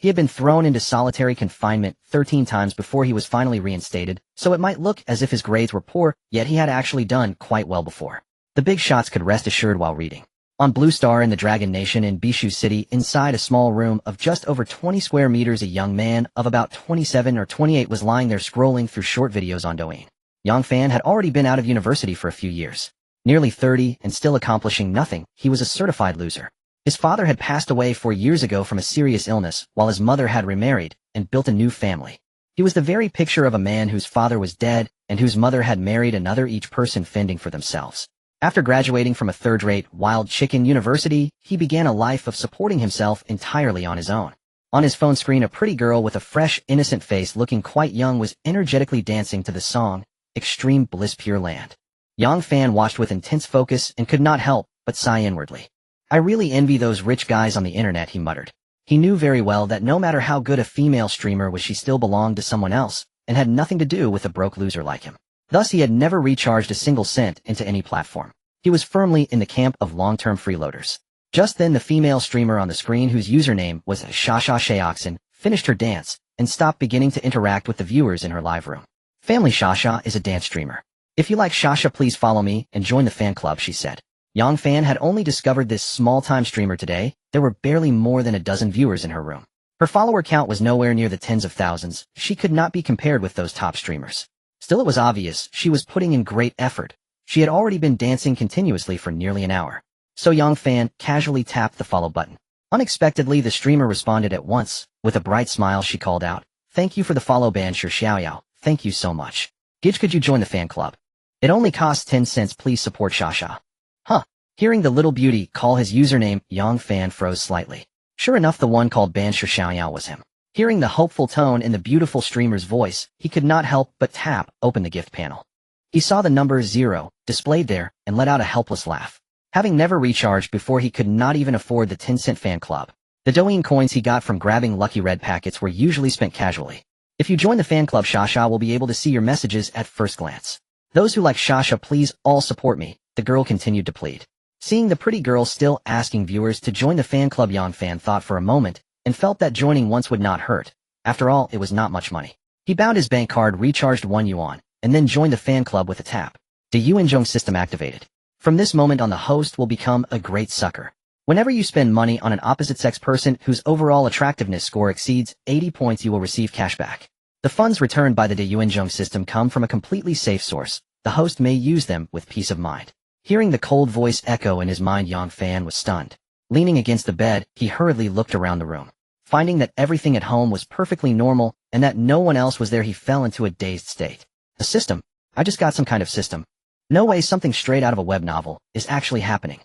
He had been thrown into solitary confinement 13 times before he was finally reinstated, so it might look as if his grades were poor, yet he had actually done quite well before. The big shots could rest assured while reading. On Blue Star in the Dragon Nation in Bishu City, inside a small room of just over 20 square meters, a young man of about 27 or 28 was lying there scrolling through short videos on Douyin. Yang Fan had already been out of university for a few years. Nearly 30 and still accomplishing nothing, he was a certified loser. His father had passed away 4 years ago from a serious illness, while his mother had remarried and built a new family. He was the very picture of a man whose father was dead and whose mother had married another, each person fending for themselves. After graduating from a third-rate Wild Chicken University, he began a life of supporting himself entirely on his own. On his phone screen, a pretty girl with a fresh, innocent face looking quite young was energetically dancing to the song, Extreme Bliss Pure Land. Yang Fan watched with intense focus and could not help but sigh inwardly. I really envy those rich guys on the internet, he muttered. He knew very well that no matter how good a female streamer was, she still belonged to someone else and had nothing to do with a broke loser like him. Thus, he had never recharged a single cent into any platform. He was firmly in the camp of long-term freeloaders. Just then, the female streamer on the screen, whose username was Shasha Sheoxin, finished her dance and stopped beginning to interact with the viewers in her live room. Family Shasha is a dance streamer. If you like Shasha, please follow me and join the fan club, she said. Yang Fan had only discovered this small-time streamer today. There were barely more than a dozen viewers in her room. Her follower count was nowhere near the tens of thousands. She could not be compared with those top streamers. Still, it was obvious she was putting in great effort. She had already been dancing continuously for nearly an hour. So Yang Fan casually tapped the follow button. Unexpectedly, the streamer responded at once. With a bright smile, she called out, "Thank you for the follow, Ban Shi Xiaoyao. Thank you so much. Gidge, could you join the fan club? It only costs 10 cents. Please support Shasha." Huh. Hearing the little beauty call his username, Yang Fan froze slightly. Sure enough, the one called Ban Shi Xiaoyao was him. Hearing the hopeful tone in the beautiful streamer's voice, he could not help but tap open the gift panel. He saw the number 0 displayed there and let out a helpless laugh. Having never recharged before, he could not even afford the 10-cent fan club. The Douyin coins he got from grabbing lucky red packets were usually spent casually. If you join the fan club, Shasha will be able to see your messages at first glance. Those who like Shasha, please all support me, the girl continued to plead. Seeing the pretty girl still asking viewers to join the fan club, Yang Fan thought for a moment and felt that joining once would not hurt. After all, it was not much money. He bound his bank card, recharged 1 yuan, and then joined the fan club with a tap. The Yuanzhong system activated. From this moment on, the host will become a great sucker. Whenever you spend money on an opposite-sex person whose overall attractiveness score exceeds 80 points, you will receive cashback. The funds returned by the Yuanzhong system come from a completely safe source. The host may use them with peace of mind. Hearing the cold voice echo in his mind, Yang Fan was stunned. Leaning against the bed, he hurriedly looked around the room. Finding that everything at home was perfectly normal and that no one else was there, he fell into a dazed state. A system? I just got some kind of system. No way, something straight out of a web novel is actually happening.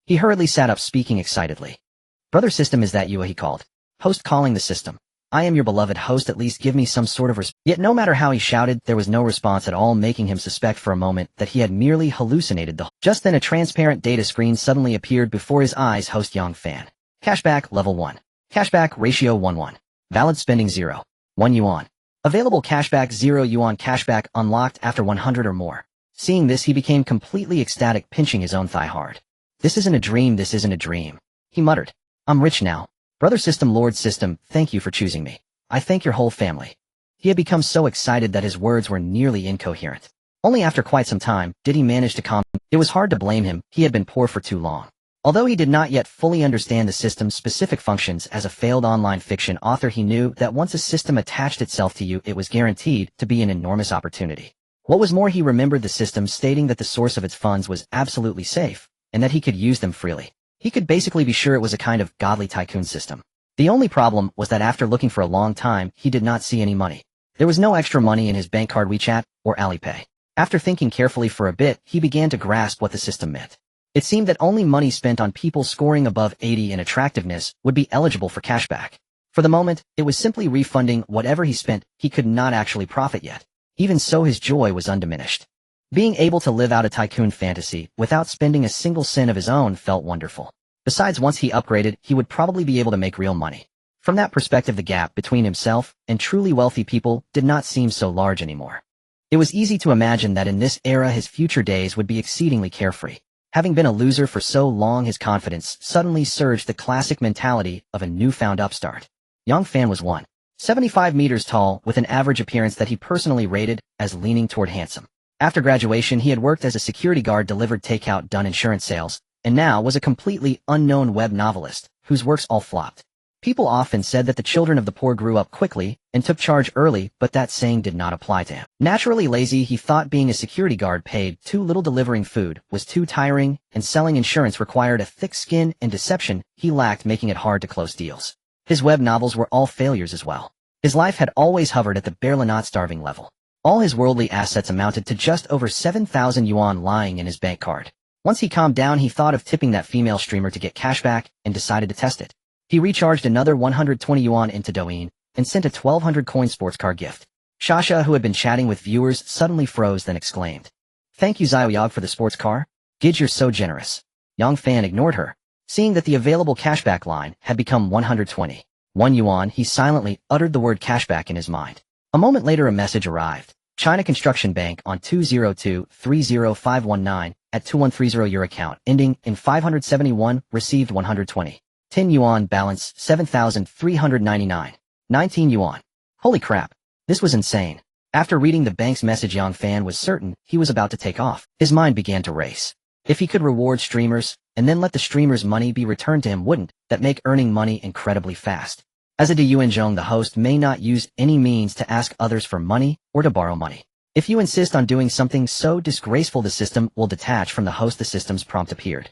He hurriedly sat up, speaking excitedly. "Brother System, is that you?" he called. Host calling the system. "I am your beloved host, at least give me some sort of response." Yet no matter how he shouted, there was no response at all, making him suspect for a moment that he had merely hallucinated the. Just then a transparent data screen suddenly appeared before his eyes. Host Yang Fan. Cashback level 1. Cashback ratio 1:1. Valid spending 0. 1 yuan. Available cashback 0 yuan. Cashback unlocked after 100 or more. Seeing this, he became completely ecstatic, pinching his own thigh hard. "This isn't a dream, this isn't a dream," he muttered. "I'm rich now. Brother System, Lord System, thank you for choosing me. I thank your whole family." He had become so excited that his words were nearly incoherent. Only after quite some time did he manage to calm. It was hard to blame him, he had been poor for too long. Although he did not yet fully understand the system's specific functions as a failed online fiction author, he knew that once a system attached itself to you, it was guaranteed to be an enormous opportunity. What was more, he remembered the system stating that the source of its funds was absolutely safe, and that he could use them freely. He could basically be sure it was a kind of godly tycoon system. The only problem was that after looking for a long time, he did not see any money. There was no extra money in his bank card, WeChat, or Alipay. After thinking carefully for a bit, he began to grasp what the system meant. It seemed that only money spent on people scoring above 80 in attractiveness would be eligible for cashback. For the moment, it was simply refunding whatever he spent. He could not actually profit yet. Even so, his joy was undiminished. Being able to live out a tycoon fantasy without spending a single cent of his own felt wonderful. Besides, once he upgraded, he would probably be able to make real money. From that perspective, the gap between himself and truly wealthy people did not seem so large anymore. It was easy to imagine that in this era his future days would be exceedingly carefree. Having been a loser for so long, his confidence suddenly surged, the classic mentality of a newfound upstart. Yang Fan was 175 meters tall with an average appearance that he personally rated as leaning toward handsome. After graduation, he had worked as a security guard, delivered takeout, done insurance sales, and now was a completely unknown web novelist whose works all flopped. People often said that the children of the poor grew up quickly and took charge early, but that saying did not apply to him. Naturally lazy, he thought being a security guard paid too little, delivering food was too tiring, and selling insurance required a thick skin and deception he lacked, making it hard to close deals. His web novels were all failures as well. His life had always hovered at the barely not starving level. All his worldly assets amounted to just over 7,000 yuan lying in his bank card. Once he calmed down, he thought of tipping that female streamer to get cashback and decided to test it. He recharged another 120 yuan into Douyin and sent a 1,200 coin sports car gift. Shasha, who had been chatting with viewers, suddenly froze, then exclaimed, "Thank you, Xiaoyog, for the sports car. Gid, you're so generous." Yang Fan ignored her. Seeing that the available cashback line had become 121 yuan, he silently uttered the word cashback in his mind. A moment later, a message arrived. China Construction Bank on 202-30519 at 2130 your account, ending in 571, received 120. 10 yuan, balance 7,399. 19 yuan. Holy crap. This was insane. After reading the bank's message, Yang Fan was certain he was about to take off. His mind began to race. If he could reward streamers and then let the streamers' money be returned to him, wouldn't that make earning money incredibly fast? As a de Yuanzhong, the host may not use any means to ask others for money or to borrow money. If you insist on doing something so disgraceful, the system will detach from the host. The system's prompt appeared.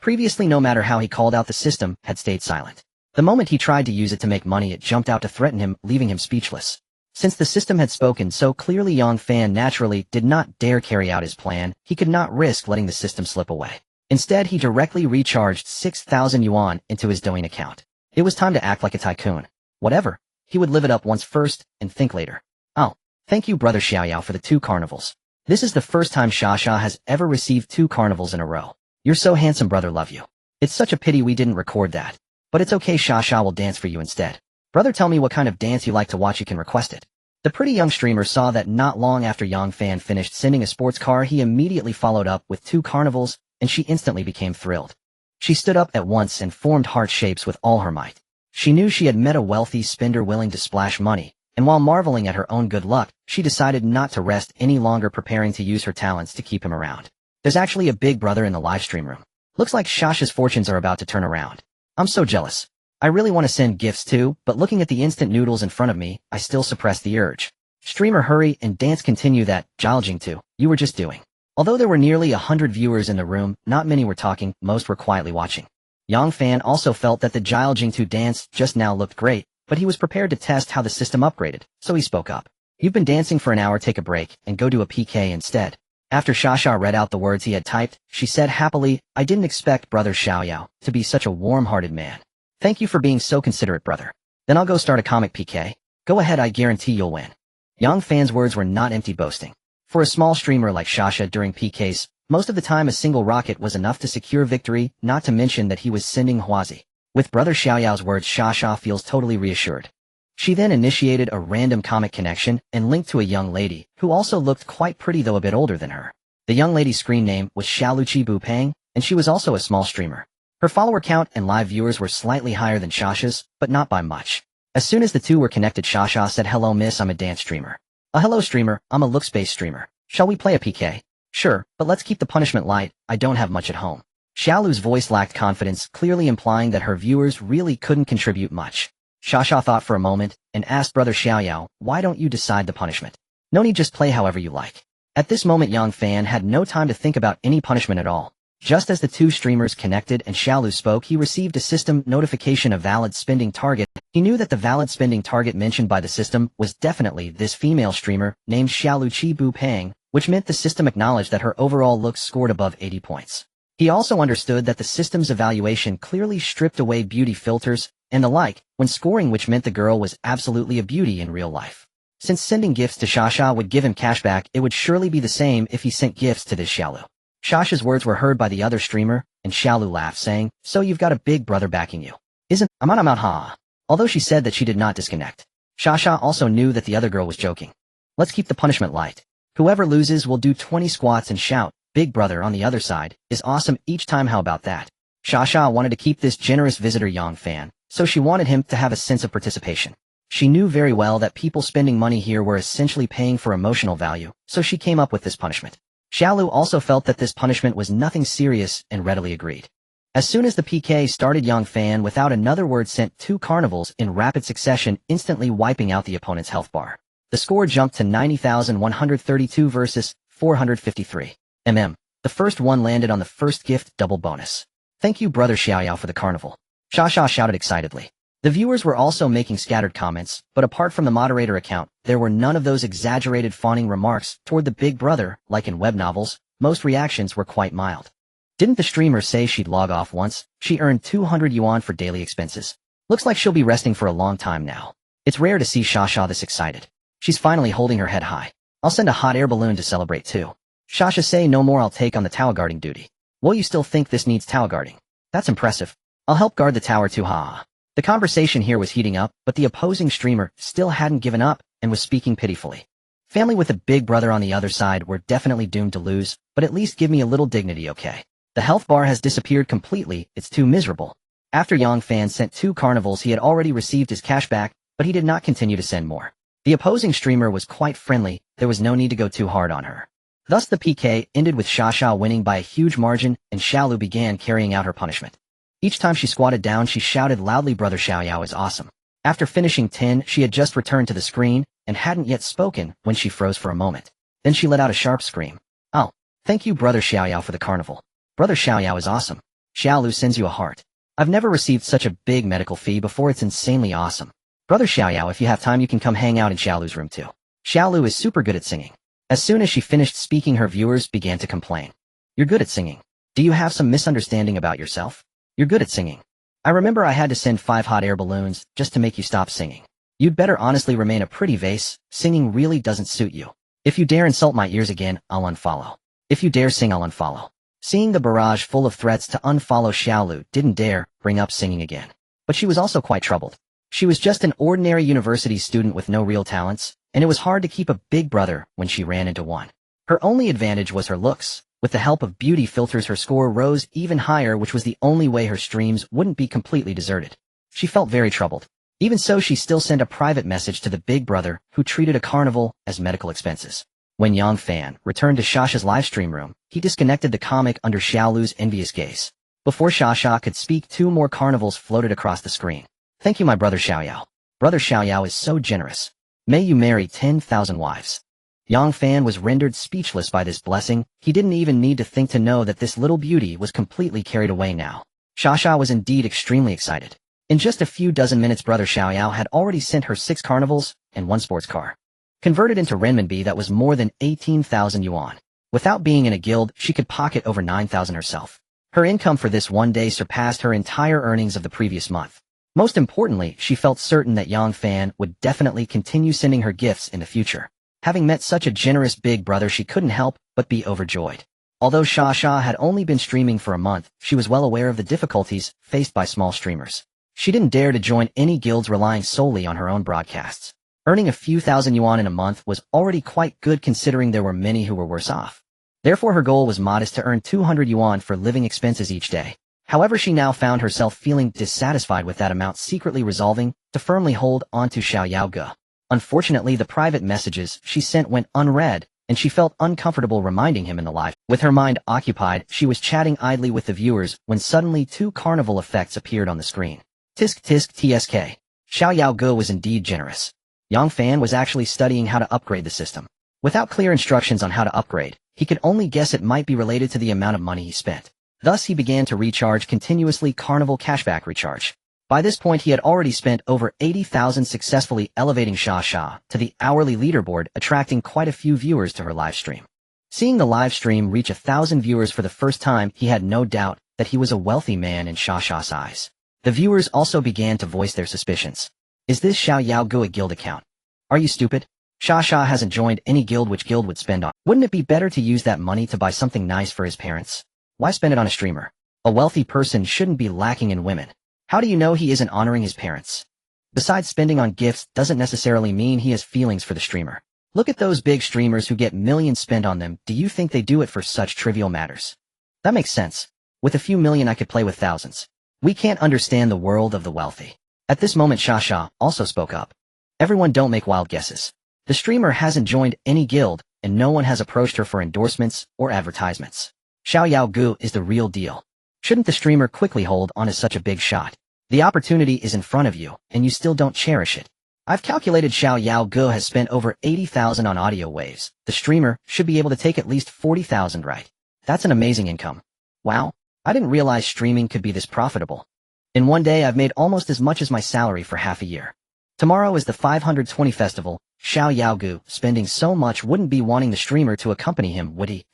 Previously, no matter how he called out, the system had stayed silent. The moment he tried to use it to make money, it jumped out to threaten him, leaving him speechless. Since the system had spoken so clearly, Yang Fan naturally did not dare carry out his plan. He could not risk letting the system slip away. Instead, he directly recharged 6,000 yuan into his Douyin account. It was time to act like a tycoon. Whatever. He would live it up once first and think later. Oh, thank you, brother Xiaoyao, for the 2 carnivals. This is the first time Shasha has ever received 2 carnivals in a row. You're so handsome, brother, love you. It's such a pity we didn't record that. But it's okay, Shasha will dance for you instead. Brother, tell me what kind of dance you like to watch, you can request it. The pretty young streamer saw that not long after Yang Fan finished sending a sports car, he immediately followed up with 2 carnivals, and she instantly became thrilled. She stood up at once and formed heart shapes with all her might. She knew she had met a wealthy spender willing to splash money, and while marveling at her own good luck, she decided not to rest any longer, preparing to use her talents to keep him around. There's actually a big brother in the live stream room. Looks like Shasha's fortunes are about to turn around. I'm so jealous. I really want to send gifts too, but looking at the instant noodles in front of me, I still suppress the urge. Streamer, hurry and dance, continue that jiaojing too you were just doing. Although there were nearly 100 viewers in the room, not many were talking, most were quietly watching. Yang Fan also felt that the jiaojing to dance just now looked great, but he was prepared to test how the system upgraded, so he spoke up. You've been dancing for an hour, take a break and go do a PK instead. After Shasha read out the words he had typed, she said happily, I didn't expect brother Xiaoyao to be such a warm-hearted man. Thank you for being so considerate, brother. Then I'll go start a comic PK. Go ahead, I guarantee you'll win. Yang Fan's words were not empty boasting. For a small streamer like Shasha, during PKs, most of the time a single rocket was enough to secure victory, not to mention that he was sending Huazi. With brother Xiaoyao's words, Shasha feels totally reassured. She then initiated a random comic connection and linked to a young lady, who also looked quite pretty though a bit older than her. The young lady's screen name was Xiaoluqi Bupang, and she was also a small streamer. Her follower count and live viewers were slightly higher than Shasha's, but not by much. As soon as the two were connected, Shasha said, hello miss, I'm a dance streamer. Hello streamer, I'm a looks-based streamer. Shall we play a PK? Sure, but let's keep the punishment light, I don't have much at home. Xiaolu's voice lacked confidence, clearly implying that her viewers really couldn't contribute much. Shasha thought for a moment, and asked brother Xiaoyao, why don't you decide the punishment? No need, just play however you like. At this moment Yang Fan had no time to think about any punishment at all. Just as the two streamers connected and Xiaolu spoke, he received a system notification of valid spending target. He knew that the valid spending target mentioned by the system was definitely this female streamer, named Xiaoluqi Bupang, which meant the system acknowledged that her overall looks scored above 80 points. He also understood that the system's evaluation clearly stripped away beauty filters and the like when scoring, which meant the girl was absolutely a beauty in real life. Since sending gifts to Shasha would give him cashback, it would surely be the same if he sent gifts to this Xiaolu. Shasha's words were heard by the other streamer, and Xiaolu laughed, saying, so you've got a big brother backing you. Isn't I'm out ha. Although she said that she did not disconnect. Shasha also knew that the other girl was joking. Let's keep the punishment light. Whoever loses will do 20 squats and shout, big brother on the other side is awesome each time, how about that? Shasha wanted to keep this generous visitor Yang Fan, so she wanted him to have a sense of participation. She knew very well that people spending money here were essentially paying for emotional value, so she came up with this punishment. Xiaolu also felt that this punishment was nothing serious and readily agreed. As soon as the PK started, Yang Fan without another word sent 2 carnivals in rapid succession, instantly wiping out the opponent's health bar. The score jumped to 90,132 versus 453. The first one landed on the first gift double bonus. Thank you, brother Xiaoyao, for the carnival. Xia shouted excitedly. The viewers were also making scattered comments, but apart from the moderator account, there were none of those exaggerated fawning remarks toward the big brother, like in web novels. Most reactions were quite mild. Didn't the streamer say she'd log off once? She earned 200 yuan for daily expenses. Looks like she'll be resting for a long time now. It's rare to see Xia this excited. She's finally holding her head high. I'll send a hot air balloon to celebrate too. Xia say no more, I'll take on the tower guarding duty. Well, you still think this needs tower guarding? That's impressive. I'll help guard the tower too, ha. The conversation here was heating up, but the opposing streamer still hadn't given up and was speaking pitifully. Family with a big brother on the other side were definitely doomed to lose, but at least give me a little dignity, okay? The health bar has disappeared completely, it's too miserable. After Yang Fan sent 2 carnivals, he had already received his cash back, but he did not continue to send more. The opposing streamer was quite friendly, there was no need to go too hard on her. Thus the PK ended with Xia winning by a huge margin, and Xiaolu began carrying out her punishment. Each time she squatted down, she shouted loudly, "Brother Xiaoyao is awesome." After finishing 10, she had just returned to the screen, and hadn't yet spoken when she froze for a moment. Then she let out a sharp scream. "Oh, thank you, brother Xiaoyao, for the carnival. Brother Xiaoyao is awesome. Xiaolu sends you a heart. I've never received such a big medical fee before, it's insanely awesome. Brother Xiaoyao, if you have time you can come hang out in Xiaolu's room too. Xiaolu is super good at singing." As soon as she finished speaking, her viewers began to complain. "You're good at singing. Do you have some misunderstanding about yourself? You're good at singing. I remember I had to send 5 hot air balloons just to make you stop singing. You'd better honestly remain a pretty vase, singing really doesn't suit you. If you dare insult my ears again, I'll unfollow. If you dare sing, I'll unfollow." Seeing the barrage full of threats to unfollow, Xiaolu didn't dare bring up singing again. But she was also quite troubled. She was just an ordinary university student with no real talents, and it was hard to keep a big brother when she ran into one. Her only advantage was her looks. With the help of beauty filters, her score rose even higher, which was the only way her streams wouldn't be completely deserted. She felt very troubled. Even so, she still sent a private message to the big brother, who treated a carnival as medical expenses. When Yang Fan returned to Xia's livestream room, he disconnected the comic under Xiaolu's envious gaze. Before Xia could speak, 2 more carnivals floated across the screen. "Thank you, my brother Xiaoyao. Brother Xiaoyao is so generous. May you marry 10,000 wives." Yang Fan was rendered speechless by this blessing. He didn't even need to think to know that this little beauty was completely carried away now. Xia was indeed extremely excited. In just a few dozen minutes, brother Xiaoyao had already sent her 6 carnivals and 1 sports car. Converted into renminbi, that was more than 18,000 yuan. Without being in a guild, she could pocket over 9,000 herself. Her income for this one day surpassed her entire earnings of the previous month. Most importantly, she felt certain that Yang Fan would definitely continue sending her gifts in the future. Having met such a generous big brother, she couldn't help but be overjoyed. Although Xia had only been streaming for a month, she was well aware of the difficulties faced by small streamers. She didn't dare to join any guilds, relying solely on her own broadcasts. Earning a few thousand yuan in a month was already quite good, considering there were many who were worse off. Therefore, her goal was modest, to earn 200 yuan for living expenses each day. However, she now found herself feeling dissatisfied with that amount, secretly resolving to firmly hold on to Xiaoyao Ge. Unfortunately, the private messages she sent went unread, and she felt uncomfortable reminding him in the live. With her mind occupied, she was chatting idly with the viewers when suddenly 2 carnival effects appeared on the screen. Tisk tisk tsk. Xiaoyao Ge was indeed generous. Yang Fan was actually studying how to upgrade the system. Without clear instructions on how to upgrade, he could only guess it might be related to the amount of money he spent. Thus, he began to recharge continuously, carnival cashback recharge. By this point, he had already spent over 80,000, successfully elevating Xia to the hourly leaderboard, attracting quite a few viewers to her live stream. Seeing the live stream reach 1,000 viewers for the first time, he had no doubt that he was a wealthy man in Xia's eyes. The viewers also began to voice their suspicions. Is this Xiaoyao Ge a guild account? Are you stupid? Xia hasn't joined any guild. Which guild would spend on? Wouldn't it be better to use that money to buy something nice for his parents? Why spend it on a streamer? A wealthy person shouldn't be lacking in women. How do you know he isn't honoring his parents? Besides, spending on gifts doesn't necessarily mean he has feelings for the streamer. Look at those big streamers who get millions spent on them. Do you think they do it for such trivial matters? That makes sense. With a few million I could play with thousands. We can't understand the world of the wealthy. At this moment Shasha also spoke up. Everyone don't make wild guesses. The streamer hasn't joined any guild, and no one has approached her for endorsements or advertisements. Xiao Yao Gu is the real deal. Shouldn't the streamer quickly hold on as such a big shot? The opportunity is in front of you, and you still don't cherish it. I've calculated Xiao Yao Gu has spent over 80,000 on audio waves. The streamer should be able to take at least 40,000 right. That's an amazing income. Wow, I didn't realize streaming could be this profitable. In one day I've made almost as much as my salary for half a year. Tomorrow is the 520 festival. Xiao Yao Gu, spending so much, wouldn't be wanting the streamer to accompany him, would he?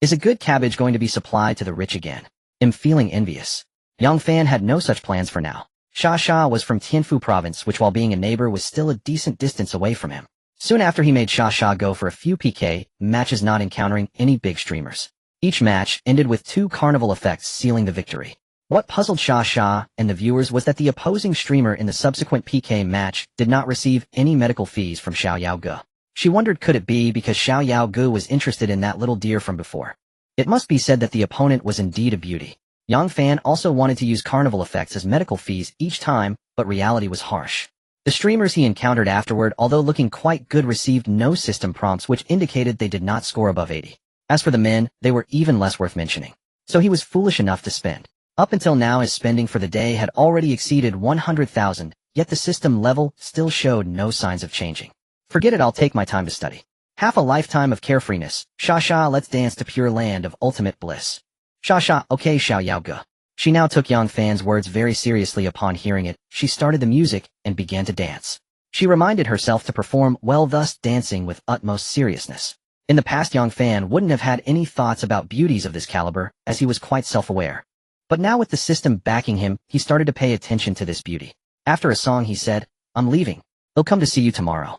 Is a good cabbage going to be supplied to the rich again? Am feeling envious. Yang Fan had no such plans for now. Sha Sha was from Tianfu province, which while being a neighbor was still a decent distance away from him. Soon after he made Sha Sha go for a few PK matches, not encountering any big streamers. Each match ended with 2 carnival effects sealing the victory. What puzzled Sha Sha and the viewers was that the opposing streamer in the subsequent PK match did not receive any medical fees from Xiao Yao Gu. She wondered, could it be because Xiao Yao Gu was interested in that little deer from before? It must be said that the opponent was indeed a beauty. Yang Fan also wanted to use carnival effects as medical fees each time, but reality was harsh. The streamers he encountered afterward, although looking quite good, received no system prompts, which indicated they did not score above 80. As for the men, they were even less worth mentioning. So he was foolish enough to spend. Up until now his spending for the day had already exceeded 100,000, yet the system level still showed no signs of changing. Forget it, I'll take my time to study. Half a lifetime of carefreeness. Sha Sha, let's dance to pure land of ultimate bliss. Sha Sha, okay Xiao Yao Gu. She now took Yang Fan's words very seriously. Upon hearing it, she started the music and began to dance. She reminded herself to perform well, thus dancing with utmost seriousness. In the past Yang Fan wouldn't have had any thoughts about beauties of this caliber, as he was quite self-aware. But now with the system backing him, he started to pay attention to this beauty. After a song he said, I'm leaving. They'll come to see you tomorrow.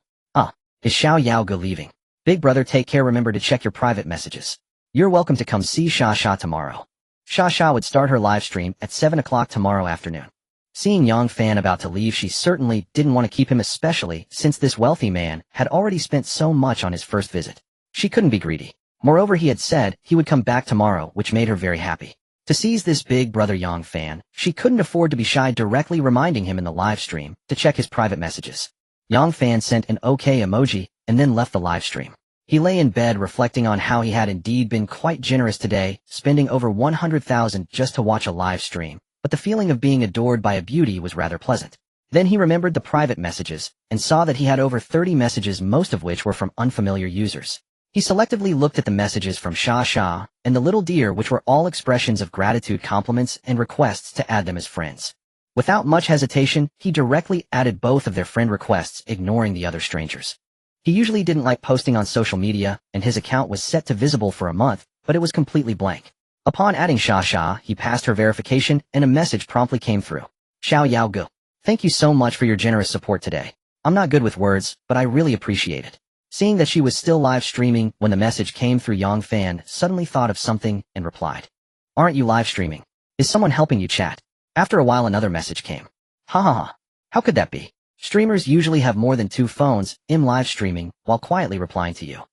Is Xiao Yao Gu leaving? Big brother, take care, remember to check your private messages. You're welcome to come see Sha Sha tomorrow. Sha Sha would start her live stream at 7 o'clock tomorrow afternoon. Seeing Yang Fan about to leave, she certainly didn't want to keep him, especially since this wealthy man had already spent so much on his first visit. She couldn't be greedy. Moreover, he had said he would come back tomorrow, which made her very happy. To seize this big brother Yang Fan, she couldn't afford to be shy, directly reminding him in the live stream to check his private messages. Yang Fan sent an OK emoji and then left the live stream. He lay in bed reflecting on how he had indeed been quite generous today, spending over 100,000 just to watch a live stream, but the feeling of being adored by a beauty was rather pleasant. Then he remembered the private messages and saw that he had over 30 messages, most of which were from unfamiliar users. He selectively looked at the messages from Sha Sha and the little deer, which were all expressions of gratitude, compliments, and requests to add them as friends. Without much hesitation, he directly added both of their friend requests, ignoring the other strangers. He usually didn't like posting on social media, and his account was set to visible for a month, but it was completely blank. Upon adding Sha Sha, he passed her verification, and a message promptly came through. Xiao Yao Gu. Thank you so much for your generous support today. I'm not good with words, but I really appreciate it. Seeing that she was still live streaming when the message came through, Yang Fan suddenly thought of something and replied. Aren't you live streaming? Is someone helping you chat? After a while another message came. Ha ha ha. How could that be? Streamers usually have more than 2 phones, live streaming, while quietly replying to you.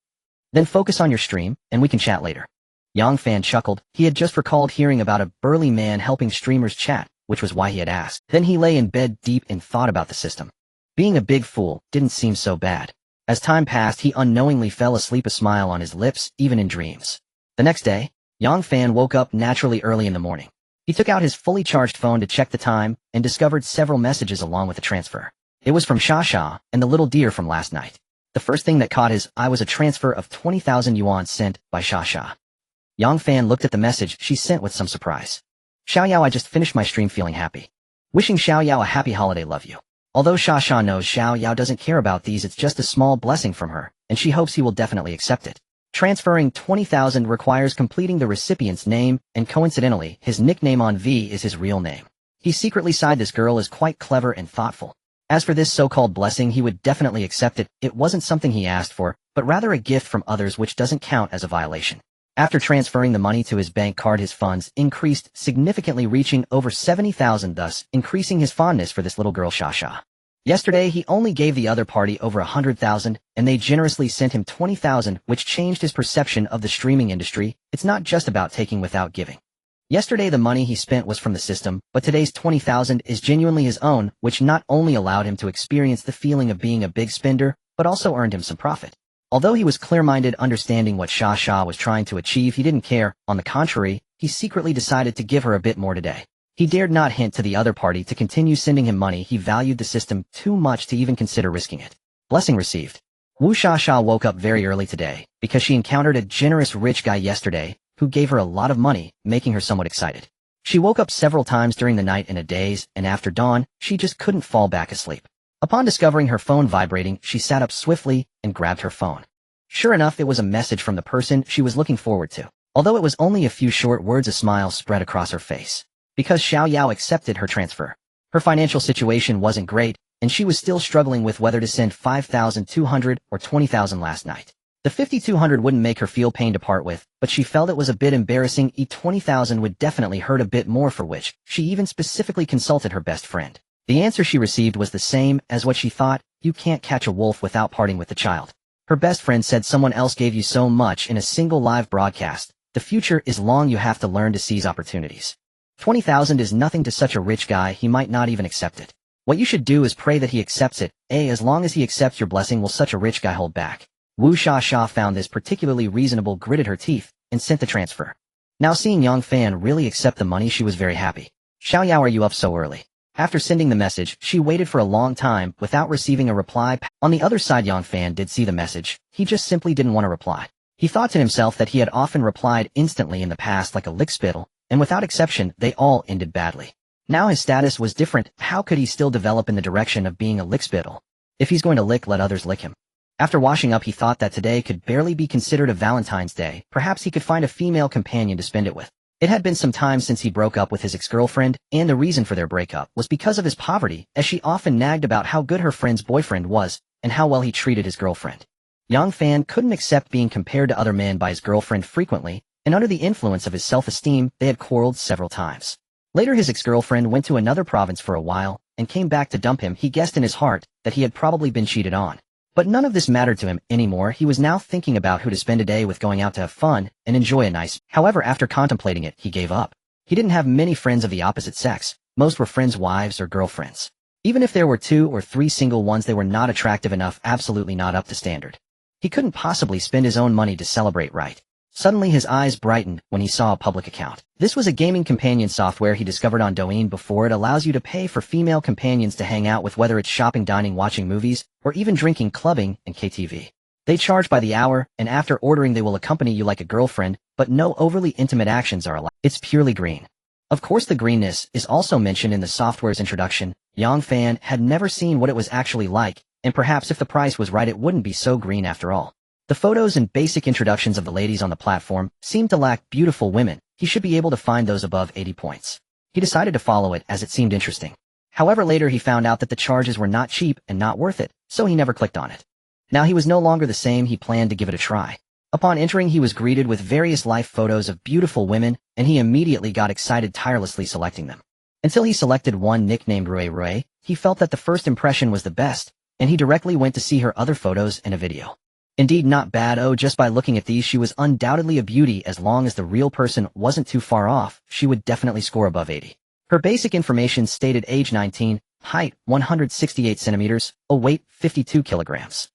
Then focus on your stream, and we can chat later. Yang Fan chuckled. He had just recalled hearing about a burly man helping streamers chat, which was why he had asked. Then he lay in bed deep in thought about the system. Being a big fool didn't seem so bad. As time passed, he unknowingly fell asleep, a smile on his lips, even in dreams. The next day, Yang Fan woke up naturally early in the morning. He took out his fully charged phone to check the time and discovered several messages along with a transfer. It was from Sha Sha and the little deer from last night. The first thing that caught his eye was a transfer of 20,000 yuan sent by Sha Sha. Yang Fan looked at the message she sent with some surprise. Xiao Yao, I just finished my stream feeling happy. Wishing Xiao Yao a happy holiday, love you. Although Sha Sha knows Xiao Yao doesn't care about these, it's just a small blessing from her, and she hopes he will definitely accept it. Transferring 20,000 requires completing the recipient's name, and coincidentally, his nickname on V is his real name. He secretly sighed, this girl is quite clever and thoughtful. As for this so-called blessing, he would definitely accept it. It wasn't something he asked for, but rather a gift from others, which doesn't count as a violation. After transferring the money to his bank card, his funds increased significantly, reaching over 70,000, thus increasing his fondness for this little girl Sha Sha. Yesterday, he only gave the other party over 100,000, and they generously sent him 20,000, which changed his perception of the streaming industry. It's not just about taking without giving. Yesterday the money he spent was from the system, but today's 20,000 is genuinely his own, which not only allowed him to experience the feeling of being a big spender, but also earned him some profit. Although he was clear-minded understanding what Sha was trying to achieve, he didn't care. On the contrary, he secretly decided to give her a bit more today. He dared not hint to the other party to continue sending him money. He valued the system too much to even consider risking it. Blessing received. Wu Sha woke up very early today, because she encountered a generous rich guy yesterday, who gave her a lot of money, making her somewhat excited. She woke up several times during the night in a daze, and after dawn, she just couldn't fall back asleep. Upon discovering her phone vibrating, she sat up swiftly and grabbed her phone. Sure enough, it was a message from the person she was looking forward to. Although it was only a few short words, a smile spread across her face. Because Xiao Yao accepted her transfer. Her financial situation wasn't great, and she was still struggling with whether to send 5,200 or 20,000 last night. The 5,200 wouldn't make her feel pain to part with, but she felt it was a bit embarrassing. 20,000 would definitely hurt a bit more, for which she even specifically consulted her best friend. The answer she received was the same as what she thought: you can't catch a wolf without parting with the child. Her best friend said someone else gave you so much in a single live broadcast. The future is long, you have to learn to seize opportunities. 20,000 is nothing to such a rich guy, he might not even accept it. What you should do is pray that he accepts it. As long as he accepts your blessing, will such a rich guy hold back? Wu Sha found this particularly reasonable, gritted her teeth, and sent the transfer. Now seeing Yang Fan really accept the money, she was very happy. Xiao Yao, are you up so early? After sending the message, she waited for a long time without receiving a reply. On the other side, Yang Fan did see the message. He just simply didn't want to reply. He thought to himself that he had often replied instantly in the past like a lickspittle, and without exception, they all ended badly. Now his status was different. How could he still develop in the direction of being a lickspittle? If he's going to lick, let others lick him. After washing up, he thought that today could barely be considered a Valentine's Day. Perhaps he could find a female companion to spend it with. It had been some time since he broke up with his ex-girlfriend, and the reason for their breakup was because of his poverty, as she often nagged about how good her friend's boyfriend was, and how well he treated his girlfriend. Yang Fan couldn't accept being compared to other men by his girlfriend frequently, and under the influence of his self-esteem, they had quarreled several times. Later his ex-girlfriend went to another province for a while, and came back to dump him. He guessed in his heart that he had probably been cheated on. But none of this mattered to him anymore. He was now thinking about who to spend a day with, going out to have fun and enjoy a nice. However, after contemplating it, he gave up. He didn't have many friends of the opposite sex. Most were friends' wives or girlfriends. Even if there were 2 or 3 single ones, they were not attractive enough, absolutely not up to standard. He couldn't possibly spend his own money to celebrate, right? Suddenly his eyes brightened when he saw a public account. This was a gaming companion software he discovered on Douyin before. It allows you to pay for female companions to hang out with, whether it's shopping, dining, watching movies, or even drinking, clubbing, and KTV. They charge by the hour, and after ordering they will accompany you like a girlfriend, but no overly intimate actions are allowed. It's purely green. Of course, the greenness is also mentioned in the software's introduction. Yang Fan had never seen what it was actually like, and perhaps if the price was right it wouldn't be so green after all. The photos and basic introductions of the ladies on the platform seemed to lack beautiful women. He should be able to find those above 80 points. He decided to follow it as it seemed interesting. However, later he found out that the charges were not cheap and not worth it, so he never clicked on it. Now he was no longer the same. He planned to give it a try. Upon entering, he was greeted with various life photos of beautiful women, and he immediately got excited, tirelessly selecting them. Until he selected one nicknamed Rui. He felt that the first impression was the best, and he directly went to see her other photos and a video. Indeed, not bad. Just by looking at these, she was undoubtedly a beauty. As long as the real person wasn't too far off, she would definitely score above 80. Her basic information stated age 19, height 168 centimeters, weight 52 kilograms.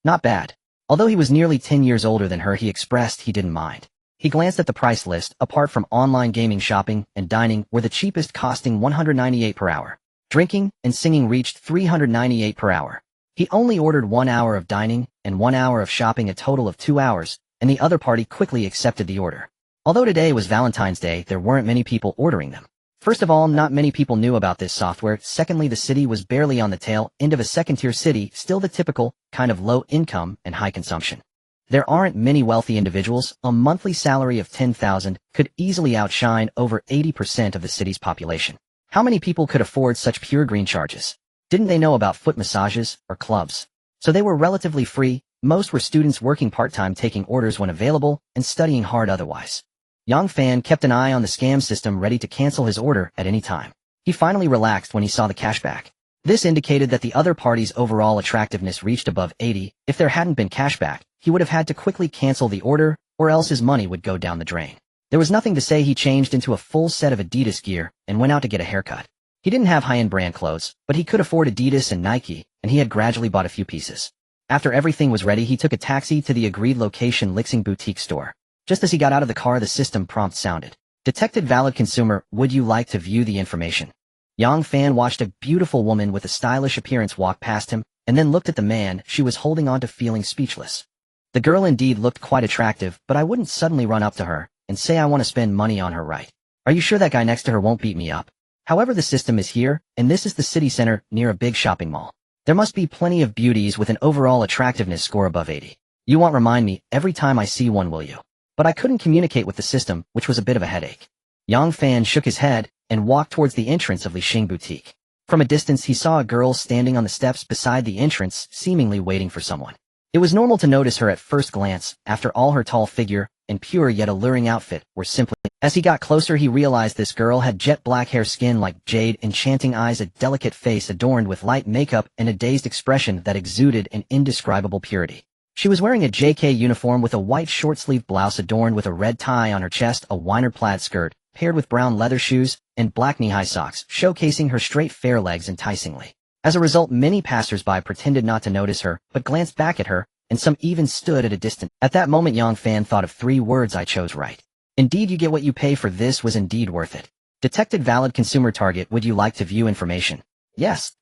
Not bad. Although he was nearly 10 years older than her, he expressed he didn't mind. He glanced at the price list. Apart from online gaming, shopping, and dining were the cheapest, costing 198 per hour. Drinking and singing reached 398 per hour. He only ordered 1 hour of dining and 1 hour of shopping, a total of 2 hours, and the other party quickly accepted the order. Although today was Valentine's Day, there weren't many people ordering them. First of all, not many people knew about this software. Secondly, the city was barely on the tail end of a second-tier city, still the typical kind of low income and high consumption. There aren't many wealthy individuals. A monthly salary of 10,000 could easily outshine over 80% of the city's population. How many people could afford such pure green charges? Didn't they know about foot massages or clubs? So they were relatively free. Most were students working part-time, taking orders when available, and studying hard otherwise. Yang Fan kept an eye on the scam system, ready to cancel his order at any time. He finally relaxed when he saw the cashback. This indicated that the other party's overall attractiveness reached above 80. If there hadn't been cashback, he would have had to quickly cancel the order, or else his money would go down the drain. There was nothing to say he changed into a full set of Adidas gear and went out to get a haircut. He didn't have high-end brand clothes, but he could afford Adidas and Nike, and he had gradually bought a few pieces. After everything was ready, he took a taxi to the agreed location Lixing boutique store. Just as he got out of the car, the system prompt sounded. Detected valid consumer, would you like to view the information? Yang Fan watched a beautiful woman with a stylish appearance walk past him, and then looked at the man she was holding on to, feeling speechless. The girl indeed looked quite attractive, but I wouldn't suddenly run up to her and say I want to spend money on her, right? Are you sure that guy next to her won't beat me up? However, the system is here, and this is the city center near a big shopping mall. There must be plenty of beauties with an overall attractiveness score above 80. You won't remind me every time I see one, will you? But I couldn't communicate with the system, which was a bit of a headache. Yang Fan shook his head and walked towards the entrance of Lixing boutique. From a distance, he saw a girl standing on the steps beside the entrance, seemingly waiting for someone. It was normal to notice her at first glance, after all her tall figure and pure yet alluring outfit were simply. As he got closer, he realized this girl had jet black hair, skin like jade, enchanting eyes, a delicate face adorned with light makeup, and a dazed expression that exuded an indescribable purity. She was wearing a JK uniform with a white short-sleeved blouse adorned with a red tie on her chest, a Weiner plaid skirt, paired with brown leather shoes, and black knee-high socks, showcasing her straight, fair legs enticingly. As a result, many passers-by pretended not to notice her, but glanced back at her, and some even stood at a distance. At that moment, Yang Fan thought of 3 words: I chose right. Indeed, you get what you pay for. This was indeed worth it. Detected valid consumer target, would you like to view information? Yes.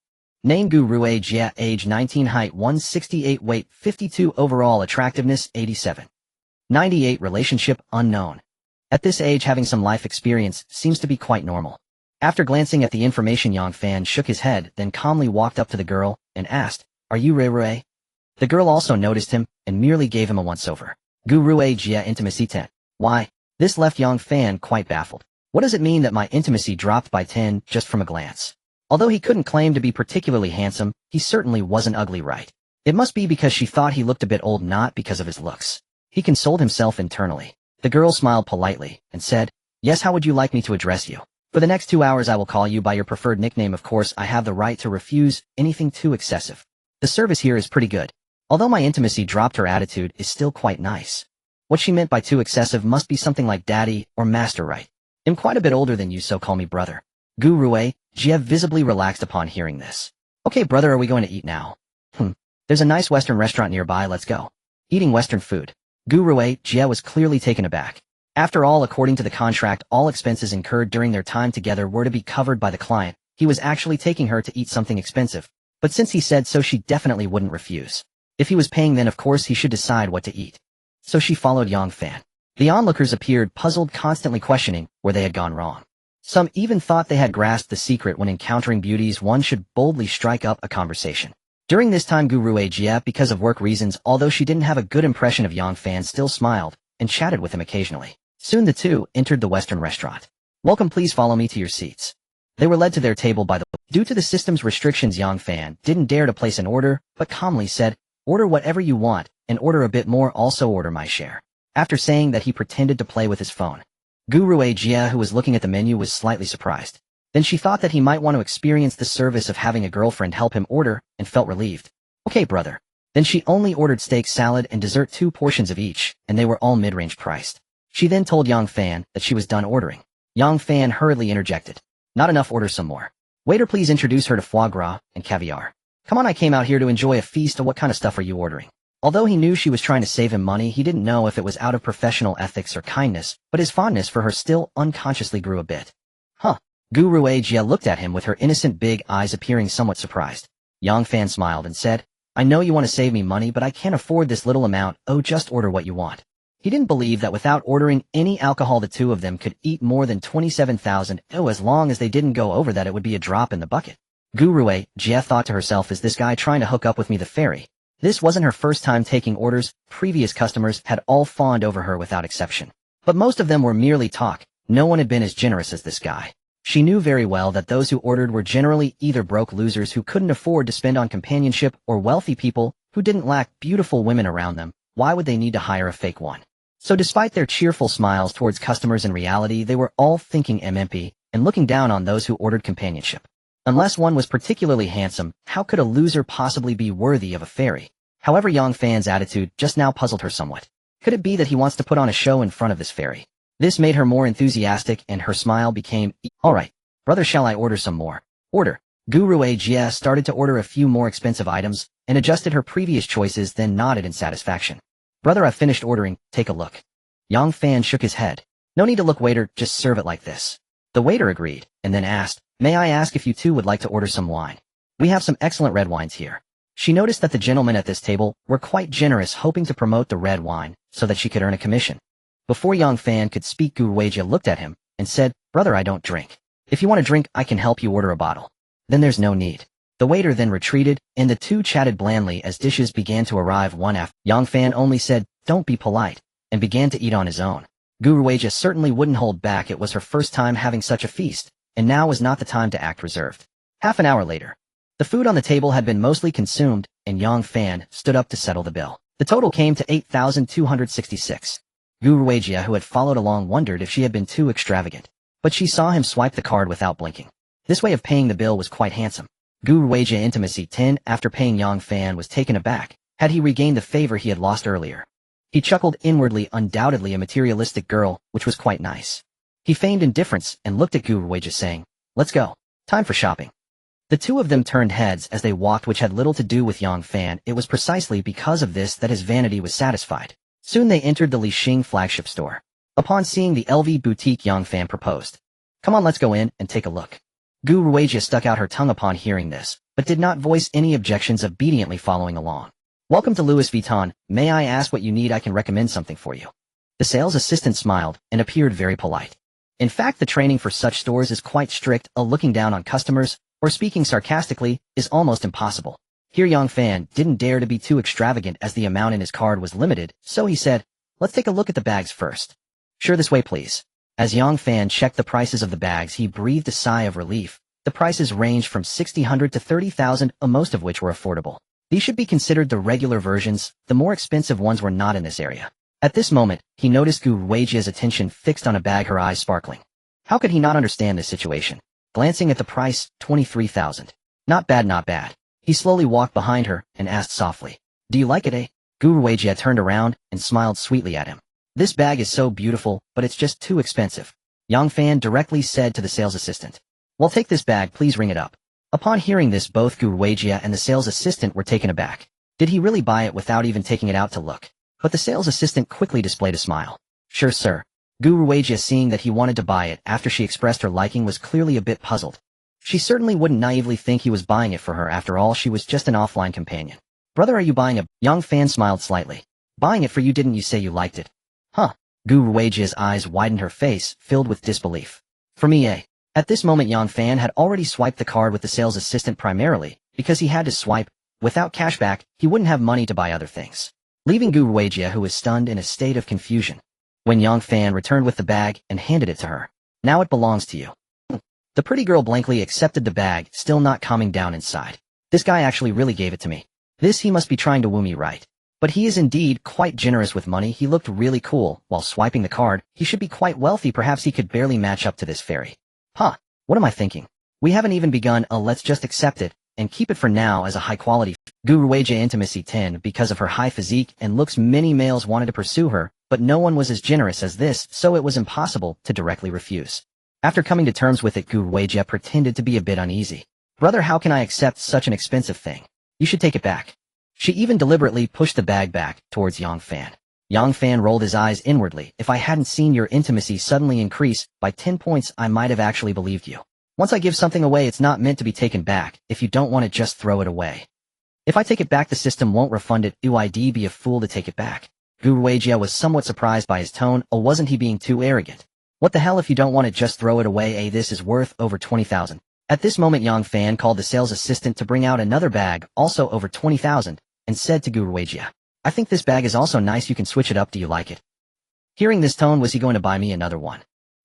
Name Gu Rue Jia, age 19, height 168, weight 52, overall attractiveness 87. 98, relationship unknown. At this age, having some life experience seems to be quite normal. After glancing at the information, Yang Fan shook his head, then calmly walked up to the girl and asked, are you Rue? The girl also noticed him and merely gave him a once-over. Gu Rue Jia, intimacy 10. Why? This left Yang Fan quite baffled. What does it mean that my intimacy dropped by 10 just from a glance? Although he couldn't claim to be particularly handsome, he certainly wasn't ugly, right? It must be because she thought he looked a bit old, not because of his looks. He consoled himself internally. The girl smiled politely and said, yes, how would you like me to address you? For the next 2 hours I will call you by your preferred nickname. Of course, I have the right to refuse anything too excessive. The service here is pretty good. Although my intimacy dropped, her attitude is still quite nice. What she meant by too excessive must be something like daddy or master, right? I'm quite a bit older than you, so call me brother. Gu Rue Jia visibly relaxed upon hearing this. Okay, brother, are we going to eat now? There's a nice Western restaurant nearby, let's go. Eating Western food. Gu Rue Jia was clearly taken aback. After all, according to the contract, all expenses incurred during their time together were to be covered by the client. He was actually taking her to eat something expensive. But since he said so, she definitely wouldn't refuse. If he was paying, then of course he should decide what to eat. So she followed Yang Fan. The onlookers appeared puzzled, constantly questioning where they had gone wrong. Some even thought they had grasped the secret. When encountering beauties, one should boldly strike up a conversation. During this time, Gu Rue Jia, because of work reasons, although she didn't have a good impression of Yang Fan, still smiled and chatted with him occasionally. Soon the two entered the Western restaurant. Welcome, please follow me to your seats. They were led to their table by the. Due to the system's restrictions, Yang Fan didn't dare to place an order, but calmly said, order whatever you want, and order a bit more, also order my share. After saying that, he pretended to play with his phone. Gu Rue Jia, who was looking at the menu, was slightly surprised. Then she thought that he might want to experience the service of having a girlfriend help him order, and felt relieved. Okay, brother. Then she only ordered steak, salad, and dessert, 2 portions of each, and they were all mid-range priced. She then told Yang Fan that she was done ordering. Yang Fan hurriedly interjected. Not enough, order some more. Waiter, please introduce her to foie gras and caviar. Come on, I came out here to enjoy a feast. What kind of stuff are you ordering? Although he knew she was trying to save him money, he didn't know if it was out of professional ethics or kindness, but his fondness for her still unconsciously grew a bit. Gu Rue Jia looked at him with her innocent big eyes, appearing somewhat surprised. Yang Fan smiled and said, I know you want to save me money, but I can't afford this little amount. Oh, just order what you want. He didn't believe that without ordering any alcohol, the two of them could eat more than 27,000. Oh, as long as they didn't go over that, it would be a drop in the bucket. Gu Rue Jia thought to herself, is this guy trying to hook up with me, the fairy? This wasn't her first time taking orders. Previous customers had all fawned over her without exception. But most of them were merely talk. No one had been as generous as this guy. She knew very well that those who ordered were generally either broke losers who couldn't afford to spend on companionship, or wealthy people who didn't lack beautiful women around them. Why would they need to hire a fake one? So despite their cheerful smiles towards customers, in reality they were all thinking MMP and looking down on those who ordered companionship. Unless one was particularly handsome, how could a loser possibly be worthy of a fairy? However, Yang Fan's attitude just now puzzled her somewhat. Could it be that he wants to put on a show in front of this fairy? This made her more enthusiastic and her smile became, "Alright, brother, shall I order some more?" "Order." Guru Ajia started to order a few more expensive items and adjusted her previous choices, then nodded in satisfaction. "Brother, I've finished ordering, take a look." Yang Fan shook his head. "No need to look, waiter, just serve it like this." The waiter agreed, and then asked, "May I ask if you two would like to order some wine? We have some excellent red wines here." She noticed that the gentlemen at this table were quite generous, hoping to promote the red wine so that she could earn a commission. Before Yang Fan could speak, Guru Weijia looked at him and said, "Brother, I don't drink. If you want a drink, I can help you order a bottle." "Then there's no need." The waiter then retreated, and the two chatted blandly as dishes began to arrive one after. Yang Fan only said, "Don't be polite," and began to eat on his own. Guru Weijia certainly wouldn't hold back. It was her first time having such a feast, and now was not the time to act reserved. Half an hour later, the food on the table had been mostly consumed, and Yang Fan stood up to settle the bill. The total came to 8,266. Guru Weijia, who had followed along, wondered if she had been too extravagant, but she saw him swipe the card without blinking. This way of paying the bill was quite handsome. Guru Weijia Intimacy 10, after paying, Yang Fan was taken aback. Had he regained the favor he had lost earlier? He chuckled inwardly, undoubtedly a materialistic girl, which was quite nice. He feigned indifference and looked at Guru Weijia saying, "Let's go. Time for shopping." The two of them turned heads as they walked, which had little to do with Yang Fan. It was precisely because of this that his vanity was satisfied. Soon they entered the Lixing flagship store. Upon seeing the LV boutique, Yang Fan proposed, "Come on, let's go in and take a look." Guru Weijia stuck out her tongue upon hearing this, but did not voice any objections, obediently following along. "Welcome to Louis Vuitton. May I ask what you need? I can recommend something for you." The sales assistant smiled and appeared very polite. In fact, the training for such stores is quite strict. Looking down on customers, or speaking sarcastically, is almost impossible. Here Yang Fan didn't dare to be too extravagant as the amount in his card was limited, so he said, "Let's take a look at the bags first." "Sure, this way please." As Yang Fan checked the prices of the bags, he breathed a sigh of relief. The prices ranged from 60,000 to 30,000, most of which were affordable. These should be considered the regular versions. The more expensive ones were not in this area. At this moment, he noticed Guru Weijia's attention fixed on a bag, her eyes sparkling. How could he not understand this situation? Glancing at the price, 23,000. Not bad, not bad. He slowly walked behind her and asked softly, "Do you like it, eh?" Guru Weijia turned around and smiled sweetly at him. "This bag is so beautiful, but it's just too expensive." Yang Fan directly said to the sales assistant, "Well, take this bag, please ring it up." Upon hearing this, both Guru Weijia and the sales assistant were taken aback. Did he really buy it without even taking it out to look? But the sales assistant quickly displayed a smile. "Sure, sir." Guru Weijia, seeing that he wanted to buy it after she expressed her liking, was clearly a bit puzzled. She certainly wouldn't naively think he was buying it for her. After all, she was just an offline companion. "Brother, are you buying a—" Yang Fan smiled slightly. "Buying it for you? Didn't you say you liked it?" "Huh." Guru Weijia's eyes widened, her face filled with disbelief. "For me, eh?" At this moment, Yang Fan had already swiped the card with the sales assistant, primarily because he had to swipe. Without cashback, he wouldn't have money to buy other things, leaving Guru Weijia, who was stunned, in a state of confusion. When Yang Fan returned with the bag and handed it to her, "Now it belongs to you." The pretty girl blankly accepted the bag, still not calming down inside. "This guy actually really gave it to me. He must be trying to woo me, right? But he is indeed quite generous with money." He looked really cool while swiping the card. He should be quite wealthy. Perhaps he could barely match up to this fairy. Huh, what am I thinking? We haven't even begun. Let's just accept it and keep it for now as a high-quality. Guru Weijia Intimacy 10. Because of her high physique and looks, many males wanted to pursue her, but no one was as generous as this, so it was impossible to directly refuse. After coming to terms with it, Guru Weijia pretended to be a bit uneasy. "Brother, how can I accept such an expensive thing? You should take it back." She even deliberately pushed the bag back towards Yang Fan. Yang Fan rolled his eyes inwardly. "If I hadn't seen your intimacy suddenly increase by 10 points, I might have actually believed you. Once I give something away, it's not meant to be taken back. If you don't want it, just throw it away. If I take it back, the system won't refund it. I'd be a fool to take it back." Guru Weijia was somewhat surprised by his tone. Wasn't he being too arrogant? "What the hell, if you don't want it, just throw it away. This is worth over 20,000. At this moment, Yang Fan called the sales assistant to bring out another bag, also over 20,000, and said to Guru Weijia, "I think this bag is also nice. You can switch it up. Do you like it?" Hearing this tone, was he going to buy me another one?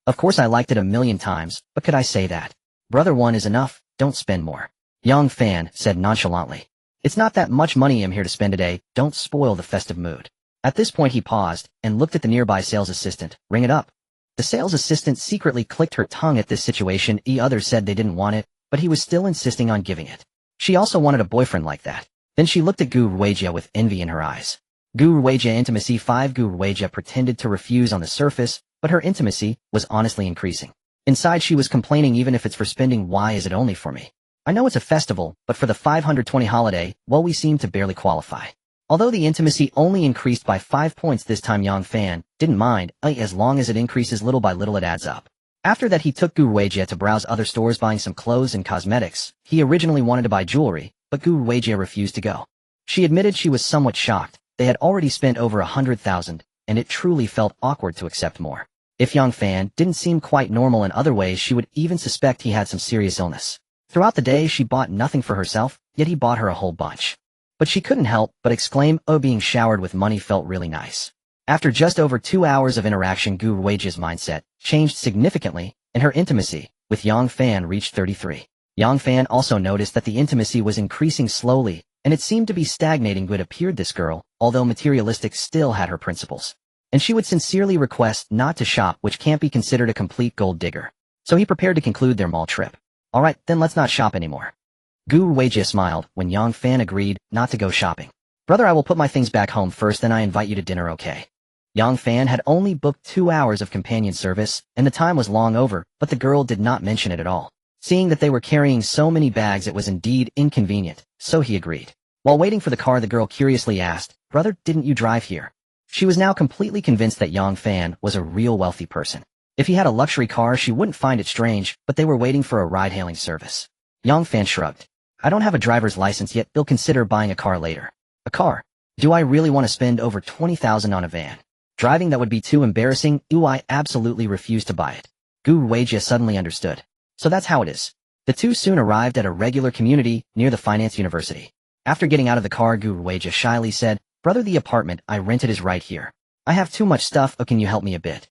Of course I liked it a million times, but could I say that? "Brother, one is enough, don't spend more." Yang Fan said nonchalantly, "It's not that much money I'm here to spend today. Don't spoil the festive mood." At this point he paused and looked at the nearby sales assistant. "Ring it up." The sales assistant secretly clicked her tongue at this situation. Others said they didn't want it, but he was still insisting on giving it. She also wanted a boyfriend like that. Then she looked at Guru Weijia with envy in her eyes. Guru Weijia Intimacy 5. Guru Weijia pretended to refuse on the surface, but her intimacy was honestly increasing. Inside she was complaining, even if it's for spending, why is it only for me? I know it's a festival, but for the 520 holiday, well, we seem to barely qualify. Although the intimacy only increased by 5 points this time, Yang Fan didn't mind, as long as it increases little by little it adds up. After that he took Gu Ruijie to browse other stores buying some clothes and cosmetics. He originally wanted to buy jewelry, but Gu Ruijie refused to go. She admitted she was somewhat shocked. They had already spent over 100,000, and it truly felt awkward to accept more. If Yang Fan didn't seem quite normal in other ways, she would even suspect he had some serious illness. Throughout the day she bought nothing for herself, yet he bought her a whole bunch. But she couldn't help but exclaim, oh, being showered with money felt really nice. After just over 2 hours of interaction, Gu Ruijie's mindset changed significantly, and her intimacy with Yang Fan reached 33. Yang Fan also noticed that the intimacy was increasing slowly, and it seemed to be stagnating. Good appeared this girl, although materialistic, still had her principles. And she would sincerely request not to shop, which can't be considered a complete gold digger. So he prepared to conclude their mall trip. Alright, then let's not shop anymore. Gu Ruijie smiled when Yang Fan agreed not to go shopping. Brother, I will put my things back home first, then I invite you to dinner, okay? Yang Fan had only booked 2 hours of companion service, and the time was long over, but the girl did not mention it at all. Seeing that they were carrying so many bags, it was indeed inconvenient, so he agreed. While waiting for the car, the girl curiously asked, Brother, didn't you drive here? She was now completely convinced that Yang Fan was a real wealthy person. If he had a luxury car, she wouldn't find it strange, but they were waiting for a ride-hailing service. Yang Fan shrugged. I don't have a driver's license yet, they'll consider buying a car later. A car? Do I really want to spend over 20,000 on a van? Driving that would be too embarrassing. I absolutely refuse to buy it. Gu Ruijie suddenly understood. So that's how it is. The two soon arrived at a regular community near the finance university. After getting out of the car, Gu Ruijie shyly said, Brother, the apartment I rented is right here. I have too much stuff, can you help me a bit?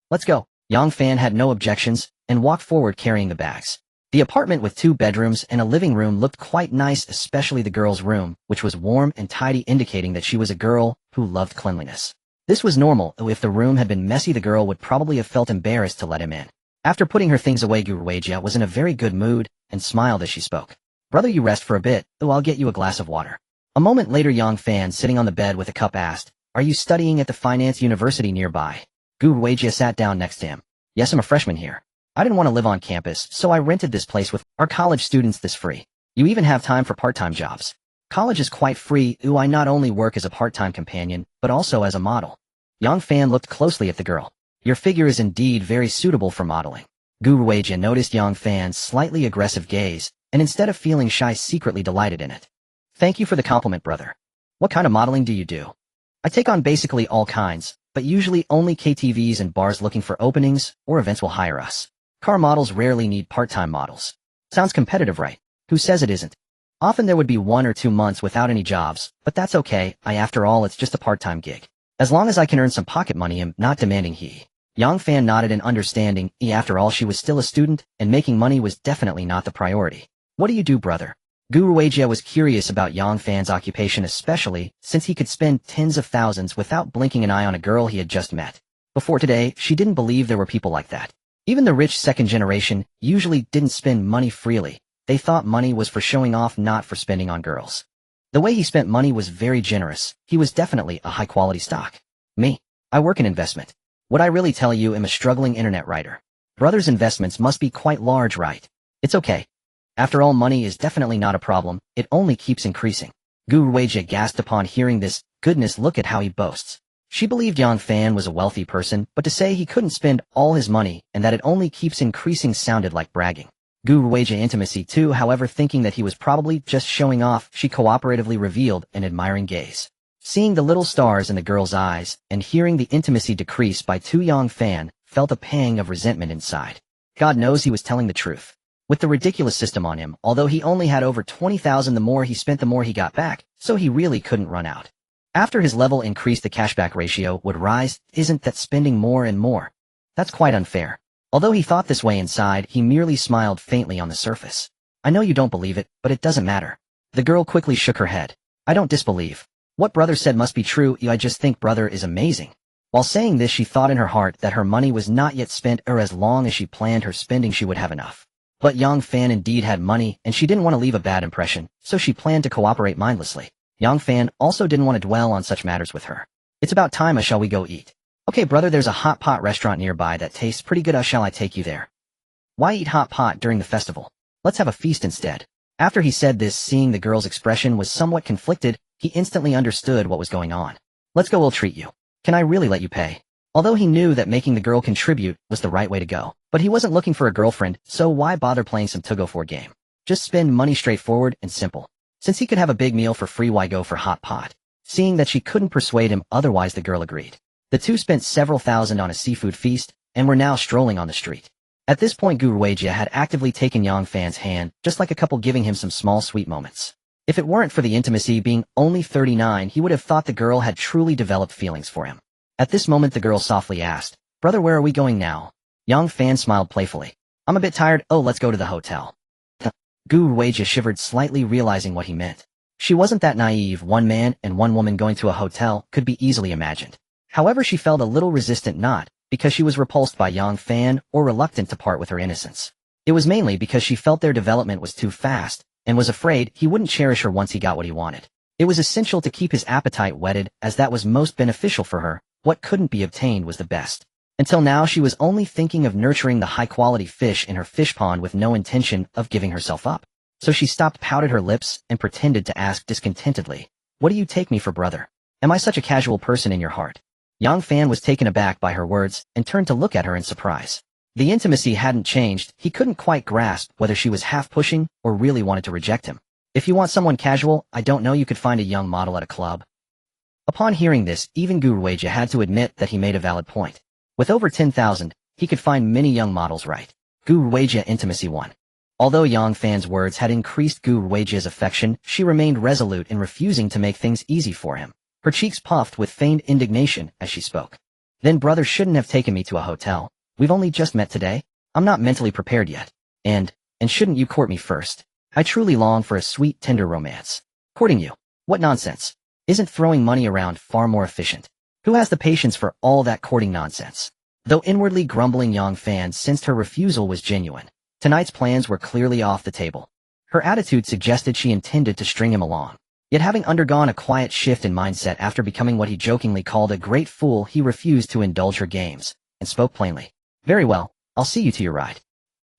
Let's go. Yang Fan had no objections and walked forward carrying the bags. The apartment with 2 bedrooms and a living room looked quite nice, especially the girl's room, which was warm and tidy, indicating that she was a girl who loved cleanliness. This was normal, though if the room had been messy the girl would probably have felt embarrassed to let him in. After putting her things away, Gu Ruijie was in a very good mood and smiled as she spoke. Brother, you rest for a bit, I'll get you a glass of water. A moment later, Yang Fan, sitting on the bed with a cup, asked, Are you studying at the finance university nearby? Gu Ruijie sat down next to him. Yes, I'm a freshman here. I didn't want to live on campus, so I rented this place with our college students this free. You even have time for part-time jobs. College is quite free. I not only work as a part-time companion, but also as a model. Yang Fan looked closely at the girl. Your figure is indeed very suitable for modeling. Gu Ruijie noticed Yang Fan's slightly aggressive gaze, and instead of feeling shy, secretly delighted in it. Thank you for the compliment, brother. What kind of modeling do you do? I take on basically all kinds, but usually only KTVs and bars looking for openings, or events will hire us. Car models rarely need part-time models. Sounds competitive, right? Who says it isn't? Often there would be 1 or 2 months without any jobs, but that's okay. After all, it's just a part-time gig. As long as I can earn some pocket money, I'm not demanding. Yang Fan nodded in understanding. After all, she was still a student, and making money was definitely not the priority. What do you do, brother? Gu Ruijie was curious about Yang Fan's occupation, especially since he could spend tens of thousands without blinking an eye on a girl he had just met. Before today, she didn't believe there were people like that. Even the rich second generation usually didn't spend money freely. They thought money was for showing off, not for spending on girls. The way he spent money was very generous. He was definitely a high-quality stock. Me, I work in investment. What I really tell you, am a struggling internet writer. Brother's investments must be quite large, right? It's okay. After all, money is definitely not a problem. It only keeps increasing. Gu Ruijie gasped upon hearing this. Goodness, look at how he boasts. She believed Yang Fan was a wealthy person, but to say he couldn't spend all his money and that it only keeps increasing sounded like bragging. Gu Ruijie intimacy too, however, thinking that he was probably just showing off, she cooperatively revealed an admiring gaze. Seeing the little stars in the girl's eyes and hearing the intimacy decrease by 2, Yang Fan felt a pang of resentment inside. God knows he was telling the truth. With the ridiculous system on him, although he only had over 20,000, the more he spent the more he got back, so he really couldn't run out. After his level increased, the cashback ratio would rise. Isn't that spending more and more? That's quite unfair. Although he thought this way inside, he merely smiled faintly on the surface. I know you don't believe it, but it doesn't matter. The girl quickly shook her head. I don't disbelieve. What brother said must be true. I just think brother is amazing. While saying this, she thought in her heart that her money was not yet spent, or as long as she planned her spending she would have enough. But Yang Fan indeed had money, and she didn't want to leave a bad impression, so she planned to cooperate mindlessly. Yang Fan also didn't want to dwell on such matters with her. It's about time, shall we go eat? Okay, brother, there's a hot pot restaurant nearby that tastes pretty good. Shall I take you there? Why eat hot pot during the festival? Let's have a feast instead. After he said this, seeing the girl's expression was somewhat conflicted, he instantly understood what was going on. Let's go, we'll treat you. Can I really let you pay? Although he knew that making the girl contribute was the right way to go, but he wasn't looking for a girlfriend, so why bother playing some tug-of-war game? Just spend money, straightforward and simple. Since he could have a big meal for free, why go for hot pot? Seeing that she couldn't persuade him otherwise, the girl agreed. The two spent several thousand on a seafood feast, and were now strolling on the street. At this point, Guruwaja had actively taken Yang Fan's hand, just like a couple, giving him some small sweet moments. If it weren't for the intimacy, being only 39, he would have thought the girl had truly developed feelings for him. At this moment, the girl softly asked, "Brother, where are we going now?" Yang Fan smiled playfully. "I'm a bit tired. Oh, let's go to the hotel." Guruwaja shivered slightly, realizing what he meant. She wasn't that naive. One man and one woman going to a hotel could be easily imagined. However, she felt a little resistant, not because she was repulsed by Yang Fan or reluctant to part with her innocence. It was mainly because she felt their development was too fast, and was afraid he wouldn't cherish her once he got what he wanted. It was essential to keep his appetite whetted, as that was most beneficial for her. What couldn't be obtained was the best. Until now, she was only thinking of nurturing the high-quality fish in her fish pond with no intention of giving herself up. So she stopped, pouted her lips, and pretended to ask discontentedly, "What do you take me for, brother? Am I such a casual person in your heart?" Yang Fan was taken aback by her words, and turned to look at her in surprise. The intimacy hadn't changed. He couldn't quite grasp whether she was half pushing or really wanted to reject him. "If you want someone casual, I don't know, you could find a young model at a club." Upon hearing this, even Guruwaja had to admit that he made a valid point. With over 10,000, he could find many young models, right? Guruwaja intimacy 1. Although Yang Fan's words had increased Guruwaja's affection, she remained resolute in refusing to make things easy for him. Her cheeks puffed with feigned indignation as she spoke. "Then brother shouldn't have taken me to a hotel. We've only just met today. I'm not mentally prepared yet. And shouldn't you court me first? I truly long for a sweet, tender romance. Courting you? What nonsense. Isn't throwing money around far more efficient? Who has the patience for all that courting nonsense?" Though inwardly grumbling, Yang Fan sensed her refusal was genuine. Tonight's plans were clearly off the table. Her attitude suggested she intended to string him along. Yet having undergone a quiet shift in mindset after becoming what he jokingly called a great fool, he refused to indulge her games, and spoke plainly. "Very well, I'll see you to your ride."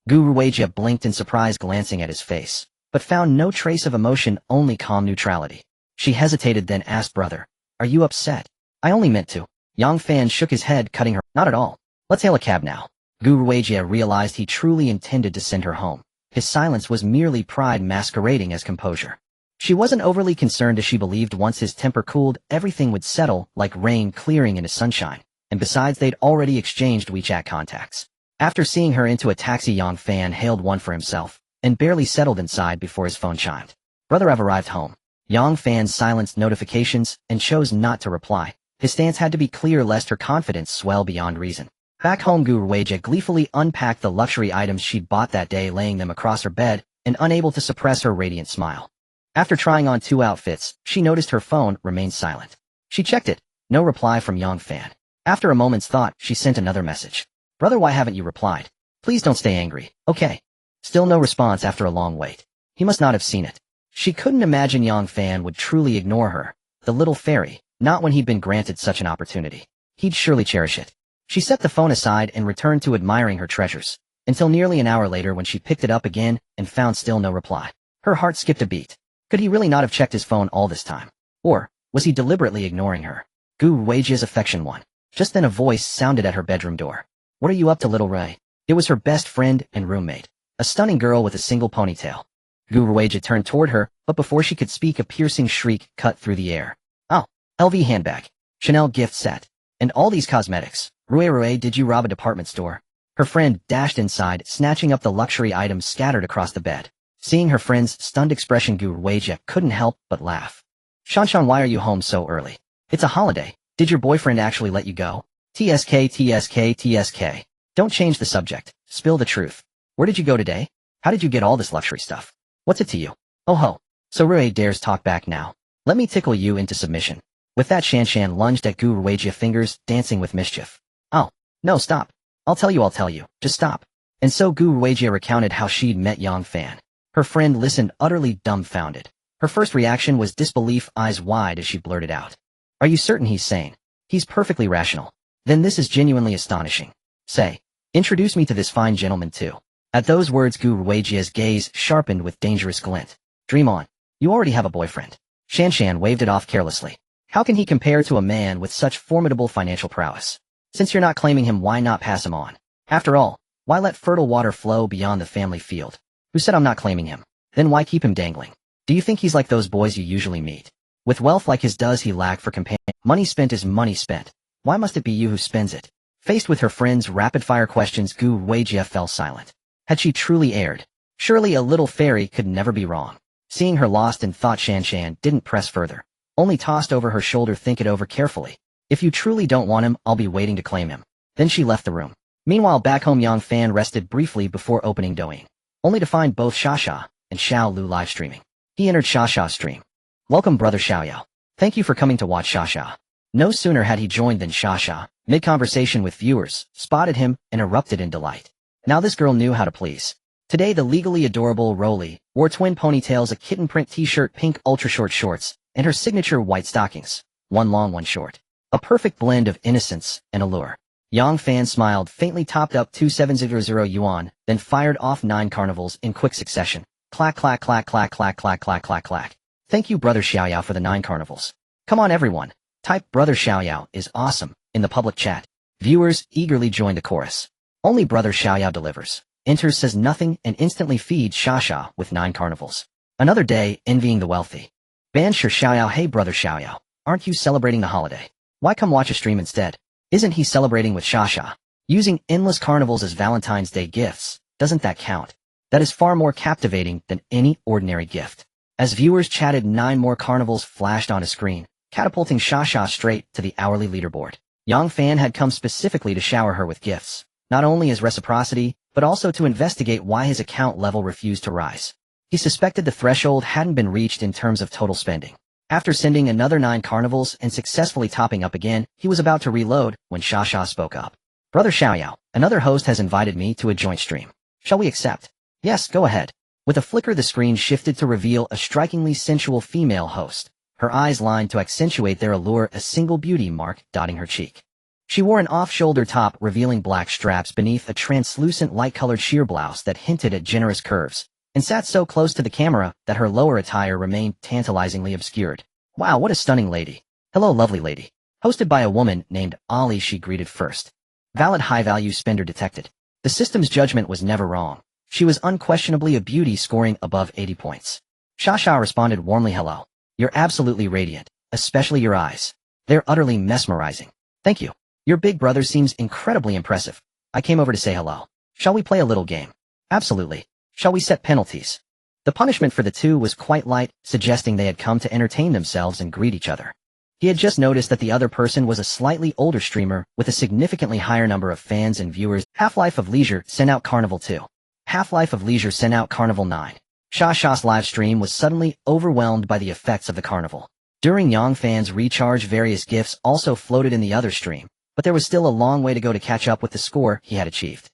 Guruwaja blinked in surprise, glancing at his face, but found no trace of emotion, only calm neutrality. She hesitated, then asked, "Brother, are you upset?" "I only meant to." Yang Fan shook his head, cutting her. "Not at all. Let's hail a cab now." Guruwaja realized he truly intended to send her home. His silence was merely pride masquerading as composure. She wasn't overly concerned, as she believed once his temper cooled, everything would settle like rain clearing into sunshine, and besides, they'd already exchanged WeChat contacts. After seeing her into a taxi, Yang Fan hailed one for himself, and barely settled inside before his phone chimed. "Brother, I've arrived home." Yang Fan silenced notifications and chose not to reply. His stance had to be clear lest her confidence swell beyond reason. Back home, Guruwaja gleefully unpacked the luxury items she'd bought that day, laying them across her bed, and unable to suppress her radiant smile. After trying on 2 outfits, she noticed her phone remained silent. She checked it. No reply from Yang Fan. After a moment's thought, she sent another message. "Brother, why haven't you replied? Please don't stay angry, okay?" Still no response after a long wait. He must not have seen it. She couldn't imagine Yang Fan would truly ignore her, the little fairy, not when he'd been granted such an opportunity. He'd surely cherish it. She set the phone aside and returned to admiring her treasures, until nearly an hour later when she picked it up again and found still no reply. Her heart skipped a beat. Could he really not have checked his phone all this time? Or was he deliberately ignoring her? Guruwaja's affection 1. Just then a voice sounded at her bedroom door. "What are you up to, little Ray?" It was her best friend and roommate, a stunning girl with a single ponytail. Guruwaja turned toward her, but before she could speak, a piercing shriek cut through the air. "Oh, LV handbag, Chanel gift set, and all these cosmetics. Rue, did you rob a department store?" Her friend dashed inside, snatching up the luxury items scattered across the bed. Seeing her friend's stunned expression, Guruwaja couldn't help but laugh. "Shanshan, why are you home so early? It's a holiday. Did your boyfriend actually let you go?" TSK. Don't change the subject. Spill the truth. Where did you go today? How did you get all this luxury stuff? What's it to you? Oh ho. So Rue dares talk back now. Let me tickle you into submission. With that, Shanshan lunged at Guruwaja, fingers dancing with mischief. "Oh, no, stop. I'll tell you. Just stop." And so Guruwaja recounted how she'd met Yang Fan. Her friend listened, utterly dumbfounded. Her first reaction was disbelief, eyes wide as she blurted out. "Are you certain he's sane? He's perfectly rational. Then this is genuinely astonishing. Say, introduce me to this fine gentleman too. At those words Gu Ruijia's gaze sharpened with dangerous glint. Dream on. You already have a boyfriend. Shanshan waved it off carelessly. How can he compare to a man with such formidable financial prowess? Since you're not claiming him, why not pass him on? After all, why let fertile water flow beyond the family field? Who said I'm not claiming him? Then why keep him dangling? Do you think he's like those boys you usually meet? With wealth like his, does he lack for companion? Money spent is money spent. Why must it be you who spends it? Faced with her friend's rapid-fire questions, Gu Ruijia fell silent. Had she truly erred? Surely a little fairy could never be wrong. Seeing her lost in thought, Shanshan didn't press further, only tossed over her shoulder, think it over carefully. If you truly don't want him, I'll be waiting to claim him. Then she left the room. Meanwhile, back home, Yang Fan rested briefly before opening Douyin, only to find both Xia and Xiao Lu live streaming. He entered Xiao's stream. Welcome, brother Xiaoyao. Thank you for coming to watch Xia. No sooner had he joined than Xia, mid-conversation with viewers, spotted him and erupted in delight. Now this girl knew how to please. Today the legally adorable Roly wore twin ponytails, a kitten print t-shirt, pink ultra-short shorts, and her signature white stockings, one long, one short. A perfect blend of innocence and allure. Yang Fan smiled faintly, topped up 2700 yuan, then fired off 9 carnivals in quick succession. Clack, clack, clack, clack, clack, clack, clack, clack, clack. Thank you, brother Xiaoyao, for the 9 carnivals. Come on, everyone. Type brother Xiaoyao is awesome in the public chat. Viewers eagerly joined the chorus. Only brother Xiaoyao delivers. Enters, says nothing, and instantly feeds Xia with 9 carnivals. Another day, envying the wealthy. Banshir Xiaoyao, hey brother Xiaoyao, aren't you celebrating the holiday? Why come watch a stream instead? Isn't he celebrating with Xia? Using endless carnivals as Valentine's Day gifts, doesn't that count? That is far more captivating than any ordinary gift. As viewers chatted, 9 more carnivals flashed on a screen, catapulting Xia straight to the hourly leaderboard. Yang Fan had come specifically to shower her with gifts, not only as reciprocity, but also to investigate why his account level refused to rise. He suspected the threshold hadn't been reached in terms of total spending. After sending another 9 carnivals and successfully topping up again, he was about to reload when Xia spoke up. Brother Xiaoyao, another host has invited me to a joint stream. Shall we accept? Yes, go ahead. With a flicker, the screen shifted to reveal a strikingly sensual female host, her eyes lined to accentuate their allure, a single beauty mark dotting her cheek. She wore an off-shoulder top revealing black straps beneath a translucent light-colored sheer blouse that hinted at generous curves, and sat so close to the camera that her lower attire remained tantalizingly obscured. Wow, what a stunning lady. Hello, lovely lady. Hosted by a woman named Ali, she greeted first. Valid high-value spender detected. The system's judgment was never wrong. She was unquestionably a beauty, scoring above 80 points. Xia responded warmly, hello. You're absolutely radiant, especially your eyes. They're utterly mesmerizing. Thank you. Your big brother seems incredibly impressive. I came over to say hello. Shall we play a little game? Absolutely. Shall we set penalties? The punishment for the two was quite light, suggesting they had come to entertain themselves and greet each other. He had just noticed that the other person was a slightly older streamer with a significantly higher number of fans and viewers. Half-Life of Leisure sent out Carnival 2. Half-Life of Leisure sent out Carnival 9. Xia's live stream was suddenly overwhelmed by the effects of the carnival. During Yang Fan's recharge, various gifts also floated in the other stream, but there was still a long way to go to catch up with the score he had achieved.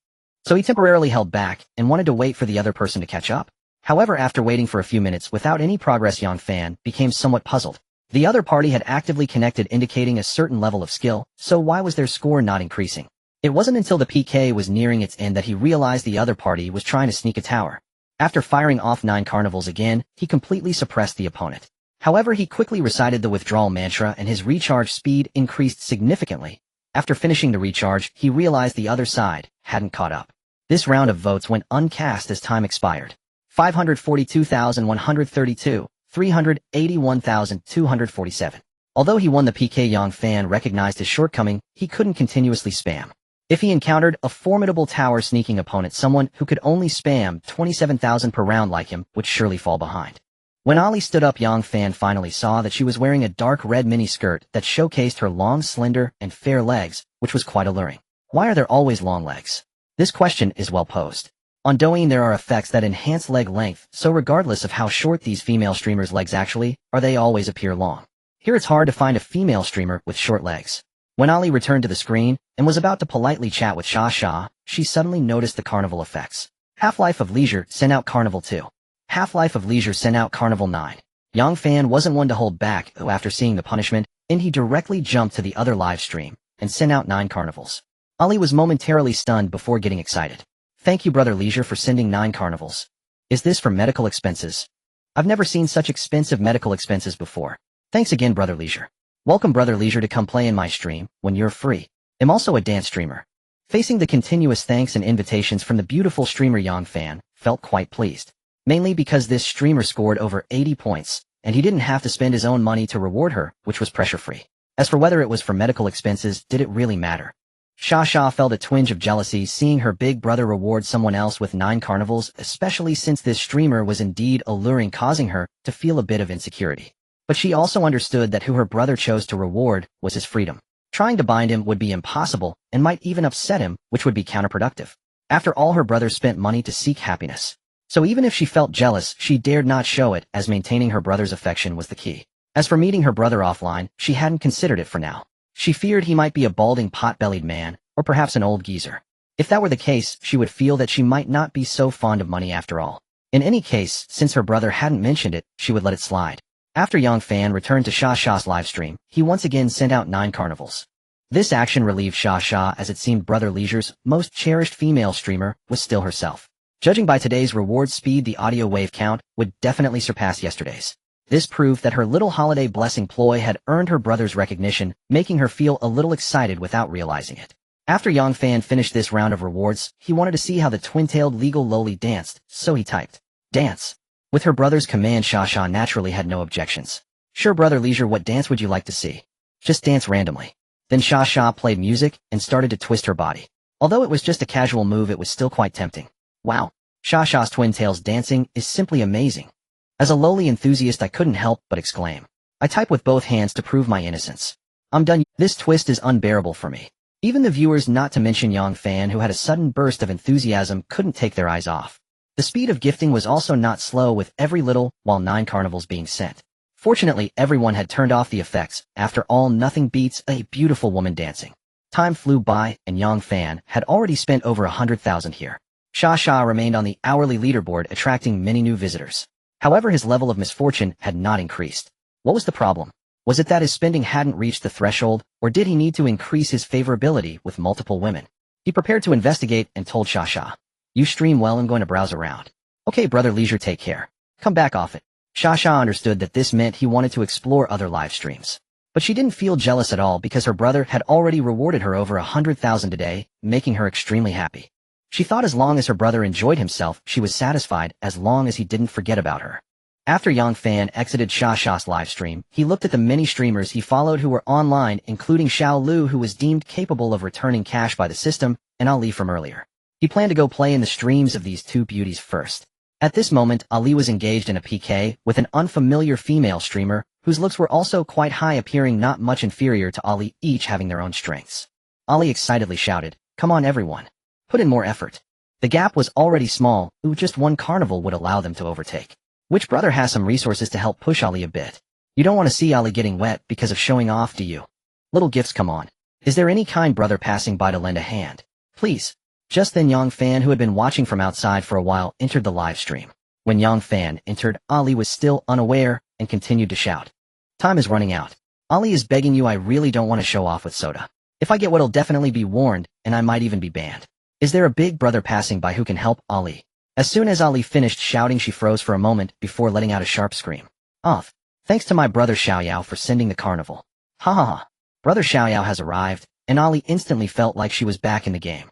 So he temporarily held back and wanted to wait for the other person to catch up. However, after waiting for a few minutes without any progress, Yang Fan became somewhat puzzled. The other party had actively connected, indicating a certain level of skill, so why was their score not increasing? It wasn't until the PK was nearing its end that he realized the other party was trying to sneak a tower. After firing off 9 carnivals again, he completely suppressed the opponent. However, he quickly recited the withdrawal mantra and his recharge speed increased significantly. After finishing the recharge, he realized the other side hadn't caught up. This round of votes went uncast as time expired. 542,132, 381,247. Although he won the PK, Yang Fan recognized his shortcoming. He couldn't continuously spam. If he encountered a formidable tower sneaking opponent, someone who could only spam 27,000 per round like him would surely fall behind. When Ali stood up, Yang Fan finally saw that she was wearing a dark red mini-skirt that showcased her long, slender, and fair legs, which was quite alluring. Why are there always long legs? This question is well posed. On Douyin there are effects that enhance leg length, so regardless of how short these female streamers' legs actually are, they always appear long. Here it's hard to find a female streamer with short legs. When Ali returned to the screen and was about to politely chat with Xia, she suddenly noticed the carnival effects. Half-Life of Leisure sent out Carnival 2. Half-Life of Leisure sent out Carnival 9. Yang Fan wasn't one to hold back after seeing the punishment, and he directly jumped to the other live stream, and sent out 9 carnivals. Ali was momentarily stunned before getting excited. Thank you, Brother Leisure, for sending 9 carnivals. Is this for medical expenses? I've never seen such expensive medical expenses before. Thanks again, Brother Leisure. Welcome, Brother Leisure, to come play in my stream when you're free. I'm also a dance streamer. Facing the continuous thanks and invitations from the beautiful streamer Yang Fan, felt quite pleased. Mainly because this streamer scored over 80 points, and he didn't have to spend his own money to reward her, which was pressure-free. As for whether it was for medical expenses, did it really matter? Sha felt a twinge of jealousy seeing her big brother reward someone else with 9 carnivals, especially since this streamer was indeed alluring, causing her to feel a bit of insecurity. But she also understood that who her brother chose to reward was his freedom. Trying to bind him would be impossible and might even upset him, which would be counterproductive. After all, her brother spent money to seek happiness. So even if she felt jealous, she dared not show it, as maintaining her brother's affection was the key. As for meeting her brother offline, she hadn't considered it for now. She feared he might be a balding pot-bellied man, or perhaps an old geezer. If that were the case, she would feel that she might not be so fond of money after all. In any case, since her brother hadn't mentioned it, she would let it slide. After Yang Fan returned to Sha's livestream, he once again sent out 9 carnivals. This action relieved Sha, as it seemed Brother Leisure's most cherished female streamer was still herself. Judging by today's reward speed, the audio wave count would definitely surpass yesterday's. This proved that her little holiday blessing ploy had earned her brother's recognition, making her feel a little excited without realizing it. After Yang Fan finished this round of rewards, he wanted to see how the twin-tailed legal loli danced, so he typed, "Dance." With her brother's command, Sha naturally had no objections. "Sure, Brother Leisure, what dance would you like to see?" "Just dance randomly." Then Sha played music and started to twist her body. Although it was just a casual move, it was still quite tempting. Wow, Sha's twin tails dancing is simply amazing. As a loli enthusiast, I couldn't help but exclaim. I type with both hands to prove my innocence. I'm done. This twist is unbearable for me. Even the viewers, not to mention Yang Fan, who had a sudden burst of enthusiasm, couldn't take their eyes off. The speed of gifting was also not slow, with every little while 9 carnivals being sent. Fortunately, everyone had turned off the effects. After all, nothing beats a beautiful woman dancing. Time flew by, and Yang Fan had already spent over 100,000 here. Sha remained on the hourly leaderboard, attracting many new visitors. However, his level of misfortune had not increased. What was the problem? Was it that his spending hadn't reached the threshold, or did he need to increase his favorability with multiple women? He prepared to investigate and told Sha, "You stream well, I'm going to browse around." "Okay, Brother Leisure, take care. Come back often." Sha understood that this meant he wanted to explore other live streams. But she didn't feel jealous at all because her brother had already rewarded her over 100,000 a day, making her extremely happy. She thought as long as her brother enjoyed himself, she was satisfied, as long as he didn't forget about her. After Yang Fan exited Sha's livestream, he looked at the many streamers he followed who were online, including Xiao Lu, who was deemed capable of returning cash by the system, and Ali from earlier. He planned to go play in the streams of these 2 beauties first. At this moment, Ali was engaged in a PK with an unfamiliar female streamer, whose looks were also quite high, appearing not much inferior to Ali, each having their own strengths. Ali excitedly shouted, "Come on everyone. Put in more effort." The gap was already small, just 1 carnival would allow them to overtake. Which brother has some resources to help push Ali a bit? You don't want to see Ali getting wet because of showing off, do you? Little gifts, come on. Is there any kind brother passing by to lend a hand? Please. Just then Yang Fan, who had been watching from outside for a while, entered the live stream. When Yang Fan entered, Ali was still unaware and continued to shout. "Time is running out. Ali is begging you, I really don't want to show off with soda. If I get wet, I'll definitely be warned, and I might even be banned. Is there a big brother passing by who can help Ali?" As soon as Ali finished shouting, she froze for a moment before letting out a sharp scream. "Off. Thanks to my brother Xiaoyao for sending the carnival. Ha ha ha. Brother Xiaoyao has arrived," and Ali instantly felt like she was back in the game.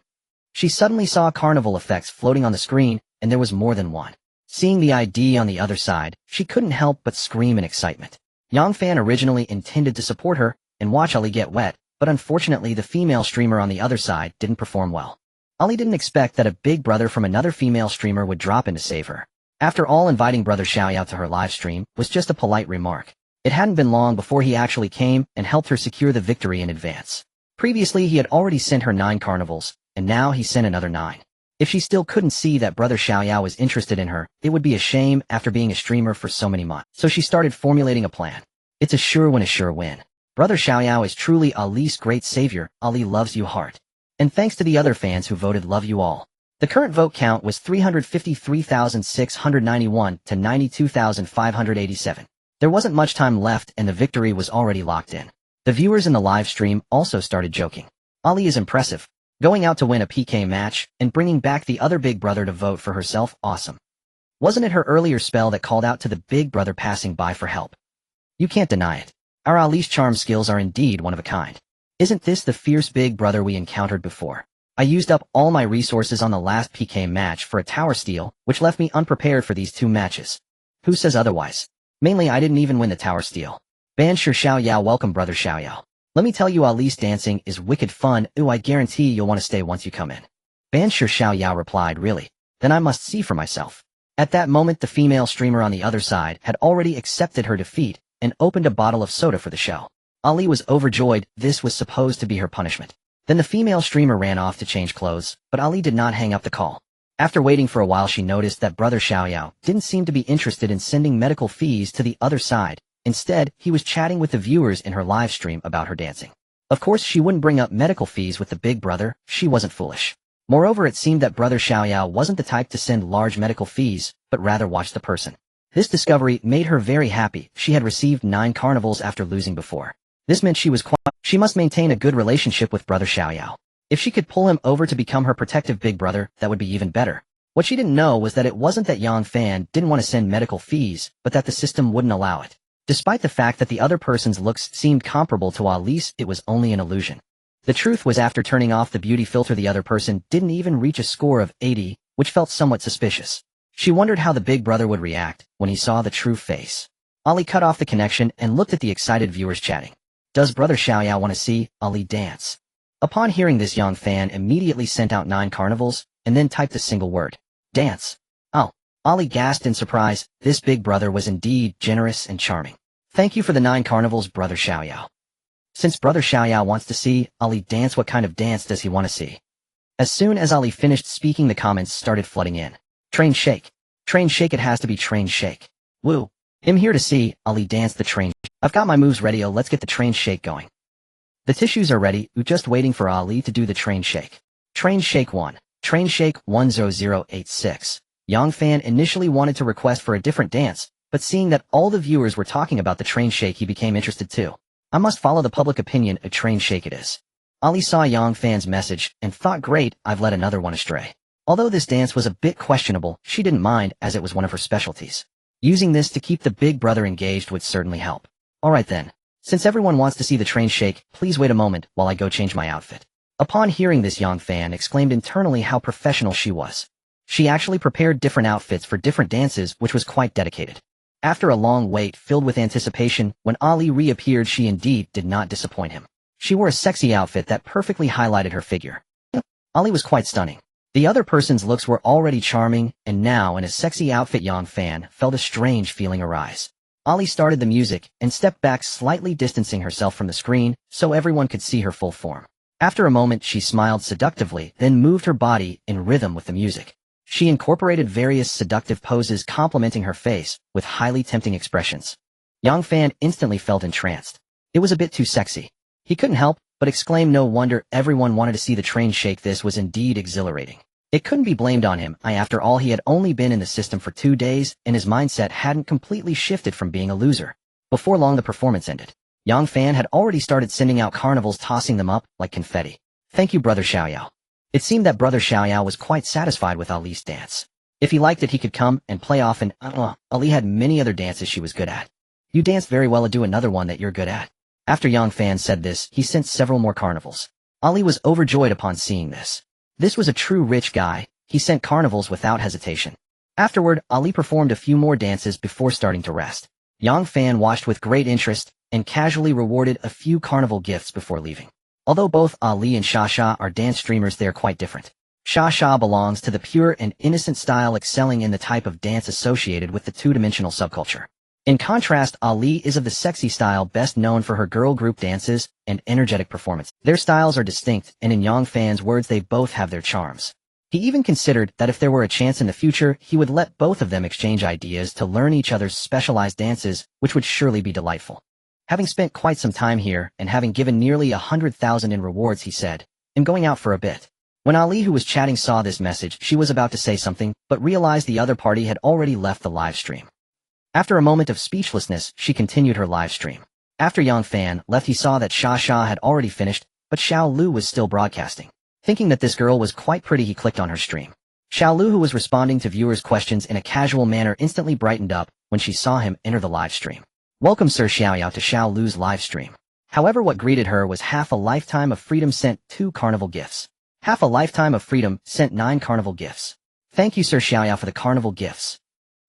She suddenly saw carnival effects floating on the screen, and there was more than one. Seeing the ID on the other side, she couldn't help but scream in excitement. Yang Fan originally intended to support her and watch Ali get wet, but unfortunately the female streamer on the other side didn't perform well. Ali didn't expect that a big brother from another female streamer would drop in to save her. After all, inviting Brother Xiaoyao to her live stream was just a polite remark. It hadn't been long before he actually came and helped her secure the victory in advance. Previously, he had already sent her 9 carnivals, and now he sent another 9. If she still couldn't see that Brother Xiaoyao was interested in her, it would be a shame after being a streamer for so many months. So she started formulating a plan. It's a sure win. Brother Xiaoyao is truly Ali's great savior. Ali loves you heart. And thanks to the other fans who voted love you all. The current vote count was 353,691 to 92,587. There wasn't much time left and the victory was already locked in. The viewers in the live stream also started joking. Ali is impressive. Going out to win a PK match and bringing back the other big brother to vote for herself, awesome. Wasn't it her earlier spell that called out to the big brother passing by for help? You can't deny it. Our Ali's charm skills are indeed one of a kind. Isn't this the fierce big brother we encountered before? I used up all my resources on the last PK match for a tower steal, which left me unprepared for these 2 matches. Who says otherwise? Mainly I didn't even win the tower steal. Ban Shi Xiao Yao, welcome brother Xiao Yao. Let me tell you, Ali's dancing is wicked fun. Ooh, I guarantee you'll want to stay once you come in. Ban Shi Xiao Yao replied, really? Then I must see for myself. At that moment the female streamer on the other side had already accepted her defeat and opened a bottle of soda for the show. Ali was overjoyed. This was supposed to be her punishment. Then the female streamer ran off to change clothes, but Ali did not hang up the call. After waiting for a while she noticed that brother Xiao Yao didn't seem to be interested in sending medical fees to the other side. Instead, he was chatting with the viewers in her live stream about her dancing. Of course she wouldn't bring up medical fees with the big brother, she wasn't foolish. Moreover, it seemed that brother Xiao Yao wasn't the type to send large medical fees, but rather watch the person. This discovery made her very happy. She had received 9 carnivals after losing before. This meant she must maintain a good relationship with brother Xiao Yao. If she could pull him over to become her protective big brother, that would be even better. What she didn't know was that it wasn't that Yang Fan didn't want to send medical fees, but that the system wouldn't allow it. Despite the fact that the other person's looks seemed comparable to Ali's, it was only an illusion. The truth was, after turning off the beauty filter, the other person didn't even reach a score of 80, which felt somewhat suspicious. She wondered how the big brother would react when he saw the true face. Ali cut off the connection and looked at the excited viewers chatting. Does brother Xiao Yao want to see Ali dance? Upon hearing this, Yang Fan immediately sent out 9 carnivals and then typed a single word. Dance. Oh. Ali gasped in surprise. This big brother was indeed generous and charming. Thank you for the 9 carnivals, brother Xiao Yao. Since brother Xiao Yao wants to see Ali dance, what kind of dance does he want to see? As soon as Ali finished speaking, the comments started flooding in. Train shake. Train shake, it has to be train shake. Woo. I'm here to see Ali dance the train. I've got my moves ready, oh let's get the train shake going. The tissues are ready, just waiting for Ali to do the train shake. Train shake 1. Train shake 10086. Yang Fan initially wanted to request for a different dance, but seeing that all the viewers were talking about the train shake, he became interested too. I must follow the public opinion, a train shake it is. Ali saw Yang Fan's message and thought, great, I've let another one astray. Although this dance was a bit questionable, she didn't mind as it was one of her specialties. Using this to keep the big brother engaged would certainly help. Alright then. Since everyone wants to see the train shake, please wait a moment while I go change my outfit. Upon hearing this, Yang Fan exclaimed internally how professional she was. She actually prepared different outfits for different dances, which was quite dedicated. After a long wait filled with anticipation, when Ali reappeared, she indeed did not disappoint him. She wore a sexy outfit that perfectly highlighted her figure. Ali was quite stunning. The other person's looks were already charming, and now in a sexy outfit Yang Fan felt a strange feeling arise. Ali started the music and stepped back, slightly distancing herself from the screen so everyone could see her full form. After a moment she smiled seductively, then moved her body in rhythm with the music. She incorporated various seductive poses complementing her face with highly tempting expressions. Yang Fan instantly felt entranced. It was a bit too sexy. He couldn't help but exclaim, no wonder everyone wanted to see the train shake. This was indeed exhilarating. It couldn't be blamed on him. After all, he had only been in the system for 2 days, and his mindset hadn't completely shifted from being a loser. Before long the performance ended. Yang Fan had already started sending out carnivals, tossing them up like confetti. Thank you, brother Xiao Yao. It seemed that brother Xiao Yao was quite satisfied with Ali's dance. If he liked it, he could come and play off, and Ali had many other dances she was good at. You danced very well, do another one that you're good at. After Yang Fan said this, he sent several more carnivals. Ali was overjoyed upon seeing this. This was a true rich guy. He sent carnivals without hesitation. Afterward, Ali performed a few more dances before starting to rest. Yang Fan watched with great interest and casually rewarded a few carnival gifts before leaving. Although both Ali and Shasha are dance streamers, they are quite different. Shasha belongs to the pure and innocent style, excelling in the type of dance associated with the two-dimensional subculture. In contrast, Ali is of the sexy style, best known for her girl group dances and energetic performance. Their styles are distinct, and in Yang Fan's words, they both have their charms. He even considered that if there were a chance in the future, he would let both of them exchange ideas to learn each other's specialized dances, which would surely be delightful. Having spent quite some time here and having given nearly 100,000 in rewards, he said, "I'm going out for a bit." When Ali, who was chatting, saw this message, she was about to say something, but realized the other party had already left the live stream. After a moment of speechlessness, she continued her live stream. After Yang Fan left, he saw that Xia Xia had already finished, but Xiao Lu was still broadcasting. Thinking that this girl was quite pretty, he clicked on her stream. Xiao Lu, who was responding to viewers' questions in a casual manner, instantly brightened up when she saw him enter the live stream. Welcome Sir Xiaoyao to Xiao Lu's live stream. However, what greeted her was half a lifetime of freedom sent 2 carnival gifts. Half a lifetime of freedom sent 9 carnival gifts. Thank you Sir Xiaoyao for the carnival gifts.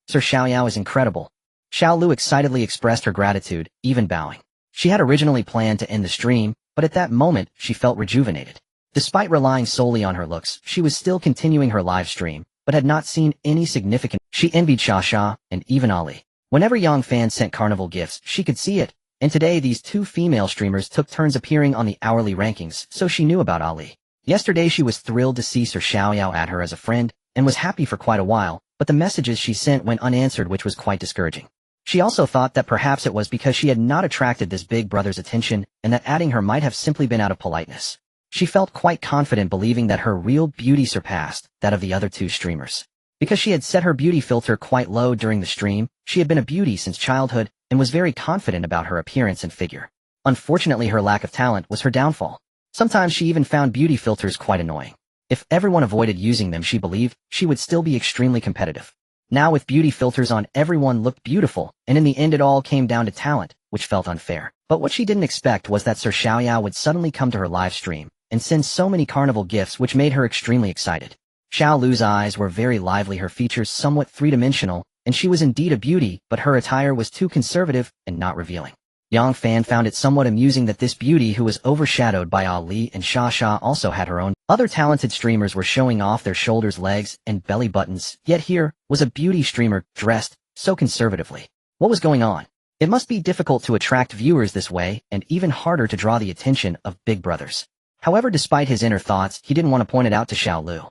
Sir Xiaoyao is incredible. Xiao Lu excitedly expressed her gratitude, even bowing. She had originally planned to end the stream, but at that moment, she felt rejuvenated. Despite relying solely on her looks, she was still continuing her live stream, but had not seen any significant. She envied Xia Xia and even Ali. Whenever Yang Fan sent carnival gifts, she could see it, and today these 2 female streamers took turns appearing on the hourly rankings, so she knew about Ali. Yesterday she was thrilled to see Sir Xiaoyao add her as a friend, and was happy for quite a while, but the messages she sent went unanswered, which was quite discouraging. She also thought that perhaps it was because she had not attracted this big brother's attention, and that adding her might have simply been out of politeness. She felt quite confident, believing that her real beauty surpassed that of the other 2 streamers. Because she had set her beauty filter quite low during the stream, she had been a beauty since childhood, and was very confident about her appearance and figure. Unfortunately, her lack of talent was her downfall. Sometimes she even found beauty filters quite annoying. If everyone avoided using them, she believed she would still be extremely competitive. Now with beauty filters on, everyone looked beautiful, and in the end it all came down to talent, which felt unfair. But what she didn't expect was that Sir Xiaoyao would suddenly come to her live stream and send so many carnival gifts, which made her extremely excited. Xiao Lu's eyes were very lively, her features somewhat three-dimensional, and she was indeed a beauty, but her attire was too conservative and not revealing. Yang Fan found it somewhat amusing that this beauty, who was overshadowed by Ali and Xia Xia, also had her own. Other talented streamers were showing off their shoulders, legs, and belly buttons, yet here was a beauty streamer dressed so conservatively. What was going on? It must be difficult to attract viewers this way, and even harder to draw the attention of big brothers. However, despite his inner thoughts, he didn't want to point it out to Xiao Lu.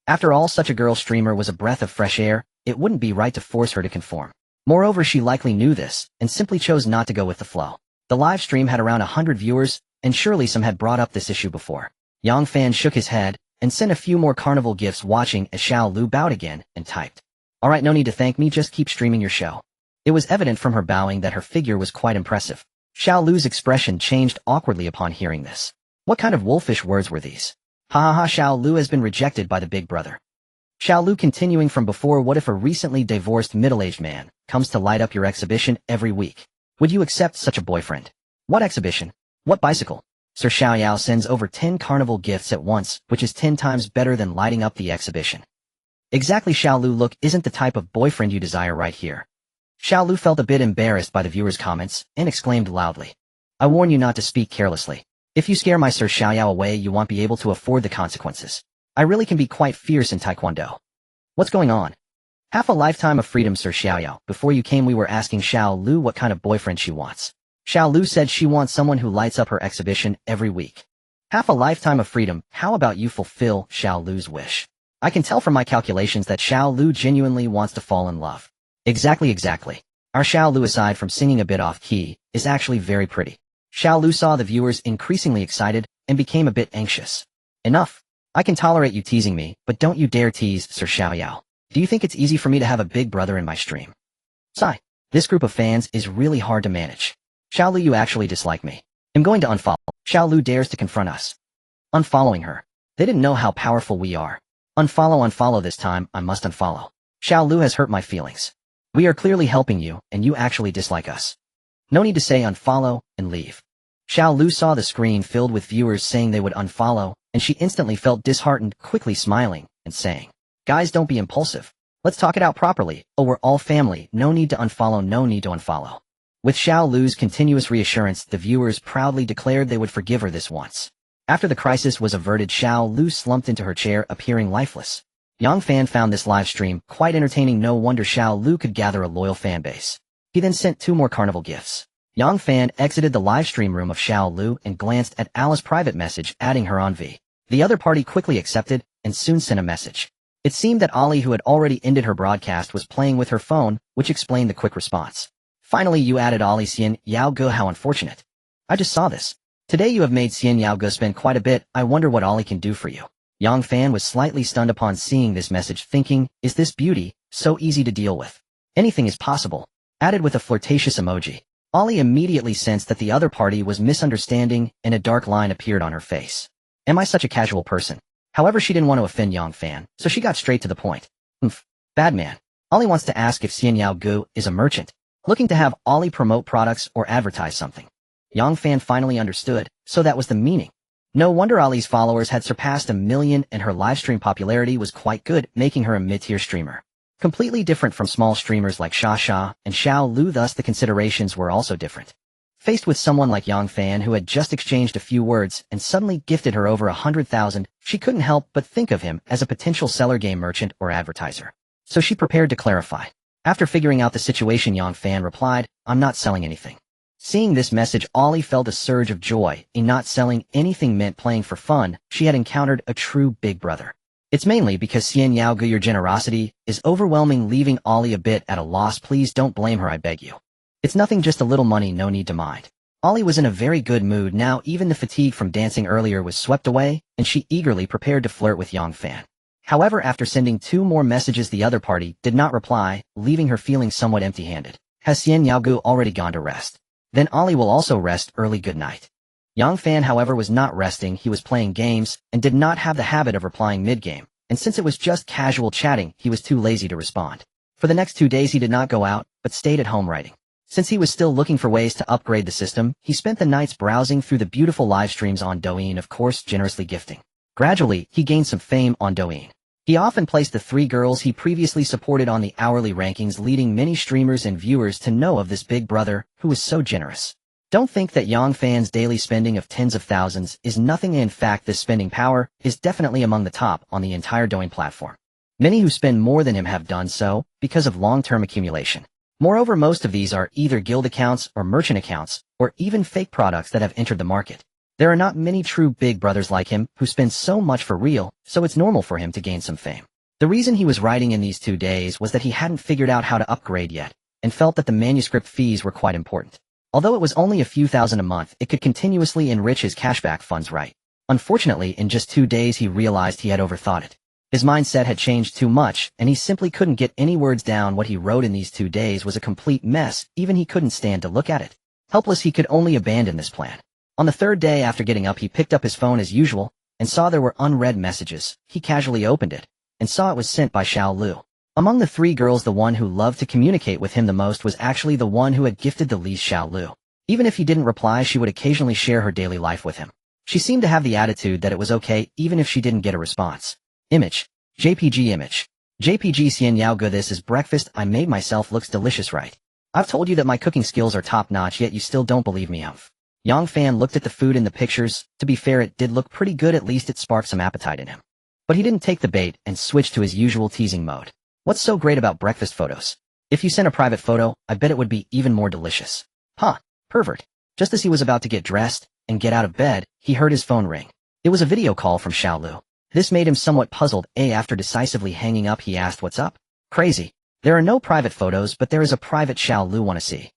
After all, such a girl streamer was a breath of fresh air. It wouldn't be right to force her to conform. Moreover, she likely knew this, and simply chose not to go with the flow. The live stream had around 100 viewers, and surely some had brought up this issue before. Yang Fan shook his head, and sent a few more carnival gifts, watching as Xiao Lu bowed again, and typed, "Alright, no need to thank me, just keep streaming your show." It was evident from her bowing that her figure was quite impressive. Xiao Lu's expression changed awkwardly upon hearing this. What kind of wolfish words were these? Ha ha ha, Xiao Lu has been rejected by the big brother. Xiao Lu continuing from before, what if a recently divorced middle-aged man comes to light up your exhibition every week? Would you accept such a boyfriend? What exhibition? What bicycle? Sir Xiaoyao sends over 10 carnival gifts at once, which is 10 times better than lighting up the exhibition. Exactly, Xiao Lu, look, isn't the type of boyfriend you desire right here. Xiao Lu felt a bit embarrassed by the viewers' comments, and exclaimed loudly, "I warn you not to speak carelessly. If you scare my Sir Xiaoyao away, you won't be able to afford the consequences. I really can be quite fierce in Taekwondo." What's going on? Half a lifetime of freedom, Sir Xiaoyao. Before you came, we were asking Xiao Lu what kind of boyfriend she wants. Xiao Lu said she wants someone who lights up her exhibition every week. Half a lifetime of freedom. How about you fulfill Xiao Lu's wish? I can tell from my calculations that Xiao Lu genuinely wants to fall in love. Exactly. Our Xiao Lu, aside from singing a bit off-key, is actually very pretty. Xiao Lu saw the viewers increasingly excited, and became a bit anxious. Enough. I can tolerate you teasing me, but don't you dare tease Sir Xiaoyao. Do you think it's easy for me to have a big brother in my stream? Sigh. This group of fans is really hard to manage. Xiao Lu, you actually dislike me. I'm going to unfollow. Xiao Lu dares to confront us. Unfollowing her. They didn't know how powerful we are. Unfollow this time, I must unfollow. Xiao Lu has hurt my feelings. We are clearly helping you, and you actually dislike us. No need to say unfollow, and leave. Xiao Lu saw the screen filled with viewers saying they would unfollow, and she instantly felt disheartened, quickly smiling, and saying, "Guys, don't be impulsive. Let's talk it out properly. Oh, we're all family, no need to unfollow, no need to unfollow." With Xiao Lu's continuous reassurance, the viewers proudly declared they would forgive her this once. After the crisis was averted, Xiao Lu slumped into her chair, appearing lifeless. Yang Fan found this live stream quite entertaining. No wonder Xiao Lu could gather a loyal fan base. He then sent 2 more carnival gifts. Yang Fan exited the live stream room of Xiao Lu and glanced at Alice's private message, adding her on V. The other party quickly accepted, and soon sent a message. It seemed that Ali, who had already ended her broadcast, was playing with her phone, which explained the quick response. "Finally you added Ali Xian Yao Ge, how unfortunate. I just saw this. Today you have made Xian Yao Ge spend quite a bit. I wonder what Ali can do for you." Yang Fan was slightly stunned upon seeing this message, thinking, is this beauty so easy to deal with? Anything is possible. Added with a flirtatious emoji. Ollie immediately sensed that the other party was misunderstanding, and a dark line appeared on her face. Am I such a casual person? However, she didn't want to offend Yang Fan, so she got straight to the point. Bad man. Ollie wants to ask if Xian Yao Gu is a merchant, looking to have Ollie promote products or advertise something. Yang Fan finally understood, so that was the meaning. No wonder Ollie's followers had surpassed 1 million and her livestream popularity was quite good, making her a mid-tier streamer. Completely different from small streamers like Sha and Xiao Lu, thus the considerations were also different. Faced with someone like Yang Fan who had just exchanged a few words and suddenly gifted her over 100,000, she couldn't help but think of him as a potential seller game merchant or advertiser. So she prepared to clarify. After figuring out the situation, Yang Fan replied, I'm not selling anything. Seeing this message, Ollie felt a surge of joy. In not selling anything meant playing for fun. She had encountered a true big brother. It's mainly because Xian Yao Gu, your generosity is overwhelming, leaving Ollie a bit at a loss. Please don't blame her, I beg you. It's nothing, just a little money, no need to mind. Ollie was in a very good mood now. Even the fatigue from dancing earlier was swept away, and she eagerly prepared to flirt with Yang Fan. However, after sending 2 more messages, the other party did not reply, leaving her feeling somewhat empty-handed. Has Xian Yao Gu already gone to rest? Then Ollie will also rest early. Good night. Yang Fan, however, was not resting. He was playing games and did not have the habit of replying mid-game, and since it was just casual chatting, he was too lazy to respond. For the next 2 days he did not go out, but stayed at home writing. Since he was still looking for ways to upgrade the system, he spent the nights browsing through the beautiful live streams on Douyin, of course generously gifting. Gradually, he gained some fame on Douyin. He often placed the 3 girls he previously supported on the hourly rankings, leading many streamers and viewers to know of this big brother who was so generous. Don't think that Yang Fan's daily spending of tens of thousands is nothing. In fact, this spending power is definitely among the top on the entire Douyin platform. Many who spend more than him have done so because of long-term accumulation. Moreover, most of these are either guild accounts or merchant accounts, or even fake products that have entered the market. There are not many true big brothers like him who spend so much for real, so it's normal for him to gain some fame. The reason he was writing in these 2 days was that he hadn't figured out how to upgrade yet, and felt that the manuscript fees were quite important. Although it was only a few thousand a month, it could continuously enrich his cashback funds, right? Unfortunately, in just 2 days he realized he had overthought it. His mindset had changed too much, and he simply couldn't get any words down. What he wrote in these 2 days was a complete mess. Even he couldn't stand to look at it. Helpless, he could only abandon this plan. On the 3rd day after getting up, he picked up his phone as usual, and saw there were unread messages. He casually opened it, and saw it was sent by Xiao Lu. Among the 3 girls, the one who loved to communicate with him the most was actually the one who had gifted the least, Xiao Lu. Even if he didn't reply, she would occasionally share her daily life with him. She seemed to have the attitude that it was okay even if she didn't get a response. Image. JPG image. JPG Xian Yao Gu, this is breakfast I made myself, looks delicious, right? I've told you that my cooking skills are top-notch, yet you still don't believe me. Yang Fan looked at the food in the pictures. To be fair, it did look pretty good, at least it sparked some appetite in him. But he didn't take the bait and switched to his usual teasing mode. What's so great about breakfast photos? If you sent a private photo, I bet it would be even more delicious. Huh, pervert. Just as he was about to get dressed and get out of bed, he heard his phone ring. It was a video call from Xiao Lu. This made him somewhat puzzled. After decisively hanging up, he asked, what's up? Crazy. There are no private photos, but there is a private Xiao Lu wanna see.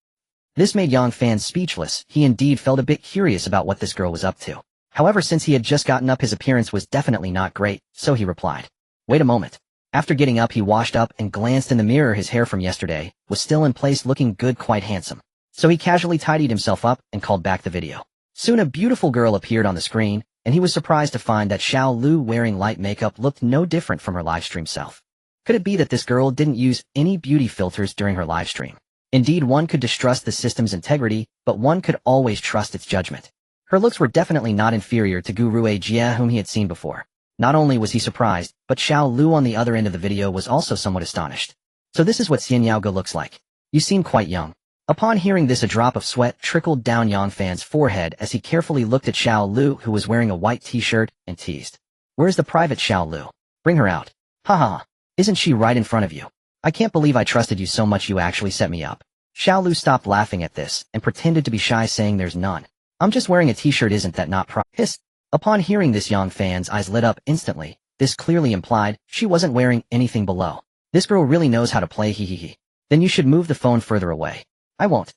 This made Yang Fan speechless. He indeed felt a bit curious about what this girl was up to. However, since he had just gotten up, his appearance was definitely not great, so he replied. Wait a moment. After getting up, he washed up and glanced in the mirror. His hair from yesterday was still in place, looking good, quite handsome. So he casually tidied himself up and called back the video. Soon a beautiful girl appeared on the screen, and he was surprised to find that Xiao Lu, wearing light makeup, looked no different from her livestream self. Could it be that this girl didn't use any beauty filters during her livestream? Indeed, one could distrust the system's integrity, but one could always trust its judgment. Her looks were definitely not inferior to Guru Jia, whom he had seen before. Not only was he surprised, but Xiao Lu on the other end of the video was also somewhat astonished. So this is what Xian Yao Gu looks like. You seem quite young. Upon hearing this, a drop of sweat trickled down Yang Fan's forehead as he carefully looked at Xiao Lu, who was wearing a white t-shirt, and teased. Where's the private Xiao Lu? Bring her out. Ha ha. Isn't she right in front of you? I can't believe I trusted you so much you actually set me up. Xiao Lu stopped laughing at this and pretended to be shy, saying there's none. I'm just wearing a t-shirt, isn't that not Hiss. Upon hearing this, Yang Fan's eyes lit up instantly. This clearly implied she wasn't wearing anything below. This girl really knows how to play, hee. Then you should move the phone further away. I won't.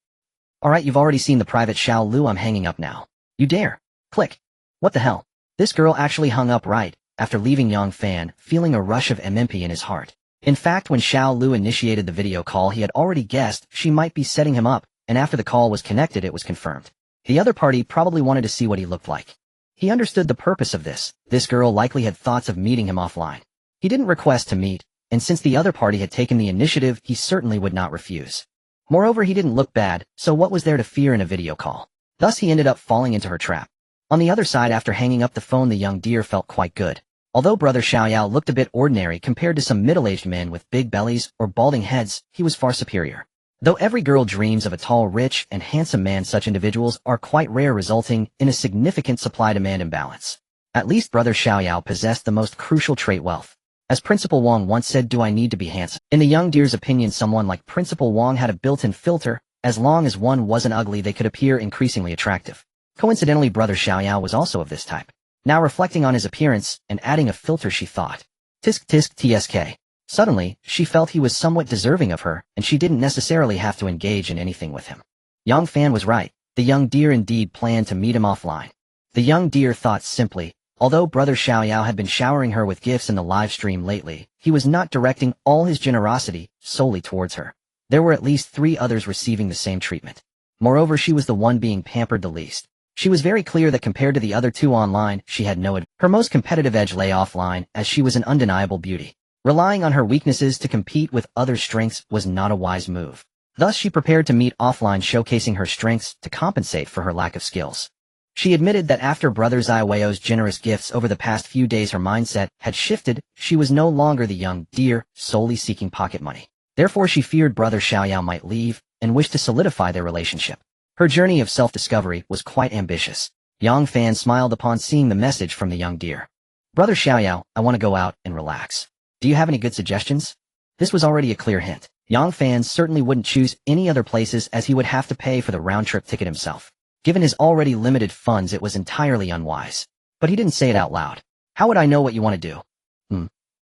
Alright, you've already seen the private Xiao Lu, I'm hanging up now. You dare. Click. What the hell? This girl actually hung up right after leaving Yang Fan, feeling a rush of MMP in his heart. In fact, when Xiao Lu initiated the video call, he had already guessed she might be setting him up, and after the call was connected it was confirmed. The other party probably wanted to see what he looked like. He understood the purpose of this. This girl likely had thoughts of meeting him offline. He didn't request to meet, and since the other party had taken the initiative, he certainly would not refuse. Moreover, he didn't look bad, so what was there to fear in a video call? Thus he ended up falling into her trap. On the other side, after hanging up the phone, the young deer felt quite good. Although Brother Xiaoyao looked a bit ordinary compared to some middle-aged men with big bellies or balding heads, he was far superior. Though every girl dreams of a tall, rich, and handsome man, such individuals are quite rare, resulting in a significant supply-demand imbalance. At least Brother Xiaoyao possessed the most crucial trait, wealth. As Principal Wang once said, do I need to be handsome? In the young deer's opinion, someone like Principal Wang had a built-in filter. As long as one wasn't ugly, they could appear increasingly attractive. Coincidentally, Brother Xiaoyao was also of this type. Now reflecting on his appearance and adding a filter, she thought, tisk tisk tsk. Suddenly, she felt he was somewhat deserving of her, and she didn't necessarily have to engage in anything with him. Yang Fan was right. The young deer indeed planned to meet him offline. The young deer thought simply, although Brother Xiaoyao had been showering her with gifts in the live stream lately, he was not directing all his generosity solely towards her. There were at least 3 others receiving the same treatment. Moreover, she was the one being pampered the least. She was very clear that compared to the other 2 online, she had no edge. Her most competitive edge lay offline, as she was an undeniable beauty. Relying on her weaknesses to compete with other strengths was not a wise move. Thus she prepared to meet offline, showcasing her strengths to compensate for her lack of skills. She admitted that after Brother Xiaoyao's generous gifts over the past few days, her mindset had shifted. She was no longer the young deer, solely seeking pocket money. Therefore she feared Brother Xiaoyao might leave, and wished to solidify their relationship. Her journey of self-discovery was quite ambitious. Yang Fan smiled upon seeing the message from the young deer. Brother Xiaoyao, I want to go out and relax. Do you have any good suggestions? This was already a clear hint. Yang Fan certainly wouldn't choose any other places, as he would have to pay for the round-trip ticket himself. Given his already limited funds, it was entirely unwise. But he didn't say it out loud. How would I know what you want to do?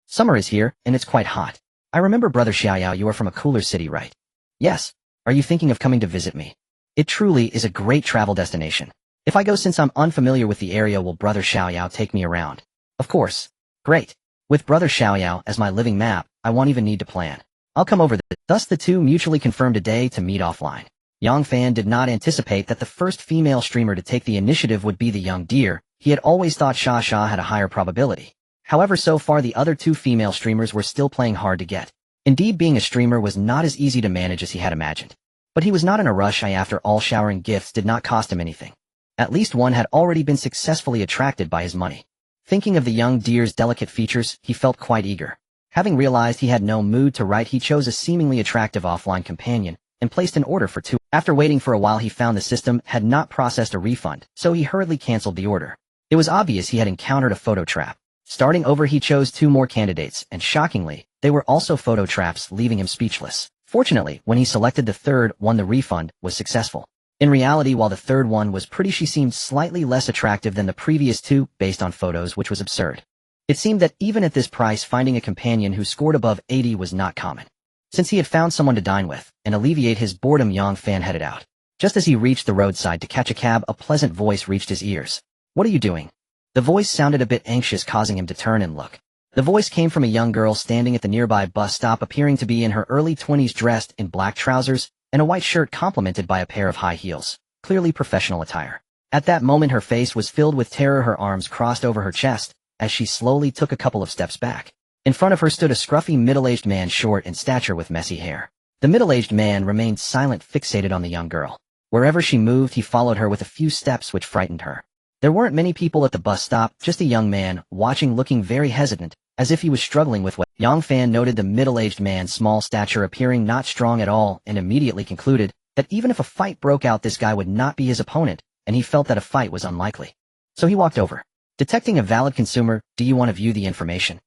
Summer is here, and it's quite hot. I remember, Brother Xiaoyao, you are from a cooler city, right? Yes. Are you thinking of coming to visit me? It truly is a great travel destination. If I go, since I'm unfamiliar with the area, will Brother Xiaoyao take me around? Of course. Great. With Brother Xiaoyao as my living map, I won't even need to plan. I'll come over. Thus the 2 mutually confirmed a day to meet offline. Yang Fan did not anticipate that the first female streamer to take the initiative would be the young deer. He had always thought Sha had a higher probability. However, so far the other 2 female streamers were still playing hard to get. Indeed, being a streamer was not as easy to manage as he had imagined. But he was not in a rush. After all, showering gifts did not cost him anything. At least one had already been successfully attracted by his money. Thinking of the young deer's delicate features, he felt quite eager. Having realized he had no mood to write, he chose a seemingly attractive offline companion and placed an order for 2. After waiting for a while, he found the system had not processed a refund, so he hurriedly canceled the order. It was obvious he had encountered a photo trap. Starting over, he chose 2 more candidates, and shockingly, they were also photo traps, leaving him speechless. Fortunately, when he selected the 3rd one, the refund was successful. In reality, while the 3rd one was pretty, she seemed slightly less attractive than the previous 2, based on photos, which was absurd. It seemed that even at this price, finding a companion who scored above 80 was not common. Since he had found someone to dine with and alleviate his boredom, Yang Fan headed out. Just as he reached the roadside to catch a cab, a pleasant voice reached his ears. What are you doing? The voice sounded a bit anxious, causing him to turn and look. The voice came from a young girl standing at the nearby bus stop, appearing to be in her early 20s, dressed in black trousers and a white shirt complemented by a pair of high heels, clearly professional attire. At that moment, her face was filled with terror, her arms crossed over her chest, as she slowly took a couple of steps back. In front of her stood a scruffy middle-aged man, short in stature with messy hair. The middle-aged man remained silent, fixated on the young girl. Wherever she moved, he followed her with a few steps, which frightened her. There weren't many people at the bus stop, just a young man, watching, looking very hesitant, as if he was struggling with what. Yang Fan noted the middle-aged man's small stature, appearing not strong at all, and immediately concluded that even if a fight broke out, this guy would not be his opponent, and he felt that a fight was unlikely. So he walked over. Detecting a valid consumer, do you want to view the information?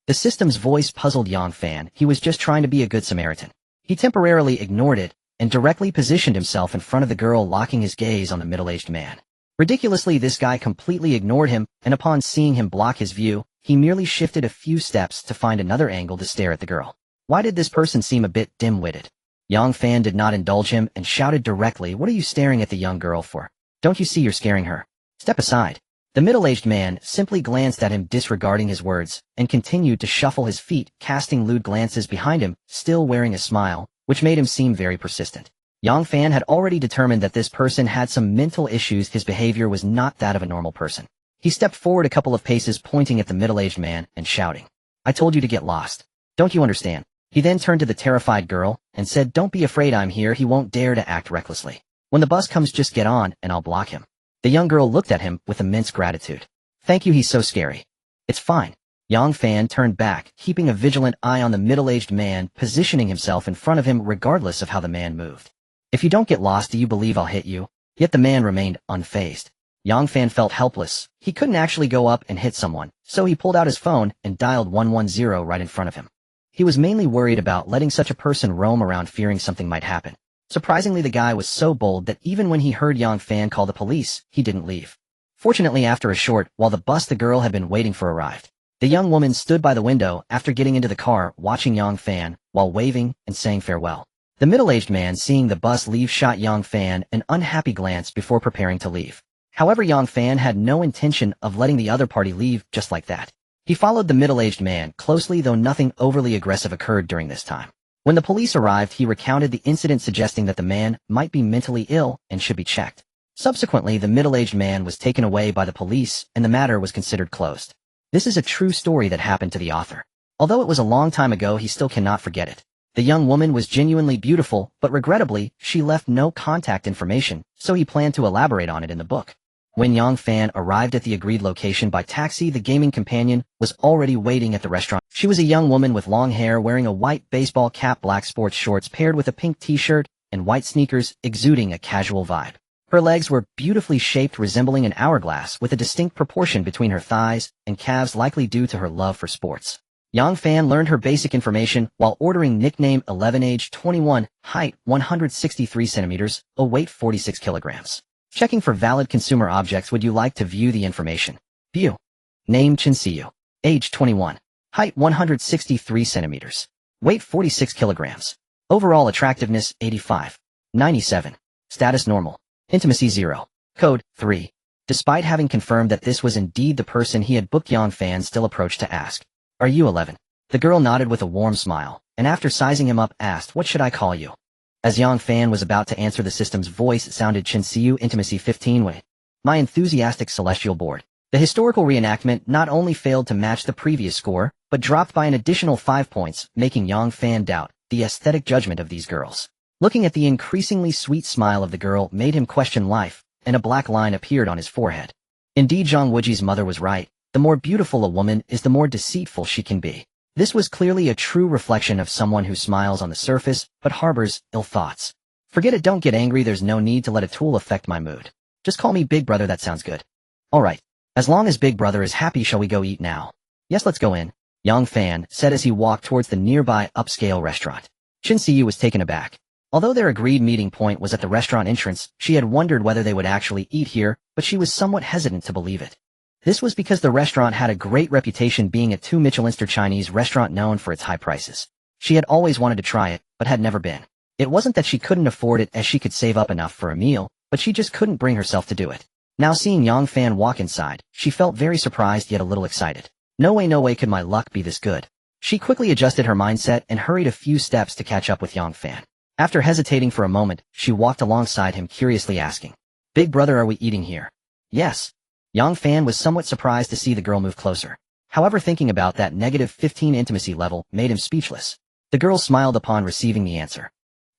The system's voice puzzled Yang Fan. He was just trying to be a good Samaritan. He temporarily ignored it, and directly positioned himself in front of the girl, locking his gaze on the middle-aged man. Ridiculously, this guy completely ignored him, and upon seeing him block his view, he merely shifted a few steps to find another angle to stare at the girl. Why did this person seem a bit dim-witted? Yang Fan did not indulge him and shouted directly, what are you staring at the young girl for? Don't you see you're scaring her? Step aside. The middle-aged man simply glanced at him, disregarding his words, and continued to shuffle his feet, casting lewd glances behind him, still wearing a smile, which made him seem very persistent. Yang Fan had already determined that this person had some mental issues. His behavior was not that of a normal person. He stepped forward a couple of paces, pointing at the middle-aged man and shouting, "I told you to get lost. Don't you understand?" He then turned to the terrified girl and said, "Don't be afraid, I'm here." He won't dare to act recklessly. When the bus comes, just get on and I'll block him. The young girl looked at him with immense gratitude. "Thank you, he's so scary." "It's fine." Yang Fan turned back, keeping a vigilant eye on the middle-aged man, positioning himself in front of him regardless of how the man moved. "If you don't get lost, do you believe I'll hit you?" Yet the man remained unfazed. Yang Fan felt helpless. He couldn't actually go up and hit someone, so he pulled out his phone and dialed 110 right in front of him. He was mainly worried about letting such a person roam around, fearing something might happen. Surprisingly, the guy was so bold that even when he heard Yang Fan call the police, he didn't leave. Fortunately, after a short while the bus the girl had been waiting for arrived. The young woman stood by the window after getting into the car, watching Yang Fan while waving and saying farewell. The middle-aged man, seeing the bus leave, shot Yang Fan an unhappy glance before preparing to leave. However, Yang Fan had no intention of letting the other party leave just like that. He followed the middle-aged man closely, though nothing overly aggressive occurred during this time. When the police arrived, he recounted the incident, suggesting that the man might be mentally ill and should be checked. Subsequently, the middle-aged man was taken away by the police and the matter was considered closed. This is a true story that happened to the author. Although it was a long time ago, he still cannot forget it. The young woman was genuinely beautiful, but regrettably, she left no contact information, so he planned to elaborate on it in the book. When Yang Fan arrived at the agreed location by taxi, the gaming companion was already waiting at the restaurant. She was a young woman with long hair, wearing a white baseball cap, black sports shorts paired with a pink t-shirt, and white sneakers, exuding a casual vibe. Her legs were beautifully shaped, resembling an hourglass, with a distinct proportion between her thighs and calves, likely due to her love for sports. Yang Fan learned her basic information while ordering. Nickname 11, age 21, height 163 centimeters, weight 46 kilograms. Checking for valid consumer objects. Would you like to view the information? View. Name Chinsiyu. Age 21. Height 163 centimeters. Weight 46 kilograms. Overall attractiveness 85. 97. Status normal. Intimacy 0. Code 3. Despite having confirmed that this was indeed the person he had booked, Yang Fan still approached to ask, "Are you 11? The girl nodded with a warm smile, and after sizing him up, asked, "What should I call you?" As Yang Fan was about to answer, the system's voice sounded, "Chinsiyu, intimacy 15. Wait. My enthusiastic celestial board." The historical reenactment not only failed to match the previous score, but dropped by an additional 5 points, making Yang Fan doubt the aesthetic judgment of these girls. Looking at the increasingly sweet smile of the girl made him question life, and a black line appeared on his forehead. Indeed, Zhang Wuji's mother was right. The more beautiful a woman is, the more deceitful she can be. This was clearly a true reflection of someone who smiles on the surface, but harbors ill thoughts. Forget it, don't get angry, there's no need to let a tool affect my mood. Just call me Big Brother, that sounds good. Alright. As long as Big Brother is happy, shall we go eat now? Yes, let's go in, Yang Fan said as he walked towards the nearby upscale restaurant. Chinsiyu was taken aback. Although their agreed meeting point was at the restaurant entrance, she had wondered whether they would actually eat here, but she was somewhat hesitant to believe it. This was because the restaurant had a great reputation, being a 2-Michelin-star Chinese restaurant known for its high prices. She had always wanted to try it, but had never been. It wasn't that she couldn't afford it, as she could save up enough for a meal, but she just couldn't bring herself to do it. Now seeing Yang Fan walk inside, she felt very surprised yet a little excited. No way could my luck be this good. She quickly adjusted her mindset and hurried a few steps to catch up with Yang Fan. After hesitating for a moment, she walked alongside him, curiously asking, "Big Brother, are we eating here?" "Yes." Yang Fan was somewhat surprised to see the girl move closer. However, thinking about that -15 intimacy level made him speechless. The girl smiled upon receiving the answer.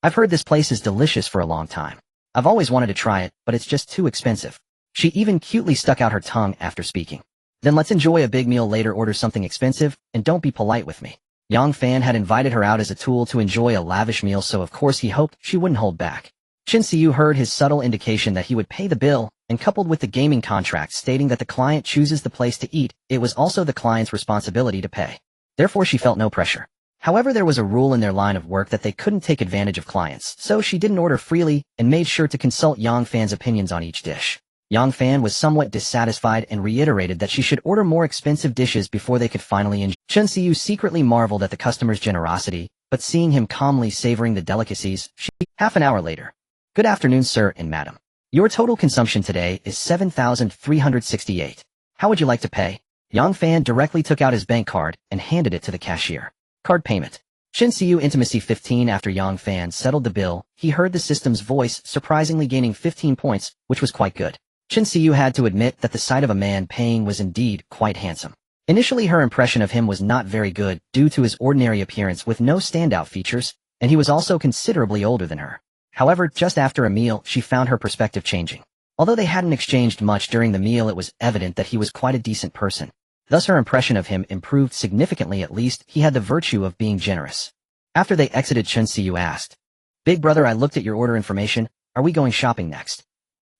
"I've heard this place is delicious for a long time. I've always wanted to try it, but it's just too expensive." She even cutely stuck out her tongue after speaking. "Then let's enjoy a big meal later, order something expensive, and don't be polite with me." Yang Fan had invited her out as a tool to enjoy a lavish meal, so of course he hoped she wouldn't hold back. Chinsiyu heard his subtle indication that he would pay the bill, and coupled with the gaming contract stating that the client chooses the place to eat, it was also the client's responsibility to pay. Therefore, she felt no pressure. However, there was a rule in their line of work that they couldn't take advantage of clients, so she didn't order freely and made sure to consult Yang Fan's opinions on each dish. Yang Fan was somewhat dissatisfied and reiterated that she should order more expensive dishes before they could finally enjoy. Chinsiyu secretly marveled at the customer's generosity, but seeing him calmly savoring the delicacies, she... Half an hour later. "Good afternoon, sir and madam. Your total consumption today is 7,368. How would you like to pay?" Yang Fan directly took out his bank card and handed it to the cashier. "Card payment." Chin Siyu Intimacy 15. After Yang Fan settled the bill, he heard the system's voice, surprisingly gaining 15 points, which was quite good. Chin Siyu had to admit that the sight of a man paying was indeed quite handsome. Initially her impression of him was not very good due to his ordinary appearance with no standout features, and he was also considerably older than her. However, just after a meal, she found her perspective changing. Although they hadn't exchanged much during the meal, it was evident that he was quite a decent person. Thus her impression of him improved significantly. At least he had the virtue of being generous. After they exited, Chin Siyu asked, "Big brother, I looked at your order information. Are we going shopping next?"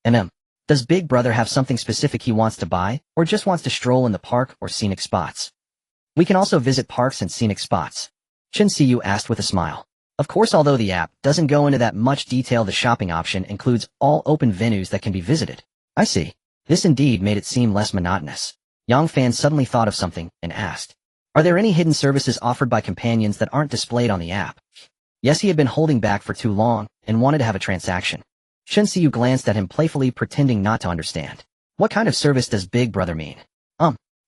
Does Big brother have something specific he wants to buy, or just wants to stroll in the park or scenic spots? We can also visit parks and scenic spots. Chin Siyu asked with a smile. Of course, although the app doesn't go into that much detail, the shopping option includes all open venues that can be visited. I see. This indeed made it seem less monotonous. Yang Fan suddenly thought of something and asked, "Are there any hidden services offered by companions that aren't displayed on the app?" Yes, he had been holding back for too long and wanted to have a transaction. Chin Siyu glanced at him playfully, pretending not to understand. What kind of service does Big Brother mean?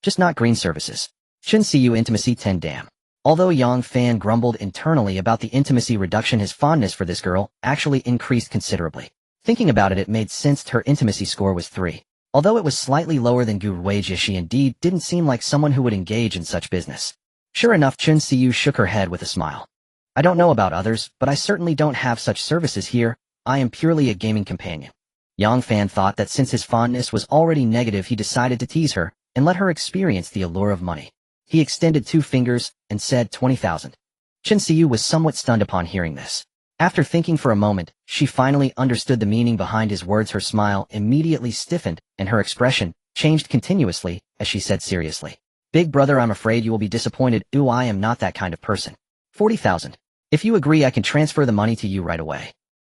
Just not green services. Chin Siyu Intimacy 10. Damn. Although Yang Fan grumbled internally about the intimacy reduction, his fondness for this girl actually increased considerably. Thinking about it made sense. Her intimacy score was 3. Although it was slightly lower than Gu Ruiji, she indeed didn't seem like someone who would engage in such business. Sure enough, Chin Siyu shook her head with a smile. I don't know about others, but I certainly don't have such services here. I am purely a gaming companion. Yang Fan thought that since his fondness was already negative, he decided to tease her and let her experience the allure of money. He extended 2 fingers and said 20,000. Chin Siyu was somewhat stunned upon hearing this. After thinking for a moment, she finally understood the meaning behind his words. Her smile immediately stiffened, and her expression changed continuously as she said seriously, "Big brother, I'm afraid you will be disappointed. I am not that kind of person. 40,000. If you agree, I can transfer the money to you right away."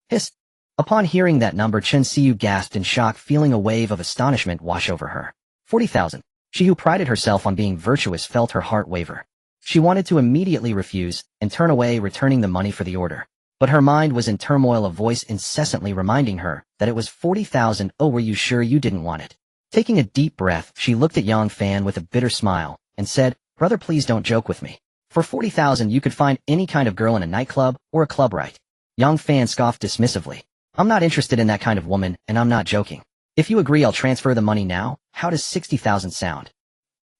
Hiss. Upon hearing that number, Chin Siyu gasped in shock, feeling a wave of astonishment wash over her. 40,000. She who prided herself on being virtuous felt her heart waver. She wanted to immediately refuse and turn away, returning the money for the order. But her mind was in turmoil, a voice incessantly reminding her that it was 40,000. Oh, were you sure you didn't want it? Taking a deep breath, she looked at Yang Fan with a bitter smile and said, "Brother, please don't joke with me. For 40,000 you could find any kind of girl in a nightclub or a club, right?" Yang Fan scoffed dismissively. "I'm not interested in that kind of woman, and I'm not joking. If you agree, I'll transfer the money now. How does 60,000 sound?"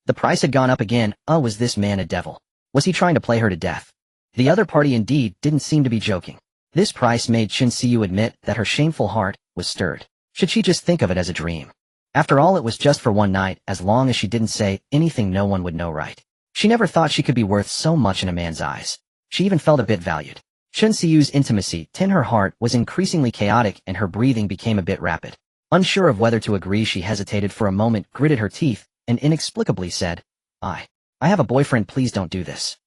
The price had gone up again. Was this man a devil? Was he trying to play her to death? The other party indeed didn't seem to be joking. This price made Chin Siyu admit that her shameful heart was stirred. Should she just think of it as a dream? After all, it was just for one night. As long as she didn't say anything, no one would know, right? She never thought she could be worth so much in a man's eyes. She even felt a bit valued. Chin Siyu's intimacy 10. Her heart was increasingly chaotic and her breathing became a bit rapid. Unsure of whether to agree, she hesitated for a moment, gritted her teeth, and inexplicably said, I have a boyfriend, please don't do this."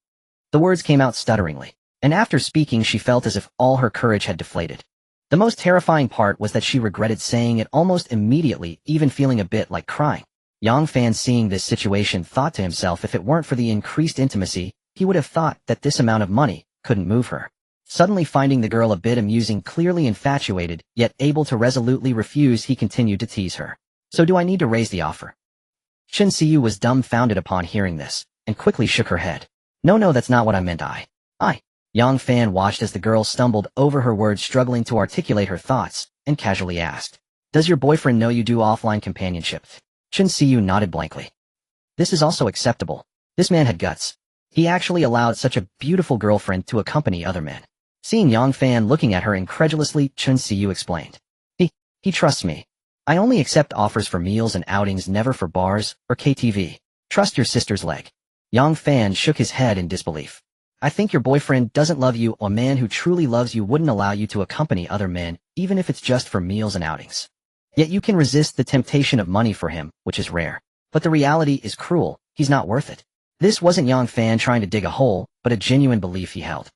The words came out stutteringly, and after speaking she felt as if all her courage had deflated. The most terrifying part was that she regretted saying it almost immediately, even feeling a bit like crying. Yang Fan, seeing this situation, thought to himself if it weren't for the increased intimacy, he would have thought that this amount of money couldn't move her. Suddenly finding the girl a bit amusing, clearly infatuated, yet able to resolutely refuse, he continued to tease her. "So do I need to raise the offer?" Chin Siyu was dumbfounded upon hearing this, and quickly shook her head. No, that's not what I meant. I. Yang Fan watched as the girl stumbled over her words, struggling to articulate her thoughts, and casually asked, "Does your boyfriend know you do offline companionship?" Chin Siyu nodded blankly. This is also acceptable. This man had guts. He actually allowed such a beautiful girlfriend to accompany other men. Seeing Yang Fan looking at her incredulously, Chin Siyu explained. He trusts me. I only accept offers for meals and outings, never for bars or KTV. Trust your sister's leg." Yang Fan shook his head in disbelief. "I think your boyfriend doesn't love you. A man who truly loves you wouldn't allow you to accompany other men, even if it's just for meals and outings. Yet you can resist the temptation of money for him, which is rare. But the reality is cruel. He's not worth it." This wasn't Yang Fan trying to dig a hole, but a genuine belief he held.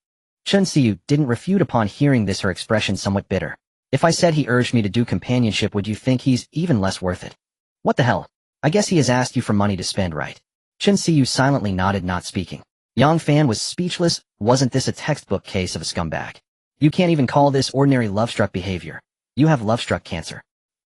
Chin Siyu didn't refute upon hearing this, her expression somewhat bitter. "If I said he urged me to do companionship, would you think he's even less worth it?" "What the hell? I guess he has asked you for money to spend, right?" Chin Siyu silently nodded, not speaking. Yang Fan was speechless. Wasn't this a textbook case of a scumbag? You can't even call this ordinary love-struck behavior. You have love-struck cancer.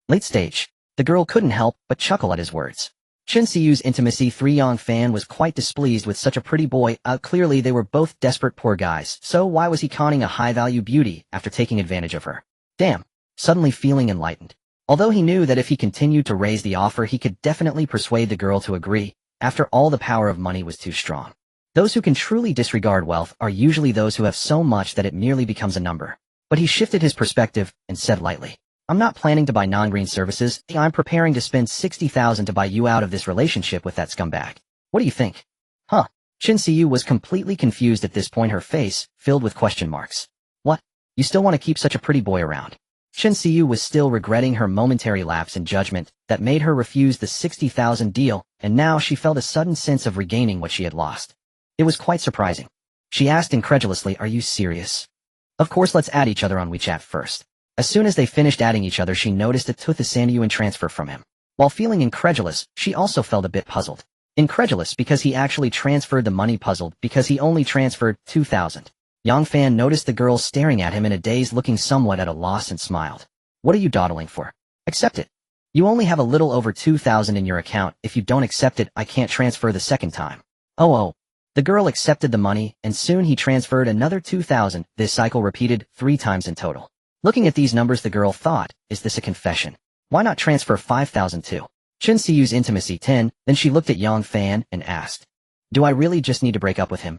Late stage. The girl couldn't help but chuckle at his words. Chin Siyu's intimacy 3 Yang Fan was quite displeased with such a pretty boy. Clearly they were both desperate poor guys, so why was he conning a high-value beauty after taking advantage of her? Damn, suddenly feeling enlightened. Although he knew that if he continued to raise the offer he could definitely persuade the girl to agree, after all the power of money was too strong. Those who can truly disregard wealth are usually those who have so much that it merely becomes a number. But he shifted his perspective and said lightly, I'm not planning to buy non-green services. I'm preparing to spend 60,000 to buy you out of this relationship with that scumbag. What do you think? Huh? Chin Siyu was completely confused at this point, her face filled with question marks. What? You still want to keep such a pretty boy around? Chin Siyu was still regretting her momentary lapse in judgment that made her refuse the 60,000 deal, and now she felt a sudden sense of regaining what she had lost. It was quite surprising. She asked incredulously, are you serious? Of course, let's add each other on WeChat first. As soon as they finished adding each other, she noticed a Tuthasanyuan transfer from him. While feeling incredulous, she also felt a bit puzzled. Incredulous because he actually transferred the money, puzzled because he only transferred 2,000. Yang Fan noticed the girl staring at him in a daze, looking somewhat at a loss, and smiled. What are you dawdling for? Accept it. You only have a little over 2,000 in your account. If you don't accept it, I can't transfer the second time. Oh. The girl accepted the money, and soon he transferred another 2,000. This cycle repeated 3 times in total. Looking at these numbers, the girl thought, is this a confession? Why not transfer 5,000 too? Chin Siyu's intimacy 10, then she looked at Yang Fan and asked, do I really just need to break up with him?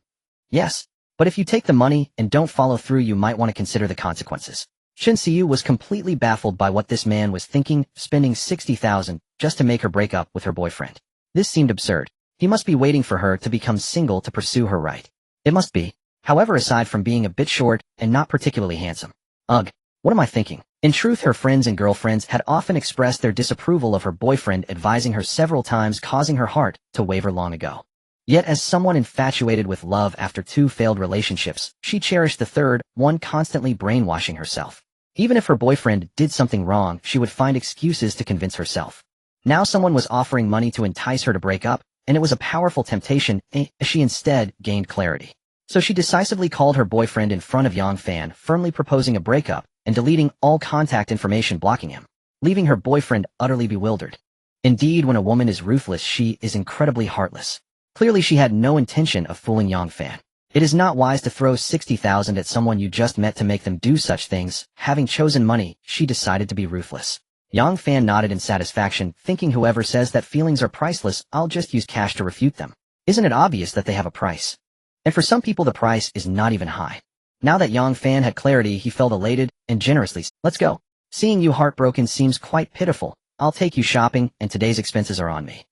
Yes, but if you take the money and don't follow through, you might want to consider the consequences. Chin Siyu was completely baffled by what this man was thinking, spending 60,000 just to make her break up with her boyfriend. This seemed absurd. He must be waiting for her to become single to pursue her right. It must be. However, aside from being a bit short and not particularly handsome. Ugh. What am I thinking? In truth, her friends and girlfriends had often expressed their disapproval of her boyfriend, advising her several times, causing her heart to waver long ago. Yet as someone infatuated with love after 2 failed relationships, she cherished the third one, constantly brainwashing herself. Even if her boyfriend did something wrong, she would find excuses to convince herself. Now someone was offering money to entice her to break up, and it was a powerful temptation. She instead gained clarity. So she decisively called her boyfriend in front of Yang Fan, firmly proposing a breakup, and deleting all contact information, blocking him, leaving her boyfriend utterly bewildered. Indeed, when a woman is ruthless, she is incredibly heartless. Clearly she had no intention of fooling Yang Fan. It is not wise to throw 60,000 at someone you just met to make them do such things. Having chosen money, she decided to be ruthless. Yang Fan nodded in satisfaction, thinking whoever says that feelings are priceless, I'll just use cash to refute them. Isn't it obvious that they have a price? And for some people the price is not even high. Now that Yang Fan had clarity, he felt elated and generously said, let's go. Seeing you heartbroken seems quite pitiful. I'll take you shopping, and today's expenses are on me.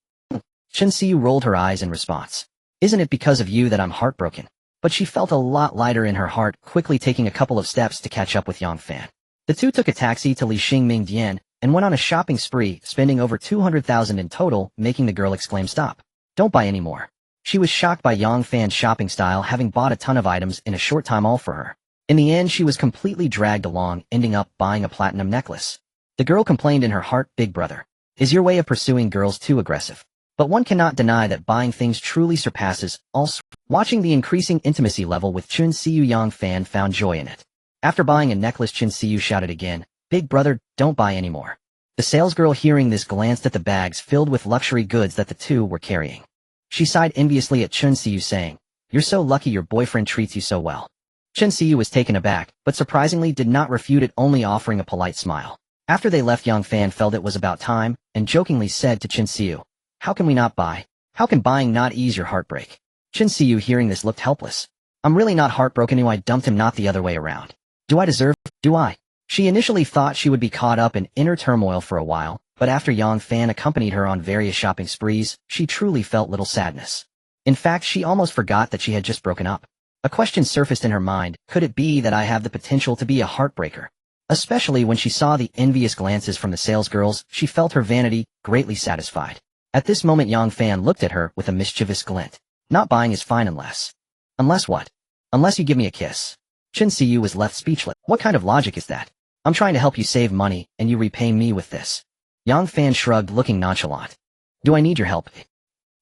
Chin Siyu rolled her eyes in response. Isn't it because of you that I'm heartbroken? But she felt a lot lighter in her heart, quickly taking a couple of steps to catch up with Yang Fan. The two took a taxi to Li Xingming Dian and went on a shopping spree, spending over 200,000 in total, making the girl exclaim, stop. Don't buy any more. She was shocked by Yang Fan's shopping style, having bought a ton of items in a short time, all for her. In the end, she was completely dragged along, ending up buying a platinum necklace. The girl complained in her heart, big brother, is your way of pursuing girls too aggressive? But one cannot deny that buying things truly surpasses all. Watching the increasing intimacy level with Chin Siyu, Yang Fan found joy in it. After buying a necklace, Chin Siyu shouted again, big brother, don't buy any more. The salesgirl, hearing this, glanced at the bags filled with luxury goods that the two were carrying. She sighed enviously at Chin Siyu, saying, you're so lucky your boyfriend treats you so well. Chin Siyu was taken aback, but surprisingly did not refute it, only offering a polite smile. After they left, Yang Fan felt it was about time, and jokingly said to Chin Siyu, how can we not buy? How can buying not ease your heartbreak? Chin Siyu, hearing this, looked helpless. I'm really not heartbroken. I dumped him, not the other way around. Do I deserve? Do I? She initially thought she would be caught up in inner turmoil for a while, but after Yang Fan accompanied her on various shopping sprees, she truly felt little sadness. In fact, she almost forgot that she had just broken up. A question surfaced in her mind, could it be that I have the potential to be a heartbreaker? Especially when she saw the envious glances from the salesgirls, she felt her vanity greatly satisfied. At this moment, Yang Fan looked at her with a mischievous glint. Not buying is fine unless... Unless what? Unless you give me a kiss. Chin Siyu was left speechless. What kind of logic is that? I'm trying to help you save money, and you repay me with this. Yang Fan shrugged, looking nonchalant. Do I need your help?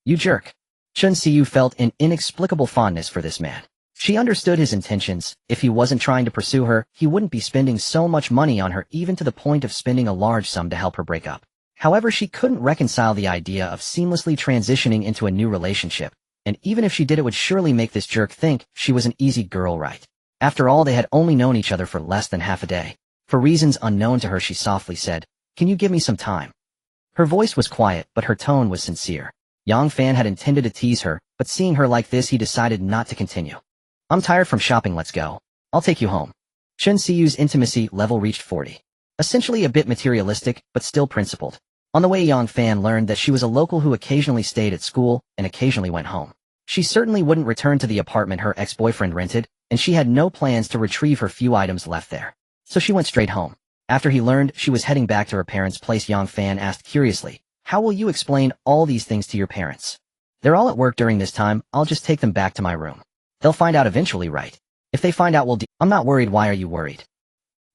You jerk. Chin Siyu felt an inexplicable fondness for this man. She understood his intentions. If he wasn't trying to pursue her, he wouldn't be spending so much money on her, even to the point of spending a large sum to help her break up. However, she couldn't reconcile the idea of seamlessly transitioning into a new relationship, and even if she did, it would surely make this jerk think she was an easy girl, right? After all, they had only known each other for less than half a day. For reasons unknown to her, she softly said, "Can you give me some time?" Her voice was quiet, but her tone was sincere. Yang Fan had intended to tease her, but seeing her like this, he decided not to continue. "I'm tired from shopping, let's go. I'll take you home." Chen Siyu's intimacy level reached 40. Essentially a bit materialistic, but still principled. On the way, Yang Fan learned that she was a local who occasionally stayed at school and occasionally went home. She certainly wouldn't return to the apartment her ex-boyfriend rented, and she had no plans to retrieve her few items left there. So she went straight home. After he learned she was heading back to her parents' place, Yang Fan asked curiously, "How will you explain all these things to your parents?" "They're all at work during this time, I'll just take them back to my room. They'll find out eventually, right? If they find out, I'm not worried." "Why are you worried?"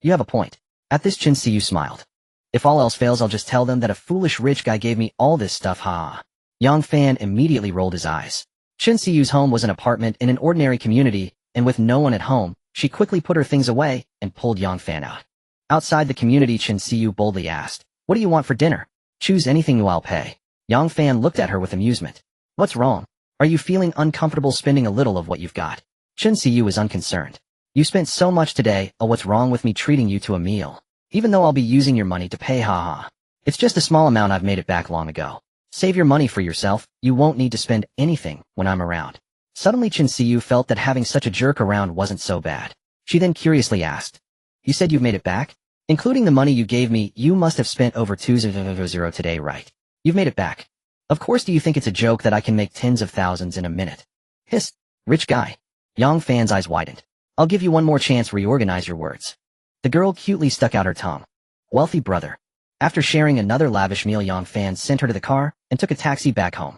"You have a point." At this, Chen Siyu smiled. "If all else fails, I'll just tell them that a foolish rich guy gave me all this stuff, ha." Yang Fan immediately rolled his eyes. Chen Siyu's home was an apartment in an ordinary community, and with no one at home, she quickly put her things away and pulled Yang Fan out. Outside the community, Chen Siyu boldly asked, "What do you want for dinner?" "Choose anything new, I'll pay." Yang Fan looked at her with amusement. "What's wrong? Are you feeling uncomfortable spending a little of what you've got?" Chen Siyu was unconcerned. "You spent so much today, what's wrong with me treating you to a meal? Even though I'll be using your money to pay, haha. It's just a small amount, I've made it back long ago. Save your money for yourself, you won't need to spend anything when I'm around." Suddenly Chen Siyu felt that having such a jerk around wasn't so bad. She then curiously asked, "You said you've made it back? Including the money you gave me, you must have spent over 200 today, right? You've made it back. Of course, do you think it's a joke that I can make tens of thousands in a minute?" "Hiss, rich guy." Yang Fan's eyes widened. "I'll give you one more chance, reorganize your words." The girl cutely stuck out her tongue. "Wealthy brother." After sharing another lavish meal, Yang Fan sent her to the car and took a taxi back home.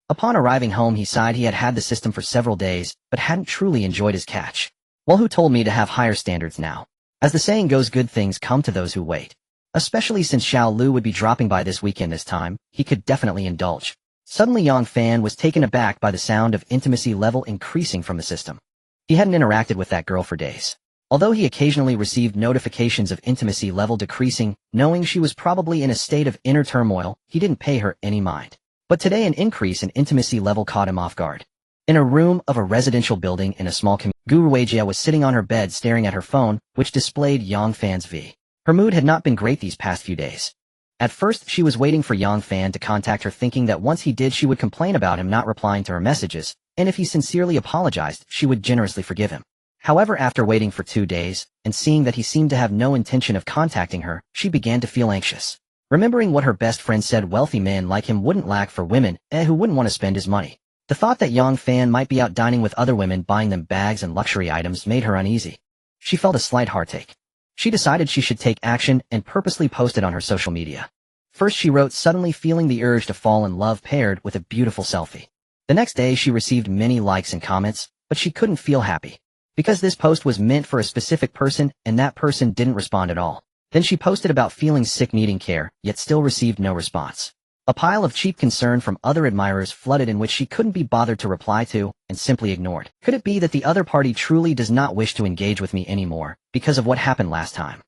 Upon arriving home, he sighed. He had had the system for several days, but hadn't truly enjoyed his catch. "Well, who told me to have higher standards now? As the saying goes, good things come to those who wait." Especially since Xiao Lu would be dropping by this weekend this time, he could definitely indulge. Suddenly Yang Fan was taken aback by the sound of intimacy level increasing from the system. He hadn't interacted with that girl for days. Although he occasionally received notifications of intimacy level decreasing, knowing she was probably in a state of inner turmoil, he didn't pay her any mind. But today an increase in intimacy level caught him off guard. In a room of a residential building in a small community, Gu Ruijia was sitting on her bed staring at her phone, which displayed Yang Fan's V. Her mood had not been great these past few days. At first, she was waiting for Yang Fan to contact her, thinking that once he did, she would complain about him not replying to her messages, and if he sincerely apologized, she would generously forgive him. However, after waiting for 2 days, and seeing that he seemed to have no intention of contacting her, she began to feel anxious. Remembering what her best friend said, wealthy men like him wouldn't lack for women, who wouldn't want to spend his money. The thought that Yang Fan might be out dining with other women, buying them bags and luxury items, made her uneasy. She felt a slight heartache. She decided she should take action and purposely post it on her social media. First she wrote, "Suddenly feeling the urge to fall in love," paired with a beautiful selfie. The next day she received many likes and comments, but she couldn't feel happy. Because this post was meant for a specific person, and that person didn't respond at all. Then she posted about feeling sick, needing care, yet still received no response. A pile of cheap concern from other admirers flooded in, which she couldn't be bothered to reply to, and simply ignored. Could it be that the other party truly does not wish to engage with me anymore, because of what happened last time?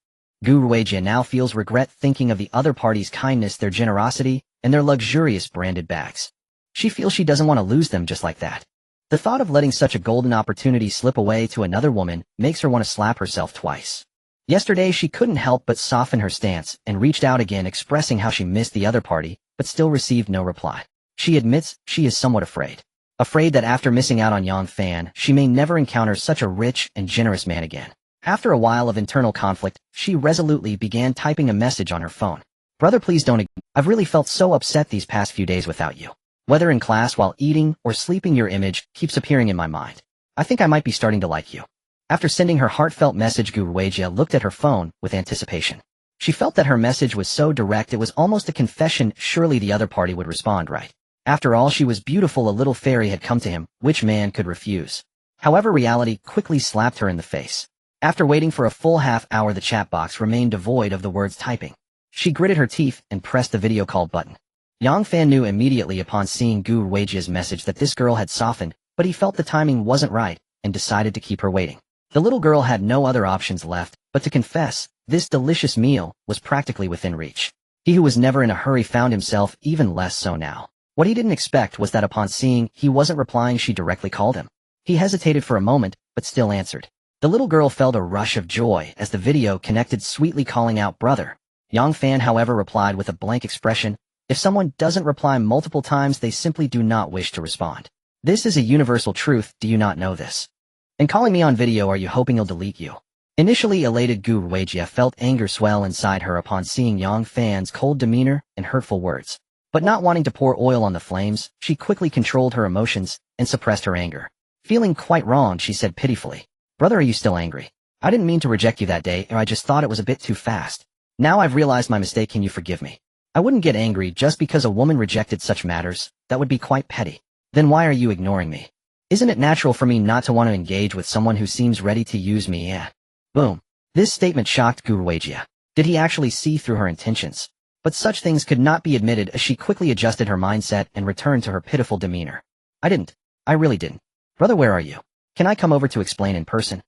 Gu Ruijia now feels regret thinking of the other party's kindness, their generosity, and their luxurious branded bags. She feels she doesn't want to lose them just like that. The thought of letting such a golden opportunity slip away to another woman makes her want to slap herself twice. Yesterday she couldn't help but soften her stance and reached out again, expressing how she missed the other party, but still received no reply. She admits she is somewhat afraid. Afraid that after missing out on Yang Fan, she may never encounter such a rich and generous man again. After a while of internal conflict, she resolutely began typing a message on her phone. "Brother, please don't I've really felt so upset these past few days without you. Whether in class, while eating, or sleeping, your image keeps appearing in my mind. I think I might be starting to like you." After sending her heartfelt message, Gu Ruijia looked at her phone with anticipation. She felt that her message was so direct it was almost a confession. Surely the other party would respond, right? After all, she was beautiful, a little fairy had come to him, which man could refuse? However, reality quickly slapped her in the face. After waiting for a full half hour, the chat box remained devoid of the words typing. She gritted her teeth and pressed the video call button. Yang Fan knew immediately upon seeing Gu Ruijia's message that this girl had softened, but he felt the timing wasn't right, and decided to keep her waiting. The little girl had no other options left, but to confess, this delicious meal was practically within reach. He who was never in a hurry found himself even less so now. What he didn't expect was that upon seeing he wasn't replying, she directly called him. He hesitated for a moment, but still answered. The little girl felt a rush of joy as the video connected, sweetly calling out brother. Yang Fan, however, replied with a blank expression. If someone doesn't reply multiple times, they simply do not wish to respond. This is a universal truth, do you not know this? And calling me on video, are you hoping he'll delete you? Initially elated, Gu Ruijia felt anger swell inside her upon seeing Yang Fan's cold demeanor and hurtful words. But not wanting to pour oil on the flames, she quickly controlled her emotions and suppressed her anger. Feeling quite wronged, she said pitifully, "Brother, are you still angry? I didn't mean to reject you that day, or I just thought it was a bit too fast. Now I've realized my mistake, can you forgive me? I wouldn't get angry just because a woman rejected such matters, that would be quite petty. Then why are you ignoring me? Isn't it natural for me not to want to engage with someone who seems ready to use me? Yeah." Boom. This statement shocked Gu Ruijia. Did he actually see through her intentions? But such things could not be admitted as she quickly adjusted her mindset and returned to her pitiful demeanor. "I didn't. I really didn't. Brother, where are you? Can I come over to explain in person?"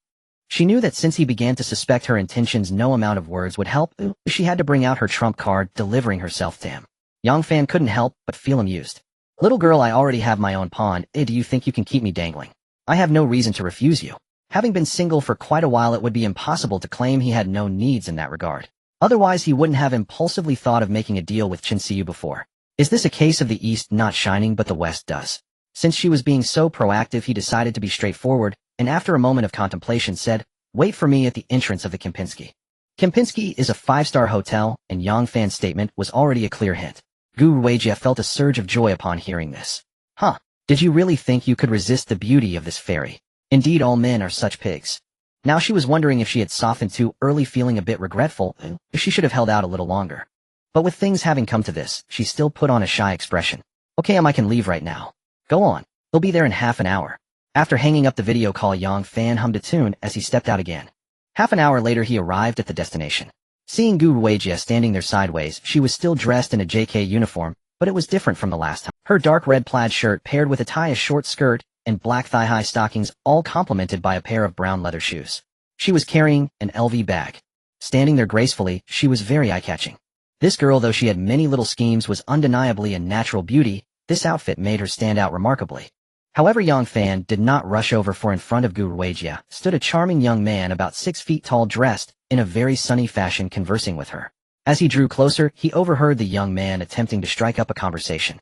She knew that since he began to suspect her intentions, no amount of words would help. She had to bring out her trump card, delivering herself to him. Yang Fan couldn't help but feel amused. "Little girl, I already have my own pawn. Do you think you can keep me dangling? I have no reason to refuse you." Having been single for quite a while, it would be impossible to claim he had no needs in that regard. Otherwise, he wouldn't have impulsively thought of making a deal with Chen Siyu before. Is this a case of the East not shining but the West does? Since she was being so proactive, he decided to be straightforward, and after a moment of contemplation said, "Wait for me at the entrance of the Kempinski." Kempinski is a 5-star hotel, and Yang Fan's statement was already a clear hint. Gu Ruijia felt a surge of joy upon hearing this. Huh, did you really think you could resist the beauty of this fairy? Indeed, all men are such pigs. Now she was wondering if she had softened too early, feeling a bit regretful, if she should have held out a little longer. But with things having come to this, she still put on a shy expression. "Okay, I can leave right now." "Go on. He'll be there in half an hour." After hanging up the video call, Yang Fan hummed a tune as he stepped out again. Half an hour later, he arrived at the destination. Seeing Gu Ruijia standing there sideways, she was still dressed in a JK uniform, but it was different from the last time. Her dark red plaid shirt paired with a tie, a short skirt, and black thigh-high stockings, all complemented by a pair of brown leather shoes. She was carrying an LV bag. Standing there gracefully, she was very eye-catching. This girl, though she had many little schemes, was undeniably a natural beauty. This outfit made her stand out remarkably. However, Yang Fan did not rush over, for in front of Gu Ruijia stood a charming young man about 6 feet tall, dressed in a very sunny fashion, conversing with her. As he drew closer, he overheard the young man attempting to strike up a conversation.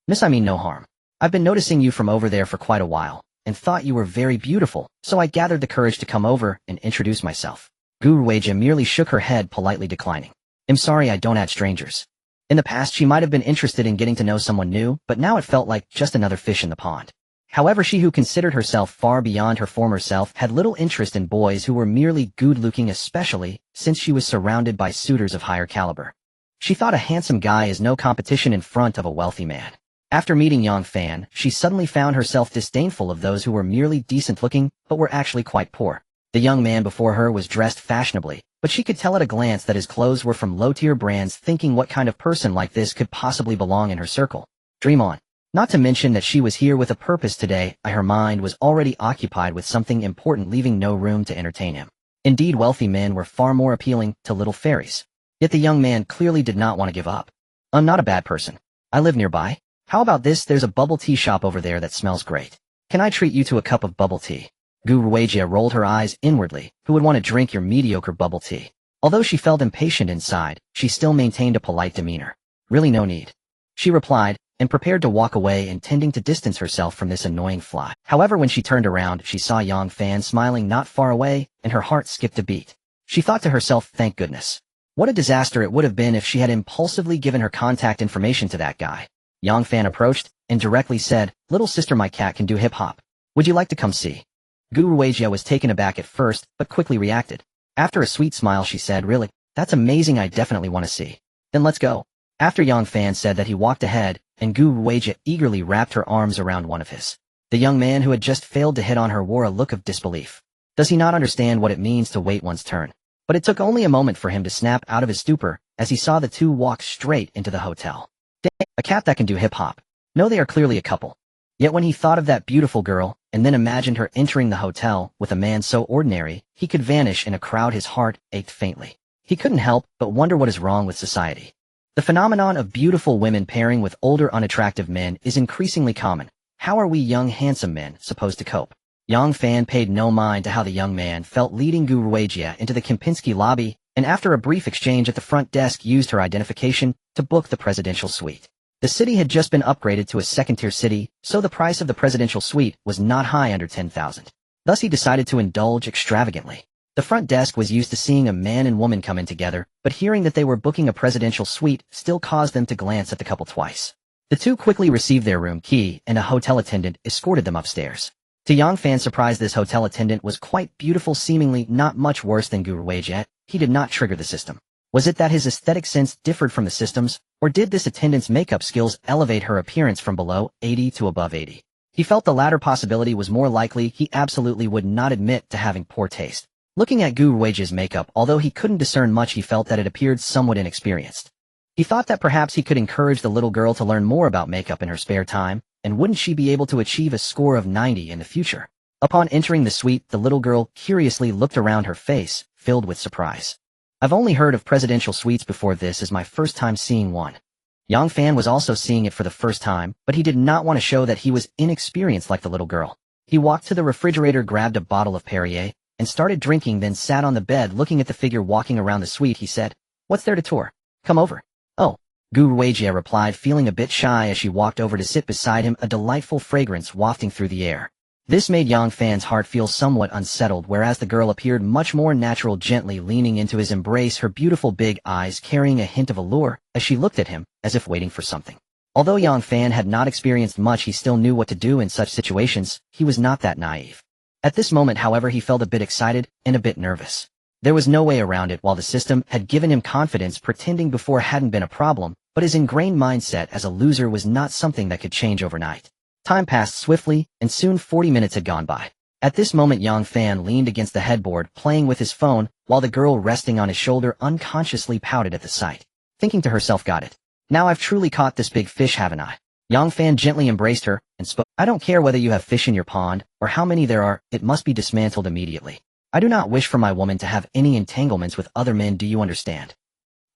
"Miss, I mean no harm. I've been noticing you from over there for quite a while, and thought you were very beautiful, so I gathered the courage to come over and introduce myself." Gu Ruijia merely shook her head, politely declining. "I'm sorry, I don't add strangers." In the past, she might have been interested in getting to know someone new, but now it felt like just another fish in the pond. However, she, who considered herself far beyond her former self, had little interest in boys who were merely good-looking, especially since she was surrounded by suitors of higher caliber. She thought a handsome guy is no competition in front of a wealthy man. After meeting Yang Fan, she suddenly found herself disdainful of those who were merely decent-looking, but were actually quite poor. The young man before her was dressed fashionably, but she could tell at a glance that his clothes were from low-tier brands, thinking what kind of person like this could possibly belong in her circle. Dream on. Not to mention that she was here with a purpose today. Her mind was already occupied with something important, leaving no room to entertain him. Indeed, wealthy men were far more appealing to little fairies. Yet the young man clearly did not want to give up. "I'm not a bad person. I live nearby. How about this? There's a bubble tea shop over there that smells great. Can I treat you to a cup of bubble tea?" Gu Ruijia rolled her eyes inwardly. Who would want to drink your mediocre bubble tea? Although she felt impatient inside, she still maintained a polite demeanor. "Really no need," she replied, and prepared to walk away, intending to distance herself from this annoying fly. However, when she turned around, she saw Yang Fan smiling not far away, and her heart skipped a beat. She thought to herself, thank goodness. What a disaster it would have been if she had impulsively given her contact information to that guy. Yang Fan approached and directly said, "Little sister, my cat can do hip-hop. Would you like to come see?" Gu Ruijia was taken aback at first, but quickly reacted. After a sweet smile, she said, "Really? That's amazing, I definitely want to see. Then let's go." After Yang Fan said that, he walked ahead, and Gu Ruijia eagerly wrapped her arms around one of his. The young man who had just failed to hit on her wore a look of disbelief. Does he not understand what it means to wait one's turn? But it took only a moment for him to snap out of his stupor, as he saw the two walk straight into the hotel. Dang, a cat that can do hip-hop. No, they are clearly a couple. Yet when he thought of that beautiful girl, and then imagined her entering the hotel with a man so ordinary, he could vanish in a crowd. His heart ached faintly. He couldn't help but wonder what is wrong with society. The phenomenon of beautiful women pairing with older unattractive men is increasingly common. How are we young handsome men supposed to cope? Yang Fan paid no mind to how the young man felt, leading Gu Ruijia into the Kempinski lobby, and after a brief exchange at the front desk used her identification to book the presidential suite. The city had just been upgraded to a second-tier city, so the price of the presidential suite was not high, under 10,000. Thus he decided to indulge extravagantly. The front desk was used to seeing a man and woman come in together, but hearing that they were booking a presidential suite still caused them to glance at the couple twice. The two quickly received their room key, and a hotel attendant escorted them upstairs. To Yang Fan's surprise, this hotel attendant was quite beautiful, seemingly not much worse than Gu Ruijia. He did not trigger the system. Was it that his aesthetic sense differed from the system's, or did this attendant's makeup skills elevate her appearance from below 80 to above 80? He felt the latter possibility was more likely. He absolutely would not admit to having poor taste. Looking at Gu Ruijia's makeup, although he couldn't discern much, he felt that it appeared somewhat inexperienced. He thought that perhaps he could encourage the little girl to learn more about makeup in her spare time, and wouldn't she be able to achieve a score of 90 in the future? Upon entering the suite, the little girl curiously looked around, her face filled with surprise. I've only heard of presidential suites before. This is my first time seeing one. Yang Fan was also seeing it for the first time, but he did not want to show that he was inexperienced like the little girl. He walked to the refrigerator, grabbed a bottle of Perrier, and started drinking, then sat on the bed looking at the figure walking around the suite. He said, "What's there to tour? Come over." "Oh," Gu Ruijia replied, feeling a bit shy as she walked over to sit beside him, a delightful fragrance wafting through the air. This made Yang Fan's heart feel somewhat unsettled, whereas the girl appeared much more natural, gently leaning into his embrace, her beautiful big eyes carrying a hint of allure as she looked at him, as if waiting for something. Although Yang Fan had not experienced much, he still knew what to do in such situations. He was not that naive. At this moment, however, he felt a bit excited and a bit nervous. There was no way around it. While the system had given him confidence, pretending before hadn't been a problem, but his ingrained mindset as a loser was not something that could change overnight. Time passed swiftly, and soon 40 minutes had gone by. At this moment, Yang Fan leaned against the headboard, playing with his phone, while the girl resting on his shoulder unconsciously pouted at the sight. Thinking to herself, "Got it. Now I've truly caught this big fish, haven't I?" Yang Fan gently embraced her and spoke, "I don't care whether you have fish in your pond, or how many there are, it must be dismantled immediately. I do not wish for my woman to have any entanglements with other men, do you understand?"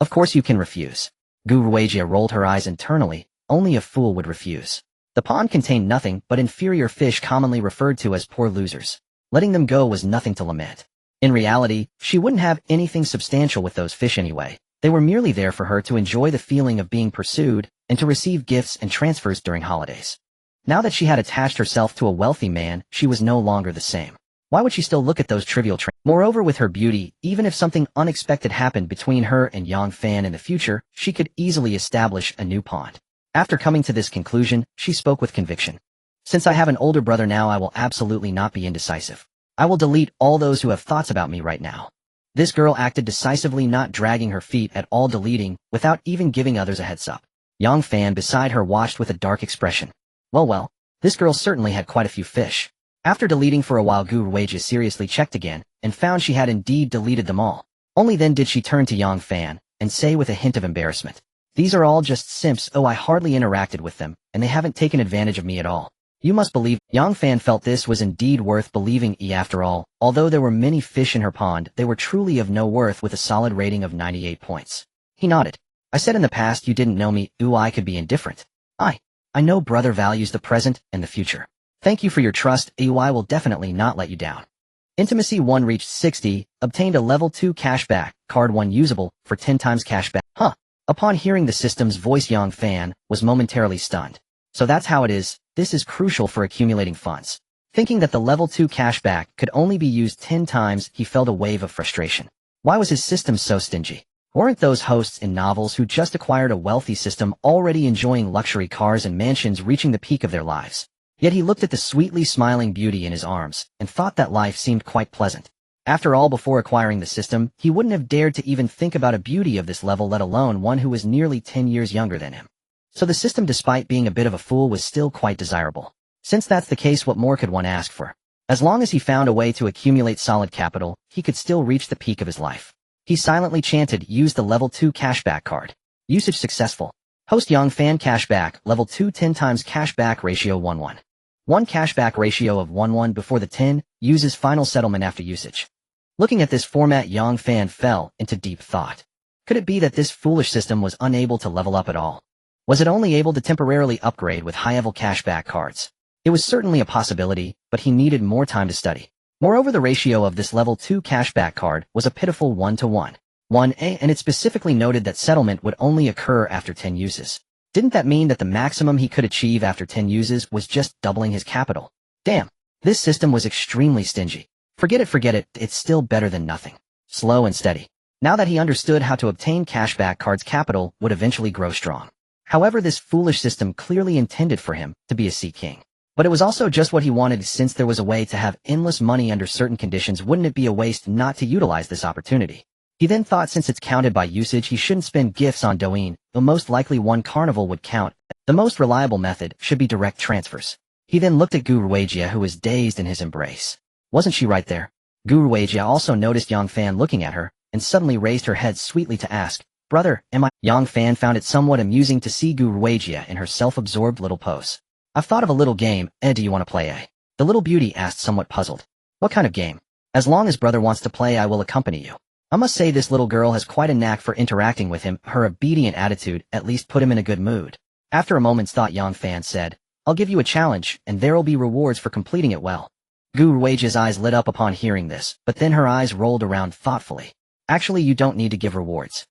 "Of course you can refuse." Gu Ruijia rolled her eyes internally. Only a fool would refuse. The pond contained nothing but inferior fish, commonly referred to as poor losers. Letting them go was nothing to lament. In reality, she wouldn't have anything substantial with those fish anyway. They were merely there for her to enjoy the feeling of being pursued and to receive gifts and transfers during holidays. Now that she had attached herself to a wealthy man, she was no longer the same. Why would she still look at those trivial Moreover, with her beauty, even if something unexpected happened between her and Yang Fan in the future, she could easily establish a new pond. After coming to this conclusion, she spoke with conviction. "Since I have an older brother now, I will absolutely not be indecisive. I will delete all those who have thoughts about me right now." This girl acted decisively, not dragging her feet at all, deleting, without even giving others a heads up. Yang Fan beside her watched with a dark expression. Well, this girl certainly had quite a few fish. After deleting for a while, Gu Ruijia seriously checked again, and found she had indeed deleted them all. Only then did she turn to Yang Fan, and say with a hint of embarrassment, "These are all just simps. Oh, I hardly interacted with them, and they haven't taken advantage of me at all. You must believe." Yang Fan felt this was indeed worth believing. After all, although there were many fish in her pond, they were truly of no worth, with a solid rating of 98 points. He nodded. "I said in the past you didn't know me. I could be indifferent. I know brother values the present and the future. Thank you for your trust. I will definitely not let you down." Intimacy 1 reached 60, obtained a level 2 cashback, card 1 usable for 10 times cashback. Upon hearing the system's voice, Yang Fan was momentarily stunned. So that's how it is. This is crucial for accumulating funds. Thinking that the level 2 cashback could only be used 10 times, he felt a wave of frustration. Why was his system so stingy? Weren't those hosts in novels who just acquired a wealthy system already enjoying luxury cars and mansions, reaching the peak of their lives? Yet he looked at the sweetly smiling beauty in his arms, and thought that life seemed quite pleasant. After all, before acquiring the system, he wouldn't have dared to even think about a beauty of this level, let alone one who was nearly 10 years younger than him. So the system, despite being a bit of a fool, was still quite desirable. Since that's the case, what more could one ask for? As long as he found a way to accumulate solid capital, he could still reach the peak of his life. He silently chanted, "Use the level 2 cashback card. Usage successful. Host Yang Fan cashback, level 2, 10 times cashback ratio 1-1. 1 cashback ratio of 1-1 before the 10, uses final settlement after usage." Looking at this format, Yang Fan fell into deep thought. Could it be that this foolish system was unable to level up at all? Was it only able to temporarily upgrade with high-level cashback cards? It was certainly a possibility, but he needed more time to study. Moreover, the ratio of this level 2 cashback card was a pitiful 1-to-1. 1A, and it specifically noted that settlement would only occur after 10 uses. Didn't that mean that the maximum he could achieve after 10 uses was just doubling his capital? Damn, this system was extremely stingy. Forget it, it's still better than nothing. Slow and steady. Now that he understood how to obtain cashback cards, capital would eventually grow strong. However, this foolish system clearly intended for him to be a sea king. But it was also just what he wanted, since there was a way to have endless money under certain conditions. Wouldn't it be a waste not to utilize this opportunity? He then thought, since it's counted by usage, he shouldn't spend gifts on Douyin, though most likely one carnival would count. The most reliable method should be direct transfers. He then looked at Guruwejia, who was dazed in his embrace. Wasn't she right there? Guruwejia also noticed Yang Fan looking at her, and suddenly raised her head sweetly to ask, "Brother, am I?" Yang Fan found it somewhat amusing to see Guruwejia in her self-absorbed little pose. "I've thought of a little game, do you want to play, eh?" The little beauty asked, somewhat puzzled. "What kind of game?" "As long as brother wants to play, I will accompany you." I must say this little girl has quite a knack for interacting with him. Her obedient attitude at least put him in a good mood. After a moment's thought, Yang Fan said, "I'll give you a challenge, and there'll be rewards for completing it well." Guruwejia's eyes lit up upon hearing this, but then her eyes rolled around thoughtfully. "Actually, you don't need to give rewards."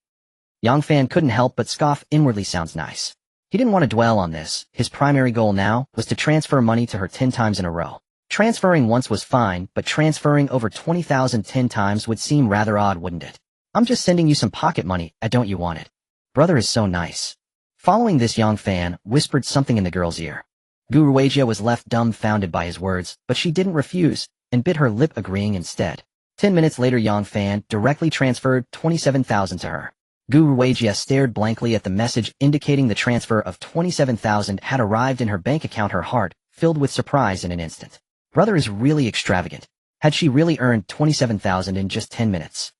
Yang Fan couldn't help but scoff inwardly. Sounds nice. He didn't want to dwell on this. His primary goal now was to transfer money to her 10 times in a row. Transferring once was fine, but transferring over 20,000 10 times would seem rather odd, wouldn't it? "I'm just sending you some pocket money, don't you want it?" "Brother is so nice." Following this, Yang Fan whispered something in the girl's ear. Guruwejia was left dumbfounded by his words, but she didn't refuse, and bit her lip, agreeing instead. 10 minutes later, Yang Fan directly transferred 27,000 to her. Guruwejia stared blankly at the message indicating the transfer of 27,000 had arrived in her bank account, her heart filled with surprise in an instant. Brother is really extravagant. Had she really earned 27,000 in just 10 minutes?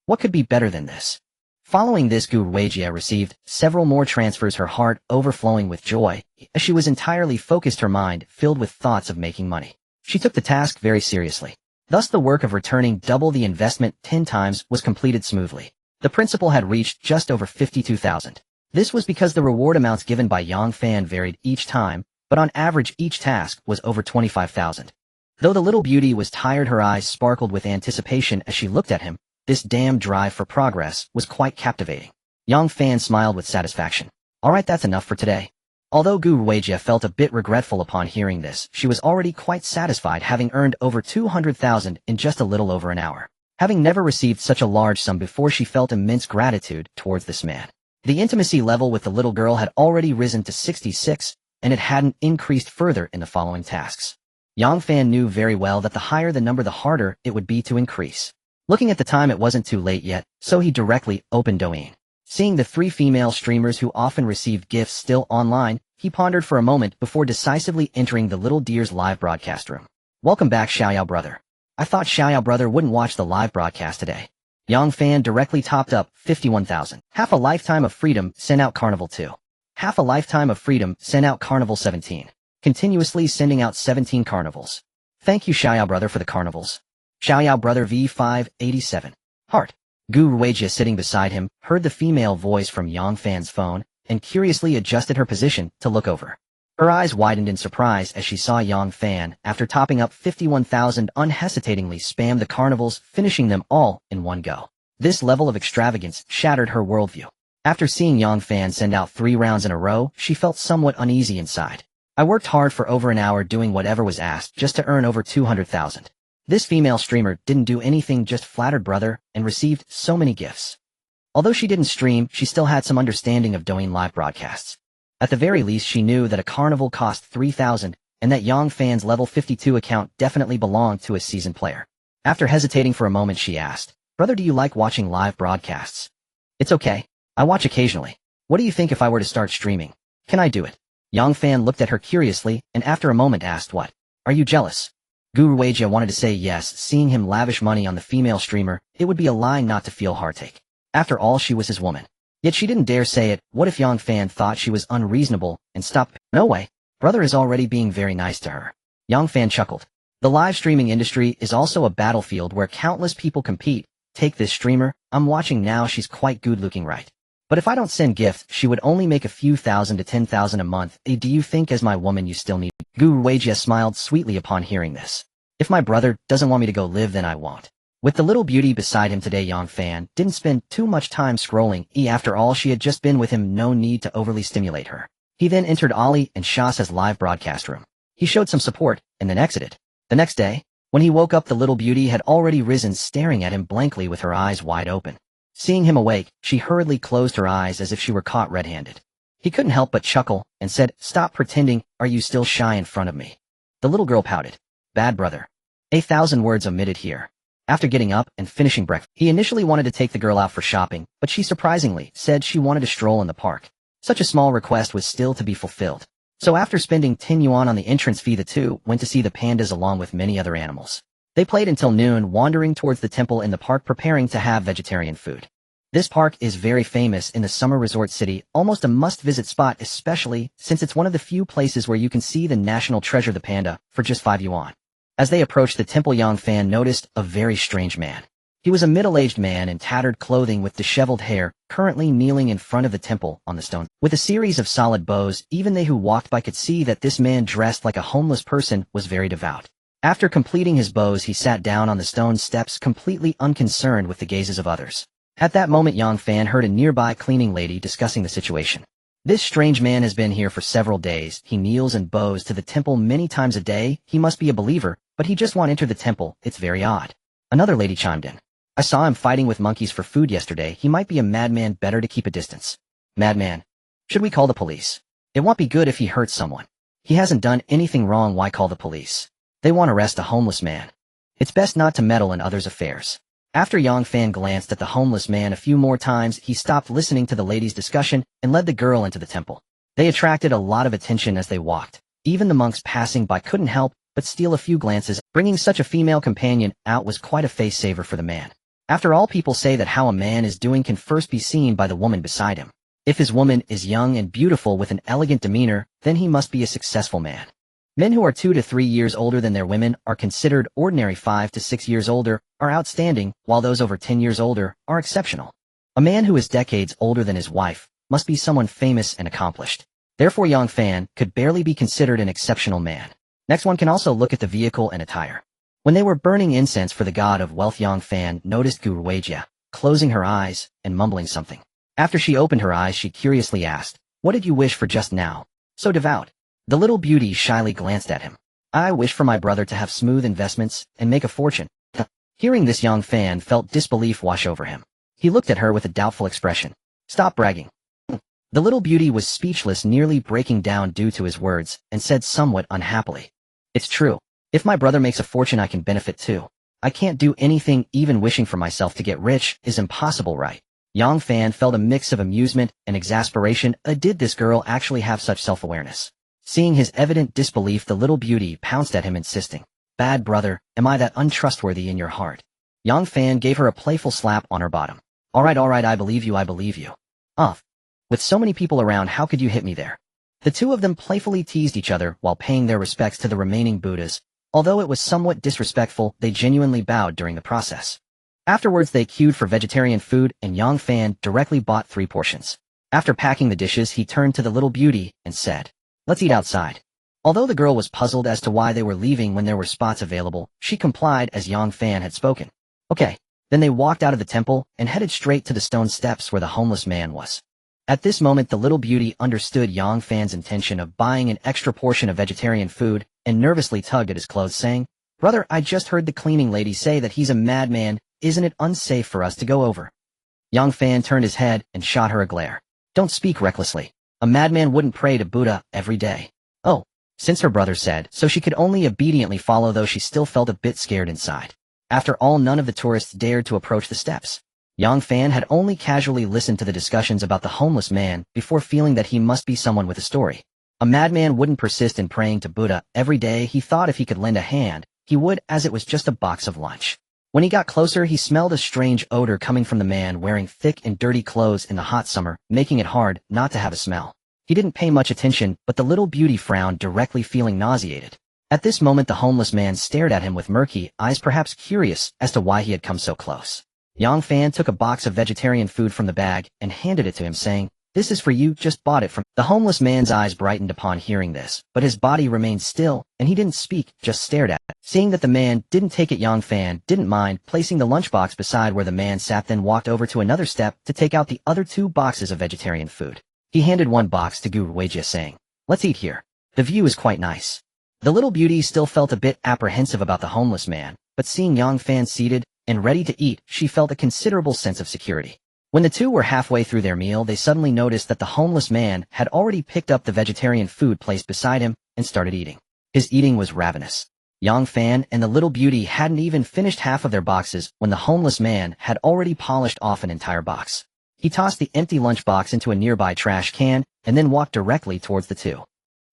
What could be better than this? Following this, Guruwejia received several more transfers, her heart overflowing with joy, as she was entirely focused, her mind filled with thoughts of making money. She took the task very seriously. Thus the work of returning double the investment 10 times was completed smoothly. The principal had reached just over 52,000. This was because the reward amounts given by Yang Fan varied each time, but on average each task was over 25,000. Though the little beauty was tired, her eyes sparkled with anticipation as she looked at him. This damn drive for progress was quite captivating. Yang Fan smiled with satisfaction. "Alright, that's enough for today." Although Guruwejia felt a bit regretful upon hearing this, she was already quite satisfied, having earned over 200,000 in just a little over an hour. Having never received such a large sum before, she felt immense gratitude towards this man. The intimacy level with the little girl had already risen to 66, and it hadn't increased further in the following tasks. Yang Fan knew very well that the higher the number, the harder it would be to increase. Looking at the time, it wasn't too late yet, so he directly opened Douyin. Seeing the 3 female streamers who often received gifts still online, he pondered for a moment before decisively entering the little deer's live broadcast room. "Welcome back, Xiaoyao brother. I thought Xiaoyao brother wouldn't watch the live broadcast today." Yang Fan directly topped up 51,000. Half a lifetime of freedom, sent out Carnival 2. Half a lifetime of freedom, sent out Carnival 17. Continuously sending out 17 carnivals. "Thank you, Xiaoyao brother, for the carnivals." Xiaoyao brother V587. Heart. Guruwejia, sitting beside him, heard the female voice from Yang Fan's phone, and curiously adjusted her position to look over. Her eyes widened in surprise as she saw Yang Fan, after topping up 51,000, unhesitatingly spam the carnivals, finishing them all in one go. This level of extravagance shattered her worldview. After seeing Yang Fan send out 3 rounds in a row, she felt somewhat uneasy inside. "I worked hard for over an hour doing whatever was asked just to earn over 200,000. This female streamer didn't do anything, just flattered brother, and received so many gifts." Although she didn't stream, she still had some understanding of Douyin live broadcasts. At the very least, she knew that a carnival cost 3,000, and that Yang Fan's level 52 account definitely belonged to a seasoned player. After hesitating for a moment, she asked, "Brother, do you like watching live broadcasts?" "It's okay. I watch occasionally. What do you think if I were to start streaming? Can I do it?" Yang Fan looked at her curiously, and after a moment asked, "What? Are you jealous?" Guruwejia wanted to say yes. Seeing him lavish money on the female streamer, it would be a lie not to feel heartache. After all, she was his woman. Yet she didn't dare say it. What if Yang Fan thought she was unreasonable and stopped? "No way. Brother is already being very nice to her." Yang Fan chuckled. The live streaming industry is also a battlefield where countless people compete. Take this streamer, I'm watching now, she's quite good looking, right? But if I don't send gifts, she would only make a few thousand to 10,000 a month. Do you think as my woman you still need? Gu Weijie smiled sweetly upon hearing this. If my brother doesn't want me to go live, then I won't. With the little beauty beside him today, Yang Fan didn't spend too much time scrolling. After all, she had just been with him, no need to overly stimulate her. He then entered Ali and Shasa's live broadcast room. He showed some support and then exited. The next day, when he woke up, the little beauty had already risen, staring at him blankly with her eyes wide open. Seeing him awake, she hurriedly closed her eyes as if she were caught red-handed. He couldn't help but chuckle and said, "Stop pretending, are you still shy in front of me?" The little girl pouted. "Bad brother." 1,000 words omitted here. After getting up and finishing breakfast, he initially wanted to take the girl out for shopping, but she surprisingly said she wanted to stroll in the park. Such a small request was still to be fulfilled. So after spending 10 yuan on the entrance fee, the two went to see the pandas along with many other animals. They played until noon, wandering towards the temple in the park, preparing to have vegetarian food. This park is very famous in the summer resort city, almost a must-visit spot, especially since it's one of the few places where you can see the national treasure, the panda, for just 5 yuan. As they approached the temple, Yang Fan noticed a very strange man. He was a middle-aged man in tattered clothing with disheveled hair, currently kneeling in front of the temple on the stone. With a series of solid bows, even they who walked by could see that this man, dressed like a homeless person, was very devout. After completing his bows, he sat down on the stone steps, completely unconcerned with the gazes of others. At that moment, Yang Fan heard a nearby cleaning lady discussing the situation. "This strange man has been here for several days. He kneels and bows to the temple many times a day. He must be a believer, but he just won't enter the temple. It's very odd." Another lady chimed in. "I saw him fighting with monkeys for food yesterday. He might be a madman. Better to keep a distance." "Madman? Should we call the police?" "It won't be good if he hurts someone. He hasn't done anything wrong. Why call the police? They want to arrest a homeless man. It's best not to meddle in others' affairs." After Yang Fan glanced at the homeless man a few more times, he stopped listening to the ladies' discussion and led the girl into the temple. They attracted a lot of attention as they walked. Even the monks passing by couldn't help but steal a few glances. Bringing such a female companion out was quite a face saver for the man. After all, people say that how a man is doing can first be seen by the woman beside him. If his woman is young and beautiful with an elegant demeanor, then he must be a successful man. Men who are 2 to 3 years older than their women are considered ordinary. 5 to 6 years older are outstanding, while those over 10 years older are exceptional. A man who is decades older than his wife must be someone famous and accomplished. Therefore, Yang Fan could barely be considered an exceptional man. Next, one can also look at the vehicle and attire. When they were burning incense for the god of wealth, Yang Fan noticed Gu Weijie closing her eyes and mumbling something. After she opened her eyes, she curiously asked, "What did you wish for just now? So devout." The little beauty shyly glanced at him. "I wish for my brother to have smooth investments and make a fortune." Hearing this, Yang Fan felt disbelief wash over him. He looked at her with a doubtful expression. "Stop bragging." The little beauty was speechless, nearly breaking down due to his words, and said somewhat unhappily, "It's true. If my brother makes a fortune, I can benefit too. I can't do anything. Even wishing for myself to get rich is impossible, right?" Yang Fan felt a mix of amusement and exasperation. Did this girl actually have such self-awareness? Seeing his evident disbelief, the little beauty pounced at him, insisting, "Bad brother, am I that untrustworthy in your heart?" Yang Fan gave her a playful slap on her bottom. All right, I believe you, I believe you. With so many people around, how could you hit me there?" The two of them playfully teased each other while paying their respects to the remaining Buddhas. Although it was somewhat disrespectful, they genuinely bowed during the process. Afterwards, they queued for vegetarian food, and Yang Fan directly bought 3 portions. After packing the dishes, he turned to the little beauty and said, "Let's eat outside." Although the girl was puzzled as to why they were leaving when there were spots available, she complied as Yang Fan had spoken. Okay. Then they walked out of the temple and headed straight to the stone steps where the homeless man was. At this moment, the little beauty understood Yang Fan's intention of buying an extra portion of vegetarian food and nervously tugged at his clothes, saying, "Brother, I just heard the cleaning lady say that he's a madman. Isn't it unsafe for us to go over?" Yang Fan turned his head and shot her a glare. "Don't speak recklessly. A madman wouldn't pray to Buddha every day." Oh, since her brother said so, she could only obediently follow, though she still felt a bit scared inside. After all, none of the tourists dared to approach the steps. Yang Fan had only casually listened to the discussions about the homeless man before feeling that he must be someone with a story. A madman wouldn't persist in praying to Buddha every day. He thought if he could lend a hand, he would, as it was just a box of lunch. When he got closer, he smelled a strange odor coming from the man wearing thick and dirty clothes in the hot summer, making it hard not to have a smell. He didn't pay much attention, but the little beauty frowned, directly feeling nauseated. At this moment, the homeless man stared at him with murky eyes, perhaps curious as to why he had come so close. Yang Fan took a box of vegetarian food from the bag and handed it to him, saying, "This is for you, just bought it from—" The homeless man's eyes brightened upon hearing this, but his body remained still, and he didn't speak, just stared at it. Seeing that the man didn't take it, Yang Fan didn't mind placing the lunchbox beside where the man sat, then walked over to another step to take out the other 2 boxes of vegetarian food. He handed one box to Guru Weijia, saying, "Let's eat here. The view is quite nice." The little beauty still felt a bit apprehensive about the homeless man, but seeing Yang Fan seated and ready to eat, she felt a considerable sense of security. When the 2 were halfway through their meal, they suddenly noticed that the homeless man had already picked up the vegetarian food placed beside him and started eating. His eating was ravenous. Yang Fan and the little beauty hadn't even finished half of their boxes when the homeless man had already polished off an entire box. He tossed the empty lunchbox into a nearby trash can and then walked directly towards the 2.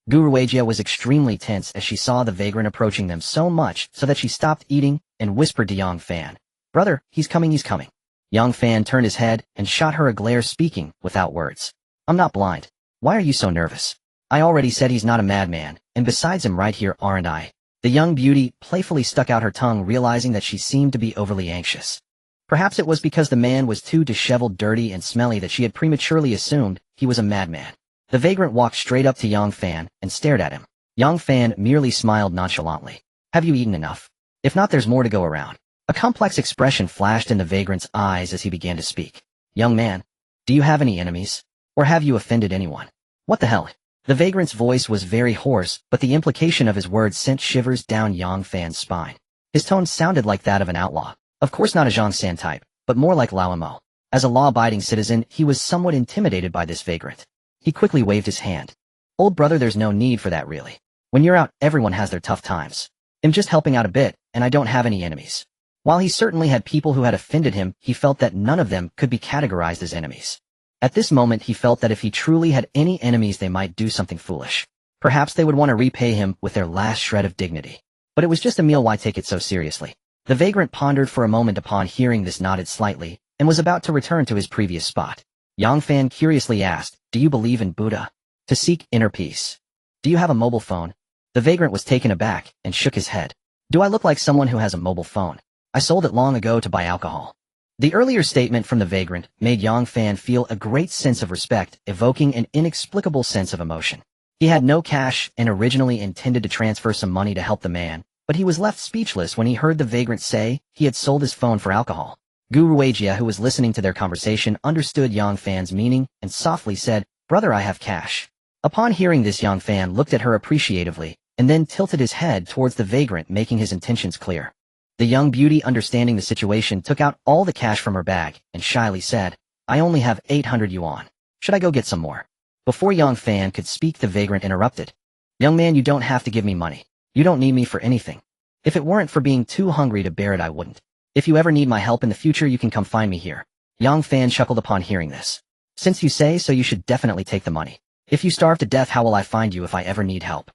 Guru Weijia was extremely tense as she saw the vagrant approaching them so much so that she stopped eating and whispered to Yang Fan, "Brother, he's coming, he's coming." Yang Fan turned his head and shot her a glare, speaking without words. "I'm not blind. Why are you so nervous? I already said he's not a madman, and besides him right here, aren't I?" The young beauty playfully stuck out her tongue, realizing that she seemed to be overly anxious. Perhaps it was because the man was too disheveled, dirty, and smelly that she had prematurely assumed he was a madman. The vagrant walked straight up to Yang Fan and stared at him. Yang Fan merely smiled nonchalantly. "Have you eaten enough? If not, there's more to go around." A complex expression flashed in the vagrant's eyes as he began to speak. "Young man, do you have any enemies? Or have you offended anyone?" "What the hell?" The vagrant's voice was very hoarse, but the implication of his words sent shivers down Yang Fan's spine. His tone sounded like that of an outlaw. Of course not a Zhang San type, but more like Lao Mo. As a law-abiding citizen, he was somewhat intimidated by this vagrant. He quickly waved his hand. "Old brother, there's no need for that really. When you're out, everyone has their tough times. I'm just helping out a bit, and I don't have any enemies." While he certainly had people who had offended him, he felt that none of them could be categorized as enemies. At this moment, he felt that if he truly had any enemies, they might do something foolish. Perhaps they would want to repay him with their last shred of dignity. But it was just a meal, why take it so seriously? The vagrant pondered for a moment, upon hearing this nodded slightly, and was about to return to his previous spot. Yang Fan curiously asked, "Do you believe in Buddha? To seek inner peace? Do you have a mobile phone?" The vagrant was taken aback and shook his head. "Do I look like someone who has a mobile phone? I sold it long ago to buy alcohol." The earlier statement from the vagrant made Yang Fan feel a great sense of respect, evoking an inexplicable sense of emotion. He had no cash and originally intended to transfer some money to help the man, but he was left speechless when he heard the vagrant say he had sold his phone for alcohol. Guru Weijia, who was listening to their conversation, understood Yang Fan's meaning and softly said, "Brother, I have cash." Upon hearing this, Yang Fan looked at her appreciatively and then tilted his head towards the vagrant, making his intentions clear. The young beauty, understanding the situation, took out all the cash from her bag and shyly said, "I only have 800 yuan. Should I go get some more?" Before Yang Fan could speak, the vagrant interrupted. "Young man, you don't have to give me money. You don't need me for anything. If it weren't for being too hungry to bear it, I wouldn't. If you ever need my help in the future, you can come find me here." Yang Fan chuckled upon hearing this. "Since you say so, you should definitely take the money. If you starve to death, how will I find you if I ever need help?"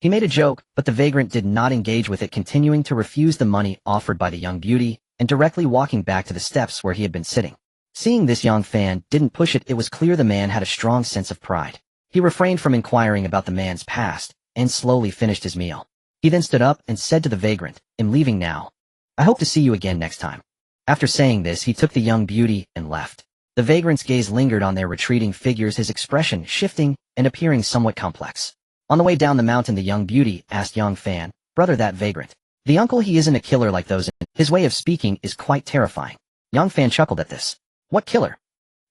He made a joke, but the vagrant did not engage with it, continuing to refuse the money offered by the young beauty and directly walking back to the steps where he had been sitting. Seeing this, Yang Fan didn't push it. It was clear the man had a strong sense of pride. He refrained from inquiring about the man's past and slowly finished his meal. He then stood up and said to the vagrant, "I'm leaving now. I hope to see you again next time." After saying this, he took the young beauty and left. The vagrant's gaze lingered on their retreating figures, his expression shifting and appearing somewhat complex. On the way down the mountain, the young beauty asked Yang Fan, "Brother, that vagrant. The uncle, he isn't a killer like those. His way of speaking is quite terrifying." Yang Fan chuckled at this. "What killer?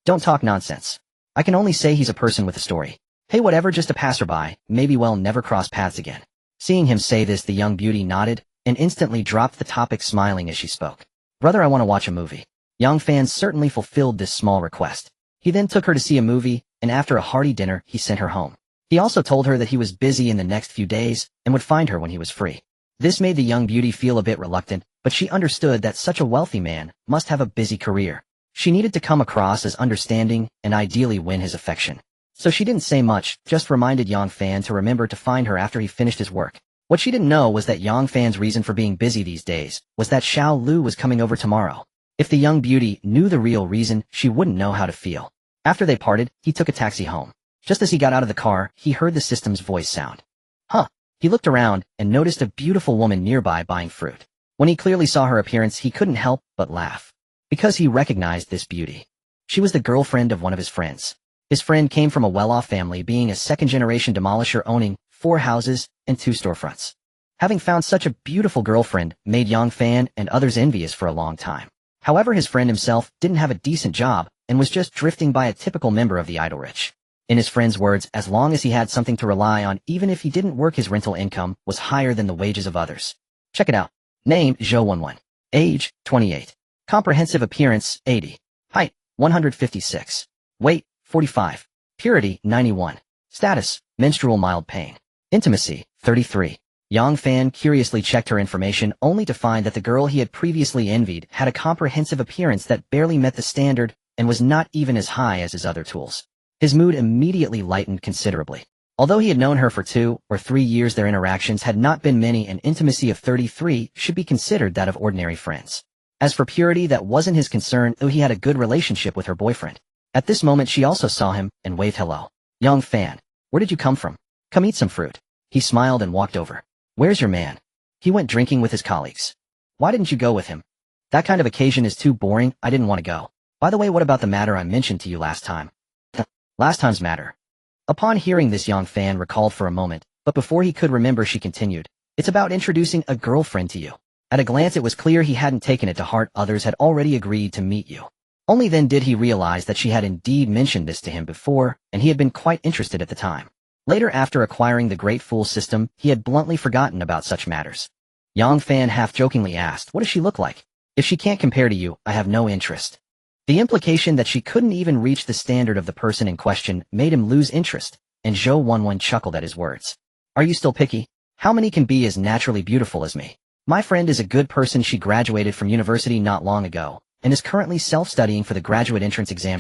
Don't talk nonsense. I can only say he's a person with a story. Hey, whatever, just a passerby, maybe we'll never cross paths again." Seeing him say this, the young beauty nodded and instantly dropped the topic, smiling as she spoke. "Brother, I want to watch a movie." Yang Fan certainly fulfilled this small request. He then took her to see a movie, and after a hearty dinner, he sent her home. He also told her that he was busy in the next few days and would find her when he was free. This made the young beauty feel a bit reluctant, but she understood that such a wealthy man must have a busy career. She needed to come across as understanding and ideally win his affection. So she didn't say much, just reminded Yang Fan to remember to find her after he finished his work. What she didn't know was that Yang Fan's reason for being busy these days was that Xiao Lu was coming over tomorrow. If the young beauty knew the real reason, she wouldn't know how to feel. After they parted, he took a taxi home. Just as he got out of the car, he heard the system's voice sound. Huh. He looked around and noticed a beautiful woman nearby buying fruit. When he clearly saw her appearance, he couldn't help but laugh. because he recognized this beauty. She was the girlfriend of one of his friends. His friend came from a well-off family, being a second-generation demolisher owning 4 houses and 2 storefronts. Having found such a beautiful girlfriend made Yang Fan and others envious for a long time. However, his friend himself didn't have a decent job and was just drifting by a typical member of the idle rich. In his friend's words, as long as he had something to rely on, even if he didn't work, his rental income was higher than the wages of others. Check it out. Name, Zhou11. Age, 28. Comprehensive appearance, 80. Height, 156. Weight, 45. Purity, 91. Status, menstrual mild pain. Intimacy, 33. Yang Fan curiously checked her information only to find that the girl he had previously envied had a comprehensive appearance that barely met the standard and was not even as high as his other tools. His mood immediately lightened considerably. Although he had known her for 2 or 3 years, their interactions had not been many, and intimacy of 33 should be considered that of ordinary friends. As for purity, that wasn't his concern, though he had a good relationship with her boyfriend. At this moment she also saw him and waved hello. Yang Fan, where did you come from? Come eat some fruit. He smiled and walked over. Where's your man? He went drinking with his colleagues. Why didn't you go with him? That kind of occasion is too boring, I didn't want to go. By the way, what about the matter I mentioned to you last time? Last time's matter. Upon hearing this, Yang Fan recalled for a moment, but before he could remember she continued. It's about introducing a girlfriend to you. At a glance it was clear he hadn't taken it to heart. Others had already agreed to meet you. Only then did he realize that she had indeed mentioned this to him before, and he had been quite interested at the time. Later, after acquiring the Great Fool System, he had bluntly forgotten about such matters. Yang Fan half-jokingly asked, what does she look like? If she can't compare to you, I have no interest. The implication that she couldn't even reach the standard of the person in question made him lose interest, and Zhou11 chuckled at his words. Are you still picky? How many can be as naturally beautiful as me? My friend is a good person. She graduated from university not long ago, and is currently self-studying for the graduate entrance exam.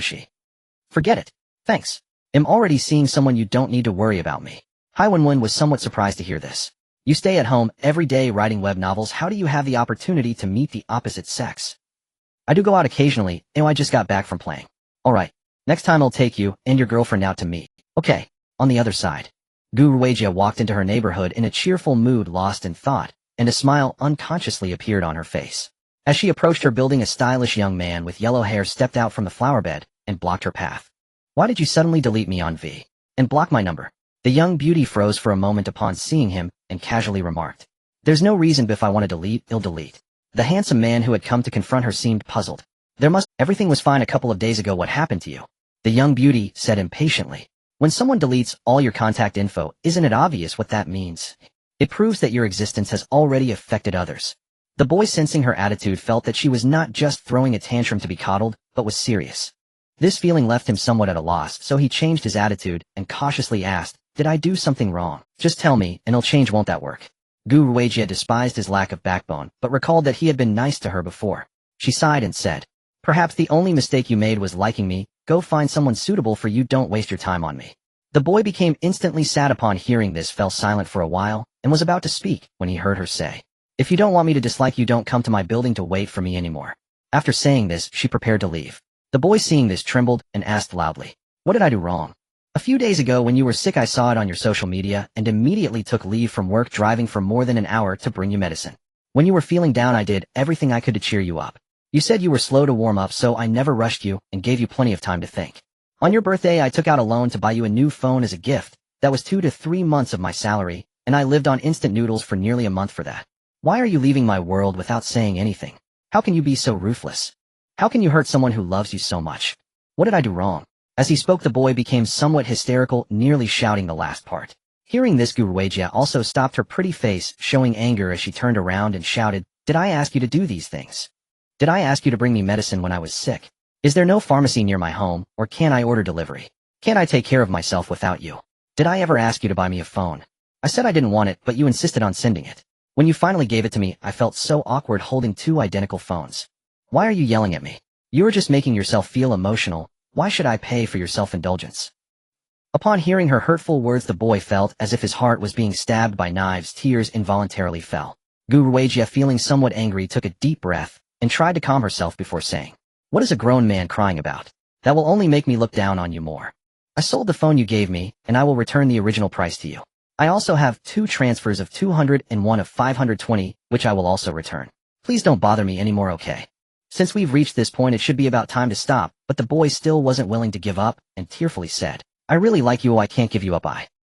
Forget it. Thanks. I'm already seeing someone. You don't need to worry about me. Haiwenwen was somewhat surprised to hear this. You stay at home every day writing web novels. How do you have the opportunity to meet the opposite sex? I do go out occasionally, and I just got back from playing. Alright, next time I'll take you and your girlfriend out to meet. Okay, on the other side. Gu Ruijia walked into her neighborhood in a cheerful mood, lost in thought, and a smile unconsciously appeared on her face. As she approached her building, a stylish young man with yellow hair stepped out from the flower bed and blocked her path. Why did you suddenly delete me on V and block my number? The young beauty froze for a moment upon seeing him and casually remarked. There's no reason, but if I want to delete, I'll delete. The handsome man who had come to confront her seemed puzzled. Everything was fine a couple of days ago. What happened to you? The young beauty said impatiently. When someone deletes all your contact info, isn't it obvious what that means? It proves that your existence has already affected others. The boy, sensing her attitude, felt that she was not just throwing a tantrum to be coddled, but was serious. This feeling left him somewhat at a loss, so he changed his attitude and cautiously asked, did I do something wrong? Just tell me, and I'll change. Won't that work? Gu Ruijia despised his lack of backbone, but recalled that he had been nice to her before. She sighed and said, perhaps the only mistake you made was liking me. Go find someone suitable for you. Don't waste your time on me. The boy became instantly sad upon hearing this, fell silent for a while, and was about to speak when he heard her say, if you don't want me to dislike you, don't come to my building to wait for me anymore. After saying this, she prepared to leave. The boy, seeing this, trembled and asked loudly, what did I do wrong? A few days ago when you were sick, I saw it on your social media and immediately took leave from work, driving for more than an hour to bring you medicine. When you were feeling down, I did everything I could to cheer you up. You said you were slow to warm up, so I never rushed you and gave you plenty of time to think. On your birthday, I took out a loan to buy you a new phone as a gift. That was 2 to 3 months of my salary, and I lived on instant noodles for nearly a month for that. Why are you leaving my world without saying anything? How can you be so ruthless? How can you hurt someone who loves you so much? What did I do wrong? As he spoke, the boy became somewhat hysterical, nearly shouting the last part. Hearing this, Gu Ruijia also stopped, her pretty face showing anger as she turned around and shouted, did I ask you to do these things? Did I ask you to bring me medicine when I was sick? Is there no pharmacy near my home, or can I order delivery? Can't I take care of myself without you? Did I ever ask you to buy me a phone? I said I didn't want it, but you insisted on sending it. When you finally gave it to me, I felt so awkward holding 2 identical phones. Why are you yelling at me? You are just making yourself feel emotional. Why should I pay for your self-indulgence? Upon hearing her hurtful words, the boy felt as if his heart was being stabbed by knives. Tears involuntarily fell. Gu Ruijia, feeling somewhat angry, took a deep breath and tried to calm herself before saying, what is a grown man crying about? That will only make me look down on you more. I sold the phone you gave me, and I will return the original price to you. I also have 2 transfers of 200 and 1 of 520, which I will also return. Please don't bother me anymore, okay? Since we've reached this point, it should be about time to stop, but the boy still wasn't willing to give up, and tearfully said, I really like you, I can't give you up,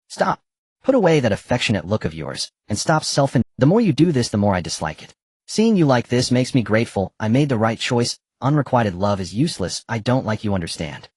Stop. Put away that affectionate look of yours, and stop The more you do this, the more I dislike it. Seeing you like this makes me grateful. I made the right choice. Unrequited love is useless. I don't like you, understand?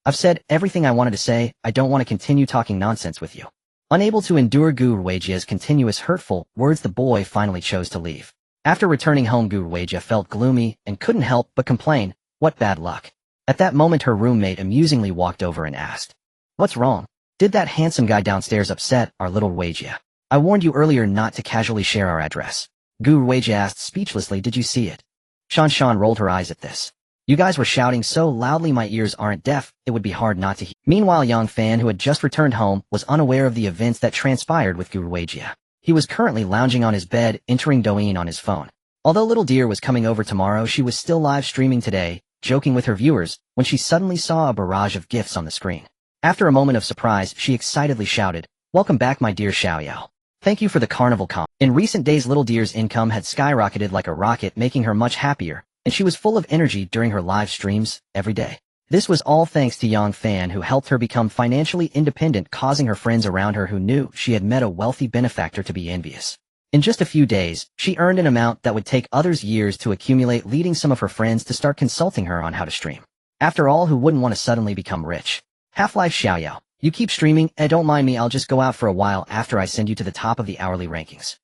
I've said everything I wanted to say. I don't want to continue talking nonsense with you. Unable to endure Guruwajia's continuous hurtful words, the boy finally chose to leave. After returning home, Guruwajia felt gloomy and couldn't help but complain, what bad luck. At that moment, her roommate amusingly walked over and asked, what's wrong? Did that handsome guy downstairs upset our little Wajia? I warned you earlier not to casually share our address. Guruwajia asked speechlessly, did you see it? Shan rolled her eyes at this. You guys were shouting so loudly my ears aren't deaf, it would be hard not to hear. Meanwhile, Yang Fan, who had just returned home, was unaware of the events that transpired with Guruwajia. He was currently lounging on his bed, entering Douyin on his phone. Although Little Deer was coming over tomorrow, she was still live streaming today, joking with her viewers, when she suddenly saw a barrage of gifts on the screen. After a moment of surprise, she excitedly shouted, welcome back my dear Xiaoyao. Thank you for the carnival comp. In recent days, Little Deer's income had skyrocketed like a rocket, making her much happier, and she was full of energy during her live streams every day. This was all thanks to Yang Fan, who helped her become financially independent, causing her friends around her who knew she had met a wealthy benefactor to be envious. In just a few days, she earned an amount that would take others years to accumulate, leading some of her friends to start consulting her on how to stream. After all, who wouldn't want to suddenly become rich? Half-Life Xiaoyao, you keep streaming, and don't mind me, I'll just go out for a while after I send you to the top of the hourly rankings.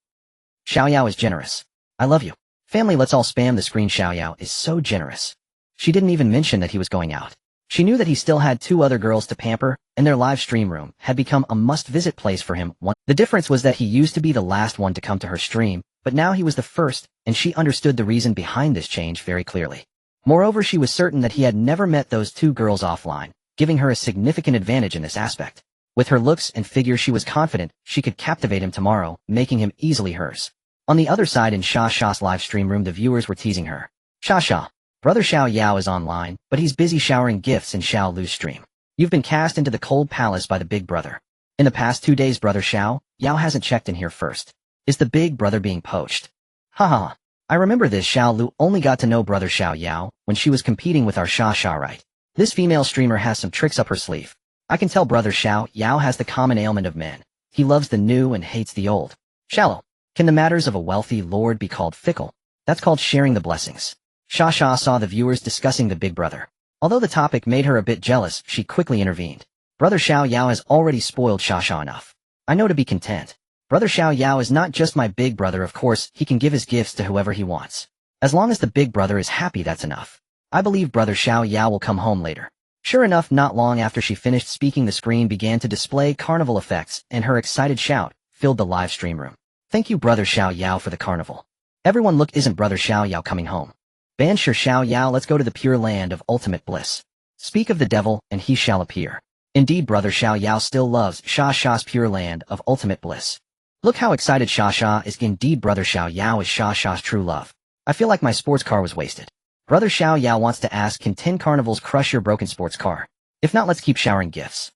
Xiaoyao is generous. I love you. Family, let's all spam the screen. Xiaoyao is so generous. She didn't even mention that he was going out. She knew that he still had 2 other girls to pamper, and their live stream room had become a must-visit place for him. The difference was that he used to be the last one to come to her stream, but now he was the first, and she understood the reason behind this change very clearly. Moreover, she was certain that he had never met those 2 girls offline, giving her a significant advantage in this aspect. With her looks and figure, she was confident she could captivate him tomorrow, making him easily hers. On the other side, in Sha's live stream room, the viewers were teasing her. Sha, brother Xiaoyao is online, but he's busy showering gifts in Xiaolu's stream. You've been cast into the cold palace by the big brother. In the past 2 days, brother Xiaoyao hasn't checked in here first. Is the big brother being poached? Haha. I remember this. Xiaolu only got to know brother Xiaoyao when she was competing with our Sha, right? This female streamer has some tricks up her sleeve. I can tell brother Xiaoyao has the common ailment of men. He loves the new and hates the old. Shallow. Can the matters of a wealthy lord be called fickle? That's called sharing the blessings. Sha saw the viewers discussing the big brother. Although the topic made her a bit jealous, she quickly intervened. Brother Xiaoyao has already spoiled Sha enough. I know to be content. Brother Xiaoyao is not just my big brother, of course, he can give his gifts to whoever he wants. As long as the big brother is happy, that's enough. I believe brother Xiaoyao will come home later. Sure enough, not long after she finished speaking, the screen began to display carnival effects, and her excited shout filled the live stream room. Thank you, brother Xiaoyao, for the carnival. Everyone look, isn't brother Xiaoyao coming home? Ban sure Xiaoyao, let's go to the pure land of ultimate bliss. Speak of the devil, and he shall appear. Indeed, brother Xiaoyao still loves Sha's pure land of ultimate bliss. Look how excited Sha is. Indeed, brother Xiaoyao is Sha's true love. I feel like my sports car was wasted. Brother Xiaoyao wants to ask, can 10 carnivals crush your broken sports car? If not, let's keep showering gifts.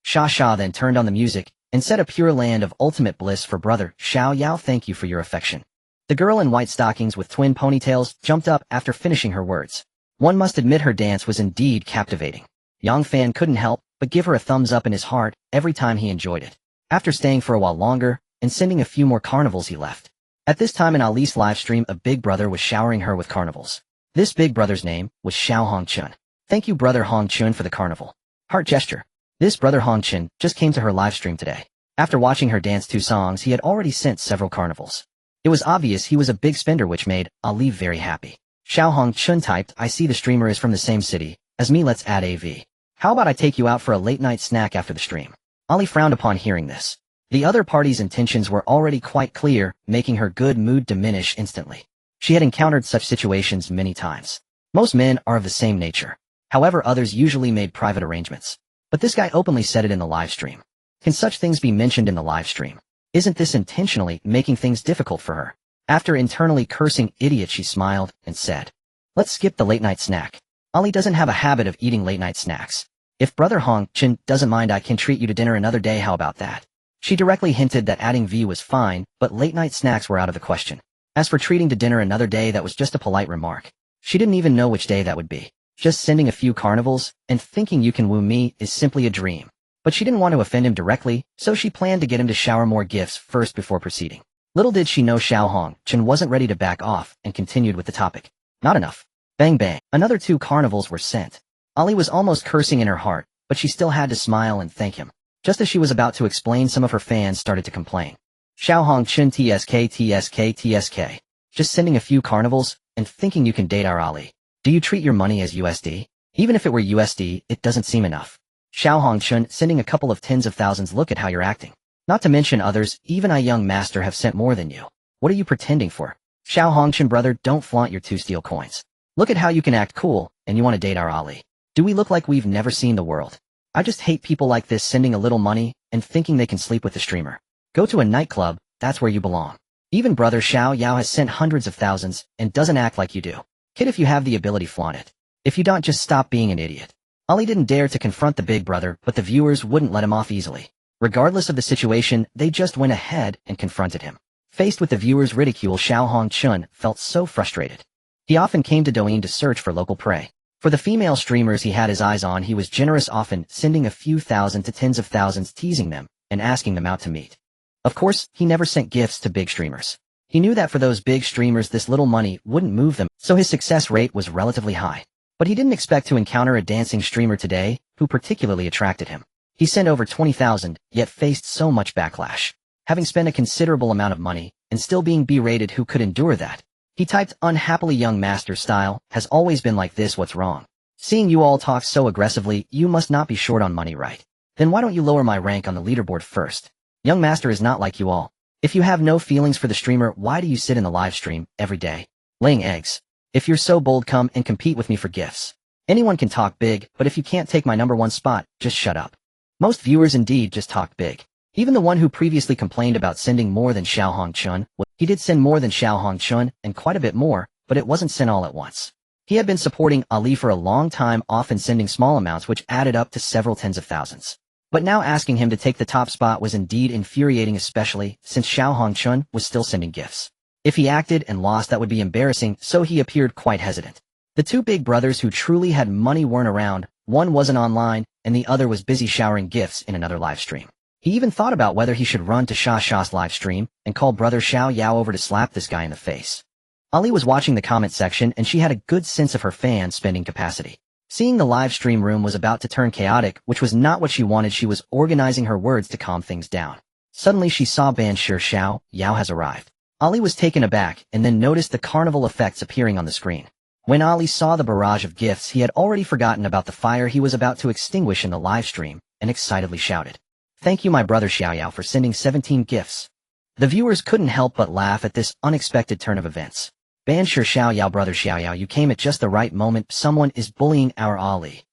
Sha then turned on the music and said, a pure land of ultimate bliss for brother Xiaoyao, thank you for your affection. The girl in white stockings with twin ponytails jumped up after finishing her words. One must admit her dance was indeed captivating. Yang Fan couldn't help but give her a thumbs up in his heart every time he enjoyed it. After staying for a while longer and sending a few more carnivals, he left. At this time in Ali's live stream, a big brother was showering her with carnivals. This big brother's name was Xiao Hongchun. Thank you, brother Hongchun, for the carnival. Heart gesture. This brother Hongchun just came to her live stream today. After watching her dance 2 songs, he had already sent several carnivals. It was obvious he was a big spender, which made Ali very happy. Xiao Hongchun typed, I see the streamer is from the same city as me, let's add AV. How about I take you out for a late-night snack after the stream? Ali frowned upon hearing this. The other party's intentions were already quite clear, making her good mood diminish instantly. She had encountered such situations many times. Most men are of the same nature. However, others usually made private arrangements. But this guy openly said it in the live stream. Can such things be mentioned in the live stream? Isn't this intentionally making things difficult for her? After internally cursing idiot, she smiled and said, let's skip the late-night snack. Ali doesn't have a habit of eating late-night snacks. If brother Hongchun doesn't mind, I can treat you to dinner another day, how about that? She directly hinted that adding V was fine, but late-night snacks were out of the question. As for treating to dinner another day, that was just a polite remark. She didn't even know which day that would be. Just sending a few carnivals and thinking you can woo me is simply a dream. But she didn't want to offend him directly, so she planned to get him to shower more gifts first before proceeding. Little did she know Xiao Hongchun wasn't ready to back off and continued with the topic. Not enough. Bang bang. Another 2 carnivals were sent. Ali was almost cursing in her heart, but she still had to smile and thank him. Just as she was about to explain, some of her fans started to complain. Xiao Hongchun TSK. Just sending a few carnivals and thinking you can date our Ali. Do you treat your money as USD? Even if it were USD, it doesn't seem enough. Xiao Hongchun, sending a couple of tens of thousands, look at how you're acting. Not to mention others, even I young master have sent more than you. What are you pretending for? Xiao Hongchun brother, don't flaunt your 2 steel coins. Look at how you can act cool, and you want to date our Ali. Do we look like we've never seen the world? I just hate people like this sending a little money and thinking they can sleep with the streamer. Go to a nightclub, that's where you belong. Even brother Xiao Yao has sent hundreds of thousands and doesn't act like you do. Kid, if you have the ability, flaunt it. If you don't, just stop being an idiot. Ali didn't dare to confront the big brother, but the viewers wouldn't let him off easily. Regardless of the situation, they just went ahead and confronted him. Faced with the viewers' ridicule, Xiao Hongchun felt so frustrated. He often came to Douyin to search for local prey. For the female streamers he had his eyes on, he was generous, often sending a few thousand to tens of thousands, teasing them and asking them out to meet. Of course, he never sent gifts to big streamers. He knew that for those big streamers this little money wouldn't move them, so his success rate was relatively high. But he didn't expect to encounter a dancing streamer today who particularly attracted him. He sent over 20,000, yet faced so much backlash. Having spent a considerable amount of money and still being berated, who could endure that? He typed, unhappily, young master style has always been like this, what's wrong? Seeing you all talk so aggressively, you must not be short on money, right? Then why don't you lower my rank on the leaderboard first? Young master is not like you all. If you have no feelings for the streamer, why do you sit in the live stream every day, laying eggs? If you're so bold, come and compete with me for gifts. Anyone can talk big, but if you can't take my #1 spot, just shut up. Most viewers indeed just talk big. Even the one who previously complained about sending more than Xiao Hongchun, he did send more than Xiao Hongchun and quite a bit more, but it wasn't sent all at once. He had been supporting Ali for a long time, often sending small amounts which added up to several tens of thousands. But now asking him to take the top spot was indeed infuriating, especially since Xiao Hongchun was still sending gifts. If he acted and lost, that would be embarrassing, so he appeared quite hesitant. The 2 big brothers who truly had money weren't around. One wasn't online, and the other was busy showering gifts in another live stream. He even thought about whether he should run to Xia's live stream and call brother Xiao Yao over to slap this guy in the face. Ali was watching the comment section, and she had a good sense of her fan spending capacity. Seeing the live stream room was about to turn chaotic, which was not what she wanted, she was organizing her words to calm things down. Suddenly she saw Banshir Xiao Yao has arrived. Ali was taken aback and then noticed the carnival effects appearing on the screen. When Ali saw the barrage of gifts, he had already forgotten about the fire he was about to extinguish in the live stream and excitedly shouted, "Thank you, my brother Xiao Yao, for sending 17 gifts." The viewers couldn't help but laugh at this unexpected turn of events. Banshir Xiao Yao, brother Xiao Yao, you came at just the right moment. Someone is bullying our Ali.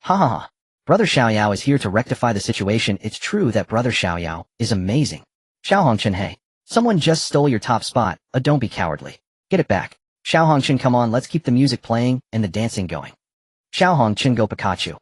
Ha ha ha. Brother Xiao Yao is here to rectify the situation. It's true that brother Xiao Yao is amazing. Xiao Hongchun, hey. Someone just stole your top spot. Don't be cowardly. Get it back. Xiao Hongchun, come on, let's keep the music playing and the dancing going. Xiao Hongchun, go Pikachu.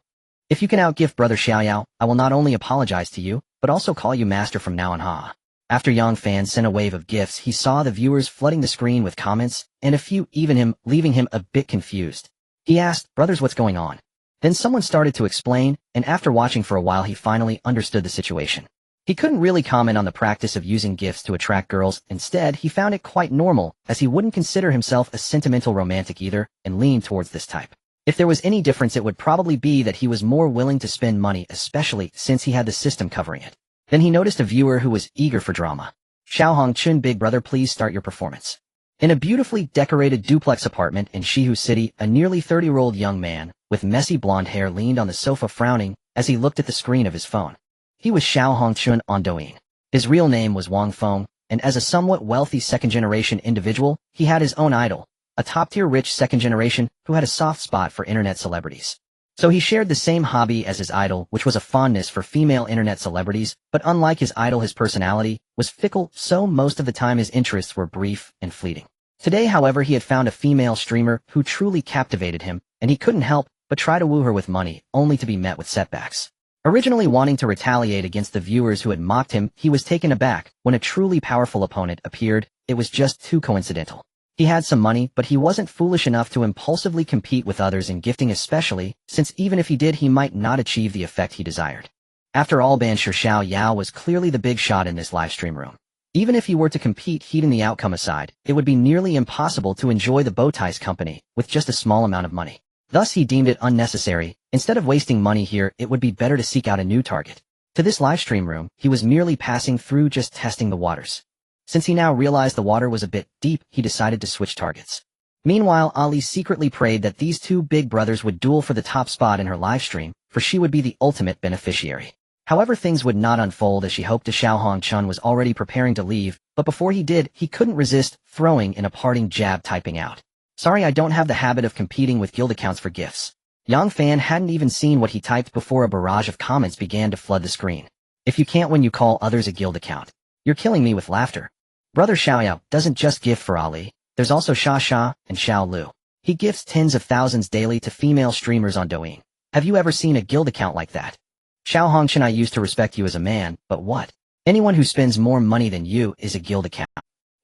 If you can outgift brother Xiao Yao, I will not only apologize to you, but also call you master from now on, ha. After Yang Fan sent a wave of gifts, he saw the viewers flooding the screen with comments, and a few even him, leaving him a bit confused. He asked, brothers, what's going on? Then someone started to explain, and after watching for a while he finally understood the situation. He couldn't really comment on the practice of using gifts to attract girls. Instead, he found it quite normal, as he wouldn't consider himself a sentimental romantic either, and leaned towards this type. If there was any difference, it would probably be that he was more willing to spend money, especially since he had the system covering it. Then he noticed a viewer who was eager for drama. Xiao Hongchun, big brother, please start your performance. In a beautifully decorated duplex apartment in Shihu City, a nearly 30-year-old young man with messy blonde hair leaned on the sofa, frowning as he looked at the screen of his phone. He was Xiao Hongchun on Douyin. His real name was Wang Feng, and as a somewhat wealthy second-generation individual, he had his own idol, a top-tier rich second generation who had a soft spot for internet celebrities. So he shared the same hobby as his idol, which was a fondness for female internet celebrities, but unlike his idol, his personality was fickle, so most of the time his interests were brief and fleeting. Today, however, he had found a female streamer who truly captivated him, and he couldn't help but try to woo her with money, only to be met with setbacks. Originally wanting to retaliate against the viewers who had mocked him, he was taken aback when a truly powerful opponent appeared. It was just too coincidental. He had some money, but he wasn't foolish enough to impulsively compete with others in gifting, especially since even if he did, he might not achieve the effect he desired. After all, Ban Xiao Yao was clearly the big shot in this livestream room. Even if he were to compete, heating the outcome aside, it would be nearly impossible to enjoy the Bowtie's company with just a small amount of money. Thus he deemed it unnecessary. Instead of wasting money here, it would be better to seek out a new target. To this livestream room, he was merely passing through, just testing the waters. Since he now realized the water was a bit deep, he decided to switch targets. Meanwhile, Ali secretly prayed that these two big brothers would duel for the top spot in her livestream, for she would be the ultimate beneficiary. However, things would not unfold as she hoped. Xiao Hongchun was already preparing to leave, but before he did, he couldn't resist throwing in a parting jab, typing out, "Sorry, I don't have the habit of competing with guild accounts for gifts." Yang Fan hadn't even seen what he typed before a barrage of comments began to flood the screen. "If you can't win, you call others a guild account. You're killing me with laughter." Brother Xiaoyao doesn't just gift for Ali, there's also Sha and Xiao Lu. He gifts tens of thousands daily to female streamers on Douyin. Have you ever seen a guild account like that? Xiao Hongchen, I used to respect you as a man, but what? Anyone who spends more money than you is a guild account.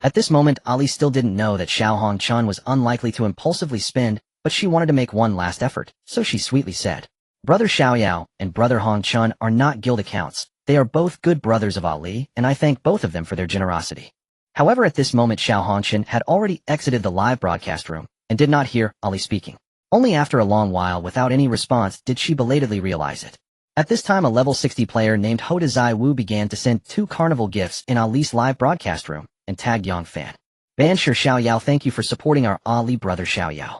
At this moment, Ali still didn't know that Xiao Hongchun was unlikely to impulsively spend, but she wanted to make one last effort, so she sweetly said, "Brother Xiaoyao and Brother Hongchun are not guild accounts. They are both good brothers of Ali, and I thank both of them for their generosity." However, at this moment, Xiao Hongchen had already exited the live broadcast room and did not hear Ali speaking. Only after a long while, without any response, did she belatedly realize it. At this time, a level 60 player named Hoda Zai Wu began to send 2 carnival gifts in Ali's live broadcast room and tagged Yang Fan. "Ban Xiao Yao, thank you for supporting our Ali brother Xiao Yao."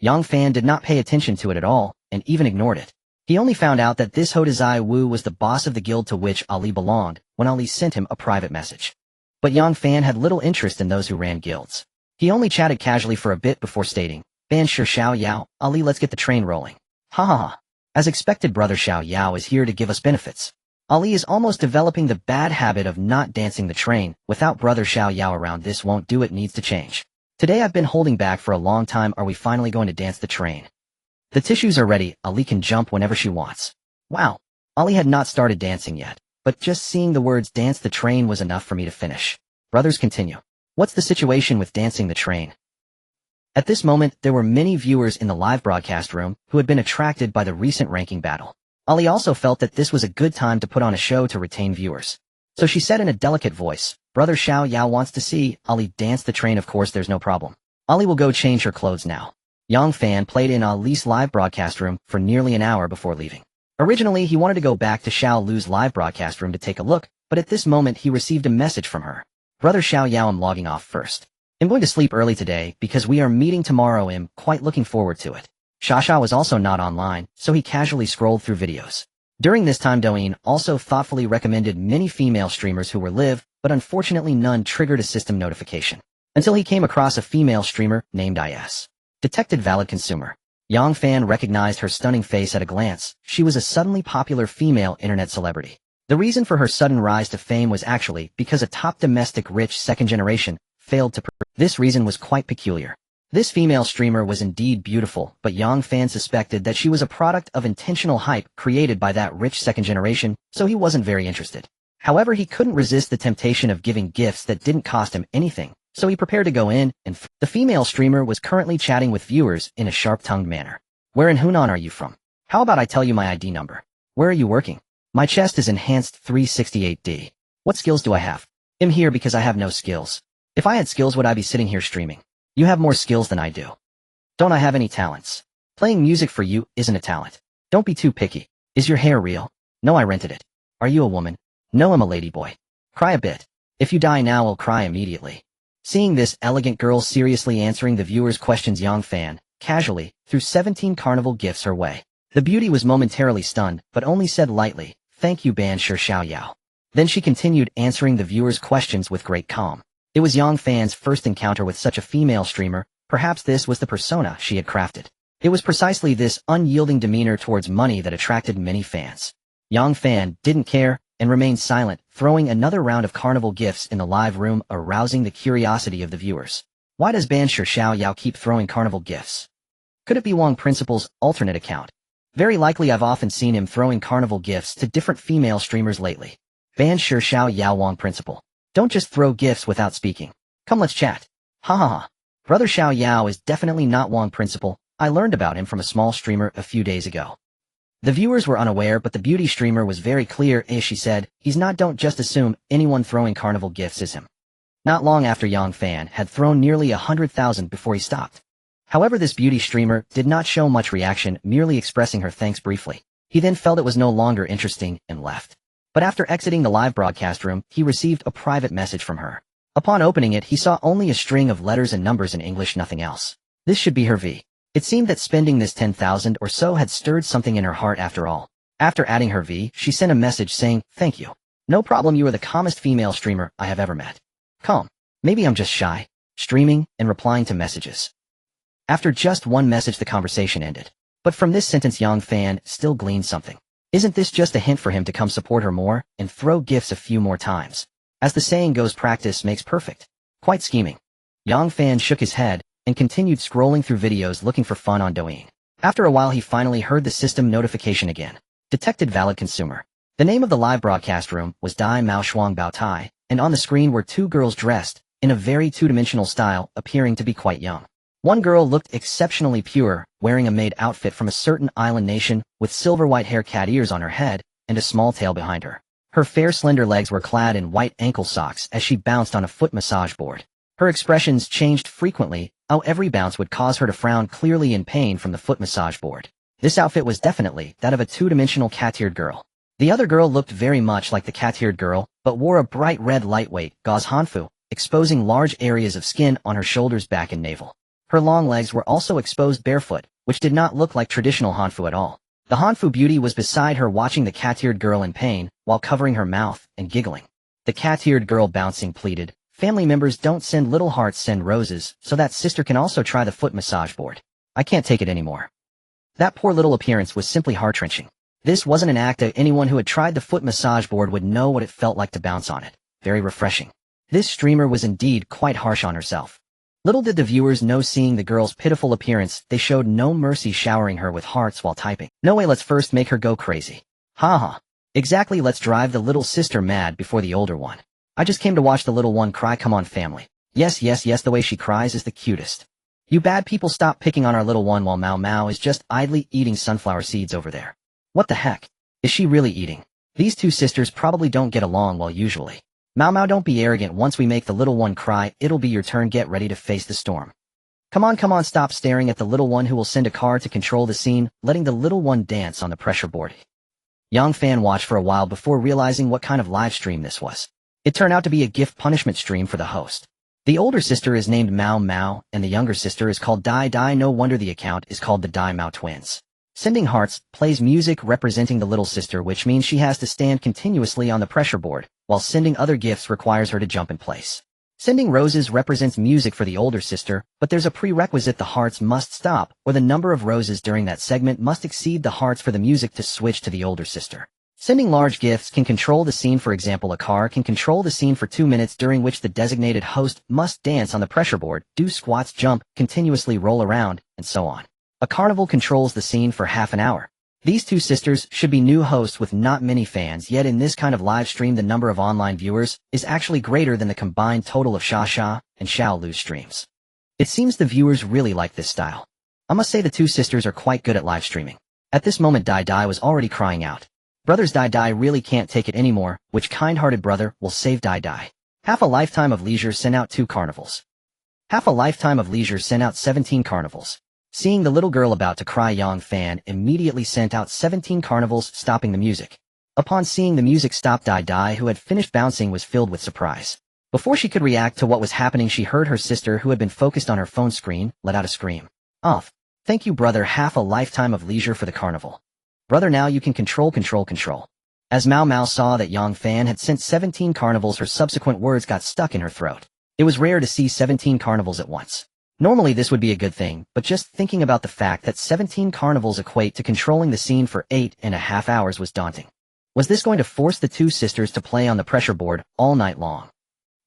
Yang Fan did not pay attention to it at all and even ignored it. He only found out that this Hoda Zai Wu was the boss of the guild to which Ali belonged when Ali sent him a private message. But Yang Fan had little interest in those who ran guilds. He only chatted casually for a bit before stating, "Ban Xiao Yao, Ali, let's get the train rolling." Ha ha ha. As expected, Brother Xiao Yao is here to give us benefits. Ali is almost developing the bad habit of not dancing the train. Without Brother Xiao Yao around, this won't do, it needs to change. Today I've been holding back for a long time. Are we finally going to dance the train? The tissues are ready. Ali can jump whenever she wants. Wow. Ali had not started dancing yet, but just seeing the words "dance the train" was enough for me to finish. Brothers, continue. What's the situation with dancing the train? At this moment, there were many viewers in the live broadcast room who had been attracted by the recent ranking battle. Ali also felt that this was a good time to put on a show to retain viewers. So she said in a delicate voice, "Brother Xiao Yao wants to see Ali dance the train. Of course, there's no problem. Ali will go change her clothes now." Yang Fan played in Ali's live broadcast room for nearly an hour before leaving. Originally, he wanted to go back to Xiao Lu's live broadcast room to take a look, but at this moment he received a message from her. "Brother Xiao Yao, I'm logging off first. I'm going to sleep early today because we are meeting tomorrow. I'm quite looking forward to it." Shasha was also not online, so he casually scrolled through videos. During this time, Douyin also thoughtfully recommended many female streamers who were live, but unfortunately none triggered a system notification. Until he came across a female streamer named IS. Detected valid consumer. Yang Fan recognized her stunning face at a glance. She was a suddenly popular female internet celebrity. The reason for her sudden rise to fame was actually because a top domestic rich second generation failed to. This reason was quite peculiar. This female streamer was indeed beautiful, but Yang Fan suspected that she was a product of intentional hype created by that rich second generation, so he wasn't very interested. However, he couldn't resist the temptation of giving gifts that didn't cost him anything, so he prepared to go in, and the female streamer was currently chatting with viewers in a sharp-tongued manner. "Where in Hunan are you from? How about I tell you my ID number? Where are you working? My chest is enhanced 368D. What skills do I have? I'm here because I have no skills. If I had skills, would I be sitting here streaming? You have more skills than I do. Don't I have any talents? Playing music for you isn't a talent. Don't be too picky. Is your hair real? No, I rented it. Are you a woman? No, I'm a ladyboy. Cry a bit. If you die now, I'll cry immediately." Seeing this elegant girl seriously answering the viewers' questions, Yang Fan casually threw 17 carnival gifts her way. The beauty was momentarily stunned, but only said lightly, "Thank you, Ban Xiao Yao." Then she continued answering the viewers' questions with great calm. It was Yang Fan's first encounter with such a female streamer. Perhaps this was the persona she had crafted. It was precisely this unyielding demeanor towards money that attracted many fans. Yang Fan didn't care and remained silent, throwing another round of carnival gifts in the live room, arousing the curiosity of the viewers. Why does Ban Xiao Yao keep throwing carnival gifts? Could it be Wang Principal's alternate account? Very likely. I've often seen him throwing carnival gifts to different female streamers lately. Ban Xiao Yao, Wang Principal. Don't just throw gifts without speaking. Come, let's chat. Ha ha ha. Brother Xiao Yao is definitely not Wang Principal. I learned about him from a small streamer a few days ago. The viewers were unaware, but the beauty streamer was very clear as she said, he's not. Don't just assume anyone throwing carnival gifts is him. Not long after Yang Fan had thrown nearly 100,000 before he stopped. However, this beauty streamer did not show much reaction, merely expressing her thanks briefly. He then felt it was no longer interesting and left. But after exiting the live broadcast room, he received a private message from her. Upon opening it, he saw only a string of letters and numbers in English, nothing else. This should be her V. It seemed that spending this 10,000 or so had stirred something in her heart after all. After adding her V, she sent a message saying, "Thank you. No problem, you are the calmest female streamer I have ever met." Calm. Maybe I'm just shy. Streaming and replying to messages. After just one message, the conversation ended. But from this sentence, Yang Fan still gleaned something. Isn't this just a hint for him to come support her more and throw gifts a few more times? As the saying goes, practice makes perfect. Quite scheming. Yang Fan shook his head and continued scrolling through videos looking for fun on Douyin. After a while, he finally heard the system notification again. Detected valid consumer. The name of the live broadcast room was Dai Mao Shuang Bao Tai, and on the screen were two girls dressed in a very two-dimensional style, appearing to be quite young. One girl looked exceptionally pure, wearing a maid outfit from a certain island nation, with silver white hair, cat ears on her head, and a small tail behind her. Her fair slender legs were clad in white ankle socks as she bounced on a foot massage board. Her expressions changed frequently, how every bounce would cause her to frown clearly in pain from the foot massage board. This outfit was definitely that of a two-dimensional cat-eared girl. The other girl looked very much like the cat-eared girl, but wore a bright red lightweight gauze hanfu, exposing large areas of skin on her shoulders, back, and navel. Her long legs were also exposed barefoot, which did not look like traditional hanfu at all. The hanfu beauty was beside her, watching the cat-eared girl in pain, while covering her mouth and giggling. The cat-eared girl bouncing pleaded, "Family members, don't send little hearts, send roses, so that sister can also try the foot massage board. I can't take it anymore." That poor little appearance was simply heart-wrenching. This wasn't an act that anyone who had tried the foot massage board would know what it felt like to bounce on it. Very refreshing. This streamer was indeed quite harsh on herself. Little did the viewers know, seeing the girl's pitiful appearance, they showed no mercy, showering her with hearts while typing. "No way, let's first make her go crazy. Haha. Exactly, let's drive the little sister mad before the older one. I just came to watch the little one cry. Come on, family. Yes, yes, yes, the way she cries is the cutest. You bad people, stop picking on our little one while Mao Mao is just idly eating sunflower seeds over there. What the heck? Is she really eating? These two sisters probably don't get along well usually. Mao Mao, don't be arrogant. Once we make the little one cry, it'll be your turn. Get ready to face the storm. Come on, stop staring at the little one, who will send a car to control the scene, letting the little one dance on the pressure board." Yang Fan watched for a while before realizing what kind of live stream this was. It turned out to be a gift punishment stream for the host. The older sister is named Mao Mao, and the younger sister is called Dai Dai. No wonder the account is called the Dai Mao Twins. Sending hearts plays music representing the little sister, which means she has to stand continuously on the pressure board, while sending other gifts requires her to jump in place. Sending roses represents music for the older sister, but there's a prerequisite: the hearts must stop, or the number of roses during that segment must exceed the hearts for the music to switch to the older sister. Sending large gifts can control the scene. For example, a car can control the scene for 2 minutes, during which the designated host must dance on the pressure board, do squats, jump, continuously roll around, and so on. A carnival controls the scene for half an hour. These two sisters should be new hosts with not many fans, yet in this kind of live stream the number of online viewers is actually greater than the combined total of Sha and Xiao Lu's streams. It seems the viewers really like this style. I must say the two sisters are quite good at live streaming. At this moment, Dai Dai was already crying out. Brothers, Dai Dai really can't take it anymore. Which kind-hearted brother will save Dai Dai? Half a lifetime of leisure sent out 2 carnivals. Half a lifetime of leisure sent out 17 carnivals. Seeing the little girl about to cry, Yang Fan immediately sent out 17 carnivals, stopping the music. Upon seeing the music stop, Dai Dai, who had finished bouncing, was filled with surprise. Before she could react to what was happening, she heard her sister, who had been focused on her phone screen, let out a scream. "Off. Thank you, brother. Half a lifetime of leisure for the carnival. Brother, now you can control. As Mao Mao saw that Yang Fan had sent 17 carnivals, her subsequent words got stuck in her throat. It was rare to see 17 carnivals at once. Normally this would be a good thing, but just thinking about the fact that 17 carnivals equate to controlling the scene for 8.5 hours was daunting. Was this going to force the two sisters to play on the pressure board all night long?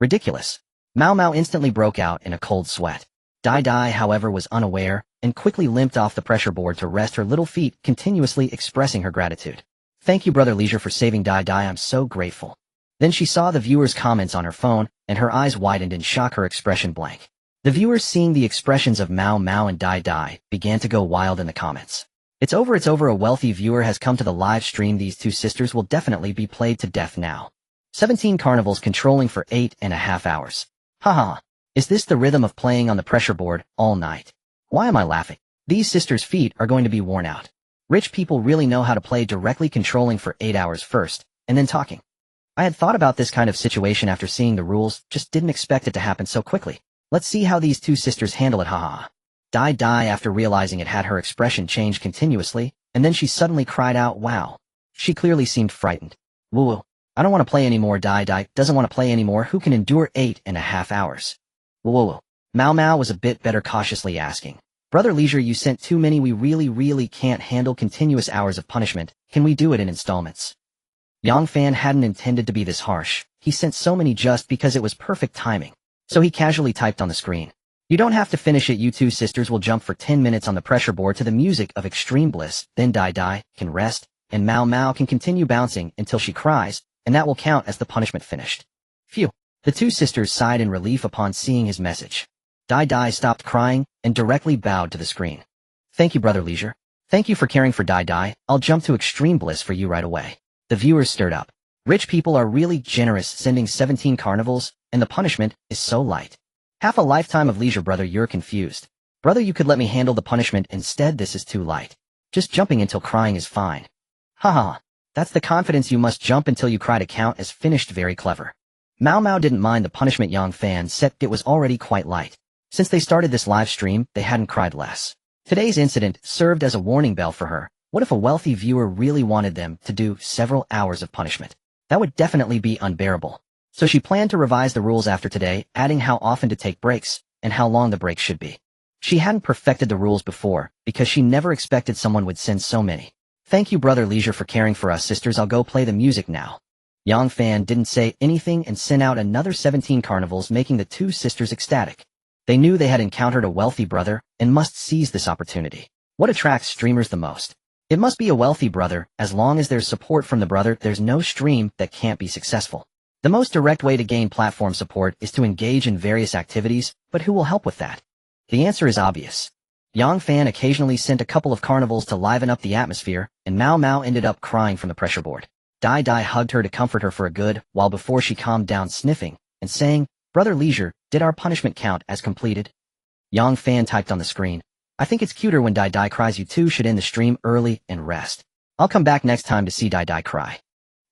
Ridiculous. Mao Mao instantly broke out in a cold sweat. Dai Dai, however, was unaware, and quickly limped off the pressure board to rest her little feet, continuously expressing her gratitude. "Thank you, Brother Leisure, for saving Dai Dai. I'm so grateful." Then she saw the viewers' comments on her phone, and her eyes widened in shock, her expression blank. The viewers seeing the expressions of Mao Mao and Dai Dai began to go wild in the comments. It's over, a wealthy viewer has come to the live stream. These two sisters will definitely be played to death now. 17 carnivals controlling for 8.5 hours. Haha. Is this the rhythm of playing on the pressure board all night? Why am I laughing? These sisters' feet are going to be worn out. Rich people really know how to play directly controlling for 8 hours first, and then talking. I had thought about this kind of situation after seeing the rules, just didn't expect it to happen so quickly. Let's see how these two sisters handle it, haha. Dai Dai, after realizing it, had her expression change continuously, and then she suddenly cried out, wow. She clearly seemed frightened. Woo, I don't want to play anymore. Dai Dai doesn't want to play anymore. Who can endure 8.5 hours? Whoa. Mao Mao was a bit better, cautiously asking. Brother Leisure, you sent too many. We really can't handle continuous hours of punishment. Can we do it in installments? Yang Fan hadn't intended to be this harsh. He sent so many just because it was perfect timing. So he casually typed on the screen. You don't have to finish it. You two sisters will jump for 10 minutes on the pressure board to the music of extreme bliss. Then Dai Dai can rest, and Mao Mao can continue bouncing until she cries, and that will count as the punishment finished. Phew. The two sisters sighed in relief upon seeing his message. Dai Dai stopped crying and directly bowed to the screen. Thank you, Brother Leisure. Thank you for caring for Dai Dai. I'll jump to extreme bliss for you right away. The viewers stirred up. Rich people are really generous, sending 17 carnivals, and the punishment is so light. Half a lifetime of leisure. Brother, you're confused. Brother, you could let me handle the punishment instead. This is too light. Just jumping until crying is fine. Haha. That's the confidence. You must jump until you cry to count as finished. Very clever. Mao Mao didn't mind the punishment. Yang Fan said it was already quite light. Since they started this live stream, they hadn't cried less. Today's incident served as a warning bell for her. What if a wealthy viewer really wanted them to do several hours of punishment? That would definitely be unbearable. So she planned to revise the rules after today, adding how often to take breaks, and how long the breaks should be. She hadn't perfected the rules before, because she never expected someone would send so many. Thank you, Brother Leisure, for caring for us sisters. I'll go play the music now. Yang Fan didn't say anything and sent out another 17 carnivals, making the two sisters ecstatic. They knew they had encountered a wealthy brother, and must seize this opportunity. What attracts streamers the most? It must be a wealthy brother. As long as there's support from the brother, there's no stream that can't be successful. The most direct way to gain platform support is to engage in various activities, but who will help with that? The answer is obvious. Yang Fan occasionally sent a couple of carnivals to liven up the atmosphere, and Mao Mao ended up crying from the pressure board. Dai Dai hugged her to comfort her for a good while before she calmed down, sniffing and saying, Brother Leisure, did our punishment count as completed? Yang Fan typed on the screen. I think it's cuter when Dai Dai cries. You two should end the stream early and rest. I'll come back next time to see Dai Dai cry.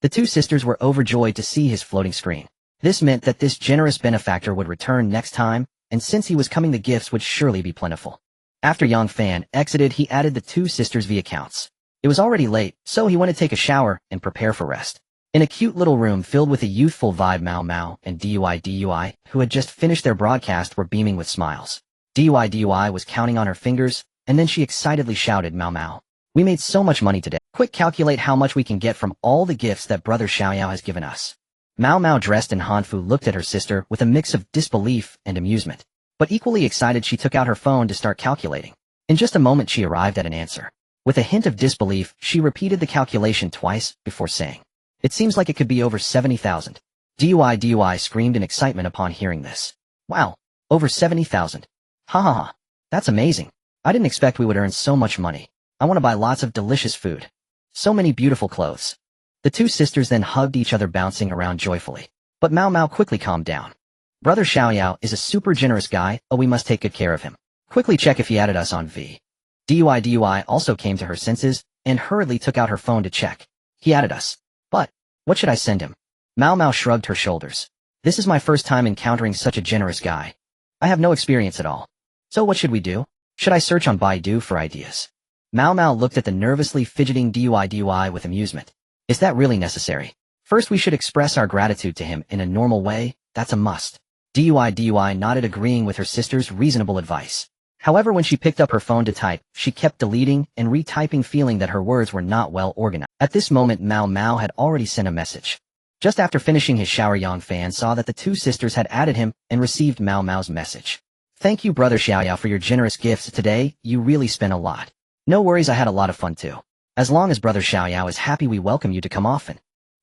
The two sisters were overjoyed to see his floating screen. This meant that this generous benefactor would return next time, and since he was coming, the gifts would surely be plentiful. After Yang Fan exited, he added the two sisters' V accounts. It was already late, so he went to take a shower and prepare for rest. In a cute little room filled with a youthful vibe, Mao Mao and DUI, who had just finished their broadcast, were beaming with smiles. DUI was counting on her fingers, and then she excitedly shouted, Mao Mao, we made so much money today. Quick, calculate how much we can get from all the gifts that Brother Xiaoyao has given us. Mao Mao, dressed in hanfu, looked at her sister with a mix of disbelief and amusement. But equally excited, she took out her phone to start calculating. In just a moment she arrived at an answer. With a hint of disbelief, she repeated the calculation twice before saying, it seems like it could be over 70,000. DUI screamed in excitement upon hearing this. Wow, over 70,000. Ha ha ha. That's amazing. I didn't expect we would earn so much money. I want to buy lots of delicious food. So many beautiful clothes. The two sisters then hugged each other, bouncing around joyfully. But Mao Mao quickly calmed down. Brother Xiaoyao is a super generous guy. Oh, we must take good care of him. Quickly check if he added us on V. DUI also came to her senses and hurriedly took out her phone to check. He added us. But what should I send him? Mao Mao shrugged her shoulders. This is my first time encountering such a generous guy. I have no experience at all. So what should we do? Should I search on Baidu for ideas? Mao Mao looked at the nervously fidgeting DUI with amusement. Is that really necessary? First we should express our gratitude to him in a normal way. That's a must. DUI nodded, agreeing with her sister's reasonable advice. However, when she picked up her phone to type, she kept deleting and retyping, feeling that her words were not well organized. At this moment, Mao Mao had already sent a message. Just after finishing his shower, Yang Fan saw that the two sisters had added him and received Mao Mao's message. Thank you, Brother Xiaoyao, for your generous gifts today. You really spent a lot. No worries, I had a lot of fun too. As long as Brother Xiaoyao is happy, we welcome you to come often.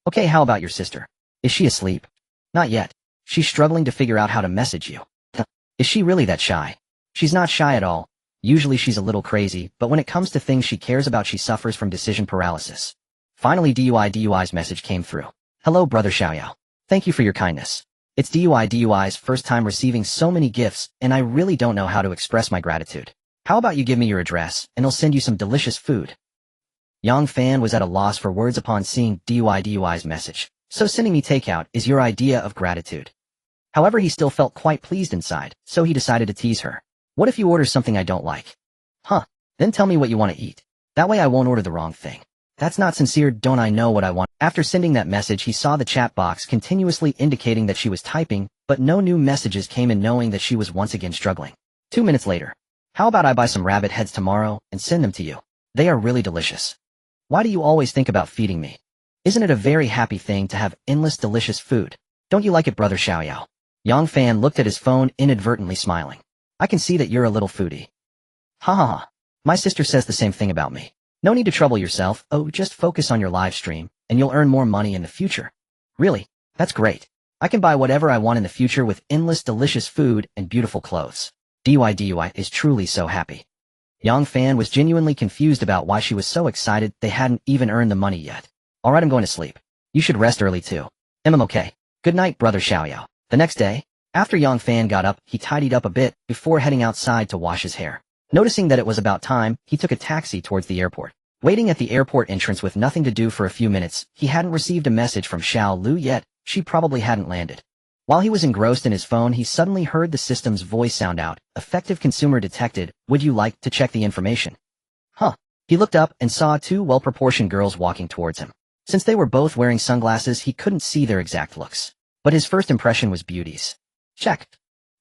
Okay, how about your sister? Is she asleep? Not yet. She's struggling to figure out how to message you. Is she really that shy? She's not shy at all. Usually she's a little crazy, but when it comes to things she cares about she suffers from decision paralysis. Finally DUI's message came through. Hello brother Xiaoyao. Thank you for your kindness. It's DUI's first time receiving so many gifts, and I really don't know how to express my gratitude. How about you give me your address, and I'll send you some delicious food. Yang Fan was at a loss for words upon seeing DUI's message. So sending me takeout is your idea of gratitude. However, he still felt quite pleased inside, so he decided to tease her. What if you order something I don't like? Huh, then tell me what you want to eat. That way I won't order the wrong thing. That's not sincere, don't I know what I want? After sending that message, he saw the chat box continuously indicating that she was typing, but no new messages came in, knowing that she was once again struggling. 2 minutes later. How about I buy some rabbit heads tomorrow and send them to you? They are really delicious. Why do you always think about feeding me? Isn't it a very happy thing to have endless delicious food? Don't you like it, brother Xiaoyao? Yang Fan looked at his phone, inadvertently smiling. I can see that you're a little foodie. Ha ha ha. My sister says the same thing about me. No need to trouble yourself, just focus on your live stream, and you'll earn more money in the future. Really? That's great. I can buy whatever I want in the future with endless delicious food and beautiful clothes. DUI is truly so happy. Yang Fan was genuinely confused about why she was so excited. They hadn't even earned the money yet. Alright, I'm going to sleep. You should rest early too. Okay. Good night, brother Xiaoyao. The next day, after Yang Fan got up, he tidied up a bit before heading outside to wash his hair. Noticing that it was about time, he took a taxi towards the airport. Waiting at the airport entrance with nothing to do for a few minutes, he hadn't received a message from Xiao Lu yet. She probably hadn't landed. While he was engrossed in his phone, he suddenly heard the system's voice sound out. Effective consumer detected. Would you like to check the information? Huh. He looked up and saw two well-proportioned girls walking towards him. Since they were both wearing sunglasses, he couldn't see their exact looks. But his first impression was beauties. Check.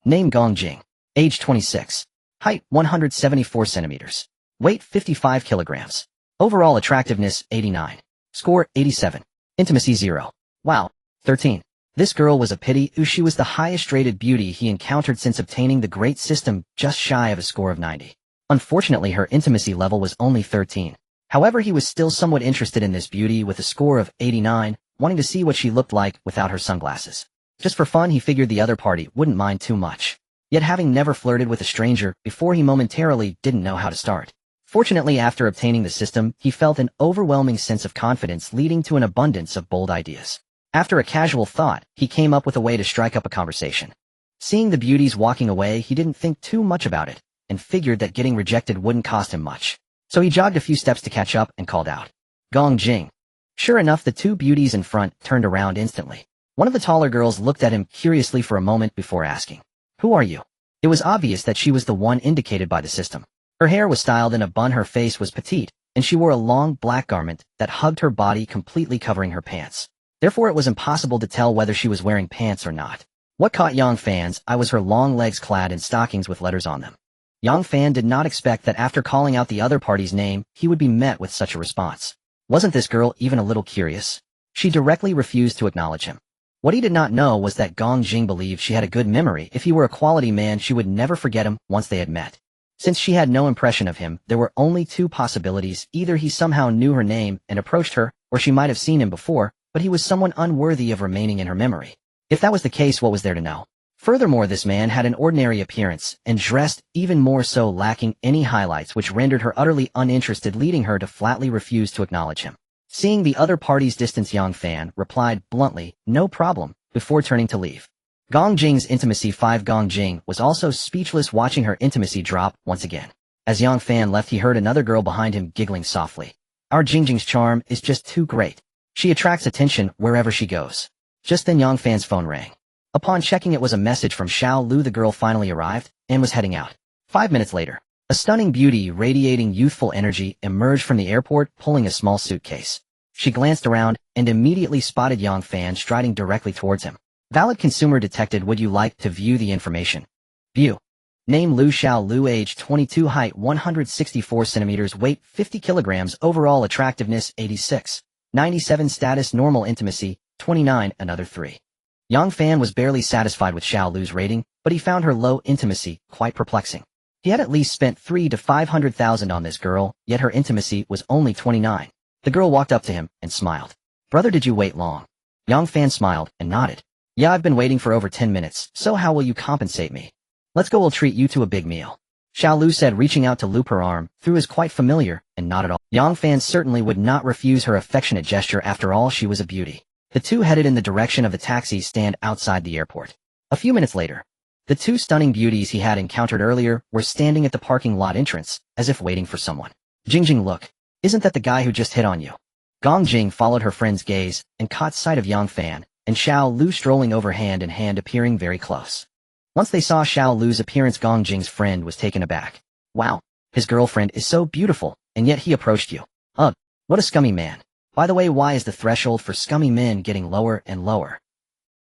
Name Gong Jing. Age 26. Height 174 centimeters. Weight 55 kilograms. Overall attractiveness 89. Score 87. Intimacy 0. Wow. 13. This girl was a pity. She was the highest rated beauty he encountered since obtaining the great system, just shy of a score of 90. Unfortunately, her intimacy level was only 13. However, he was still somewhat interested in this beauty with a score of 89, wanting to see what she looked like without her sunglasses. Just for fun, he figured the other party wouldn't mind too much. Yet having never flirted with a stranger before, he momentarily didn't know how to start. Fortunately, after obtaining the system, he felt an overwhelming sense of confidence, leading to an abundance of bold ideas. After a casual thought, he came up with a way to strike up a conversation. Seeing the beauties walking away, he didn't think too much about it, and figured that getting rejected wouldn't cost him much. So he jogged a few steps to catch up and called out, Gong Jing. Sure enough, the two beauties in front turned around instantly. One of the taller girls looked at him curiously for a moment before asking, Who are you? It was obvious that she was the one indicated by the system. Her hair was styled in a bun, her face was petite, and she wore a long black garment that hugged her body, completely covering her pants. Therefore, it was impossible to tell whether she was wearing pants or not. What caught Yang Fan's eye was her long legs clad in stockings with letters on them. Yang Fan did not expect that after calling out the other party's name, he would be met with such a response. Wasn't this girl even a little curious? She directly refused to acknowledge him. What he did not know was that Gong Jing believed she had a good memory. If he were a quality man, she would never forget him once they had met. Since she had no impression of him, there were only two possibilities. Either he somehow knew her name and approached her, or she might have seen him before, but he was someone unworthy of remaining in her memory. If that was the case, what was there to know? Furthermore, this man had an ordinary appearance, and dressed even more so, lacking any highlights, which rendered her utterly uninterested, leading her to flatly refuse to acknowledge him. Seeing the other party's distance, Yang Fan replied bluntly, No problem, before turning to leave. Gong Jing's intimacy 5. Gong Jing was also speechless, watching her intimacy drop once again. As Yang Fan left, he heard another girl behind him giggling softly. Our Jingjing's charm is just too great. She attracts attention wherever she goes. Just then Yang Fan's phone rang. Upon checking, it was a message from Xiao Lu. The girl finally arrived and was heading out. 5 minutes later, a stunning beauty radiating youthful energy emerged from the airport, pulling a small suitcase. She glanced around and immediately spotted Yang Fan striding directly towards him. Valid consumer detected. Would you like to view the information? View. Name Lu Xiao Lu, age 22, height 164 centimeters, weight 50 kilograms, overall attractiveness 86. 97, status normal, intimacy 29, another 3. Yang Fan was barely satisfied with Xiao Lu's rating, but he found her low intimacy quite perplexing. He had at least spent 300 to 500,000 on this girl, yet her intimacy was only 29. The girl walked up to him and smiled. Brother, did you wait long? Yang Fan smiled and nodded. Yeah, I've been waiting for over 10 minutes, so how will you compensate me? Let's go, we'll treat you to a big meal. Xiao Lu said, reaching out to loop her arm through his quite familiar and not at all. Yang Fan certainly would not refuse her affectionate gesture. After all, she was a beauty. The two headed in the direction of the taxi stand outside the airport. A few minutes later, the two stunning beauties he had encountered earlier were standing at the parking lot entrance, as if waiting for someone. Jingjing, look. Isn't that the guy who just hit on you? Gong Jing followed her friend's gaze and caught sight of Yang Fan and Xiao Lu strolling over hand in hand, appearing very close. Once they saw Xiao Lu's appearance, Gong Jing's friend was taken aback. Wow, his girlfriend is so beautiful, and yet he approached you. Ugh, what a scummy man. By the way, why is the threshold for scummy men getting lower and lower?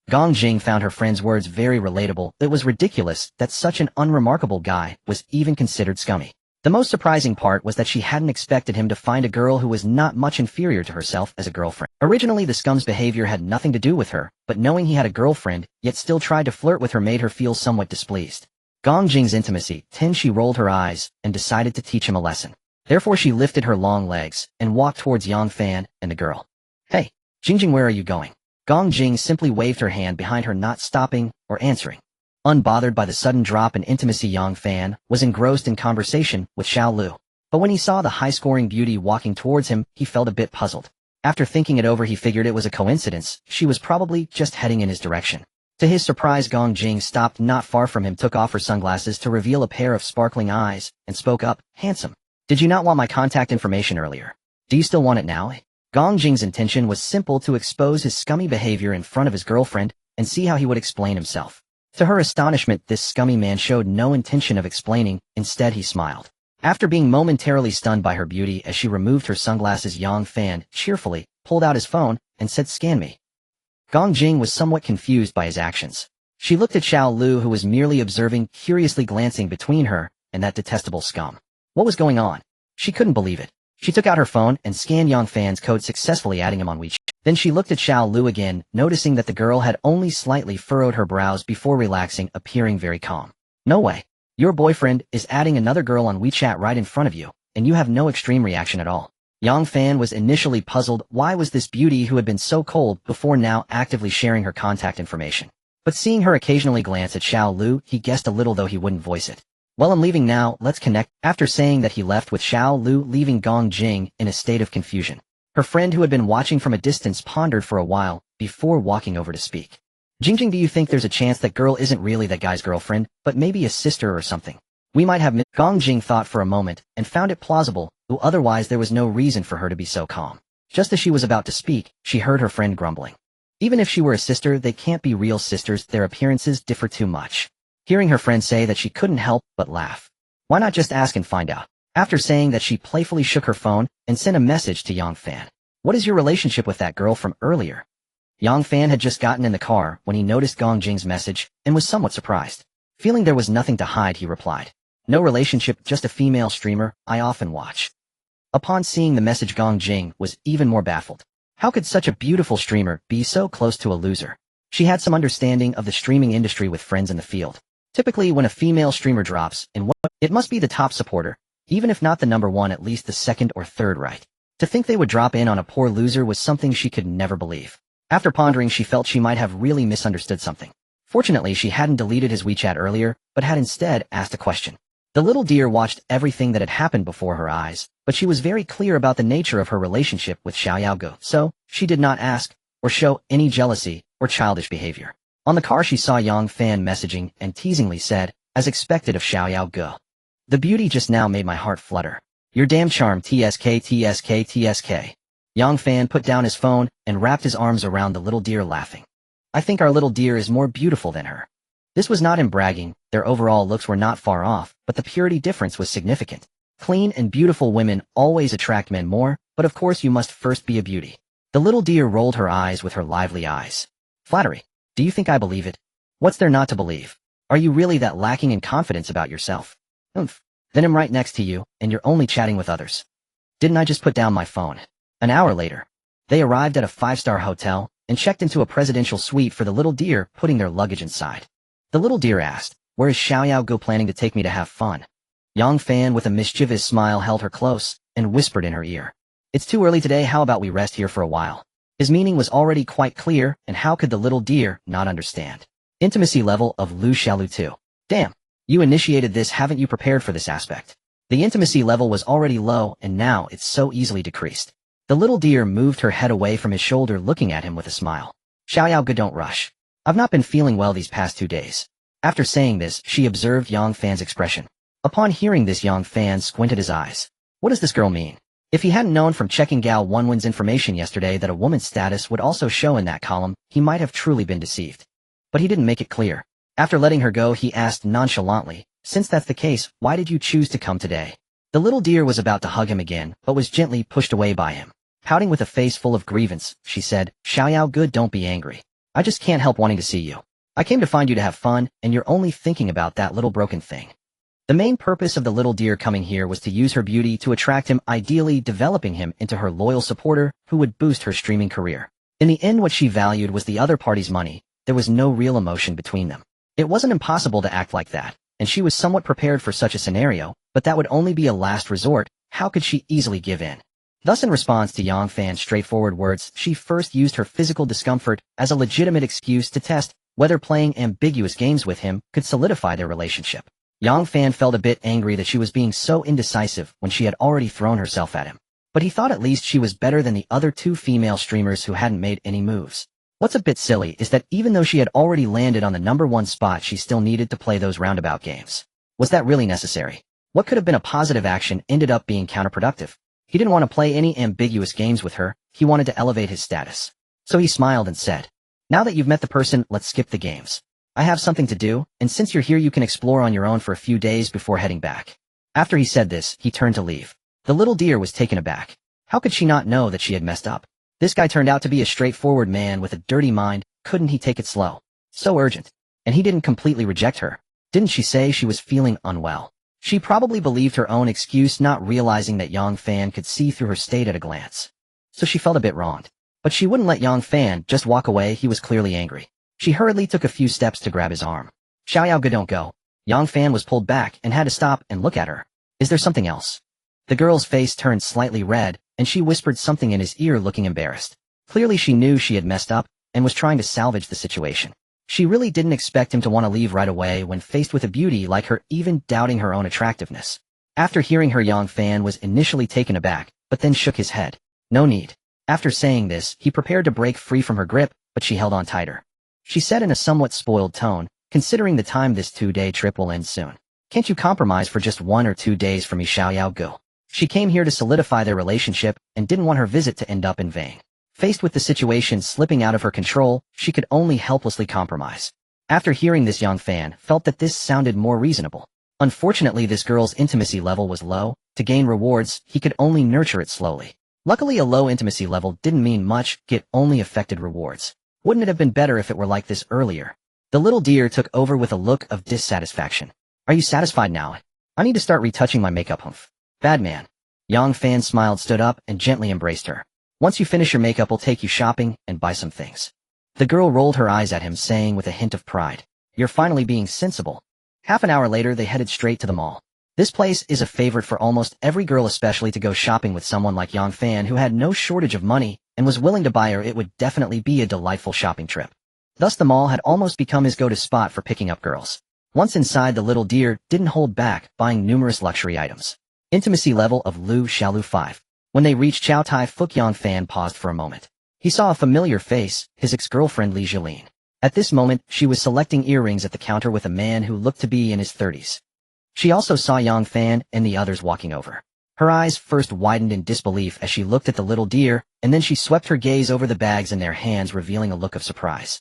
Gong Jing found her friend's words very relatable. It was ridiculous that such an unremarkable guy was even considered scummy. The most surprising part was that she hadn't expected him to find a girl who was not much inferior to herself as a girlfriend. Originally, the scum's behavior had nothing to do with her, but knowing he had a girlfriend, yet still tried to flirt with her, made her feel somewhat displeased. Gong Jing's intimacy, she rolled her eyes and decided to teach him a lesson. Therefore, she lifted her long legs and walked towards Yang Fan and the girl. Hey, Jingjing, where are you going? Gong Jing simply waved her hand behind her, not stopping or answering. Unbothered by the sudden drop in intimacy, Yang Fan was engrossed in conversation with Xiao Lu. But when he saw the high-scoring beauty walking towards him, he felt a bit puzzled. After thinking it over, he figured it was a coincidence. She was probably just heading in his direction. To his surprise, Gong Jing stopped not far from him, took off her sunglasses to reveal a pair of sparkling eyes, and spoke up, handsome. Did you not want my contact information earlier? Do you still want it now? Gong Jing's intention was simple: to expose his scummy behavior in front of his girlfriend and see how he would explain himself. To her astonishment, this scummy man showed no intention of explaining. Instead, he smiled. After being momentarily stunned by her beauty as she removed her sunglasses, Yang Fan cheerfully pulled out his phone and said, "Scan me." Gong Jing was somewhat confused by his actions. She looked at Xiao Lu, who was merely observing, curiously glancing between her and that detestable scum. What was going on? She couldn't believe it. She took out her phone and scanned Yang Fan's code, successfully adding him on WeChat. Then she looked at Xiao Lu again, noticing that the girl had only slightly furrowed her brows before relaxing, appearing very calm. No way. Your boyfriend is adding another girl on WeChat right in front of you, and you have no extreme reaction at all. Yang Fan was initially puzzled. Why was this beauty, who had been so cold before, now actively sharing her contact information? But seeing her occasionally glance at Xiao Lu, he guessed a little, though he wouldn't voice it. Well, I'm leaving now, let's connect. After saying that, he left with Xiao Lu, leaving Gong Jing in a state of confusion. Her friend, who had been watching from a distance, pondered for a while before walking over to speak. Jingjing, do you think there's a chance that girl isn't really that guy's girlfriend, but maybe a sister or something? We might have Gong Jing thought for a moment and found it plausible, though otherwise there was no reason for her to be so calm. Just as she was about to speak, she heard her friend grumbling. Even if she were a sister, they can't be real sisters, their appearances differ too much. Hearing her friend say that, she couldn't help but laugh. Why not just ask and find out? After saying that, she playfully shook her phone and sent a message to Yang Fan. What is your relationship with that girl from earlier? Yang Fan had just gotten in the car when he noticed Gong Jing's message and was somewhat surprised. Feeling there was nothing to hide, he replied. No relationship, just a female streamer I often watch. Upon seeing the message, Gong Jing was even more baffled. How could such a beautiful streamer be so close to a loser? She had some understanding of the streaming industry with friends in the field. Typically, when a female streamer drops in what, it must be the top supporter, even if not the number one, at least the second or third, right? To think they would drop in on a poor loser was something she could never believe. After pondering, she felt she might have really misunderstood something. Fortunately, she hadn't deleted his WeChat earlier, but had instead asked a question. The little deer watched everything that had happened before her eyes, but she was very clear about the nature of her relationship with Xiao Yaogu, so she did not ask or show any jealousy or childish behavior. On the car, she saw Yang Fan messaging and teasingly said, as expected of Xiao Yaogu. The beauty just now made my heart flutter. Your damn charm, TSK TSK TSK. Yang Fan put down his phone and wrapped his arms around the little deer, laughing. I think our little deer is more beautiful than her. This was not him bragging, their overall looks were not far off, but the purity difference was significant. Clean and beautiful women always attract men more, but of course you must first be a beauty. The little deer rolled her eyes with her lively eyes. Flattery. Do you think I believe it? What's there not to believe? Are you really that lacking in confidence about yourself? Oomph. Then I'm right next to you, and you're only chatting with others. Didn't I just put down my phone? An hour later, they arrived at a 5-star hotel and checked into a presidential suite for the little deer, putting their luggage inside. The little deer asked, where is Xiao Yaogu planning to take me to have fun? Yang Fan, with a mischievous smile, held her close and whispered in her ear. It's too early today, how about we rest here for a while? His meaning was already quite clear, and how could the little deer not understand? Intimacy level of Lu Xiaolu 2. Damn. You initiated this, haven't you? Prepared for this aspect. The intimacy level was already low, and now it's so easily decreased. The little deer moved her head away from his shoulder, looking at him with a smile. Xiao Ge, don't rush. I've not been feeling well these past 2 days. After saying this, she observed Yang Fan's expression. Upon hearing this, Yang Fan squinted his eyes. What does this girl mean? If he hadn't known from checking Gao Wenwen's information yesterday that a woman's status would also show in that column, he might have truly been deceived. But he didn't make it clear. After letting her go, he asked nonchalantly, since that's the case, why did you choose to come today? The little deer was about to hug him again, but was gently pushed away by him. Pouting with a face full of grievance, she said, Xiao Ge, don't be angry. I just can't help wanting to see you. I came to find you to have fun, and you're only thinking about that little broken thing. The main purpose of the little deer coming here was to use her beauty to attract him, ideally developing him into her loyal supporter who would boost her streaming career. In the end, what she valued was the other party's money. There was no real emotion between them. It wasn't impossible to act like that, and she was somewhat prepared for such a scenario, but that would only be a last resort. How could she easily give in? Thus, in response to Yang Fan's straightforward words, she first used her physical discomfort as a legitimate excuse to test whether playing ambiguous games with him could solidify their relationship. Yang Fan felt a bit angry that she was being so indecisive when she had already thrown herself at him. But he thought at least she was better than the other 2 female streamers who hadn't made any moves. What's a bit silly is that even though she had already landed on the #1 spot, she still needed to play those roundabout games. Was that really necessary? What could have been a positive action ended up being counterproductive. He didn't want to play any ambiguous games with her, he wanted to elevate his status. So he smiled and said, now that you've met the person, let's skip the games. I have something to do, and since you're here you can explore on your own for a few days before heading back. After he said this, he turned to leave. The little deer was taken aback. How could she not know that she had messed up? This guy turned out to be a straightforward man with a dirty mind. Couldn't he take it slow? So urgent. And he didn't completely reject her. Didn't she say she was feeling unwell? She probably believed her own excuse, not realizing that Yang Fan could see through her state at a glance. So she felt a bit wronged. But she wouldn't let Yang Fan just walk away. He was clearly angry. She hurriedly took a few steps to grab his arm. Xiao Ge, don't go. Yang Fan was pulled back and had to stop and look at her. Is there something else? The girl's face turned slightly red, and she whispered something in his ear, looking embarrassed. Clearly she knew she had messed up and was trying to salvage the situation. She really didn't expect him to want to leave right away when faced with a beauty like her, even doubting her own attractiveness. After hearing her, Yang Fan was initially taken aback, but then shook his head. No need. After saying this, he prepared to break free from her grip, but she held on tighter. She said in a somewhat spoiled tone, considering the time this 2-day trip will end soon. Can't you compromise for just 1 or 2 days for me, Xiao Ge? She came here to solidify their relationship and didn't want her visit to end up in vain. Faced with the situation slipping out of her control, she could only helplessly compromise. After hearing this, Yang Fan felt that this sounded more reasonable. Unfortunately, this girl's intimacy level was low. To gain rewards, he could only nurture it slowly. Luckily, a low intimacy level didn't mean much, it only affected rewards. Wouldn't it have been better if it were like this earlier? The little deer took over with a look of dissatisfaction. Are you satisfied now? I need to start retouching my makeup, humph. Bad man. Yang Fan smiled, stood up, and gently embraced her. Once you finish your makeup, we'll take you shopping and buy some things. The girl rolled her eyes at him, saying with a hint of pride, you're finally being sensible. Half an hour later, they headed straight to the mall. This place is a favorite for almost every girl, especially to go shopping with someone like Yang Fan, who had no shortage of money and was willing to buy her. It would definitely be a delightful shopping trip. Thus, the mall had almost become his go-to spot for picking up girls. Once inside, the little deer didn't hold back, buying numerous luxury items. Intimacy level of Lu Xiaolu 5. When they reached Chow Tai Fook, Yang Fan paused for a moment. He saw a familiar face, his ex-girlfriend Li Jilin. At this moment, she was selecting earrings at the counter with a man who looked to be in his 30s. She also saw Yang Fan and the others walking over. Her eyes first widened in disbelief as she looked at the little deer, and then she swept her gaze over the bags in their hands, revealing a look of surprise.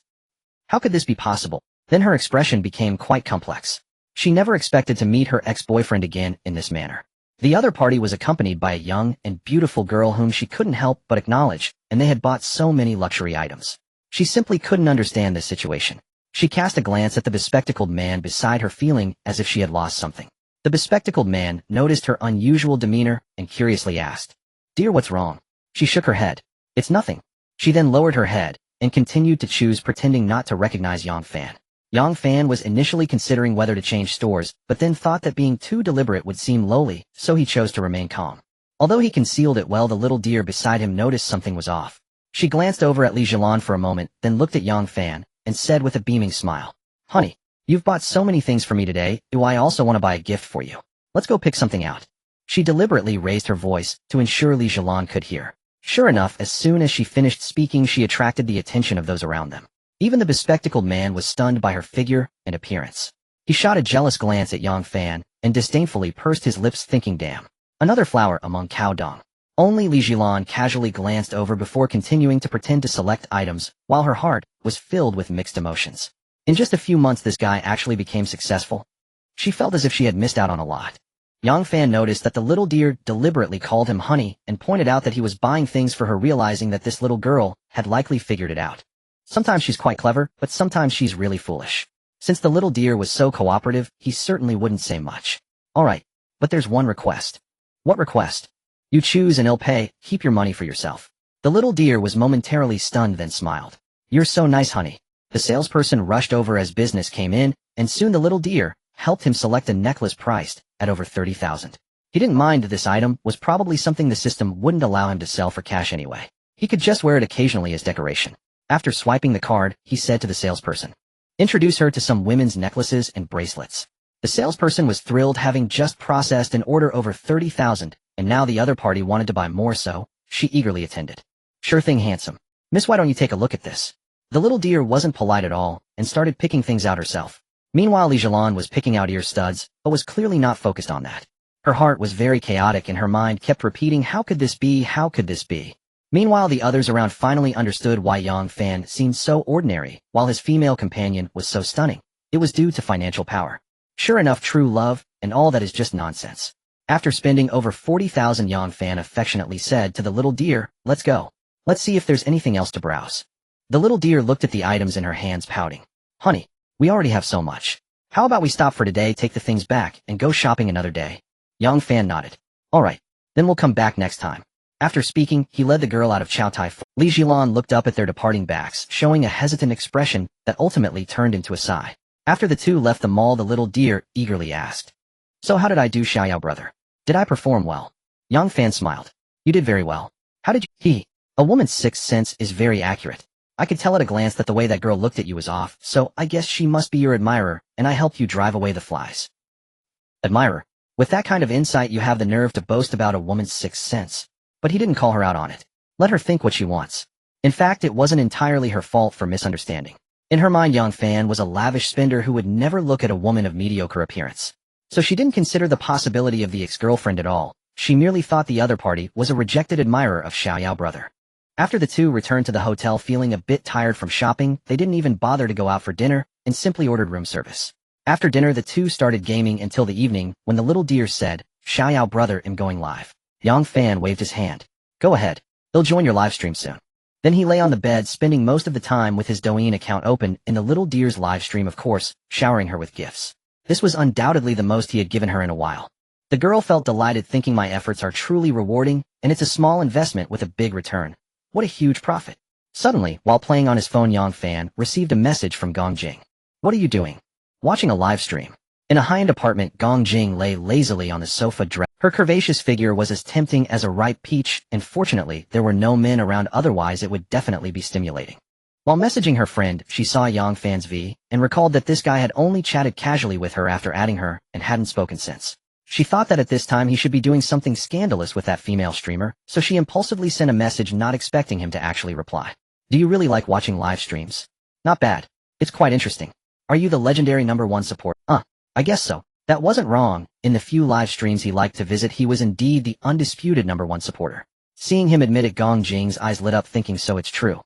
How could this be possible? Then her expression became quite complex. She never expected to meet her ex-boyfriend again in this manner. The other party was accompanied by a young and beautiful girl whom she couldn't help but acknowledge, and they had bought so many luxury items. She simply couldn't understand this situation. She cast a glance at the bespectacled man beside her, feeling as if she had lost something. The bespectacled man noticed her unusual demeanor and curiously asked, "Dear, what's wrong?" She shook her head. "It's nothing." She then lowered her head and continued to choose, pretending not to recognize Yang Fan. Yang Fan was initially considering whether to change stores, but then thought that being too deliberate would seem lowly, so he chose to remain calm. Although he concealed it well, the little deer beside him noticed something was off. She glanced over at Li Jilin for a moment, then looked at Yang Fan and said with a beaming smile, "Honey, You've bought so many things for me today, do I also want to buy a gift for you? Let's go pick something out. She deliberately raised her voice to ensure Li Jilan could hear. Sure enough, as soon as she finished speaking, she attracted the attention of those around them. Even the bespectacled man was stunned by her figure and appearance. He shot a jealous glance at Yang Fan and disdainfully pursed his lips thinking, damn. Another flower among cow dung. Only Li Jilan casually glanced over before continuing to pretend to select items, while her heart was filled with mixed emotions. In just a few months this guy actually became successful. She felt as if she had missed out on a lot. Yang Fan noticed that the little deer deliberately called him honey and pointed out that he was buying things for her, realizing that this little girl had likely figured it out. Sometimes she's quite clever, but sometimes she's really foolish. Since the little deer was so cooperative, he certainly wouldn't say much. Alright, but there's one request. What request? You choose and I'll pay, keep your money for yourself. The little deer was momentarily stunned then smiled. You're so nice, honey. The salesperson rushed over as business came in, and soon the little deer helped him select a necklace priced at over 30,000. He didn't mind that this item was probably something the system wouldn't allow him to sell for cash anyway. He could just wear it occasionally as decoration. After swiping the card, he said to the salesperson, introduce her to some women's necklaces and bracelets. The salesperson was thrilled, having just processed an order over 30,000, and now the other party wanted to buy more, so she eagerly attended. Sure thing, handsome. Miss, why don't you take a look at this? The little deer wasn't polite at all and started picking things out herself. Meanwhile, Li Jilan was picking out ear studs, but was clearly not focused on that. Her heart was very chaotic and her mind kept repeating, how could this be, how could this be? Meanwhile, the others around finally understood why Yang Fan seemed so ordinary, while his female companion was so stunning. It was due to financial power. Sure enough, true love, and all that is just nonsense. After spending over 40,000, Yang Fan affectionately said to the little deer, let's go. Let's see if there's anything else to browse. The little deer looked at the items in her hands, pouting. Honey, we already have so much. How about we stop for today, take the things back, and go shopping another day? Yang Fan nodded. Alright, then we'll come back next time. After speaking, he led the girl out of Chow Tai Fook. Li Jilan looked up at their departing backs, showing a hesitant expression that ultimately turned into a sigh. After the two left the mall, the little deer eagerly asked, so how did I do, Xiaoyao brother? Did I perform well? Yang Fan smiled. You did very well. How did you? A woman's sixth sense is very accurate. I could tell at a glance that the way that girl looked at you was off, so I guess she must be your admirer, and I helped you drive away the flies. Admirer? With that kind of insight, you have the nerve to boast about a woman's sixth sense. But he didn't call her out on it. Let her think what she wants. In fact, it wasn't entirely her fault for misunderstanding. In her mind, Yang Fan was a lavish spender who would never look at a woman of mediocre appearance. So she didn't consider the possibility of the ex-girlfriend at all. She merely thought the other party was a rejected admirer of Xiaoyao brother. After the two returned to the hotel feeling a bit tired from shopping, they didn't even bother to go out for dinner and simply ordered room service. After dinner, the two started gaming until the evening when the little deer said, Xiaoyao brother, I'm going live. Yang Fan waved his hand. Go ahead. They'll join your live stream soon. Then he lay on the bed, spending most of the time with his Douyin account open in the little deer's live stream, of course, showering her with gifts. This was undoubtedly the most he had given her in a while. The girl felt delighted, thinking my efforts are truly rewarding, and it's a small investment with a big return. What a huge profit. Suddenly, while playing on his phone, Yang Fan received a message from Gong Jing. What are you doing? Watching a live stream. In a high-end apartment, Gong Jing lay lazily on the sofa. Her curvaceous figure was as tempting as a ripe peach, and fortunately, there were no men around, otherwise it would definitely be stimulating. While messaging her friend, she saw Yang Fan's V, and recalled that this guy had only chatted casually with her after adding her, and hadn't spoken since. She thought that at this time he should be doing something scandalous with that female streamer, so she impulsively sent a message, not expecting him to actually reply. Do you really like watching live streams? Not bad. It's quite interesting. Are you the legendary #1 support? I guess so. That wasn't wrong. In the few live streams he liked to visit, he was indeed the undisputed #1 supporter. Seeing him admit it, Gong Jing's eyes lit up, thinking so it's true.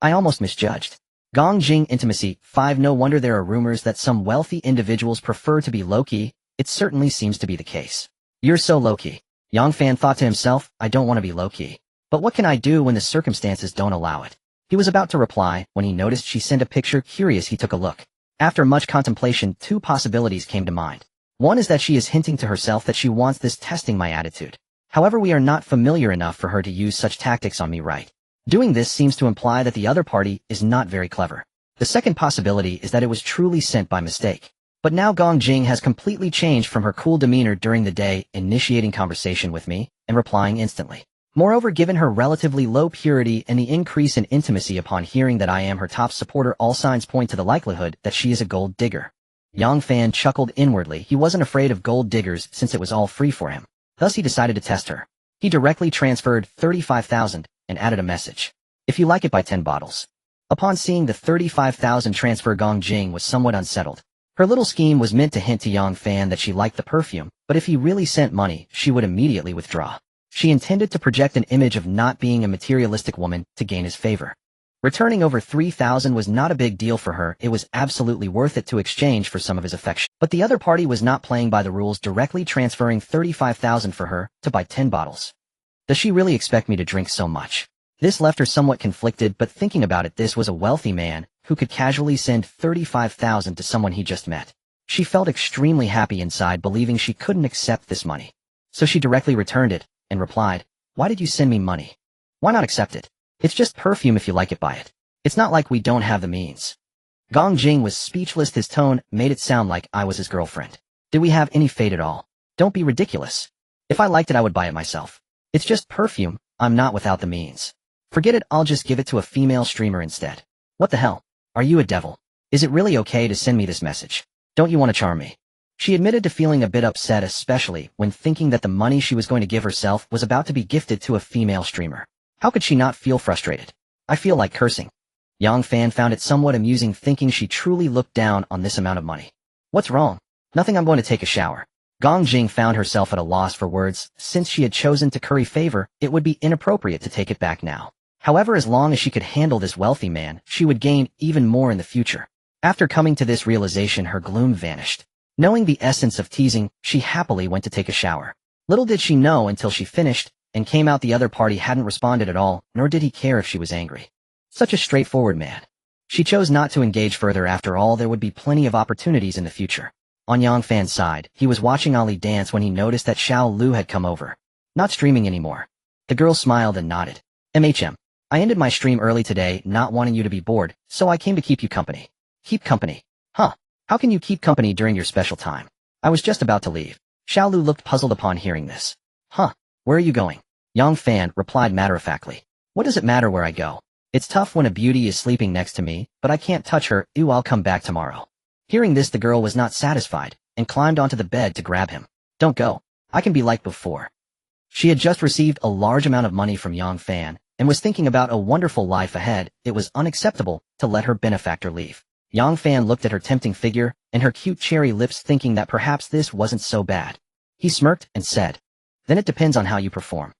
I almost misjudged. Gong Jing intimacy 5. No wonder there are rumors that some wealthy individuals prefer to be low-key. It certainly seems to be the case. You're so low-key. Yang Fan thought to himself, I don't want to be low-key. But what can I do when the circumstances don't allow it? He was about to reply when he noticed she sent a picture. Curious, he took a look. After much contemplation, two possibilities came to mind. One is that she is hinting to herself that she wants this, testing my attitude. However, we are not familiar enough for her to use such tactics on me, right? Doing this seems to imply that the other party is not very clever. The second possibility is that it was truly sent by mistake. But now Gong Jing has completely changed from her cool demeanor during the day, initiating conversation with me and replying instantly. Moreover, given her relatively low purity and the increase in intimacy upon hearing that I am her top supporter, all signs point to the likelihood that she is a gold digger. Yang Fan chuckled inwardly. He wasn't afraid of gold diggers since it was all free for him. Thus he decided to test her. He directly transferred 35,000 and added a message. If you like it, buy 10 bottles. Upon seeing the 35,000 transfer, Gong Jing was somewhat unsettled. Her little scheme was meant to hint to Yang Fan that she liked the perfume, but if he really sent money, she would immediately withdraw. She intended to project an image of not being a materialistic woman to gain his favor. Returning over 3,000 was not a big deal for her. It was absolutely worth it to exchange for some of his affection. But the other party was not playing by the rules, directly transferring 35,000 for her to buy 10 bottles. Does she really expect me to drink so much? This left her somewhat conflicted, but thinking about it, this was a wealthy man who could casually send 35,000 to someone he just met. She felt extremely happy inside, believing she couldn't accept this money. So she directly returned it and replied, "Why did you send me money? Why not accept it? It's just perfume. If you like it, buy it. It's not like we don't have the means." Gong Jing was speechless. His tone made it sound like I was his girlfriend. Did we have any fate at all? Don't be ridiculous. If I liked it, I would buy it myself. It's just perfume. I'm not without the means. Forget it, I'll just give it to a female streamer instead. What the hell? Are you a devil? Is it really okay to send me this message? Don't you want to charm me? She admitted to feeling a bit upset, especially when thinking that the money she was going to give herself was about to be gifted to a female streamer. How could she not feel frustrated? I feel like cursing. Yang Fan found it somewhat amusing, thinking she truly looked down on this amount of money. What's wrong? Nothing, I'm going to take a shower. Gong Jing found herself at a loss for words. Since she had chosen to curry favor, it would be inappropriate to take it back now. However, as long as she could handle this wealthy man, she would gain even more in the future. After coming to this realization, her gloom vanished. Knowing the essence of teasing, she happily went to take a shower. Little did she know until she finished and came out, the other party hadn't responded at all, nor did he care if she was angry. Such a straightforward man. She chose not to engage further. After all, there would be plenty of opportunities in the future. On Yang Fan's side, he was watching Ali dance when he noticed that Xiao Lu had come over. Not streaming anymore. The girl smiled and nodded. I ended my stream early today, not wanting you to be bored, so I came to keep you company. Keep company? Huh? How can you keep company during your special time? I was just about to leave. Xiao Lu looked puzzled upon hearing this. Huh? Where are you going? Yang Fan replied matter-of-factly. What does it matter where I go? It's tough when a beauty is sleeping next to me, but I can't touch her. Ew, I'll come back tomorrow. Hearing this, the girl was not satisfied and climbed onto the bed to grab him. Don't go. I can be like before. She had just received a large amount of money from Yang Fan and was thinking about a wonderful life ahead. It was unacceptable to let her benefactor leave. Yang Fan looked at her tempting figure and her cute cherry lips, thinking that perhaps this wasn't so bad. He smirked and said, "Then it depends on how you perform."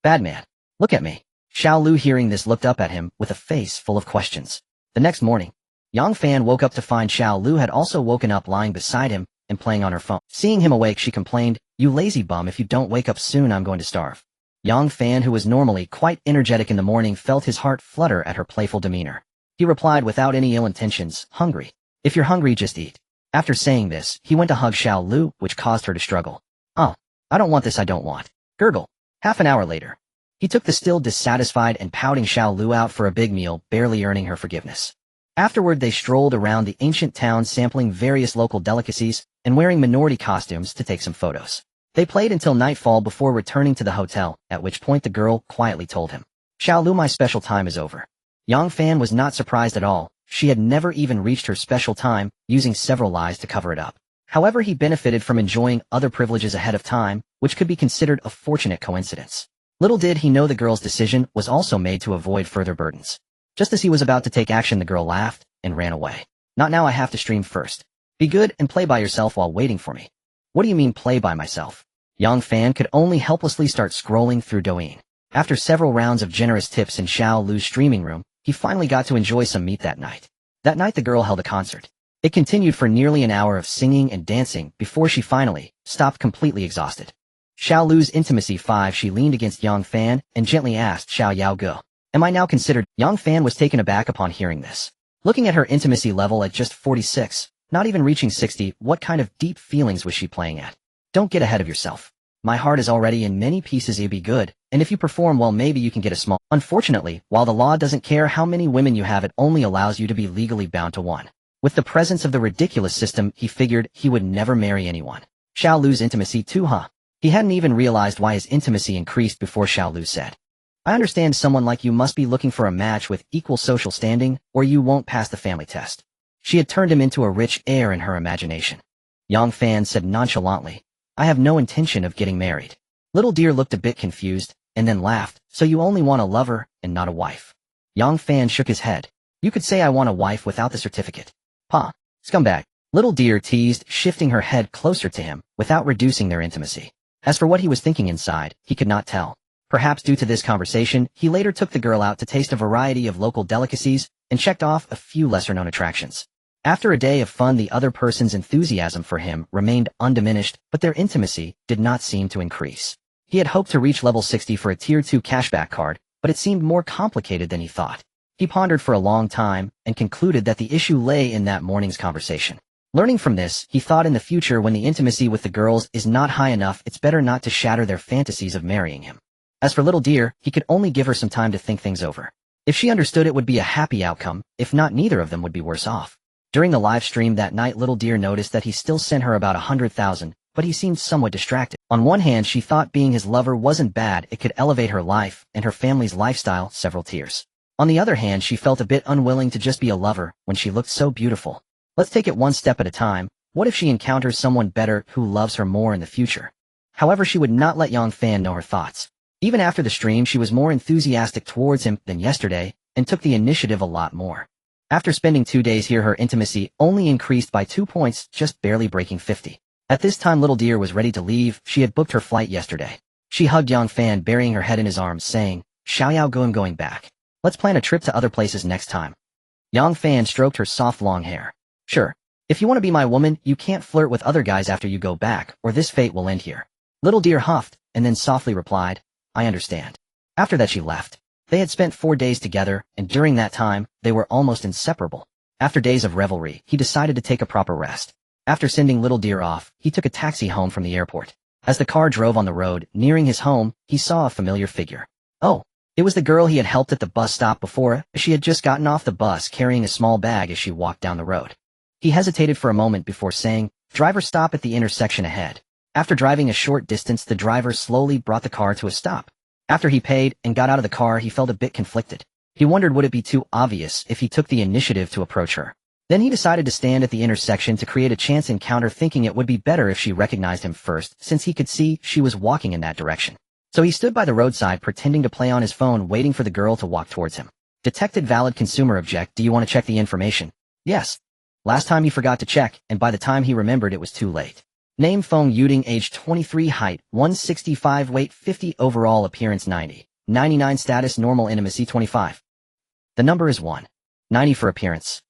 Bad man. Look at me. Xiao Lu, hearing this, looked up at him with a face full of questions. The next morning, Yang Fan woke up to find Xiao Lu had also woken up, lying beside him and playing on her phone. Seeing him awake, she complained, "You lazy bum, if you don't wake up soon, I'm going to starve." Yang Fan, who was normally quite energetic in the morning, felt his heart flutter at her playful demeanor. He replied without any ill intentions, "Hungry. If you're hungry, just eat." After saying this, he went to hug Xiao Lu, which caused her to struggle. "Oh, I don't want this, I don't want." Gurgle. Half an hour later, he took the still dissatisfied and pouting Xiao Lu out for a big meal, barely earning her forgiveness. Afterward, they strolled around the ancient town, sampling various local delicacies and wearing minority costumes to take some photos. They played until nightfall before returning to the hotel, at which point the girl quietly told him, "Xiao Lu, my special time is over." Yang Fan was not surprised at all. She had never even reached her special time, using several lies to cover it up. However, he benefited from enjoying other privileges ahead of time, which could be considered a fortunate coincidence. Little did he know the girl's decision was also made to avoid further burdens. Just as he was about to take action, the girl laughed and ran away. "Not now, I have to stream first. Be good and play by yourself while waiting for me." "What do you mean, play by myself?" Yang Fan could only helplessly start scrolling through Douyin. After several rounds of generous tips in Xiao Lu's streaming room, he finally got to enjoy some meat that night. That night, the girl held a concert. It continued for nearly an hour of singing and dancing before she finally stopped, completely exhausted. Xiao Lu's intimacy 5. She leaned against Yang Fan and gently asked, "Xiao Yao Ge, am I now considered?" Yang Fan was taken aback upon hearing this. Looking at her intimacy level at just 46, not even reaching 60, what kind of deep feelings was she playing at? "Don't get ahead of yourself. My heart is already in many pieces. It'd be good, and if you perform well, maybe you can get a small." Unfortunately, while the law doesn't care how many women you have, it only allows you to be legally bound to one. With the presence of the ridiculous system, he figured he would never marry anyone. Xiao Lu's intimacy too, huh? He hadn't even realized why his intimacy increased before Xiao Lu said, "I understand someone like you must be looking for a match with equal social standing, or you won't pass the family test." She had turned him into a rich heir in her imagination. Yang Fan said nonchalantly, I have no intention of getting married. Little Deer looked a bit confused, and then laughed, so you only want a lover, and not a wife. Yang Fan shook his head. You could say I want a wife without the certificate. Pa. Scumbag. Little Deer teased, shifting her head closer to him, without reducing their intimacy. As for what he was thinking inside, he could not tell. Perhaps due to this conversation, he later took the girl out to taste a variety of local delicacies, and checked off a few lesser-known attractions. After a day of fun, the other person's enthusiasm for him remained undiminished, but their intimacy did not seem to increase. He had hoped to reach level 60 for a Tier 2 cashback card, but it seemed more complicated than he thought. He pondered for a long time, and concluded that the issue lay in that morning's conversation. Learning from this, he thought in the future when the intimacy with the girls is not high enough, it's better not to shatter their fantasies of marrying him. As for Little Deer, he could only give her some time to think things over. If she understood, it would be a happy outcome, if not, neither of them would be worse off. During the live stream that night, Little Deer noticed that he still sent her about 100,000, but he seemed somewhat distracted. On one hand, she thought being his lover wasn't bad, it could elevate her life and her family's lifestyle several tiers. On the other hand, she felt a bit unwilling to just be a lover when she looked so beautiful. Let's take it one step at a time. What if she encounters someone better who loves her more in the future? However, she would not let Yang Fan know her thoughts. Even after the stream, she was more enthusiastic towards him than yesterday, and took the initiative a lot more. After spending 2 days here, her intimacy only increased by 2 points, just barely breaking 50. At this time, Little Deer was ready to leave. She had booked her flight yesterday. She hugged Yang Fan, burying her head in his arms, saying, Xiaoyao go, I'm going back. Let's plan a trip to other places next time. Yang Fan stroked her soft long hair. Sure. If you want to be my woman, you can't flirt with other guys after you go back, or this fate will end here. Little Deer huffed, and then softly replied, I understand. After that she left. They had spent 4 days together, and during that time, they were almost inseparable. After days of revelry, he decided to take a proper rest. After sending Little Deer off, he took a taxi home from the airport. As the car drove on the road, nearing his home, he saw a familiar figure. Oh, it was the girl he had helped at the bus stop before. She had just gotten off the bus carrying a small bag as she walked down the road. He hesitated for a moment before saying, Driver, stop at the intersection ahead. After driving a short distance, the driver slowly brought the car to a stop. After he paid and got out of the car, he felt a bit conflicted. He wondered, would it be too obvious if he took the initiative to approach her? Then he decided to stand at the intersection to create a chance encounter, thinking it would be better if she recognized him first, since he could see she was walking in that direction. So he stood by the roadside pretending to play on his phone, waiting for the girl to walk towards him. Detected valid consumer object. Do you want to check the information? Yes. Last time he forgot to check, and by the time he remembered, it was too late. Name Feng Yuding, age 23, height 165, weight 50, overall appearance 90, 99 status normal, intimacy 25. The number is 1. 90 for appearance.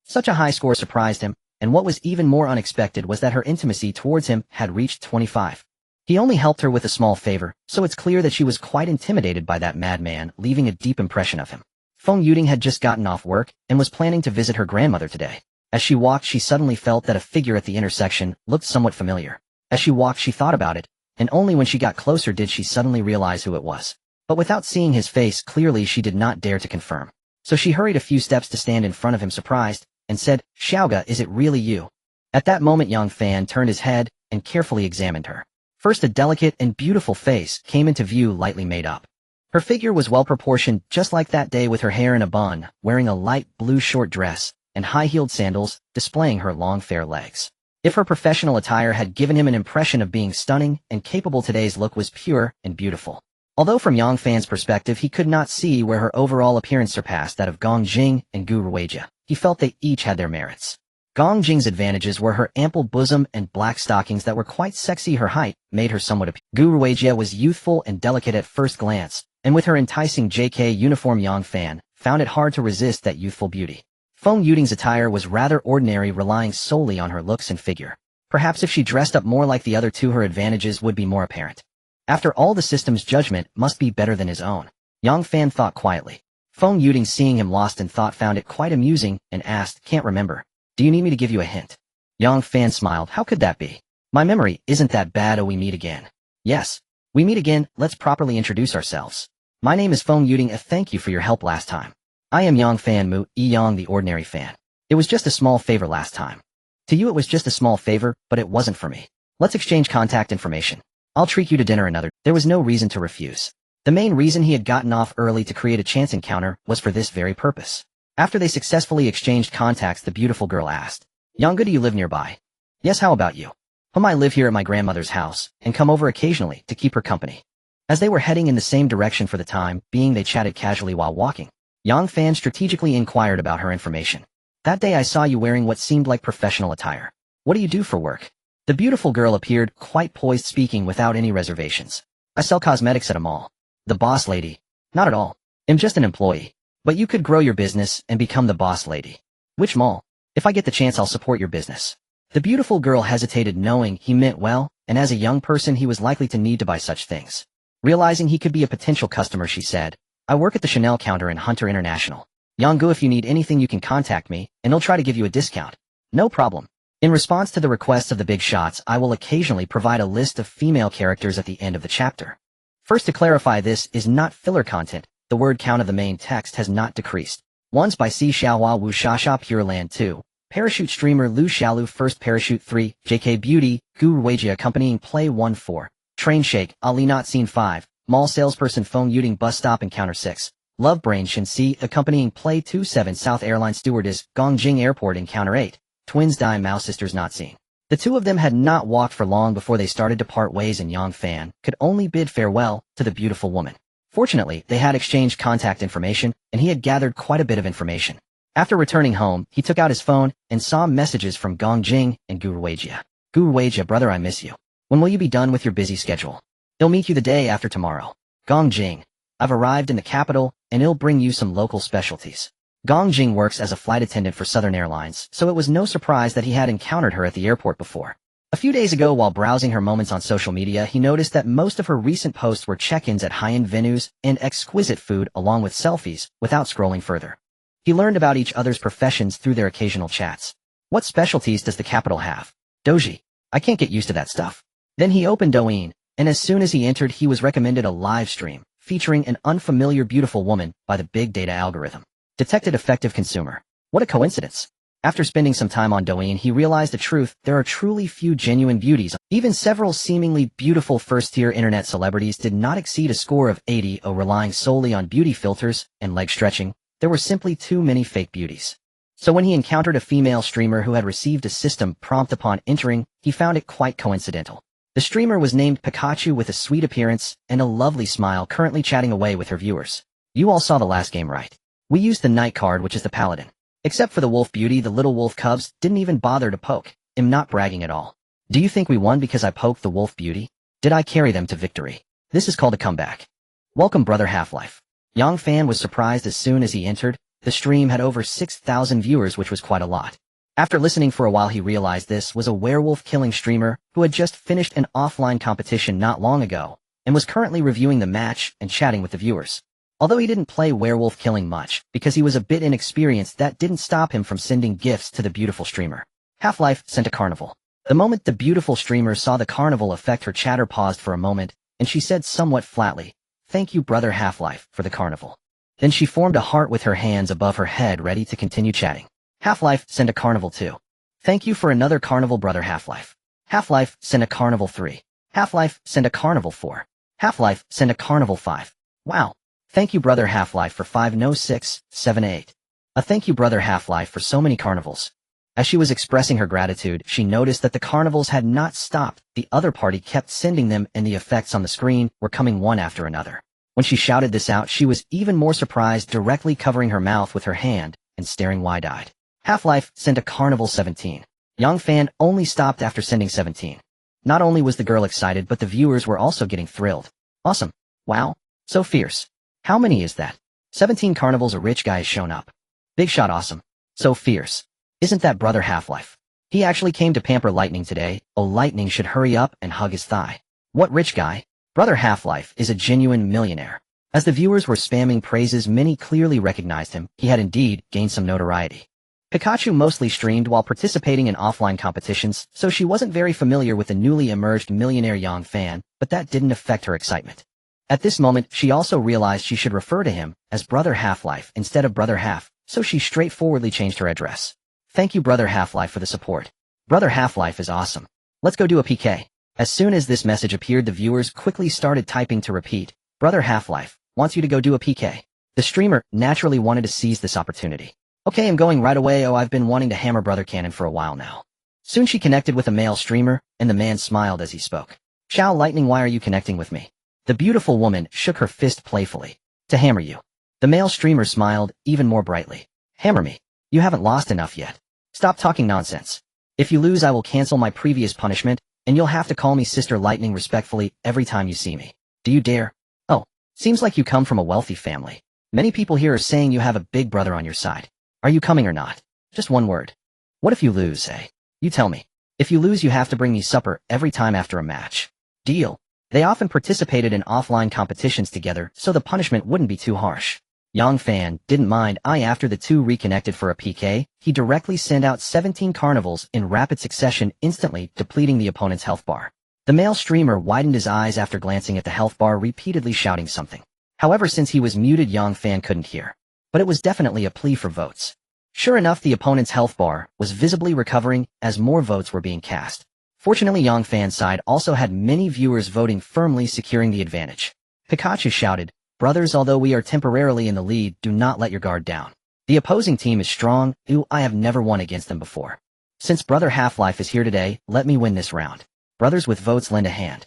Such a high score surprised him, and what was even more unexpected was that her intimacy towards him had reached 25. He only helped her with a small favor, so it's clear that she was quite intimidated by that madman, leaving a deep impression of him. Feng Yuding had just gotten off work and was planning to visit her grandmother today. As she walked, she suddenly felt that a figure at the intersection looked somewhat familiar. As she walked, she thought about it, and only when she got closer did she suddenly realize who it was. But without seeing his face clearly, she did not dare to confirm. So she hurried a few steps to stand in front of him, surprised, and said, Xiaoga, is it really you? At that moment, Yang Fan turned his head and carefully examined her. First, a delicate and beautiful face came into view, lightly made up. Her figure was well proportioned, just like that day, with her hair in a bun, wearing a light blue short dress, and high-heeled sandals, displaying her long fair legs. If her professional attire had given him an impression of being stunning and capable, today's look was pure and beautiful. Although from Yang Fan's perspective he could not see where her overall appearance surpassed that of Gong Jing and Gu Ruijia, he felt they each had their merits. Gong Jing's advantages were her ample bosom and black stockings that were quite sexy. Her height made her somewhat appealing. Gu Ruijia was youthful and delicate at first glance, and with her enticing JK uniform, Yang Fan found it hard to resist that youthful beauty. Feng Yuding's attire was rather ordinary, relying solely on her looks and figure. Perhaps if she dressed up more like the other two, her advantages would be more apparent. After all, the system's judgment must be better than his own. Yang Fan thought quietly. Feng Yuding, seeing him lost in thought, found it quite amusing and asked, Can't remember. Do you need me to give you a hint? Yang Fan smiled. How could that be? My memory isn't that bad. Oh, we meet again. Yes. We meet again. Let's properly introduce ourselves. My name is Feng Yuding. Thank you for your help last time. I am Yang Fan Mu, Yang the ordinary fan. It was just a small favor last time. To you it was just a small favor, but it wasn't for me. Let's exchange contact information. I'll treat you to dinner another. There was no reason to refuse. The main reason he had gotten off early to create a chance encounter was for this very purpose. After they successfully exchanged contacts, the beautiful girl asked, Yonga, do you live nearby? Yes, how about you? I live here at my grandmother's house, and come over occasionally to keep her company. As they were heading in the same direction for the time being, they chatted casually while walking. Yang Fan strategically inquired about her information. That day I saw you wearing what seemed like professional attire. What do you do for work? The beautiful girl appeared quite poised, speaking without any reservations. I sell cosmetics at a mall. The boss lady? Not at all. I'm just an employee. But you could grow your business and become the boss lady. Which mall? If I get the chance, I'll support your business. The beautiful girl hesitated, knowing he meant well, and as a young person he was likely to need to buy such things. Realizing he could be a potential customer, she said, I work at the Chanel counter in Hunter International. Yongu, if you need anything you can contact me, and they'll try to give you a discount. No problem. In response to the requests of the big shots, I will occasionally provide a list of female characters at the end of the chapter. First, to clarify, this is not filler content. The word count of the main text has not decreased. Ones by Si Xiaohua Wu Shasha Pure Land 2. Parachute streamer Lu Xiaolu First Parachute 3, JK Beauty, Gu Ruijia accompanying Play 1-4, Train Shake, Ali Not Scene 5, Mall Salesperson Feng Yuting Bus Stop Encounter 6, Love Brain Shin Si accompanying Play 2-7 South Airline Stewardess, Gongjing Airport Encounter 8, Twins Die Mao Sisters Not Seen. The two of them had not walked for long before they started to part ways, and Yang Fan could only bid farewell to the beautiful woman. Fortunately, they had exchanged contact information, and he had gathered quite a bit of information. After returning home, he took out his phone and saw messages from Gong Jing and Gu Ruijia. Gu Ruijia, brother, I miss you. When will you be done with your busy schedule? He'll meet you the day after tomorrow. Gong Jing, I've arrived in the capital, and he'll bring you some local specialties. Gong Jing works as a flight attendant for Southern Airlines, so it was no surprise that he had encountered her at the airport before. A few days ago, while browsing her moments on social media, he noticed that most of her recent posts were check-ins at high-end venues and exquisite food, along with selfies, without scrolling further. He learned about each other's professions through their occasional chats. What specialties does the capital have? Doji. I can't get used to that stuff. Then he opened Douyin, and as soon as he entered, he was recommended a live stream featuring an unfamiliar beautiful woman by the big data algorithm. Detected effective consumer. What a coincidence. After spending some time on Douyin, he realized the truth: there are truly few genuine beauties. Even several seemingly beautiful first-tier internet celebrities did not exceed a score of 80, relying solely on beauty filters and leg stretching. There were simply too many fake beauties. So when he encountered a female streamer who had received a system prompt upon entering, he found it quite coincidental. The streamer was named Pikachu, with a sweet appearance and a lovely smile, currently chatting away with her viewers. You all saw the last game, right? We used the night card, which is the paladin. Except for the wolf beauty, the little wolf cubs didn't even bother to poke. I'm not bragging at all. Do you think we won because I poked the wolf beauty? Did I carry them to victory? This is called a comeback. Welcome, brother Half-Life. Yang Fan was surprised as soon as he entered. The stream had over 6,000 viewers, which was quite a lot. After listening for a while, he realized this was a werewolf-killing streamer who had just finished an offline competition not long ago and was currently reviewing the match and chatting with the viewers. Although he didn't play werewolf killing much because he was a bit inexperienced, that didn't stop him from sending gifts to the beautiful streamer. Half-Life sent a carnival. The moment the beautiful streamer saw the carnival effect, her chatter paused for a moment, and she said somewhat flatly, "Thank you, brother Half-Life, for the carnival." Then she formed a heart with her hands above her head, ready to continue chatting. Half-Life sent a carnival 2. Thank you for another carnival, brother Half-Life. Half-Life sent a carnival 3. Half-Life sent a carnival 4. Half-Life sent a carnival 5. Wow. Thank you, brother Half-Life, for 5, no 6, 7, 8. A thank you, brother Half-Life, for so many carnivals. As she was expressing her gratitude, she noticed that the carnivals had not stopped. The other party kept sending them, and the effects on the screen were coming one after another. When she shouted this out, she was even more surprised, directly covering her mouth with her hand and staring wide-eyed. Half-Life sent a carnival 17. Yang Fan only stopped after sending 17. Not only was the girl excited, but the viewers were also getting thrilled. Awesome. Wow. So fierce. How many is that? 17 carnivals. A rich guy has shown up. Big shot. Awesome. So fierce. Isn't that brother Half-Life? He actually came to pamper Lightning today. Oh, Lightning should hurry up and hug his thigh. What rich guy? Brother Half-Life is a genuine millionaire. As the viewers were spamming praises, many clearly recognized him. He had indeed gained some notoriety. Pikachu mostly streamed while participating in offline competitions, so she wasn't very familiar with the newly emerged millionaire Yang Fan, but that didn't affect her excitement. At this moment, she also realized she should refer to him as brother Half-Life instead of brother Half, so she straightforwardly changed her address. Thank you, brother Half-Life, for the support. Brother Half-Life is awesome. Let's go do a PK. As soon as this message appeared, the viewers quickly started typing to repeat. Brother Half-Life wants you to go do a PK. The streamer naturally wanted to seize this opportunity. Okay, I'm going right away. Oh, I've been wanting to hammer Brother Cannon for a while now. Soon she connected with a male streamer, and the man smiled as he spoke. Chow Lightning, why are you connecting with me? The beautiful woman shook her fist playfully. To hammer you. The male streamer smiled even more brightly. Hammer me. You haven't lost enough yet. Stop talking nonsense. If you lose, I will cancel my previous punishment, and you'll have to call me Sister Lightning respectfully every time you see me. Do you dare? Oh, seems like you come from a wealthy family. Many people here are saying you have a big brother on your side. Are you coming or not? Just one word. What if you lose, eh? You tell me. If you lose, you have to bring me supper every time after a match. Deal. They often participated in offline competitions together, so the punishment wouldn't be too harsh. Yang Fan didn't mind. After the two reconnected for a PK, he directly sent out 17 carnivals in rapid succession, instantly depleting the opponent's health bar. The male streamer widened his eyes after glancing at the health bar, repeatedly shouting something. However, since he was muted, Yang Fan couldn't hear. But it was definitely a plea for votes. Sure enough, the opponent's health bar was visibly recovering as more votes were being cast. Fortunately, Yang Fan's side also had many viewers voting, firmly securing the advantage. Pikachu shouted, "Brothers, although we are temporarily in the lead, do not let your guard down. The opposing team is strong. I have never won against them before. Since Brother Half-Life is here today, let me win this round. Brothers with votes, lend a hand."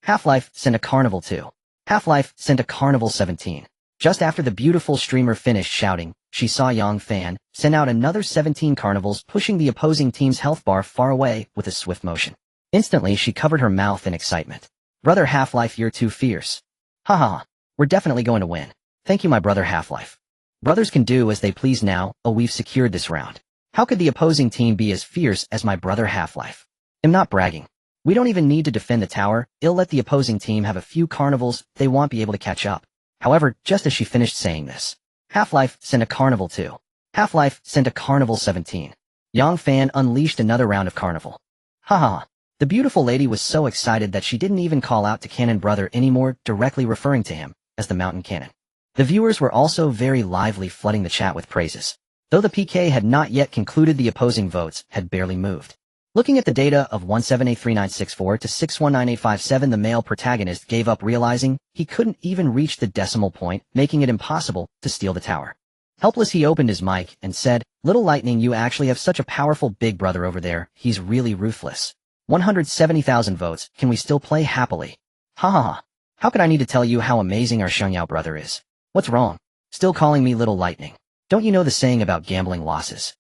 Half-Life sent a carnival too. Half-Life sent a carnival 17. Just after the beautiful streamer finished shouting, she saw Yang Fan send out another 17 carnivals, pushing the opposing team's health bar far away with a swift motion. Instantly, she covered her mouth in excitement. "Brother Half-Life, you're too fierce. Ha ha ha. We're definitely going to win. Thank you, my brother Half-Life. Brothers can do as they please now. Oh, we've secured this round. How could the opposing team be as fierce as my brother Half-Life? I'm not bragging. We don't even need to defend the tower. It'll let the opposing team have a few carnivals. They won't be able to catch up." However, just as she finished saying this, Half-Life sent a carnival too. Half-Life sent a carnival 17. Yang Fan unleashed another round of carnival. Ha ha ha. The beautiful lady was so excited that she didn't even call out to Cannon Brother anymore, directly referring to him as the Mountain Cannon. The viewers were also very lively, flooding the chat with praises. Though the PK had not yet concluded, the opposing votes had barely moved. Looking at the data of 17839664 to 619857, the male protagonist gave up, realizing he couldn't even reach the decimal point, making it impossible to steal the tower. Helpless, he opened his mic and said, "Little Lightning, you actually have such a powerful big brother over there. He's really ruthless. 170,000 votes. Can we still play happily? Ha ha ha. How could I need to tell you how amazing our Shengyao brother is? What's wrong? Still calling me Little Lightning? Don't you know the saying about gambling losses?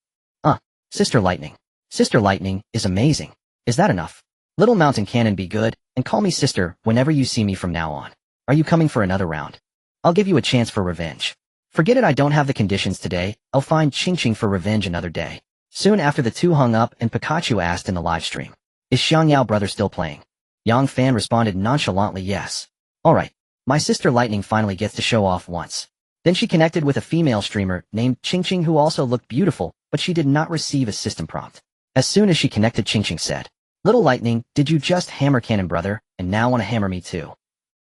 Sister Lightning. Sister Lightning is amazing. Is that enough? Little Mountain Cannon, be good, and call me sister whenever you see me from now on. Are you coming for another round? I'll give you a chance for revenge. Forget it, I don't have the conditions today. I'll find Ching Ching for revenge another day." Soon after, the two hung up, and Pikachu asked in the live stream, "Is Xiangyao brother still playing?" Yang Fan responded nonchalantly, "Yes." "Alright, my sister Lightning finally gets to show off once." Then she connected with a female streamer named Ching Ching, who also looked beautiful, but she did not receive a system prompt. As soon as she connected, Ching Ching said, "Little Lightning, did you just hammer Cannon Brother, and now want to hammer me too?"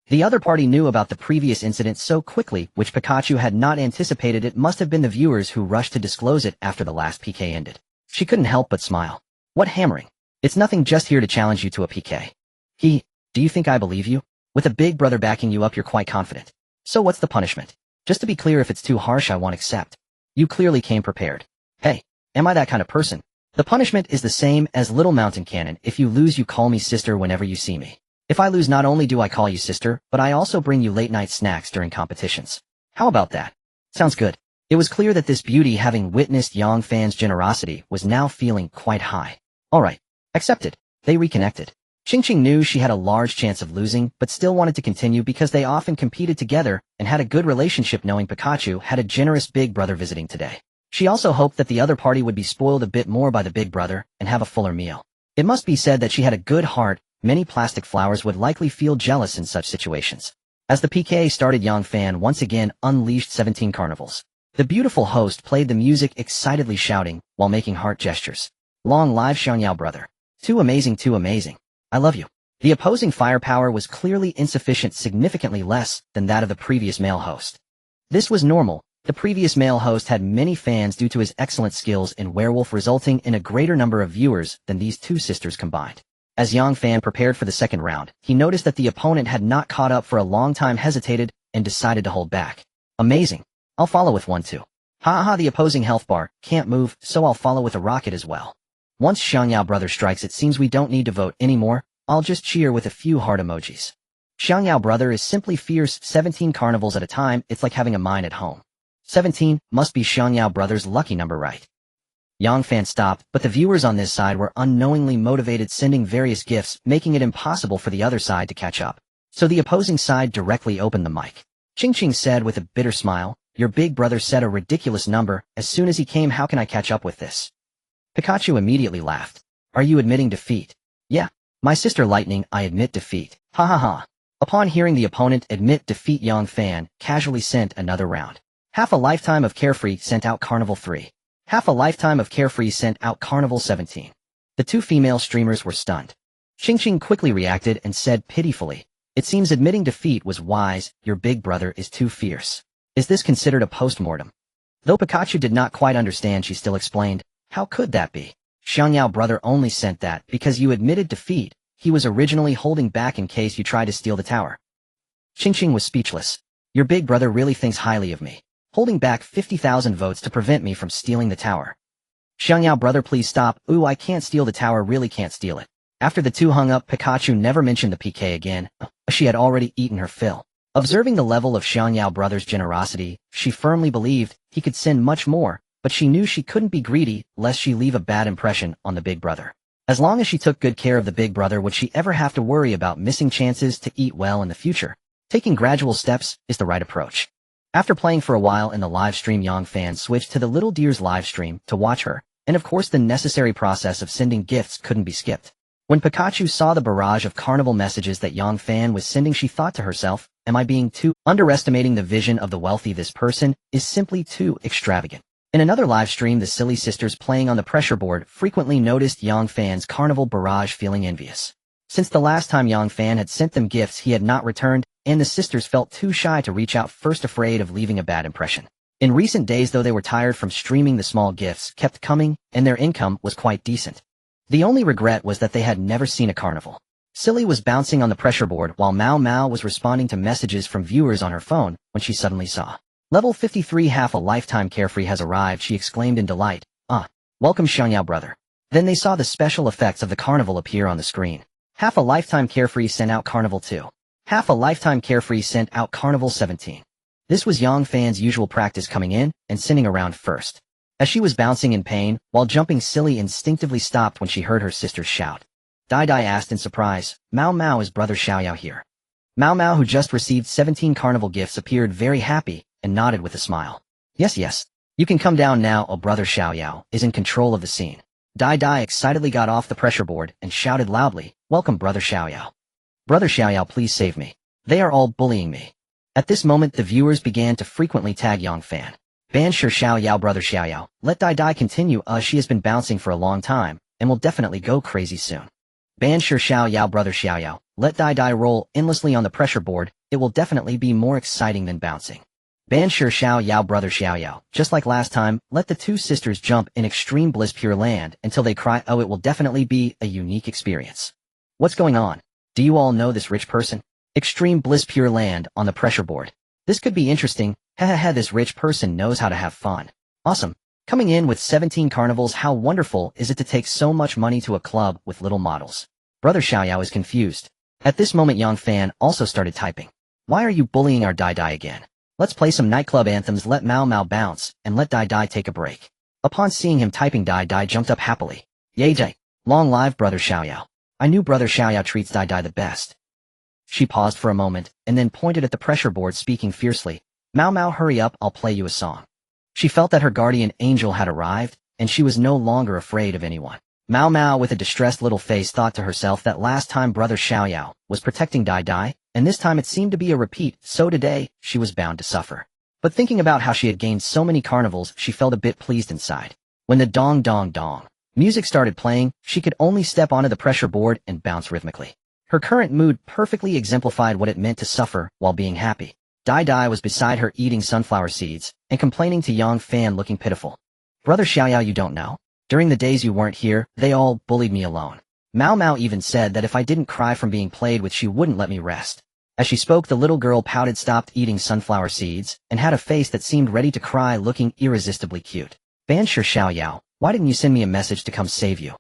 The other party knew about the previous incident so quickly, which Pikachu had not anticipated. It must have been the viewers who rushed to disclose it after the last PK ended. She couldn't help but smile. "What hammering? It's nothing, just here to challenge you to a PK. Do you think I believe you? With a big brother backing you up, you're quite confident. So what's the punishment? Just to be clear, if it's too harsh, I won't accept. You clearly came prepared. Hey, am I that kind of person? The punishment is the same as Little Mountain Cannon. If you lose, you call me sister whenever you see me. If I lose, not only do I call you sister, but I also bring you late-night snacks during competitions. How about that? Sounds good." It was clear that this beauty, having witnessed Yang Fan's generosity, was now feeling quite high. Alright, accepted. They reconnected. Ching Ching knew she had a large chance of losing, but still wanted to continue because they often competed together and had a good relationship, knowing Pikachu had a generous big brother visiting today. She also hoped that the other party would be spoiled a bit more by the big brother and have a fuller meal. It must be said that she had a good heart. Many plastic flowers would likely feel jealous in such situations. As the PK started, Yang Fan once again unleashed 17 carnivals. The beautiful host played the music, excitedly shouting while making heart gestures. "Long live Xiangyao brother. Too amazing, too amazing. I love you." The opposing firepower was clearly insufficient, significantly less than that of the previous male host. This was normal. The previous male host had many fans due to his excellent skills in werewolf, resulting in a greater number of viewers than these two sisters combined. As Yang Fan prepared for the second round, he noticed that the opponent had not caught up for a long time, hesitated, and decided to hold back. "Amazing. I'll follow with one too. Ha ha, the opposing health bar, can't move, so I'll follow with a rocket as well. Once Xiangyao brother strikes, it seems we don't need to vote anymore, I'll just cheer with a few heart emojis. Xiangyao brother is simply fierce, 17 carnivals at a time, it's like having a mine at home. 17, must be Xiangyao brother's lucky number, right? Yang Fan stopped, but the viewers on this side were unknowingly motivated, sending various gifts, making it impossible for the other side to catch up. So the opposing side directly opened the mic. Ching Ching said with a bitter smile, your big brother said a ridiculous number, as soon as he came, how can I catch up with this? Pikachu immediately laughed. Are you admitting defeat? Yeah. My sister Lightning, I admit defeat. Ha ha ha. Upon hearing the opponent admit defeat, Yang Fan casually sent another round. Half a lifetime of Carefree sent out Carnival 3. Half a lifetime of Carefree sent out Carnival 17. The two female streamers were stunned. Ching Ching quickly reacted and said pitifully, it seems admitting defeat was wise, your big brother is too fierce. Is this considered a post-mortem? Though Pikachu did not quite understand, she still explained, how could that be? Xiangyao brother only sent that because you admitted defeat. He was originally holding back in case you tried to steal the tower. Ching Ching was speechless. Your big brother really thinks highly of me, holding back 50,000 votes to prevent me from stealing the tower. Xiangyao brother, please stop. Ooh, I can't steal the tower, really can't steal it. After the two hung up, Pikachu never mentioned the PK again. She had already eaten her fill. Observing the level of Xiangyao brother's generosity, she firmly believed he could send much more, but she knew she couldn't be greedy lest she leave a bad impression on the big brother. As long as she took good care of the big brother, would she ever have to worry about missing chances to eat well in the future? Taking gradual steps is the right approach. After playing for a while in the live stream, Yang Fan switched to the Little Deer's live stream to watch her, and of course the necessary process of sending gifts couldn't be skipped. When Pikachu saw the barrage of carnival messages that Yang Fan was sending, she thought to herself, am I being too underestimating the vision of the wealthy? This person is simply too extravagant. In another live stream, the silly sisters playing on the pressure board frequently noticed Yang Fan's carnival barrage, feeling envious. Since the last time Yang Fan had sent them gifts, he had not returned, and the sisters felt too shy to reach out first, afraid of leaving a bad impression. In recent days, though, they were tired from streaming, the small gifts kept coming, and their income was quite decent. The only regret was that they had never seen a carnival. Silly was bouncing on the pressure board while Mao Mao was responding to messages from viewers on her phone when she suddenly saw level 53, half a lifetime Carefree has arrived. She exclaimed in delight, welcome Xiangyao brother. Then they saw the special effects of the carnival appear on the screen. Half a lifetime Carefree sent out Carnival 2. Half a lifetime Carefree sent out Carnival 17. This was Yang Fan's usual practice, coming in and sending around first. As she was bouncing in pain while jumping, Silly instinctively stopped when she heard her sisters shout. Dai Dai asked in surprise, Mao Mao, is brother Xiaoyao here? Mao Mao, who just received 17 carnival gifts, appeared very happy and nodded with a smile. Yes, you can come down now. Oh, brother Xiaoyao is in control of the scene. Dai Dai excitedly got off the pressure board and shouted loudly, welcome brother Xiaoyao. Brother Xiaoyao, please save me. They are all bullying me. At this moment, the viewers began to frequently tag Yang Fan. Ban Shi Xiaoyao, brother Xiaoyao, let Dai Dai continue. She has been bouncing for a long time and will definitely go crazy soon. Ban Shi Xiaoyao, brother Xiaoyao, let Dai Dai roll endlessly on the pressure board. It will definitely be more exciting than bouncing. Ban Shi Xiaoyao, brother Xiaoyao, just like last time, let the two sisters jump in extreme bliss pure land until they cry. Oh, it will definitely be a unique experience. What's going on? Do you all know this rich person? Extreme bliss pure land on the pressure board. This could be interesting. This rich person knows how to have fun. Awesome. Coming in with 17 carnivals, how wonderful is it to take so much money to a club with little models? Brother Xiaoyao is confused. At this moment, Yang Fan also started typing. Why are you bullying our Dai Dai again? Let's play some nightclub anthems, let Mao Mao bounce, and let Dai Dai take a break. Upon seeing him typing, Dai Dai jumped up happily. Yay Jay. Long live brother Xiaoyao. I knew brother Xiaoyao treats Dai Dai the best. She paused for a moment, and then pointed at the pressure board, speaking fiercely. Mao Mao, hurry up, I'll play you a song. She felt that her guardian angel had arrived, and she was no longer afraid of anyone. Mao Mao, with a distressed little face, thought to herself that last time brother Xiaoyao was protecting Dai Dai, and this time it seemed to be a repeat, so today she was bound to suffer. But thinking about how she had gained so many carnivals, she felt a bit pleased inside. When the dong dong dong music started playing, she could only step onto the pressure board and bounce rhythmically. Her current mood perfectly exemplified what it meant to suffer while being happy. Dai Dai was beside her eating sunflower seeds and complaining to Yang Fan, looking pitiful. Brother Xiaoyao, you don't know? During the days you weren't here, they all bullied me alone. Mao Mao even said that if I didn't cry from being played with, she wouldn't let me rest. As she spoke, the little girl pouted, stopped eating sunflower seeds, and had a face that seemed ready to cry, looking irresistibly cute. Ban Shi Xiaoyao, why didn't you send me a message to come save you?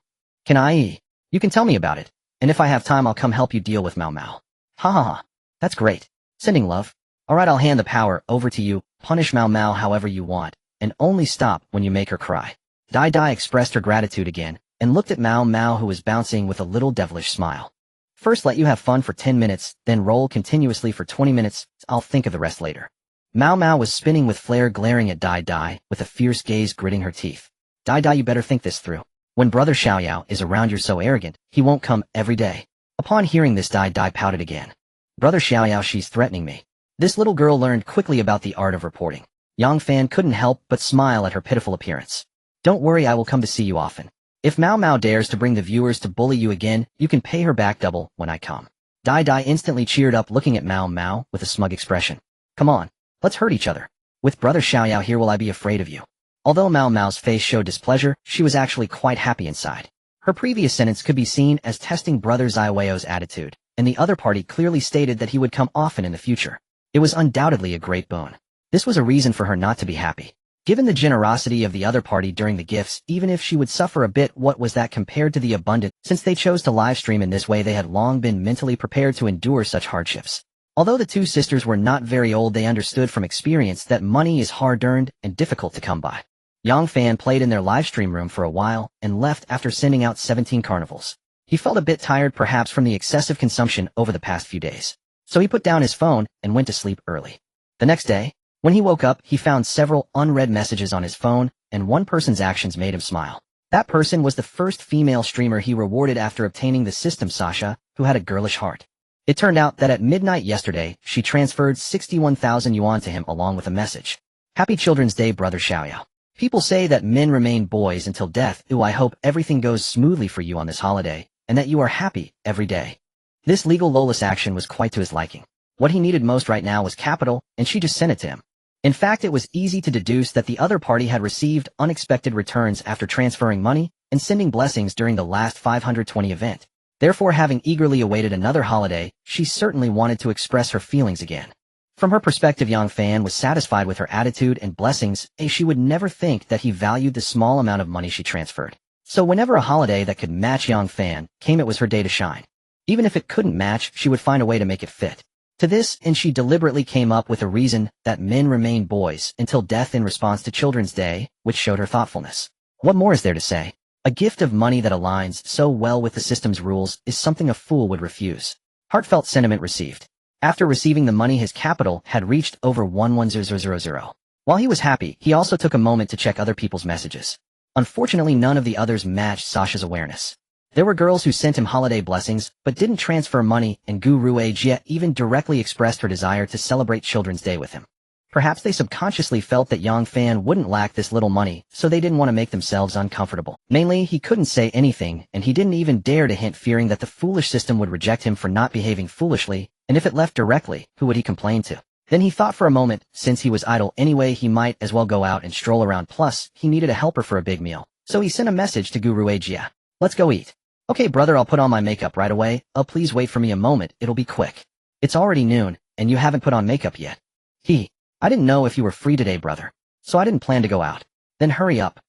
Can I? You can tell me about it, and if I have time I'll come help you deal with Mao Mao. Ha ha ha. That's great. Sending love. Alright, I'll hand the power over to you, punish Mao Mao however you want, and only stop when you make her cry. Dai Dai expressed her gratitude again, and looked at Mao Mao, who was bouncing with a little devilish smile. First let you have fun for 10 minutes, then roll continuously for 20 minutes, I'll think of the rest later. Mao Mao was spinning with flair, glaring at Dai Dai, with a fierce gaze, gritting her teeth. Dai Dai, you better think this through. When Brother Xiaoyao is around, you're so arrogant, he won't come every day. Upon hearing this, Dai Dai pouted again. Brother Xiaoyao, she's threatening me. This little girl learned quickly about the art of reporting. Yang Fan couldn't help but smile at her pitiful appearance. Don't worry, I will come to see you often. If Mao Mao dares to bring the viewers to bully you again, you can pay her back double when I come. Dai Dai instantly cheered up, looking at Mao Mao with a smug expression. Come on, let's hurt each other. With Brother Xiaoyao here, will I be afraid of you? Although Mao Mao's face showed displeasure, she was actually quite happy inside. Her previous sentence could be seen as testing Brother Xiaoyao's attitude, and the other party clearly stated that he would come often in the future. It was undoubtedly a great boon. This was a reason for her not to be happy. Given the generosity of the other party during the gifts, even if she would suffer a bit, what was that compared to the abundance? Since they chose to live stream in this way, they had long been mentally prepared to endure such hardships. Although the two sisters were not very old, they understood from experience that money is hard-earned and difficult to come by. Yang Fan played in their live stream room for a while and left after sending out 17 carnivals. He felt a bit tired, perhaps from the excessive consumption over the past few days. So he put down his phone and went to sleep early. The next day, when he woke up, he found several unread messages on his phone, and one person's actions made him smile. That person was the first female streamer he rewarded after obtaining the system, Sasha, who had a girlish heart. It turned out that at midnight yesterday, she transferred 61,000 yuan to him along with a message. Happy Children's Day, Brother Xiaoyao. People say that men remain boys until death. Ooh, I hope everything goes smoothly for you on this holiday, and that you are happy every day. This legal lawless action was quite to his liking. What he needed most right now was capital, and she just sent it to him. In fact, it was easy to deduce that the other party had received unexpected returns after transferring money and sending blessings during the last 520 event. Therefore, having eagerly awaited another holiday, she certainly wanted to express her feelings again. From her perspective, Yang Fan was satisfied with her attitude and blessings, and she would never think that he valued the small amount of money she transferred. So whenever a holiday that could match Yang Fan came, it was her day to shine. Even if it couldn't match, she would find a way to make it fit. To this, and she deliberately came up with a reason that men remain boys until death in response to Children's Day, which showed her thoughtfulness. What more is there to say? A gift of money that aligns so well with the system's rules is something a fool would refuse. Heartfelt sentiment received. After receiving the money, his capital had reached over 110,000. While he was happy, he also took a moment to check other people's messages. Unfortunately, none of the others matched Sasha's awareness. There were girls who sent him holiday blessings, but didn't transfer money, and Gu Ruijie even directly expressed her desire to celebrate Children's Day with him. Perhaps they subconsciously felt that Yang Fan wouldn't lack this little money, so they didn't want to make themselves uncomfortable. Mainly, he couldn't say anything, and he didn't even dare to hint, fearing that the foolish system would reject him for not behaving foolishly, and if it left directly, who would he complain to? Then he thought for a moment, since he was idle anyway, he might as well go out and stroll around, plus, he needed a helper for a big meal. So he sent a message to Gu Ruijie. Let's go eat. Okay, brother, I'll put on my makeup right away. Oh, please wait for me a moment, it'll be quick. It's already noon, and you haven't put on makeup yet. I didn't know if you were free today, brother, so I didn't plan to go out. Then hurry up.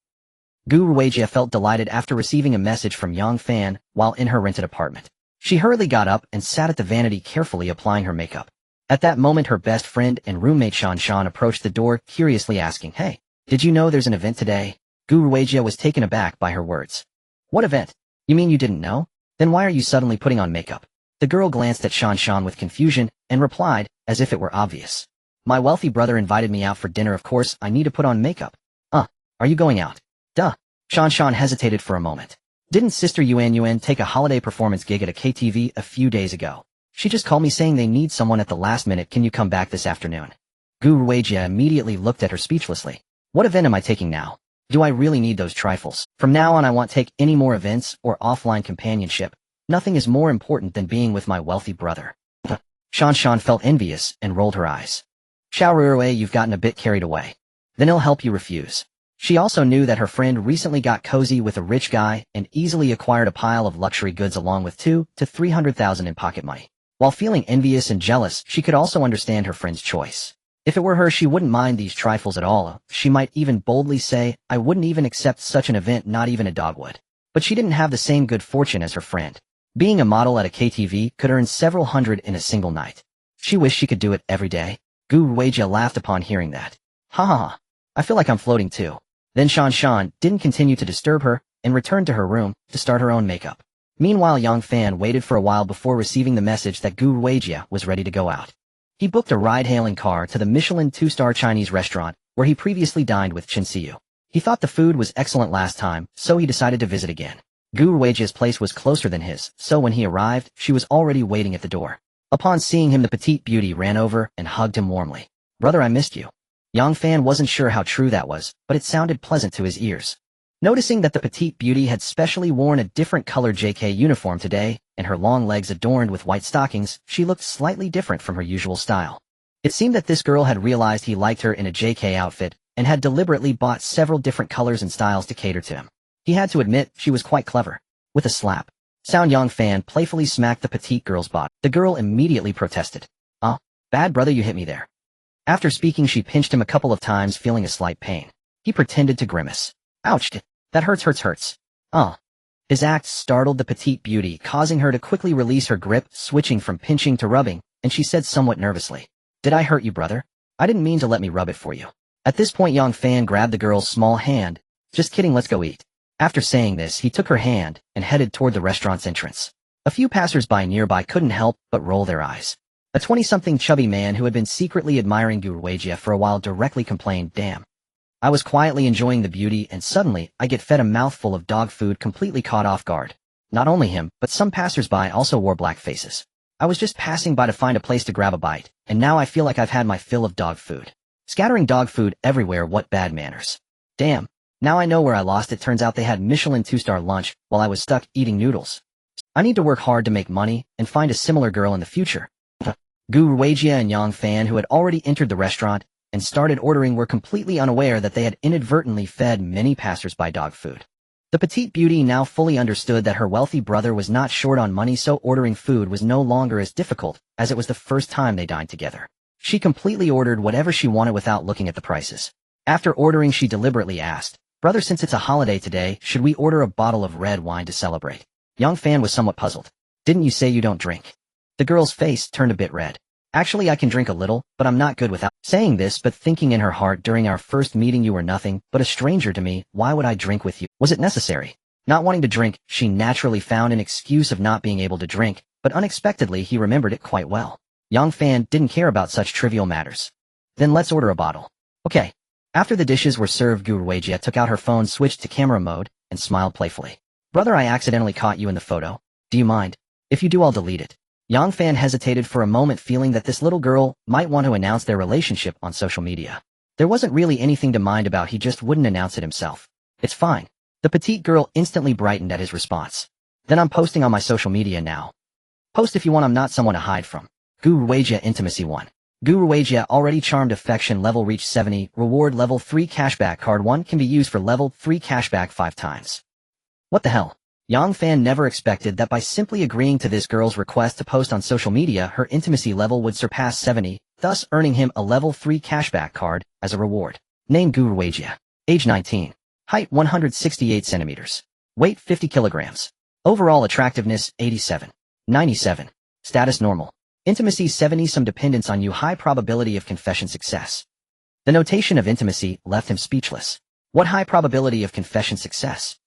Gu Ruijie felt delighted after receiving a message from Yang Fan while in her rented apartment. She hurriedly got up and sat at the vanity, carefully applying her makeup. At that moment, her best friend and roommate Shan Shan approached the door, curiously asking, "Hey, did you know there's an event today?" Gu Ruijie was taken aback by her words. "What event? You mean you didn't know? Then why are you suddenly putting on makeup?" The girl glanced at Shan Shan with confusion and replied, as if it were obvious. "My wealthy brother invited me out for dinner, of course I need to put on makeup." Are you going out?" "Duh." Shan Shan hesitated for a moment. "Didn't Sister Yuan take a holiday performance gig at a KTV a few days ago? She just called me saying they need someone at the last minute. Can you come back this afternoon?" Gu Ruijie immediately looked at her speechlessly. "What event am I taking now? Do I really need those trifles? From now on I won't take any more events or offline companionship. Nothing is more important than being with my wealthy brother." Shan Shan felt envious and rolled her eyes. "Xiao Ruirui, you've gotten a bit carried away. Then he'll help you refuse." She also knew that her friend recently got cozy with a rich guy and easily acquired a pile of luxury goods along with 200,000 to 300,000 in pocket money. While feeling envious and jealous, she could also understand her friend's choice. If it were her, she wouldn't mind these trifles at all. She might even boldly say, I wouldn't even accept such an event, not even a dog would. But she didn't have the same good fortune as her friend. Being a model at a KTV could earn several hundred in a single night. She wished she could do it every day. Gu Ruijia laughed upon hearing that. Ha ha ha. I feel like I'm floating too. Then Shan didn't continue to disturb her and returned to her room to start her own makeup. Meanwhile, Yang Fan waited for a while before receiving the message that Gu Ruijia was ready to go out. He booked a ride-hailing car to the Michelin 2-star Chinese restaurant where he previously dined with Chen Xiu. He thought the food was excellent last time, so he decided to visit again. Gu Ruijia's place was closer than his, so when he arrived, she was already waiting at the door. Upon seeing him, the petite beauty ran over and hugged him warmly. Brother, I missed you. Yang Fan wasn't sure how true that was, but it sounded pleasant to his ears. Noticing that the petite beauty had specially worn a different colored JK uniform today, and her long legs adorned with white stockings, she looked slightly different from her usual style. It seemed that this girl had realized he liked her in a JK outfit, and had deliberately bought several different colors and styles to cater to him. He had to admit she was quite clever. With a slap, Yang Fan playfully smacked the petite girl's body. The girl immediately protested. Bad brother, you hit me there. After speaking, she pinched him a couple of times, feeling a slight pain. He pretended to grimace. Ouch, that hurts. His act startled the petite beauty, causing her to quickly release her grip, switching from pinching to rubbing, and she said somewhat nervously, Did I hurt you, brother? I didn't mean to, let me rub it for you. At this point, Yang Fan grabbed the girl's small hand. Just kidding, let's go eat. After saying this, he took her hand and headed toward the restaurant's entrance. A few passers-by nearby couldn't help but roll their eyes. A 20-something chubby man who had been secretly admiring Gu Ruijia for a while directly complained, Damn. I was quietly enjoying the beauty and suddenly I get fed a mouthful of dog food, completely caught off guard. Not only him, but some passers-by also wore black faces. I was just passing by to find a place to grab a bite, and now I feel like I've had my fill of dog food. Scattering dog food everywhere, what bad manners. Damn. Now I know where I lost it. Turns out they had Michelin 2-star lunch while I was stuck eating noodles. I need to work hard to make money and find a similar girl in the future. Gu Ruijia and Yang Fan, who had already entered the restaurant and started ordering, were completely unaware that they had inadvertently fed many passers-by dog food. The petite beauty now fully understood that her wealthy brother was not short on money, so ordering food was no longer as difficult, as it was the first time they dined together. She completely ordered whatever she wanted without looking at the prices. After ordering, she deliberately asked, Brother, since it's a holiday today, should we order a bottle of red wine to celebrate? Yang Fan was somewhat puzzled. Didn't you say you don't drink? The girl's face turned a bit red. Actually, I can drink a little, but I'm not good without saying this, but thinking in her heart, during our first meeting you were nothing but a stranger to me, why would I drink with you? Was it necessary? Not wanting to drink, she naturally found an excuse of not being able to drink, but unexpectedly he remembered it quite well. Yang Fan didn't care about such trivial matters. Then let's order a bottle. Okay. After the dishes were served, Gu Ruijia took out her phone, switched to camera mode, and smiled playfully. Brother, I accidentally caught you in the photo. Do you mind? If you do, I'll delete it. Yang Fan hesitated for a moment, feeling that this little girl might want to announce their relationship on social media. There wasn't really anything to mind about, he just wouldn't announce it himself. It's fine. The petite girl instantly brightened at his response. Then I'm posting on my social media now. Post if you want, I'm not someone to hide from. Gu Ruijia Intimacy 1. Gu Ruijia already charmed, affection level reached 70, reward level 3, cashback card 1 can be used for level 3 cashback 5 times. What the hell? Yang Fan never expected that by simply agreeing to this girl's request to post on social media, her intimacy level would surpass 70, thus earning him a level 3 cashback card as a reward. Name Gu Ruijia. Age 19. Height 168 centimeters. Weight 50 kilograms. Overall attractiveness 87. 97. Status normal. Intimacy 70. Some dependence on you. High probability of confession success. The notation of intimacy left him speechless. What high probability of confession success?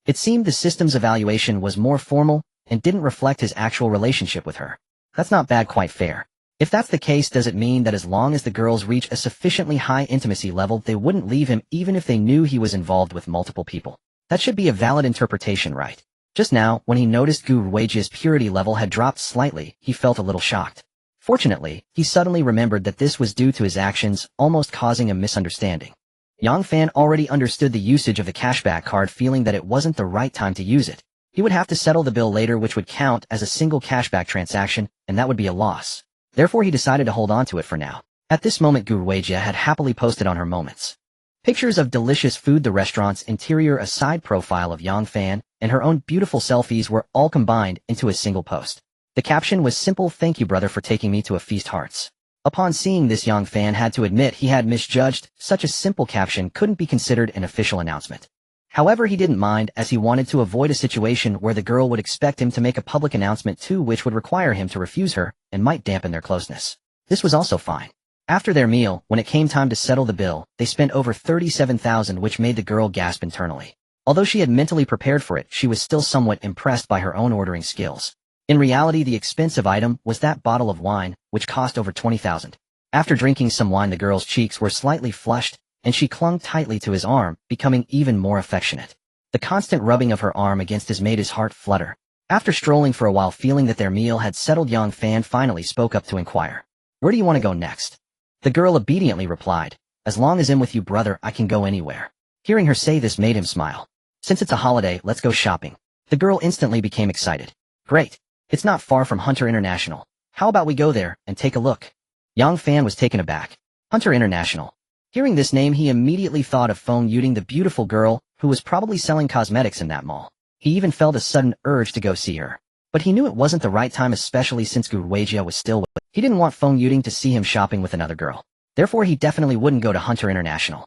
It seemed the system's evaluation was more formal and didn't reflect his actual relationship with her. That's not bad, quite fair. If that's the case, does it mean that as long as the girls reach a sufficiently high intimacy level, they wouldn't leave him even if they knew he was involved with multiple people? That should be a valid interpretation, right? Just now, when he noticed Gu Ruijia's purity level had dropped slightly, he felt a little shocked. Fortunately, he suddenly remembered that this was due to his actions, almost causing a misunderstanding. Yang Fan already understood the usage of the cashback card, feeling that it wasn't the right time to use it. He would have to settle the bill later, which would count as a single cashback transaction, and that would be a loss. Therefore, he decided to hold on to it for now. At this moment, Gu Ruijia had happily posted on her moments pictures of delicious food, the restaurant's interior, a side profile of Yang Fan, and her own beautiful selfies were all combined into a single post. The caption was simple, "Thank you brother for taking me to a feast hearts." Upon seeing this, Young Fan had to admit he had misjudged. Such a simple caption couldn't be considered an official announcement. However, he didn't mind, as he wanted to avoid a situation where the girl would expect him to make a public announcement too, which would require him to refuse her and might dampen their closeness. This was also fine. After their meal, when it came time to settle the bill, they spent over $37,000, which made the girl gasp internally. Although she had mentally prepared for it, she was still somewhat impressed by her own ordering skills. In reality, the expensive item was that bottle of wine, which cost over $20,000. After drinking some wine, the girl's cheeks were slightly flushed, and she clung tightly to his arm, becoming even more affectionate. The constant rubbing of her arm against his made his heart flutter. After strolling for a while, feeling that their meal had settled, Young Fan finally spoke up to inquire, "Where do you want to go next?" The girl obediently replied, "As long as I'm with you brother, I can go anywhere." Hearing her say this made him smile. "Since it's a holiday, let's go shopping." The girl instantly became excited. "Great. It's not far from Hunter International. How about we go there and take a look?" Young Fan was taken aback. Hunter International. Hearing this name, he immediately thought of Feng Yuting, the beautiful girl who was probably selling cosmetics in that mall. He even felt a sudden urge to go see her. But he knew it wasn't the right time, especially since Gu Weijia was still with him. He didn't want Feng Yuting to see him shopping with another girl. Therefore, he definitely wouldn't go to Hunter International.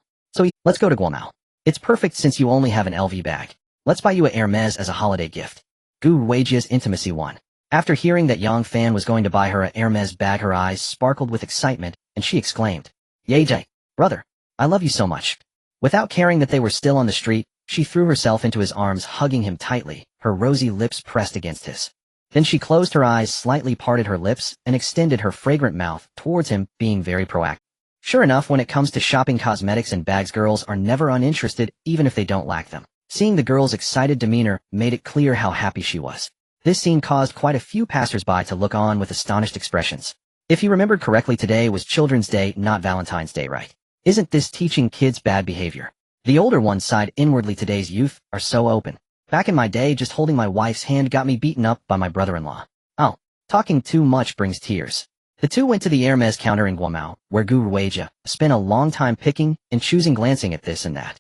Let's go to Guomao. It's perfect since you only have an LV bag. Let's buy you a Hermes as a holiday gift. Gu Weijia's intimacy won. After hearing that Young Fan was going to buy her a Hermes bag, her eyes sparkled with excitement, and she exclaimed, "Yejai, brother, I love you so much." Without caring that they were still on the street, she threw herself into his arms, hugging him tightly, her rosy lips pressed against his. Then she closed her eyes, slightly parted her lips, and extended her fragrant mouth towards him, being very proactive. Sure enough, when it comes to shopping cosmetics and bags, girls are never uninterested, even if they don't lack them. Seeing the girl's excited demeanor made it clear how happy she was. This scene caused quite a few passers-by to look on with astonished expressions. If you remembered correctly, today was Children's Day, not Valentine's Day, right? Isn't this teaching kids bad behavior? The older ones sighed inwardly. Today's youth are so open. Back in my day, just holding my wife's hand got me beaten up by my brother-in-law. Oh, talking too much brings tears. The two went to the Hermes counter in Guomao, where Gu Weijia spent a long time picking and choosing, glancing at this and that.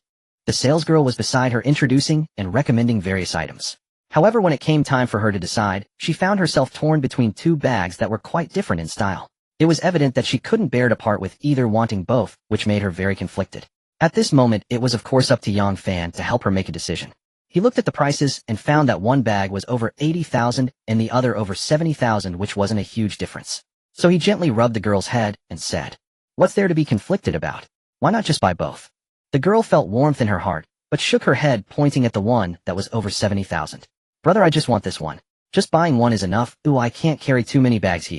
The salesgirl was beside her, introducing and recommending various items. However, when it came time for her to decide, she found herself torn between two bags that were quite different in style. It was evident that she couldn't bear to part with either, wanting both, which made her very conflicted. At this moment, it was of course up to Young Fan to help her make a decision. He looked at the prices and found that one bag was over 80,000 and the other over 70,000, which wasn't a huge difference. So he gently rubbed the girl's head and said, "What's there to be conflicted about? Why not just buy both?" The girl felt warmth in her heart, but shook her head, pointing at the one that was over 70,000. "Brother, I just want this one. Just buying one is enough. Ooh, I can't carry too many bags."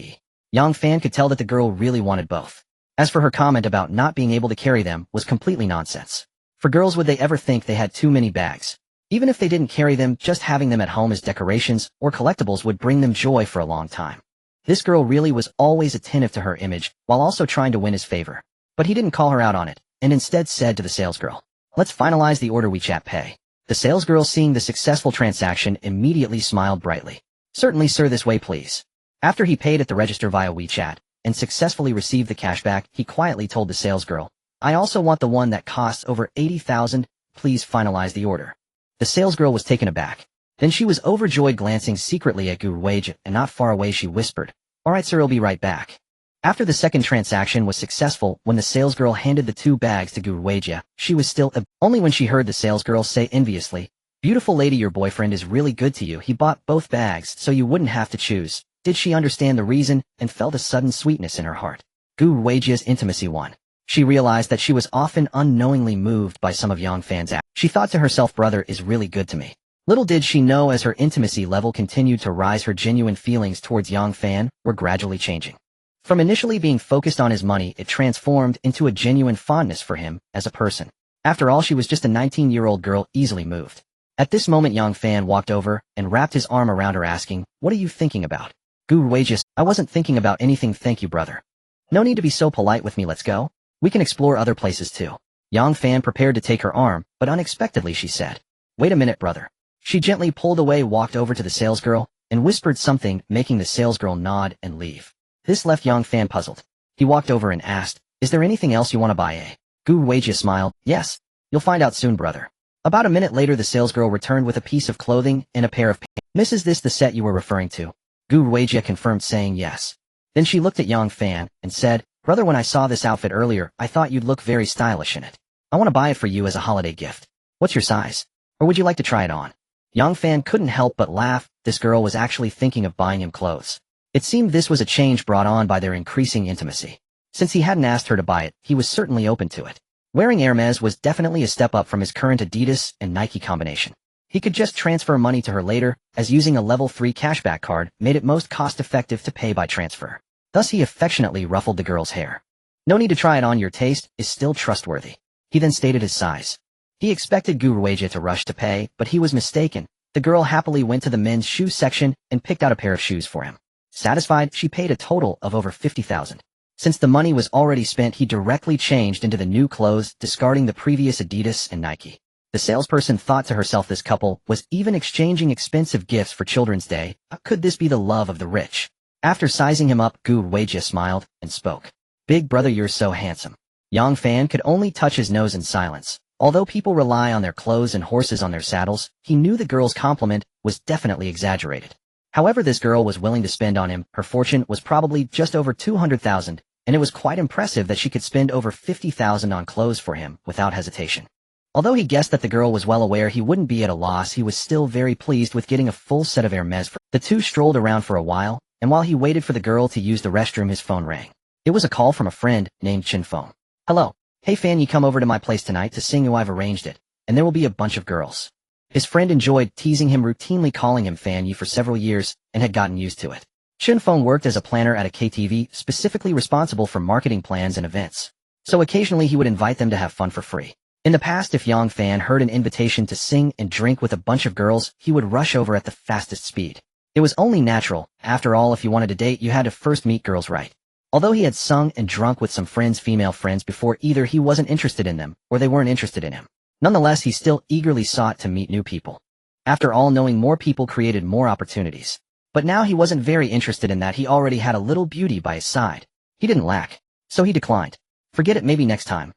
Young Fan could tell that the girl really wanted both. As for her comment about not being able to carry them was completely nonsense. For girls, would they ever think they had too many bags? Even if they didn't carry them, just having them at home as decorations or collectibles would bring them joy for a long time. This girl really was always attentive to her image, while also trying to win his favor. But he didn't call her out on it, and instead said to the salesgirl, "Let's finalize the order, WeChat Pay." The salesgirl, seeing the successful transaction, immediately smiled brightly. "Certainly, sir, this way please." After he paid at the register via WeChat and successfully received the cashback, he quietly told the salesgirl, "I also want the one that costs over 80,000. Please finalize the order." The salesgirl was taken aback. Then she was overjoyed, glancing secretly at Gu Weijia, and not far away she whispered, "All right, sir, I'll be right back." After the second transaction was successful, when the salesgirl handed the two bags to Gu Weijia, she was still only when she heard the salesgirl say enviously, "Beautiful lady, your boyfriend is really good to you. He bought both bags so you wouldn't have to choose." Did she understand the reason and felt a sudden sweetness in her heart? Gu Weijia's intimacy won. She realized that she was often unknowingly moved by some of Young Fan's acts. She thought to herself, "Brother is really good to me." Little did she know, as her intimacy level continued to rise, her genuine feelings towards Young Fan were gradually changing. From initially being focused on his money, it transformed into a genuine fondness for him as a person. After all, she was just a 19-year-old girl, easily moved. At this moment, Young Fan walked over and wrapped his arm around her, asking, "What are you thinking about?" Gu Weijia, "I wasn't thinking about anything, thank you, brother. No need to be so polite with me, let's go. We can explore other places too." Young Fan prepared to take her arm, but unexpectedly she said, "Wait a minute, brother." She gently pulled away, walked over to the salesgirl, and whispered something, making the salesgirl nod and leave. This left Young Fan puzzled. He walked over and asked, "Is there anything else you want to buy?" Gu Weijia smiled, "Yes. You'll find out soon, brother." About a minute later, the salesgirl returned with a piece of clothing and a pair of pants. "Miss, is this the set you were referring to?" Gu Ruijia confirmed saying yes. Then she looked at Yang Fan and said, "Brother, when I saw this outfit earlier, I thought you'd look very stylish in it. I want to buy it for you as a holiday gift. What's your size? Or would you like to try it on?" Yang Fan couldn't help but laugh. This girl was actually thinking of buying him clothes. It seemed this was a change brought on by their increasing intimacy. Since he hadn't asked her to buy it, he was certainly open to it. Wearing Hermes was definitely a step up from his current Adidas and Nike combination. He could just transfer money to her later, as using a level 3 cashback card made it most cost-effective to pay by transfer. Thus he affectionately ruffled the girl's hair. "No need to try it on, your taste is still trustworthy." He then stated his size. He expected Gu Ruijia to rush to pay, but he was mistaken. The girl happily went to the men's shoe section and picked out a pair of shoes for him. Satisfied, she paid a total of over 50,000. Since the money was already spent, he directly changed into the new clothes, discarding the previous Adidas and Nike. The salesperson thought to herself this couple was even exchanging expensive gifts for Children's Day. Could this be the love of the rich? After sizing him up, Gu Ruijia smiled and spoke. "Big brother, you're so handsome." Yang Fan could only touch his nose in silence. Although people rely on their clothes and horses on their saddles, he knew the girl's compliment was definitely exaggerated. However, this girl was willing to spend on him. Her fortune was probably just over 200,000. And it was quite impressive that she could spend over 50,000 on clothes for him without hesitation. Although he guessed that the girl was well aware he wouldn't be at a loss, he was still very pleased with getting a full set of Hermes. The two strolled around for a while, and while he waited for the girl to use the restroom, his phone rang. It was a call from a friend named Chin Feng. "Hello. Hey Fan, you come over to my place tonight to sing? I've arranged it, and there will be a bunch of girls." His friend enjoyed teasing him, routinely calling him Fan Yi for several years, and had gotten used to it. Chin Feng worked as a planner at a KTV, specifically responsible for marketing plans and events. So occasionally he would invite them to have fun for free. In the past, if Yang Fan heard an invitation to sing and drink with a bunch of girls, he would rush over at the fastest speed. It was only natural. After all, if you wanted to date, you had to first meet girls right. Although he had sung and drunk with some female friends before, either he wasn't interested in them, or they weren't interested in him. Nonetheless, he still eagerly sought to meet new people. After all, knowing more people created more opportunities. But now he wasn't very interested in that. He already had a little beauty by his side. He didn't lack. So he declined. "Forget it, maybe next time."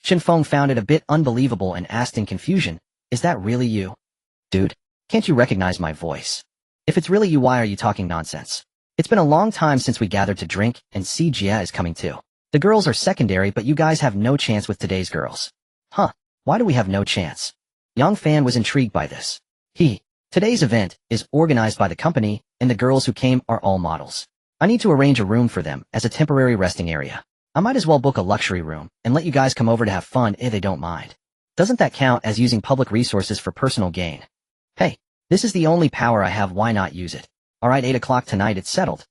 Chin Feng found it a bit unbelievable and asked in confusion, "Is that really you? Dude, can't you recognize my voice? If it's really you, why are you talking nonsense? It's been a long time since we gathered to drink, and see, Jia is coming too. The girls are secondary, but you guys have no chance with today's girls." "Huh, why do we have no chance?" Yang Fan was intrigued by this. Today's event is organized by the company, and the girls who came are all models. I need to arrange a room for them as a temporary resting area. I might as well book a luxury room and let you guys come over to have fun if they don't mind. Doesn't that count as using public resources for personal gain? Hey, this is the only power I have, why not use it? Alright, 8 o'clock tonight, it's settled.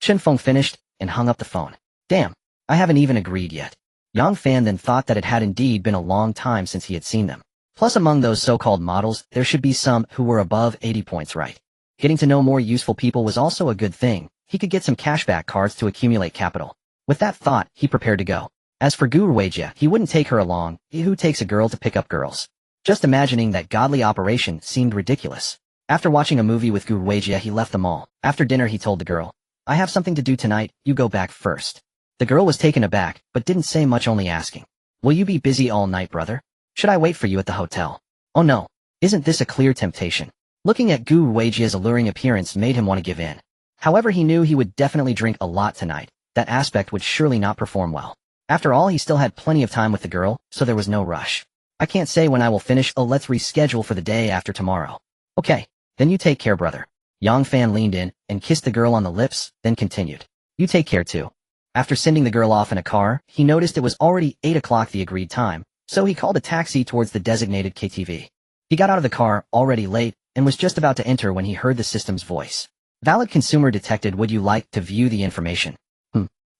Chin Feng finished and hung up the phone. Damn, I haven't even agreed yet. Yang Fan then thought that it had indeed been a long time since he had seen them. Plus, among those so-called models, there should be some who were above 80 points, right? Getting to know more useful people was also a good thing. He could get some cashback cards to accumulate capital. With that thought, he prepared to go. As for Gu Ruijia, he wouldn't take her along. Who takes a girl to pick up girls? Just imagining that godly operation seemed ridiculous. After watching a movie with Gu Ruijia, he left the mall. After dinner, he told the girl, "I have something to do tonight, you go back first." The girl was taken aback, but didn't say much, only asking, "Will you be busy all night, brother? Should I wait for you at the hotel?" Oh no, isn't this a clear temptation? Looking at Gu Ruijia's alluring appearance made him want to give in. However, he knew he would definitely drink a lot tonight. That aspect would surely not perform well. After all, he still had plenty of time with the girl, so there was no rush. "I can't say when I will finish. Let's reschedule for the day after tomorrow." "Okay, then you take care, brother." Yang Fan leaned in and kissed the girl on the lips, then continued, "You take care too." After sending the girl off in a car, he noticed it was already 8 o'clock, the agreed time. So he called a taxi towards the designated KTV. He got out of the car, already late, and was just about to enter when he heard the system's voice. "Valid consumer detected. Would you like to view the information?"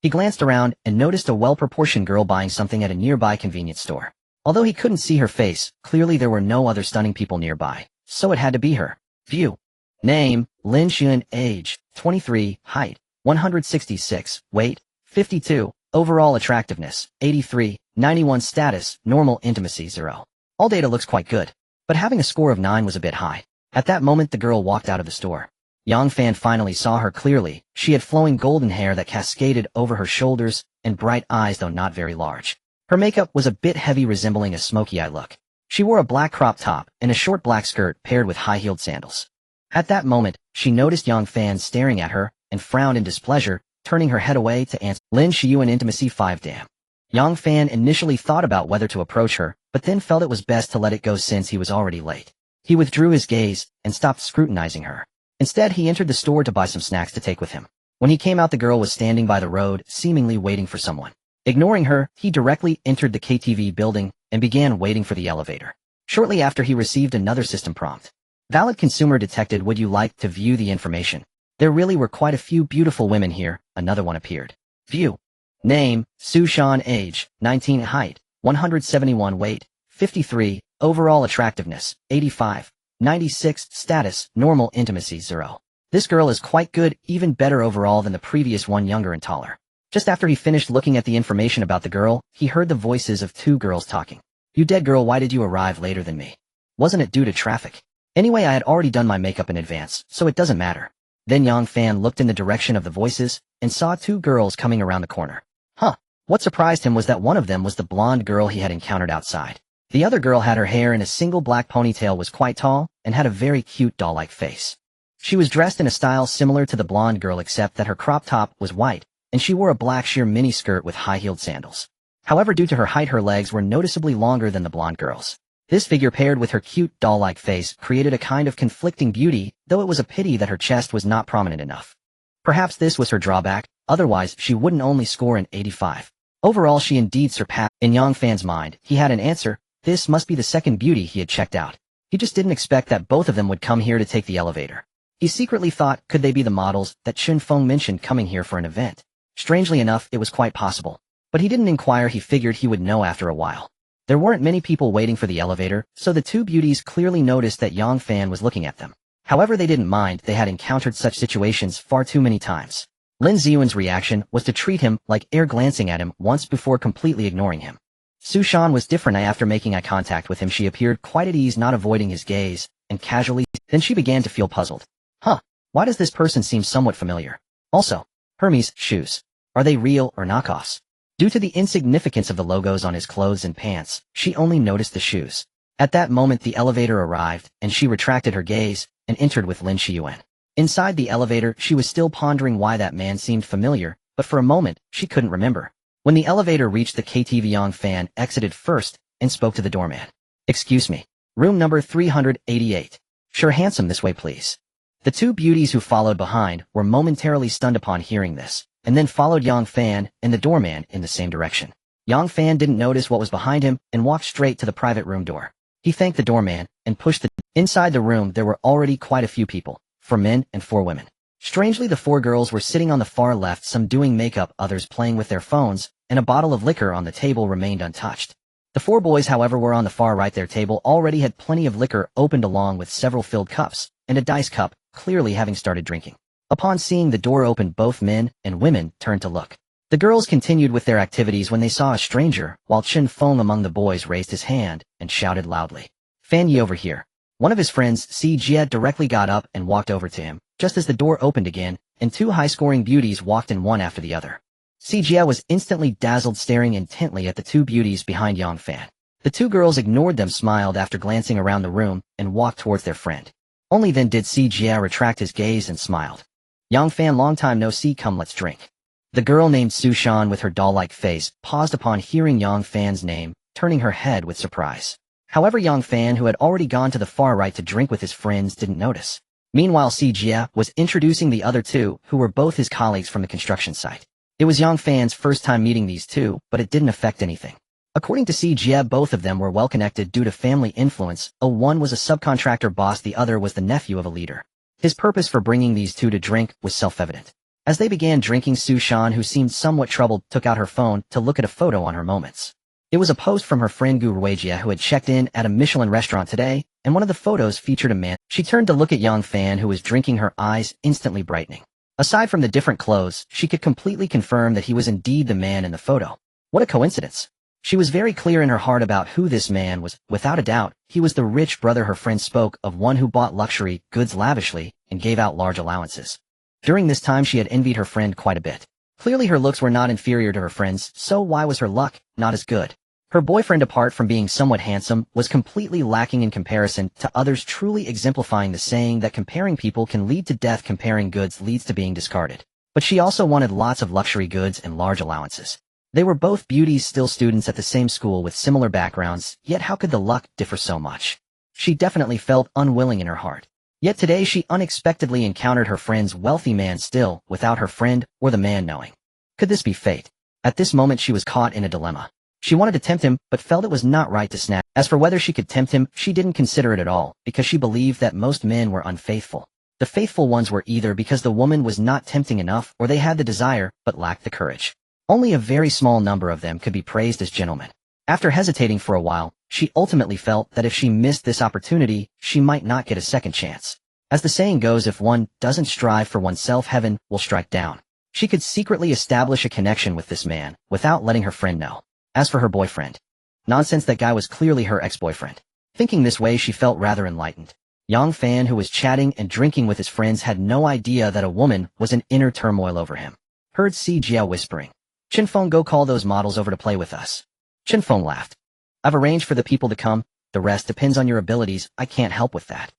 He glanced around and noticed a well-proportioned girl buying something at a nearby convenience store. Although he couldn't see her face, clearly there were no other stunning people nearby, so it had to be her. View. Name, Lin Xuan. Age, 23. Height, 166. Weight, 52. Overall attractiveness, 83. 91. Status, normal. Intimacy, 0. All data looks quite good, but having a score of 9 was a bit high. At that moment, the girl walked out of the store. Yang Fan finally saw her clearly. She had flowing golden hair that cascaded over her shoulders, and bright eyes, though not very large. Her makeup was a bit heavy, resembling a smoky eye look. She wore a black crop top and a short black skirt paired with high-heeled sandals. At that moment, she noticed Yang Fan staring at her and frowned in displeasure, turning her head away to answer. Lin Shiyuan Intimacy 5 Damn. Yang Fan initially thought about whether to approach her, but then felt it was best to let it go since he was already late. He withdrew his gaze and stopped scrutinizing her. Instead, he entered the store to buy some snacks to take with him. When he came out, the girl was standing by the road, seemingly waiting for someone. Ignoring her, he directly entered the KTV building and began waiting for the elevator. Shortly after, he received another system prompt. Valid consumer detected. Would you like to view the information? There really were quite a few beautiful women here. Another one appeared. View. Name, Su Shan. Age, 19. Height, 171. Weight, 53. Overall attractiveness, 85. 96. Status, normal. Intimacy, 0. This girl is quite good, even better overall than the previous one, younger and taller. Just after he finished looking at the information about the girl, he heard the voices of two girls talking. You dead girl, why did you arrive later than me? Wasn't it due to traffic? Anyway, I had already done my makeup in advance, so it doesn't matter. Then Yang Fan looked in the direction of the voices and saw two girls coming around the corner. What surprised him was that one of them was the blonde girl he had encountered outside. The other girl had her hair in a single black ponytail, was quite tall, and had a very cute doll-like face. She was dressed in a style similar to the blonde girl, except that her crop top was white, and she wore a black sheer mini skirt with high-heeled sandals. However, due to her height, her legs were noticeably longer than the blonde girl's. This figure, paired with her cute doll-like face, created a kind of conflicting beauty, though it was a pity that her chest was not prominent enough. Perhaps this was her drawback, otherwise she wouldn't only score an 85. Overall, she indeed surpassed. In Yang Fan's mind, he had an answer. This must be the second beauty he had checked out. He just didn't expect that both of them would come here to take the elevator. He secretly thought, could they be the models that Chun Feng mentioned coming here for an event? Strangely enough, it was quite possible. But he didn't inquire. He figured he would know after a while. There weren't many people waiting for the elevator, so the two beauties clearly noticed that Yang Fan was looking at them. However, they didn't mind. They had encountered such situations far too many times. Lin Ziyuan's reaction was to treat him like air, glancing at him once before completely ignoring him. Su Shan was different. After making eye contact with him, she appeared quite at ease, not avoiding his gaze, and casually. Then she began to feel puzzled. Why does this person seem somewhat familiar? Also, Hermes' shoes. Are they real or knockoffs? Due to the insignificance of the logos on his clothes and pants, she only noticed the shoes. At that moment, the elevator arrived, and she retracted her gaze and entered with Lin Shiyuan. Inside the elevator, she was still pondering why that man seemed familiar, but for a moment, she couldn't remember. When the elevator reached the KTV, Yang Fan exited first and spoke to the doorman. Excuse me. Room number 388. Sure, handsome, this way please. The two beauties who followed behind were momentarily stunned upon hearing this, and then followed Yang Fan and the doorman in the same direction. Yang Fan didn't notice what was behind him and walked straight to the private room door. He thanked the doorman and pushed the. Inside the room, there were already quite a few people. 4 men and 4 women. Strangely, the 4 girls were sitting on the far left, some doing makeup, others playing with their phones, and a bottle of liquor on the table remained untouched. The 4 boys, however, were on the far right. Their table already had plenty of liquor opened, along with several filled cups, and a dice cup, clearly having started drinking. Upon seeing the door open, both men and women turned to look. The girls continued with their activities when they saw a stranger, while Chun Feng among the boys raised his hand and shouted loudly, "Fan Yi, over here." One of his friends, Si Jie, directly got up and walked over to him, just as the door opened again, and 2 high-scoring beauties walked in, one after the other. Si Jie was instantly dazzled, staring intently at the 2 beauties behind Yang Fan. The 2 girls ignored them, smiled after glancing around the room, and walked towards their friend. Only then did Si Jie retract his gaze and smiled. Yang Fan, long time no see, come let's drink. The girl named Su Shan, with her doll-like face, paused upon hearing Yang Fan's name, turning her head with surprise. However, Yang Fan, who had already gone to the far right to drink with his friends, didn't notice. Meanwhile, Si Jie was introducing the other 2, who were both his colleagues from the construction site. It was Yang Fan's first time meeting these 2, but it didn't affect anything. According to Si Jie, both of them were well connected due to family influence. One was a subcontractor boss, the other was the nephew of a leader. His purpose for bringing these 2 to drink was self-evident. As they began drinking, Su Shan, who seemed somewhat troubled, took out her phone to look at a photo on her moments. It was a post from her friend Gu Ruijie, who had checked in at a Michelin restaurant today, and one of the photos featured a man. She turned to look at Yang Fan, who was drinking, her eyes instantly brightening. Aside from the different clothes, she could completely confirm that he was indeed the man in the photo. What a coincidence. She was very clear in her heart about who this man was. Without a doubt, he was the rich brother her friend spoke of, one who bought luxury goods lavishly and gave out large allowances. During this time, she had envied her friend quite a bit. Clearly her looks were not inferior to her friend's, so why was her luck not as good? Her boyfriend, apart from being somewhat handsome, was completely lacking in comparison to others, truly exemplifying the saying that comparing people can lead to death. Comparing goods leads to being discarded. But she also wanted lots of luxury goods and large allowances. They were both beauties, still students at the same school with similar backgrounds, yet how could the luck differ so much? She definitely felt unwilling in her heart. Yet today she unexpectedly encountered her friend's wealthy man still, without her friend or the man knowing. Could this be fate? At this moment she was caught in a dilemma. She wanted to tempt him, but felt it was not right to snap. As for whether she could tempt him, she didn't consider it at all, because she believed that most men were unfaithful. The faithful ones were either because the woman was not tempting enough, or they had the desire, but lacked the courage. Only a very small number of them could be praised as gentlemen. After hesitating for a while, she ultimately felt that if she missed this opportunity, she might not get a second chance. As the saying goes, if one doesn't strive for oneself, heaven will strike down. She could secretly establish a connection with this man, without letting her friend know. As for her boyfriend, nonsense, that guy was clearly her ex-boyfriend. Thinking this way, she felt rather enlightened. Yang Fan, who was chatting and drinking with his friends, had no idea that a woman was in inner turmoil over him. Heard Si Jia whispering, "Chen Feng, go call those models over to play with us." Chen Feng laughed. "I've arranged for the people to come, the rest depends on your abilities, I can't help with that."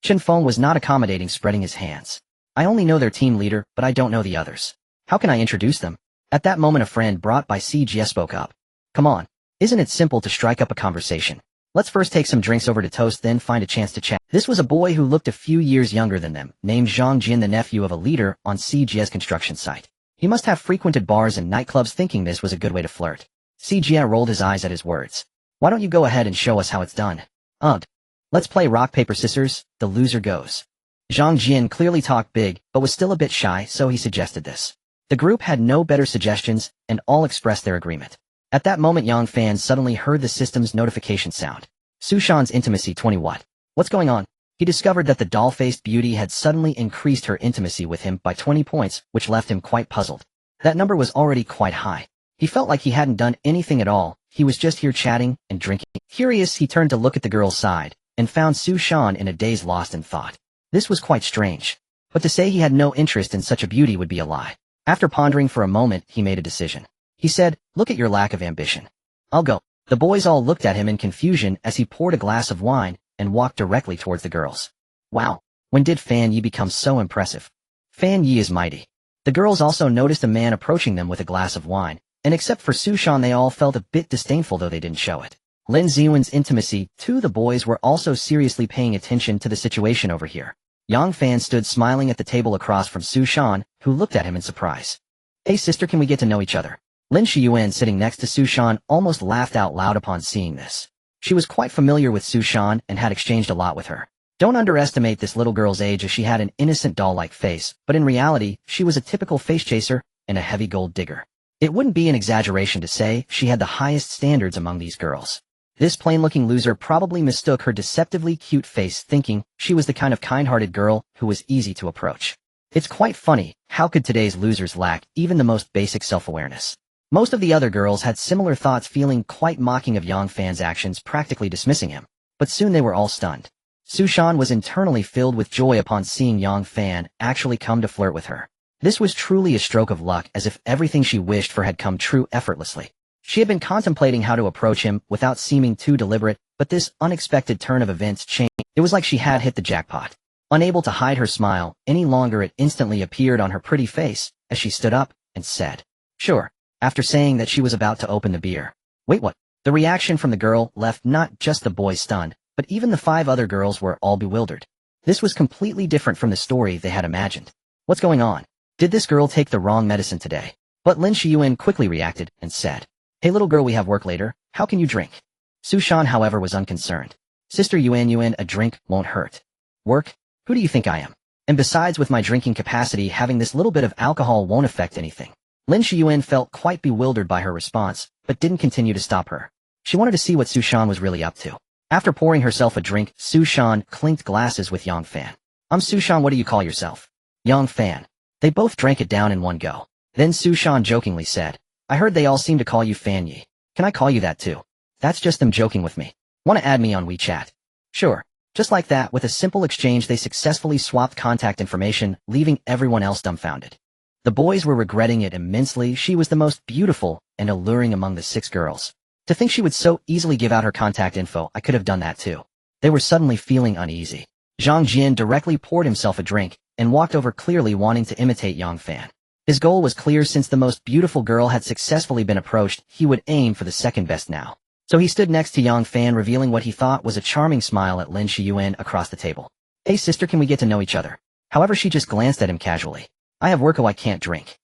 Chen Feng was not accommodating, spreading his hands. "I only know their team leader, but I don't know the others. How can I introduce them?" At that moment a friend brought by Si Jia spoke up. "Come on, isn't it simple to strike up a conversation? Let's first take some drinks over to toast, then find a chance to chat." This was a boy who looked a few years younger than them, named Zhang Jin, the nephew of a leader on Si Jia's construction site. He must have frequented bars and nightclubs, thinking this was a good way to flirt. Si Jia rolled his eyes at his words. "Why don't you go ahead and show us how it's done?" "Ugh. Let's play rock, paper, scissors, the loser goes." Zhang Jin clearly talked big, but was still a bit shy, so he suggested this. The group had no better suggestions, and all expressed their agreement. At that moment Yang Fan suddenly heard the system's notification sound. Sushan's intimacy 20 what? What's going on? He discovered that the doll-faced beauty had suddenly increased her intimacy with him by 20 points, which left him quite puzzled. That number was already quite high. He felt like he hadn't done anything at all, he was just here chatting and drinking. Curious, he turned to look at the girl's side, and found Sushan in a daze, lost in thought. This was quite strange. But to say he had no interest in such a beauty would be a lie. After pondering for a moment, he made a decision. He said, "Look at your lack of ambition. I'll go." The boys all looked at him in confusion as he poured a glass of wine and walked directly towards the girls. Wow, when did Fan Yi become so impressive? Fan Yi is mighty. The girls also noticed a man approaching them with a glass of wine, and except for Sushan they all felt a bit disdainful, though they didn't show it. Lin Ziyuan's intimacy, too. The boys were also seriously paying attention to the situation over here. Yang Fan stood smiling at the table across from Sushan, who looked at him in surprise. "Hey sister, can we get to know each other?" Lin Shiyuan, sitting next to Sushan, almost laughed out loud upon seeing this. She was quite familiar with Sushan and had exchanged a lot with her. Don't underestimate this little girl's age, as she had an innocent doll-like face, but in reality, she was a typical face chaser and a heavy gold digger. It wouldn't be an exaggeration to say she had the highest standards among these girls. This plain-looking loser probably mistook her deceptively cute face, thinking she was the kind of kind-hearted girl who was easy to approach. It's quite funny, how could today's losers lack even the most basic self-awareness? Most of the other girls had similar thoughts, feeling quite mocking of Yang Fan's actions, practically dismissing him. But soon they were all stunned. Sushan was internally filled with joy upon seeing Yang Fan actually come to flirt with her. This was truly a stroke of luck, as if everything she wished for had come true effortlessly. She had been contemplating how to approach him without seeming too deliberate, but this unexpected turn of events changed. It was like she had hit the jackpot. Unable to hide her smile any longer, it instantly appeared on her pretty face as she stood up and said, "Sure." After saying that, she was about to open the beer. "Wait, what?" The reaction from the girl left not just the boys stunned, but even the 5 other girls were all bewildered. This was completely different from the story they had imagined. What's going on? Did this girl take the wrong medicine today? But Lin Shiyuan quickly reacted and said, "Hey little girl, we have work later, how can you drink?" Sushan, however, was unconcerned. "Sister Yuan, a drink won't hurt." "Work? Who do you think I am? And besides, with my drinking capacity, having this little bit of alcohol won't affect anything." Lin Shiyuan felt quite bewildered by her response, but didn't continue to stop her. She wanted to see what Sushan was really up to. After pouring herself a drink, Sushan clinked glasses with Yang Fan. "I'm Sushan, what do you call yourself?" "Yang Fan." They both drank it down in one go. Then Sushan jokingly said, "I heard they all seem to call you Fan Yi. Can I call you that too?" "That's just them joking with me. Want to add me on WeChat?" "Sure." Just like that, with a simple exchange, they successfully swapped contact information, leaving everyone else dumbfounded. The boys were regretting it immensely. She was the most beautiful and alluring among the 6 girls. To think she would so easily give out her contact info, I could have done that too. They were suddenly feeling uneasy. Zhang Jian directly poured himself a drink and walked over, clearly wanting to imitate Yang Fan. His goal was clear: since the most beautiful girl had successfully been approached, he would aim for the second best now. So he stood next to Yang Fan, revealing what he thought was a charming smile at Lin Shiyuan across the table. "Hey sister, can we get to know each other?" However, she just glanced at him casually. "I have work, oh I can't drink."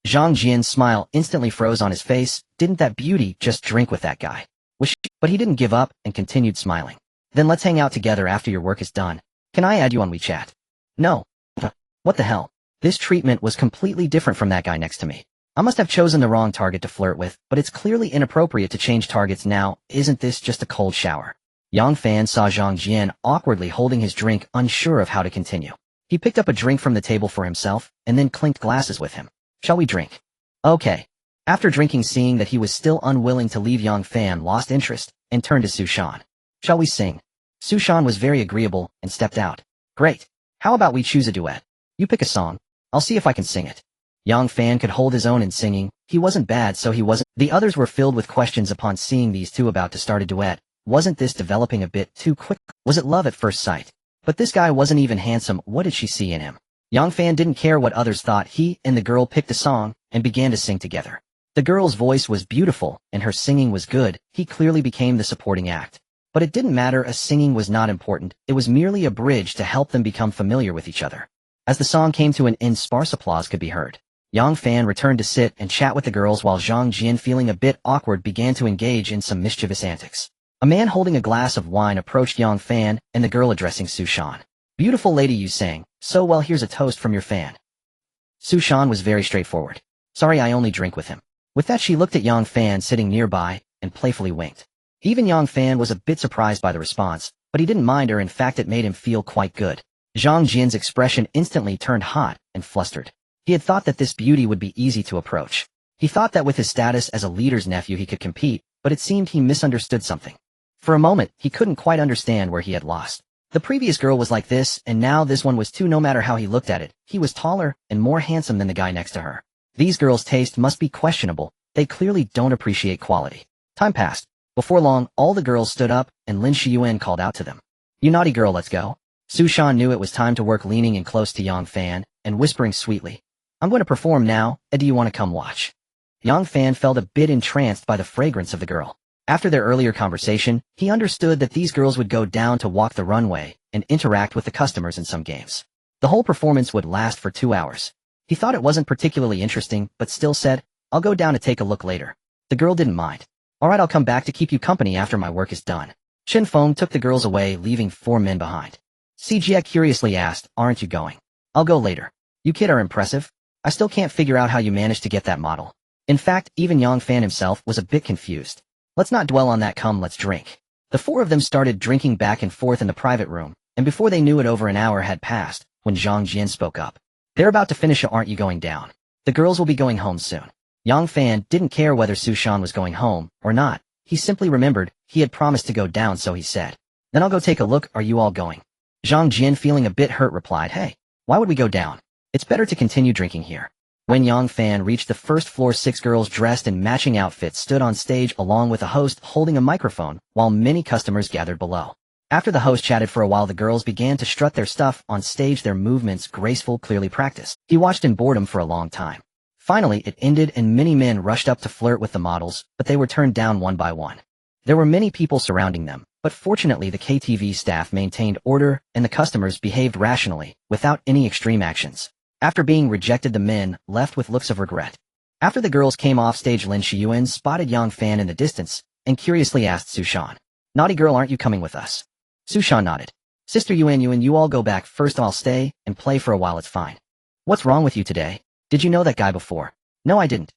Zhang Jian's smile instantly froze on his face. Didn't that beauty just drink with that guy? But he didn't give up and continued smiling. "Then let's hang out together after your work is done. Can I add you on WeChat?" "No." What the hell? This treatment was completely different from that guy next to me. I must have chosen the wrong target to flirt with, but it's clearly inappropriate to change targets now. Isn't this just a cold shower? Yang Fan saw Zhang Jian awkwardly holding his drink, unsure of how to continue. He picked up a drink from the table for himself, and then clinked glasses with him. "Shall we drink?" "Okay." After drinking, seeing that he was still unwilling to leave, Yang Fan lost interest and turned to Su Shan. "Shall we sing?" Su Shan was very agreeable and stepped out. "Great. How about we choose a duet? You pick a song. I'll see if I can sing it." Yang Fan could hold his own in singing. He wasn't bad, so he wasn't. The others were filled with questions upon seeing these two about to start a duet. Wasn't this developing a bit too quick? Was it love at first sight? But this guy wasn't even handsome. What did she see in him? Yang Fan didn't care what others thought. He and the girl picked a song and began to sing together. The girl's voice was beautiful and her singing was good. He clearly became the supporting act. But it didn't matter, as singing was not important. It was merely a bridge to help them become familiar with each other. As the song came to an end, sparse applause could be heard. Yang Fan returned to sit and chat with the girls, while Zhang Jian, feeling a bit awkward, began to engage in some mischievous antics. A man holding a glass of wine approached Yang Fan and the girl, addressing Su Shan. "Beautiful lady, you sang so well. Here's a toast from your fan." Su Shan was very straightforward. "Sorry, I only drink with him." With that, she looked at Yang Fan sitting nearby and playfully winked. Even Yang Fan was a bit surprised by the response, but he didn't mind her. In fact, it made him feel quite good. Zhang Jian's expression instantly turned hot and flustered. He had thought that this beauty would be easy to approach. He thought that with his status as a leader's nephew he could compete, but it seemed he misunderstood something. For a moment, he couldn't quite understand where he had lost. The previous girl was like this, and now this one was too. No matter how he looked at it, he was taller and more handsome than the guy next to her. These girls' taste must be questionable. They clearly don't appreciate quality. Time passed. Before long, all the girls stood up, and Lin Shiyuan called out to them. "You naughty girl, let's go." Su Shan knew it was time to work, leaning in close to Yang Fan and whispering sweetly, "I'm going to perform now, and do you want to come watch?" Yang Fan felt a bit entranced by the fragrance of the girl. After their earlier conversation, he understood that these girls would go down to walk the runway and interact with the customers in some games. The whole performance would last for 2 hours. He thought it wasn't particularly interesting, but still said, "I'll go down to take a look later." The girl didn't mind. "Alright, I'll come back to keep you company after my work is done." Chen Feng took the girls away, leaving 4 men behind. Jia curiously asked, "Aren't you going?" "I'll go later." "You kid are impressive. I still can't figure out how you managed to get that model." In fact, even Yang Fan himself was a bit confused. "Let's not dwell on that, come let's drink." The 4 of them started drinking back and forth in the private room, and before they knew it, over an hour had passed when Zhang Jian spoke up. "They're about to finish, aren't you going down? The girls will be going home soon." Yang Fan didn't care whether Su Shan was going home or not. He simply remembered he had promised to go down, so he said, "Then I'll go take a look. Are you all going?" Zhang Jian, feeling a bit hurt, replied, "Hey, why would we go down? It's better to continue drinking here." When Yang Fan reached the first floor, 6 girls dressed in matching outfits stood on stage along with a host holding a microphone, while many customers gathered below. After the host chatted for a while, the girls began to strut their stuff on stage, their movements graceful, clearly practiced. He watched in boredom for a long time. Finally, it ended and many men rushed up to flirt with the models, but they were turned down one by one. There were many people surrounding them, but fortunately the KTV staff maintained order and the customers behaved rationally, without any extreme actions. After being rejected, the men left with looks of regret. After the girls came off stage, Lin Shiyuan spotted Yang Fan in the distance and curiously asked Su Shan, "Naughty girl, aren't you coming with us?" Su Shan nodded. "Sister Yuan, you all go back first. I'll stay and play for a while, it's fine." "What's wrong with you today? Did you know that guy before?" "No, I didn't."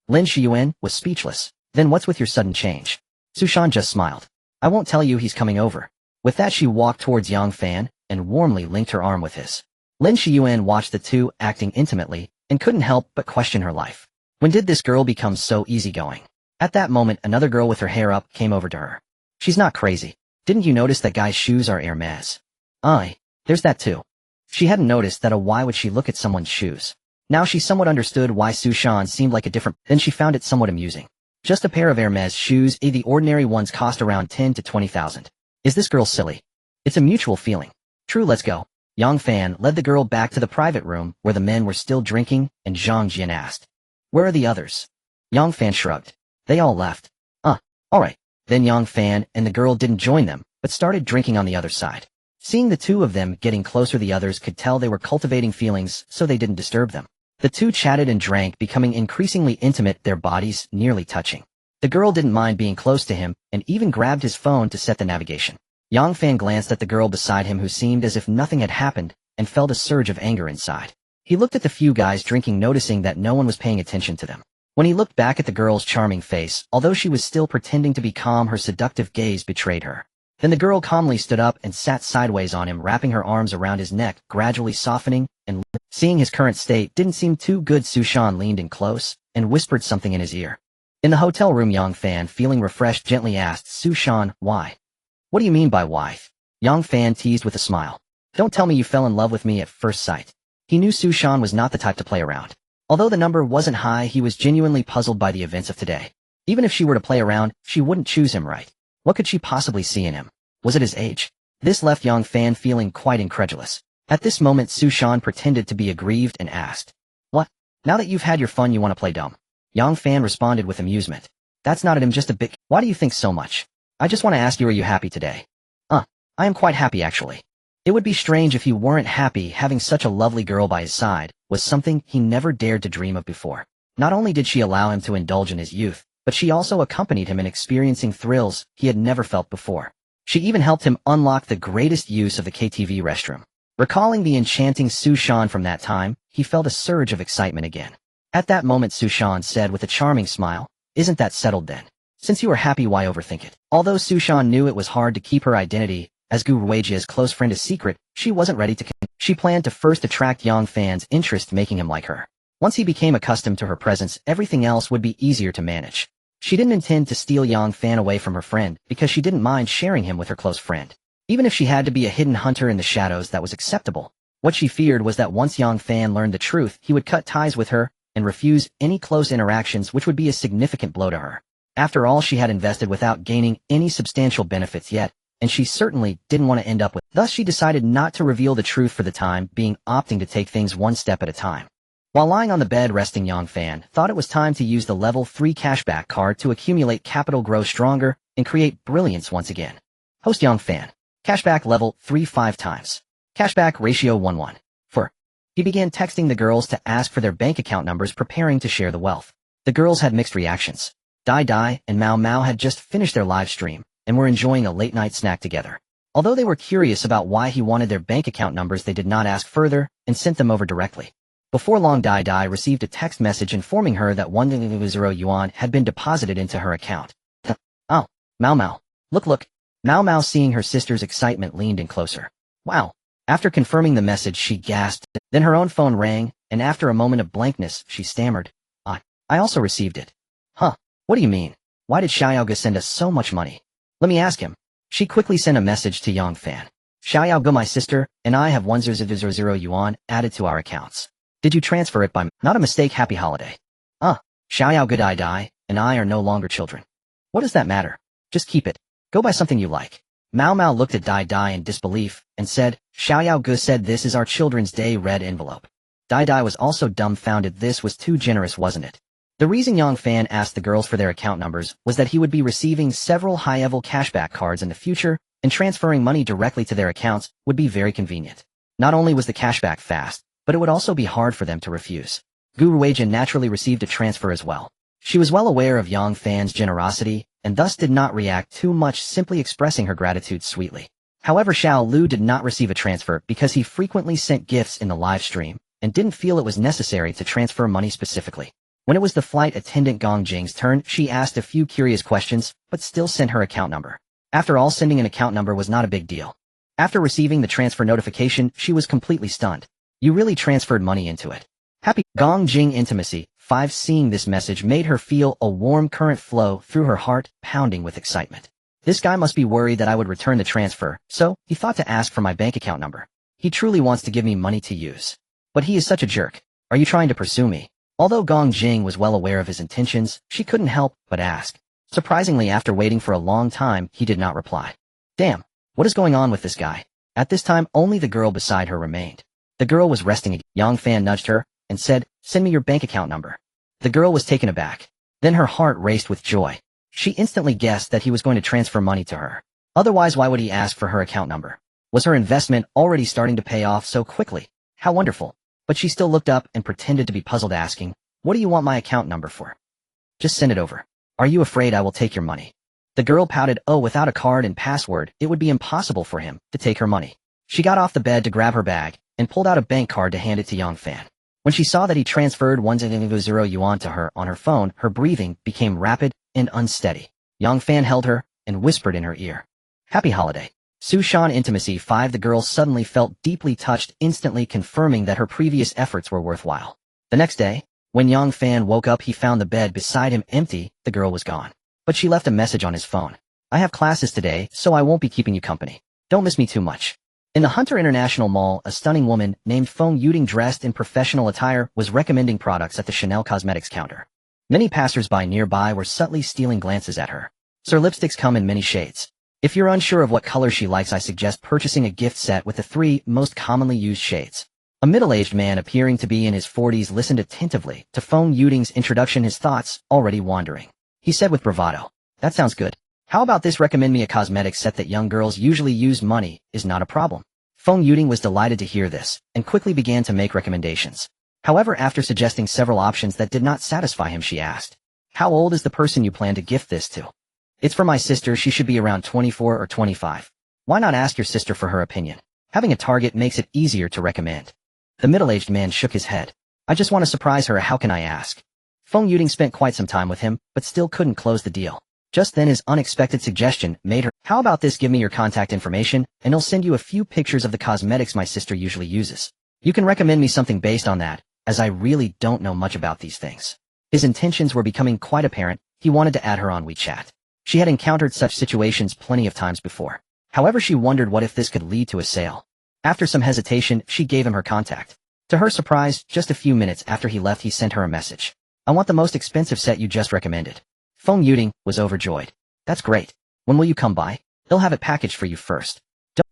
Lin Shiyuan was speechless. "Then what's with your sudden change?" Su Shan just smiled. "I won't tell you, he's coming over." With that, she walked towards Yang Fan and warmly linked her arm with his. Lin Shiyuan watched the two acting intimately and couldn't help but question her life. When did this girl become so easygoing? At that moment, another girl with her hair up came over to her. "She's not crazy. Didn't you notice that guy's shoes are Hermes?" "Aye, there's that too." She hadn't noticed that. Why would she look at someone's shoes? Now she somewhat understood why Su Shan seemed like a different, then she found it somewhat amusing. Just a pair of Hermes shoes, the ordinary ones cost around 10 to 20,000. Is this girl silly? It's a mutual feeling. True, let's go. Yang Fan led the girl back to the private room where the men were still drinking, and Zhang Jian asked, "Where are the others?" Yang Fan shrugged. They all left. Alright. Then Yang Fan and the girl didn't join them, but started drinking on the other side. Seeing the two of them getting closer, the others could tell they were cultivating feelings, so they didn't disturb them. The two chatted and drank, becoming increasingly intimate, their bodies nearly touching. The girl didn't mind being close to him, and even grabbed his phone to set the navigation. Yang Fan glanced at the girl beside him, who seemed as if nothing had happened, and felt a surge of anger inside. He looked at the few guys drinking, noticing that no one was paying attention to them. When he looked back at the girl's charming face, although she was still pretending to be calm, her seductive gaze betrayed her. Then the girl calmly stood up and sat sideways on him, wrapping her arms around his neck, gradually softening, and seeing his current state didn't seem too good, Su Shan leaned in close and whispered something in his ear. In the hotel room, Yang Fan, feeling refreshed, gently asked Su Shan, "Why?" "What do you mean by why?" Yang Fan teased with a smile. "Don't tell me you fell in love with me at first sight." He knew Su Shan was not the type to play around. Although the number wasn't high, he was genuinely puzzled by the events of today. Even if she were to play around, she wouldn't choose him, right? What could she possibly see in him? Was it his age? This left Yang Fan feeling quite incredulous. At this moment, Su Shan pretended to be aggrieved and asked, "What? Now that you've had your fun, you want to play dumb?" Yang Fan responded with amusement. "That's not at him, just a bit. Why do you think so much? I just want to ask you, are you happy today?" I am quite happy, actually." It would be strange if he weren't happy. Having such a lovely girl by his side was something he never dared to dream of before. Not only did she allow him to indulge in his youth, but she also accompanied him in experiencing thrills he had never felt before. She even helped him unlock the greatest use of the KTV restroom. Recalling the enchanting Su Shan from that time, he felt a surge of excitement again. At that moment, Su Shan said with a charming smile, "Isn't that settled then? Since you are happy, why overthink it?" Although Su Shan knew it was hard to keep her identity as Gu Ruijia's close friend a secret, she wasn't ready to She planned to first attract Yang Fan's interest, making him like her. Once he became accustomed to her presence, everything else would be easier to manage. She didn't intend to steal Yang Fan away from her friend, because she didn't mind sharing him with her close friend. Even if she had to be a hidden hunter in the shadows, that was acceptable. What she feared was that once Yang Fan learned the truth, he would cut ties with her and refuse any close interactions, which would be a significant blow to her. After all, she had invested without gaining any substantial benefits yet, and she certainly didn't want to end up with. Thus, she decided not to reveal the truth for the time being, opting to take things one step at a time. While lying on the bed resting, Yang Fan thought it was time to use the level 3 cashback card to accumulate capital, grow stronger, and create brilliance once again. Host Yang Fan. Cashback level 3 5 times. Cashback ratio 1:1. 4. He began texting the girls to ask for their bank account numbers, preparing to share the wealth. The girls had mixed reactions. Dai Dai and Mao Mao had just finished their live stream and were enjoying a late-night snack together. Although they were curious about why he wanted their bank account numbers, they did not ask further and sent them over directly. Before long, Dai Dai received a text message informing her that 1,000 yuan had been deposited into her account. "Oh, Mao Mao. Look. Mao Mao, seeing her sister's excitement, leaned in closer. "Wow." After confirming the message, she gasped. Then her own phone rang, and after a moment of blankness, she stammered, I also received it." "Huh? What do you mean? Why did Xiaoge send us so much money? Let me ask him." She quickly sent a message to Yang Fan. "Xiaoge, my sister, and I have 1,000 yuan added to our accounts. Did you transfer it by not a mistake? Happy holiday." Xiaoge, Dai Dai and I are no longer children." "What does that matter? Just keep it. Go buy something you like." Mao Mao looked at Dai Dai in disbelief and said, "Xiaoge said this is our Children's Day red envelope." Dai Dai was also dumbfounded. This was too generous, wasn't it? The reason Yang Fan asked the girls for their account numbers was that he would be receiving several high-level cashback cards in the future, and transferring money directly to their accounts would be very convenient. Not only was the cashback fast, but it would also be hard for them to refuse. Gu Ruijia naturally received a transfer as well. She was well aware of Yang Fan's generosity, and thus did not react too much, simply expressing her gratitude sweetly. However, Xiao Lu did not receive a transfer because he frequently sent gifts in the live stream, and didn't feel it was necessary to transfer money specifically. When it was the flight attendant Gong Jing's turn, she asked a few curious questions, but still sent her account number. After all, sending an account number was not a big deal. After receiving the transfer notification, she was completely stunned. "You really transferred money into it?" Happy Gong Jing intimacy. 5. Seeing this message made her feel a warm current flow through her heart, pounding with excitement. This guy must be worried that I would return the transfer, so he thought to ask for my bank account number. He truly wants to give me money to use. But he is such a jerk. Are you trying to pursue me? Although Gong Jing was well aware of his intentions, she couldn't help but ask. Surprisingly, after waiting for a long time, he did not reply. Damn, what is going on with this guy? At this time, only the girl beside her remained. The girl was resting again. Yang Fan nudged her and said, "Send me your bank account number." The girl was taken aback. Then her heart raced with joy. She instantly guessed that he was going to transfer money to her. Otherwise, why would he ask for her account number? Was her investment already starting to pay off so quickly? How wonderful. But she still looked up and pretended to be puzzled, asking, "What do you want my account number for?" "Just send it over." "Are you afraid I will take your money?" The girl pouted. Oh, without a card and password, it would be impossible for him to take her money. She got off the bed to grab her bag and pulled out a bank card to hand it to Yang Fan. When she saw that he transferred 100 yuan to her on her phone, her breathing became rapid and unsteady. Yang Fan held her and whispered in her ear, "Happy holiday." Su Shan Intimacy 5. The girl suddenly felt deeply touched, instantly confirming that her previous efforts were worthwhile. The next day, when Yang Fan woke up, he found the bed beside him empty. The girl was gone. But she left a message on his phone. "I have classes today, so I won't be keeping you company. Don't miss me too much." In the Hunter International Mall, a stunning woman named Feng Yuding, dressed in professional attire, was recommending products at the Chanel cosmetics counter. Many passers-by nearby were subtly stealing glances at her. Her lipsticks come in many shades. If you're unsure of what color she likes, I suggest purchasing a gift set with the 3 most commonly used shades. A middle-aged man appearing to be in his 40s listened attentively to Feng Yuding's introduction, his thoughts already wandering. He said with bravado, "That sounds good. How about this? Recommend me a cosmetic set that young girls usually use. Money is not a problem." Feng Yuding was delighted to hear this, and quickly began to make recommendations. However, after suggesting several options that did not satisfy him, she asked, "How old is the person you plan to gift this to?" "It's for my sister. She should be around 24 or 25. "Why not ask your sister for her opinion? Having a target makes it easier to recommend." The middle-aged man shook his head. "I just want to surprise her. How can I ask?" Feng Yuding spent quite some time with him, but still couldn't close the deal. Just then his unexpected suggestion made her, "How about this? Give me your contact information, and I'll send you a few pictures of the cosmetics my sister usually uses. You can recommend me something based on that, as I really don't know much about these things." His intentions were becoming quite apparent. He wanted to add her on WeChat. She had encountered such situations plenty of times before. However, she wondered what if this could lead to a sale. After some hesitation, she gave him her contact. To her surprise, just a few minutes after he left, he sent her a message. "I want the most expensive set you just recommended." Feng Yuding was overjoyed. "That's great. When will you come by? He'll have it packaged for you first."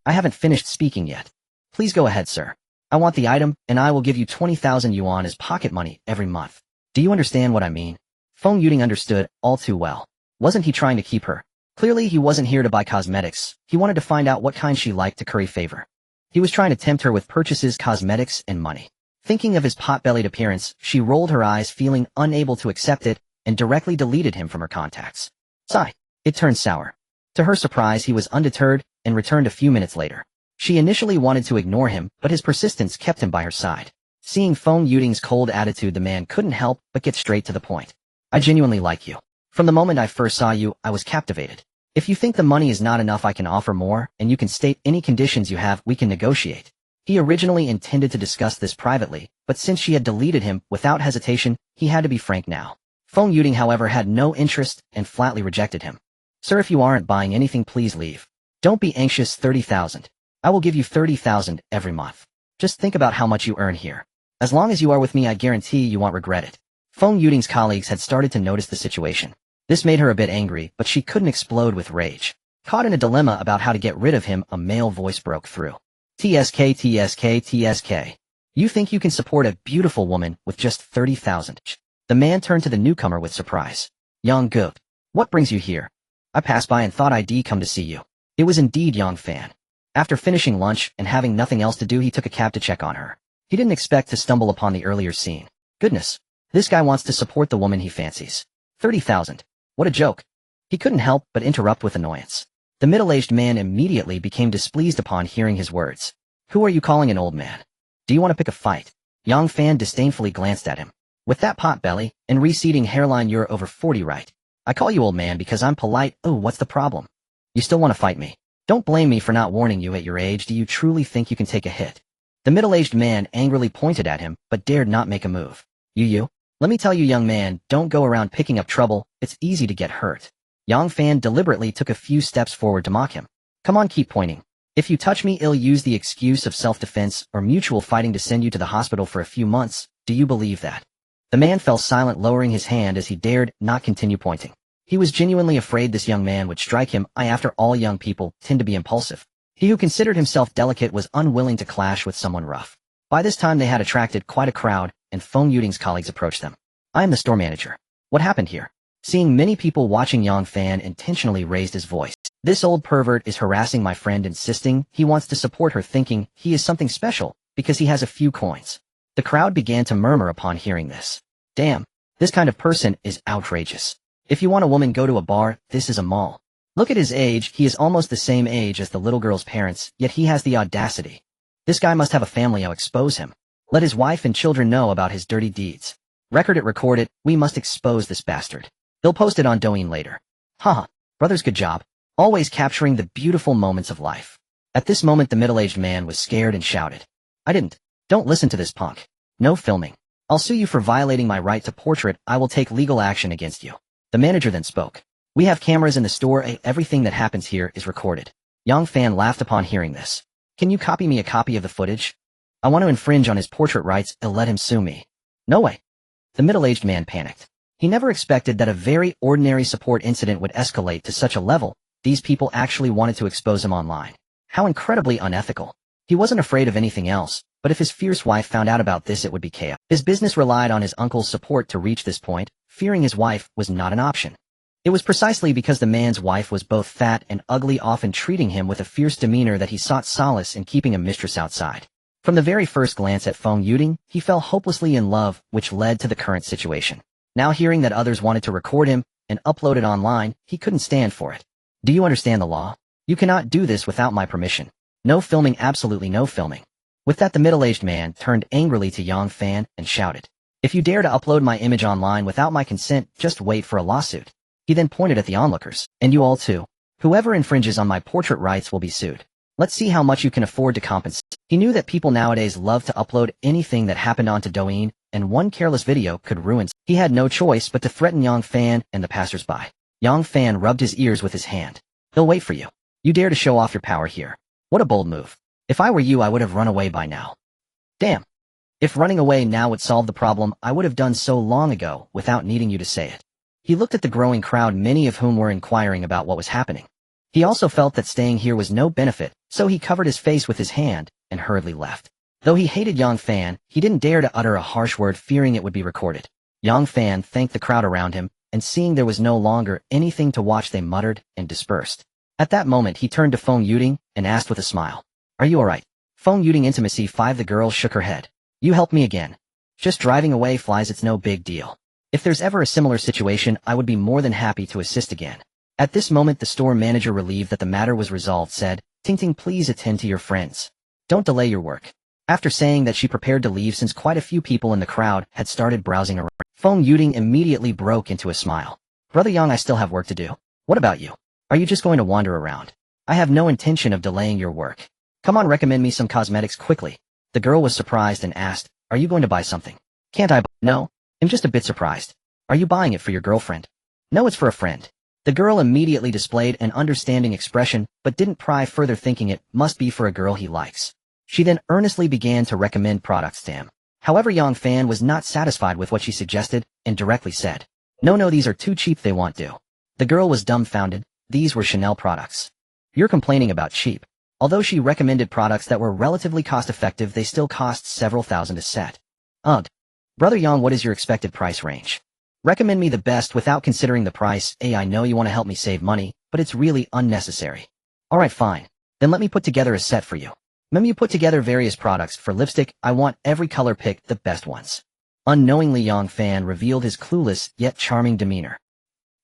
"I haven't finished speaking yet. Please go ahead, sir. I want the item, and I will give you 20,000 yuan as pocket money every month. Do you understand what I mean?" Feng Yuding understood all too well. Wasn't he trying to keep her? Clearly he wasn't here to buy cosmetics. He wanted to find out what kind she liked to curry favor. He was trying to tempt her with purchases, cosmetics, and money. Thinking of his pot-bellied appearance, she rolled her eyes, feeling unable to accept it, and directly deleted him from her contacts. Sigh. It turned sour. To her surprise, he was undeterred and returned a few minutes later. She initially wanted to ignore him, but his persistence kept him by her side. Seeing Feng Yuding's cold attitude, the man couldn't help but get straight to the point. "I genuinely like you. From the moment I first saw you, I was captivated. If you think the money is not enough, I can offer more, and you can state any conditions you have. We can negotiate." He originally intended to discuss this privately, but since she had deleted him without hesitation, he had to be frank now. Feng Yuding, however, had no interest and flatly rejected him. "Sir, if you aren't buying anything, please leave. Don't be anxious. 30,000. I will give you 30,000 every month. Just think about how much you earn here. As long as you are with me, I guarantee you won't regret it." Feng Yuding's colleagues had started to notice the situation. This made her a bit angry, but she couldn't explode with rage. Caught in a dilemma about how to get rid of him, a male voice broke through. "TSK, TSK, TSK. You think you can support a beautiful woman with just 30,000? The man turned to the newcomer with surprise. "Yang Gu, what brings you here?" "I passed by and thought I'd come to see you." It was indeed Yang Fan. After finishing lunch and having nothing else to do, he took a cab to check on her. He didn't expect to stumble upon the earlier scene. Goodness, this guy wants to support the woman he fancies. 30,000. What a joke. He couldn't help but interrupt with annoyance. The middle-aged man immediately became displeased upon hearing his words. "Who are you calling an old man? Do you want to pick a fight?" Yang Fan disdainfully glanced at him. "With that pot belly and receding hairline, you're over 40, right? I call you old man because I'm polite. Oh, what's the problem? You still want to fight me? Don't blame me for not warning you at your age. Do you truly think you can take a hit?" The middle-aged man angrily pointed at him, but dared not make a move. You? Let me tell you, young man, don't go around picking up trouble. It's easy to get hurt." Yang Fan deliberately took a few steps forward to mock him. "Come on, keep pointing. If you touch me, I'll use the excuse of self-defense or mutual fighting to send you to the hospital for a few months. Do you believe that?" The man fell silent, lowering his hand as he dared not continue pointing. He was genuinely afraid this young man would strike him. After all, young people tend to be impulsive. He who considered himself delicate was unwilling to clash with someone rough. By this time they had attracted quite a crowd, and Feng Yuting's colleagues approached them. "I am the store manager. What happened here?" Seeing many people watching, Yang Fan intentionally raised his voice. "This old pervert is harassing my friend, insisting he wants to support her, thinking he is something special because he has a few coins." The crowd began to murmur upon hearing this. "Damn, this kind of person is outrageous. If you want a woman, go to a bar. This is a mall. Look at his age. He is almost the same age as the little girl's parents, yet he has the audacity. This guy must have a family. I'll expose him. Let his wife and children know about his dirty deeds. Record it, record it. We must expose this bastard. He'll post it on Douyin later." Haha, brothers, good job. Always capturing the beautiful moments of life. At this moment the middle-aged man was scared and shouted, Don't listen to this punk. No filming. I'll sue you for violating my right to portrait. I will take legal action against you." The manager then spoke. "We have cameras in the store. Everything that happens here is recorded." Yang Fan laughed upon hearing this. "Can you copy me a copy of the footage? I want to infringe on his portrait rights. Let him sue me." "No way." The middle-aged man panicked. He never expected that a very ordinary support incident would escalate to such a level. These people actually wanted to expose him online. How incredibly unethical. He wasn't afraid of anything else, but if his fierce wife found out about this, it would be chaos. His business relied on his uncle's support to reach this point. Fearing his wife was not an option. It was precisely because the man's wife was both fat and ugly, often treating him with a fierce demeanor, that he sought solace in keeping a mistress outside. From the very first glance at Feng Yuting, he fell hopelessly in love, which led to the current situation. Now hearing that others wanted to record him and upload it online, he couldn't stand for it. "Do you understand the law? You cannot do this without my permission. No filming, absolutely no filming." With that, the middle-aged man turned angrily to Yang Fan and shouted, "If you dare to upload my image online without my consent, just wait for a lawsuit." He then pointed at the onlookers. "And you all too. Whoever infringes on my portrait rights will be sued. Let's see how much you can afford to compensate." He knew that people nowadays love to upload anything that happened onto Douyin, and one careless video could ruin. He had no choice but to threaten Yang Fan and the passers-by. Yang Fan rubbed his ears with his hand. "He'll wait for you. You dare to show off your power here. What a bold move. If I were you, I would have run away by now." "Damn. If running away now would solve the problem, I would have done so long ago without needing you to say it." He looked at the growing crowd, many of whom were inquiring about what was happening. He also felt that staying here was no benefit, so he covered his face with his hand and hurriedly left. Though he hated Yang Fan, he didn't dare to utter a harsh word, fearing it would be recorded. Yang Fan thanked the crowd around him, and seeing there was no longer anything to watch, they muttered and dispersed. At that moment he turned to Feng Yuting and asked with a smile, "Are you alright?" Feng Yuting, intimacy 5. The girl shook her head. "You helped me again. Just driving away flies, it's no big deal. If there's ever a similar situation, I would be more than happy to assist again." At this moment the store manager, relieved that the matter was resolved, said, "Ting Ting, please attend to your friends. Don't delay your work." After saying that, she prepared to leave, since quite a few people in the crowd had started browsing around. Feng Yuting immediately broke into a smile. "Brother Yang, I still have work to do. What about you? Are you just going to wander around?" "I have no intention of delaying your work. Come on, recommend me some cosmetics quickly." The girl was surprised and asked, "Are you going to buy something?" "Can't I buy?" "No, I'm just a bit surprised. Are you buying it for your girlfriend?" "No, it's for a friend." The girl immediately displayed an understanding expression, but didn't pry further, thinking it must be for a girl he likes. She then earnestly began to recommend products to him. However, Yang Fan was not satisfied with what she suggested, and directly said, No, these are too cheap, they won't do." The girl was dumbfounded. These were Chanel products. "You're complaining about cheap." Although she recommended products that were relatively cost-effective, they still cost several thousand a set. "Ugh. Brother Yang, what is your expected price range? Recommend me the best without considering the price. I know you want to help me save money, but it's really unnecessary." "Alright, fine. Then let me put together a set for you. Let me put together various products. For lipstick, I want every color picked, the best ones." Unknowingly, Yang Fan revealed his clueless yet charming demeanor.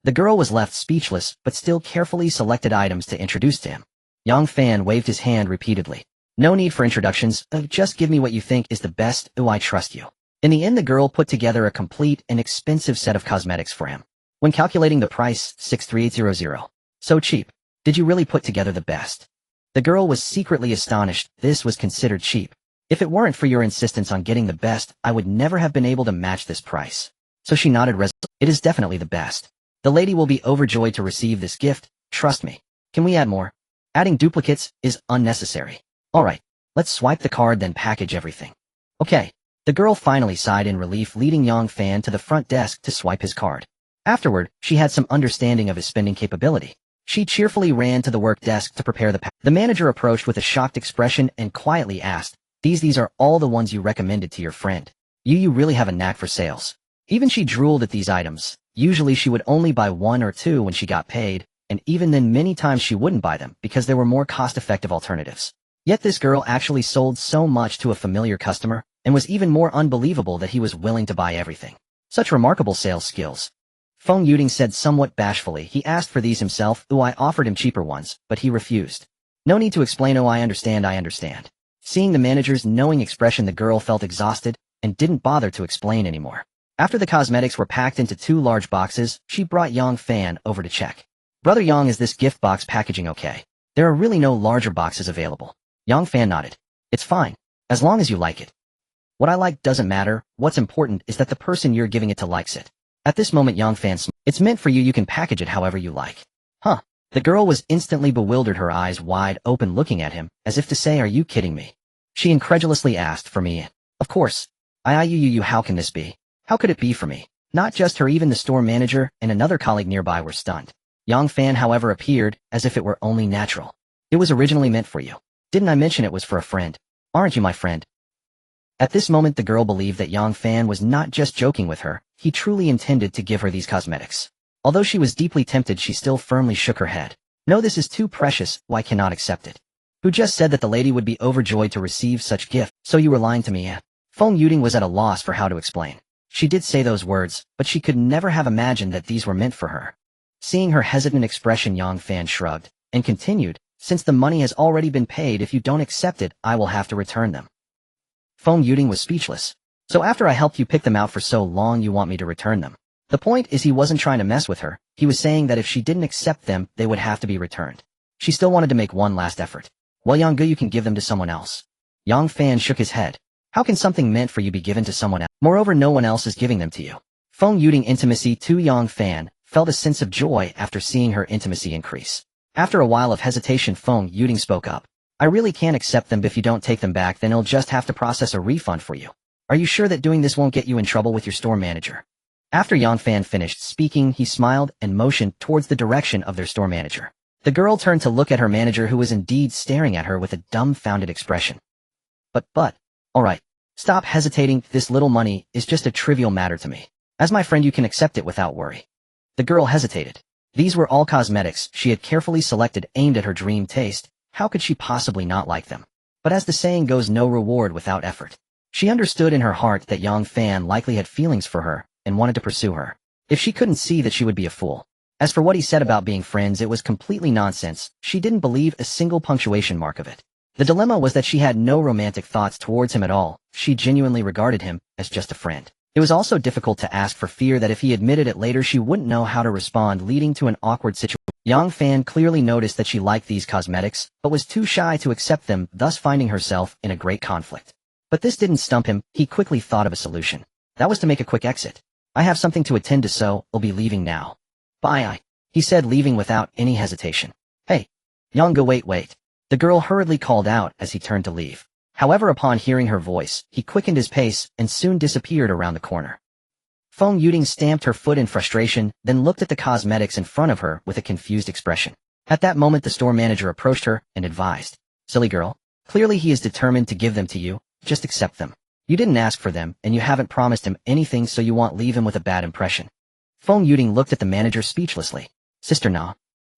The girl was left speechless, but still carefully selected items to introduce to him. Yang Fan waved his hand repeatedly. "No need for introductions. Just give me what you think is the best. I trust you." In the end, the girl put together a complete and expensive set of cosmetics for him. When calculating the price, 63800. "So cheap. Did you really put together the best?" The girl was secretly astonished. This was considered cheap. "If it weren't for your insistence on getting the best, I would never have been able to match this price." So she nodded resolutely. "It is definitely the best. The lady will be overjoyed to receive this gift. Trust me. Can we add more? Adding duplicates is unnecessary." "Alright, let's swipe the card, then package everything." "Okay." The girl finally sighed in relief, leading Yang Fan to the front desk to swipe his card. Afterward, she had some understanding of his spending capability. She cheerfully ran to the work desk to prepare the pack. The manager approached with a shocked expression and quietly asked, These are all the ones you recommended to your friend. You really have a knack for sales. Even she drooled at these items. Usually she would only buy one or two when she got paid, and even then many times she wouldn't buy them because there were more cost-effective alternatives. Yet this girl actually sold so much to a familiar customer, and was even more unbelievable that he was willing to buy everything. Such remarkable sales skills. Feng Yuding said somewhat bashfully he asked for these himself, though I offered him cheaper ones, but he refused. No need to explain. Oh, I understand. Seeing the manager's knowing expression, the girl felt exhausted and didn't bother to explain anymore. After the cosmetics were packed into 2 large boxes, she brought Yang Fan over to check. Brother Yang, is this gift box packaging okay? There are really no larger boxes available. Yang Fan nodded. It's fine, as long as you like it. What I like doesn't matter, what's important is that the person you're giving it to likes it. At this moment Yang Fan smiled. It's meant for you, you can package it however you like. Huh. The girl was instantly bewildered, her eyes wide open looking at him, as if to say, are you kidding me? She incredulously asked, for me? Of course. You, how can this be? How could it be for me? Not just her, even the store manager and another colleague nearby were stunned. Yang Fan, however, appeared as if it were only natural. It was originally meant for you. Didn't I mention it was for a friend? Aren't you my friend? At this moment the girl believed that Yang Fan was not just joking with her, he truly intended to give her these cosmetics. Although she was deeply tempted, she still firmly shook her head. No, this is too precious, why cannot accept it? Who just said that the lady would be overjoyed to receive such gift? So you were lying to me, eh? Feng Yuding was at a loss for how to explain. She did say those words, but she could never have imagined that these were meant for her. Seeing her hesitant expression, Yang Fan shrugged, and continued, since the money has already been paid, if you don't accept it, I will have to return them. Feng Yuding was speechless. So after I helped you pick them out for so long, you want me to return them? The point is, he wasn't trying to mess with her, he was saying that if she didn't accept them, they would have to be returned. She still wanted to make one last effort. Well, Yang, you can give them to someone else. Yang Fan shook his head. How can something meant for you be given to someone else? Moreover, no one else is giving them to you. Feng Yuding intimacy to Yang Fan felt a sense of joy after seeing her intimacy increase. After a while of hesitation, Feng Yuding spoke up. I really can't accept them, but if you don't take them back, then I'll just have to process a refund for you. Are you sure that doing this won't get you in trouble with your store manager? After Yang Fan finished speaking, he smiled and motioned towards the direction of their store manager. The girl turned to look at her manager, who was indeed staring at her with a dumbfounded expression. But, alright, stop hesitating, this little money is just a trivial matter to me. As my friend, you can accept it without worry. The girl hesitated. These were all cosmetics she had carefully selected, aimed at her dream taste. How could she possibly not like them? But as the saying goes, no reward without effort. She understood in her heart that Yang Fan likely had feelings for her, and wanted to pursue her. If she couldn't see that, she would be a fool. As for what he said about being friends, it was completely nonsense. She didn't believe a single punctuation mark of it. The dilemma was that she had no romantic thoughts towards him at all. She genuinely regarded him as just a friend. It was also difficult to ask for fear that if he admitted it later, she wouldn't know how to respond, leading to an awkward situation. Yang Fan clearly noticed that she liked these cosmetics, but was too shy to accept them, thus finding herself in a great conflict. But this didn't stump him. He quickly thought of a solution. That was to make a quick exit. I have something to attend to, so I'll be leaving now. Bye, he said, leaving without any hesitation. Hey, Yang, wait. The girl hurriedly called out as he turned to leave. However, upon hearing her voice, he quickened his pace and soon disappeared around the corner. Feng Yuding stamped her foot in frustration, then looked at the cosmetics in front of her with a confused expression. At that moment, the store manager approached her and advised, "Silly girl, clearly he is determined to give them to you, just accept them. You didn't ask for them, and you haven't promised him anything, so you won't leave him with a bad impression." Feng Yuding looked at the manager speechlessly. "Sister Na,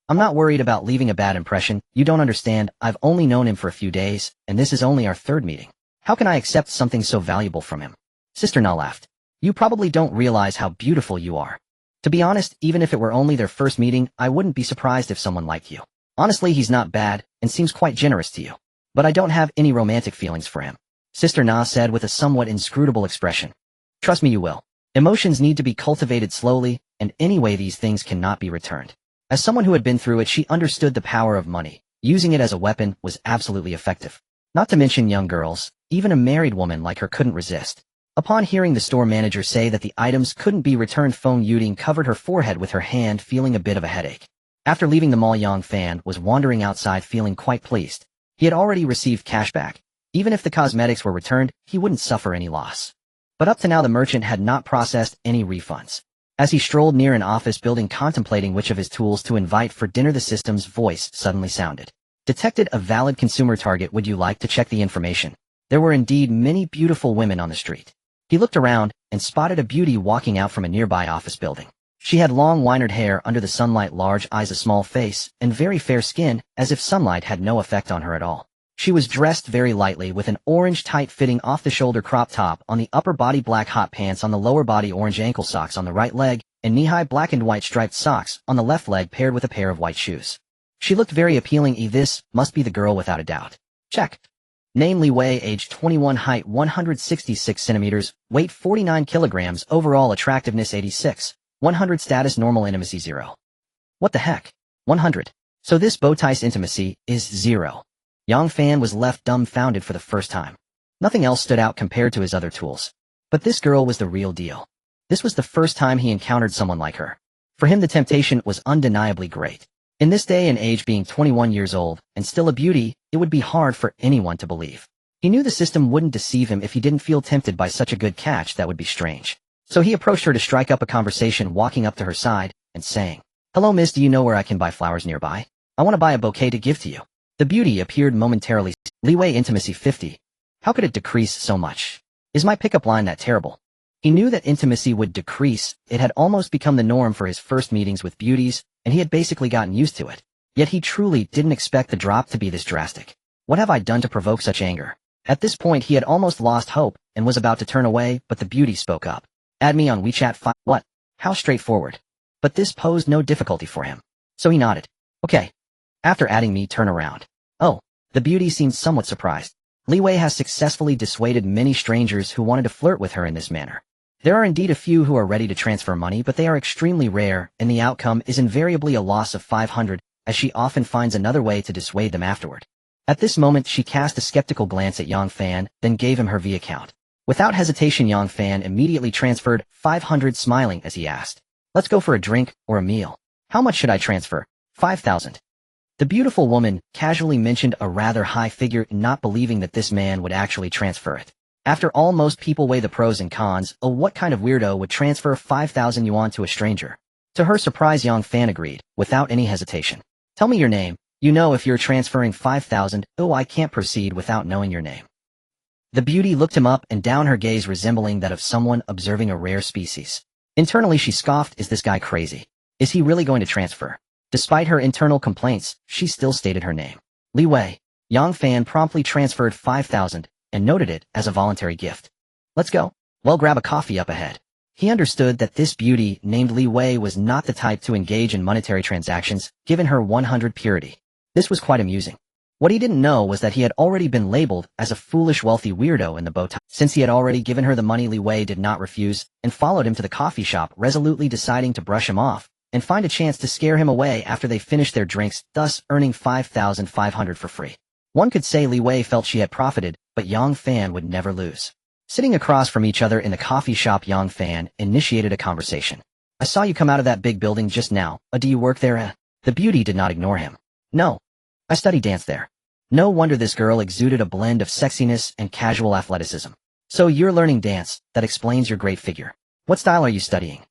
I'm not worried about leaving a bad impression. You don't understand, I've only known him for a few days, and this is only our third meeting. How can I accept something so valuable from him?" Sister Na laughed. "You probably don't realize how beautiful you are. To be honest, even if it were only their first meeting, I wouldn't be surprised if someone liked you. Honestly, he's not bad, and seems quite generous to you. But I don't have any romantic feelings for him," Sister Na said with a somewhat inscrutable expression. "Trust me, you will. Emotions need to be cultivated slowly, and anyway these things cannot be returned." As someone who had been through it, she understood the power of money. Using it as a weapon was absolutely effective. Not to mention young girls, even a married woman like her couldn't resist. Upon hearing the store manager say that the items couldn't be returned, Feng Yuding covered her forehead with her hand, feeling a bit of a headache. After leaving the mall, Yang Fan was wandering outside feeling quite pleased. He had already received cash back. Even if the cosmetics were returned, he wouldn't suffer any loss. But up to now the merchant had not processed any refunds. As he strolled near an office building contemplating which of his tools to invite for dinner, the system's voice suddenly sounded. Detected a valid consumer target. Would you like to check the information? There were indeed many beautiful women on the street. He looked around and spotted a beauty walking out from a nearby office building. She had long winded hair under the sunlight, large eyes, a small face, and very fair skin, as if sunlight had no effect on her at all. She was dressed very lightly with an orange tight-fitting off-the-shoulder crop top on the upper body, black hot pants on the lower body, orange ankle socks on the right leg, and knee-high black and white striped socks on the left leg paired with a pair of white shoes. She looked very appealing. This must be the girl without a doubt. Check. Name Li Wei, age 21, height 166 centimeters, weight 49 kilograms, overall attractiveness 86, 100, status normal, intimacy 0. What the heck? 100. So this bowtie's intimacy is 0. Yang Fan was left dumbfounded for the first time. Nothing else stood out compared to his other tools. But this girl was the real deal. This was the first time he encountered someone like her. For him the temptation was undeniably great. In this day and age, being 21 years old and still a beauty, it would be hard for anyone to believe. He knew the system wouldn't deceive him. If he didn't feel tempted by such a good catch, that would be strange. So he approached her to strike up a conversation, walking up to her side and saying, "Hello miss, do you know where I can buy flowers nearby? I want to buy a bouquet to give to you." The beauty appeared momentarily. Li Wei, intimacy 50. How could it decrease so much? Is my pickup line that terrible? He knew that intimacy would decrease. It had almost become the norm for his first meetings with beauties, and he had basically gotten used to it. Yet he truly didn't expect the drop to be this drastic. What have I done to provoke such anger? At this point he had almost lost hope and was about to turn away, but the beauty spoke up. "Add me on WeChat 5. What? How straightforward." But this posed no difficulty for him. So he nodded. "Okay. After adding me, turn around." Oh. The beauty seemed somewhat surprised. Li Wei has successfully dissuaded many strangers who wanted to flirt with her in this manner. There are indeed a few who are ready to transfer money, but they are extremely rare, and the outcome is invariably a loss of 500, as she often finds another way to dissuade them afterward. At this moment she cast a skeptical glance at Yang Fan, then gave him her V account. Without hesitation Yang Fan immediately transferred 500, smiling as he asked, "Let's go for a drink or a meal. How much should I transfer?" 5,000. The beautiful woman casually mentioned a rather high figure, not believing that this man would actually transfer it. After all, most people weigh the pros and cons. Oh, what kind of weirdo would transfer 5,000 yuan to a stranger? To her surprise, Yang Fan agreed, without any hesitation. "Tell me your name. You know, if you're transferring 5,000, oh, I can't proceed without knowing your name." The beauty looked him up and down, her gaze resembling that of someone observing a rare species. Internally she scoffed, is this guy crazy? Is he really going to transfer? Despite her internal complaints, she still stated her name. Li Wei. Yang Fan promptly transferred 5,000 and noted it as a voluntary gift. "Let's go. Well, grab a coffee up ahead." He understood that this beauty named Li Wei was not the type to engage in monetary transactions, given her 100 purity. This was quite amusing. What he didn't know was that he had already been labeled as a foolish wealthy weirdo in the bow tie. Since he had already given her the money, Li Wei did not refuse and followed him to the coffee shop, resolutely deciding to brush him off and find a chance to scare him away after they finished their drinks, thus earning 5,500 for free. One could say Li Wei felt she had profited, but Yang Fan would never lose. Sitting across from each other in the coffee shop, Yang Fan initiated a conversation. "I saw you come out of that big building just now. Do you work there?" The beauty did not ignore him. "No. I study dance there." No wonder this girl exuded a blend of sexiness and casual athleticism. "So you're learning dance, that explains your great figure. What style are you studying?"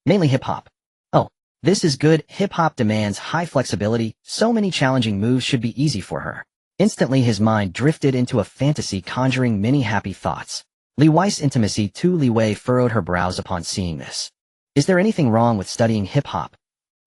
"Mainly hip-hop." "Oh, this is good. Hip-hop demands high flexibility, so many challenging moves should be easy for her." Instantly his mind drifted into a fantasy conjuring many happy thoughts. Li Wei's intimacy too. Li Wei furrowed her brows upon seeing this. "Is there anything wrong with studying hip-hop?"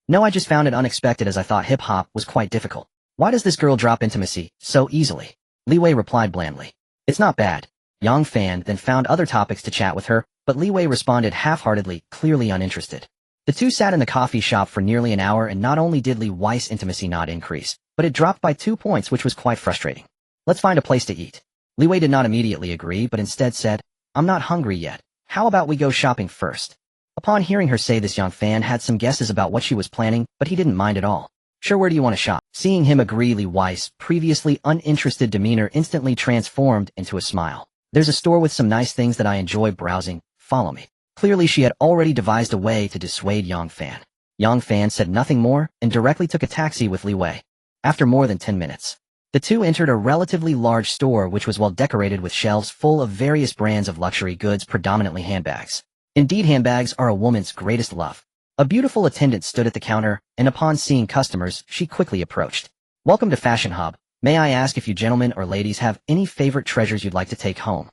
"No, I just found it unexpected, as I thought hip-hop was quite difficult." "Why does this girl drop intimacy so easily?" Li Wei replied blandly. "It's not bad." Yang Fan then found other topics to chat with her, but Li Wei responded half-heartedly, clearly uninterested. The two sat in the coffee shop for nearly an hour, and not only did Li Wei's intimacy not increase, but it dropped by 2 points, which was quite frustrating. "Let's find a place to eat." Li Wei did not immediately agree, but instead said, "I'm not hungry yet. How about we go shopping first?" Upon hearing her say this, Yang Fan had some guesses about what she was planning, but he didn't mind at all. "Sure, where do you want to shop?" Seeing him agree, Li Wei's previously uninterested demeanor instantly transformed into a smile. "There's a store with some nice things that I enjoy browsing. Follow me." Clearly she had already devised a way to dissuade Yang Fan. Yang Fan said nothing more and directly took a taxi with Li Wei. After more than 10 minutes, The two entered a relatively large store which was well decorated with shelves full of various brands of luxury goods, predominantly handbags. Indeed, handbags are a woman's greatest love. A beautiful attendant stood at the counter, and upon seeing customers, she quickly approached. "Welcome to Fashion Hub. May I ask if you gentlemen or ladies have any favorite treasures you'd like to take home?"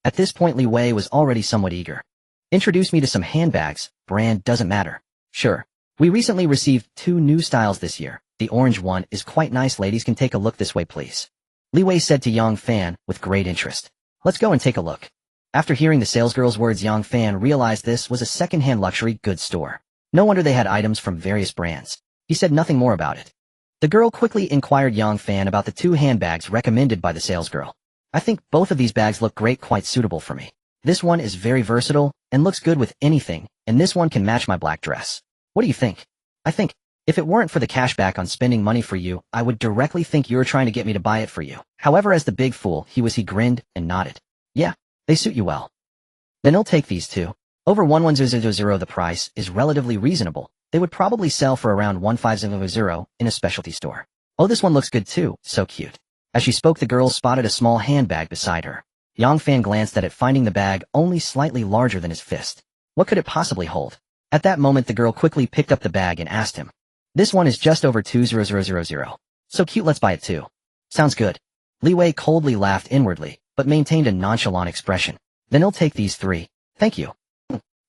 At this point, Li Wei was already somewhat eager. "Introduce me to some handbags. Brand doesn't matter." "Sure. We recently received 2 new styles this year. The orange one is quite nice. Ladies can take a look this way, please," Li Wei said to Yang Fan with great interest. "Let's go and take a look." After hearing the salesgirl's words, Yang Fan realized this was a second-hand luxury goods store. No wonder they had items from various brands. He said nothing more about it. The girl quickly inquired Yang Fan about the 2 handbags recommended by the salesgirl. "I think both of these bags look great, quite suitable for me. This one is very versatile and looks good with anything, and this one can match my black dress. What do you think?" "I think, if it weren't for the cashback on spending money for you, I would directly think you're trying to get me to buy it for you." However, as the big fool he grinned and nodded. "Yeah, they suit you well." "Then I'll take these 2. Over 11000. The price is relatively reasonable. They would probably sell for around 1500 in a specialty store." "Oh, this one looks good too, so cute." As she spoke, the girl spotted a small handbag beside her. Yang Fan glanced at it, finding the bag only slightly larger than his fist. What could it possibly hold? At that moment, the girl quickly picked up the bag and asked him. "This one is just over 20000. So cute, let's buy it too." "Sounds good." Li Wei coldly laughed inwardly, but maintained a nonchalant expression. "Then I'll take these 3. Thank you."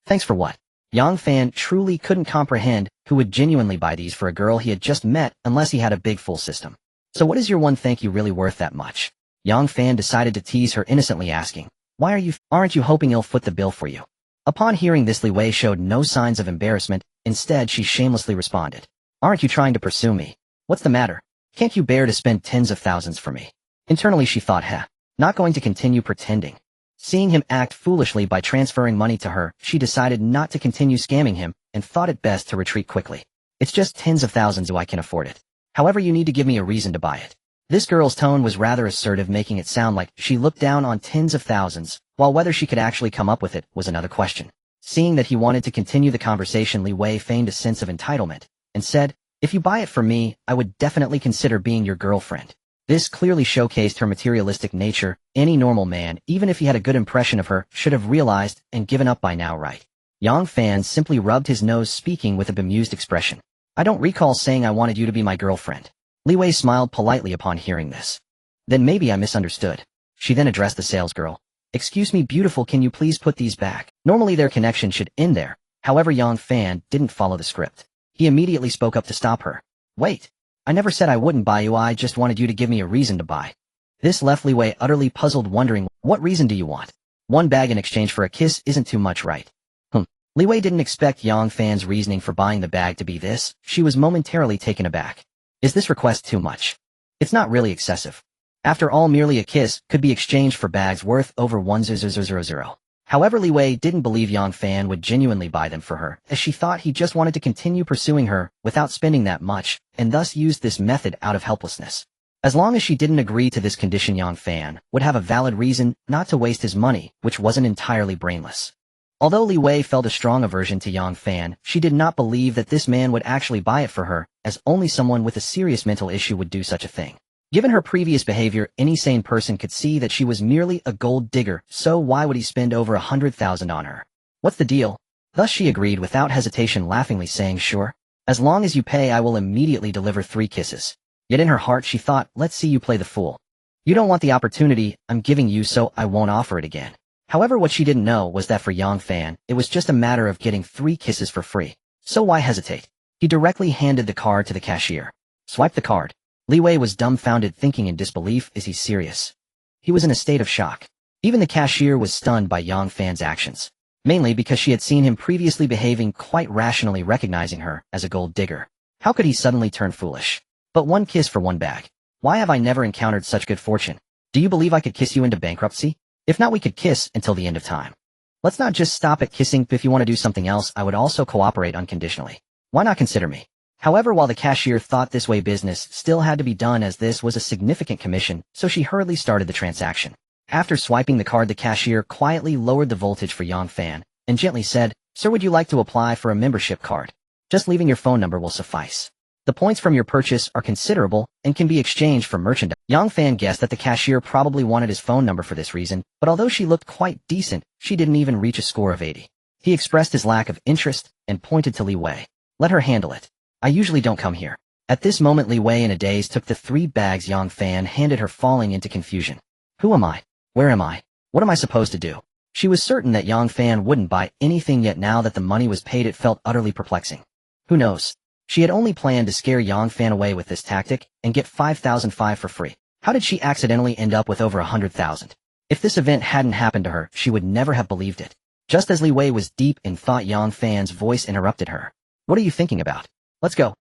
"Thanks for what?" Yang Fan truly couldn't comprehend who would genuinely buy these for a girl he had just met unless he had a big full system. "So what is your one thank you really worth that much?" Yang Fan decided to tease her, innocently asking, Aren't you hoping he'll foot the bill for you?" Upon hearing this, Li Wei showed no signs of embarrassment. Instead, she shamelessly responded, "Aren't you trying to pursue me? What's the matter? Can't you bear to spend tens of thousands for me?" Internally she thought, not going to continue pretending. Seeing him act foolishly by transferring money to her, she decided not to continue scamming him and thought it best to retreat quickly. "It's just tens of thousands, so I can afford it. However, you need to give me a reason to buy it." This girl's tone was rather assertive, making it sound like she looked down on tens of thousands, while whether she could actually come up with it was another question. Seeing that he wanted to continue the conversation, Li Wei feigned a sense of entitlement and said, "If you buy it for me, I would definitely consider being your girlfriend." This clearly showcased her materialistic nature. Any normal man, even if he had a good impression of her, should have realized and given up by now, right? Yang Fan simply rubbed his nose, speaking with a bemused expression. "I don't recall saying I wanted you to be my girlfriend." Li Wei smiled politely upon hearing this. "Then maybe I misunderstood." She then addressed the salesgirl. "Excuse me, beautiful, can you please put these back?" Normally their connection should end there. However, Yang Fan didn't follow the script. He immediately spoke up to stop her. "Wait. I never said I wouldn't buy you, I just wanted you to give me a reason to buy." This left Li Wei utterly puzzled, wondering, what reason do you want? 1 bag in exchange for a kiss isn't too much, right? Li Wei didn't expect Yang Fan's reasoning for buying the bag to be this. She was momentarily taken aback. Is this request too much? It's not really excessive. After all, merely a kiss could be exchanged for bags worth over 1000. However, Li Wei didn't believe Yang Fan would genuinely buy them for her, as she thought he just wanted to continue pursuing her without spending that much, and thus used this method out of helplessness. As long as she didn't agree to this condition, Yang Fan would have a valid reason not to waste his money, which wasn't entirely brainless. Although Li Wei felt a strong aversion to Yang Fan, she did not believe that this man would actually buy it for her, as only someone with a serious mental issue would do such a thing. Given her previous behavior, any sane person could see that she was merely a gold digger, so why would he spend over 100,000 on her? What's the deal? Thus she agreed without hesitation, laughingly saying, "Sure. As long as you pay, I will immediately deliver 3 kisses." Yet in her heart she thought, let's see you play the fool. You don't want the opportunity I'm giving you, so I won't offer it again. However, what she didn't know was that for Yang Fan, it was just a matter of getting 3 kisses for free. So why hesitate? He directly handed the card to the cashier. Swipe the card. Li Wei was dumbfounded, thinking in disbelief, is he serious? He was in a state of shock. Even the cashier was stunned by Yang Fan's actions, mainly because she had seen him previously behaving quite rationally, recognizing her as a gold digger. How could he suddenly turn foolish? But 1 kiss for 1 bag. Why have I never encountered such good fortune? Do you believe I could kiss you into bankruptcy? If not, we could kiss until the end of time. Let's not just stop at kissing. If you want to do something else, I would also cooperate unconditionally. Why not consider me? However, while the cashier thought this way, business still had to be done, as this was a significant commission, so she hurriedly started the transaction. After swiping the card, the cashier quietly lowered the voltage for Yang Fan and gently said, "Sir, would you like to apply for a membership card? Just leaving your phone number will suffice." The points from your purchase are considerable and can be exchanged for merchandise. Yang Fan guessed that the cashier probably wanted his phone number for this reason, but although she looked quite decent, she didn't even reach a score of 80. He expressed his lack of interest and pointed to Li Wei. Let her handle it. I usually don't come here. At this moment Li Wei in a daze took the 3 bags Yang Fan handed her, falling into confusion. Who am I? Where am I? What am I supposed to do? She was certain that Yang Fan wouldn't buy anything, yet now that the money was paid it felt utterly perplexing. Who knows? She had only planned to scare Yang Fan away with this tactic and get 5,005 for free. How did she accidentally end up with over 100,000? If this event hadn't happened to her, she would never have believed it. Just as Li Wei was deep in thought, Yang Fan's voice interrupted her. What are you thinking about? Let's go.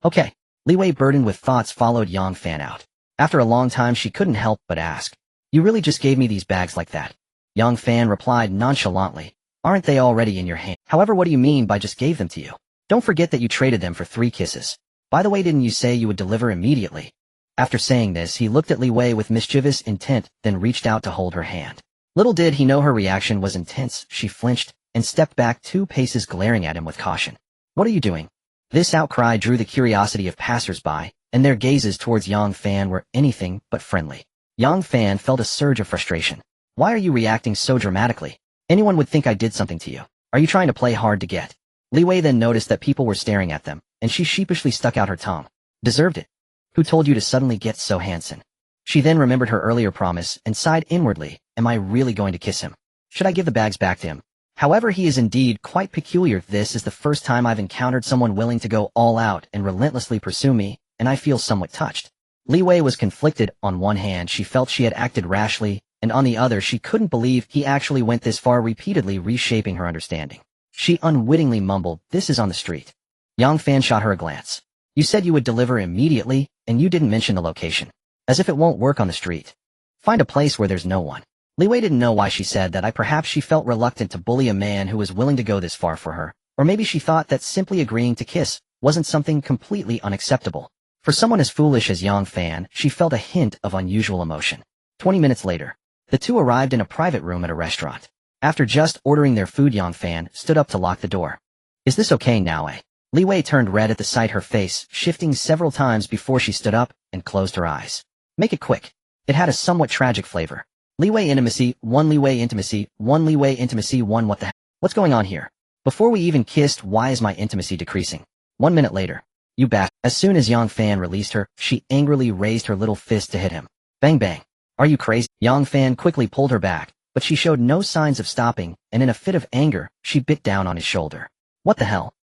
Okay. Li Wei, burdened with thoughts, followed Yang Fan out. After a long time she couldn't help but ask, you really just gave me these bags like that? Yang Fan replied nonchalantly, aren't they already in your hand? However, what do you mean by just gave them to you? Don't forget that you traded them for 3 kisses. By the way, didn't you say you would deliver immediately? After saying this, he looked at Li Wei with mischievous intent, then reached out to hold her hand. Little did he know her reaction was intense. She flinched and stepped back 2 paces, glaring at him with caution. What are you doing? This outcry drew the curiosity of passers-by, and their gazes towards Yang Fan were anything but friendly. Yang Fan felt a surge of frustration. Why are you reacting so dramatically? Anyone would think I did something to you. Are you trying to play hard to get? Li Wei then noticed that people were staring at them, and she sheepishly stuck out her tongue. Deserved it. Who told you to suddenly get so handsome? She then remembered her earlier promise and sighed inwardly. Am I really going to kiss him? Should I give the bags back to him? However, he is indeed quite peculiar. This is the first time I've encountered someone willing to go all out and relentlessly pursue me, and I feel somewhat touched. Li Wei was conflicted. On one hand, she felt she had acted rashly, and on the other, she couldn't believe he actually went this far, repeatedly reshaping her understanding. She unwittingly mumbled, this is on the street. Yang Fan shot her a glance. You said you would deliver immediately, and you didn't mention the location. As if it won't work on the street. Find a place where there's no one. Li Wei didn't know why she said that. Perhaps she felt reluctant to bully a man who was willing to go this far for her, or maybe she thought that simply agreeing to kiss wasn't something completely unacceptable. For someone as foolish as Yang Fan, she felt a hint of unusual emotion. 20 minutes later, the two arrived in a private room at a restaurant. After just ordering their food, Yang Fan stood up to lock the door. Is this okay now, eh? Li Wei turned red at the sight, her face shifting several times before she stood up and closed her eyes. Make it quick. It had a somewhat tragic flavor. Li Wei intimacy, 1 Li Wei intimacy, 1 Li Wei intimacy, 1 what the heck? What's going on here? Before we even kissed, why is my intimacy decreasing? 1 minute later. You bastard. As soon as Yang Fan released her, she angrily raised her little fist to hit him. Bang bang. Are you crazy? Yang Fan quickly pulled her back, but she showed no signs of stopping, and in a fit of anger, she bit down on his shoulder. What the hell?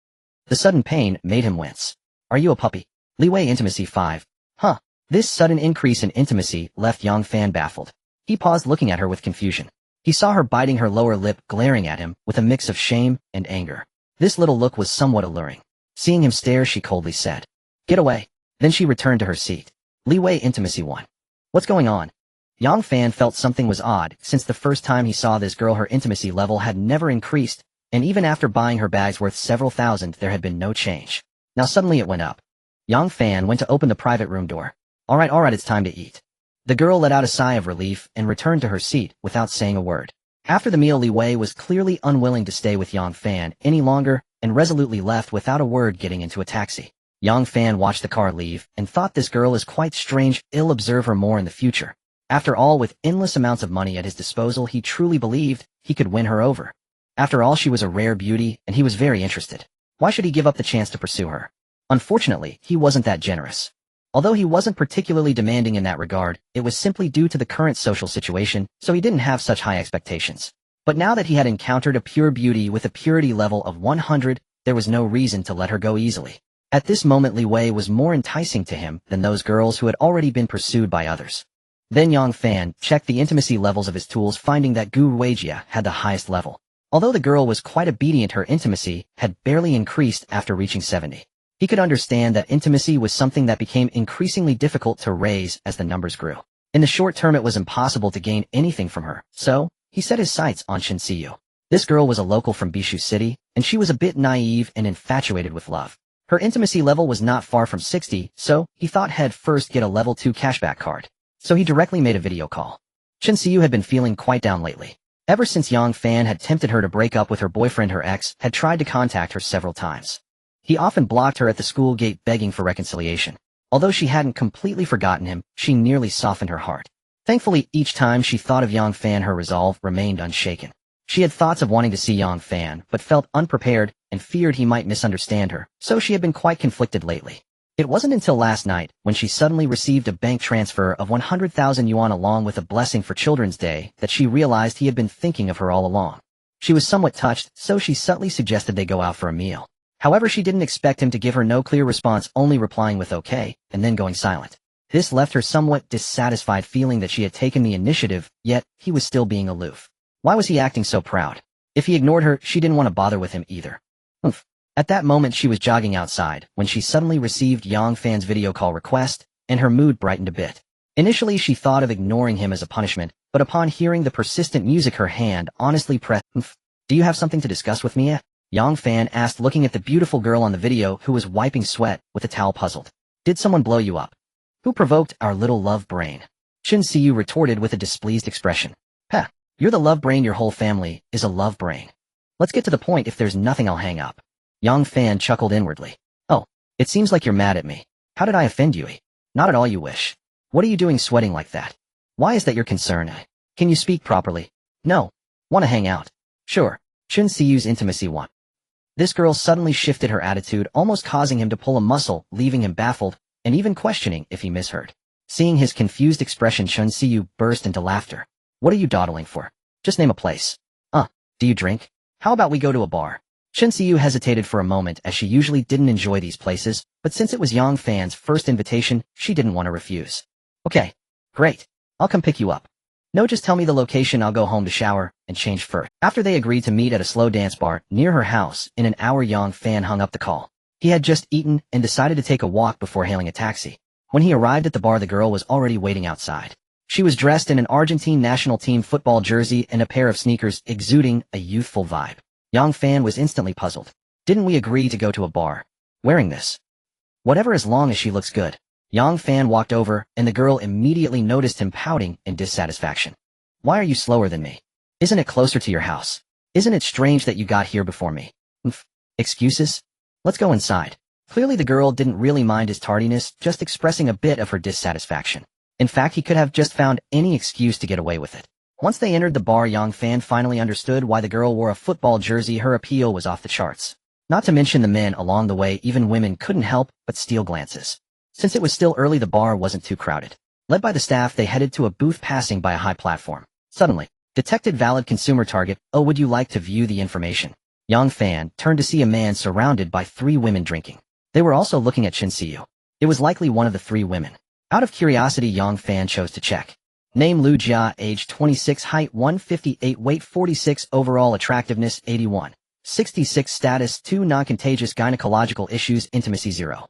The sudden pain made him wince. Are you a puppy? Li Wei intimacy 5. Huh. This sudden increase in intimacy left Yang Fan baffled. He paused, looking at her with confusion. He saw her biting her lower lip, glaring at him with a mix of shame and anger. This little look was somewhat alluring. Seeing him stare, she coldly said, "Get away." Then she returned to her seat. Li Wei intimacy 1. What's going on? Yang Fan felt something was odd. Since the first time he saw this girl, her intimacy level had never increased, and even after buying her bags worth several thousand, there had been no change. Now suddenly it went up. Yang Fan went to open the private room door. All right, it's time to eat. The girl let out a sigh of relief and returned to her seat without saying a word. After the meal, Li Wei was clearly unwilling to stay with Yang Fan any longer and resolutely left without a word, getting into a taxi. Yang Fan watched the car leave and thought, this girl is quite strange. I'll observe her more in the future. After all, with endless amounts of money at his disposal, he truly believed he could win her over. After all, she was a rare beauty, and he was very interested. Why should he give up the chance to pursue her? Unfortunately, he wasn't that generous. Although he wasn't particularly demanding in that regard, it was simply due to the current social situation, so he didn't have such high expectations. But now that he had encountered a pure beauty with a purity level of 100, there was no reason to let her go easily. At this moment, Li Wei was more enticing to him than those girls who had already been pursued by others. Then Yang Fan checked the intimacy levels of his tools, finding that Gu Weijia had the highest level. Although the girl was quite obedient, her intimacy had barely increased after reaching 70. He could understand that intimacy was something that became increasingly difficult to raise as the numbers grew. In the short term, it was impossible to gain anything from her, so he set his sights on Shin Siyu. This girl was a local from Bishu City, and she was a bit naive and infatuated with love. Her intimacy level was not far from 60, so he thought he'd first get a level 2 cashback card. So he directly made a video call. Shin Siyu had been feeling quite down lately. Ever since Yang Fan had tempted her to break up with her boyfriend, her ex had tried to contact her several times. He often blocked her at the school gate begging for reconciliation. Although she hadn't completely forgotten him, she nearly softened her heart. Thankfully, each time she thought of Yang Fan, her resolve remained unshaken. She had thoughts of wanting to see Yang Fan, but felt unprepared and feared he might misunderstand her, so she had been quite conflicted lately. It wasn't until last night, when she suddenly received a bank transfer of 100,000 yuan along with a blessing for Children's Day, that she realized he had been thinking of her all along. She was somewhat touched, so she subtly suggested they go out for a meal. However, she didn't expect him to give her no clear response, only replying with okay, and then going silent. This left her somewhat dissatisfied, feeling that she had taken the initiative, yet he was still being aloof. Why was he acting so proud? If he ignored her, she didn't want to bother with him either. Oof. At that moment she was jogging outside, when she suddenly received Yang Fan's video call request, and her mood brightened a bit. Initially she thought of ignoring him as a punishment, but upon hearing the persistent music her hand honestly pressed. Do you have something to discuss with me? Yang Fan asked, looking at the beautiful girl on the video who was wiping sweat with a towel, puzzled. Did someone blow you up? Who provoked our little love brain? Chen Xiu retorted with a displeased expression. Heh, you're the love brain, your whole family is a love brain. Let's get to the point, if there's nothing I'll hang up. Yang Fan chuckled inwardly. Oh, it seems like you're mad at me. How did I offend you? Not at all, you wish. What are you doing sweating like that? Why is that your concern? Can you speak properly? No. Want to hang out? Sure. Chen Xiu's intimacy won. This girl suddenly shifted her attitude, almost causing him to pull a muscle, leaving him baffled, and even questioning if he misheard. Seeing his confused expression, Chen Xiu burst into laughter. What are you dawdling for? Just name a place. Do you drink? How about we go to a bar? Chen Xiu hesitated for a moment, as she usually didn't enjoy these places, but since it was Yang Fan's first invitation, she didn't want to refuse. Okay. Great. I'll come pick you up. No, just tell me the location, I'll go home to shower and change first. After they agreed to meet at a slow dance bar near her house, in an hour Yang Fan hung up the call. He had just eaten and decided to take a walk before hailing a taxi. When he arrived at the bar, the girl was already waiting outside. She was dressed in an Argentine national team football jersey and a pair of sneakers, exuding a youthful vibe. Yang Fan was instantly puzzled. Didn't we agree to go to a bar? Wearing this? Whatever, as long as she looks good. Yang Fan walked over, and the girl immediately noticed him pouting in dissatisfaction. Why are you slower than me? Isn't it closer to your house? Isn't it strange that you got here before me? Excuses? Let's go inside. Clearly the girl didn't really mind his tardiness, just expressing a bit of her dissatisfaction. In fact, he could have just found any excuse to get away with it. Once they entered the bar, Yang Fan finally understood why the girl wore a football jersey. Her appeal was off the charts. Not to mention the men along the way, even women couldn't help but steal glances. Since it was still early, the bar wasn't too crowded. Led by the staff, they headed to a booth passing by a high platform. Suddenly, detected valid consumer target. Oh, would you like to view the information? Yang Fan turned to see a man surrounded by 3 women drinking. They were also looking at Chen Xiu. It was likely one of the 3 women. Out of curiosity, Yang Fan chose to check. Name Lu Jia, age 26, height 158, weight 46, overall attractiveness 81. 66, status 2, non-contagious, gynecological issues, intimacy 0.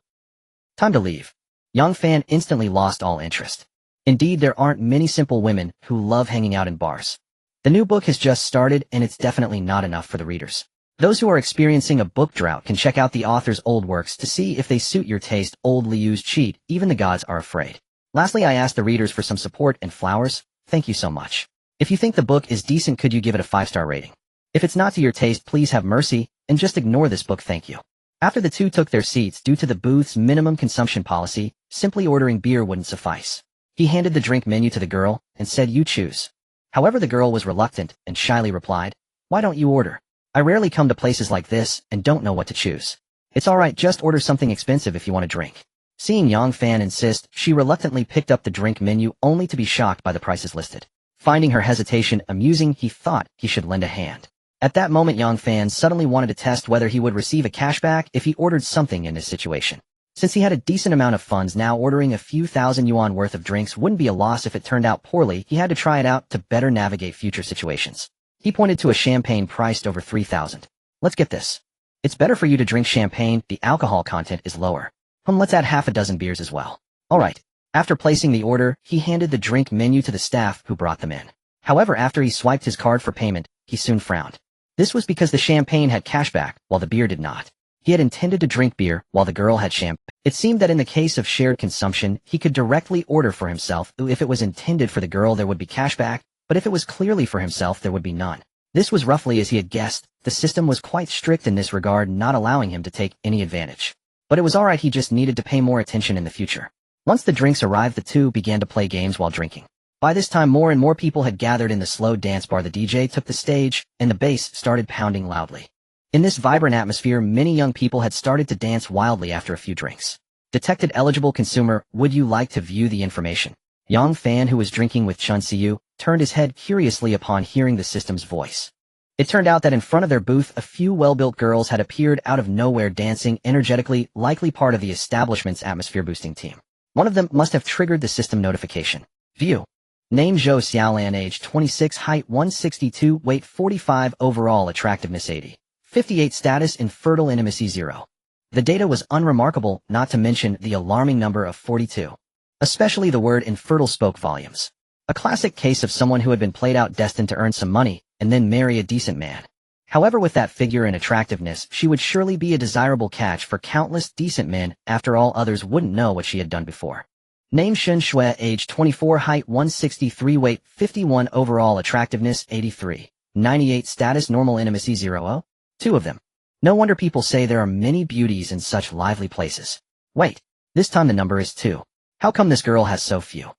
Time to leave. Yang Fan instantly lost all interest. Indeed, there aren't many simple women who love hanging out in bars. The new book has just started, and it's definitely not enough for the readers. Those who are experiencing a book drought can check out the author's old works to see if they suit your taste. Old Liu's cheat, even the gods are afraid. Lastly, I asked the readers for some support and flowers. Thank you so much. If you think the book is decent, could you give it a 5-star rating? If it's not to your taste, please have mercy, and just ignore this book, thank you. After the two took their seats, due to the booth's minimum consumption policy, simply ordering beer wouldn't suffice. He handed the drink menu to the girl, and said, you choose. However, the girl was reluctant, and shyly replied, why don't you order? I rarely come to places like this, and don't know what to choose. It's alright, just order something expensive if you want a drink. Seeing Yang Fan insist, she reluctantly picked up the drink menu, only to be shocked by the prices listed. Finding her hesitation amusing, he thought he should lend a hand. At that moment, Yang Fan suddenly wanted to test whether he would receive a cashback if he ordered something in this situation. Since he had a decent amount of funds now, ordering a few thousand yuan worth of drinks wouldn't be a loss. If it turned out poorly, he had to try it out to better navigate future situations. He pointed to a champagne priced over 3,000. Let's get this. It's better for you to drink champagne, the alcohol content is lower. Let's add half a dozen beers as well. Alright. After placing the order, he handed the drink menu to the staff who brought them in. However, after he swiped his card for payment, he soon frowned. This was because the champagne had cashback, while the beer did not. He had intended to drink beer, while the girl had champagne. It seemed that in the case of shared consumption, he could directly order for himself. If it was intended for the girl, there would be cashback, but if it was clearly for himself, there would be none. This was roughly as he had guessed, the system was quite strict in this regard, not allowing him to take any advantage. But it was alright, he just needed to pay more attention in the future. Once the drinks arrived, the two began to play games while drinking. By this time, more and more people had gathered in the slow dance bar. The DJ took the stage, and the bass started pounding loudly. In this vibrant atmosphere, many young people had started to dance wildly after a few drinks. Detected eligible consumer, would you like to view the information? Young fan who was drinking with Chun Siu turned his head curiously upon hearing the system's voice. It turned out that in front of their booth, a few well-built girls had appeared out of nowhere dancing energetically, likely part of the establishment's atmosphere-boosting team. One of them must have triggered the system notification. View. Name Zhou Xiaolan, age 26, height 162, weight 45, overall attractiveness 80. 58 status infertile, intimacy 0. The data was unremarkable, not to mention the alarming number of 42. Especially the word infertile spoke volumes. A classic case of someone who had been played out, destined to earn some money and then marry a decent man. However, with that figure and attractiveness, she would surely be a desirable catch for countless decent men. After all, others wouldn't know what she had done before. Name Shen Shui, age 24, height 163, weight 51, overall attractiveness 83. 98 status normal, intimacy 0. Two of them. No wonder people say there are many beauties in such lively places. Wait, this time the number is 2. How come this girl has so few?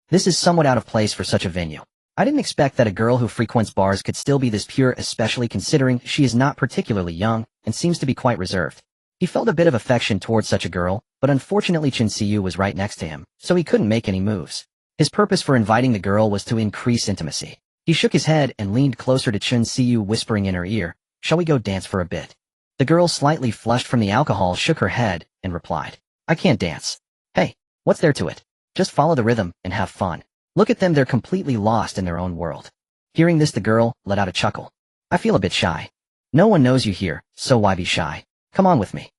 This is somewhat out of place for such a venue. I didn't expect that a girl who frequents bars could still be this pure, especially considering she is not particularly young and seems to be quite reserved. He felt a bit of affection towards such a girl, but unfortunately Chen Siyu was right next to him, so he couldn't make any moves. His purpose for inviting the girl was to increase intimacy. He shook his head and leaned closer to Chen Siyu, whispering in her ear, "Shall we go dance for a bit?" The girl, slightly flushed from the alcohol, shook her head and replied, "I can't dance." "Hey, what's there to it? Just follow the rhythm and have fun. Look at them, they're completely lost in their own world." Hearing this, the girl let out a chuckle. "I feel a bit shy. No one knows you here, so why be shy? Come on with me."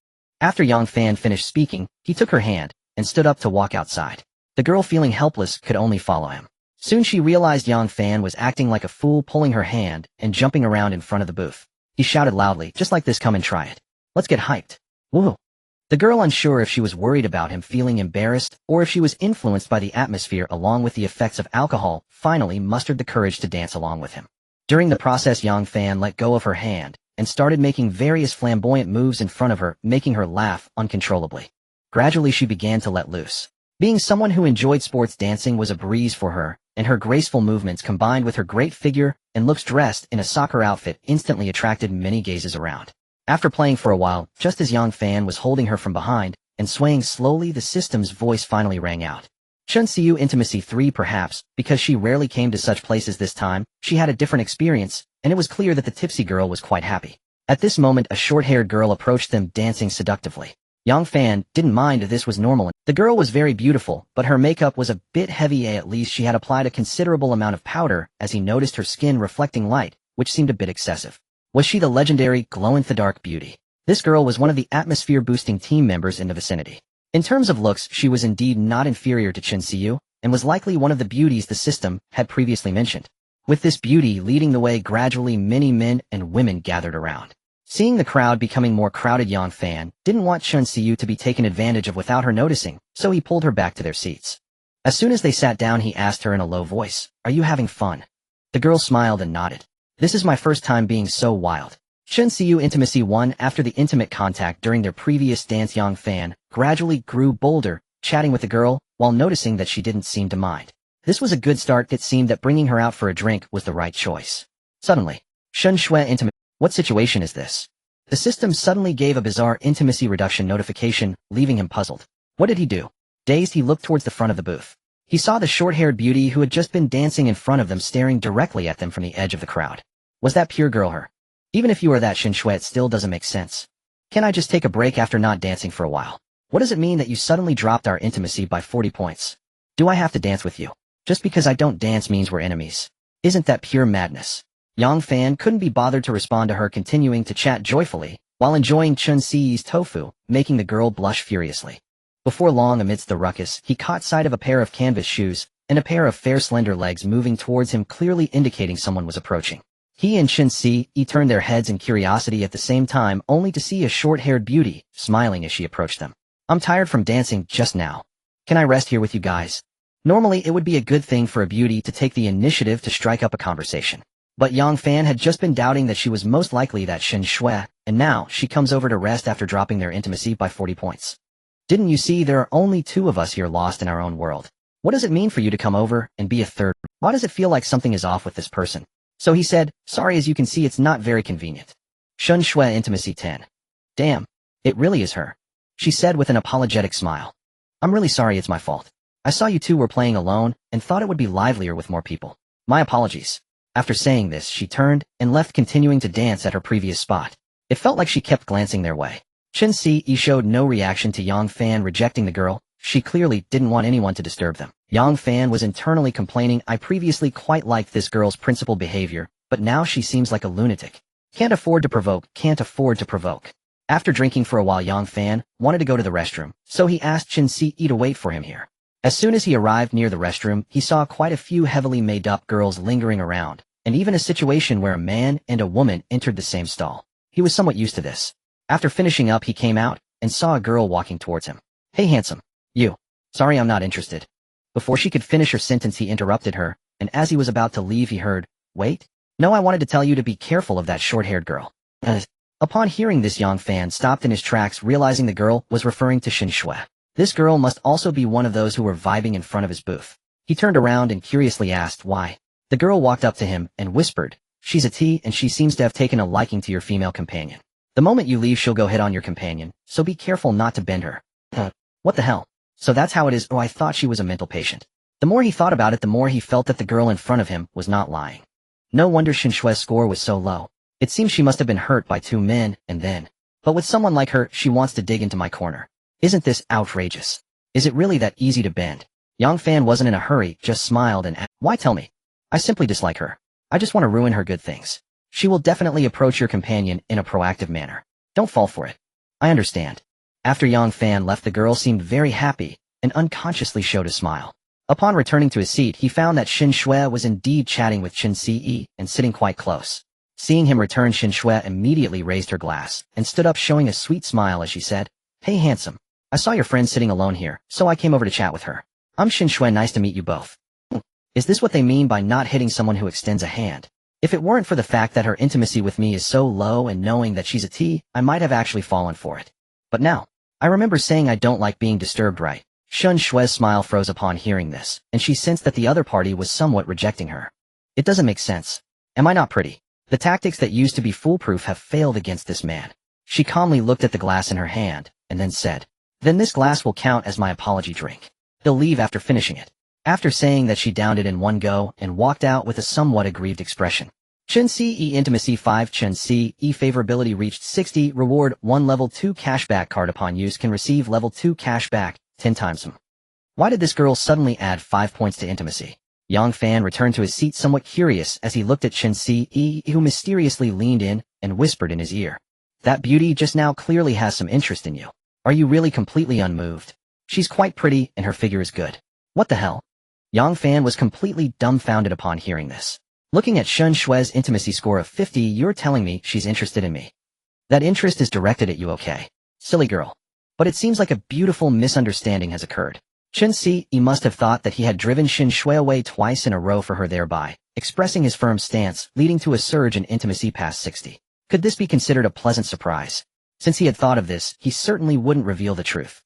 After Yang Fan finished speaking, he took her hand and stood up to walk outside. The girl, feeling helpless, could only follow him. Soon she realized Yang Fan was acting like a fool, pulling her hand and jumping around in front of the booth. He shouted loudly, "Just like this, come and try it. Let's get hyped. Woo!" The girl, unsure if she was worried about him feeling embarrassed or if she was influenced by the atmosphere along with the effects of alcohol, finally mustered the courage to dance along with him. During the process, Yang Fan let go of her hand and started making various flamboyant moves in front of her, making her laugh uncontrollably. Gradually she began to let loose. Being someone who enjoyed sports, dancing was a breeze for her, and her graceful movements combined with her great figure and looks dressed in a soccer outfit instantly attracted many gazes around. After playing for a while, just as Yang Fan was holding her from behind and swaying slowly, the system's voice finally rang out. Chun Siu, intimacy 3. Perhaps because she rarely came to such places this time, she had a different experience, and it was clear that the tipsy girl was quite happy. At this moment, a short-haired girl approached them, dancing seductively. Yang Fan didn't mind if this was normal. The girl was very beautiful, but her makeup was a bit heavy. At least she had applied a considerable amount of powder, as he noticed her skin reflecting light, which seemed a bit excessive. Was she the legendary glow-in-the-dark beauty? This girl was one of the atmosphere-boosting team members in the vicinity. In terms of looks, she was indeed not inferior to Chen Siyu, and was likely one of the beauties the system had previously mentioned. With this beauty leading the way, gradually many men and women gathered around. Seeing the crowd becoming more crowded, Yang Fan didn't want Chen Siyu to be taken advantage of without her noticing, so he pulled her back to their seats. As soon as they sat down, he asked her in a low voice, "Are you having fun?" The girl smiled and nodded. "This is my first time being so wild." Chen Siyu, intimacy 1. After the intimate contact during their previous dance, Yang Fan gradually grew bolder, chatting with the girl while noticing that she didn't seem to mind. This was a good start. It seemed that bringing her out for a drink was the right choice. Suddenly, Shen Shui, intimate. What situation is this? The system suddenly gave a bizarre intimacy reduction notification, leaving him puzzled. What did he do? Dazed, he looked towards the front of the booth. He saw the short-haired beauty who had just been dancing in front of them, staring directly at them from the edge of the crowd. Was that pure girl her? Even if you are that Shen Shui, it still doesn't make sense. Can I just take a break after not dancing for a while? What does it mean that you suddenly dropped our intimacy by 40 points? Do I have to dance with you? Just because I don't dance means we're enemies. Isn't that pure madness? Yang Fan couldn't be bothered to respond to her, continuing to chat joyfully, while enjoying Chun Si's tofu, making the girl blush furiously. Before long, amidst the ruckus, he caught sight of a pair of canvas shoes and a pair of fair slender legs moving towards him, clearly indicating someone was approaching. He and Chen Si turned their heads in curiosity at the same time, only to see a short-haired beauty smiling as she approached them. "I'm tired from dancing just now. Can I rest here with you guys?" Normally, it would be a good thing for a beauty to take the initiative to strike up a conversation. But Yang Fan had just been doubting that she was most likely that Shen Shui, and now she comes over to rest after dropping their intimacy by 40 points. Didn't you see there are only two of us here lost in our own world? What does it mean for you to come over and be a third? Why does it feel like something is off with this person? So he said, sorry, as you can see it's not very convenient. Shen Shui Intimacy 10. Damn, it really is her. She said with an apologetic smile. I'm really sorry, it's my fault. I saw you two were playing alone and thought it would be livelier with more people. My apologies. After saying this, she turned and left, continuing to dance at her previous spot. It felt like she kept glancing their way. Chen Si showed no reaction to Yang Fan rejecting the girl. She clearly didn't want anyone to disturb them. Yang Fan was internally complaining, I previously quite liked this girl's principled behavior, but now she seems like a lunatic. Can't afford to provoke, can't afford to provoke. After drinking for a while, Yang Fan wanted to go to the restroom, so he asked Chen Si to wait for him here. As soon as he arrived near the restroom, he saw quite a few heavily made-up girls lingering around, and even a situation where a man and a woman entered the same stall. He was somewhat used to this. After finishing up, he came out and saw a girl walking towards him. Hey handsome. You. Sorry, I'm not interested. Before she could finish her sentence, he interrupted her, and as he was about to leave, he heard, wait? No, I wanted to tell you to be careful of that short-haired girl. Upon hearing this, Yang Fan stopped in his tracks, realizing the girl was referring to Shen Shui. This girl must also be one of those who were vibing in front of his booth. He turned around and curiously asked why. The girl walked up to him and whispered, she's a T and she seems to have taken a liking to your female companion. The moment you leave, she'll go hit on your companion, so be careful not to bend her. What the hell? So that's how it is. Oh, I thought she was a mental patient. The more he thought about it, the more he felt that the girl in front of him was not lying. No wonder Shen Shui's score was so low. It seems she must have been hurt by two men, and then. But with someone like her, she wants to dig into my corner. Isn't this outrageous? Is it really that easy to bend? Yang Fan wasn't in a hurry, just smiled and asked, why tell me? I simply dislike her. I just want to ruin her good things. She will definitely approach your companion in a proactive manner. Don't fall for it. I understand. After Yang Fan left, the girl seemed very happy and unconsciously showed a smile. Upon returning to his seat, he found that Shen Shui was indeed chatting with Chen Si and sitting quite close. Seeing him return, Shen Shui immediately raised her glass and stood up, showing a sweet smile as she said, hey handsome. I saw your friend sitting alone here, so I came over to chat with her. I'm Shen Shui, nice to meet you both. Is this what they mean by not hitting someone who extends a hand? If it weren't for the fact that her intimacy with me is so low and knowing that she's a T, I might have actually fallen for it. But now, I remember saying I don't like being disturbed, right? Shen Shui's smile froze upon hearing this, and she sensed that the other party was somewhat rejecting her. It doesn't make sense. Am I not pretty? The tactics that used to be foolproof have failed against this man. She calmly looked at the glass in her hand, and then said, then this glass will count as my apology drink. He'll leave after finishing it. After saying that, she downed it in one go and walked out with a somewhat aggrieved expression. Chen Si Intimacy 5. Chen Si Favorability reached 60. Reward 1 Level 2 Cashback card upon use can receive Level 2 Cashback 10 times. Why did this girl suddenly add 5 points to intimacy? Yang Fan returned to his seat, somewhat curious as he looked at Chen Si, who mysteriously leaned in and whispered in his ear. That beauty just now clearly has some interest in you. Are you really completely unmoved? She's quite pretty and her figure is good. What the hell? Yang Fan was completely dumbfounded upon hearing this. Looking at Shen Shui's intimacy score of 50, you're telling me she's interested in me. That interest is directed at you, okay? Silly girl. But it seems like a beautiful misunderstanding has occurred. Chen Si must have thought that he had driven Shen Shui away twice in a row for her, thereby expressing his firm stance, leading to a surge in intimacy past 60. Could this be considered a pleasant surprise? Since he had thought of this, he certainly wouldn't reveal the truth.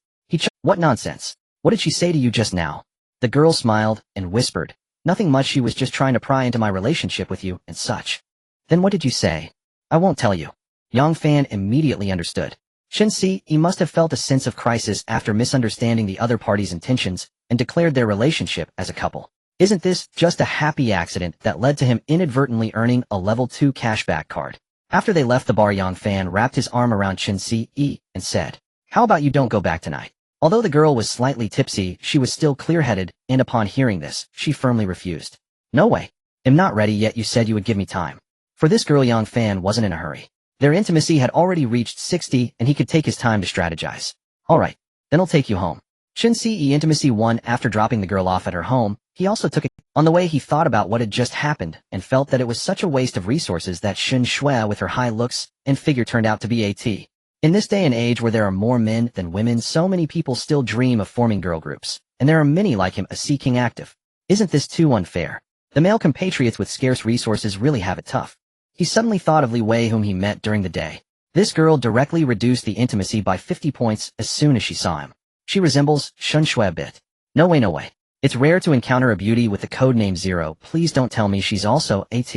What nonsense? What did she say to you just now? The girl smiled and whispered, nothing much, she was just trying to pry into my relationship with you and such. Then what did you say? I won't tell you. Yang Fan immediately understood. Chen Si must have felt a sense of crisis after misunderstanding the other party's intentions and declared their relationship as a couple. Isn't this just a happy accident that led to him inadvertently earning a level 2 cashback card? After they left the bar, Yang Fan wrapped his arm around Chen Si and said, how about you don't go back tonight? Although the girl was slightly tipsy, she was still clear-headed, and upon hearing this, she firmly refused. No way. I'm not ready yet, you said you would give me time. For this girl, Yang Fan wasn't in a hurry. Their intimacy had already reached 60 and he could take his time to strategize. Alright, then I'll take you home. Chen Si Intimacy 1. After dropping the girl off at her home, he also took it. On the way, he thought about what had just happened and felt that it was such a waste of resources that Shen Shui with her high looks and figure turned out to be a T. In this day and age where there are more men than women, so many people still dream of forming girl groups, and there are many like him, a seeking active. Isn't this too unfair? The male compatriots with scarce resources really have it tough. He suddenly thought of Li Wei, whom he met during the day. This girl directly reduced the intimacy by 50 points as soon as she saw him. She resembles Shun Shui a bit. No way, no way. It's rare to encounter a beauty with the codename 0. Please don't tell me she's also AT.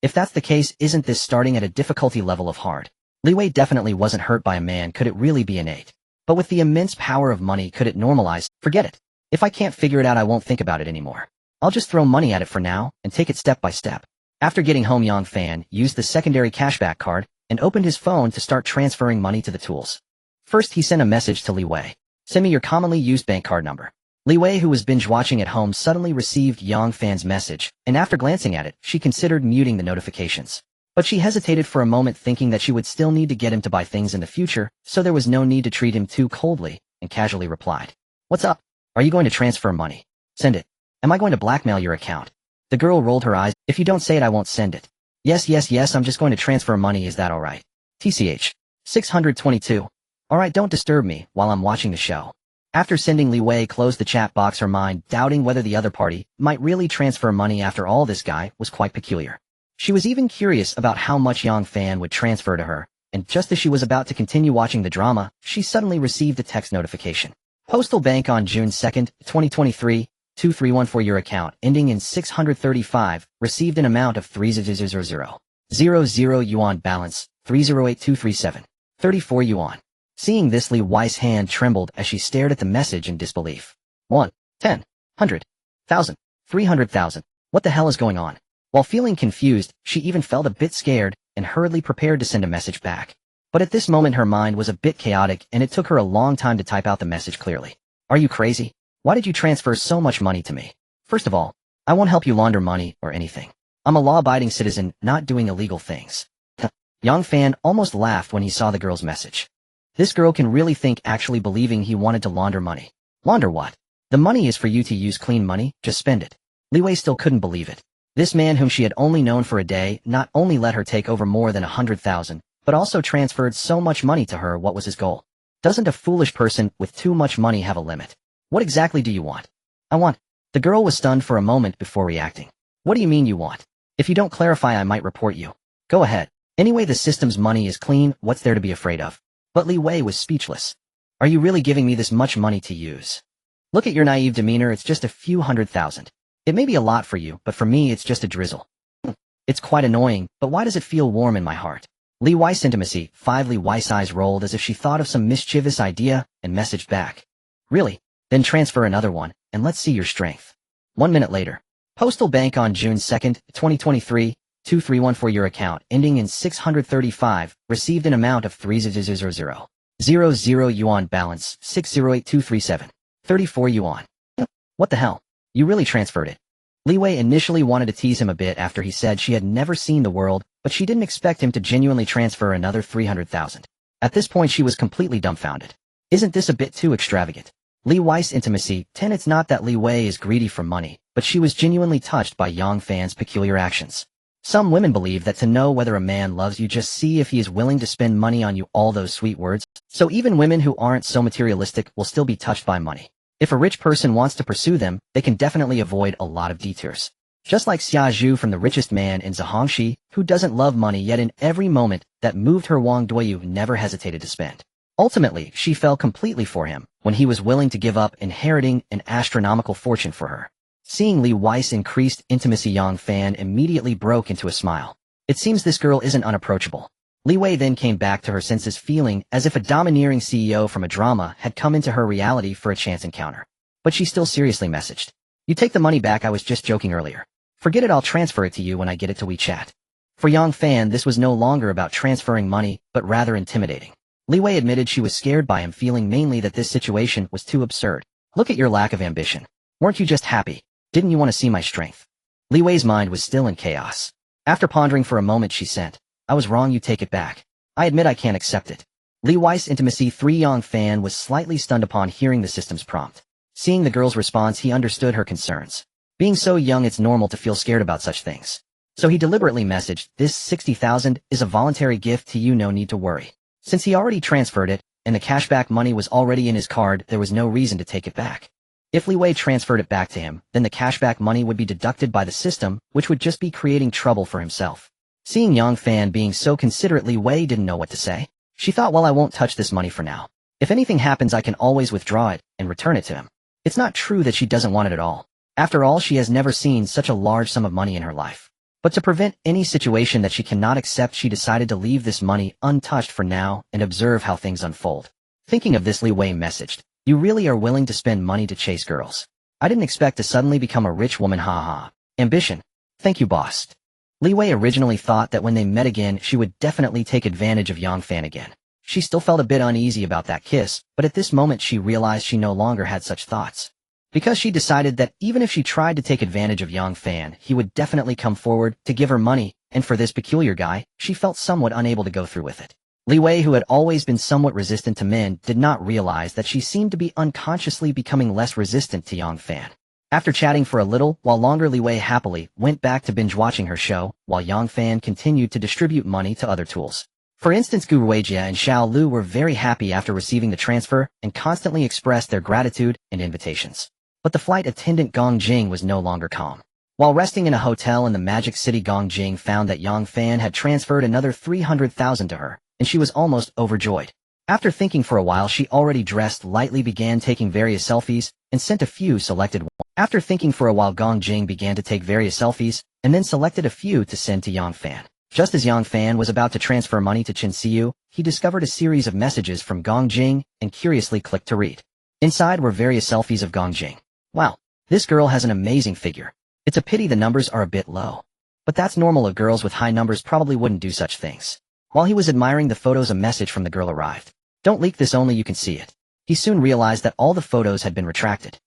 If that's the case, isn't this starting at a difficulty level of hard? Li Wei definitely wasn't hurt by a man. Could it really be innate? But with the immense power of money, could it normalize? Forget it. If I can't figure it out, I won't think about it anymore. I'll just throw money at it for now and take it step by step. After getting home, Yang Fan used the secondary cashback card and opened his phone to start transferring money to the tools. First, he sent a message to Li Wei. Send me your commonly used bank card number. Li Wei, who was binge-watching at home, suddenly received Yang Fan's message, and after glancing at it, she considered muting the notifications. But she hesitated for a moment, thinking that she would still need to get him to buy things in the future, so there was no need to treat him too coldly, and casually replied. What's up? Are you going to transfer money? Send it. Am I going to blackmail your account? The girl rolled her eyes. If you don't say it, I won't send it. Yes, I'm just going to transfer money. Is that alright? TCH. 622. Alright, don't disturb me while I'm watching the show. After sending, Li Wei closed the chat box, her mind doubting whether the other party might really transfer money. After all, this guy was quite peculiar. She was even curious about how much Yang Fan would transfer to her, and just as she was about to continue watching the drama, she suddenly received a text notification. Postal Bank on June 2nd, 2023, 2314 for your account, ending in 635, received an amount of 3,000 yuan balance, 308237. 34 yuan. Seeing this, Li Wei's hand trembled as she stared at the message in disbelief. 1, 10, 100, 1,000, 300,000. What the hell is going on? While feeling confused, she even felt a bit scared and hurriedly prepared to send a message back. But at this moment her mind was a bit chaotic and it took her a long time to type out the message clearly. Are you crazy? Why did you transfer so much money to me? First of all, I won't help you launder money or anything. I'm a law-abiding citizen, not doing illegal things. Yang Fan almost laughed when he saw the girl's message. This girl can really think, actually believing he wanted to launder money. Launder what? The money is for you to use. Clean money, just spend it. Li Wei still couldn't believe it. This man, whom she had only known for a day, not only let her take over more than 100,000, but also transferred so much money to her. What was his goal? Doesn't a foolish person with too much money have a limit? What exactly do you want? I want. The girl was stunned for a moment before reacting. What do you mean you want? If you don't clarify, I might report you. Go ahead. Anyway, the system's money is clean. What's there to be afraid of? But Li Wei was speechless. Are you really giving me this much money to use? Look at your naive demeanor. It's just a few 100,000. It may be a lot for you, but for me it's just a drizzle. It's quite annoying, but why does it feel warm in my heart? Li Wei's intimacy. 5 Li Wei's eyes rolled as if she thought of some mischievous idea and messaged back. Really? Then transfer another one, and let's see your strength. 1 minute later. Postal Bank on June 2nd, 2023, 2314 for your account, ending in 635, received an amount of 3,000 yuan balance, 608237. 34 yuan. What the hell? You really transferred it. Li Wei initially wanted to tease him a bit after he said she had never seen the world, but she didn't expect him to genuinely transfer another 300,000. At this point she was completely dumbfounded. Isn't this a bit too extravagant? Li Wei's intimacy. 10 It's not that Li Wei is greedy for money, but she was genuinely touched by Yang Fan's peculiar actions. Some women believe that to know whether a man loves you, just see if he is willing to spend money on you. All those sweet words. So even women who aren't so materialistic will still be touched by money. If a rich person wants to pursue them, they can definitely avoid a lot of detours. Just like Xia Zhu from The Richest Man in Zhangxi, who doesn't love money, yet in every moment that moved her, Wang Duoyu never hesitated to spend. Ultimately, she fell completely for him when he was willing to give up inheriting an astronomical fortune for her. Seeing Li Wei's increased intimacy, Yang Fan immediately broke into a smile. It seems this girl isn't unapproachable. Li Wei then came back to her senses, feeling as if a domineering CEO from a drama had come into her reality for a chance encounter. But she still seriously messaged. You take the money back, I was just joking earlier. Forget it, I'll transfer it to you when I get it to WeChat. For Yang Fan, this was no longer about transferring money, but rather intimidating. Li Wei admitted she was scared by him, feeling mainly that this situation was too absurd. Look at your lack of ambition. Weren't you just happy? Didn't you want to see my strength? Li Wei's mind was still in chaos. After pondering for a moment, she sent, I was wrong, you take it back. I admit I can't accept it. Li Wei's intimacy. 3 Yang Fan was slightly stunned upon hearing the system's prompt. Seeing the girl's response, he understood her concerns. Being so young, it's normal to feel scared about such things. So he deliberately messaged, this 60,000 is a voluntary gift to you, no need to worry. Since he already transferred it, and the cashback money was already in his card, there was no reason to take it back. If Li Wei transferred it back to him, then the cashback money would be deducted by the system, which would just be creating trouble for himself. Seeing Yang Fan being so considerate, Li Wei didn't know what to say. She thought, well, I won't touch this money for now. If anything happens, I can always withdraw it and return it to him. It's not true that she doesn't want it at all. After all, she has never seen such a large sum of money in her life. But to prevent any situation that she cannot accept, she decided to leave this money untouched for now and observe how things unfold. Thinking of this, Li Wei messaged, "You really are willing to spend money to chase girls. I didn't expect to suddenly become a rich woman, haha. Ambition. Thank you, boss." Li Wei originally thought that when they met again, she would definitely take advantage of Yang Fan again. She still felt a bit uneasy about that kiss, but at this moment she realized she no longer had such thoughts. Because she decided that even if she tried to take advantage of Yang Fan, he would definitely come forward to give her money, and for this peculiar guy, she felt somewhat unable to go through with it. Li Wei, who had always been somewhat resistant to men, did not realize that she seemed to be unconsciously becoming less resistant to Yang Fan. After chatting for a little while longer, Li Wei happily went back to binge-watching her show, while Yang Fan continued to distribute money to other tools. For instance, Gu Ruijia and Xiao Lu were very happy after receiving the transfer and constantly expressed their gratitude and invitations. But the flight attendant Gong Jing was no longer calm. While resting in a hotel in the Magic City, Gong Jing found that Yang Fan had transferred another 300,000 to her, and she was almost overjoyed. After thinking for a while, she already dressed lightly, began taking various selfies, and sent a few selected ones. After thinking for a while, Gong Jing began to take various selfies, and then selected a few to send to Yang Fan. Just as Yang Fan was about to transfer money to Chen Xiu, he discovered a series of messages from Gong Jing and curiously clicked to read. Inside were various selfies of Gong Jing. Wow, this girl has an amazing figure. It's a pity the numbers are a bit low. But that's normal, girls with high numbers probably wouldn't do such things. While he was admiring the photos, a message from the girl arrived. Don't leak this, only you can see it. He soon realized that all the photos had been retracted.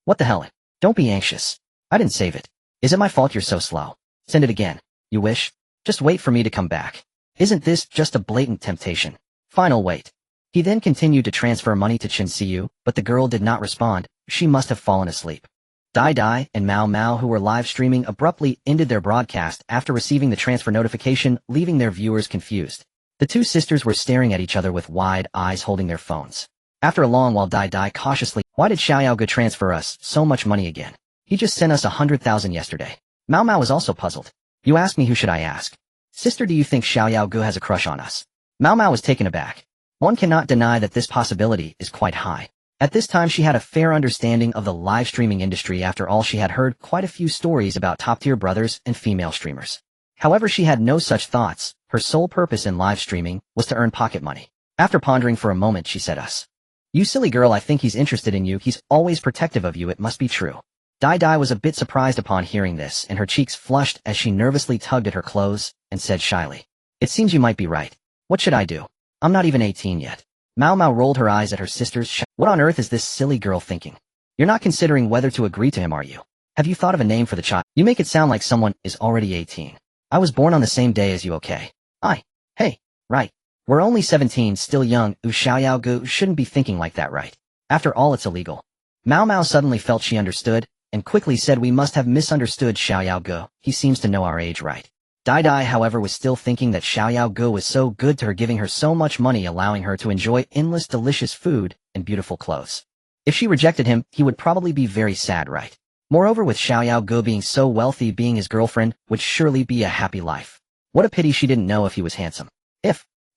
What the hell? Don't be anxious. I didn't save it. Is it my fault you're so slow? Send it again. You wish? Just wait for me to come back. Isn't this just a blatant temptation? Final wait. He then continued to transfer money to Chen Xiu, but the girl did not respond. She must have fallen asleep. Dai Dai and Mao Mao, who were live streaming, abruptly ended their broadcast after receiving the transfer notification, leaving their viewers confused. The two sisters were staring at each other with wide eyes, holding their phones. After a long while, Dai Dai cautiously, "Why did Xiaoyao Ge transfer us so much money again? He just sent us 100,000 yesterday." Mao Mao was also puzzled. "You ask me, who should I ask? Sister, do you think Xiaoyao Ge has a crush on us?" Mao Mao was taken aback. One cannot deny that this possibility is quite high. At this time, she had a fair understanding of the live streaming industry. After all, she had heard quite a few stories about top-tier brothers and female streamers. However, she had no such thoughts. Her sole purpose in live streaming was to earn pocket money. After pondering for a moment, she said, "You silly girl, I think he's interested in you. He's always protective of you. It must be true." Dai Dai was a bit surprised upon hearing this, and her cheeks flushed as she nervously tugged at her clothes and said shyly, "It seems you might be right. What should I do? I'm not even 18 yet." Mao Mao rolled her eyes at her sisters. "What on earth is this silly girl thinking? You're not considering whether to agree to him, are you? Have you thought of a name for the child? You make it sound like someone is already 18. I was born on the same day as you, okay? Hey, right. We're only 17, still young. Xiaoyao Ge shouldn't be thinking like that, right? After all, it's illegal." Mao Mao suddenly felt she understood, and quickly said, "We must have misunderstood Xiaoyao Ge. He seems to know our age, right?" Dai Dai, however, was still thinking that Xiaoyao Ge was so good to her, giving her so much money, allowing her to enjoy endless delicious food and beautiful clothes. If she rejected him, he would probably be very sad, right? Moreover, with Xiaoyao Ge being so wealthy, being his girlfriend would surely be a happy life. What a pity she didn't know if he was handsome.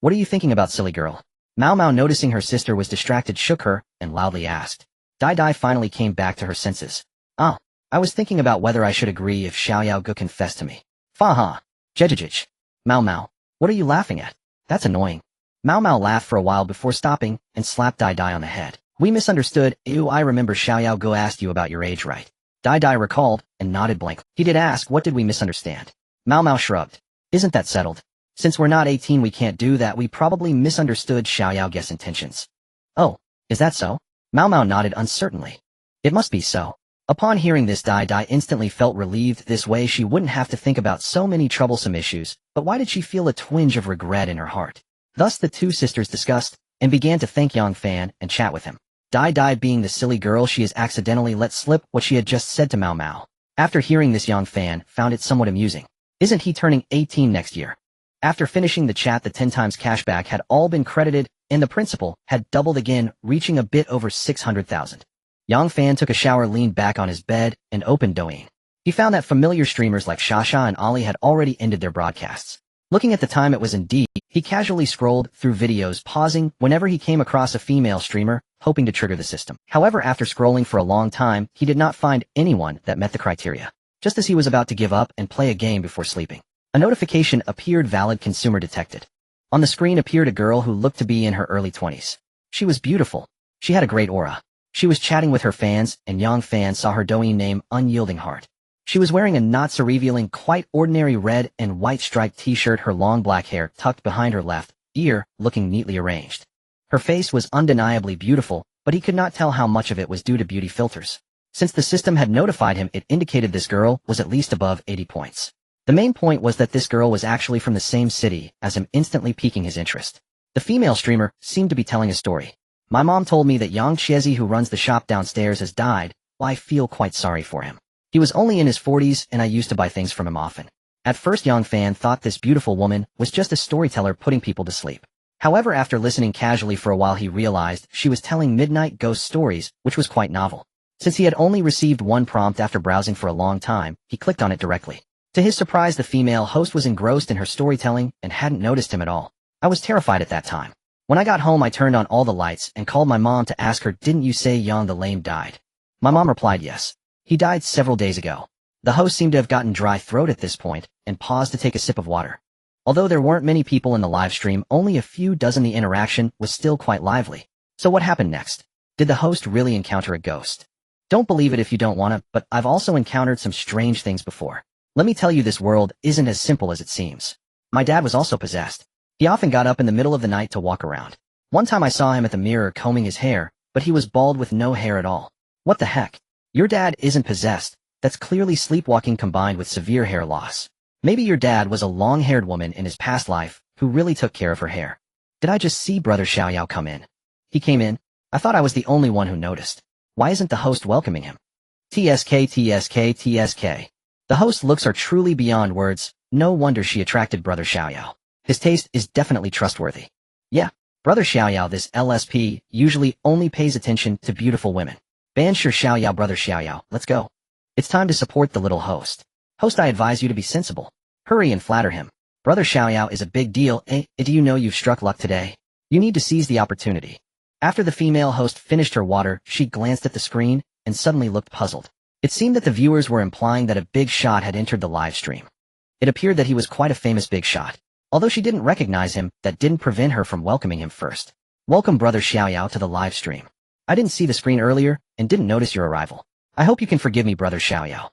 What are you thinking about, silly girl? Mao Mao, noticing her sister was distracted, shook her and loudly asked. Dai Dai finally came back to her senses. "Oh, I was thinking about whether I should agree if Xiaoyao Ge confessed to me." "Fa ha. Jejijij. Mao Mao, what are you laughing at? That's annoying." Mao Mao laughed for a while before stopping and slapped Dai Dai on the head. "We misunderstood. Ew, I remember Xiaoyao Ge asked you about your age, right?" Dai Dai recalled and nodded blankly. "He did ask. What did we misunderstand?" Mao Mao shrugged. "Isn't that settled? Since we're not 18, we can't do that. We probably misunderstood Xiaoyao Ge's intentions." "Oh, is that so?" Mao Mao nodded uncertainly. "It must be so." Upon hearing this, Dai Dai instantly felt relieved. This way she wouldn't have to think about so many troublesome issues. But why did she feel a twinge of regret in her heart? Thus the two sisters discussed and began to thank Yang Fan and chat with him. Dai Dai, being the silly girl she is, accidentally let slip what she had just said to Mao Mao. After hearing this, Yang Fan found it somewhat amusing. Isn't he turning 18 next year? After finishing the chat, the 10 times cashback had all been credited, and the principal had doubled again, reaching a bit over 600,000. Yang Fan took a shower, leaned back on his bed, and opened Douyin. He found that familiar streamers like Shasha and Ali had already ended their broadcasts. Looking at the time it was indeed, he casually scrolled through videos, pausing whenever he came across a female streamer, hoping to trigger the system. However, after scrolling for a long time, he did not find anyone that met the criteria. Just as he was about to give up and play a game before sleeping, a notification appeared: valid consumer detected. On the screen appeared a girl who looked to be in her early 20s. She was beautiful. She had a great aura. She was chatting with her fans, and Yang Fan saw her Douyin name, Unyielding Heart. She was wearing a not-so-revealing, quite ordinary red and white striped t-shirt, her long black hair tucked behind her left ear, looking neatly arranged. Her face was undeniably beautiful, but he could not tell how much of it was due to beauty filters. Since the system had notified him, it indicated this girl was at least above 80 points. The main point was that this girl was actually from the same city as him, instantly piquing his interest. The female streamer seemed to be telling a story. My mom told me that Yang Chiezi, who runs the shop downstairs, has died. Well, I feel quite sorry for him. He was only in his 40s, and I used to buy things from him often. At first, Yang Fan thought this beautiful woman was just a storyteller putting people to sleep. However, after listening casually for a while, he realized she was telling midnight ghost stories, which was quite novel. Since he had only received one prompt after browsing for a long time, he clicked on it directly. To his surprise, the female host was engrossed in her storytelling and hadn't noticed him at all. I was terrified at that time. When I got home, I turned on all the lights and called my mom to ask her, "Didn't you say Yang the Lame died?" My mom replied, "Yes. He died several days ago." The host seemed to have gotten dry throat at this point and paused to take a sip of water. Although there weren't many people in the live stream, only a few dozen, the interaction was still quite lively. So what happened next? Did the host really encounter a ghost? Don't believe it if you don't wanna, but I've also encountered some strange things before. Let me tell you, this world isn't as simple as it seems. My dad was also possessed. He often got up in the middle of the night to walk around. One time I saw him at the mirror combing his hair, but he was bald with no hair at all. What the heck? Your dad isn't possessed. That's clearly sleepwalking combined with severe hair loss. Maybe your dad was a long-haired woman in his past life who really took care of her hair. Did I just see Brother Xiaoyao come in? He came in. I thought I was the only one who noticed. Why isn't the host welcoming him? TSK, TSK, TSK. The host's looks are truly beyond words. No wonder she attracted Brother Xiaoyao. His taste is definitely trustworthy. Yeah, Brother Xiaoyao, this LSP, usually only pays attention to beautiful women. Ban Shi Xiaoyao, Brother Xiaoyao, let's go. It's time to support the little host. Host, I advise you to be sensible. Hurry and flatter him. Brother Xiaoyao is a big deal, eh? Do you know you've struck luck today? You need to seize the opportunity. After the female host finished her water, she glanced at the screen and suddenly looked puzzled. It seemed that the viewers were implying that a big shot had entered the live stream. It appeared that he was quite a famous big shot. Although she didn't recognize him, that didn't prevent her from welcoming him first. Welcome, Brother Xiaoyao, to the live stream. I didn't see the screen earlier and didn't notice your arrival. I hope you can forgive me, Brother Xiaoyao.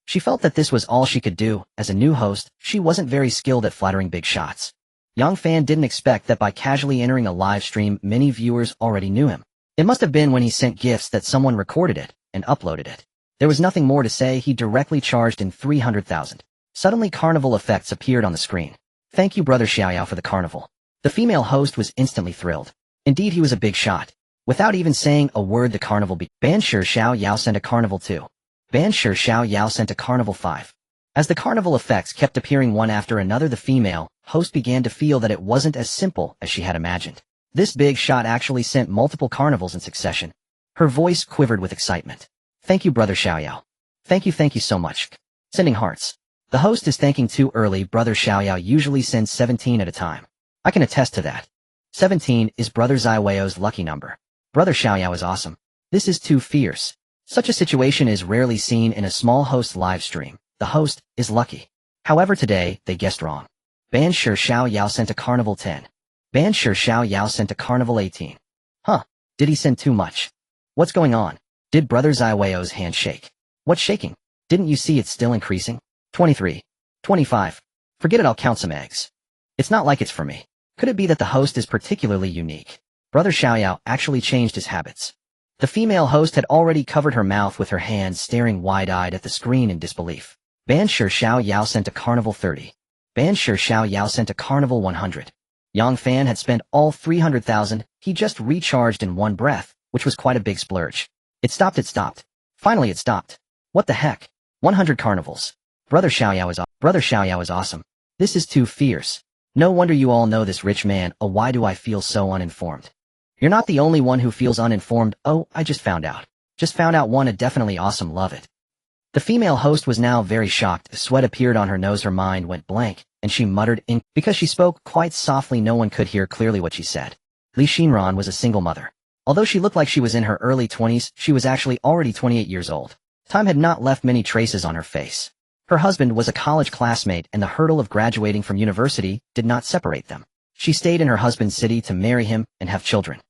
She felt that this was all she could do. As a new host, she wasn't very skilled at flattering big shots. Yang Fan didn't expect that by casually entering a live stream, many viewers already knew him. It must have been when he sent gifts that someone recorded it and uploaded it. There was nothing more to say. He directly charged in 300,000. Suddenly, carnival effects appeared on the screen. Thank you, Brother Xiaoyao, for the carnival. The female host was instantly thrilled. Indeed, he was a big shot. Without even saying a word, the carnival Ban Shi Xiaoyao sent a carnival 2. Ban Shi Xiaoyao sent a carnival 5. As the carnival effects kept appearing one after another, the female host began to feel that it wasn't as simple as she had imagined. This big shot actually sent multiple carnivals in succession. Her voice quivered with excitement. Thank you, Brother Xiaoyao. Thank you so much. Sending hearts. The host is thanking too early. Brother Xiaoyao usually sends 17 at a time. I can attest to that. 17 is Brother Xiaoyao's lucky number. Brother Xiaoyao is awesome. This is too fierce. Such a situation is rarely seen in a small host live stream. The host is lucky. However, today, they guessed wrong. Ban Shi Xiaoyao sent a carnival 10. Ban Shi Xiaoyao sent a carnival 18. Huh, did he send too much? What's going on? Did Brother Xiaoyao's hand shake? What's shaking? Didn't you see it's still increasing? 23. 25. Forget it, I'll count some eggs. It's not like it's for me. Could it be that the host is particularly unique? Brother Xiaoyao actually changed his habits. The female host had already covered her mouth with her hands, staring wide-eyed at the screen in disbelief. Ban Shi Xiaoyao sent a carnival 30. Ban Shi Xiaoyao sent a carnival 100. Yang Fan had spent all 300,000. He just recharged in one breath, which was quite a big splurge. It stopped. Finally it stopped. What the heck? 100 carnivals. Brother Xiaoyao is awesome. This is too fierce. No wonder you all know this rich man. Oh, why do I feel so uninformed? You're not the only one who feels uninformed. Oh, I just found out. Just found out one a definitely awesome, love it. The female host was now very shocked. Sweat appeared on her nose, her mind went blank, and she muttered in because she spoke quite softly no one could hear clearly what she said. Li Shinran was a single mother. Although she looked like she was in her early 20s, she was actually already 28 years old. Time had not left many traces on her face. Her husband was a college classmate and the hurdle of graduating from university did not separate them. She stayed in her husband's city to marry him and have children.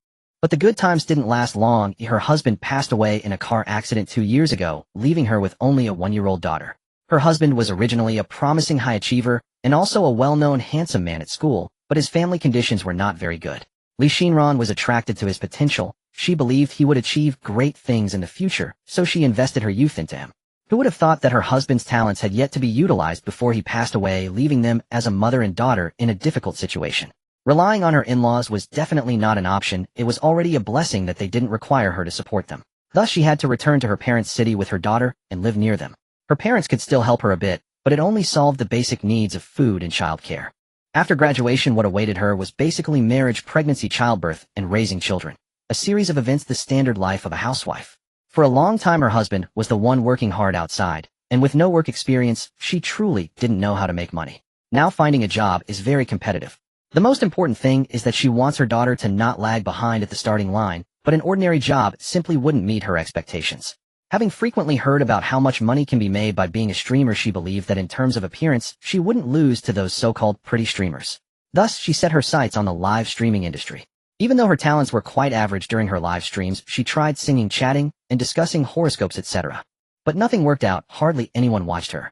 But the good times didn't last long. Her husband passed away in a car accident 2 years ago, leaving her with only a 1-year-old daughter. Her husband was originally a promising high achiever and also a well-known handsome man at school, but his family conditions were not very good. Li Shinran was attracted to his potential. She believed he would achieve great things in the future, so she invested her youth into him. Who would have thought that her husband's talents had yet to be utilized before he passed away, leaving them as a mother and daughter in a difficult situation? Relying on her in-laws was definitely not an option. It was already a blessing that they didn't require her to support them. Thus she had to return to her parents' city with her daughter and live near them. Her parents could still help her a bit, but it only solved the basic needs of food and childcare. After graduation, what awaited her was basically marriage, pregnancy, childbirth, and raising children. A series of events, the standard life of a housewife. For a long time her husband was the one working hard outside, and with no work experience, she truly didn't know how to make money. Now finding a job is very competitive. The most important thing is that she wants her daughter to not lag behind at the starting line, but an ordinary job simply wouldn't meet her expectations. Having frequently heard about how much money can be made by being a streamer, she believed that in terms of appearance, she wouldn't lose to those so-called pretty streamers. Thus, she set her sights on the live streaming industry. Even though her talents were quite average during her live streams, she tried singing, chatting, and discussing horoscopes, etc. But nothing worked out. Hardly anyone watched her.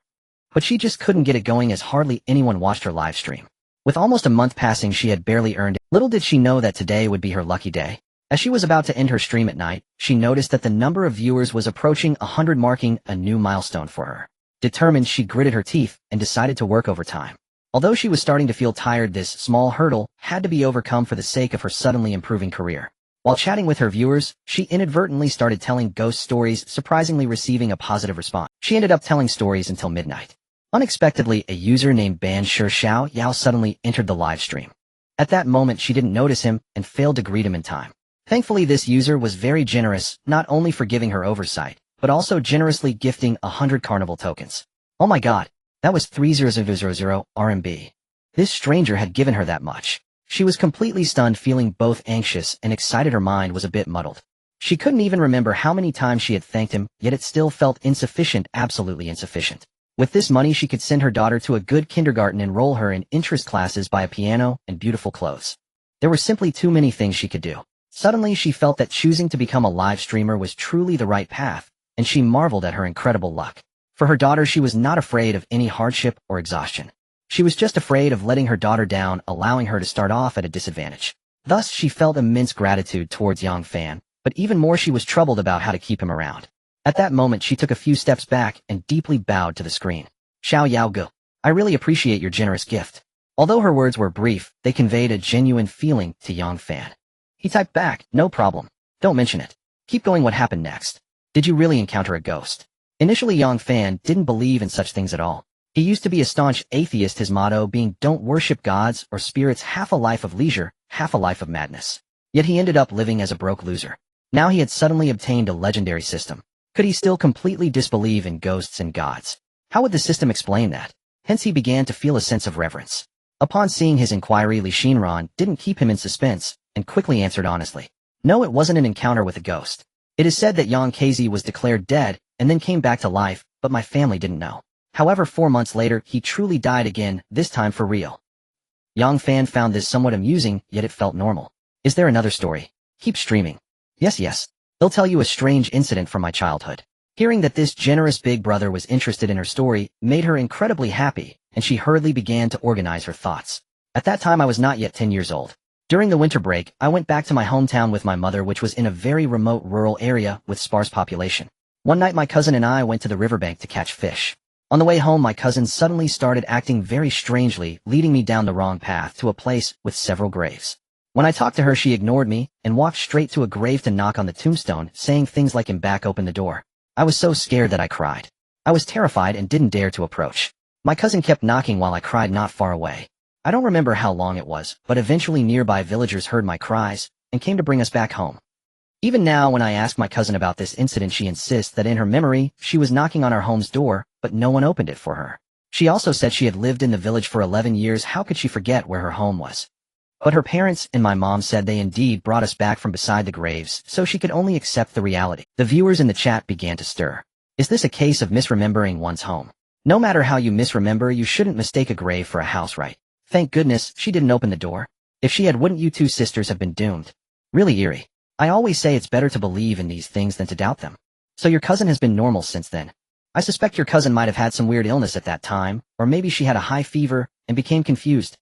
But she just couldn't get it going as hardly anyone watched her live stream. With almost a month passing, she had barely earned it. Little did she know that today would be her lucky day. As she was about to end her stream at night, she noticed that the number of viewers was approaching 100, marking a new milestone for her. Determined, she gritted her teeth and decided to work overtime. Although she was starting to feel tired, this small hurdle had to be overcome for the sake of her suddenly improving career. While chatting with her viewers, she inadvertently started telling ghost stories, surprisingly receiving a positive response. She ended up telling stories until midnight. Unexpectedly, a user named Ban Shi Xiao Yao suddenly entered the live stream. At that moment, she didn't notice him and failed to greet him in time. Thankfully, this user was very generous, not only for giving her oversight, but also generously gifting 100 carnival tokens. Oh my god, that was 30000 RMB. This stranger had given her that much. She was completely stunned, feeling both anxious and excited. Her mind was a bit muddled. She couldn't even remember how many times she had thanked him, yet it still felt insufficient, absolutely insufficient. With this money, she could send her daughter to a good kindergarten, enroll her in interest classes, buy a piano, and beautiful clothes. There were simply too many things she could do. Suddenly, she felt that choosing to become a live streamer was truly the right path, and she marveled at her incredible luck. For her daughter, she was not afraid of any hardship or exhaustion. She was just afraid of letting her daughter down, allowing her to start off at a disadvantage. Thus, she felt immense gratitude towards Yang Fan, but even more she was troubled about how to keep him around. At that moment, she took a few steps back and deeply bowed to the screen. Xiao Yao Gu, I really appreciate your generous gift. Although her words were brief, they conveyed a genuine feeling to Yang Fan. He typed back, no problem. Don't mention it. Keep going. What happened next? Did you really encounter a ghost? Initially, Yang Fan didn't believe in such things at all. He used to be a staunch atheist, his motto being don't worship gods or spirits, half a life of leisure, half a life of madness. Yet he ended up living as a broke loser. Now he had suddenly obtained a legendary system. Could he still completely disbelieve in ghosts and gods? How would the system explain that? Hence he began to feel a sense of reverence. Upon seeing his inquiry, Li Shinran didn't keep him in suspense, and quickly answered honestly. No, it wasn't an encounter with a ghost. It is said that Yang Kazi was declared dead and then came back to life, but my family didn't know. However, 4 months later, he truly died again, this time for real. Yang Fan found this somewhat amusing, yet it felt normal. Is there another story? Keep streaming. Yes. They'll tell you a strange incident from my childhood. Hearing that this generous big brother was interested in her story made her incredibly happy, and she hurriedly began to organize her thoughts. At that time, I was not yet 10 years old. During the winter break, I went back to my hometown with my mother, which was in a very remote rural area with sparse population. One night, my cousin and I went to the riverbank to catch fish. On the way home, my cousin suddenly started acting very strangely, leading me down the wrong path to a place with several graves. When I talked to her, she ignored me and walked straight to a grave to knock on the tombstone, saying things like "I'm back, open the door." I was so scared that I cried. I was terrified and didn't dare to approach. My cousin kept knocking while I cried not far away. I don't remember how long it was, but eventually nearby villagers heard my cries and came to bring us back home. Even now, when I ask my cousin about this incident, she insists that in her memory, she was knocking on our home's door, but no one opened it for her. She also said she had lived in the village for 11 years. How could she forget where her home was? But her parents and my mom said they indeed brought us back from beside the graves, so she could only accept the reality. The viewers in the chat began to stir. Is this a case of misremembering one's home? No matter how you misremember, you shouldn't mistake a grave for a house, right? Thank goodness she didn't open the door. If she had, wouldn't you two sisters have been doomed? Really eerie. I always say it's better to believe in these things than to doubt them. So your cousin has been normal since then. I suspect your cousin might have had some weird illness at that time, or maybe she had a high fever and became confused.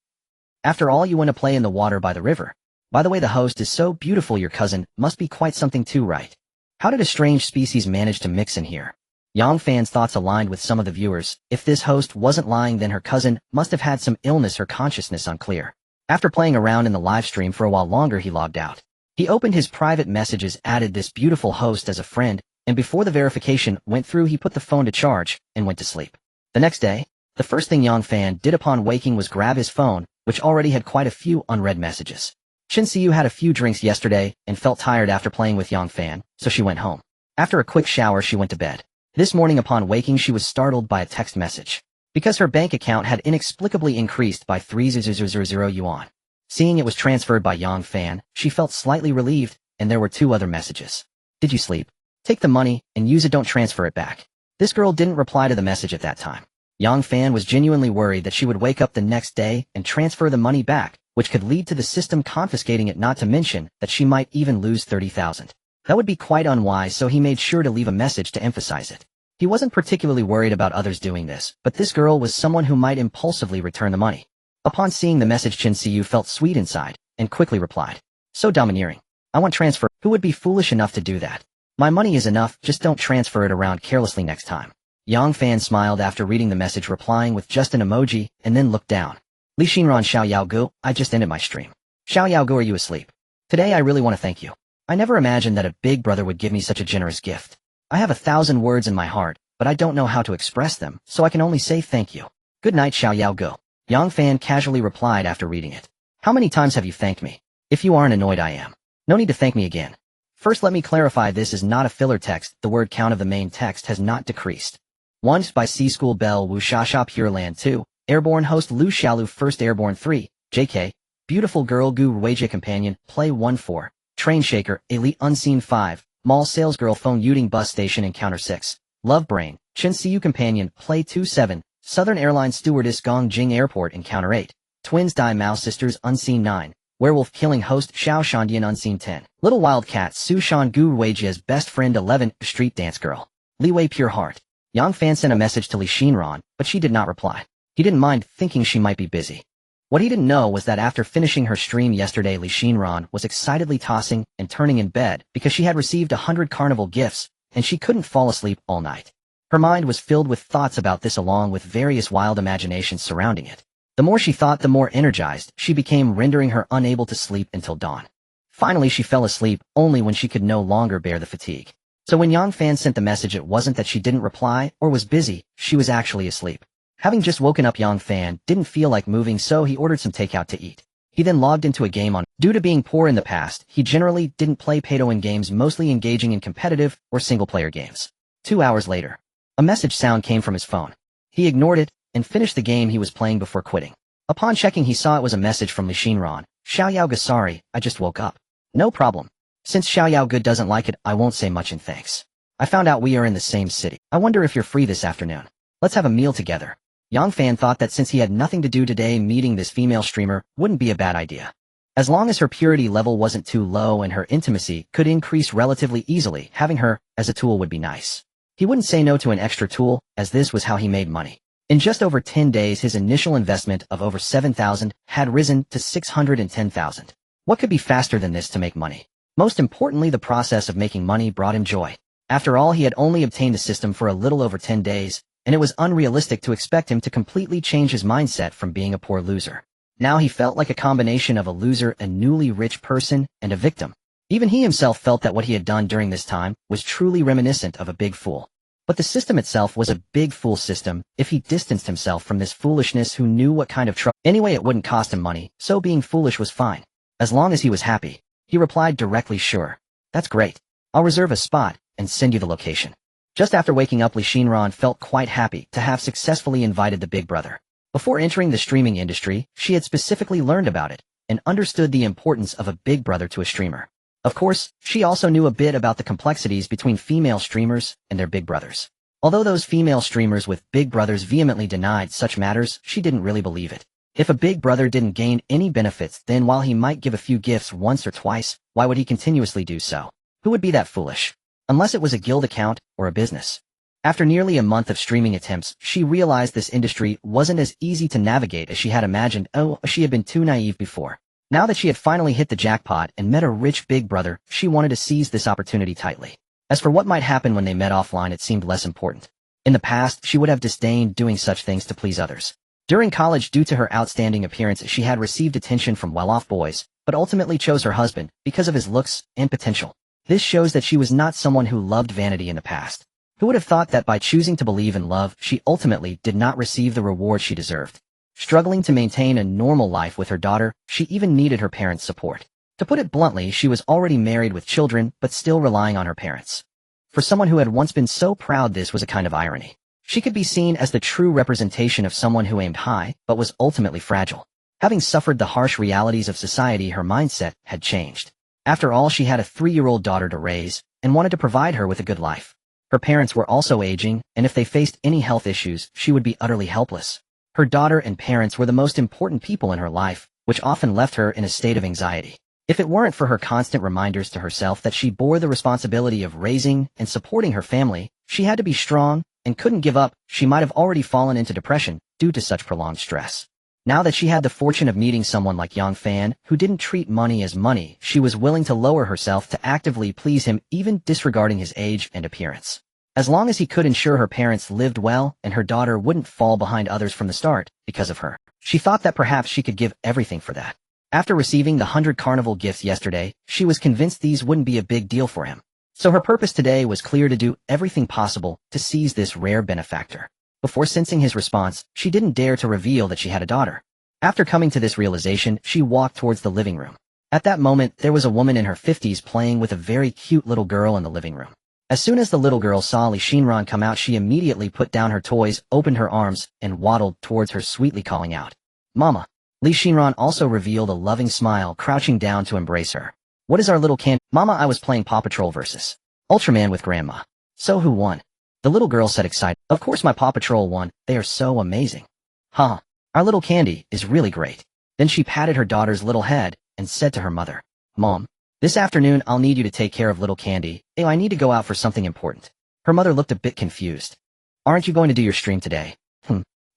After all, you went to play in the water by the river. By the way, the host is so beautiful. Your cousin must be quite something too, right? How did a strange species manage to mix in here? Yang Fan's thoughts aligned with some of the viewers. If this host wasn't lying, then her cousin must have had some illness or consciousness unclear. After playing around in the live stream for a while longer, he logged out. He opened his private messages, added this beautiful host as a friend, and before the verification went through, he put the phone to charge and went to sleep. The next day, the first thing Yang Fan did upon waking was grab his phone, which already had quite a few unread messages. Shin Siyu had a few drinks yesterday and felt tired after playing with Yang Fan, so she went home. After a quick shower, she went to bed. This morning upon waking, she was startled by a text message. Because her bank account had inexplicably increased by 3,000 yuan. Seeing it was transferred by Yang Fan, she felt slightly relieved, and there were two other messages. Did you sleep? Take the money and use it, don't transfer it back. This girl didn't reply to the message at that time. Yang Fan was genuinely worried that she would wake up the next day and transfer the money back, which could lead to the system confiscating it, not to mention that she might even lose 30,000. That would be quite unwise, so he made sure to leave a message to emphasize it. He wasn't particularly worried about others doing this, but this girl was someone who might impulsively return the money. Upon seeing the message, Chin Siyu felt sweet inside, and quickly replied. So domineering. I want transfer. Who would be foolish enough to do that? My money is enough, just don't transfer it around carelessly next time. Yang Fan smiled after reading the message, replying with just an emoji, and then looked down. Li Xinran Xiao Yao Gu, I just ended my stream. Xiao Yao Gu, are you asleep? Today I really want to thank you. I never imagined that a big brother would give me such a generous gift. I have 1,000 words in my heart, but I don't know how to express them, so I can only say thank you. Good night, Xiao Yao Gu. Yang Fan casually replied after reading it. How many times have you thanked me? If you aren't annoyed, I am. No need to thank me again. First, let me clarify, this is not a filler text. The word count of the main text has not decreased. 1 by C School Bell Wu Shasha Pure Land 2, Airborne Host Lu Xiaolu 1st Airborne 3, JK, Beautiful Girl Gu Ruije Companion, Play 1-4, Train Shaker, Elite Unseen 5, Mall Salesgirl Phone Yuding Bus Station Encounter 6, Love Brain, Chin Siyu Companion, Play 2-7, Southern Airlines Stewardess Gong Jing Airport Encounter 8, Twins Die Mao Sisters Unseen 9, Werewolf Killing Host Xiao Shandian Unseen 10, Little Wildcat Su Shan Gu Ruijia's Best Friend 11, Street Dance Girl, Li Wei Pure Heart. Yang Fan sent a message to Li Xinran, but she did not reply. He didn't mind, thinking she might be busy. What he didn't know was that after finishing her stream yesterday, Li Xinran was excitedly tossing and turning in bed because she had received 100 carnival gifts, and she couldn't fall asleep all night. Her mind was filled with thoughts about this, along with various wild imaginations surrounding it. The more she thought, the more energized she became, rendering her unable to sleep until dawn. Finally, she fell asleep only when she could no longer bear the fatigue. So when Yang Fan sent the message, it wasn't that she didn't reply or was busy, she was actually asleep. Having just woken up, Yang Fan didn't feel like moving, so he ordered some takeout to eat. He then logged into a game on. Due to being poor in the past, he generally didn't play pay-to-win games, mostly engaging in competitive or single-player games. 2 hours later, a message sound came from his phone. He ignored it and finished the game he was playing before quitting. Upon checking, he saw it was a message from Li Xinran. Xiao Yao Gu, sorry, I just woke up. No problem. Since Xiao Yao Gu doesn't like it, I won't say much in thanks. I found out we are in the same city. I wonder if you're free this afternoon. Let's have a meal together. Yang Fan thought that since he had nothing to do today, meeting this female streamer wouldn't be a bad idea. As long as her purity level wasn't too low and her intimacy could increase relatively easily, having her as a tool would be nice. He wouldn't say no to an extra tool, as this was how he made money. In just over 10 days, his initial investment of over 7,000 had risen to 610,000. What could be faster than this to make money? Most importantly, the process of making money brought him joy. After all, he had only obtained the system for a little over 10 days, and it was unrealistic to expect him to completely change his mindset from being a poor loser. Now he felt like a combination of a loser, a newly rich person, and a victim. Even he himself felt that what he had done during this time was truly reminiscent of a big fool. But the system itself was a big fool system if he distanced himself from this foolishness. Who knew what kind of trouble? Anyway, it wouldn't cost him money, so being foolish was fine. As long as he was happy. He replied directly, sure. That's great. I'll reserve a spot and send you the location. Just after waking up, Lee Shinran felt quite happy to have successfully invited the big brother. Before entering the streaming industry, she had specifically learned about it and understood the importance of a big brother to a streamer. Of course, she also knew a bit about the complexities between female streamers and their big brothers. Although those female streamers with big brothers vehemently denied such matters, she didn't really believe it. If a big brother didn't gain any benefits, then while he might give a few gifts once or twice, why would he continuously do so? Who would be that foolish? Unless it was a guild account or a business. After nearly a month of streaming attempts, she realized this industry wasn't as easy to navigate as she had imagined. Oh, she had been too naive before. Now that she had finally hit the jackpot and met a rich big brother, she wanted to seize this opportunity tightly. As for what might happen when they met offline, it seemed less important. In the past, she would have disdained doing such things to please others. During college, due to her outstanding appearance, she had received attention from well-off boys, but ultimately chose her husband because of his looks and potential. This shows that she was not someone who loved vanity in the past. Who would have thought that by choosing to believe in love, she ultimately did not receive the reward she deserved? Struggling to maintain a normal life with her daughter, she even needed her parents' support. To put it bluntly, she was already married with children, but still relying on her parents. For someone who had once been so proud, this was a kind of irony. She could be seen as the true representation of someone who aimed high, but was ultimately fragile. Having suffered the harsh realities of society, her mindset had changed. After all, she had a 3-year-old daughter to raise, and wanted to provide her with a good life. Her parents were also aging, and if they faced any health issues, she would be utterly helpless. Her daughter and parents were the most important people in her life, which often left her in a state of anxiety. If it weren't for her constant reminders to herself that she bore the responsibility of raising and supporting her family, she had to be strong and couldn't give up, she might have already fallen into depression due to such prolonged stress. Now that she had the fortune of meeting someone like Yang Fan, who didn't treat money as money, she was willing to lower herself to actively please him, even disregarding his age and appearance. As long as he could ensure her parents lived well and her daughter wouldn't fall behind others from the start because of her, she thought that perhaps she could give everything for that. After receiving the 100 carnival gifts yesterday, she was convinced these wouldn't be a big deal for him. So her purpose today was clear: to do everything possible to seize this rare benefactor. Before sensing his response, she didn't dare to reveal that she had a daughter. After coming to this realization, she walked towards the living room. At that moment, there was a woman in her 50s playing with a very cute little girl in the living room. As soon as the little girl saw Lee Shinran come out, she immediately put down her toys, opened her arms, and waddled towards her, sweetly calling out, "Mama." Lee Shinran also revealed a loving smile, crouching down to embrace her. "What is our little can—" "Mama, I was playing Paw Patrol vs. Ultraman with Grandma." "So who won?" The little girl said, excited. "Of course my Paw Patrol won. They are so amazing." "Huh. Our little Candy is really great." Then she patted her daughter's little head and said to her mother, "Mom, this afternoon I'll need you to take care of little Candy. I need to go out for something important." Her mother looked a bit confused. "Aren't you going to do your stream today?"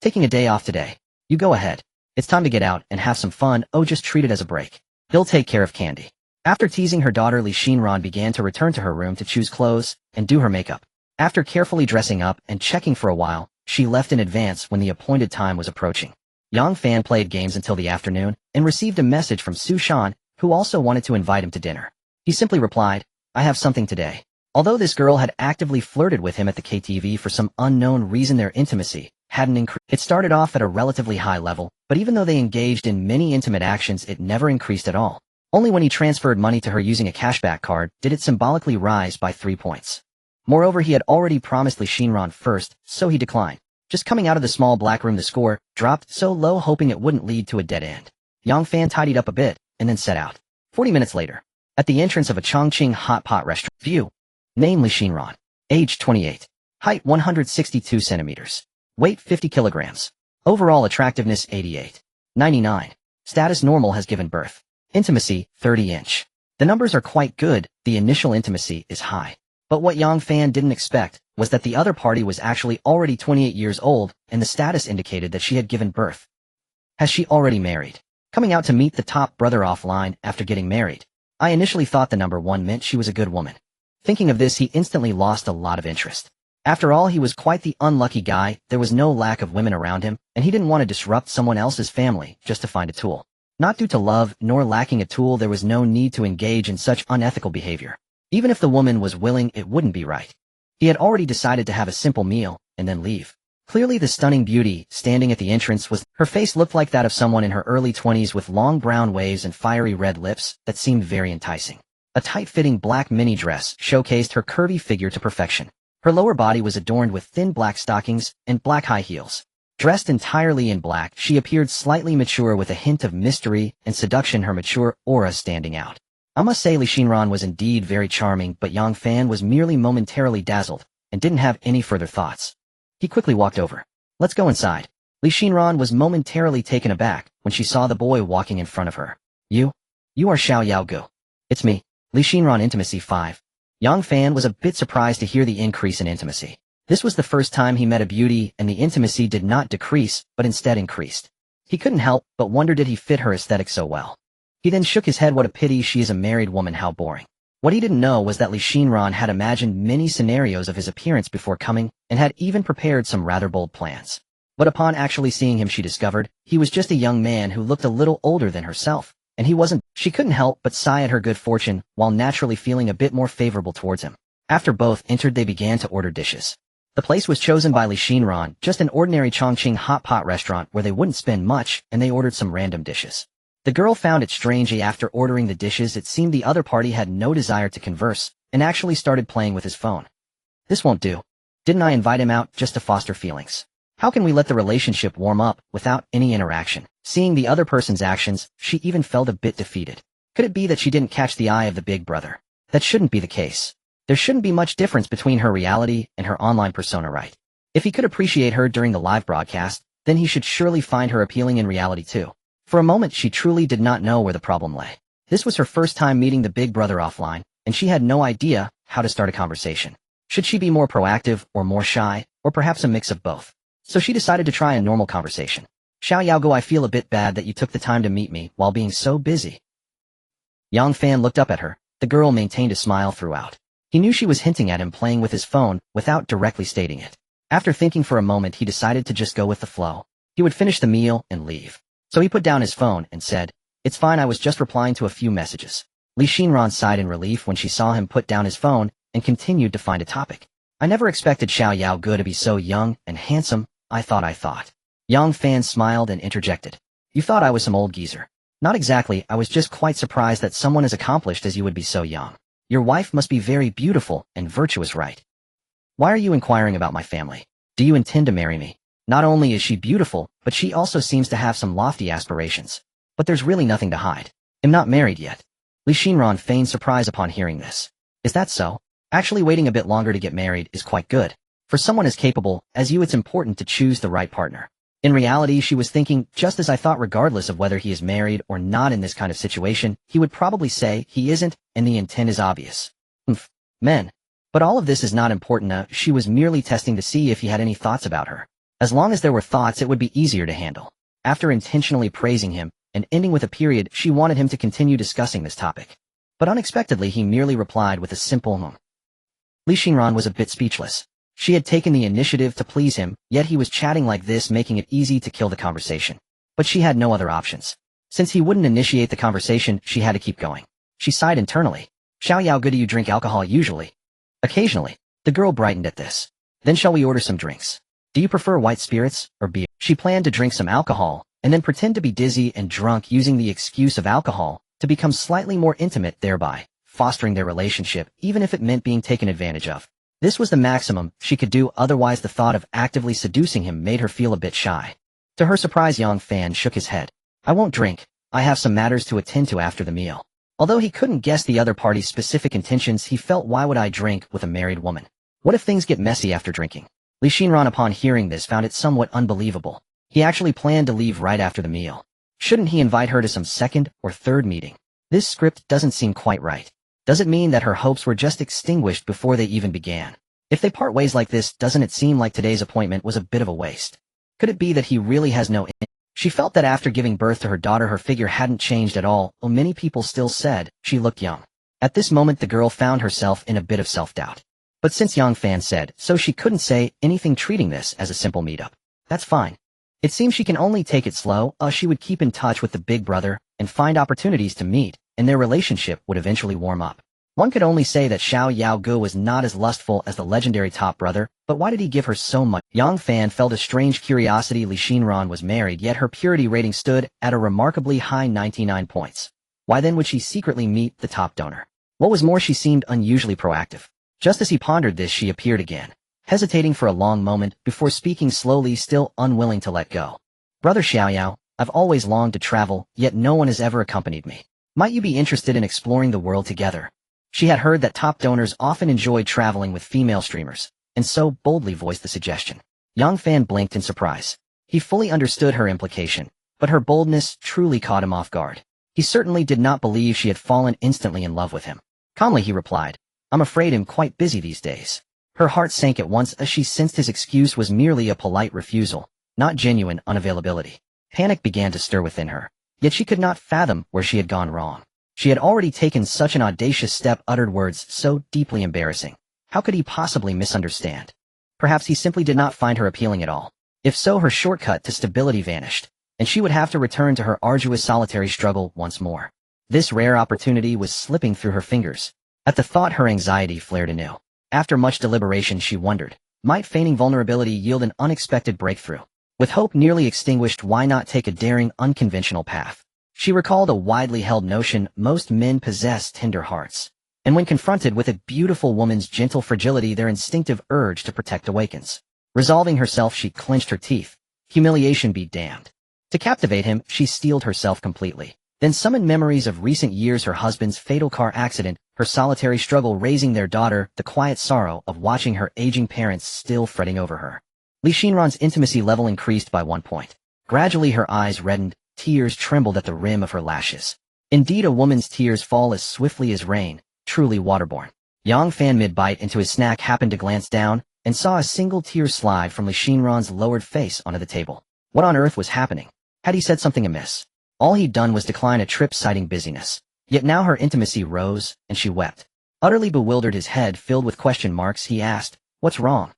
Taking a day off today." "You go ahead. It's time to get out and have some fun. Oh, just treat it as a break. He'll take care of Candy." After teasing her daughter, Lee Shinran began to return to her room to choose clothes and do her makeup. After carefully dressing up and checking for a while, she left in advance when the appointed time was approaching. Yang Fan played games until the afternoon and received a message from Su Shan, who also wanted to invite him to dinner. He simply replied, "I have something today." Although this girl had actively flirted with him at the KTV, for some unknown reason their intimacy hadn't increased. It started off at a relatively high level, but even though they engaged in many intimate actions, it never increased at all. Only when he transferred money to her using a cashback card did it symbolically rise by 3 points. Moreover, he had already promised Lee Shinran first, so he declined. Just coming out of the small black room, the score dropped so low, hoping it wouldn't lead to a dead end. Yang Fan tidied up a bit and then set out. 40 minutes later, at the entrance of a Chongqing hot pot restaurant. View. Name: Lee Shinran. Age: 28. Height: 162 centimeters. Weight: 50 kilograms. Overall attractiveness: 88. 99. Status: normal, has given birth. Intimacy: 30-inch. The numbers are quite good, the initial intimacy is high. But what Yang Fan didn't expect was that the other party was actually already 28 years old, and the status indicated that she had given birth. Has she already married? Coming out to meet the top brother offline after getting married. I initially thought the number 1 meant she was a good woman. Thinking of this, he instantly lost a lot of interest. After all, he was quite the unlucky guy. There was no lack of women around him, and he didn't want to disrupt someone else's family just to find a tool. Not due to love, nor lacking a tool, there was no need to engage in such unethical behavior. Even if the woman was willing, it wouldn't be right. He had already decided to have a simple meal and then leave. Clearly the stunning beauty standing at the entrance was— her face looked like that of someone in her early 20s with long brown waves and fiery red lips that seemed very enticing. A tight-fitting black mini dress showcased her curvy figure to perfection. Her lower body was adorned with thin black stockings and black high heels. Dressed entirely in black, she appeared slightly mature with a hint of mystery and seduction, her mature aura standing out. I must say Li Xinran was indeed very charming, but Yang Fan was merely momentarily dazzled and didn't have any further thoughts. He quickly walked over. Let's go inside. Li Xinran was momentarily taken aback when she saw the boy walking in front of her. You are Xiao Yaogu. It's me. Li Xinran Intimacy 5. Yang Fan was a bit surprised to hear the increase in intimacy. This was the first time he met a beauty, and the intimacy did not decrease, but instead increased. He couldn't help but wonder did he fit her aesthetic so well. He then shook his head. What a pity, she is a married woman, how boring. What he didn't know was that Li Xinran had imagined many scenarios of his appearance before coming, and had even prepared some rather bold plans. But upon actually seeing him, she discovered he was just a young man who looked a little older than herself, and he wasn't. She couldn't help but sigh at her good fortune, while naturally feeling a bit more favorable towards him. After both entered, they began to order dishes. The place was chosen by Li Xinran, just an ordinary Chongqing hot pot restaurant where they wouldn't spend much, and they ordered some random dishes. The girl found it strange after ordering the dishes it seemed the other party had no desire to converse, and actually started playing with his phone. This won't do. Didn't I invite him out just to foster feelings? How can we let the relationship warm up without any interaction? Seeing the other person's actions, she even felt a bit defeated. Could it be that she didn't catch the eye of the big brother? That shouldn't be the case. There shouldn't be much difference between her reality and her online persona, right? If he could appreciate her during the live broadcast, then he should surely find her appealing in reality too. For a moment, she truly did not know where the problem lay. This was her first time meeting the big brother offline, and she had no idea how to start a conversation. Should she be more proactive or more shy, or perhaps a mix of both? So she decided to try a normal conversation. Xiao Yaogu, I feel a bit bad that you took the time to meet me while being so busy. Yang Fan looked up at her. The girl maintained a smile throughout. He knew she was hinting at him playing with his phone without directly stating it. After thinking for a moment, he decided to just go with the flow. He would finish the meal and leave. So he put down his phone and said, "It's fine, I was just replying to a few messages." Li Xinran sighed in relief when she saw him put down his phone and continued to find a topic. I never expected Xiao Yaogu to be so young and handsome, I thought. Yang Fan smiled and interjected. You thought I was some old geezer. Not exactly, I was just quite surprised that someone as accomplished as you would be so young. Your wife must be very beautiful and virtuous, right? Why are you inquiring about my family? Do you intend to marry me? Not only is she beautiful, but she also seems to have some lofty aspirations. But there's really nothing to hide. I'm not married yet. Li Xinran feigned surprise upon hearing this. Is that so? Actually, waiting a bit longer to get married is quite good. For someone as capable as you, it's important to choose the right partner. In reality, she was thinking, just as I thought, regardless of whether he is married or not in this kind of situation, he would probably say he isn't, and the intent is obvious. Men. But all of this is not important. She was merely testing to see if he had any thoughts about her. As long as there were thoughts, it would be easier to handle. After intentionally praising him and ending with a period, she wanted him to continue discussing this topic. But unexpectedly, he merely replied with a simple Li Xinran was a bit speechless. She had taken the initiative to please him, yet he was chatting like this, making it easy to kill the conversation. But she had no other options. Since he wouldn't initiate the conversation, she had to keep going. She sighed internally. Xiao Yaogu, do you drink alcohol usually? Occasionally. The girl brightened at this. Then shall we order some drinks? Do you prefer white spirits or beer? She planned to drink some alcohol, and then pretend to be dizzy and drunk using the excuse of alcohol to become slightly more intimate, thereby fostering their relationship, even if it meant being taken advantage of. This was the maximum she could do, otherwise the thought of actively seducing him made her feel a bit shy. To her surprise, Yang Fan shook his head. I won't drink. I have some matters to attend to after the meal. Although he couldn't guess the other party's specific intentions, he felt, why would I drink with a married woman? What if things get messy after drinking? Li Xinran, upon hearing this, found it somewhat unbelievable. He actually planned to leave right after the meal. Shouldn't he invite her to some second or third meeting? This script doesn't seem quite right. Does it mean that her hopes were just extinguished before they even began? If they part ways like this, doesn't it seem like today's appointment was a bit of a waste? Could it be that he really has no interest? She felt that after giving birth to her daughter, her figure hadn't changed at all, though many people still said she looked young. At this moment, the girl found herself in a bit of self-doubt. But since Yang Fan said so, she couldn't say anything, treating this as a simple meetup. That's fine. It seems she can only take it slow. She would keep in touch with the big brother and find opportunities to meet, and their relationship would eventually warm up. One could only say that Xiao Yaogu was not as lustful as the legendary top brother, but why did he give her so much? Yang Fan felt a strange curiosity. Li Xinran was married, yet her purity rating stood at a remarkably high 99 points. Why then would she secretly meet the top donor? What was more, she seemed unusually proactive. Just as he pondered this, she appeared again, hesitating for a long moment before speaking slowly, still unwilling to let go. Brother Xiaoyao, I've always longed to travel, yet no one has ever accompanied me. Might you be interested in exploring the world together? She had heard that top donors often enjoyed traveling with female streamers, and so boldly voiced the suggestion. Yang Fan blinked in surprise. He fully understood her implication, but her boldness truly caught him off guard. He certainly did not believe she had fallen instantly in love with him. Calmly he replied, I'm afraid I'm quite busy these days. Her heart sank at once as she sensed his excuse was merely a polite refusal, not genuine unavailability. Panic began to stir within her, yet she could not fathom where she had gone wrong. She had already taken such an audacious step, uttered words so deeply embarrassing. How could he possibly misunderstand? Perhaps he simply did not find her appealing at all. If so, her shortcut to stability vanished, and she would have to return to her arduous solitary struggle once more. This rare opportunity was slipping through her fingers. At the thought, her anxiety flared anew. After much deliberation, she wondered, might feigning vulnerability yield an unexpected breakthrough? With hope nearly extinguished, why not take a daring, unconventional path? She recalled a widely held notion: most men possess tender hearts, and when confronted with a beautiful woman's gentle fragility, their instinctive urge to protect awakens. Resolving herself, she clenched her teeth. Humiliation be damned. To captivate him, she steeled herself completely, then summoned memories of recent years: her husband's fatal car accident, her solitary struggle raising their daughter, the quiet sorrow of watching her aging parents still fretting over her. Li Xinran's intimacy level increased by 1 point. Gradually her eyes reddened, tears trembled at the rim of her lashes. Indeed, a woman's tears fall as swiftly as rain, truly waterborne. Yang Fan, mid-bite into his snack, happened to glance down and saw a single tear slide from Li Xinran's lowered face onto the table. What on earth was happening? Had he said something amiss? All he'd done was decline a trip citing busyness. Yet now her intimacy rose, and she wept. Utterly bewildered, his head filled with question marks, he asked, what's wrong?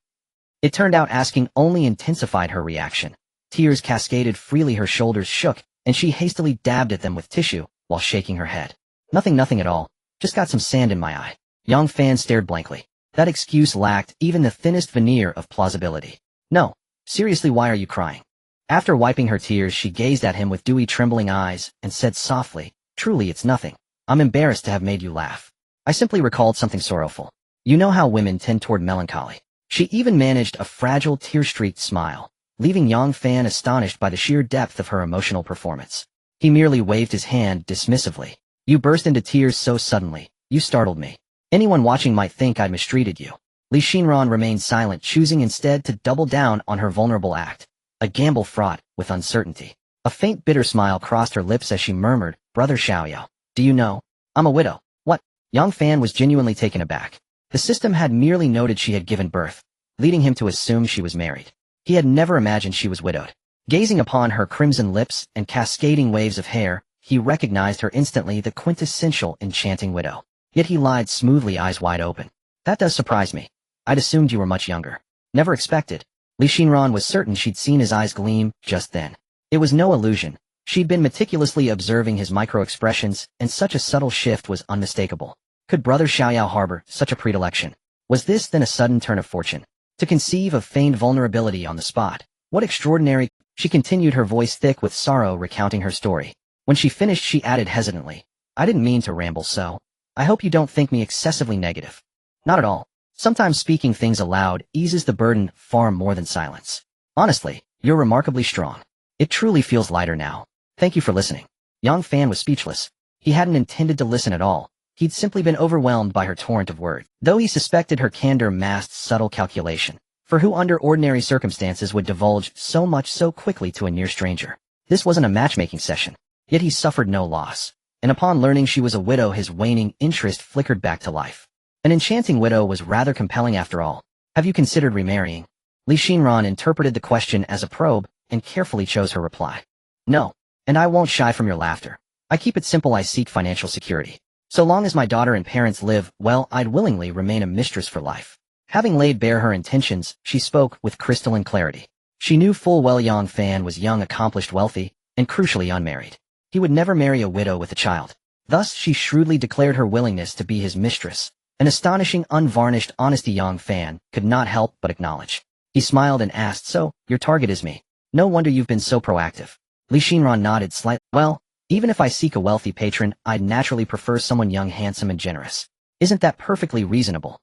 It turned out asking only intensified her reaction. Tears cascaded freely, her shoulders shook, and she hastily dabbed at them with tissue, while shaking her head. Nothing at all. Just got some sand in my eye. Yang Fan stared blankly. That excuse lacked even the thinnest veneer of plausibility. No, seriously, why are you crying? After wiping her tears, she gazed at him with dewy, trembling eyes, and said softly, truly it's nothing. I'm embarrassed to have made you laugh. I simply recalled something sorrowful. You know how women tend toward melancholy. She even managed a fragile, tear-streaked smile, leaving Yang Fan astonished by the sheer depth of her emotional performance. He merely waved his hand dismissively. You burst into tears so suddenly. You startled me. Anyone watching might think I'd mistreated you. Li Xinran remained silent, choosing instead to double down on her vulnerable act. A gamble fraught with uncertainty. A faint bitter smile crossed her lips as she murmured, Brother Xiaoyao, do you know? I'm a widow. What? Yang Fan was genuinely taken aback. The system had merely noted she had given birth, leading him to assume she was married. He had never imagined she was widowed. Gazing upon her crimson lips and cascading waves of hair, he recognized her instantly, the quintessential enchanting widow. Yet he lied smoothly, eyes wide open. That does surprise me. I'd assumed you were much younger. Never expected. Li Xinran was certain she'd seen his eyes gleam just then. It was no illusion. She'd been meticulously observing his micro-expressions, and such a subtle shift was unmistakable. Could Brother Xiaoyao harbor such a predilection? Was this then a sudden turn of fortune? To conceive of feigned vulnerability on the spot. What extraordinary... She continued, her voice thick with sorrow, recounting her story. When she finished, she added hesitantly, I didn't mean to ramble so. I hope you don't think me excessively negative. Not at all. Sometimes speaking things aloud eases the burden far more than silence. Honestly, you're remarkably strong. It truly feels lighter now. Thank you for listening. Yang Fan was speechless. He hadn't intended to listen at all. He'd simply been overwhelmed by her torrent of words. Though he suspected her candor masked subtle calculation. For who under ordinary circumstances would divulge so much so quickly to a near stranger? This wasn't a matchmaking session. Yet he suffered no loss. And upon learning she was a widow, his waning interest flickered back to life. An enchanting widow was rather compelling after all. Have you considered remarrying? Li Xinran interpreted the question as a probe, and carefully chose her reply. No. And I won't shy from your laughter. I keep it simple, I seek financial security. So long as my daughter and parents live, well, I'd willingly remain a mistress for life. Having laid bare her intentions, she spoke with crystalline clarity. She knew full well Yang Fan was young, accomplished, wealthy, and crucially unmarried. He would never marry a widow with a child. Thus she shrewdly declared her willingness to be his mistress. An astonishing, unvarnished honesty Yang Fan could not help but acknowledge. He smiled and asked, so, your target is me. No wonder you've been so proactive. Li Xinran nodded slightly. Well, Even if I seek a wealthy patron, I'd naturally prefer someone young, handsome, and generous. Isn't that perfectly reasonable?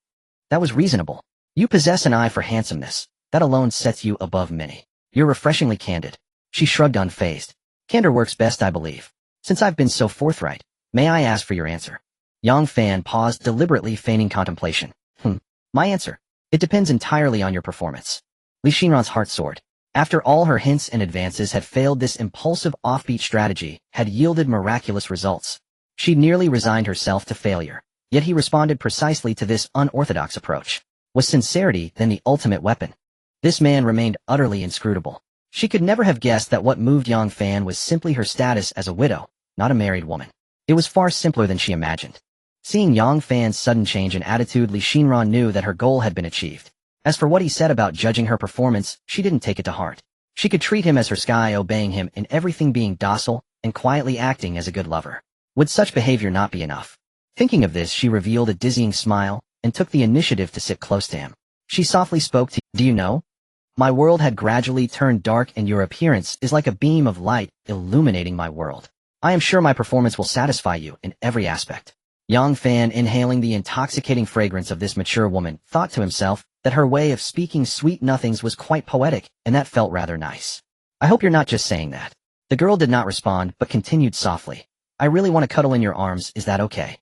That was reasonable. You possess an eye for handsomeness. That alone sets you above many. You're refreshingly candid. She shrugged unfazed. Candor works best, I believe. Since I've been so forthright, may I ask for your answer? Yang Fan paused, deliberately feigning contemplation. My answer. It depends entirely on your performance. Li Xinran's heart soared. After all her hints and advances had failed, this impulsive offbeat strategy had yielded miraculous results. She nearly resigned herself to failure. Yet he responded precisely to this unorthodox approach. Was sincerity then the ultimate weapon? This man remained utterly inscrutable. She could never have guessed that what moved Yang Fan was simply her status as a widow, not a married woman. It was far simpler than she imagined. Seeing Yang Fan's sudden change in attitude, Li Xinran knew that her goal had been achieved. As for what he said about judging her performance, she didn't take it to heart. She could treat him as her sky, obeying him in everything, being docile, and quietly acting as a good lover. Would such behavior not be enough? Thinking of this, she revealed a dizzying smile, and took the initiative to sit close to him. She softly spoke to him. Do you know? My world had gradually turned dark, and your appearance is like a beam of light illuminating my world. I am sure my performance will satisfy you in every aspect. Yang Fan, inhaling the intoxicating fragrance of this mature woman, thought to himself that her way of speaking sweet nothings was quite poetic, and that felt rather nice. I hope you're not just saying that. The girl did not respond, but continued softly. I really want to cuddle in your arms, is that okay?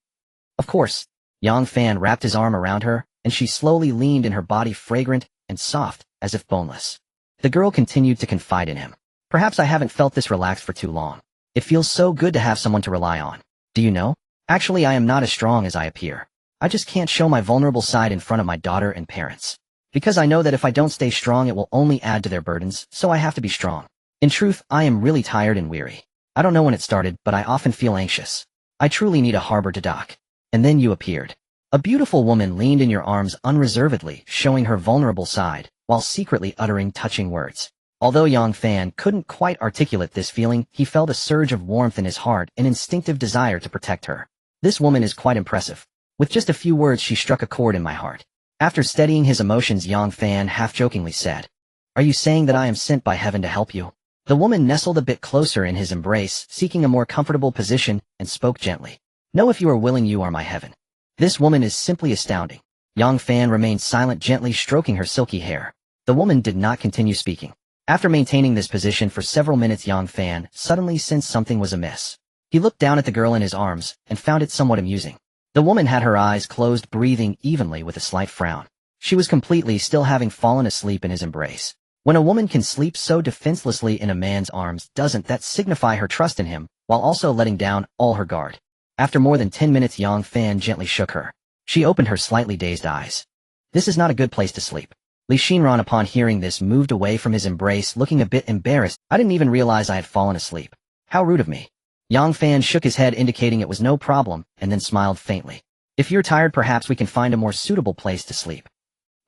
Of course. Yang Fan wrapped his arm around her, and she slowly leaned in her body, fragrant and soft, as if boneless. The girl continued to confide in him. Perhaps I haven't felt this relaxed for too long. It feels so good to have someone to rely on. Do you know? Actually, I am not as strong as I appear. I just can't show my vulnerable side in front of my daughter and parents. Because I know that if I don't stay strong, it will only add to their burdens, so I have to be strong. In truth, I am really tired and weary. I don't know when it started, but I often feel anxious. I truly need a harbor to dock. And then you appeared. A beautiful woman leaned in your arms unreservedly, showing her vulnerable side, while secretly uttering touching words. Although Yang Fan couldn't quite articulate this feeling, he felt a surge of warmth in his heart, an instinctive desire to protect her. This woman is quite impressive. With just a few words, she struck a chord in my heart. After steadying his emotions, Yang Fan half-jokingly said, Are you saying that I am sent by heaven to help you? The woman nestled a bit closer in his embrace, seeking a more comfortable position, and spoke gently. No, if you are willing, you are my heaven. This woman is simply astounding. Yang Fan remained silent, gently stroking her silky hair. The woman did not continue speaking. After maintaining this position for several minutes, Yang Fan suddenly sensed something was amiss. He looked down at the girl in his arms, and found it somewhat amusing. The woman had her eyes closed, breathing evenly with a slight frown. She was completely still, having fallen asleep in his embrace. When a woman can sleep so defenselessly in a man's arms, doesn't that signify her trust in him, while also letting down all her guard? After more than 10 minutes, Yang Fan gently shook her. She opened her slightly dazed eyes. This is not a good place to sleep. Li Xinran, upon hearing this, moved away from his embrace, looking a bit embarrassed. I didn't even realize I had fallen asleep. How rude of me. Yang Fan shook his head, indicating it was no problem, and then smiled faintly. If you're tired, perhaps we can find a more suitable place to sleep.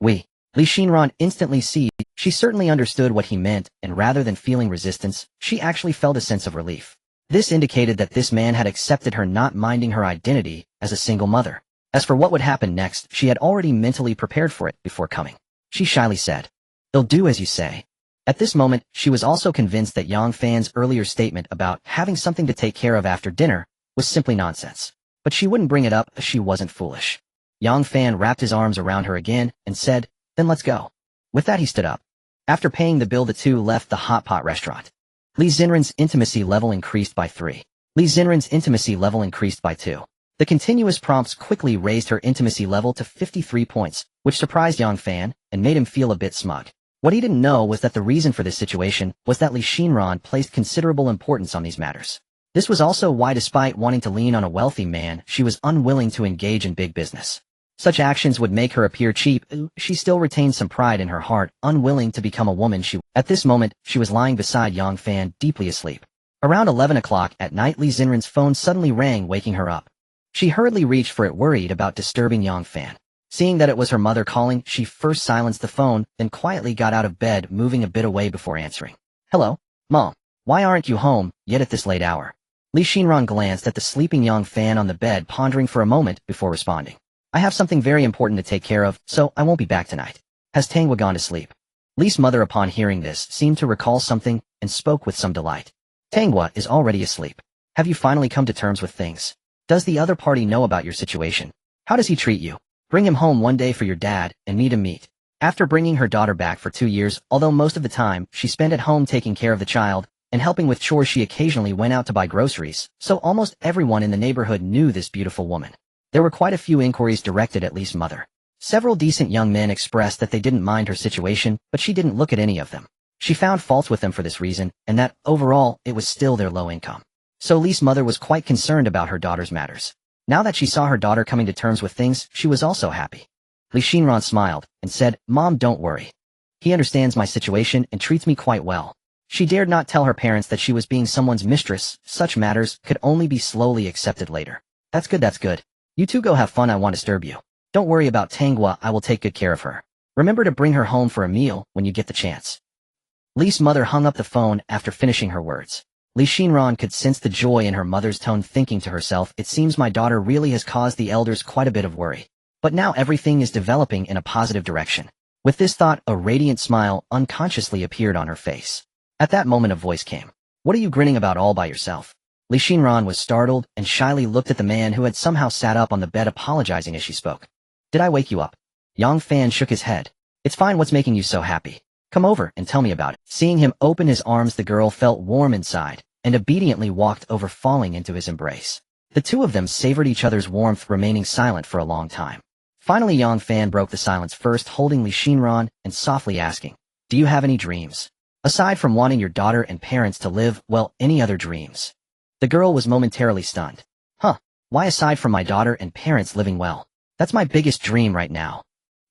Li Xinran instantly seized. She certainly understood what he meant, and rather than feeling resistance, she actually felt a sense of relief. This indicated that this man had accepted her, not minding her identity as a single mother. As for what would happen next, she had already mentally prepared for it before coming. She shyly said, "They'll do as you say." At this moment, she was also convinced that Yang Fan's earlier statement about having something to take care of after dinner was simply nonsense. But she wouldn't bring it up as she wasn't foolish. Yang Fan wrapped his arms around her again and said, "Then let's go." With that, he stood up. After paying the bill, the two left the hot pot restaurant. Li Xinran's intimacy level increased by 3. Li Xinran's intimacy level increased by 2. The continuous prompts quickly raised her intimacy level to 53 points, which surprised Yang Fan and made him feel a bit smug. What he didn't know was that the reason for this situation was that Li Xinran placed considerable importance on these matters. This was also why, despite wanting to lean on a wealthy man, she was unwilling to engage in big business. Such actions would make her appear cheap. She still retained some pride in her heart, unwilling to become a woman At this moment, she was lying beside Yang Fan, deeply asleep. Around 11 o'clock at night, Li Xinran's phone suddenly rang, waking her up. She hurriedly reached for it, worried about disturbing Yang Fan. Seeing that it was her mother calling, she first silenced the phone, then quietly got out of bed, moving a bit away before answering. "Hello, Mom. Why aren't you home yet at this late hour?" Li Xinran glanced at the sleeping Yang Fan on the bed, pondering for a moment before responding. "I have something very important to take care of, so I won't be back tonight." "Has Tanghua gone to sleep?" Li's mother, upon hearing this, seemed to recall something and spoke with some delight. "Tanghua is already asleep. Have you finally come to terms with things? Does the other party know about your situation? How does he treat you? Bring him home one day for your dad and meet him meet. After bringing her daughter back for 2 years, although most of the time she spent at home taking care of the child and helping with chores, she occasionally went out to buy groceries, so almost everyone in the neighborhood knew this beautiful woman. There were quite a few inquiries directed at Lee's mother. Several decent young men expressed that they didn't mind her situation, but she didn't look at any of them. She found faults with them for this reason, and that, overall, it was still their low income. So Lee's mother was quite concerned about her daughter's matters. Now that she saw her daughter coming to terms with things, she was also happy. Lee Shinran smiled and said, "Mom, don't worry. He understands my situation and treats me quite well." She dared not tell her parents that she was being someone's mistress. Such matters could only be slowly accepted later. That's good, that's good. You two go have fun, I won't disturb you. Don't worry about Tanghua, I will take good care of her. Remember to bring her home for a meal when you get the chance. Lee's mother hung up the phone after finishing her words. Lee Shinran could sense the joy in her mother's tone, thinking to herself, it seems my daughter really has caused the elders quite a bit of worry. But now everything is developing in a positive direction. With this thought, a radiant smile unconsciously appeared on her face. At that moment a voice came. What are you grinning about all by yourself? Lee Shinran was startled and shyly looked at the man who had somehow sat up on the bed, apologizing as she spoke. Did I wake you up? Yang Fan shook his head. It's fine, what's making you so happy? Come over and tell me about it. Seeing him open his arms, the girl felt warm inside and obediently walked over, falling into his embrace. The two of them savored each other's warmth, remaining silent for a long time. Finally Yang Fan broke the silence, first holding Lee Shinran and softly asking, do you have any dreams? Aside from wanting your daughter and parents to live well, any other dreams? The girl was momentarily stunned. Huh, why aside from my daughter and parents living well? That's my biggest dream right now.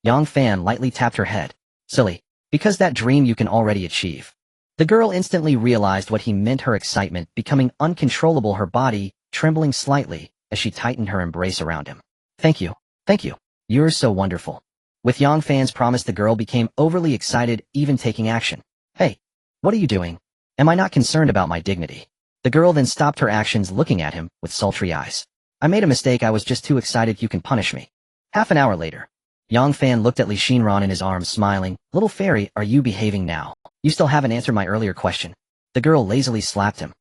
Yang Fan lightly tapped her head. Silly, because that dream you can already achieve. The girl instantly realized what he meant, her excitement becoming uncontrollable, her body trembling slightly as she tightened her embrace around him. Thank you. Thank you. You're so wonderful. With Yang Fan's promise, the girl became overly excited, even taking action. Hey, what are you doing? Am I not concerned about my dignity? The girl then stopped her actions, looking at him with sultry eyes. I made a mistake, I was just too excited, you can punish me. Half an hour later. Yang Fan looked at Lee Shinran in his arms, smiling. Little fairy, are you behaving now? You still haven't answered my earlier question. The girl lazily slapped him.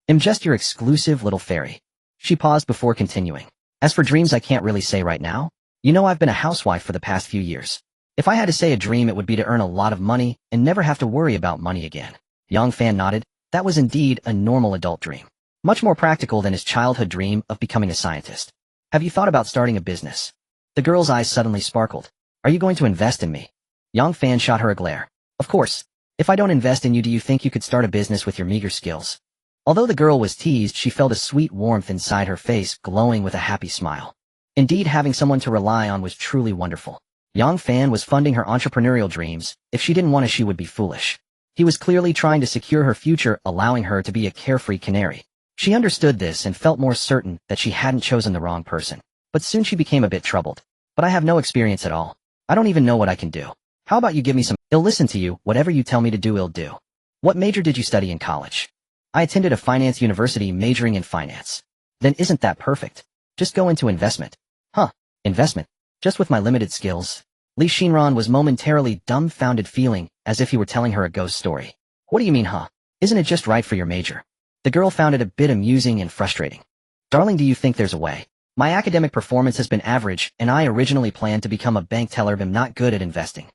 I'm just your exclusive little fairy. She paused before continuing. As for dreams, I can't really say right now. You know, I've been a housewife for the past few years. If I had to say a dream, it would be to earn a lot of money and never have to worry about money again. Yang Fan nodded. That was indeed a normal adult dream. Much more practical than his childhood dream of becoming a scientist. Have you thought about starting a business? The girl's eyes suddenly sparkled. Are you going to invest in me? Yang Fan shot her a glare. Of course. If I don't invest in you, do you think you could start a business with your meager skills? Although the girl was teased, she felt a sweet warmth inside her face, glowing with a happy smile. Indeed, having someone to rely on was truly wonderful. Yang Fan was funding her entrepreneurial dreams. If she didn't want to, she would be foolish. He was clearly trying to secure her future, allowing her to be a carefree canary. She understood this and felt more certain that she hadn't chosen the wrong person. But soon she became a bit troubled. But I have no experience at all. I don't even know what I can do. How about you give me some? I'll listen to you, whatever you tell me to do, I'll do. What major did you study in college? I attended a finance university, majoring in finance. Then isn't that perfect? Just go into investment. Huh, investment? Just with my limited skills? Lee Shinran was momentarily dumbfounded, feeling as if he were telling her a ghost story. What do you mean, huh? Isn't it just right for your major? The girl found it a bit amusing and frustrating. Darling, do you think there's a way? My academic performance has been average, and I originally planned to become a bank teller, but I'm not good at investing.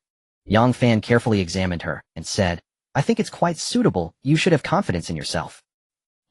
Yang Fan carefully examined her and said, I think it's quite suitable. You should have confidence in yourself.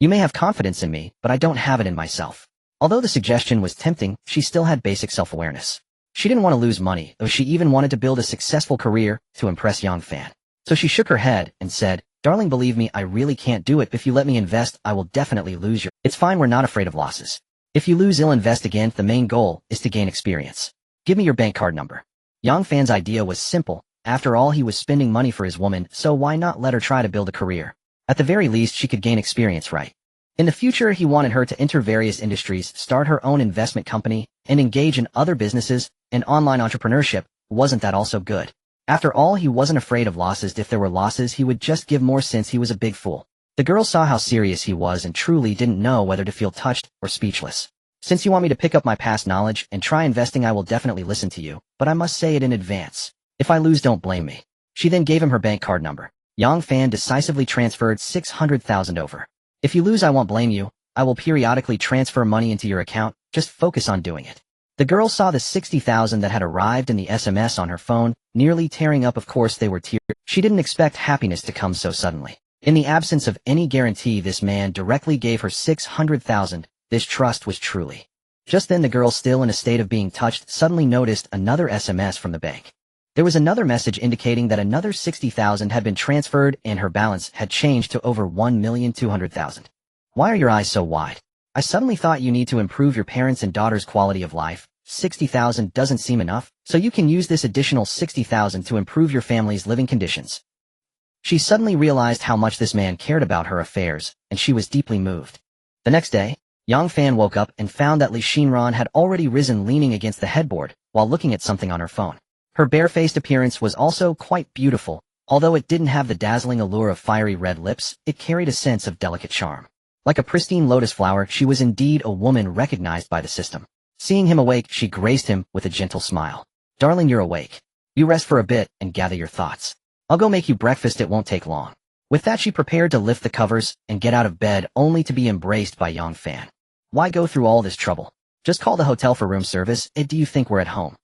You may have confidence in me, but I don't have it in myself. Although the suggestion was tempting, she still had basic self-awareness. She didn't want to lose money, though she even wanted to build a successful career to impress Yang Fan. So she shook her head and said, Darling, believe me, I really can't do it. If you let me invest, I will definitely lose your... It's fine, we're not afraid of losses. If you lose, I'll invest again. The main goal is to gain experience. Give me your bank card number. Yang Fan's idea was simple. After all, he was spending money for his woman, so why not let her try to build a career? At the very least, she could gain experience, right? In the future, he wanted her to enter various industries, start her own investment company, and engage in other businesses and online entrepreneurship. Wasn't that also good? After all, he wasn't afraid of losses. If there were losses, he would just give more, since he was a big fool. The girl saw how serious he was and truly didn't know whether to feel touched or speechless. Since you want me to pick up my past knowledge and try investing, I will definitely listen to you, but I must say it in advance. If I lose, don't blame me. She then gave him her bank card number. Yang Fan decisively transferred 600,000 over. If you lose, I won't blame you. I will periodically transfer money into your account, just focus on doing it. The girl saw the 60,000 that had arrived in the SMS on her phone, nearly tearing up. Of course they were tears. She didn't expect happiness to come so suddenly. In the absence of any guarantee, this man directly gave her 600,000. This trust was truly. Just then the girl, still in a state of being touched, suddenly noticed another SMS from the bank. There was another message indicating that another 60,000 had been transferred and her balance had changed to over 1,200,000. Why are your eyes so wide? I suddenly thought you need to improve your parents' and daughter's quality of life. 60,000 doesn't seem enough, so you can use this additional 60,000 to improve your family's living conditions. She suddenly realized how much this man cared about her affairs, and she was deeply moved. The next day, Yang Fan woke up and found that Li Xinran had already risen, leaning against the headboard, while looking at something on her phone. Her barefaced appearance was also quite beautiful. Although it didn't have the dazzling allure of fiery red lips, it carried a sense of delicate charm. Like a pristine lotus flower, she was indeed a woman recognized by the system. Seeing him awake, she graced him with a gentle smile. Darling, you're awake. You rest for a bit and gather your thoughts. I'll go make you breakfast, it won't take long. With that, she prepared to lift the covers and get out of bed, only to be embraced by Yang Fan. Why go through all this trouble? Just call the hotel for room service. Do you think we're at home?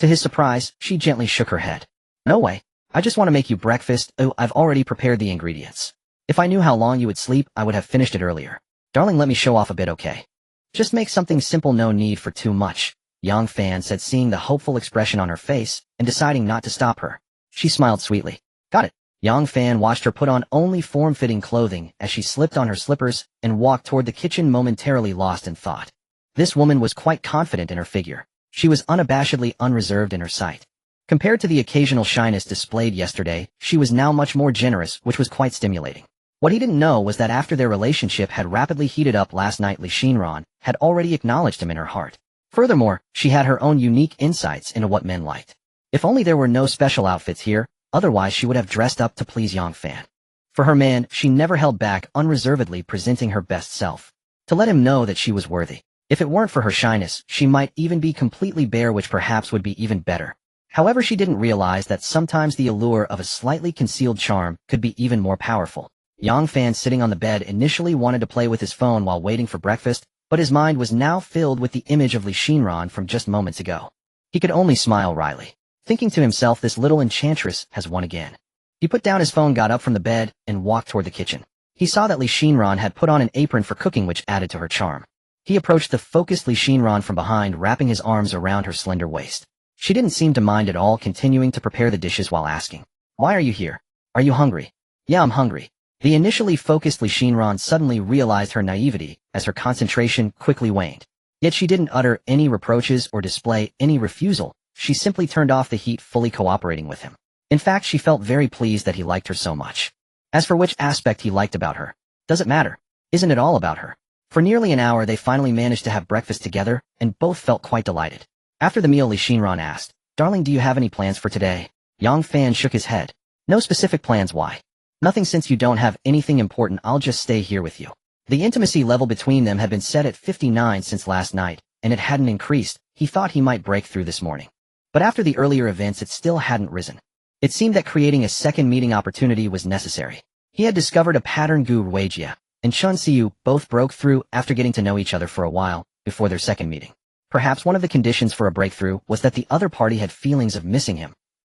To his surprise, she gently shook her head. No way. I just want to make you breakfast. Oh, I've already prepared the ingredients. If I knew how long you would sleep, I would have finished it earlier. Darling, let me show off a bit, okay? Just make something simple, no need for too much, Yang Fan said, seeing the hopeful expression on her face and deciding not to stop her. She smiled sweetly. Got it. Yang Fan watched her put on only form-fitting clothing as she slipped on her slippers and walked toward the kitchen, momentarily lost in thought. This woman was quite confident in her figure. She was unabashedly unreserved in her sight. Compared to the occasional shyness displayed yesterday, she was now much more generous, which was quite stimulating. What he didn't know was that after their relationship had rapidly heated up last night, Li Xinran had already acknowledged him in her heart. Furthermore, she had her own unique insights into what men liked. If only there were no special outfits here, otherwise she would have dressed up to please Yang Fan. For her man, she never held back, unreservedly presenting her best self. To let him know that she was worthy. If it weren't for her shyness, she might even be completely bare, which perhaps would be even better. However, she didn't realize that sometimes the allure of a slightly concealed charm could be even more powerful. Yang Fan, sitting on the bed, initially wanted to play with his phone while waiting for breakfast, but his mind was now filled with the image of Li Xinran from just moments ago. He could only smile wryly, thinking to himself, this little enchantress has won again. He put down his phone, got up from the bed, and walked toward the kitchen. He saw that Li Xinran had put on an apron for cooking, which added to her charm. He approached the focused Li Xinran from behind, wrapping his arms around her slender waist. She didn't seem to mind at all, continuing to prepare the dishes while asking, "Why are you here? Are you hungry?" "Yeah, I'm hungry." The initially focused Li Xinran suddenly realized her naivety as her concentration quickly waned. Yet she didn't utter any reproaches or display any refusal. She simply turned off the heat, fully cooperating with him. In fact, she felt very pleased that he liked her so much. As for which aspect he liked about her, doesn't matter. Isn't it all about her? For nearly an hour they finally managed to have breakfast together, and both felt quite delighted. After the meal, Li Xinran asked, "Darling, do you have any plans for today?" Yang Fan shook his head. "No specific plans." "Why?" "Nothing. Since you don't have anything important, I'll just stay here with you." The intimacy level between them had been set at 59 since last night, and it hadn't increased. He thought he might break through this morning. But after the earlier events, it still hadn't risen. It seemed that creating a second meeting opportunity was necessary. He had discovered a pattern. Gu Ruijia and Chun Siu both broke through after getting to know each other for a while before their second meeting. Perhaps one of the conditions for a breakthrough was that the other party had feelings of missing him.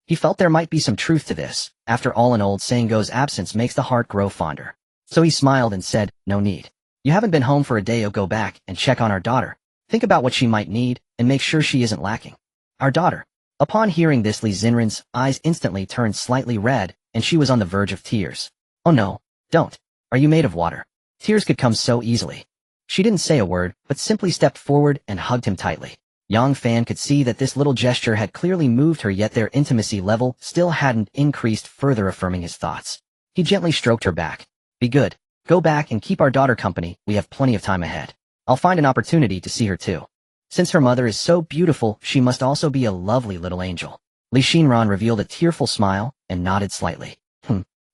He felt there might be some truth to this. After all, an old saying goes, absence makes the heart grow fonder. So he smiled and said, "No need. You haven't been home for a day. Go back and check on our daughter. Think about what she might need and make sure she isn't lacking." "Our daughter." Upon hearing this, Li Xinran's eyes instantly turned slightly red, and she was on the verge of tears. "Oh no, don't. Are you made of water? Tears could come so easily." She didn't say a word, but simply stepped forward and hugged him tightly. Yang Fan could see that this little gesture had clearly moved her, yet their intimacy level still hadn't increased, further affirming his thoughts. He gently stroked her back. "Be good. Go back and keep our daughter company. We have plenty of time ahead. I'll find an opportunity to see her too. Since her mother is so beautiful, she must also be a lovely little angel." Li Xinran revealed a tearful smile and nodded slightly.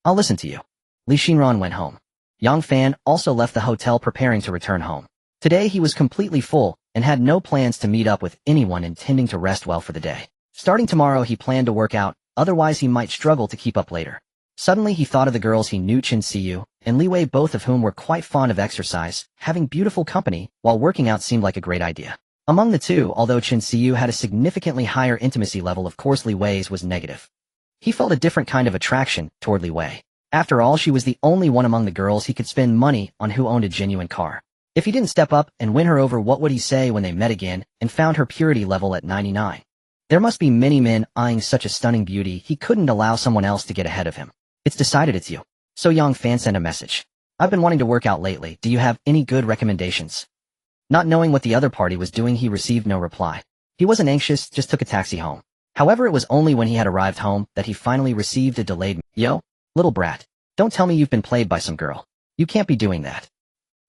I'll listen to you." Li Xinran went home. Yang Fan also left the hotel, preparing to return home. Today he was completely full and had no plans to meet up with anyone, intending to rest well for the day. Starting tomorrow he planned to work out, otherwise he might struggle to keep up later. Suddenly he thought of the girls he knew, Chin Siyu and Li Wei, both of whom were quite fond of exercise. Having beautiful company while working out seemed like a great idea. Among the two, although Chin Siyu had a significantly higher intimacy level, of course Li Wei's was negative. He felt a different kind of attraction toward Li Wei. After all, she was the only one among the girls he could spend money on who owned a genuine car. If he didn't step up and win her over, what would he say when they met again and found her purity level at 99? There must be many men eyeing such a stunning beauty. He couldn't allow someone else to get ahead of him. It's decided, it's you. So Yang Fan sent a message. I've been wanting to work out lately. Do you have any good recommendations? Not knowing what the other party was doing, he received no reply. He wasn't anxious, just took a taxi home. However, it was only when he had arrived home that he finally received a delayed Yo, little brat. Don't tell me you've been played by some girl. You can't be doing that.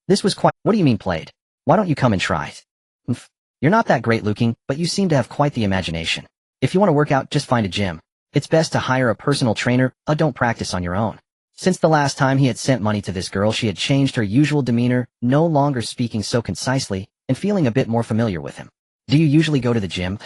This was quite— What do you mean played? Why don't you come and try it? You're not that great looking, but you seem to have quite the imagination. If you want to work out, just find a gym. It's best to hire a personal trainer. Don't practice on your own. Since the last time he had sent money to this girl, she had changed her usual demeanor, no longer speaking so concisely, and feeling a bit more familiar with him. Do you usually go to the gym?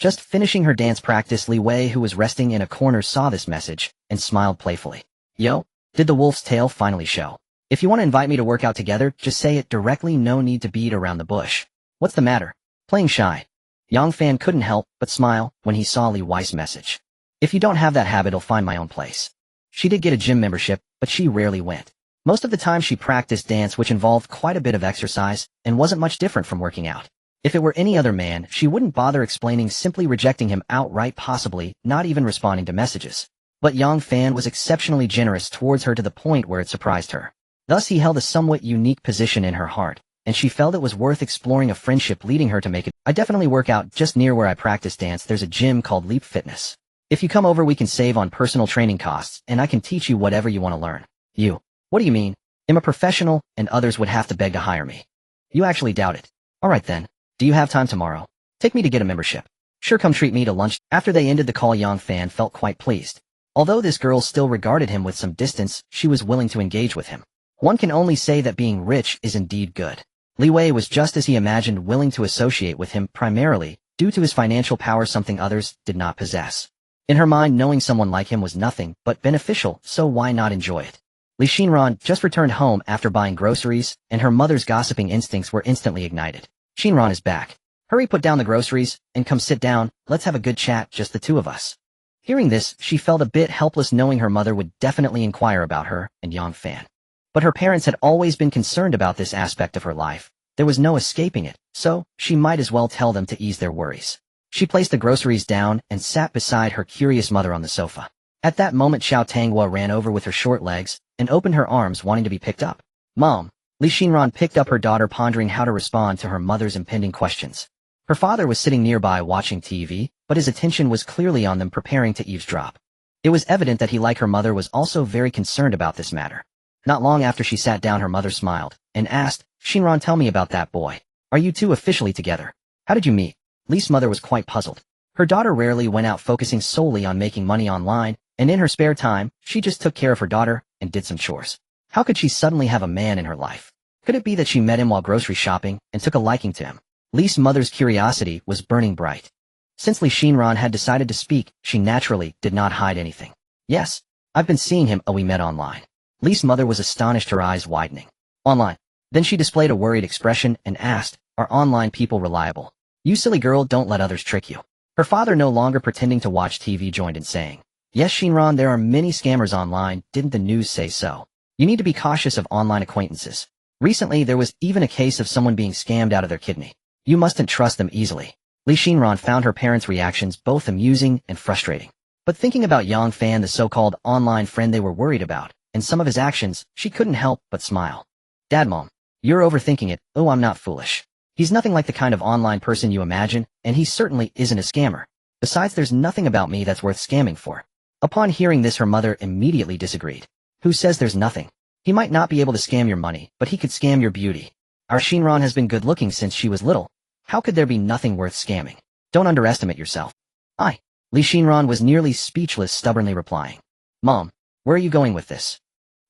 Just finishing her dance practice, Li Wei, who was resting in a corner, saw this message and smiled playfully. Yo, did the wolf's tail finally show? If you want to invite me to work out together, just say it directly, no need to beat around the bush. What's the matter? Playing shy? Yang Fan couldn't help but smile when he saw Li Wei's message. If you don't have that habit, I'll find my own place. She did get a gym membership, but she rarely went. Most of the time she practiced dance, which involved quite a bit of exercise and wasn't much different from working out. If it were any other man, she wouldn't bother explaining, simply rejecting him outright, possibly not even responding to messages. But Yang Fan was exceptionally generous towards her to the point where it surprised her. Thus he held a somewhat unique position in her heart, and she felt it was worth exploring a friendship, leading her to make it. I definitely work out just near where I practice dance. There's a gym called Leap Fitness. If you come over, we can save on personal training costs, and I can teach you whatever you want to learn. You. What do you mean? I'm a professional, and others would have to beg to hire me. You actually doubt it. Alright then. Do you have time tomorrow? Take me to get a membership. Sure, come treat me to lunch. After they ended the call, Yang Fan felt quite pleased. Although this girl still regarded him with some distance, she was willing to engage with him. One can only say that being rich is indeed good. Li Wei was just as he imagined, willing to associate with him primarily due to his financial power, something others did not possess. In her mind, knowing someone like him was nothing but beneficial, so why not enjoy it? Li Xinran just returned home after buying groceries, and her mother's gossiping instincts were instantly ignited. Xinran is back. Hurry, put down the groceries, and come sit down, let's have a good chat, just the two of us. Hearing this, she felt a bit helpless, knowing her mother would definitely inquire about her and Yang Fan. But her parents had always been concerned about this aspect of her life. There was no escaping it, so she might as well tell them to ease their worries. She placed the groceries down and sat beside her curious mother on the sofa. At that moment, Xiao Tanghua ran over with her short legs and opened her arms, wanting to be picked up. Mom. Li Xinran picked up her daughter, pondering how to respond to her mother's impending questions. Her father was sitting nearby watching TV, but his attention was clearly on them, preparing to eavesdrop. It was evident that he, like her mother, was also very concerned about this matter. Not long after she sat down, her mother smiled and asked, Xinran, tell me about that boy. Are you two officially together? How did you meet? Li's mother was quite puzzled. Her daughter rarely went out, focusing solely on making money online, and in her spare time, she just took care of her daughter and did some chores. How could she suddenly have a man in her life? Could it be that she met him while grocery shopping and took a liking to him? Li's mother's curiosity was burning bright. Since Li Xinran had decided to speak, she naturally did not hide anything. Yes, I've been seeing him. We met online. Li's mother was astonished, her eyes widening. Online. Then she displayed a worried expression and asked, are online people reliable? You silly girl, don't let others trick you. Her father, no longer pretending to watch TV, joined in, saying, yes, Xinran, there are many scammers online. Didn't the news say so? You need to be cautious of online acquaintances. Recently, there was even a case of someone being scammed out of their kidney. You mustn't trust them easily. Li Xinran found her parents' reactions both amusing and frustrating. But thinking about Yang Fan, the so-called online friend they were worried about, and some of his actions, she couldn't help but smile. Dad, Mom, you're overthinking it. Oh, I'm not foolish. He's nothing like the kind of online person you imagine, and he certainly isn't a scammer. Besides, there's nothing about me that's worth scamming for. Upon hearing this, her mother immediately disagreed. Who says there's nothing? He might not be able to scam your money, but he could scam your beauty. Our Xinran has been good looking since she was little. How could there be nothing worth scamming? Don't underestimate yourself. Li Xinran was nearly speechless, stubbornly replying. Mom, where are you going with this?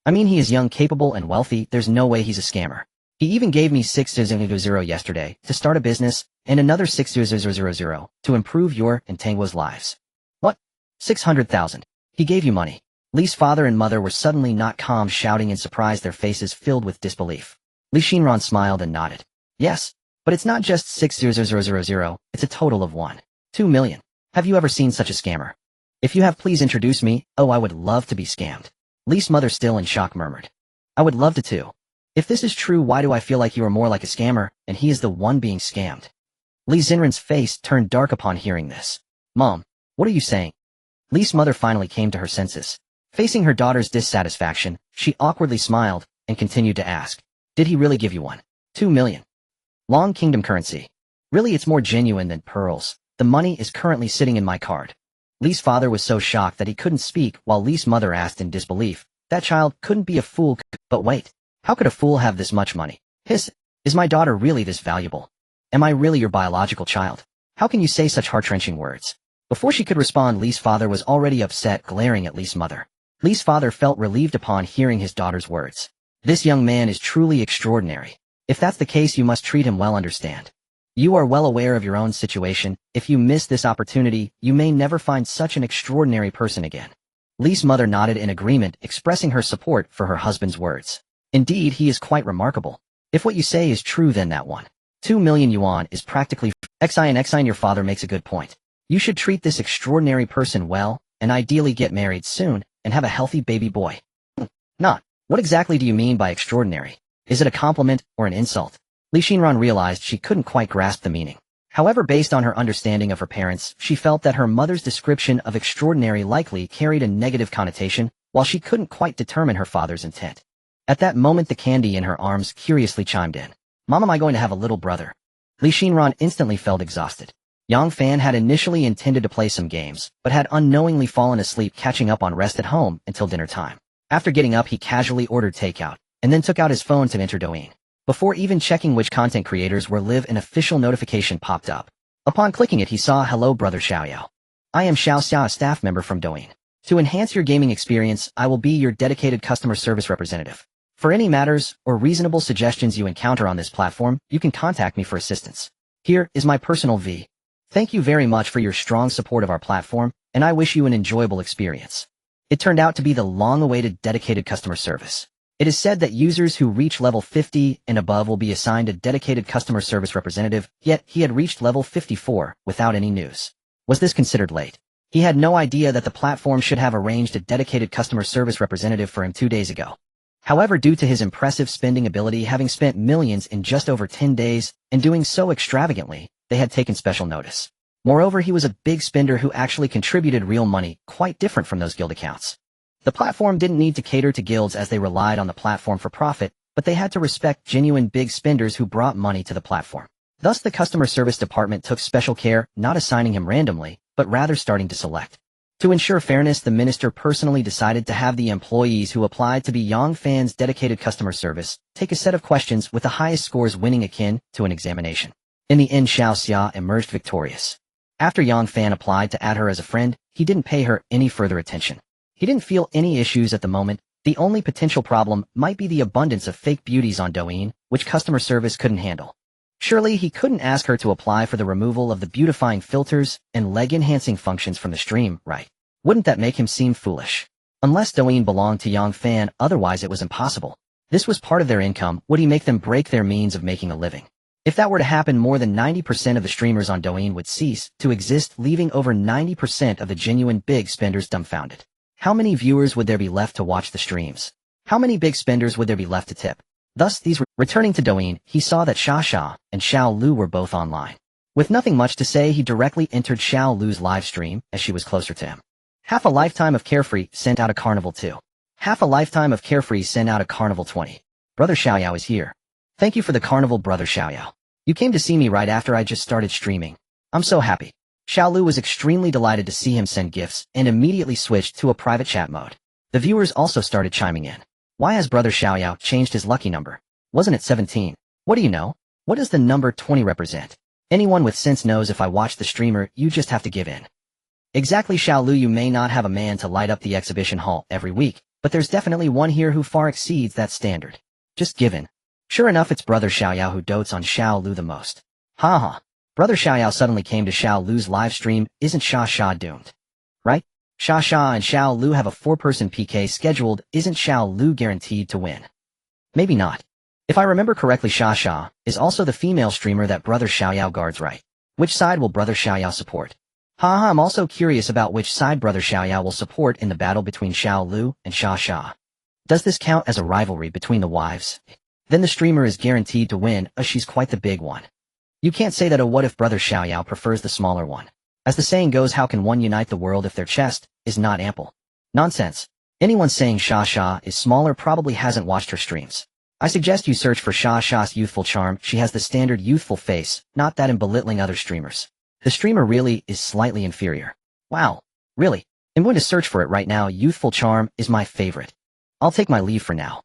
I mean, he is young, capable, and wealthy. There's no way he's a scammer. He even gave me 6,000 yesterday to start a business, and another 6,000 to improve your and Tanghua's lives. What? 600,000. He gave you money. Li's father and mother were suddenly not calm, shouting in surprise, their faces filled with disbelief. Li Xinran smiled and nodded. Yes, but it's not just 600,000, it's a total of 1.2 million. Have you ever seen such a scammer? If you have, please introduce me. Oh, I would love to be scammed. Li's mother, still in shock, murmured. I would love to too. If this is true, why do I feel like you are more like a scammer, and he is the one being scammed? Li Xinran's face turned dark upon hearing this. Mom, what are you saying? Li's mother finally came to her senses. Facing her daughter's dissatisfaction, she awkwardly smiled and continued to ask, did he really give you 1.2 million? Long Kingdom currency. Really, it's more genuine than pearls. The money is currently sitting in my card. Li's father was so shocked that he couldn't speak, while Li's mother asked in disbelief, that child couldn't be a fool. But wait, how could a fool have this much money? Is my daughter really this valuable? Am I really your biological child? How can you say such heart-wrenching words? Before she could respond, Li's father was already upset, glaring at Li's mother. Li's father felt relieved upon hearing his daughter's words. This young man is truly extraordinary. If that's the case, you must treat him well, understand? You are well aware of your own situation. If you miss this opportunity, you may never find such an extraordinary person again. Li's mother nodded in agreement, expressing her support for her husband's words. Indeed, he is quite remarkable. If what you say is true, then that 1.2 million yuan is practically Xin. Your father makes a good point. You should treat this extraordinary person well, and ideally get married soon, and have a healthy baby boy. Not. What exactly do you mean by extraordinary? Is it a compliment or an insult? Li Xinran realized she couldn't quite grasp the meaning. However, based on her understanding of her parents, she felt that her mother's description of extraordinary likely carried a negative connotation, while she couldn't quite determine her father's intent. At that moment, the candy in her arms curiously chimed in. Mom, am I going to have a little brother? Li Xinran instantly felt exhausted. Yang Fan had initially intended to play some games, but had unknowingly fallen asleep, catching up on rest at home until dinner time. After getting up, he casually ordered takeout, and then took out his phone to enter Douyin. Before even checking which content creators were live, an official notification popped up. Upon clicking it, he saw, hello brother Xiaoyao. I am Xiao Xia, a staff member from Douyin. To enhance your gaming experience, I will be your dedicated customer service representative. For any matters or reasonable suggestions you encounter on this platform, you can contact me for assistance. Here is my personal V. Thank you very much for your strong support of our platform, and I wish you an enjoyable experience. It turned out to be the long-awaited dedicated customer service. It is said that users who reach level 50 and above will be assigned a dedicated customer service representative, yet he had reached level 54 without any news. Was this considered late? He had no idea that the platform should have arranged a dedicated customer service representative for him 2 days ago. However, due to his impressive spending ability, having spent millions in just over 10 days, and doing so extravagantly, they had taken special notice. Moreover, he was a big spender who actually contributed real money, quite different from those guild accounts. The platform didn't need to cater to guilds as they relied on the platform for profit, but they had to respect genuine big spenders who brought money to the platform. Thus, the customer service department took special care, not assigning him randomly, but rather starting to select. To ensure fairness, the minister personally decided to have the employees who applied to be Yang Fan's dedicated customer service take a set of questions with the highest scores winning akin to an examination. In the end, Xiao Xia emerged victorious. After Yang Fan applied to add her as a friend, he didn't pay her any further attention. He didn't feel any issues at the moment. The only potential problem might be the abundance of fake beauties on Douyin, which customer service couldn't handle. Surely he couldn't ask her to apply for the removal of the beautifying filters and leg-enhancing functions from the stream, right? Wouldn't that make him seem foolish? Unless Douyin belonged to Yang Fan, otherwise it was impossible. This was part of their income. Would he make them break their means of making a living? If that were to happen, more than 90% of the streamers on Douyin would cease to exist, leaving over 90% of the genuine big spenders dumbfounded. How many viewers would there be left to watch the streams? How many big spenders would there be left to tip? Thus, returning to Douyin, he saw that Xia and Xiao Lu were both online. With nothing much to say, he directly entered Xiao Lu's live stream as she was closer to him. Half a lifetime of Carefree sent out a Carnival 2. Half a lifetime of Carefree sent out a Carnival 20. Brother Xiaoyao is here. Thank you for the Carnival, Brother Xiaoyao. You came to see me right after I just started streaming. I'm so happy. Xiao Lu was extremely delighted to see him send gifts and immediately switched to a private chat mode. The viewers also started chiming in. Why has Brother Xiaoyao changed his lucky number? Wasn't it 17? What do you know? What does the number 20 represent? Anyone with sense knows if I watch the streamer, you just have to give in. Exactly, Xiao Lu, you may not have a man to light up the exhibition hall every week, but there's definitely one here who far exceeds that standard. Just give in. Sure enough, it's Brother Xiaoyao who dotes on Xiao Lu the most. Ha. Brother Xiaoyao suddenly came to Xiao Lu's live stream. Isn't Xia doomed? Right? Xia Xia and Xiao Lu have a 4-person PK scheduled. Isn't Xiao Lu guaranteed to win? Maybe not. If I remember correctly, Xia Xia is also the female streamer that Brother Xiaoyao guards, right? Which side will Brother Xiaoyao support? Haha, I'm also curious about which side Brother Xiaoyao will support in the battle between Xiao Lu and Xia Xia. Does this count as a rivalry between the wives? Then the streamer is guaranteed to win, as she's quite the big one. You can't say that. What if Brother Xiaoyao prefers the smaller one? As the saying goes, how can one unite the world if their chest is not ample? Nonsense. Anyone saying Xia Xia is smaller probably hasn't watched her streams. I suggest you search for Xia Xia's youthful charm. She has the standard youthful face, not that in belittling other streamers. The streamer really is slightly inferior. Wow. Really? I'm going to search for it right now. Youthful charm is my favorite. I'll take my leave for now.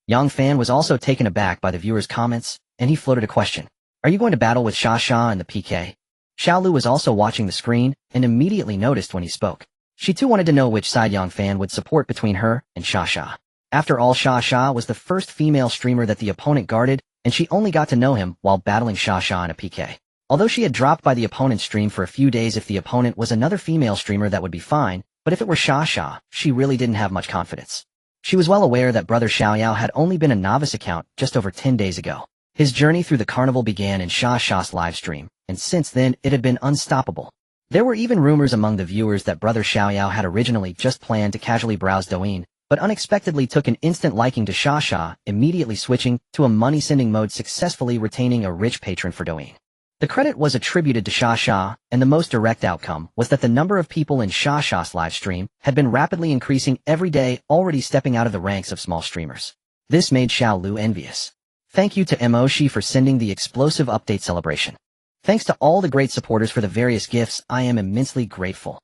Yang Fan was also taken aback by the viewers' comments, and he floated a question. Are you going to battle with Xia Xia in the PK? Xiao Lu was also watching the screen, and immediately noticed when he spoke. She too wanted to know which side Yang Fan would support between her and Xia Xia. After all, Xia Xia was the first female streamer that the opponent guarded, and she only got to know him while battling Xia Xia in a PK. Although she had dropped by the opponent's stream for a few days, if the opponent was another female streamer that would be fine, but if it were Xia Xia, she really didn't have much confidence. She was well aware that Brother Xiaoyao had only been a novice account just over 10 days ago. His journey through the carnival began in Xia Xia's livestream, and since then it had been unstoppable. There were even rumors among the viewers that Brother Xiaoyao had originally just planned to casually browse Douyin, but unexpectedly took an instant liking to Xia Xia, immediately switching to a money-sending mode, successfully retaining a rich patron for Douyin. The credit was attributed to Xia Xia, and the most direct outcome was that the number of people in Xia Xia's live stream had been rapidly increasing every day, already stepping out of the ranks of small streamers. This made Xiao Lu envious. Thank you to Moshi for sending the explosive update celebration. Thanks to all the great supporters for the various gifts. I am immensely grateful.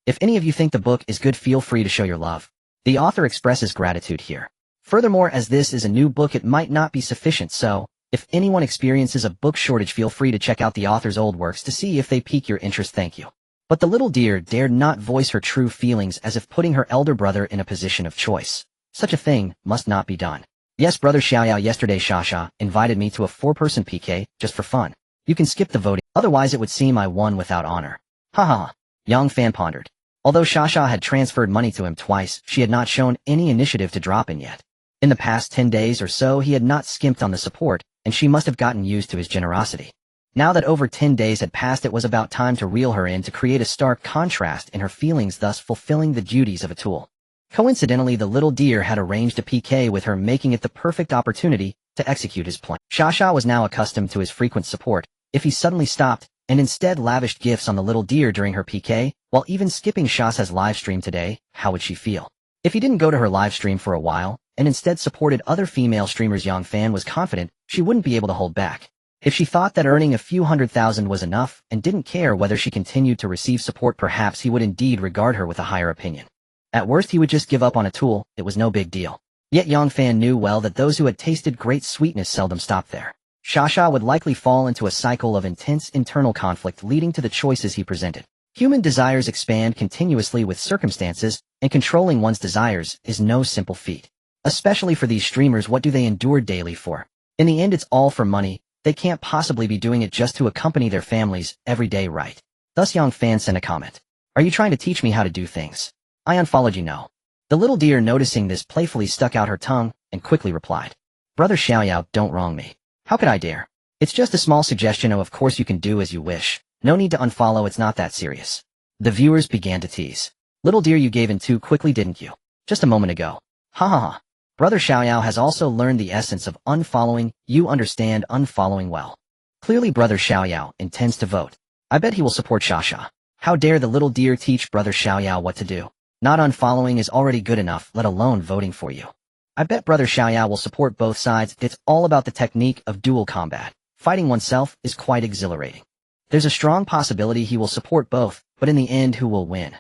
If any of you think the book is good, feel free to show your love. The author expresses gratitude here. Furthermore, as this is a new book, it might not be sufficient, so if anyone experiences a book shortage, feel free to check out the author's old works to see if they pique your interest. Thank you. But the little deer dared not voice her true feelings, as if putting her elder brother in a position of choice. Such a thing must not be done. Yes, Brother Xiaoyao, yesterday Xia Xia invited me to a 4-person PK just for fun. You can skip the voting, otherwise it would seem I won without honor. Haha. Yang Fan pondered. Although Xia Xia had transferred money to him twice, she had not shown any initiative to drop in yet. In the past 10 days or so, he had not skimped on the support, and she must have gotten used to his generosity. Now that over 10 days had passed, it was about time to reel her in to create a stark contrast in her feelings, thus fulfilling the duties of a tool. Coincidentally, the little deer had arranged a PK with her, making it the perfect opportunity to execute his plan. Xia Xia was now accustomed to his frequent support. If he suddenly stopped, and instead lavished gifts on the little deer during her PK, while even skipping Xia Xia's livestream today, how would she feel? If he didn't go to her livestream for a while, and instead supported other female streamers, Yang Fan was confident she wouldn't be able to hold back. If she thought that earning a few $100,000 was enough, and didn't care whether she continued to receive support, perhaps he would indeed regard her with a higher opinion. At worst, he would just give up on a tool. It was no big deal. Yet Yang Fan knew well that those who had tasted great sweetness seldom stop there. Xia Xia would likely fall into a cycle of intense internal conflict, leading to the choices he presented. Human desires expand continuously with circumstances, and controlling one's desires is no simple feat. Especially for these streamers, what do they endure daily for? In the end, it's all for money. They can't possibly be doing it just to accompany their families every day, right? Thus Yang Fan sent a comment. Are you trying to teach me how to do things? I unfollowed you, no. The little deer, noticing this, playfully stuck out her tongue and quickly replied. Brother Xiaoyao, don't wrong me. How could I dare? It's just a small suggestion. Oh, of course you can do as you wish. No need to unfollow, it's not that serious. The viewers began to tease. Little dear, you gave in too quickly, didn't you? Just a moment ago. Ha ha ha. Brother Xiaoyao has also learned the essence of unfollowing. You understand unfollowing well. Clearly Brother Xiaoyao intends to vote. I bet he will support Xia Xia. How dare the little deer teach Brother Xiaoyao what to do? Not unfollowing is already good enough, let alone voting for you. I bet Brother Xiaoyao will support both sides. It's all about the technique of dual combat. Fighting oneself is quite exhilarating. There's a strong possibility he will support both, but in the end, who will win?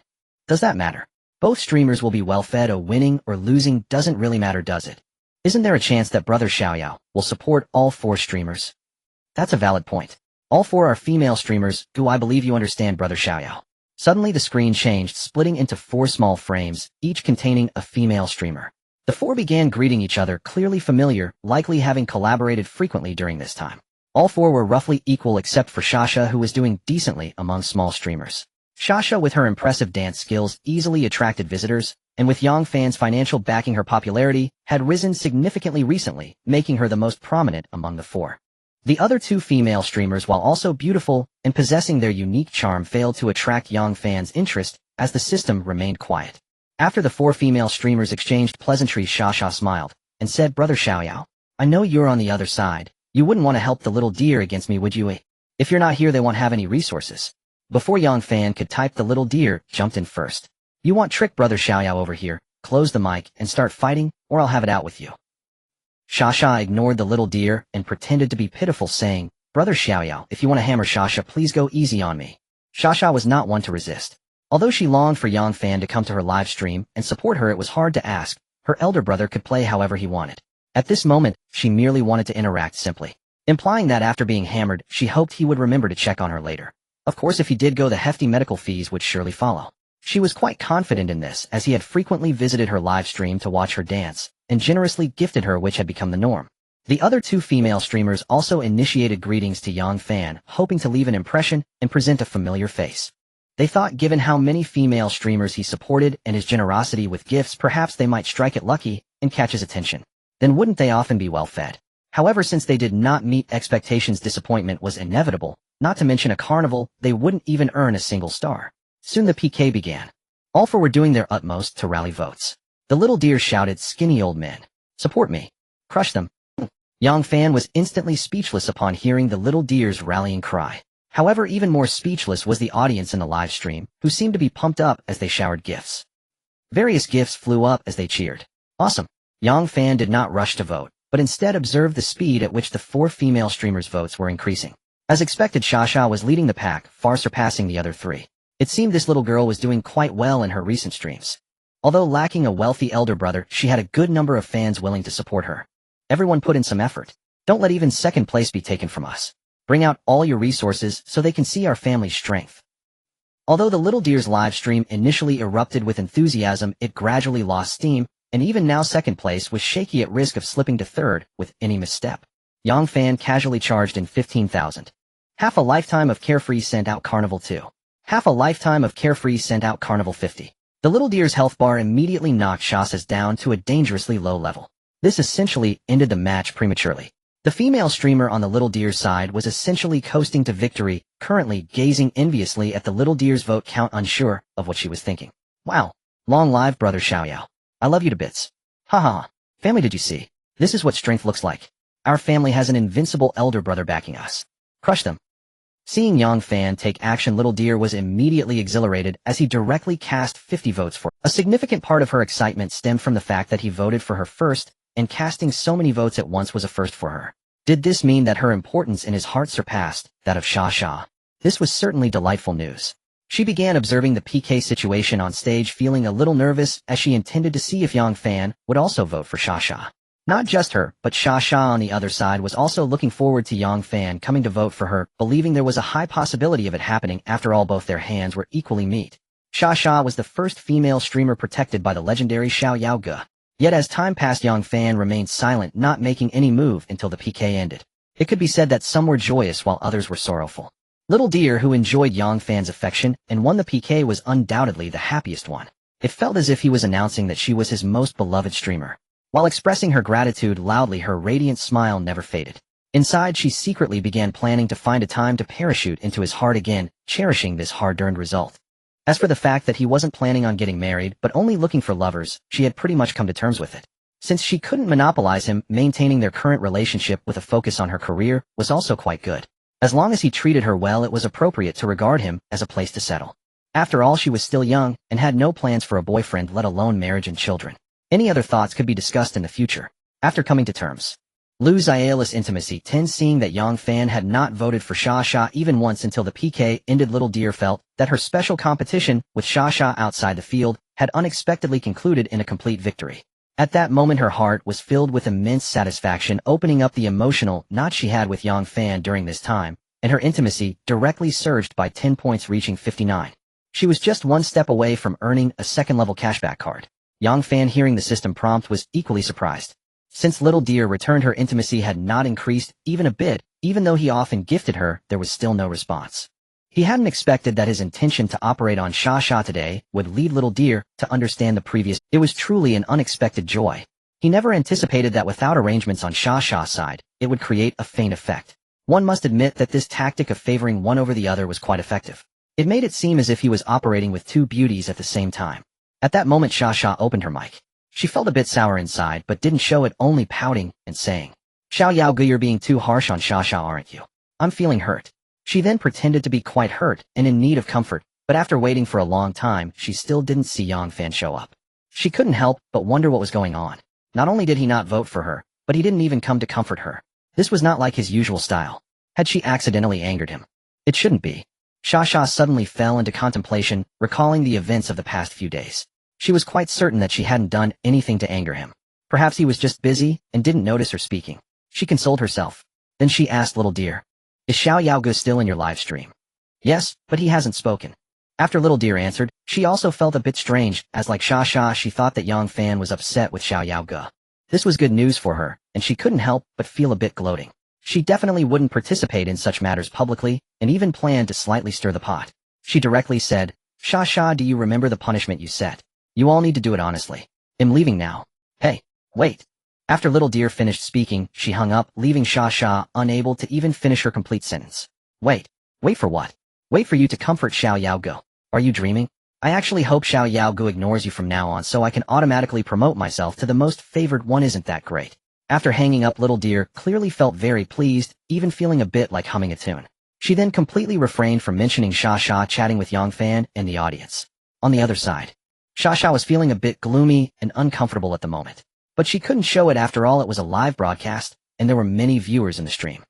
Does that matter? Both streamers will be well fed. Winning or losing doesn't really matter, does it? Isn't there a chance that Brother Xiaoyao will support all 4 streamers? That's a valid point. All 4 are female streamers. Do I believe you understand, Brother Xiaoyao? Suddenly the screen changed, splitting into 4 small frames, each containing a female streamer. The 4 began greeting each other, clearly familiar, likely having collaborated frequently during this time. All 4 were roughly equal except for Xia Xia, who was doing decently among small streamers. Shasha, with her impressive dance skills, easily attracted visitors, and with Yang Fan's financial backing, her popularity had risen significantly recently, making her the most prominent among the four. The other two female streamers, while also beautiful and possessing their unique charm, failed to attract Yang Fan's interest as the system remained quiet. After the four female streamers exchanged pleasantries, Shasha smiled and said, "Brother Xiaoyao, I know you're on the other side. You wouldn't want to help the little deer against me, would you? If you're not here, they won't have any resources." Before Yang Fan could type, the little deer jumped in first. "You want trick, Brother Xiaoyao over here. Close the mic and start fighting, or I'll have it out with you." Shasha ignored the little deer and pretended to be pitiful, saying, "Brother Xiaoyao, if you want to hammer Shasha, please go easy on me." Shasha was not one to resist. Although she longed for Yang Fan to come to her live stream and support her, it was hard to ask. Her elder brother could play however he wanted. At this moment, she merely wanted to interact simply, implying that after being hammered, she hoped he would remember to check on her later. Of course, if he did go, the hefty medical fees would surely follow. She was quite confident in this, as he had frequently visited her live stream to watch her dance, and generously gifted her, which had become the norm. The other two female streamers also initiated greetings to Yang Fan, hoping to leave an impression and present a familiar face. They thought, given how many female streamers he supported and his generosity with gifts, perhaps they might strike it lucky and catch his attention. Then wouldn't they often be well fed? However, since they did not meet expectations, disappointment was inevitable. Not to mention a carnival, they wouldn't even earn a single star. Soon the PK began. All four were doing their utmost to rally votes. The little deer shouted, "Skinny old men, support me. Crush them." Yang Fan was instantly speechless upon hearing the little deer's rallying cry. However, even more speechless was the audience in the live stream, who seemed to be pumped up as they showered gifts. Various gifts flew up as they cheered. Awesome. Yang Fan did not rush to vote, but instead observed the speed at which the four female streamers' votes were increasing. As expected, Shasha was leading the pack, far surpassing the other three. It seemed this little girl was doing quite well in her recent streams. Although lacking a wealthy elder brother, she had a good number of fans willing to support her. Everyone put in some effort. Don't let even second place be taken from us. Bring out all your resources so they can see our family's strength. Although the little deer's live stream initially erupted with enthusiasm, it gradually lost steam, and even now second place was shaky, at risk of slipping to third with any misstep. Yang Fan casually charged in 15,000. Half a lifetime of Carefree sent out Carnival 2. Half a lifetime of Carefree sent out Carnival 50. The little deer's health bar immediately knocked Shasha's down to a dangerously low level. This essentially ended the match prematurely. The female streamer on the little deer's side was essentially coasting to victory, currently gazing enviously at the little deer's vote count, unsure of what she was thinking. "Wow. Long live Brother Xiaoyao. I love you to bits. Haha. Family, did you see? This is what strength looks like. Our family has an invincible elder brother backing us. Crush them." Seeing Yang Fan take action, little deer was immediately exhilarated as he directly cast 50 votes for her. A significant part of her excitement stemmed from the fact that he voted for her first, and casting so many votes at once was a first for her. Did this mean that her importance in his heart surpassed that of Shasha? This was certainly delightful news. She began observing the PK situation on stage, feeling a little nervous as she intended to see if Yang Fan would also vote for Shasha. Not just her, but Shasha on the other side was also looking forward to Yang Fan coming to vote for her, believing there was a high possibility of it happening. After all, both their hands were equally meat. Shasha was the first female streamer protected by the legendary Xiaoyao Ge. Yet as time passed, Yang Fan remained silent, not making any move until the PK ended. It could be said that some were joyous while others were sorrowful. Little deer, who enjoyed Yang Fan's affection and won the PK, was undoubtedly the happiest one. It felt as if he was announcing that she was his most beloved streamer. While expressing her gratitude loudly, her radiant smile never faded. Inside, she secretly began planning to find a time to parachute into his heart again, cherishing this hard-earned result. As for the fact that he wasn't planning on getting married but only looking for lovers, she had pretty much come to terms with it. Since she couldn't monopolize him, maintaining their current relationship with a focus on her career was also quite good. As long as he treated her well, it was appropriate to regard him as a place to settle. After all, she was still young and had no plans for a boyfriend, let alone marriage and children. Any other thoughts could be discussed in the future. After coming to terms, Lu Xiaoli's intimacy 10, seeing that Yang Fan had not voted for Shasha even once until the PK ended, little deer felt that her special competition with Shasha outside the field had unexpectedly concluded in a complete victory. At that moment, her heart was filled with immense satisfaction, opening up the emotional knot she had with Yang Fan during this time, and her intimacy directly surged by 10 points, reaching 59. She was just one step away from earning a second-level cashback card. Yang Fan, hearing the system prompt, was equally surprised. Since little deer returned, her intimacy had not increased even a bit. Even though he often gifted her, there was still no response. He hadn't expected that his intention to operate on Sha Sha today would lead Little Deer to understand the previous. It was truly an unexpected joy. He never anticipated that without arrangements on Sha Sha's side, it would create a faint effect. One must admit that this tactic of favoring one over the other was quite effective. It made it seem as if he was operating with two beauties at the same time. At that moment Sha Sha opened her mic. She felt a bit sour inside but didn't show it, only pouting and saying, "Xiao Yao Gu, you're being too harsh on Sha Sha, aren't you? I'm feeling hurt." She then pretended to be quite hurt and in need of comfort, but after waiting for a long time, she still didn't see Yang Fan show up. She couldn't help but wonder what was going on. Not only did he not vote for her, but he didn't even come to comfort her. This was not like his usual style. Had she accidentally angered him? It shouldn't be. Sha Sha suddenly fell into contemplation, recalling the events of the past few days. She was quite certain that she hadn't done anything to anger him. Perhaps he was just busy and didn't notice her speaking. She consoled herself. Then she asked Little Deer, "Is Xiao Yao Gu still in your live stream?" "Yes, but he hasn't spoken." After Little Deer answered, she also felt a bit strange, as like Sha Sha she thought that Yang Fan was upset with Xiao Yao Gu. This was good news for her, and she couldn't help but feel a bit gloating. She definitely wouldn't participate in such matters publicly, and even planned to slightly stir the pot. She directly said, "Sha Sha, do you remember the punishment you set? You all need to do it honestly. I'm leaving now." "Hey, wait." After Little Deer finished speaking, she hung up, leaving Sha Sha unable to even finish her complete sentence. Wait for what? Wait for you to comfort Xiao Yao Gu. Are you dreaming? I actually hope Xiao Yao Gu ignores you from now on so I can automatically promote myself to the most favored one. Isn't that great?" After hanging up, Little Deer clearly felt very pleased, even feeling a bit like humming a tune. She then completely refrained from mentioning Sha Sha chatting with Yang Fan and the audience. On the other side, Sha Sha was feeling a bit gloomy and uncomfortable at the moment. But she couldn't show it, after all it was a live broadcast, and there were many viewers in the stream.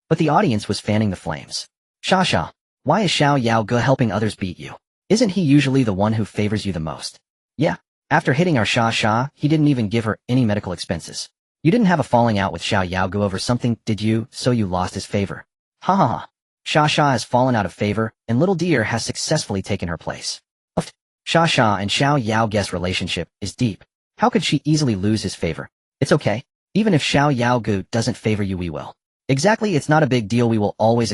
But the audience was fanning the flames. "Sha Sha, why is Xiao Yao Gu helping others beat you? Isn't he usually the one who favors you the most?" "Yeah, after hitting our Sha Sha, he didn't even give her any medical expenses. You didn't have a falling out with Xiao Yao Gu over something, did you, so you lost his favor?" "Ha ha ha. Sha Sha has fallen out of favor, and Little Deer has successfully taken her place." Sha Sha and Xiao Yao Gu's relationship is deep. How could she easily lose his favor? "It's okay. Even if Xiao Yao Gu doesn't favor you, we will." "Exactly, it's not a big deal, we will always."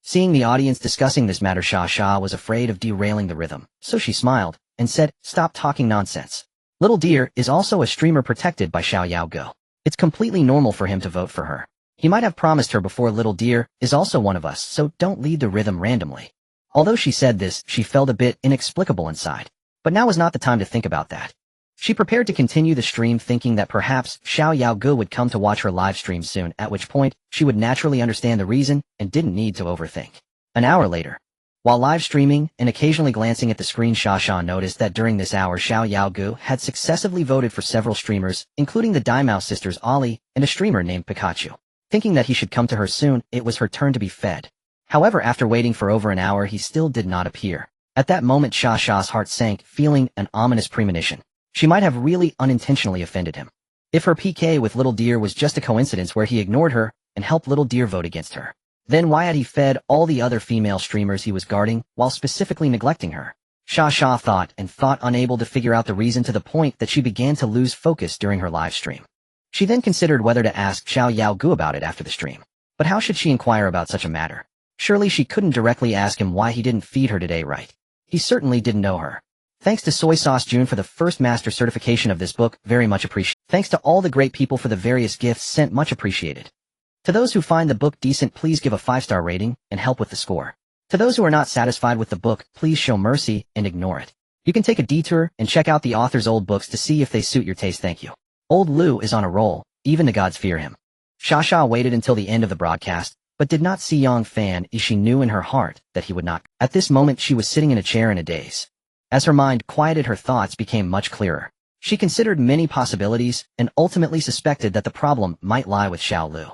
Seeing the audience discussing this matter, Sha Sha was afraid of derailing the rhythm, so she smiled and said, "Stop talking nonsense. Little Deer is also a streamer protected by Xiao Yao Gu. It's completely normal for him to vote for her. He might have promised her before. Little Deer is also one of us, so don't lead the rhythm randomly." Although she said this, she felt a bit inexplicable inside. But now was not the time to think about that. She prepared to continue the stream, thinking that perhaps Xiao Yao Gu would come to watch her live stream soon, at which point she would naturally understand the reason and didn't need to overthink. An hour later, while live streaming and occasionally glancing at the screen, Sha Sha noticed that during this hour Xiao Yao Gu had successively voted for several streamers, including the Daimao sisters Ollie and a streamer named Pikachu. Thinking that he should come to her soon, it was her turn to be fed. However, after waiting for over an hour, he still did not appear. At that moment Sha Sha's heart sank, feeling an ominous premonition. She might have really unintentionally offended him. If her PK with Little Deer was just a coincidence where he ignored her and helped Little Deer vote against her, then why had he fed all the other female streamers he was guarding while specifically neglecting her? Sha Sha thought, unable to figure out the reason, to the point that she began to lose focus during her live stream. She then considered whether to ask Xiao Yao Gu about it after the stream. But how should she inquire about such a matter? Surely she couldn't directly ask him why he didn't feed her today, right? He certainly didn't know her. Thanks to Soy Sauce June for the first master certification of this book, very much appreciated. Thanks to all the great people for the various gifts sent, much appreciated. To those who find the book decent, please give a 5-star rating and help with the score. To those who are not satisfied with the book, please show mercy and ignore it. You can take a detour and check out the author's old books to see if they suit your taste. Thank you. Old Lu is on a roll, even the gods fear him. Sha Sha waited until the end of the broadcast, but did not see Yang Fan, as she knew in her heart that he would not. At this moment she was sitting in a chair in a daze. As her mind quieted, her thoughts became much clearer. She considered many possibilities and ultimately suspected that the problem might lie with Xiao Lu.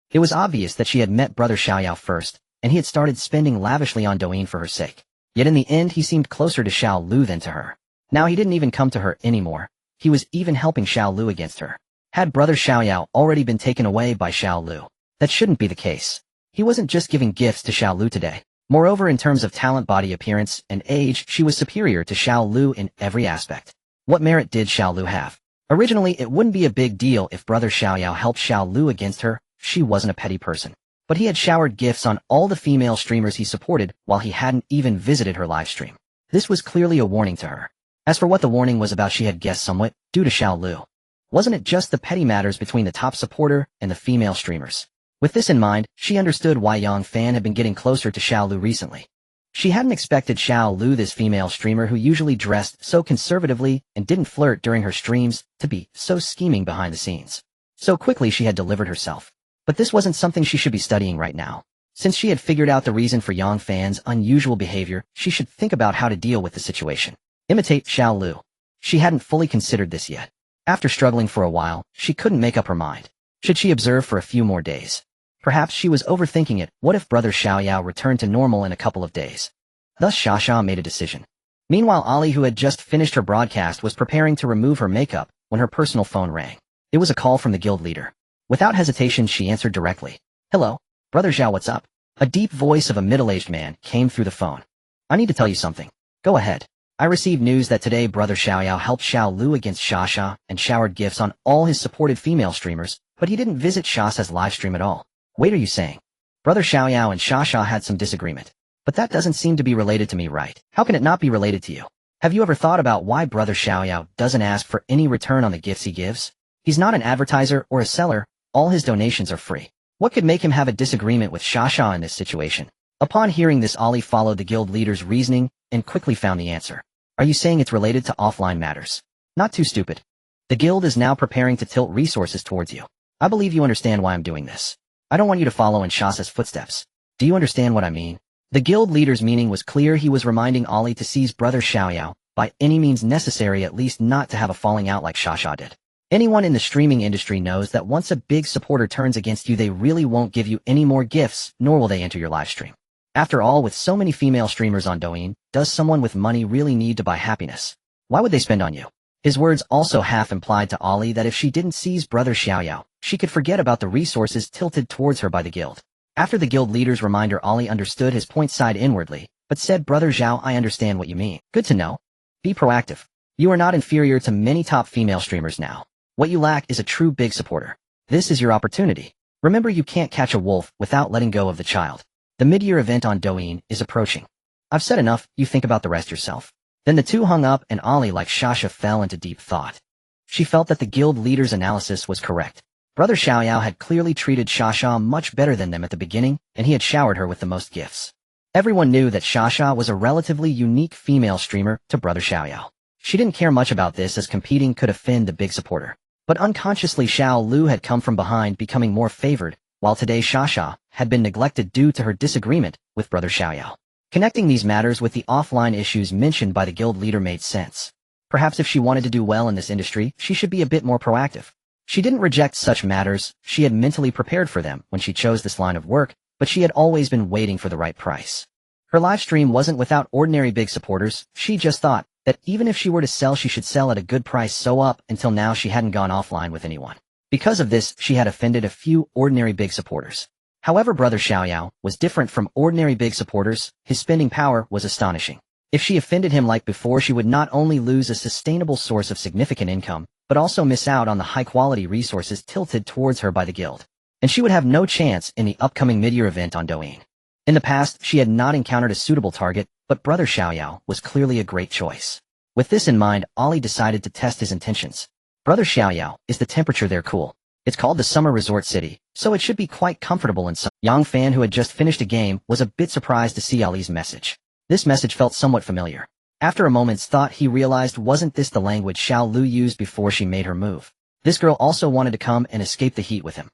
It was obvious that she had met brother Xiao Yao first, and he had started spending lavishly on Douyin for her sake. Yet in the end he seemed closer to Xiao Lu than to her. Now he didn't even come to her anymore. He was even helping Xiao Lu against her. Had brother Xiao Yao already been taken away by Xiao Lu? That shouldn't be the case. He wasn't just giving gifts to Xiao Lu today. Moreover, in terms of talent, body appearance, and age, she was superior to Xiao Lu in every aspect. What merit did Xiao Lu have? Originally, it wouldn't be a big deal if brother Xiao Yao helped Xiao Lu against her. She wasn't a petty person. but he had showered gifts on all the female streamers he supported while he hadn't even visited her livestream. This was clearly a warning to her. As for what the warning was about, she had guessed somewhat, due to Xiao Lu. Wasn't it just the petty matters between the top supporter and the female streamers? With this in mind, she understood why Yang Fan had been getting closer to Xiao Lu recently. She hadn't expected Xiao Lu, this female streamer who usually dressed so conservatively and didn't flirt during her streams, to be so scheming behind the scenes. So quickly she had delivered herself. But this wasn't something she should be studying right now. Since she had figured out the reason for Yang Fan's unusual behavior, she should think about how to deal with the situation. Imitate Xiao Lu. She hadn't fully considered this yet. After struggling for a while, she couldn't make up her mind. Should she observe for a few more days? Perhaps she was overthinking it. What if Brother Xiaoyao returned to normal in a couple of days? Thus Xia made a decision. Meanwhile, Ali, who had just finished her broadcast, was preparing to remove her makeup when her personal phone rang. It was a call from the guild leader. Without hesitation, she answered directly. Hello, Brother Zhao, what's up? A deep voice of a middle-aged man came through the phone. I need to tell you something. Go ahead. I received news that today Brother Xiaoyao helped Xiao Lu against Xia and showered gifts on all his supported female streamers, but he didn't visit Xia's livestream at all. Wait, are you saying? Brother Xiaoyao and Xia had some disagreement. But that doesn't seem to be related to me, right? How can it not be related to you? Have you ever thought about why Brother Xiaoyao doesn't ask for any return on the gifts he gives? He's not an advertiser or a seller. All his donations are free. What could make him have a disagreement with Xia in this situation? Upon hearing this, Ali followed the guild leader's reasoning and quickly found the answer. Are you saying it's related to offline matters? Not too stupid. The guild is now preparing to tilt resources towards you. I believe you understand why I'm doing this. I don't want you to follow in Xia's footsteps. Do you understand what I mean? The guild leader's meaning was clear. He was reminding Ali to seize Brother Xiaoyao by any means necessary, at least not to have a falling out like Xia did. Anyone in the streaming industry knows that once a big supporter turns against you, they really won't give you any more gifts, nor will they enter your livestream. After all, with so many female streamers on Douyin, does someone with money really need to buy happiness? Why would they spend on you? His words also half implied to Ali that if she didn't seize Brother Xiaoyao, she could forget about the resources tilted towards her by the guild. After the guild leader's reminder, Ali understood his point, sighed inwardly, but said, Brother Zhao, I understand what you mean. Good to know. Be proactive. You are not inferior to many top female streamers now. What you lack is a true big supporter. This is your opportunity. Remember, you can't catch a wolf without letting go of the child. The mid-year event on Douyin is approaching. I've said enough, you think about the rest yourself. Then the two hung up and Ali, like Xia, fell into deep thought. She felt that the guild leader's analysis was correct. Brother Xiaoyao had clearly treated Xia much better than them at the beginning, and he had showered her with the most gifts. Everyone knew that Xia was a relatively unique female streamer to Brother Xiaoyao. She didn't care much about this, as competing could offend the big supporter. But unconsciously, Xiao Lu had come from behind, becoming more favored, while today Xia had been neglected due to her disagreement with Brother Xiaoyao. Connecting these matters with the offline issues mentioned by the guild leader made sense. Perhaps if she wanted to do well in this industry, she should be a bit more proactive. She didn't reject such matters, she had mentally prepared for them when she chose this line of work, but she had always been waiting for the right price. Her live stream wasn't without ordinary big supporters. She just thought that even if she were to sell, she should sell at a good price, so up until now she hadn't gone offline with anyone. Because of this, she had offended a few ordinary big supporters. However, Brother Xiaoyao was different from ordinary big supporters. His spending power was astonishing. If she offended him like before, she would not only lose a sustainable source of significant income, but also miss out on the high-quality resources tilted towards her by the guild. And she would have no chance in the upcoming mid-year event on Douyin. In the past, she had not encountered a suitable target, but Brother Xiaoyao was clearly a great choice. With this in mind, Ali decided to test his intentions. Brother Xiaoyao, is the temperature there cool? It's called the summer resort city, so it should be quite comfortable in summer. Yang Fan, who had just finished a game, was a bit surprised to see Ali's message. This message felt somewhat familiar. After a moment's thought, he realized, wasn't this the language Xiao Lu used before she made her move? This girl also wanted to come and escape the heat with him.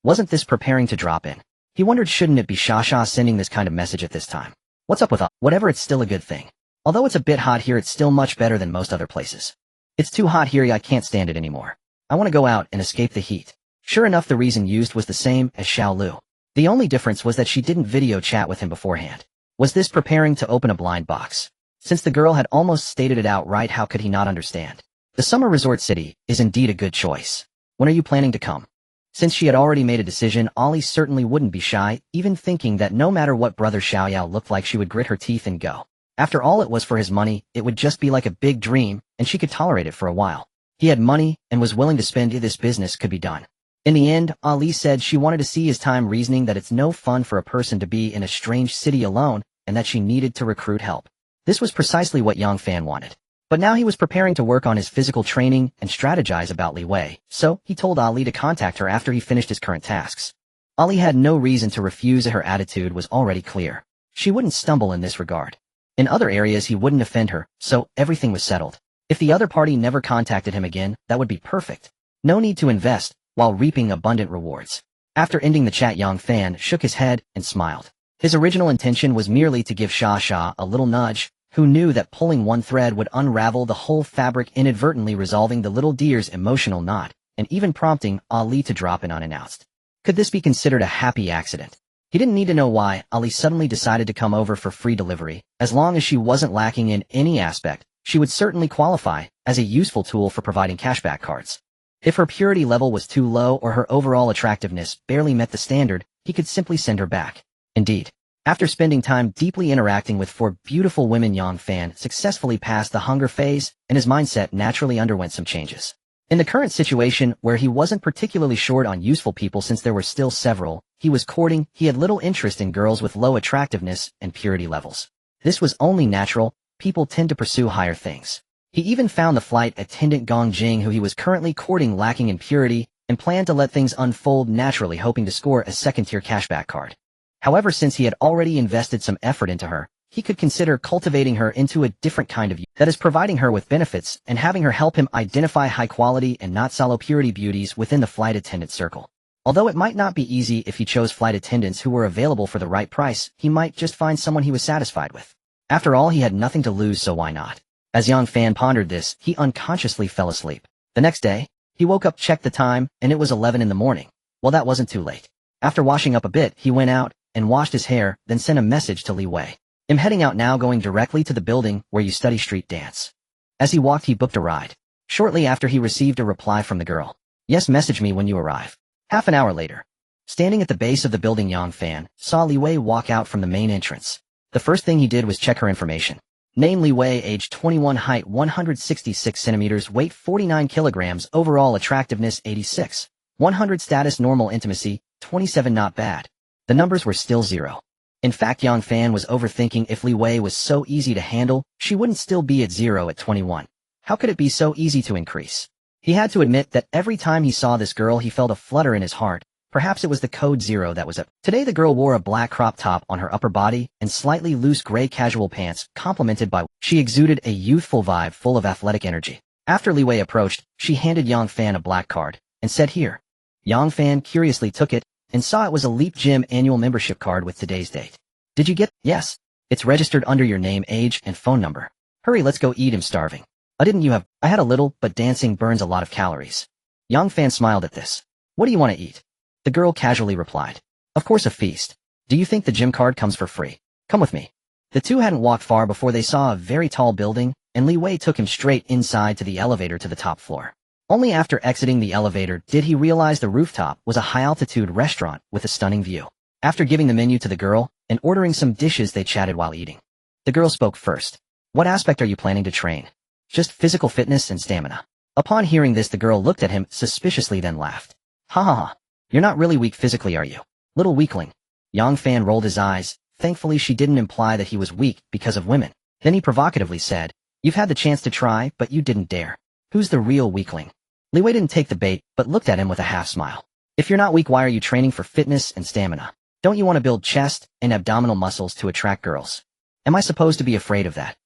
Wasn't this preparing to drop in? He wondered, shouldn't it be Xia sending this kind of message at this time? What's up with whatever, it's still a good thing. Although it's a bit hot here, it's still much better than most other places. It's too hot here, I can't stand it anymore. I want to go out and escape the heat. Sure enough, the reason used was the same as Xiao Lu. The only difference was that she didn't video chat with him beforehand. Was this preparing to open a blind box? Since the girl had almost stated it outright, how could he not understand? The summer resort city is indeed a good choice. When are you planning to come? Since she had already made a decision, Ali certainly wouldn't be shy, even thinking that no matter what Brother Xiaoyao looked like, she would grit her teeth and go. After all, it was for his money. It would just be like a big dream, and she could tolerate it for a while. He had money and was willing to spend. This business could be done. In the end, Ali said she wanted to see his time, reasoning that it's no fun for a person to be in a strange city alone and that she needed to recruit help. This was precisely what Yang Fan wanted. But now he was preparing to work on his physical training and strategize about Li Wei, so he told Ali to contact her after he finished his current tasks. Ali had no reason to refuse, her attitude was already clear. She wouldn't stumble in this regard. In other areas he wouldn't offend her, so everything was settled. If the other party never contacted him again, that would be perfect. No need to invest, while reaping abundant rewards. After ending the chat, Yang Fan shook his head and smiled. His original intention was merely to give Sha a little nudge, who knew that pulling one thread would unravel the whole fabric, inadvertently resolving the little deer's emotional knot, and even prompting Ali to drop in unannounced. Could this be considered a happy accident? He didn't need to know why Ali suddenly decided to come over for free delivery. As long as she wasn't lacking in any aspect, she would certainly qualify as a useful tool for providing cashback cards. If her purity level was too low or her overall attractiveness barely met the standard, he could simply send her back. Indeed, after spending time deeply interacting with 4 beautiful women, Yang Fan successfully passed the hunger phase, and his mindset naturally underwent some changes. In the current situation, where he wasn't particularly short on useful people since there were still several he was courting, he had little interest in girls with low attractiveness and purity levels. This was only natural. People tend to pursue higher things. He even found the flight attendant Gong Jing, who he was currently courting, lacking in purity, and planned to let things unfold naturally, hoping to score a second-tier cashback card. However, since he had already invested some effort into her, he could consider cultivating her into a different kind of that is, providing her with benefits and having her help him identify high-quality and not solo purity beauties within the flight attendant circle. Although it might not be easy if he chose flight attendants who were available for the right price, he might just find someone he was satisfied with. After all, he had nothing to lose, so why not? As Yang Fan pondered this, he unconsciously fell asleep. The next day, he woke up, checked the time, and it was 11 in the morning. Well, that wasn't too late. After washing up a bit, he went out and washed his hair, then sent a message to Li Wei. "I'm heading out now, going directly to the building where you study street dance." As he walked, he booked a ride. Shortly after, he received a reply from the girl. "Yes, message me when you arrive." Half an hour later, standing at the base of the building, Yang Fan saw Li Wei walk out from the main entrance. The first thing he did was check her information. Name: Li Wei, age 21, height 166 centimeters, weight 49 kilograms, overall attractiveness 86, 100, status normal, intimacy 27, not bad. The numbers were still 0. In fact, Yang Fan was overthinking. If Li Wei was so easy to handle, she wouldn't still be at 0 at 21. How could it be so easy to increase? He had to admit that every time he saw this girl, he felt a flutter in his heart. Perhaps it was the code 0 that was up. Today the girl wore a black crop top on her upper body and slightly loose gray casual pants, complemented by she exuded a youthful vibe full of athletic energy. After Li Wei approached, she handed Yang Fan a black card and said, "Here." Yang Fan curiously took it and saw it was a Leap Gym annual membership card with today's date. "Did you get?" "Yes. It's registered under your name, age, and phone number." "Hurry, let's go eat, I'm starving." Didn't you have?" "I had a little, but dancing burns a lot of calories." Yang Fan smiled at this. "What do you want to eat?" The girl casually replied. "Of course, a feast. Do you think the gym card comes for free? Come with me." The two hadn't walked far before they saw a very tall building, and Li Wei took him straight inside to the elevator to the top floor. Only after exiting the elevator did he realize the rooftop was a high-altitude restaurant with a stunning view. After giving the menu to the girl and ordering some dishes, they chatted while eating. The girl spoke first. "What aspect are you planning to train?" "Just physical fitness and stamina." Upon hearing this, the girl looked at him suspiciously, then laughed. "Ha ha ha. You're not really weak physically, are you? Little weakling." Yang Fan rolled his eyes. Thankfully, she didn't imply that he was weak because of women. Then he provocatively said, "You've had the chance to try, but you didn't dare. Who's the real weakling?" Li Wei didn't take the bait, but looked at him with a half smile. "If you're not weak, why are you training for fitness and stamina? Don't you want to build chest and abdominal muscles to attract girls? Am I supposed to be afraid of that?"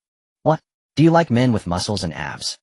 "What? Do you like men with muscles and abs?"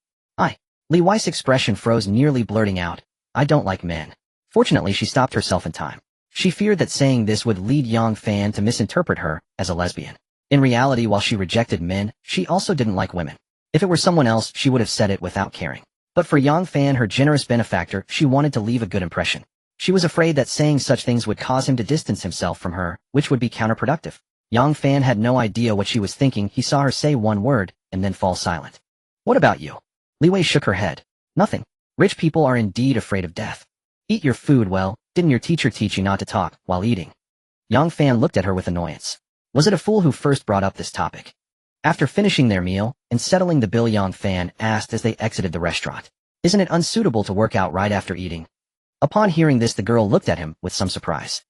Li Wei's expression froze, nearly blurting out, "I don't like men." Fortunately, she stopped herself in time. She feared that saying this would lead Yang Fan to misinterpret her as a lesbian. In reality, while she rejected men, she also didn't like women. If it were someone else, she would have said it without caring. But for Yang Fan, her generous benefactor, she wanted to leave a good impression. She was afraid that saying such things would cause him to distance himself from her, which would be counterproductive. Yang Fan had no idea what she was thinking. He saw her say one word and then fall silent. "What about you?" Li Wei shook her head. "Nothing. Rich people are indeed afraid of death." "Eat your food well. Didn't your teacher teach you not to talk while eating?" Yang Fan looked at her with annoyance. Was it a fool who first brought up this topic? After finishing their meal and settling the bill, Yang Fan asked as they exited the restaurant, "Isn't it unsuitable to work out right after eating?" Upon hearing this, the girl looked at him with some surprise.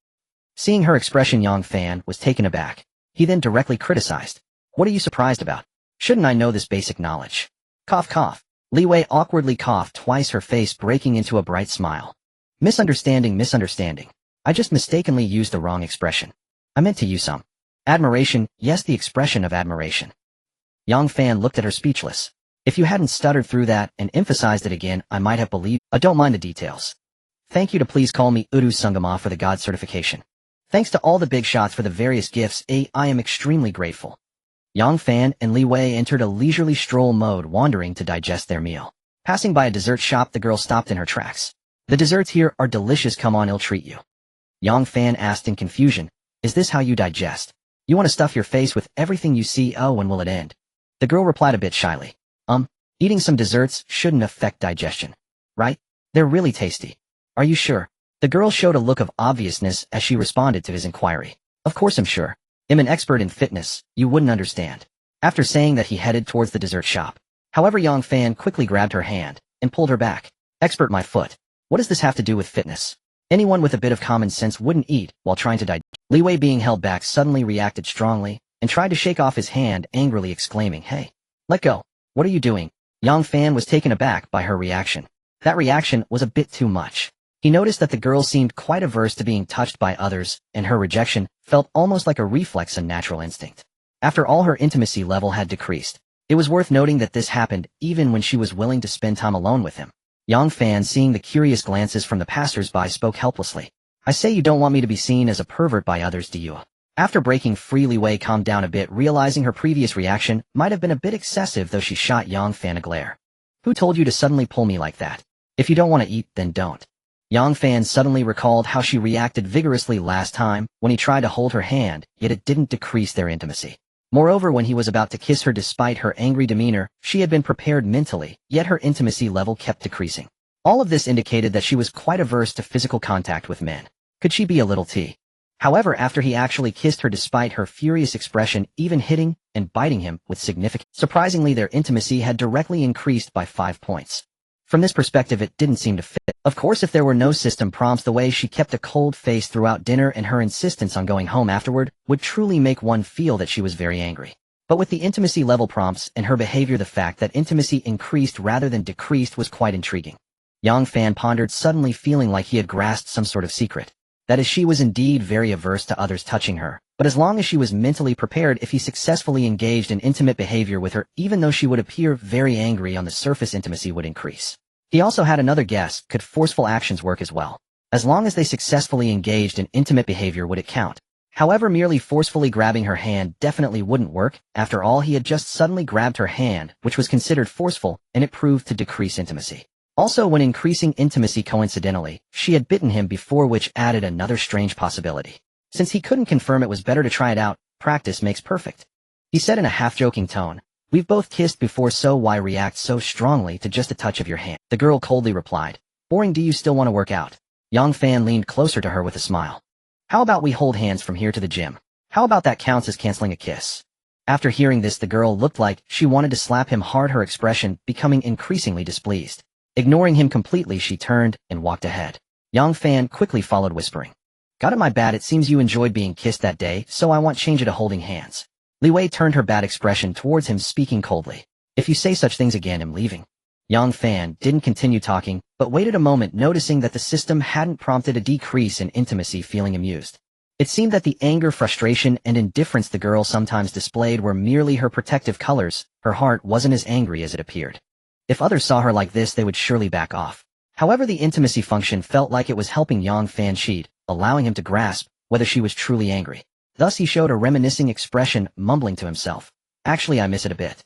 Seeing her expression, Yang Fan was taken aback. He then directly criticized. What are you surprised about? Shouldn't I know this basic knowledge? Cough cough. Li Wei awkwardly coughed twice, her face breaking into a bright smile. Misunderstanding, misunderstanding. I just mistakenly used the wrong expression. I meant to use some admiration, yes, the expression of admiration. Yang Fan looked at her speechless. If you hadn't stuttered through that and emphasized it again, I might have believed. I don't mind the details. Thank you to please call me Udu Sungama for the God certification. Thanks to all the big shots for the various gifts, I am extremely grateful. Yang Fan and Li Wei entered a leisurely stroll mode, wandering to digest their meal. Passing by a dessert shop, the girl stopped in her tracks. The desserts here are delicious, come on, I'll treat you. Yang Fan asked in confusion, is this how you digest? You want to stuff your face with everything you see? Oh, when will it end? The girl replied a bit shyly. Eating some desserts shouldn't affect digestion. Right? They're really tasty. Are you sure? The girl showed a look of obviousness as she responded to his inquiry. Of course I'm sure. I'm an expert in fitness, you wouldn't understand. After saying that, he headed towards the dessert shop. However, Yang Fan quickly grabbed her hand and pulled her back. Expert, my foot. What does this have to do with fitness? Anyone with a bit of common sense wouldn't eat while trying to digest. Li Wei, being held back, suddenly reacted strongly and tried to shake off his hand, angrily exclaiming, hey, let go. What are you doing? Yang Fan was taken aback by her reaction. That reaction was a bit too much. He noticed that the girl seemed quite averse to being touched by others, and her rejection felt almost like a reflex and natural instinct. After all, her intimacy level had decreased. It was worth noting that this happened even when she was willing to spend time alone with him. Yang Fan, seeing the curious glances from the passers-by, spoke helplessly. I say you don't want me to be seen as a pervert by others, do you? After breaking free, Li Wei calmed down a bit, realizing her previous reaction might have been a bit excessive, though she shot Yang Fan a glare. Who told you to suddenly pull me like that? If you don't want to eat, then don't. Yang Fan suddenly recalled how she reacted vigorously last time when he tried to hold her hand, yet it didn't decrease their intimacy. Moreover, when he was about to kiss her, despite her angry demeanor, she had been prepared mentally, yet her intimacy level kept decreasing. All of this indicated that she was quite averse to physical contact with men. Could she be a little T? However, after he actually kissed her, despite her furious expression, even hitting and biting him with significant, surprisingly, their intimacy had directly increased by 5 points. From this perspective, it didn't seem to fit. Of course, if there were no system prompts, the way she kept a cold face throughout dinner and her insistence on going home afterward would truly make one feel that she was very angry. But with the intimacy level prompts and her behavior, the fact that intimacy increased rather than decreased was quite intriguing. Yang Fan pondered, suddenly feeling like he had grasped some sort of secret. That is, she was indeed very averse to others touching her, but as long as she was mentally prepared, if he successfully engaged in intimate behavior with her, even though she would appear very angry on the surface, intimacy would increase. He also had another guess: could forceful actions work as well? As long as they successfully engaged in intimate behavior, would it count? However, merely forcefully grabbing her hand definitely wouldn't work. After all, he had just suddenly grabbed her hand, which was considered forceful, and it proved to decrease intimacy. Also, when increasing intimacy, coincidentally, she had bitten him before, which added another strange possibility. Since he couldn't confirm, it was better to try it out. Practice makes perfect. He said in a half-joking tone, we've both kissed before, so why react so strongly to just a touch of your hand? The girl coldly replied, boring, do you still want to work out? Yang Fan leaned closer to her with a smile. How about we hold hands from here to the gym? How about that counts as canceling a kiss? After hearing this, the girl looked like she wanted to slap him hard, her expression becoming increasingly displeased. Ignoring him completely, she turned and walked ahead. Yang Fan quickly followed, whispering, got it, my bad, it seems you enjoyed being kissed that day, so I want change it to holding hands. Li Wei turned her bad expression towards him, speaking coldly. If you say such things again, I'm leaving. Yang Fan didn't continue talking, but waited a moment, noticing that the system hadn't prompted a decrease in intimacy, feeling amused. It seemed that the anger, frustration, and indifference the girl sometimes displayed were merely her protective colors. Her heart wasn't as angry as it appeared. If others saw her like this, they would surely back off. However, the intimacy function felt like it was helping Yang Fan cheat, allowing him to grasp whether she was truly angry. Thus he showed a reminiscing expression, mumbling to himself, actually I miss it a bit.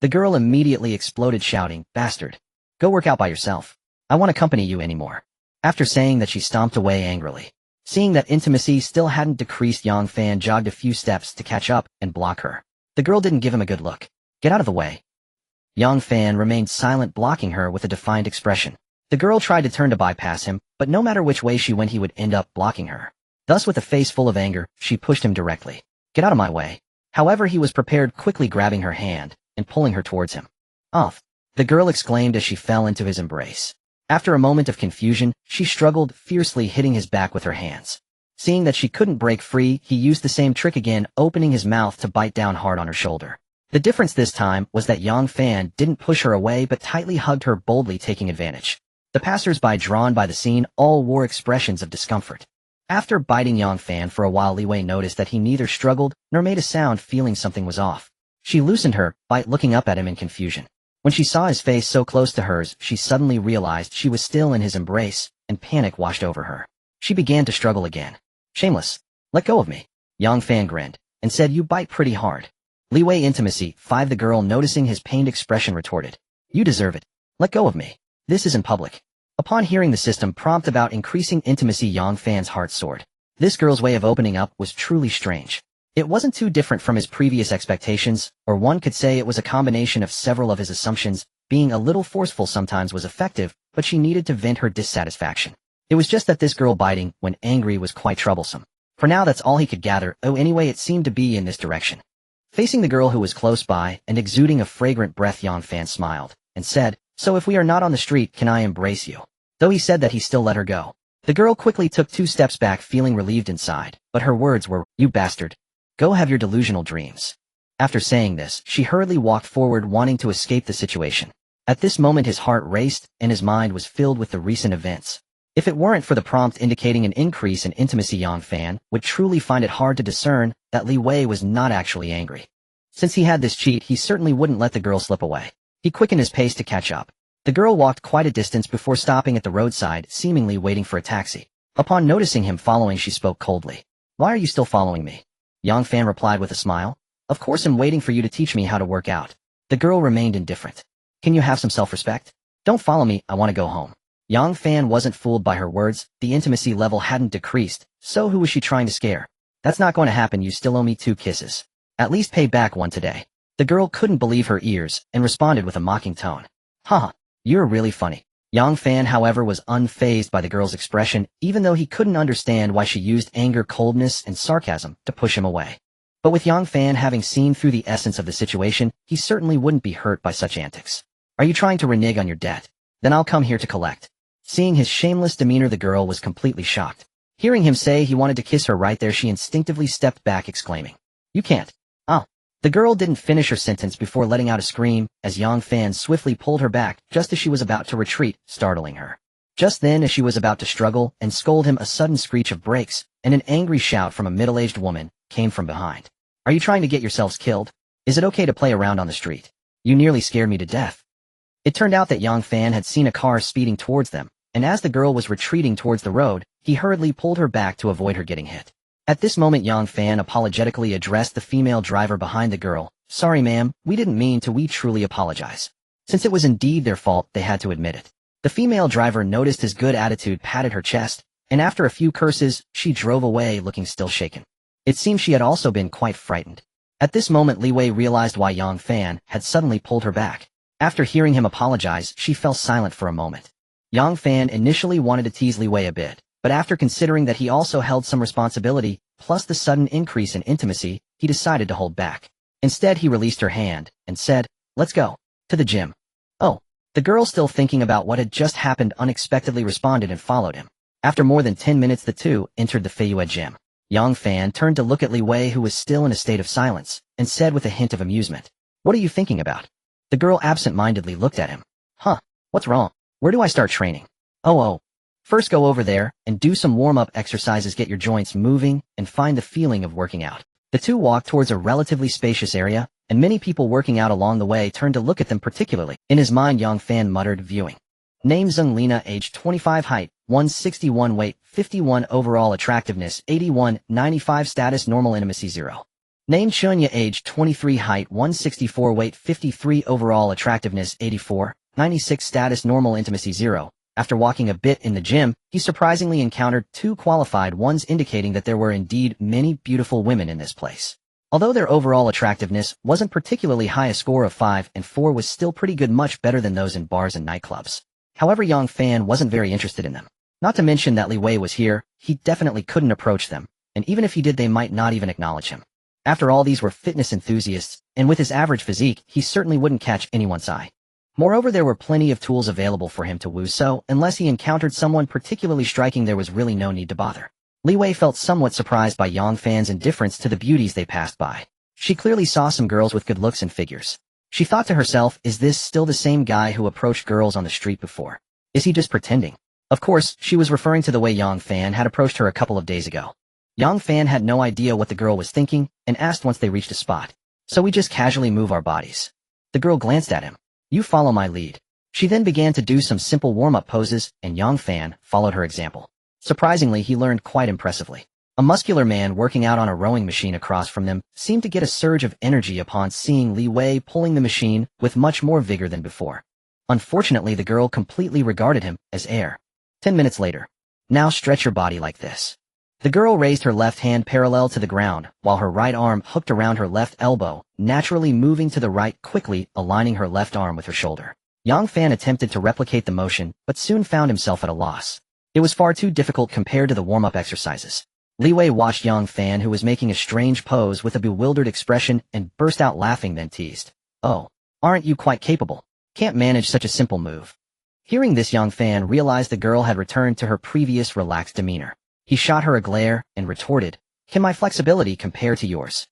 The girl immediately exploded, shouting, bastard. Go work out by yourself. I won't accompany you anymore. After saying that, she stomped away angrily. Seeing that intimacy still hadn't decreased, Yang Fan jogged a few steps to catch up and block her. The girl didn't give him a good look. Get out of the way. Yang Fan remained silent, blocking her with a defiant expression. The girl tried to turn to bypass him, but no matter which way she went, he would end up blocking her. Thus, with a face full of anger, she pushed him directly. Get out of my way. However, he was prepared, quickly grabbing her hand and pulling her towards him. Off. The girl exclaimed as she fell into his embrace. After a moment of confusion, she struggled, fiercely hitting his back with her hands. Seeing that she couldn't break free, he used the same trick again, opening his mouth to bite down hard on her shoulder. The difference this time was that Yang Fan didn't push her away but tightly hugged her, boldly taking advantage. The passers-by drawn by the scene all wore expressions of discomfort. After biting Yang Fan for a while, Li Wei noticed that he neither struggled nor made a sound, feeling something was off. She loosened her bite, looking up at him in confusion. When she saw his face so close to hers, she suddenly realized she was still in his embrace, and panic washed over her. She began to struggle again. "Shameless. Let go of me." Yang Fan grinned, and said, "You bite pretty hard." Li Wei intimacy 5. The girl, noticing his pained expression, retorted, "You deserve it. Let go of me. This is in public." Upon hearing the system prompt about increasing intimacy, Yang Fan's heart soared. This girl's way of opening up was truly strange. It wasn't too different from his previous expectations, or one could say it was a combination of several of his assumptions. Being a little forceful sometimes was effective, but she needed to vent her dissatisfaction. It was just that this girl biting when angry was quite troublesome. For now, that's all he could gather, though anyway it seemed to be in this direction. Facing the girl who was close by and exuding a fragrant breath, Yang Fan smiled, and said, "So if we are not on the street, can I embrace you?" Though he said that, he still let her go. The girl quickly took 2 steps back, feeling relieved inside, but her words were, "You bastard. Go have your delusional dreams." After saying this, she hurriedly walked forward, wanting to escape the situation. At this moment his heart raced, and his mind was filled with the recent events. If it weren't for the prompt indicating an increase in intimacy, Yang Fan would truly find it hard to discern that Li Wei was not actually angry. Since he had this cheat, he certainly wouldn't let the girl slip away. He quickened his pace to catch up. The girl walked quite a distance before stopping at the roadside, seemingly waiting for a taxi. Upon noticing him following, she spoke coldly. "Why are you still following me?" Yang Fan replied with a smile. "Of course I'm waiting for you to teach me how to work out." The girl remained indifferent. "Can you have some self-respect? Don't follow me, I want to go home." Yang Fan wasn't fooled by her words. The intimacy level hadn't decreased, so who was she trying to scare? "That's not going to happen. You still owe me 2 kisses. At least pay back 1 today." The girl couldn't believe her ears, and responded with a mocking tone. "Haha, you're really funny." Yang Fan, however, was unfazed by the girl's expression, even though he couldn't understand why she used anger, coldness, and sarcasm to push him away. But with Yang Fan having seen through the essence of the situation, he certainly wouldn't be hurt by such antics. "Are you trying to renege on your debt? Then I'll come here to collect." Seeing his shameless demeanor, the girl was completely shocked. Hearing him say he wanted to kiss her right there, she instinctively stepped back, exclaiming, "You can't." "Oh." The girl didn't finish her sentence before letting out a scream, as Yang Fan swiftly pulled her back just as she was about to retreat, startling her. Just then, as she was about to struggle and scold him, a sudden screech of brakes and an angry shout from a middle-aged woman came from behind. "Are you trying to get yourselves killed? Is it okay to play around on the street? You nearly scared me to death." It turned out that Yang Fan had seen a car speeding towards them, and as the girl was retreating towards the road, he hurriedly pulled her back to avoid her getting hit. At this moment, Yang Fan apologetically addressed the female driver behind the girl. "Sorry ma'am, we didn't mean to. We truly apologize." Since it was indeed their fault, they had to admit it. The female driver noticed his good attitude, patted her chest, and after a few curses, she drove away, looking still shaken. It seemed she had also been quite frightened. At this moment, Li Wei realized why Yang Fan had suddenly pulled her back. After hearing him apologize, she fell silent for a moment. Yang Fan initially wanted to tease Li Wei a bit, but after considering that he also held some responsibility, plus the sudden increase in intimacy, he decided to hold back. Instead, he released her hand and said, "Let's go. To the gym." "Oh." The girl, still thinking about what had just happened, unexpectedly responded and followed him. After more than 10 minutes, the two entered the Feiyue gym. Yang Fan turned to look at Li Wei, who was still in a state of silence, and said with a hint of amusement, "What are you thinking about?" The girl absent-mindedly looked at him. "Huh, what's wrong? Where do I start training?" Oh. First go over there and do some warm-up exercises, get your joints moving, and find the feeling of working out." The two walked towards a relatively spacious area, and many people working out along the way turned to look at them particularly. In his mind, Yang Fan muttered, viewing. Name Zheng Lina, age 25, height 161, weight 51, overall attractiveness 81, 95, status normal, intimacy 0. Name Chunya, age 23, height 164, weight 53, overall attractiveness 84, 96, status normal, intimacy 0. After walking a bit in the gym, he surprisingly encountered 2 qualified ones, indicating that there were indeed many beautiful women in this place. Although their overall attractiveness wasn't particularly high, a score of 5 and 4 was still pretty good, much better than those in bars and nightclubs. However, Yang Fan wasn't very interested in them. Not to mention that Li Wei was here, he definitely couldn't approach them, and even if he did, they might not even acknowledge him. After all, these were fitness enthusiasts, and with his average physique, he certainly wouldn't catch anyone's eye. Moreover, there were plenty of tools available for him to woo, so unless he encountered someone particularly striking, there was really no need to bother. Li Wei felt somewhat surprised by Yang Fan's indifference to the beauties they passed by. She clearly saw some girls with good looks and figures. She thought to herself, is this still the same guy who approached girls on the street before? Is he just pretending? Of course, she was referring to the way Yang Fan had approached her a couple of days ago. Yang Fan had no idea what the girl was thinking and asked once they reached a spot. So we just casually move our bodies. The girl glanced at him. You follow my lead. She then began to do some simple warm-up poses, and Yang Fan followed her example. Surprisingly, he learned quite impressively. A muscular man working out on a rowing machine across from them seemed to get a surge of energy upon seeing Li Wei pulling the machine with much more vigor than before. Unfortunately, the girl completely regarded him as air. 10 minutes later. Now stretch your body like this. The girl raised her left hand parallel to the ground, while her right arm hooked around her left elbow, naturally moving to the right quickly, aligning her left arm with her shoulder. Yang Fan attempted to replicate the motion, but soon found himself at a loss. It was far too difficult compared to the warm-up exercises. Li Wei watched Yang Fan, who was making a strange pose with a bewildered expression, and burst out laughing, then teased. Oh, aren't you quite capable? Can't manage such a simple move. Hearing this, Yang Fan realized the girl had returned to her previous relaxed demeanor. He shot her a glare and retorted, can my flexibility compare to yours?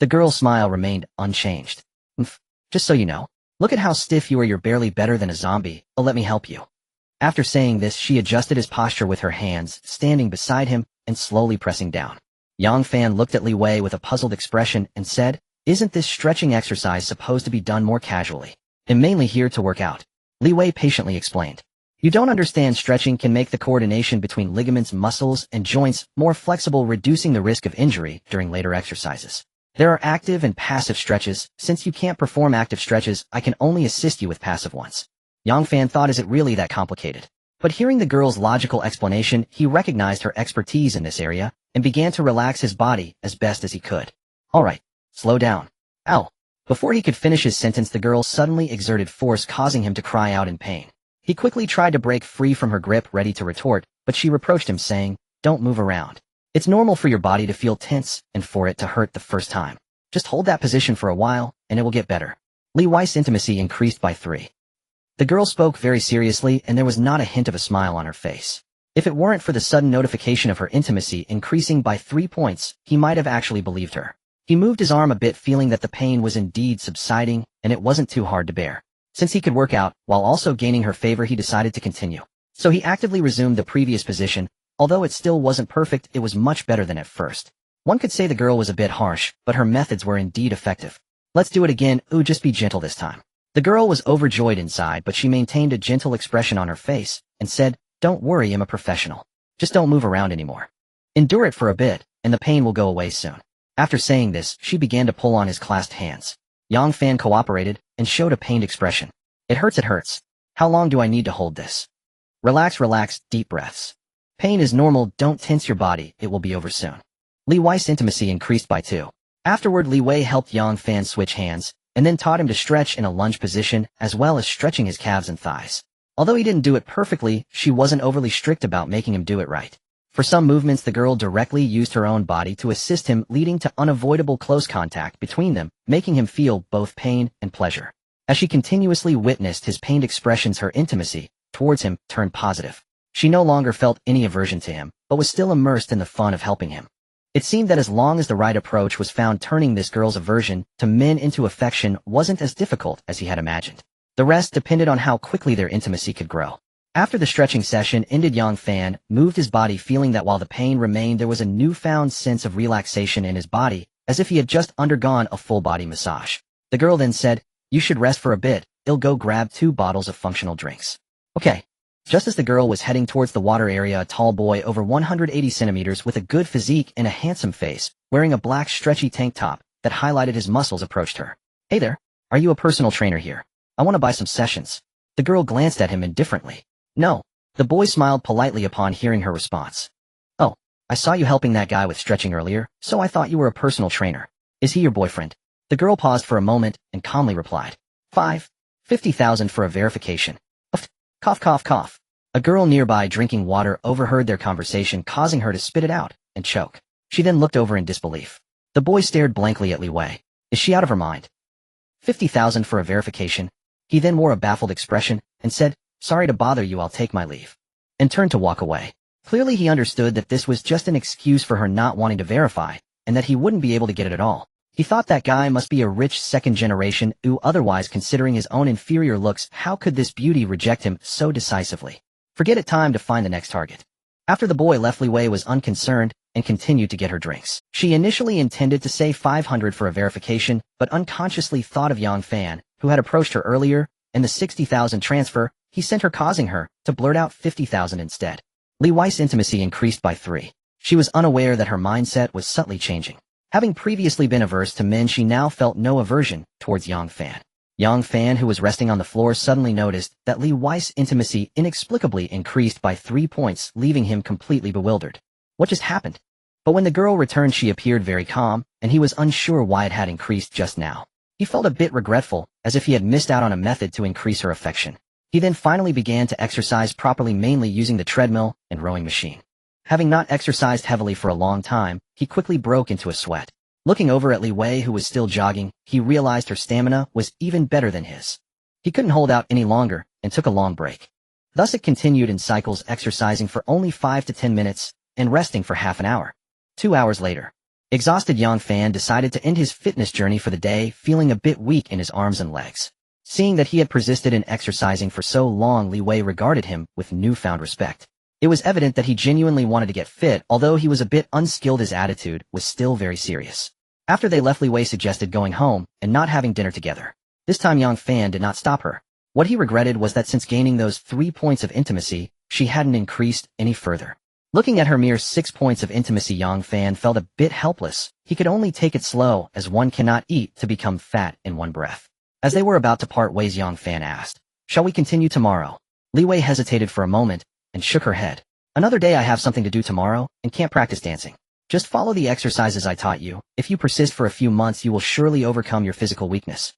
The girl's smile remained unchanged. Just so you know, look at how stiff you are, you're barely better than a zombie, let me help you. After saying this, she adjusted his posture with her hands, standing beside him and slowly pressing down. Yang Fan looked at Li Wei with a puzzled expression and said, isn't this stretching exercise supposed to be done more casually? I'm mainly here to work out. Li Wei patiently explained. You don't understand, stretching can make the coordination between ligaments, muscles, and joints more flexible, reducing the risk of injury during later exercises. There are active and passive stretches. Since you can't perform active stretches, I can only assist you with passive ones. Yang Fan thought, is it really that complicated? But hearing the girl's logical explanation, he recognized her expertise in this area and began to relax his body as best as he could. Alright, slow down. Ow. Before he could finish his sentence, the girl suddenly exerted force, causing him to cry out in pain. He quickly tried to break free from her grip, ready to retort, but she reproached him, saying, don't move around. It's normal for your body to feel tense and for it to hurt the first time. Just hold that position for a while, and it will get better. Li Wei's intimacy increased by 3. The girl spoke very seriously, and there was not a hint of a smile on her face. If it weren't for the sudden notification of her intimacy increasing by 3 points, he might have actually believed her. He moved his arm a bit, feeling that the pain was indeed subsiding, and it wasn't too hard to bear. Since he could work out, while also gaining her favor, he decided to continue. So he actively resumed the previous position. Although it still wasn't perfect, it was much better than at first. One could say the girl was a bit harsh, but her methods were indeed effective. Let's do it again. Ooh, just be gentle this time. The girl was overjoyed inside, but she maintained a gentle expression on her face and said, don't worry, I'm a professional. Just don't move around anymore. Endure it for a bit, and the pain will go away soon. After saying this, she began to pull on his clasped hands. Yang Fan cooperated and showed a pained expression. It hurts, it hurts. How long do I need to hold this? Relax, relax, deep breaths. Pain is normal, don't tense your body, it will be over soon. Li Wei's intimacy increased by 2. Afterward, Li Wei helped Yang Fan switch hands, and then taught him to stretch in a lunge position, as well as stretching his calves and thighs. Although he didn't do it perfectly, she wasn't overly strict about making him do it right. For some movements, the girl directly used her own body to assist him, leading to unavoidable close contact between them, making him feel both pain and pleasure. As she continuously witnessed his pained expressions, her intimacy towards him turned positive. She no longer felt any aversion to him, but was still immersed in the fun of helping him. It seemed that as long as the right approach was found, turning this girl's aversion to men into affection wasn't as difficult as he had imagined. The rest depended on how quickly their intimacy could grow. After the stretching session ended, Yang Fan moved his body, feeling that while the pain remained, there was a newfound sense of relaxation in his body, as if he had just undergone a full-body massage. The girl then said, you should rest for a bit, I'll go grab 2 bottles of functional drinks. Okay. Just as the girl was heading towards the water area, a tall boy over 180 centimeters with a good physique and a handsome face, wearing a black stretchy tank top that highlighted his muscles, approached her. Hey there, are you a personal trainer here? I want to buy some sessions. The girl glanced at him indifferently. No. The boy smiled politely upon hearing her response. Oh, I saw you helping that guy with stretching earlier, so I thought you were a personal trainer. Is he your boyfriend? The girl paused for a moment and calmly replied. 50,000 for a verification. Cough, cough, cough. A girl nearby drinking water overheard their conversation, causing her to spit it out and choke. She then looked over in disbelief. The boy stared blankly at Li Wei. Is she out of her mind? 50,000 for a verification? He then wore a baffled expression and said, "Sorry to bother you, I'll take my leave," and turned to walk away. Clearly he understood that this was just an excuse for her not wanting to verify, and that he wouldn't be able to get it at all. He thought that guy must be a rich second-generation ooh, otherwise considering his own inferior looks, how could this beauty reject him so decisively? Forget it, time to find the next target. After the boy left, Li Wei was unconcerned and continued to get her drinks. She initially intended to say 500 for a verification, but unconsciously thought of Yang Fan, who had approached her earlier, and the 60,000 transfer he sent her, causing her to blurt out 50,000 instead. Li Wei's intimacy increased by 3. She was unaware that her mindset was subtly changing. Having previously been averse to men, she now felt no aversion towards Yang Fan. Yang Fan, who was resting on the floor, suddenly noticed that Li Wei's intimacy inexplicably increased by 3 points, leaving him completely bewildered. What just happened? But when the girl returned, she appeared very calm, and he was unsure why it had increased just now. He felt a bit regretful, as if he had missed out on a method to increase her affection. He then finally began to exercise properly, mainly using the treadmill and rowing machine. Having not exercised heavily for a long time, he quickly broke into a sweat. Looking over at Li Wei, who was still jogging, he realized her stamina was even better than his. He couldn't hold out any longer and took a long break. Thus it continued in cycles, exercising for only 5 to 10 minutes and resting for half an hour. 2 hours later, exhausted Yang Fan decided to end his fitness journey for the day, feeling a bit weak in his arms and legs. Seeing that he had persisted in exercising for so long, Li Wei regarded him with newfound respect. It was evident that he genuinely wanted to get fit, although he was a bit unskilled. His attitude was still very serious. After they left, Li Wei suggested going home and not having dinner together. This time Yang Fan did not stop her. What he regretted was that since gaining those 3 points of intimacy, she hadn't increased any further. Looking at her mere 6 points of intimacy, Yang Fan felt a bit helpless. He could only take it slow, as one cannot eat to become fat in one breath. As they were about to part ways, Yang Fan asked, "Shall we continue tomorrow?" Li Wei hesitated for a moment and shook her head. "Another day. I have something to do tomorrow and can't practice dancing. Just follow the exercises I taught you. If you persist for a few months, you will surely overcome your physical weakness."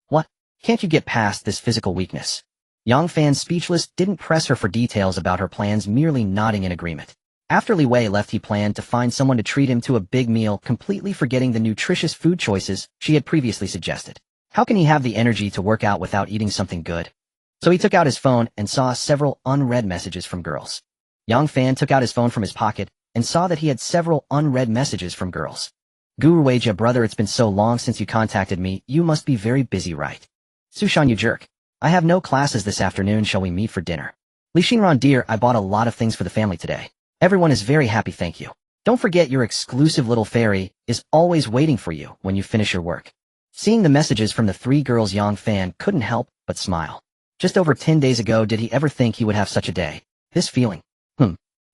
"What? Can't you get past this physical weakness?" Yang Fan, speechless, didn't press her for details about her plans, merely nodding in agreement. After Li Wei left, he planned to find someone to treat him to a big meal, completely forgetting the nutritious food choices she had previously suggested. How can he have the energy to work out without eating something good? So he took out his phone and saw several unread messages from girls. Yang Fan took out his phone from his pocket and saw that he had several unread messages from girls. "Guru Weijia, brother, it's been so long since you contacted me. You must be very busy, right? Sushan, you jerk. I have no classes this afternoon. Shall we meet for dinner? Li Xinran, dear, I bought a lot of things for the family today. Everyone is very happy, thank you. Don't forget your exclusive little fairy is always waiting for you when you finish your work." Seeing the messages from the 3 girls, Yang Fan couldn't help but smile. Just over 10 days ago, did he ever think he would have such a day? This feeling.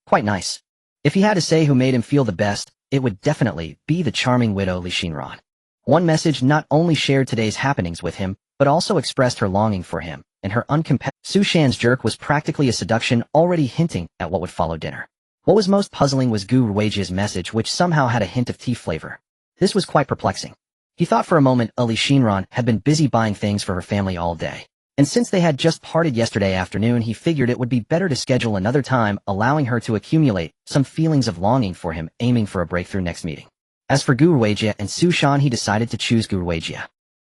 Quite nice. If he had to say who made him feel the best, it would definitely be the charming widow Li Xinran. One message not only shared today's happenings with him, but also expressed her longing for him, and her uncompetitive. Su Shan's jerk was practically a seduction, already hinting at what would follow dinner. What was most puzzling was Guru Weijia's message, which somehow had a hint of tea flavor. This was quite perplexing. He thought for a moment Li Xinran had been busy buying things for her family all day. And since they had just parted yesterday afternoon, he figured it would be better to schedule another time, allowing her to accumulate some feelings of longing for him, aiming for a breakthrough next meeting. As for Guru Weijia and Su Shan, he decided to choose Guru Weijia.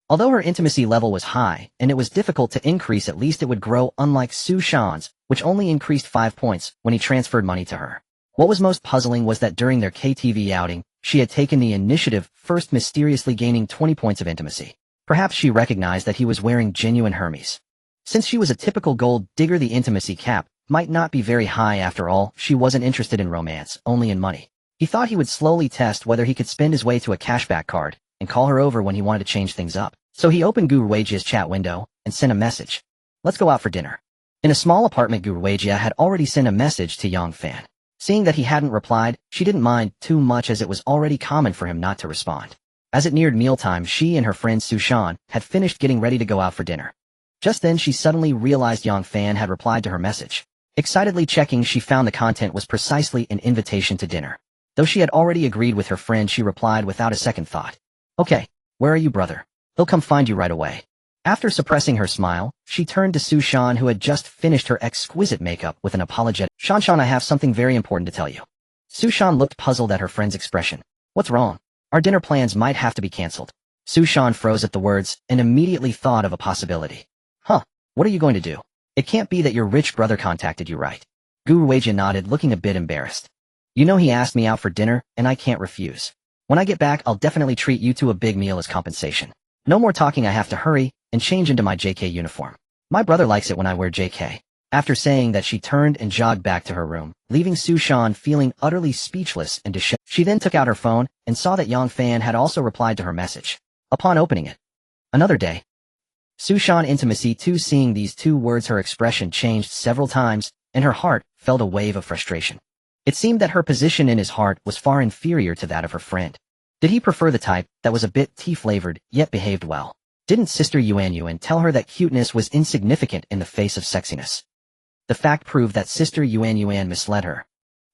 Although her intimacy level was high, and it was difficult to increase, at least it would grow, unlike Su Shan's, which only increased 5 points when he transferred money to her. What was most puzzling was that during their KTV outing, she had taken the initiative, first mysteriously gaining 20 points of intimacy. Perhaps she recognized that he was wearing genuine Hermes. Since she was a typical gold digger, the intimacy cap might not be very high after all. She wasn't interested in romance, only in money. He thought he would slowly test whether he could spend his way to a cashback card and call her over when he wanted to change things up. So he opened Guru Weijia's chat window and sent a message. "Let's go out for dinner." In a small apartment, Guru Weijia had already sent a message to Yang Fan. Seeing that he hadn't replied, she didn't mind too much, as it was already common for him not to respond. As it neared mealtime, she and her friend Su Shan had finished getting ready to go out for dinner. Just then she suddenly realized Yang Fan had replied to her message. Excitedly checking, she found the content was precisely an invitation to dinner. Though she had already agreed with her friend, she replied without a second thought. "Okay, where are you, brother? They'll come find you right away." After suppressing her smile, she turned to Su Shan, who had just finished her exquisite makeup, with an apologetic, "Shan, I have something very important to tell you." Su Shan looked puzzled at her friend's expression. "What's wrong? Our dinner plans might have to be cancelled." Su Shan froze at the words and immediately thought of a possibility. What are you going to do? It can't be that your rich brother contacted you, right? Gu Ruijia nodded, looking a bit embarrassed. You know he asked me out for dinner, and I can't refuse. When I get back, I'll definitely treat you to a big meal as compensation. No more talking, I have to hurry and change into my JK uniform. My brother likes it when I wear JK. After saying that, she turned and jogged back to her room, leaving Su Shan feeling utterly speechless and disheveled. She then took out her phone and saw that Yang Fan had also replied to her message. Upon opening it, another day. Su Shan intimacy too. Seeing these two words, her expression changed several times, and her heart felt a wave of frustration. It seemed that her position in his heart was far inferior to that of her friend. Did he prefer the type that was a bit tea-flavored, yet behaved well? Didn't Sister Yuan tell her that cuteness was insignificant in the face of sexiness? The fact proved that Sister Yuan misled her.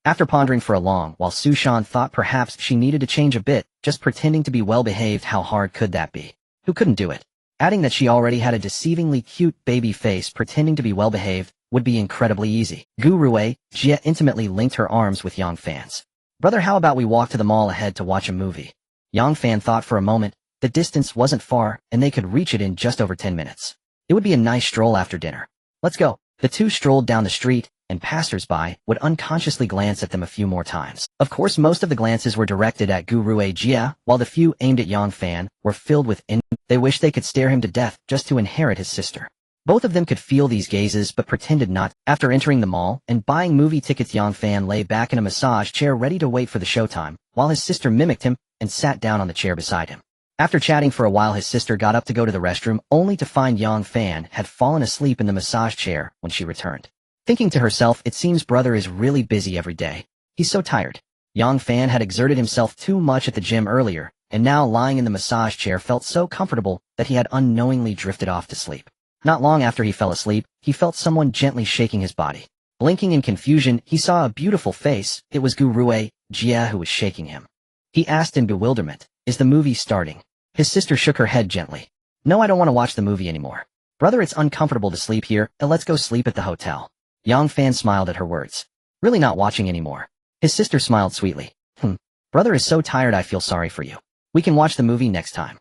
After pondering for a long while, Su Shan thought perhaps she needed to change a bit. Just pretending to be well-behaved, how hard could that be? Who couldn't do it? Adding that she already had a deceivingly cute baby face, pretending to be well-behaved would be incredibly easy. Gu Ruijia intimately linked her arms with Yang Fan's. Brother, how about we walk to the mall ahead to watch a movie? Yang Fan thought for a moment. The distance wasn't far, and they could reach it in just over 10 minutes. It would be a nice stroll after dinner. Let's go. The two strolled down the street, and passers-by would unconsciously glance at them a few more times. Of course, most of the glances were directed at Gu Ruijia, while the few aimed at Yang Fan were filled with envy. They wished they could stare him to death just to inherit his sister. Both of them could feel these gazes but pretended not. After entering the mall and buying movie tickets, Yang Fan lay back in a massage chair ready to wait for the showtime, while his sister mimicked him and sat down on the chair beside him. After chatting for a while, his sister got up to go to the restroom, only to find Yang Fan had fallen asleep in the massage chair when she returned. Thinking to herself, it seems brother is really busy every day. He's so tired. Yang Fan had exerted himself too much at the gym earlier, and now lying in the massage chair felt so comfortable that he had unknowingly drifted off to sleep. Not long after he fell asleep, he felt someone gently shaking his body. Blinking in confusion, he saw a beautiful face. It was Gu Ruijia who was shaking him. He asked in bewilderment, "Is the movie starting?" His sister shook her head gently. "No, I don't want to watch the movie anymore. Brother, it's uncomfortable to sleep here, let's go sleep at the hotel." Yang Fan smiled at her words. "Really not watching anymore?" His sister smiled sweetly. Brother is so tired, I feel sorry for you. We can watch the movie next time."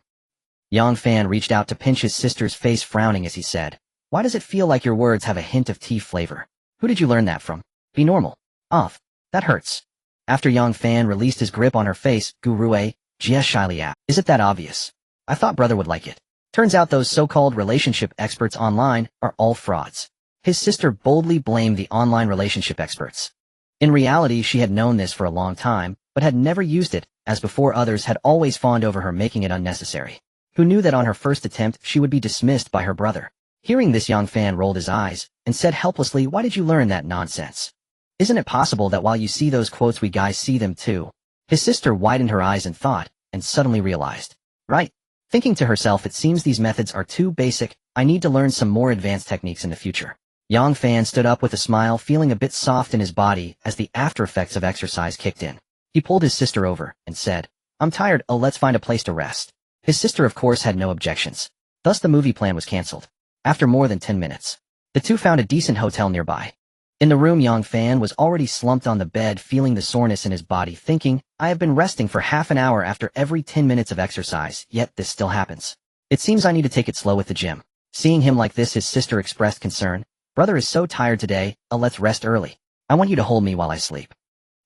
Yang Fan reached out to pinch his sister's face, frowning as he said, "Why does it feel like your words have a hint of tea flavor? Who did you learn that from? Be normal." "Off. That hurts." After Yang Fan released his grip on her face, Gu Ruijia shyly asked, "Is it that obvious? I thought brother would like it." Turns out those so-called relationship experts online are all frauds. His sister boldly blamed the online relationship experts. In reality, she had known this for a long time, but had never used it, as before others had always fawned over her, making it unnecessary. Who knew that on her first attempt she would be dismissed by her brother? Hearing this, Yang Fan rolled his eyes and said helplessly, "Why did you learn that nonsense? Isn't it possible that while you see those quotes, we guys see them too?" His sister widened her eyes in thought, and suddenly realized. Right. Thinking to herself, it seems these methods are too basic, I need to learn some more advanced techniques in the future. Yang Fan stood up with a smile, feeling a bit soft in his body as the after effects of exercise kicked in. He pulled his sister over and said, "I'm tired, let's find a place to rest." His sister of course had no objections. Thus the movie plan was cancelled. After more than 10 minutes, the two found a decent hotel nearby. In the room, Yang Fan was already slumped on the bed, feeling the soreness in his body, thinking, "I have been resting for half an hour after every 10 minutes of exercise, yet this still happens. It seems I need to take it slow with the gym." Seeing him like this, his sister expressed concern. "Brother is so tired today, let's rest early. I want you to hold me while I sleep."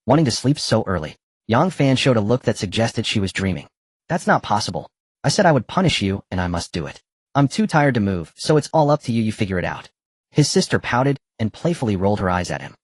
Wanting to sleep so early, Yang Fan showed a look that suggested she was dreaming. "That's not possible. I said I would punish you, and I must do it. I'm too tired to move, so it's all up to you, you figure it out." His sister pouted and playfully rolled her eyes at him.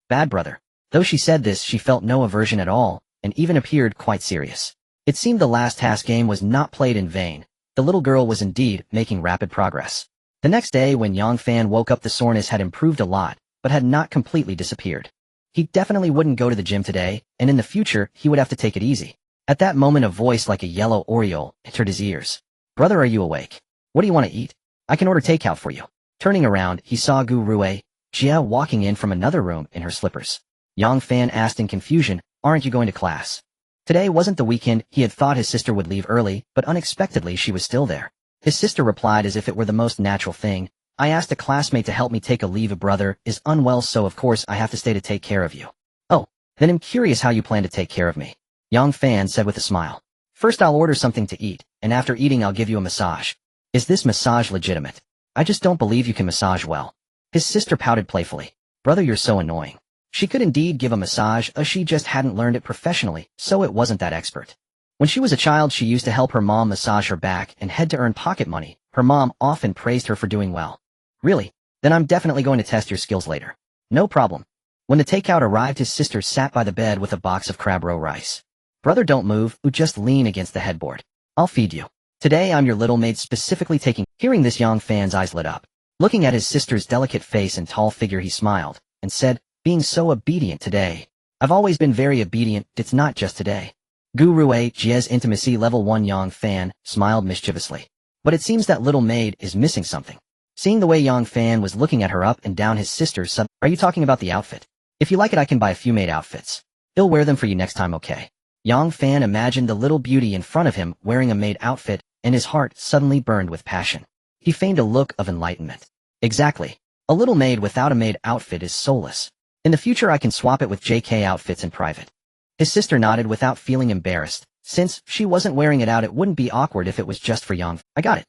Bad brother. Though she said this, she felt no aversion at all, and even appeared quite serious. It seemed the last task game was not played in vain. The little girl was indeed making rapid progress. The next day when Yang Fan woke up, the soreness had improved a lot, but had not completely disappeared. He definitely wouldn't go to the gym today, and in the future he would have to take it easy. At that moment, a voice like a yellow oriole entered his ears. "Brother, are you awake? What do you want to eat? I can order takeout for you." Turning around, he saw Gu Ruijia walking in from another room in her slippers. Yang Fan asked in confusion, "Aren't you going to class?" Today wasn't the weekend. He had thought his sister would leave early, but unexpectedly she was still there. His sister replied as if it were the most natural thing, "I asked a classmate to help me take a leave. A brother is unwell, so of course I have to stay to take care of you." "Oh, then I'm curious how you plan to take care of me," Yang Fan said with a smile. "First I'll order something to eat, and after eating I'll give you a massage." "Is this massage legitimate?" I just don't believe you can massage well. His sister pouted playfully. Brother, you're so annoying. She could indeed give a massage, she just hadn't learned it professionally, so it wasn't that expert. When she was a child, she used to help her mom massage her back and had to earn pocket money. Her mom often praised her for doing well. Really? Then I'm definitely going to test your skills later. No problem. When the takeout arrived, his sister sat by the bed with a box of crab roe rice. Brother, don't move, just lean against the headboard. I'll feed you. Today I'm your little maid, specifically taking. Hearing this, Yang Fan's eyes lit up. Looking at his sister's delicate face and tall figure, he smiled and said, being so obedient today. I've always been very obedient, it's not just today. Guru A. Jia's intimacy level 1. Yang Fan smiled mischievously. But it seems that little maid is missing something. Seeing the way Yang Fan was looking at her up and down, his sister said, are you talking about the outfit? If you like it, I can buy a few maid outfits. He'll wear them for you next time, okay? Yang Fan imagined the little beauty in front of him wearing a maid outfit, and his heart suddenly burned with passion. He feigned a look of enlightenment. Exactly. A little maid without a maid outfit is soulless. In the future I can swap it with JK outfits in private. His sister nodded without feeling embarrassed. Since she wasn't wearing it out, it wouldn't be awkward if it was just for Yang. I got it.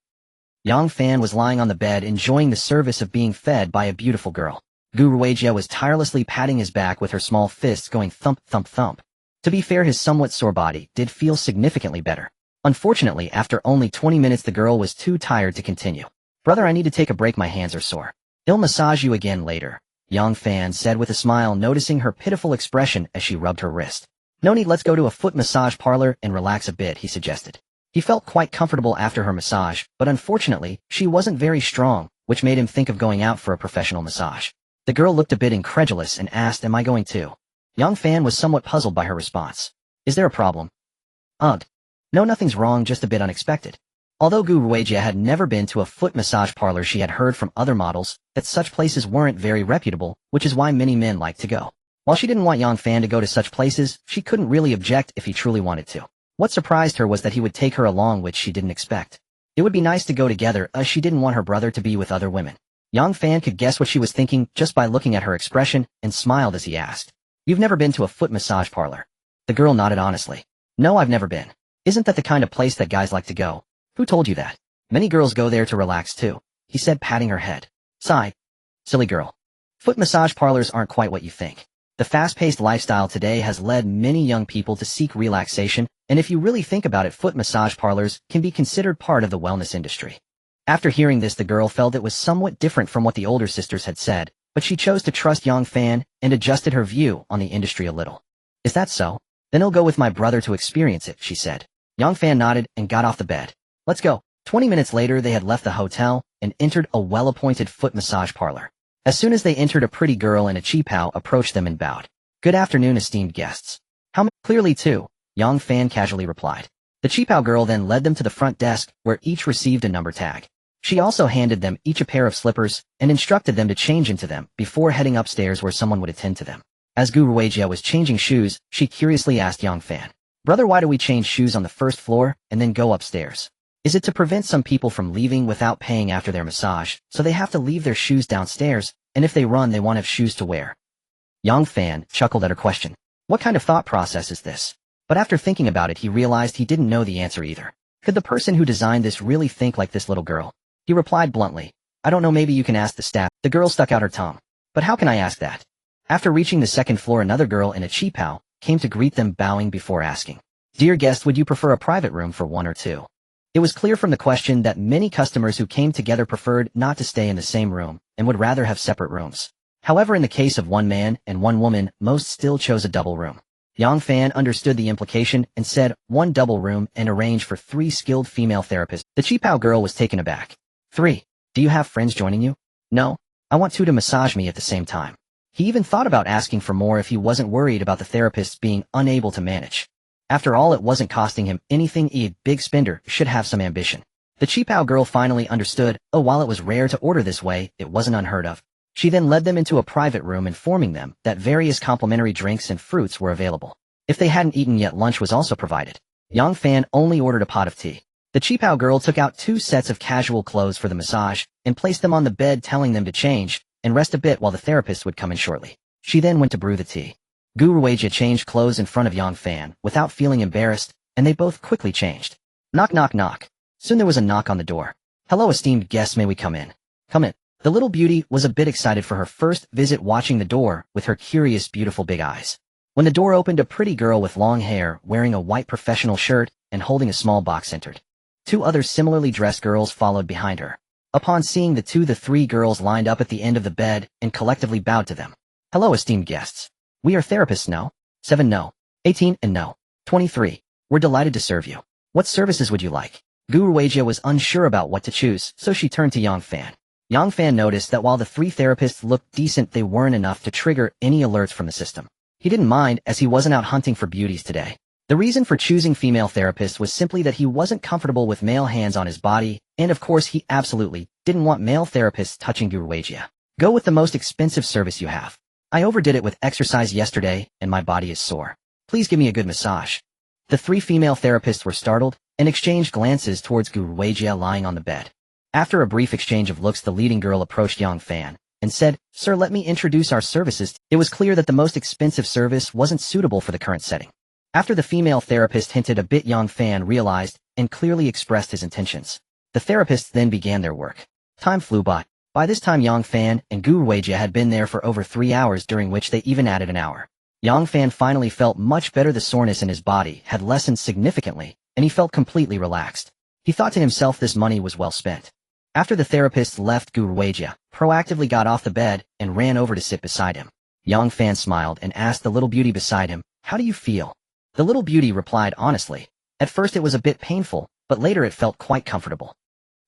Yang Fan was lying on the bed enjoying the service of being fed by a beautiful girl. Guru Weijia was tirelessly patting his back with her small fists, going thump thump thump. To be fair, his somewhat sore body did feel significantly better. Unfortunately, after only 20 minutes the girl was too tired to continue. Brother, I need to take a break, my hands are sore. He'll massage you again later, Yang Fan said with a smile, noticing her pitiful expression as she rubbed her wrist. No need, let's go to a foot massage parlor and relax a bit, he suggested. He felt quite comfortable after her massage, but unfortunately, she wasn't very strong, which made him think of going out for a professional massage. The girl looked a bit incredulous and asked, am I going too? Yang Fan was somewhat puzzled by her response. Is there a problem? Ugh. No, nothing's wrong, just a bit unexpected. Although Gu Ruijia had never been to a foot massage parlor, she had heard from other models that such places weren't very reputable, which is why many men liked to go. While she didn't want Yang Fan to go to such places, she couldn't really object if he truly wanted to. What surprised her was that he would take her along, which she didn't expect. It would be nice to go together, as she didn't want her brother to be with other women. Yang Fan could guess what she was thinking just by looking at her expression and smiled as he asked, "You've never been to a foot massage parlor?" The girl nodded honestly. "No, I've never been. Isn't that the kind of place that guys like to go?" "Who told you that? Many girls go there to relax too," he said, patting her head. "Sigh. Silly girl. Foot massage parlors aren't quite what you think. The fast-paced lifestyle today has led many young people to seek relaxation, and if you really think about it, foot massage parlors can be considered part of the wellness industry." After hearing this, the girl felt it was somewhat different from what the older sisters had said, but she chose to trust Yang Fan and adjusted her view on the industry a little. "Is that so? Then I'll go with my brother to experience it," she said. Yang Fan nodded and got off the bed. "Let's go." 20 minutes later, they had left the hotel and entered a well-appointed foot massage parlor. As soon as they entered, a pretty girl in a cheapao approached them and bowed. "Good afternoon, esteemed guests." "How many?" "Clearly two," Yang Fan casually replied. The cheapao girl then led them to the front desk, where each received a number tag. She also handed them each a pair of slippers and instructed them to change into them before heading upstairs where someone would attend to them. As Gu Ruijia was changing shoes, she curiously asked Yang Fan, "Brother, why do we change shoes on the first floor and then go upstairs? Is it to prevent some people from leaving without paying after their massage, so they have to leave their shoes downstairs, and if they run they won't have shoes to wear?" Yang Fan chuckled at her question. What kind of thought process is this? But after thinking about it, he realized he didn't know the answer either. Could the person who designed this really think like this little girl? He replied bluntly, "I don't know, maybe you can ask the staff." The girl stuck out her tongue. "But how can I ask that?" After reaching the second floor, another girl in a cheapao came to greet them, bowing before asking, "Dear guest, would you prefer a private room for one or two?" It was clear from the question that many customers who came together preferred not to stay in the same room and would rather have separate rooms. However, in the case of one man and one woman, most still chose a double room. Yang Fan understood the implication and said, "One double room and arrange for 3 skilled female therapists." The cheapao girl was taken aback. "3? Do you have friends joining you?" "No. I want 2 to massage me at the same time." He even thought about asking for more if he wasn't worried about the therapists being unable to manage. After all, it wasn't costing him anything. A big spender should have some ambition. The cheapao girl finally understood, while it was rare to order this way, it wasn't unheard of. She then led them into a private room, informing them that various complimentary drinks and fruits were available. If they hadn't eaten yet, lunch was also provided. Yang Fan only ordered a pot of tea. The cheapao girl took out 2 sets of casual clothes for the massage and placed them on the bed, telling them to change and rest a bit while the therapist would come in shortly. She then went to brew the tea. Gu Ruijia changed clothes in front of Yang Fan without feeling embarrassed, and they both quickly changed. Knock knock knock. Soon there was a knock on the door. "Hello, esteemed guests, may we come in?" Come in. The little beauty was a bit excited for her first visit, watching the door with her curious, beautiful big eyes. When the door opened, a pretty girl with long hair, wearing a white professional shirt and holding a small box, entered. Two other similarly dressed girls followed behind her. Upon seeing the three girls lined up at the end of the bed and collectively bowed to them. Hello, esteemed guests. We are therapists, no? 7 no. 18 and no. 23. We're delighted to serve you. What services would you like? Guru Weijia was unsure about what to choose, so she turned to Yang Fan. Yang Fan noticed that while the three therapists looked decent, they weren't enough to trigger any alerts from the system. He didn't mind, as he wasn't out hunting for beauties today. The reason for choosing female therapists was simply that he wasn't comfortable with male hands on his body, and of course he absolutely didn't want male therapists touching Guru Weijia. Go with the most expensive service you have. I overdid it with exercise yesterday, and my body is sore. Please give me a good massage. The three female therapists were startled and exchanged glances towards Guru Weijia lying on the bed. After a brief exchange of looks, the leading girl approached Yang Fan and said, Sir, let me introduce our services. It was clear that the most expensive service wasn't suitable for the current setting. After the female therapist hinted a bit, Yang Fan realized and clearly expressed his intentions. The therapists then began their work. Time flew by. By this time, Yang Fan and Guru Weijia had been there for over 3 hours, during which they even added an hour. Yang Fan finally felt much better. The soreness in his body had lessened significantly, and he felt completely relaxed. He thought to himself this money was well spent. After the therapists left, Guru Weijia proactively got off the bed and ran over to sit beside him. Yang Fan smiled and asked the little beauty beside him, How do you feel? The little beauty replied honestly. At first it was a bit painful, but later it felt quite comfortable.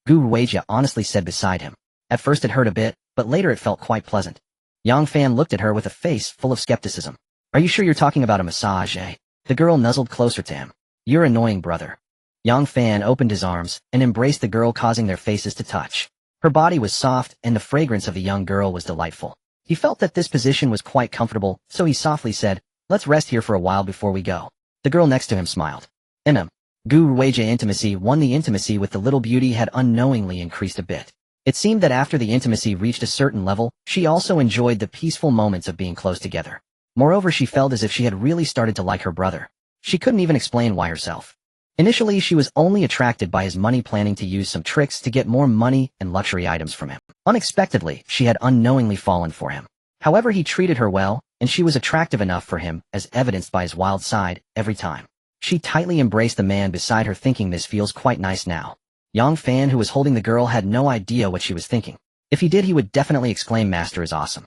Guru Weijia honestly said beside him. At first it hurt a bit, but later it felt quite pleasant. Yang Fan looked at her with a face full of skepticism. Are you sure you're talking about a massage, eh? The girl nuzzled closer to him. You're annoying, brother. Yang Fan opened his arms and embraced the girl, causing their faces to touch. Her body was soft, and the fragrance of the young girl was delightful. He felt that this position was quite comfortable, so he softly said, Let's rest here for a while before we go. The girl next to him smiled. Guru Weijia intimacy won. The intimacy with the little beauty had unknowingly increased a bit. It seemed that after the intimacy reached a certain level, she also enjoyed the peaceful moments of being close together. Moreover, she felt as if she had really started to like her brother. She couldn't even explain why herself. Initially, she was only attracted by his money, planning to use some tricks to get more money and luxury items from him. Unexpectedly, she had unknowingly fallen for him. However, he treated her well, and she was attractive enough for him, as evidenced by his wild side, every time. She tightly embraced the man beside her, thinking this feels quite nice now. Yang Fan, who was holding the girl, had no idea what she was thinking. If he did, he would definitely exclaim, Master is awesome.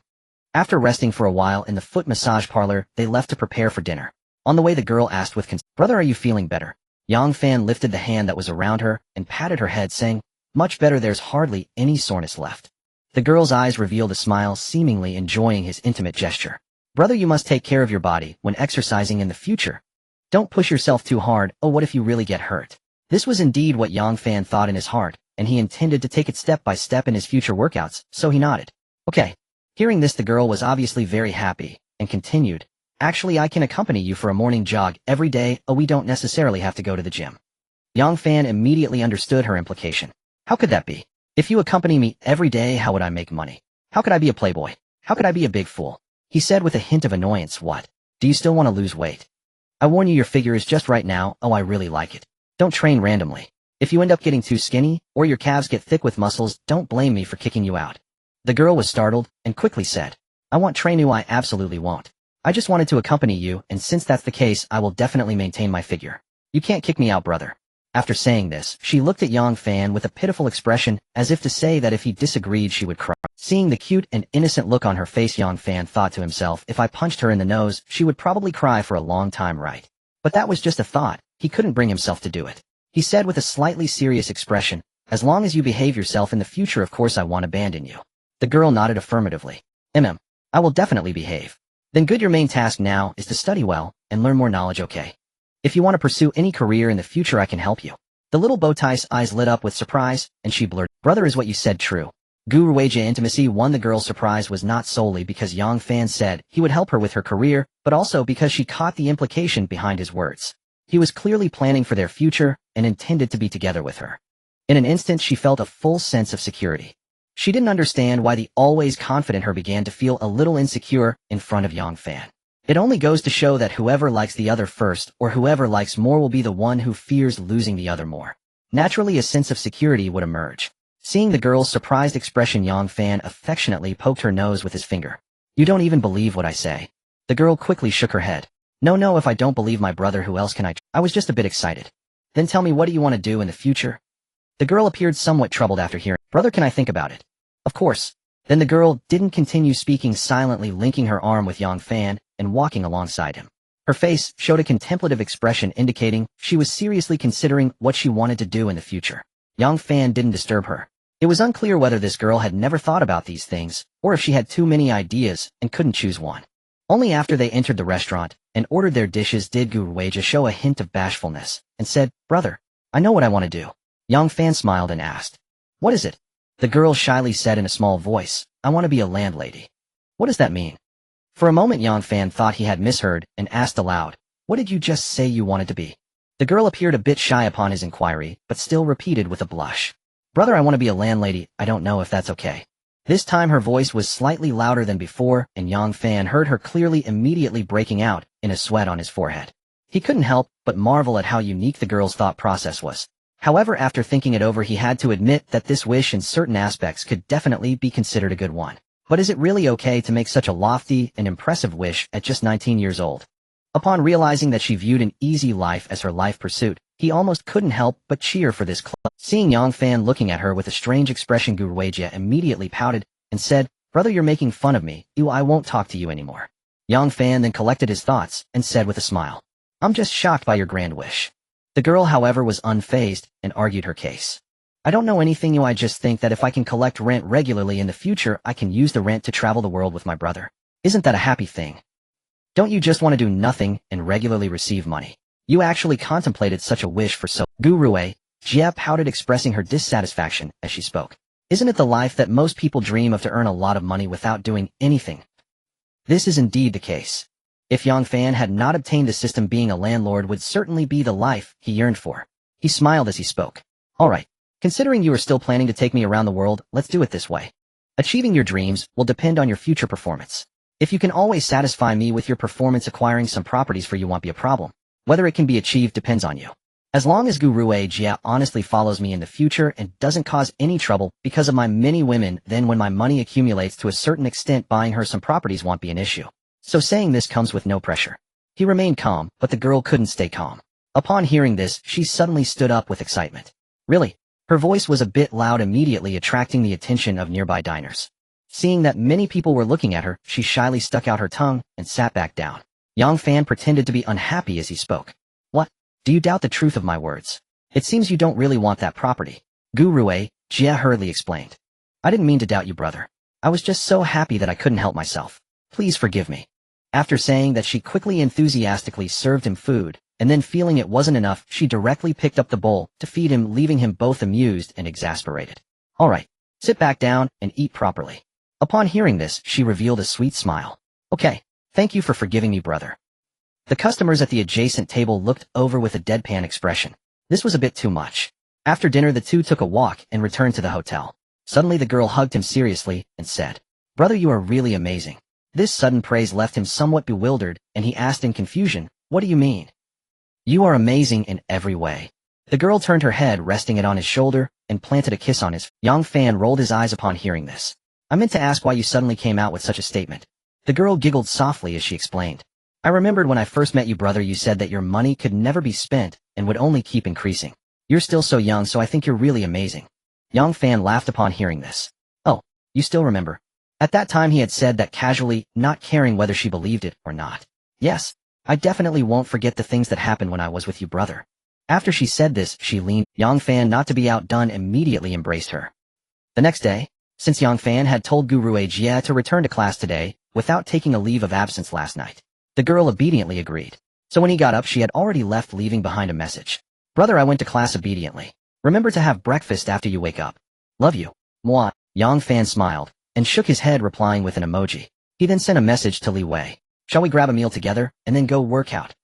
After resting for a while in the foot massage parlor, they left to prepare for dinner. On the way, the girl asked with concern, Brother, are you feeling better? Yang Fan lifted the hand that was around her and patted her head, saying, Much better, there's hardly any soreness left. The girl's eyes revealed a smile, seemingly enjoying his intimate gesture. Brother, you must take care of your body when exercising in the future. Don't push yourself too hard. Oh, what if you really get hurt? This was indeed what Yang Fan thought in his heart, and he intended to take it step by step in his future workouts, so he nodded. Okay. Hearing this, the girl was obviously very happy, and continued, Actually, I can accompany you for a morning jog every day. Oh, we don't necessarily have to go to the gym. Yang Fan immediately understood her implication. How could that be? If you accompany me every day, how would I make money? How could I be a playboy? How could I be a big fool? He said with a hint of annoyance. What? Do you still want to lose weight? I warn you, your figure is just right now. Oh, I really like it. Don't train randomly. If you end up getting too skinny, or your calves get thick with muscles, don't blame me for kicking you out. The girl was startled, and quickly said, I want training. I absolutely won't. I just wanted to accompany you, and since that's the case, I will definitely maintain my figure. You can't kick me out, brother. After saying this, she looked at Yang Fan with a pitiful expression, as if to say that if he disagreed she would cry. Seeing the cute and innocent look on her face, Yang Fan thought to himself, if I punched her in the nose, she would probably cry for a long time, right? But that was just a thought. He couldn't bring himself to do it. He said with a slightly serious expression, As long as you behave yourself in the future, of course I won't abandon you. The girl nodded affirmatively. I will definitely behave. Then good, your main task now is to study well and learn more knowledge, okay? If you want to pursue any career in the future, I can help you. The little bowtie's eyes lit up with surprise, and she blurted, Brother, is what you said true? Guru Weijia intimacy won. The girl's surprise was not solely because Yang Fan said he would help her with her career, but also because she caught the implication behind his words. He was clearly planning for their future and intended to be together with her. In an instant, she felt a full sense of security. She didn't understand why the always confident her began to feel a little insecure in front of Yang Fan. It only goes to show that whoever likes the other first, or whoever likes more, will be the one who fears losing the other more. Naturally, a sense of security would emerge. Seeing the girl's surprised expression, Yang Fan affectionately poked her nose with his finger. You don't even believe what I say. The girl quickly shook her head. No, if I don't believe my brother, who else can I? I was just a bit excited. Then tell me, what do you want to do in the future? The girl appeared somewhat troubled after hearing. Brother, can I think about it? Of course. Then the girl didn't continue speaking, silently linking her arm with Yang Fan and walking alongside him. Her face showed a contemplative expression, indicating she was seriously considering what she wanted to do in the future. Yang Fan didn't disturb her. It was unclear whether this girl had never thought about these things, or if she had too many ideas and couldn't choose one. Only after they entered the restaurant and ordered their dishes did Gu Rueja show a hint of bashfulness and said, Brother, I know what I want to do. Yang Fan smiled and asked, What is it? The girl shyly said in a small voice, I want to be a landlady. What does that mean? For a moment Yang Fan thought he had misheard and asked aloud, What did you just say you wanted to be? The girl appeared a bit shy upon his inquiry, but still repeated with a blush. Brother, I want to be a landlady. I don't know if that's okay. This time her voice was slightly louder than before, and Yang Fan heard her clearly, immediately breaking out in a sweat on his forehead. He couldn't help but marvel at how unique the girl's thought process was. However, after thinking it over, he had to admit that this wish in certain aspects could definitely be considered a good one. But is it really okay to make such a lofty and impressive wish at just 19 years old? Upon realizing that she viewed an easy life as her life pursuit, he almost couldn't help but cheer for this club. Seeing Yang Fan looking at her with a strange expression, Gu Rueja immediately pouted and said, Brother, you're making fun of me. I won't talk to you anymore. Yang Fan then collected his thoughts and said with a smile, I'm just shocked by your grand wish. The girl, however, was unfazed and argued her case. I don't know anything. I just think that if I can collect rent regularly in the future, I can use the rent to travel the world with my brother. Isn't that a happy thing? Don't you just want to do nothing and regularly receive money? You actually contemplated such a wish for so. Gu Rueja pouted, expressing her dissatisfaction as she spoke. Isn't it the life that most people dream of, to earn a lot of money without doing anything? This is indeed the case. If Yang Fan had not obtained the system, being a landlord would certainly be the life he yearned for. He smiled as he spoke. All right. Considering you are still planning to take me around the world, let's do it this way. Achieving your dreams will depend on your future performance. If you can always satisfy me with your performance, acquiring some properties for you won't be a problem. Whether it can be achieved depends on you. As long as Gu Rueja honestly follows me in the future and doesn't cause any trouble because of my many women, then when my money accumulates to a certain extent, buying her some properties won't be an issue. So saying this comes with no pressure. He remained calm, but the girl couldn't stay calm. Upon hearing this, she suddenly stood up with excitement. Really? Her voice was a bit loud, immediately attracting the attention of nearby diners. Seeing that many people were looking at her, she shyly stuck out her tongue and sat back down. Yang Fan pretended to be unhappy as he spoke. What? Do you doubt the truth of my words? It seems you don't really want that property. Gu Rueja hurriedly explained. I didn't mean to doubt you, brother. I was just so happy that I couldn't help myself. Please forgive me. After saying that, she quickly enthusiastically served him food, and then feeling it wasn't enough, she directly picked up the bowl to feed him, leaving him both amused and exasperated. All right, sit back down and eat properly. Upon hearing this, she revealed a sweet smile. Okay, thank you for forgiving me, brother. The customers at the adjacent table looked over with a deadpan expression. This was a bit too much. After dinner, the two took a walk and returned to the hotel. Suddenly the girl hugged him seriously and said, Brother, you are really amazing. This sudden praise left him somewhat bewildered, and he asked in confusion, What do you mean? You are amazing in every way. The girl turned her head, resting it on his shoulder, and planted a kiss on his. Yang Fan rolled his eyes upon hearing this. I meant to ask why you suddenly came out with such a statement. The girl giggled softly as she explained. I remembered when I first met you, brother, you said that your money could never be spent and would only keep increasing. You're still so young, so I think you're really amazing. Yang Fan laughed upon hearing this. Oh, you still remember? At that time he had said that casually, not caring whether she believed it or not. Yes, I definitely won't forget the things that happened when I was with you, brother. After she said this, she leaned. Yang Fan, not to be outdone, immediately embraced her. The next day, since Yang Fan had told Gu Rueja to return to class today, without taking a leave of absence last night, the girl obediently agreed. So when he got up, she had already left, leaving behind a message. Brother, I went to class obediently. Remember to have breakfast after you wake up. Love you. Moi. Yang Fan smiled and shook his head, replying with an emoji. He then sent a message to Li Wei. Shall we grab a meal together and then go work out?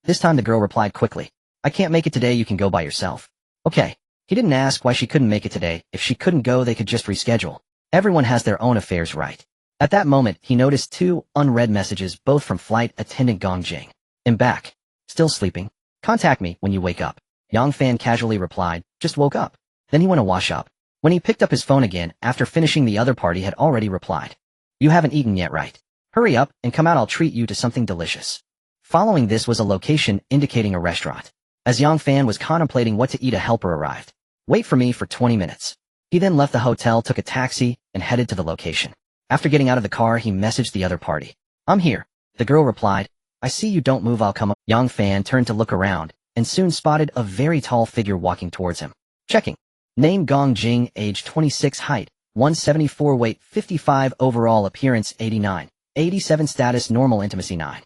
This time the girl replied quickly. I can't make it today, you can go by yourself. Okay. He didn't ask why she couldn't make it today. If she couldn't go, they could just reschedule. Everyone has their own affairs, right? At that moment, he noticed two unread messages, both from flight attendant Gong Jing. I'm back. Still sleeping? Contact me when you wake up. Yang Fan casually replied, just woke up. Then he went to wash up. When he picked up his phone again after finishing, the other party had already replied. You haven't eaten yet, right? Hurry up and come out, I'll treat you to something delicious. Following this was a location indicating a restaurant. As Yang Fan was contemplating what to eat, a helper arrived. Wait for me for 20 minutes. He then left the hotel, took a taxi, and headed to the location. After getting out of the car, he messaged the other party. I'm here. The girl replied, I see you, don't move, I'll come up. Yang Fan turned to look around, and soon spotted a very tall figure walking towards him. Checking. Name Gong Jing, age 26, height 174, weight 55, overall appearance 89, 87, status normal, intimacy 9.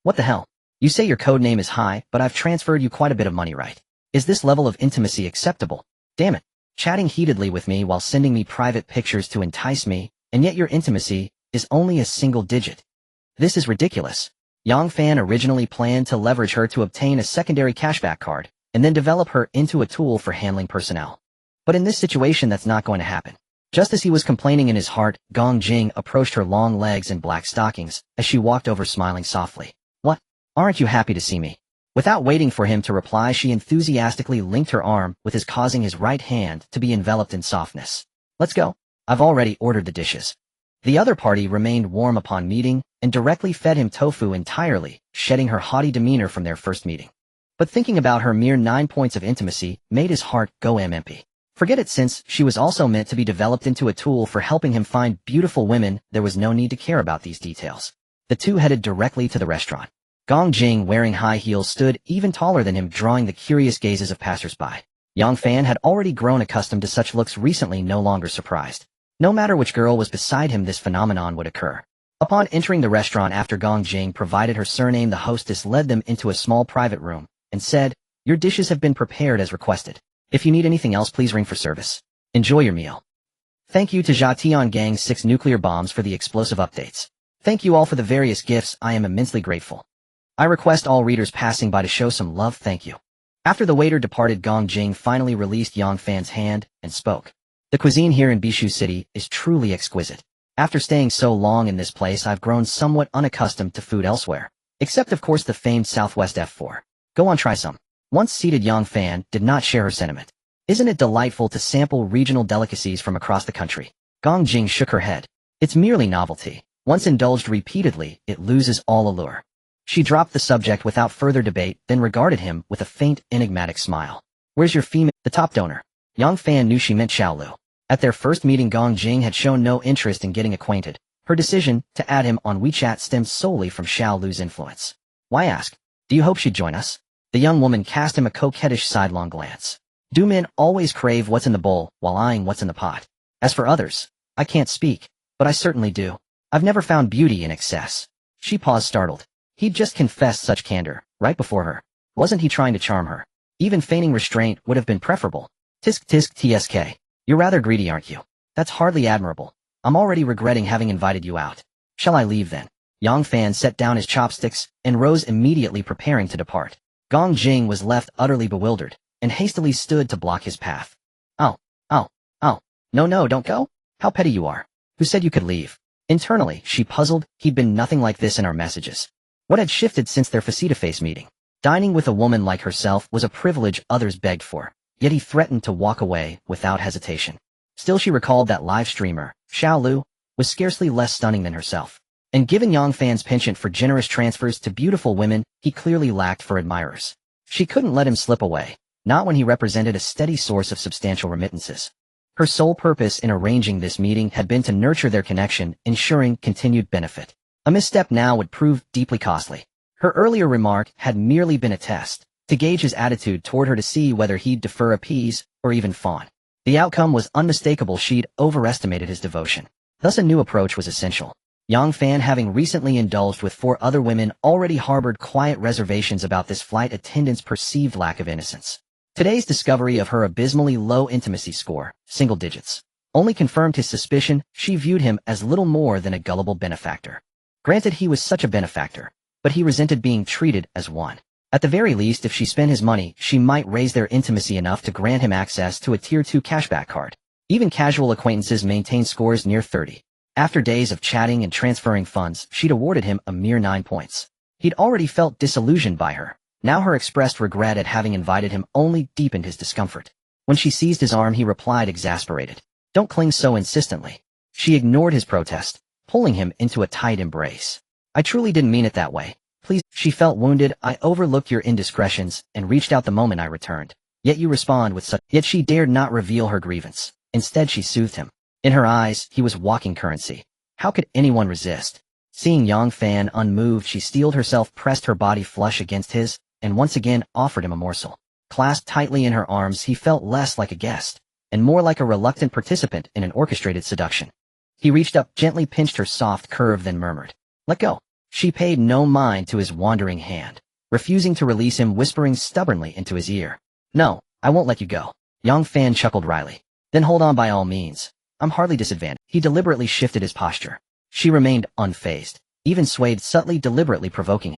What the hell? You say your code name is high, but I've transferred you quite a bit of money, right? Is this level of intimacy acceptable? Damn it. Chatting heatedly with me while sending me private pictures to entice me, and yet your intimacy is only a single digit. This is ridiculous. Yang Fan originally planned to leverage her to obtain a secondary cashback card, and then develop her into a tool for handling personnel. But in this situation, that's not going to happen. Just as he was complaining in his heart, Gong Jing approached her long legs and black stockings as she walked over, smiling softly. What? Aren't you happy to see me? Without waiting for him to reply, she enthusiastically linked her arm with his, causing his right hand to be enveloped in softness. Let's go. I've already ordered the dishes. The other party remained warm upon meeting and directly fed him tofu entirely, shedding her haughty demeanor from their first meeting. But thinking about her mere 9 points of intimacy made his heart go empty. Forget it, since she was also meant to be developed into a tool for helping him find beautiful women. There was no need to care about these details. The two headed directly to the restaurant. Gong Jing, wearing high heels, stood even taller than him, drawing the curious gazes of passersby. Yang Fan had already grown accustomed to such looks, recently no longer surprised. No matter which girl was beside him, this phenomenon would occur. Upon entering the restaurant, after Gong Jing provided her surname, the hostess led them into a small private room and said, Your dishes have been prepared as requested. If you need anything else, please ring for service. Enjoy your meal. Thank you to Zhatian Gang's 6 nuclear bombs for the explosive updates. Thank you all for the various gifts, I am immensely grateful. I request all readers passing by to show some love, thank you. After the waiter departed, Gong Jing finally released Yang Fan's hand and spoke. The cuisine here in Bishu City is truly exquisite. After staying so long in this place, I've grown somewhat unaccustomed to food elsewhere. Except of course the famed Southwest F4. Go on, try some. Once seated, Yang Fan did not share her sentiment. Isn't it delightful to sample regional delicacies from across the country? Gong Jing shook her head. It's merely novelty. Once indulged repeatedly, it loses all allure. She dropped the subject without further debate, then regarded him with a faint, enigmatic smile. Where's your female? The top donor. Yang Fan knew she meant Xiao Lu. At their first meeting, Gong Jing had shown no interest in getting acquainted. Her decision to add him on WeChat stemmed solely from Xiao Lu's influence. Why ask? Do you hope she'd join us? The young woman cast him a coquettish sidelong glance. Do men always crave what's in the bowl while eyeing what's in the pot? As for others, I can't speak, but I certainly do. I've never found beauty in excess. She paused, startled. He'd just confessed such candor, right before her. Wasn't he trying to charm her? Even feigning restraint would have been preferable. Tisk tisk tsk. You're rather greedy, aren't you? That's hardly admirable. I'm already regretting having invited you out. Shall I leave then? Yang Fan set down his chopsticks and rose immediately, preparing to depart. Gong Jing was left utterly bewildered, and hastily stood to block his path. Oh. No, don't go. How petty you are. Who said you could leave? Internally, she puzzled. He'd been nothing like this in our messages. What had shifted since their face-to-face meeting? Dining with a woman like herself was a privilege others begged for, yet he threatened to walk away without hesitation. Still, she recalled that live streamer, Xiao Lu, was scarcely less stunning than herself. And given Yang Fan's penchant for generous transfers to beautiful women, he clearly lacked for admirers. She couldn't let him slip away, not when he represented a steady source of substantial remittances. Her sole purpose in arranging this meeting had been to nurture their connection, ensuring continued benefit. A misstep now would prove deeply costly. Her earlier remark had merely been a test, to gauge his attitude toward her, to see whether he'd defer, appease, or even fawn. The outcome was unmistakable. She'd overestimated his devotion. Thus a new approach was essential. Yang Fan, having recently indulged with 4 other women, already harbored quiet reservations about this flight attendant's perceived lack of innocence. Today's discovery of her abysmally low intimacy score, single digits, only confirmed his suspicion. She viewed him as little more than a gullible benefactor. Granted, he was such a benefactor, but he resented being treated as one. At the very least, if she spent his money, she might raise their intimacy enough to grant him access to a Tier 2 cashback card. Even casual acquaintances maintained scores near 30. After days of chatting and transferring funds, she'd awarded him a mere 9 points. He'd already felt disillusioned by her. Now her expressed regret at having invited him only deepened his discomfort. When she seized his arm, he replied exasperated. Don't cling so insistently. She ignored his protest, pulling him into a tight embrace. I truly didn't mean it that way. Please. She felt wounded. I overlooked your indiscretions and reached out the moment I returned. Yet you respond with such. Yet she dared not reveal her grievance. Instead she soothed him. In her eyes, he was walking currency. How could anyone resist? Seeing Yang Fan unmoved, she steeled herself, pressed her body flush against his, and once again offered him a morsel. Clasped tightly in her arms, he felt less like a guest, and more like a reluctant participant in an orchestrated seduction. He reached up, gently pinched her soft curve, then murmured, "Let go." She paid no mind to his wandering hand, refusing to release him, whispering stubbornly into his ear, "No, I won't let you go." Yang Fan chuckled wryly. "Then hold on by all means. I'm hardly disadvantaged." He deliberately shifted his posture. She remained unfazed, even swayed subtly, deliberately provoking.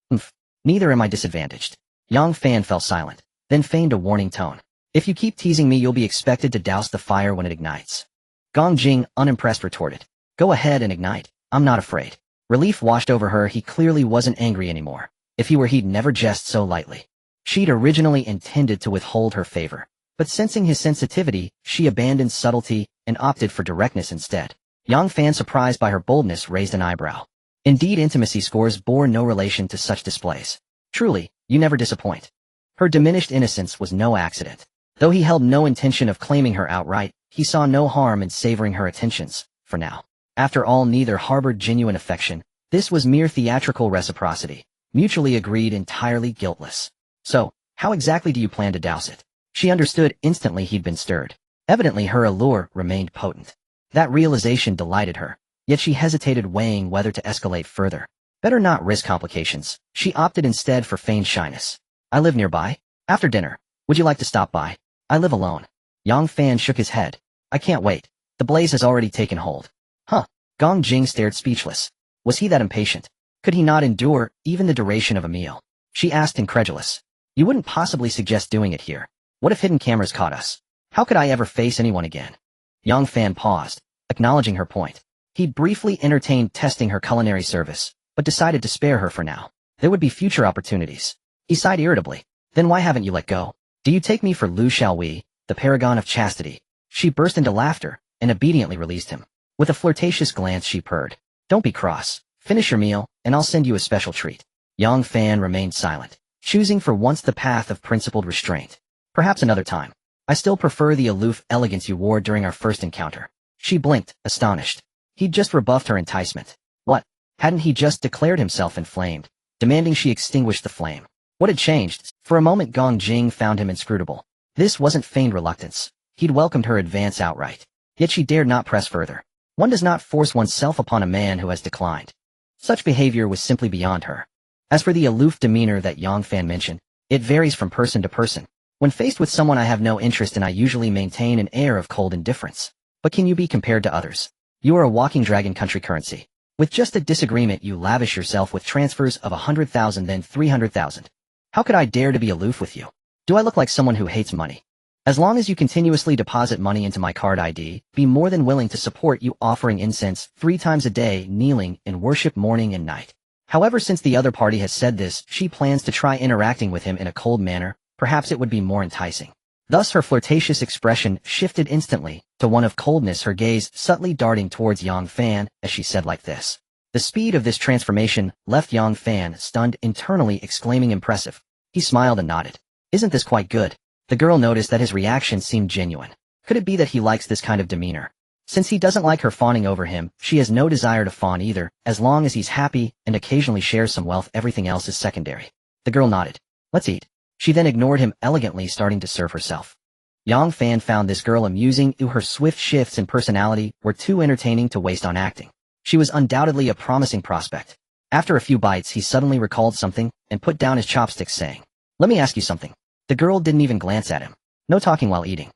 Neither am I disadvantaged." Yang Fan fell silent, then feigned a warning tone. "If you keep teasing me, you'll be expected to douse the fire when it ignites." Gong Jing, unimpressed, retorted, "Go ahead and ignite. I'm not afraid." Relief washed over her. He clearly wasn't angry anymore. If he were, he'd never jest so lightly. She'd originally intended to withhold her favor, but sensing his sensitivity, she abandoned subtlety and opted for directness instead. Yang Fan, surprised by her boldness, raised an eyebrow. Indeed, intimacy scores bore no relation to such displays. Truly, you never disappoint. Her diminished innocence was no accident. Though he held no intention of claiming her outright, he saw no harm in savoring her attentions, for now. After all, neither harbored genuine affection. This was mere theatrical reciprocity, mutually agreed, entirely guiltless. So, how exactly do you plan to douse it? She understood instantly. He'd been stirred. Evidently her allure remained potent. That realization delighted her, yet she hesitated, weighing whether to escalate further. Better not risk complications. She opted instead for feigned shyness. "I live nearby. After dinner, would you like to stop by? I live alone." Yang Fan shook his head. "I can't wait. The blaze has already taken hold." Huh. Gong Jing stared speechless. Was he that impatient? Could he not endure even the duration of a meal? She asked, incredulous. "You wouldn't possibly suggest doing it here? What if hidden cameras caught us? How could I ever face anyone again?" Yang Fan paused, acknowledging her point. He'd briefly entertained testing her culinary service, but decided to spare her for now. There would be future opportunities. He sighed irritably. "Then why haven't you let go? Do you take me for Lu Xiaowei, the paragon of chastity?" She burst into laughter, and obediently released him. With a flirtatious glance she purred, "Don't be cross. Finish your meal, and I'll send you a special treat." Yang Fan remained silent, choosing for once the path of principled restraint. "Perhaps another time. I still prefer the aloof elegance you wore during our first encounter." She blinked, astonished. He'd just rebuffed her enticement. What? Hadn't he just declared himself inflamed, demanding she extinguish the flame? What had changed? For a moment Gong Jing found him inscrutable. This wasn't feigned reluctance. He'd welcomed her advance outright. Yet she dared not press further. One does not force oneself upon a man who has declined. Such behavior was simply beyond her. As for the aloof demeanor that Yang Fan mentioned, it varies from person to person. When faced with someone I have no interest in, I usually maintain an air of cold indifference. But can you be compared to others? You are a walking dragon country currency. With just a disagreement you lavish yourself with transfers of 100,000 then 300,000. How could I dare to be aloof with you? Do I look like someone who hates money? As long as you continuously deposit money into my card ID, be more than willing to support you offering incense 3 times a day, kneeling in worship morning and night. However, since the other party has said this, she plans to try interacting with him in a cold manner. Perhaps it would be more enticing. Thus her flirtatious expression shifted instantly to one of coldness, her gaze subtly darting towards Yang Fan as she said like this. The speed of this transformation left Yang Fan stunned, internally exclaiming impressive. He smiled and nodded. Isn't this quite good? The girl noticed that his reaction seemed genuine. Could it be that he likes this kind of demeanor? Since he doesn't like her fawning over him, she has no desire to fawn either. As long as he's happy and occasionally shares some wealth, everything else is secondary. The girl nodded. Let's eat. She then ignored him, elegantly starting to serve herself. Yang Fan found this girl amusing. Her swift shifts in personality were too entertaining to waste on acting. She was undoubtedly a promising prospect. After a few bites, he suddenly recalled something and put down his chopsticks, saying, "Let me ask you something." The girl didn't even glance at him. No talking while eating.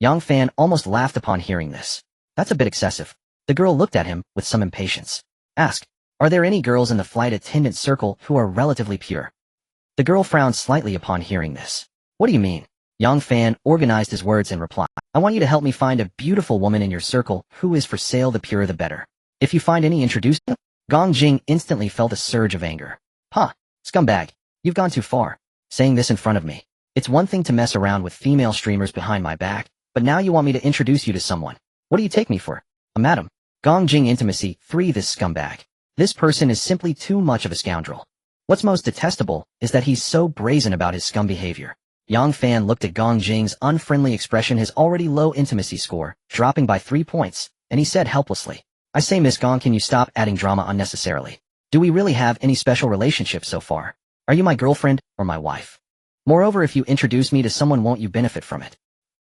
Yang Fan almost laughed upon hearing this. That's a bit excessive. The girl looked at him with some impatience. Ask, are there any girls in the flight attendant circle who are relatively pure? The girl frowned slightly upon hearing this. What do you mean? Yang Fan organized his words and replied, I want you to help me find a beautiful woman in your circle who is for sale, the purer the better. If you find any, introduce them. Gong Jing instantly felt a surge of anger. Huh, scumbag, you've gone too far, saying this in front of me. It's one thing to mess around with female streamers behind my back, but now you want me to introduce you to someone. What do you take me for? A madam. Gong Jing Intimacy 3. This scumbag. This person is simply too much of a scoundrel. What's most detestable is that he's so brazen about his scum behavior. Yang Fan looked at Gong Jing's unfriendly expression, his already low intimacy score, dropping by 3 points, and he said helplessly, I say Miss Gong, can you stop adding drama unnecessarily? Do we really have any special relationship so far? Are you my girlfriend or my wife? Moreover, if you introduce me to someone, won't you benefit from it?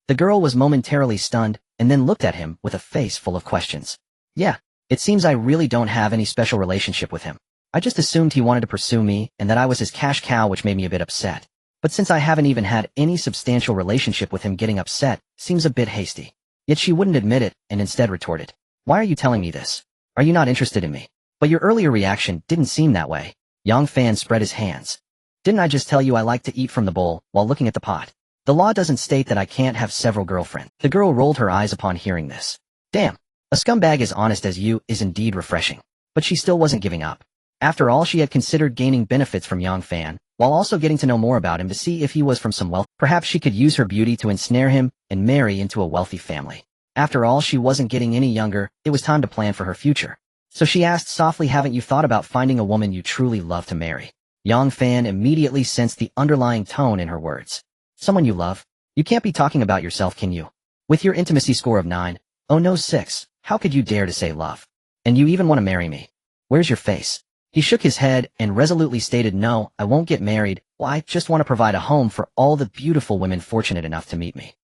The girl was momentarily stunned, and then looked at him with a face full of questions. Yeah, it seems I really don't have any special relationship with him. I just assumed he wanted to pursue me and that I was his cash cow, which made me a bit upset. But since I haven't even had any substantial relationship with him, getting upset seems a bit hasty. Yet she wouldn't admit it and instead retorted, why are you telling me this? Are you not interested in me? But your earlier reaction didn't seem that way. Yang Fan spread his hands. Didn't I just tell you I like to eat from the bowl while looking at the pot? The law doesn't state that I can't have several girlfriends. The girl rolled her eyes upon hearing this. Damn, a scumbag as honest as you is indeed refreshing. But she still wasn't giving up. After all, she had considered gaining benefits from Yang Fan, while also getting to know more about him to see if he was from some wealth. Perhaps she could use her beauty to ensnare him and marry into a wealthy family. After all, she wasn't getting any younger, it was time to plan for her future. So she asked softly, haven't you thought about finding a woman you truly love to marry? Yang Fan immediately sensed the underlying tone in her words. Someone you love? You can't be talking about yourself, can you? With your intimacy score of 9, oh no 6, how could you dare to say love? And you even want to marry me? Where's your face? He shook his head and resolutely stated, no, I won't get married. Well, I just want to provide a home for all the beautiful women fortunate enough to meet me.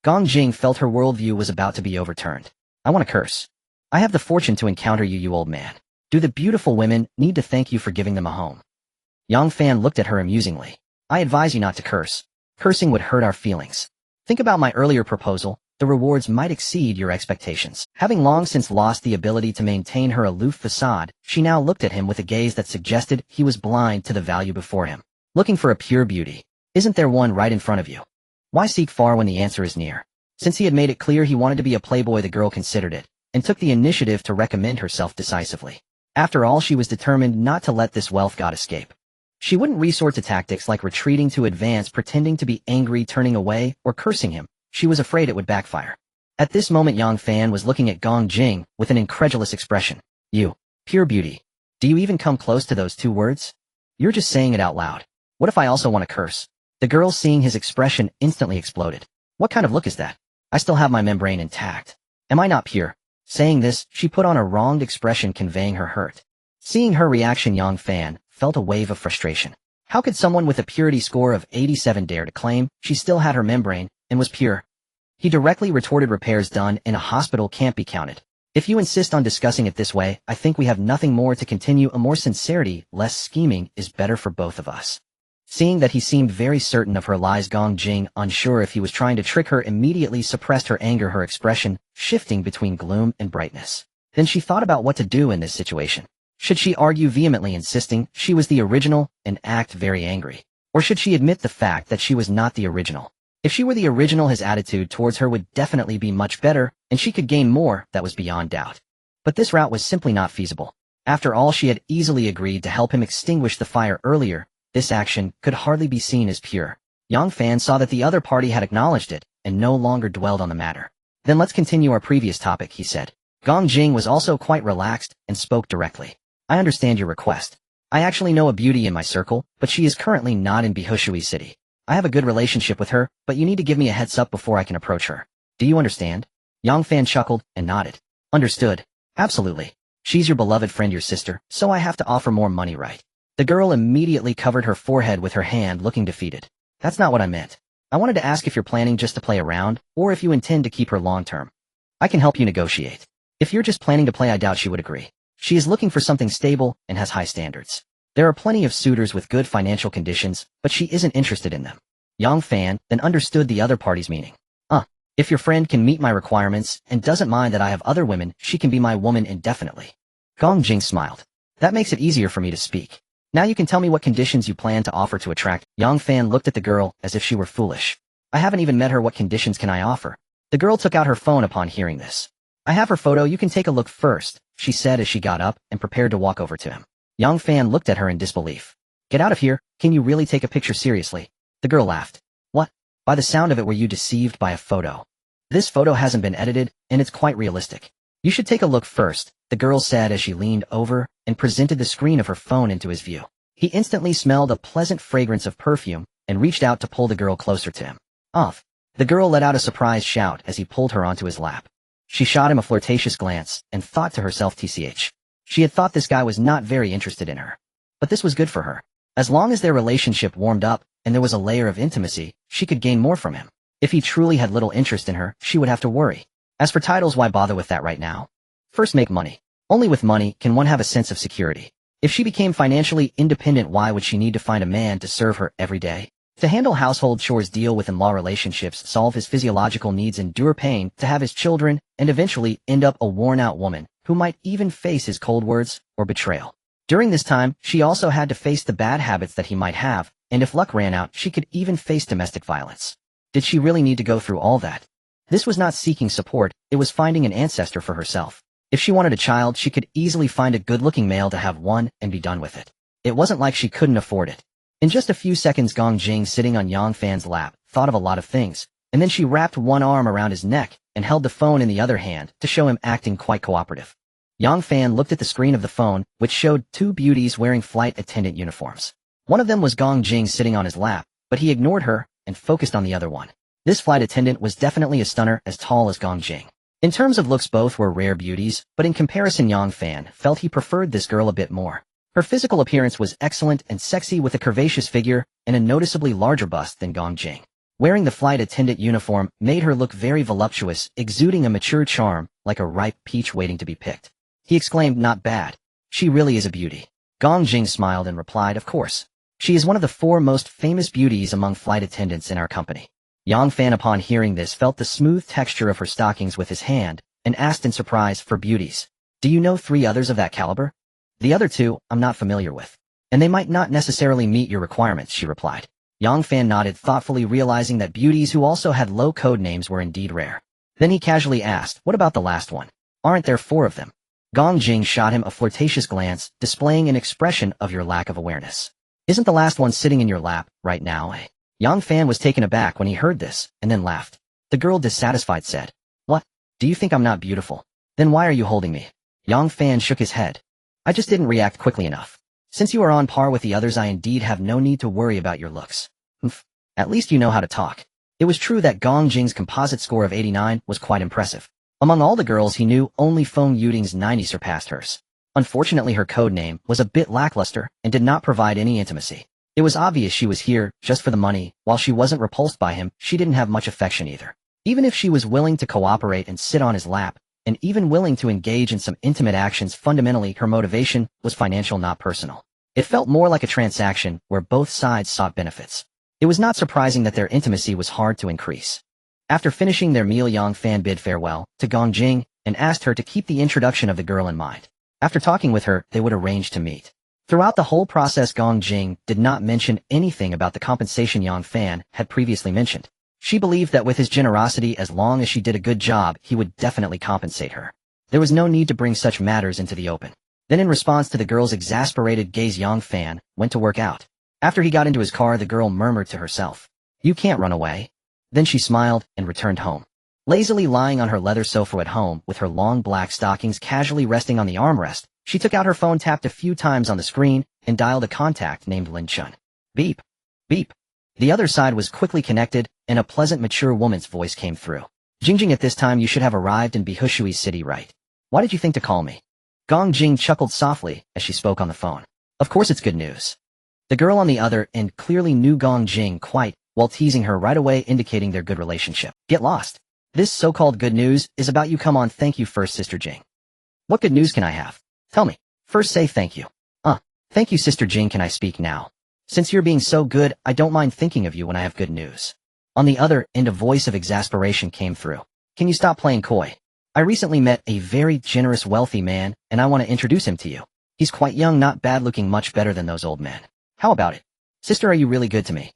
Gong Jing felt her worldview was about to be overturned. I want to curse. I have the fortune to encounter you, you old man. Do the beautiful women need to thank you for giving them a home? Yang Fan looked at her amusingly. I advise you not to curse. Cursing would hurt our feelings. Think about my earlier proposal. The rewards might exceed your expectations. Having long since lost the ability to maintain her aloof facade, she now looked at him with a gaze that suggested he was blind to the value before him. Looking for a pure beauty. Isn't there one right in front of you? Why seek far when the answer is near? Since he had made it clear he wanted to be a playboy, the girl considered it, and took the initiative to recommend herself decisively. After all, she was determined not to let this wealth god escape. She wouldn't resort to tactics like retreating to advance, pretending to be angry, turning away, or cursing him. She was afraid it would backfire. At this moment, Yang Fan was looking at Gong Jing with an incredulous expression. You, pure beauty. Do you even come close to those 2 words? You're just saying it out loud. What if I also want to curse? The girl, seeing his expression, instantly exploded. What kind of look is that? I still have my membrane intact. Am I not pure? Saying this, she put on a wronged expression, conveying her hurt. Seeing her reaction, Yang Fan felt a wave of frustration. How could someone with a purity score of 87 dare to claim she still had her membrane and was pure? He directly retorted, repairs done in a hospital can't be counted. If you insist on discussing it this way, I think we have nothing more to continue. A more sincerity, less scheming is better for both of us. Seeing that he seemed very certain of her lies, Gong Jing, unsure if he was trying to trick her, immediately suppressed her anger, her expression shifting between gloom and brightness. Then she thought about what to do in this situation. Should she argue vehemently, insisting she was the original, and act very angry? Or should she admit the fact that she was not the original? If she were the original, his attitude towards her would definitely be much better, and she could gain more, that was beyond doubt. But this route was simply not feasible. After all, she had easily agreed to help him extinguish the fire earlier. This action could hardly be seen as pure. Yang Fan saw that the other party had acknowledged it, and no longer dwelled on the matter. Then let's continue our previous topic, he said. Gong Jing was also quite relaxed, and spoke directly. I understand your request. I actually know a beauty in my circle, but she is currently not in Bihushui City. I have a good relationship with her, but you need to give me a heads up before I can approach her. Do you understand? Yang Fan chuckled and nodded. Understood. Absolutely. She's your beloved friend, your sister, so I have to offer more money, right? The girl immediately covered her forehead with her hand, looking defeated. That's not what I meant. I wanted to ask if you're planning just to play around, or if you intend to keep her long term. I can help you negotiate. If you're just planning to play, I doubt she would agree. She is looking for something stable and has high standards. There are plenty of suitors with good financial conditions, but she isn't interested in them. Yang Fan then understood the other party's meaning. If your friend can meet my requirements and doesn't mind that I have other women, she can be my woman indefinitely. Gong Jing smiled. That makes it easier for me to speak. Now you can tell me what conditions you plan to offer to attract. Yang Fan looked at the girl as if she were foolish. I haven't even met her. What conditions can I offer? The girl took out her phone upon hearing this. I have her photo, you can take a look first, she said as she got up and prepared to walk over to him. Yang Fan looked at her in disbelief. Get out of here, can you really take a picture seriously? The girl laughed. By the sound of it, were you deceived by a photo? This photo hasn't been edited, and it's quite realistic. You should take a look first, the girl said as she leaned over and presented the screen of her phone into his view. He instantly smelled a pleasant fragrance of perfume and reached out to pull the girl closer to him. Off. The girl let out a surprised shout as he pulled her onto his lap. She shot him a flirtatious glance and thought to herself, TCH. She had thought this guy was not very interested in her. But this was good for her. As long as their relationship warmed up and there was a layer of intimacy, she could gain more from him. If he truly had little interest in her, she would have to worry. As for titles, why bother with that right now? First, make money. Only with money can one have a sense of security. If she became financially independent, why would she need to find a man to serve her every day? To handle household chores, deal with in-law relationships, solve his physiological needs, endure pain, to have his children, and eventually end up a worn-out woman who might even face his cold words or betrayal. During this time, she also had to face the bad habits that he might have, and if luck ran out, she could even face domestic violence. Did she really need to go through all that? This was not seeking support, it was finding an ancestor for herself. If she wanted a child, she could easily find a good-looking male to have one and be done with it. It wasn't like she couldn't afford it. In just a few seconds, Gong Jing, sitting on Yang Fan's lap, thought of a lot of things, and then she wrapped one arm around his neck and held the phone in the other hand to show him acting quite cooperative. Yang Fan looked at the screen of the phone, which showed two beauties wearing flight attendant uniforms. One of them was Gong Jing sitting on his lap, but he ignored her and focused on the other one. This flight attendant was definitely a stunner, as tall as Gong Jing. In terms of looks, both were rare beauties, but in comparison, Yang Fan felt he preferred this girl a bit more. Her physical appearance was excellent and sexy, with a curvaceous figure and a noticeably larger bust than Gong Jing. Wearing the flight attendant uniform made her look very voluptuous, exuding a mature charm like a ripe peach waiting to be picked. He exclaimed, "Not bad. She really is a beauty." Gong Jing smiled and replied, "Of course. She is one of the 4 most famous beauties among flight attendants in our company." Yang Fan, upon hearing this, felt the smooth texture of her stockings with his hand and asked in surprise, "For beauties, do you know 3 others of that caliber?" "The other 2, I'm not familiar with. And they might not necessarily meet your requirements," she replied. Yang Fan nodded thoughtfully, realizing that beauties who also had low code names were indeed rare. Then he casually asked, "What about the last one? Aren't there 4 of them?" Gong Jing shot him a flirtatious glance, displaying an expression of your lack of awareness. "Isn't the last one sitting in your lap right now, eh?" Yang Fan was taken aback when he heard this, and then laughed. The girl, dissatisfied, said, "What? Do you think I'm not beautiful? Then why are you holding me?" Yang Fan shook his head. "I just didn't react quickly enough. Since you are on par with the others, I indeed have no need to worry about your looks." At least you know how to talk. It was true that Gong Jing's composite score of 89 was quite impressive. Among all the girls he knew, only Feng Yuding's 90 surpassed hers. Unfortunately, her code name was a bit lackluster and did not provide any intimacy. It was obvious she was here just for the money. While she wasn't repulsed by him, she didn't have much affection either. Even if she was willing to cooperate and sit on his lap, and even willing to engage in some intimate actions, fundamentally her motivation was financial, not personal. It felt more like a transaction where both sides sought benefits. It was not surprising that their intimacy was hard to increase. After finishing their meal, Yang Fan bid farewell to Gong Jing and asked her to keep the introduction of the girl in mind. After talking with her, they would arrange to meet. Throughout the whole process, Gong Jing did not mention anything about the compensation Yang Fan had previously mentioned. She believed that with his generosity, as long as she did a good job, he would definitely compensate her. There was no need to bring such matters into the open. Then, in response to the girl's exasperated gaze, Yang Fan went to work out. After he got into his car, the girl murmured to herself, "You can't run away." Then she smiled and returned home. Lazily lying on her leather sofa at home, with her long black stockings casually resting on the armrest, she took out her phone, tapped a few times on the screen, and dialed a contact named Lin Chun. Beep. Beep. The other side was quickly connected, and a pleasant, mature woman's voice came through. "Jingjing, at this time you should have arrived in Bihushui City, right? Why did you think to call me?" Gong Jing chuckled softly as she spoke on the phone. "Of course it's good news." The girl on the other end clearly knew Gong Jing quite well, teasing her right away, indicating their good relationship. "Get lost. This so-called good news is about you. Come on, thank you first, Sister Jing." "What good news can I have? Tell me." "First say thank you." Thank you, Sister Jing. Can I speak now? Since you're being so good, I don't mind thinking of you when I have good news." On the other end, a voice of exasperation came through. "Can you stop playing coy? I recently met a very generous, wealthy man, and I want to introduce him to you. He's quite young, not bad looking, much better than those old men. How about it? Sister, are you really good to me?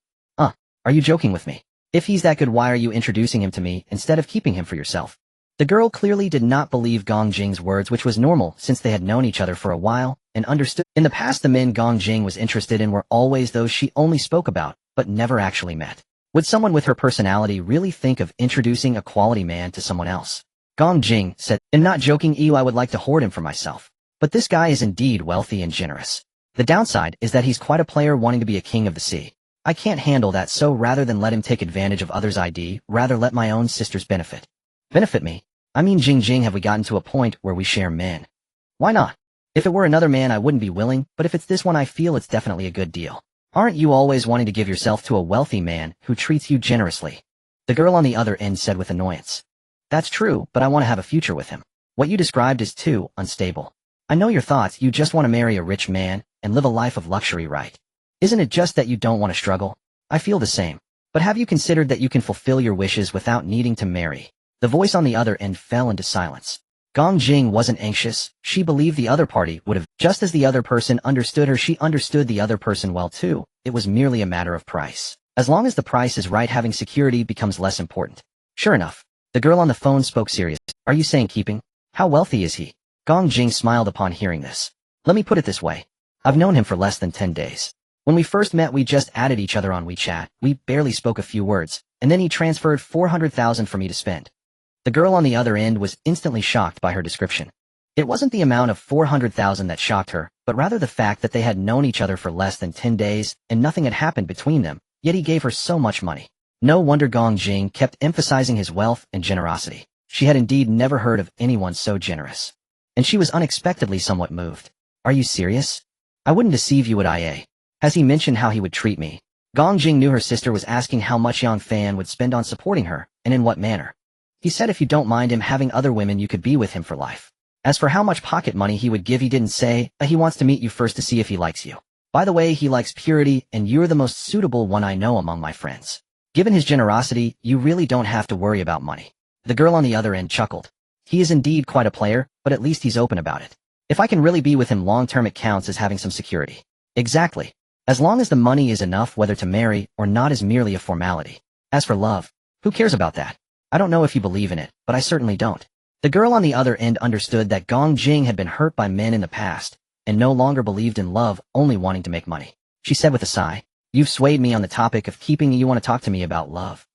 Are you joking with me? If he's that good, why are you introducing him to me instead of keeping him for yourself?" The girl clearly did not believe Gong Jing's words, which was normal since they had known each other for a while, and understood. In the past, the men Gong Jing was interested in were always those she only spoke about, but never actually met. Would someone with her personality really think of introducing a quality man to someone else? Gong Jing said, and not joking, I would like to hoard him for myself. But this guy is indeed wealthy and generous. The downside is that he's quite a player wanting to be a king of the sea. I can't handle that, so rather than let him take advantage of others' rather let my own sisters benefit. Benefit me? I mean, Jing, have we gotten to a point where we share men? Why not? If it were another man I wouldn't be willing, but if it's this one I feel it's definitely a good deal. Aren't you always wanting to give yourself to a wealthy man who treats you generously? The girl on the other end said with annoyance. That's true, but I want to have a future with him. What you described is too unstable. I know your thoughts, you just want to marry a rich man and live a life of luxury, right? Isn't it just that you don't want to struggle? I feel the same. But have you considered that you can fulfill your wishes without needing to marry? The voice on the other end fell into silence. Gong Jing wasn't anxious. She believed the other party would have. Just as the other person understood her, she understood the other person well too. It was merely a matter of price. As long as the price is right, having security becomes less important. Sure enough, the girl on the phone spoke seriously. Are you saying keeping? How wealthy is he? Gong Jing smiled upon hearing this. Let me put it this way. I've known him for less than 10 days. When we first met, we just added each other on WeChat. We barely spoke a few words, and then he transferred 400,000 for me to spend. The girl on the other end was instantly shocked by her description. It wasn't the amount of 400,000 that shocked her, but rather the fact that they had known each other for less than 10 days and nothing had happened between them, yet he gave her so much money. No wonder Gong Jing kept emphasizing his wealth and generosity. She had indeed never heard of anyone so generous. And she was unexpectedly somewhat moved. Are you serious? I wouldn't deceive you, would I? Has he mentioned how he would treat me? Gong Jing knew her sister was asking how much Yang Fan would spend on supporting her, and in what manner. He said if you don't mind him having other women, you could be with him for life. As for how much pocket money he would give, he didn't say. He wants to meet you first to see if he likes you. By the way, he likes purity, and you're the most suitable one I know among my friends. Given his generosity, you really don't have to worry about money. The girl on the other end chuckled. He is indeed quite a player, but at least he's open about it. If I can really be with him long-term, it counts as having some security. Exactly. As long as the money is enough, whether to marry or not is merely a formality. As for love, who cares about that? I don't know if you believe in it, but I certainly don't. The girl on the other end understood that Gong Jing had been hurt by men in the past, and no longer believed in love, only wanting to make money. She said with a sigh, You've swayed me on the topic of keeping. You want to talk to me about love.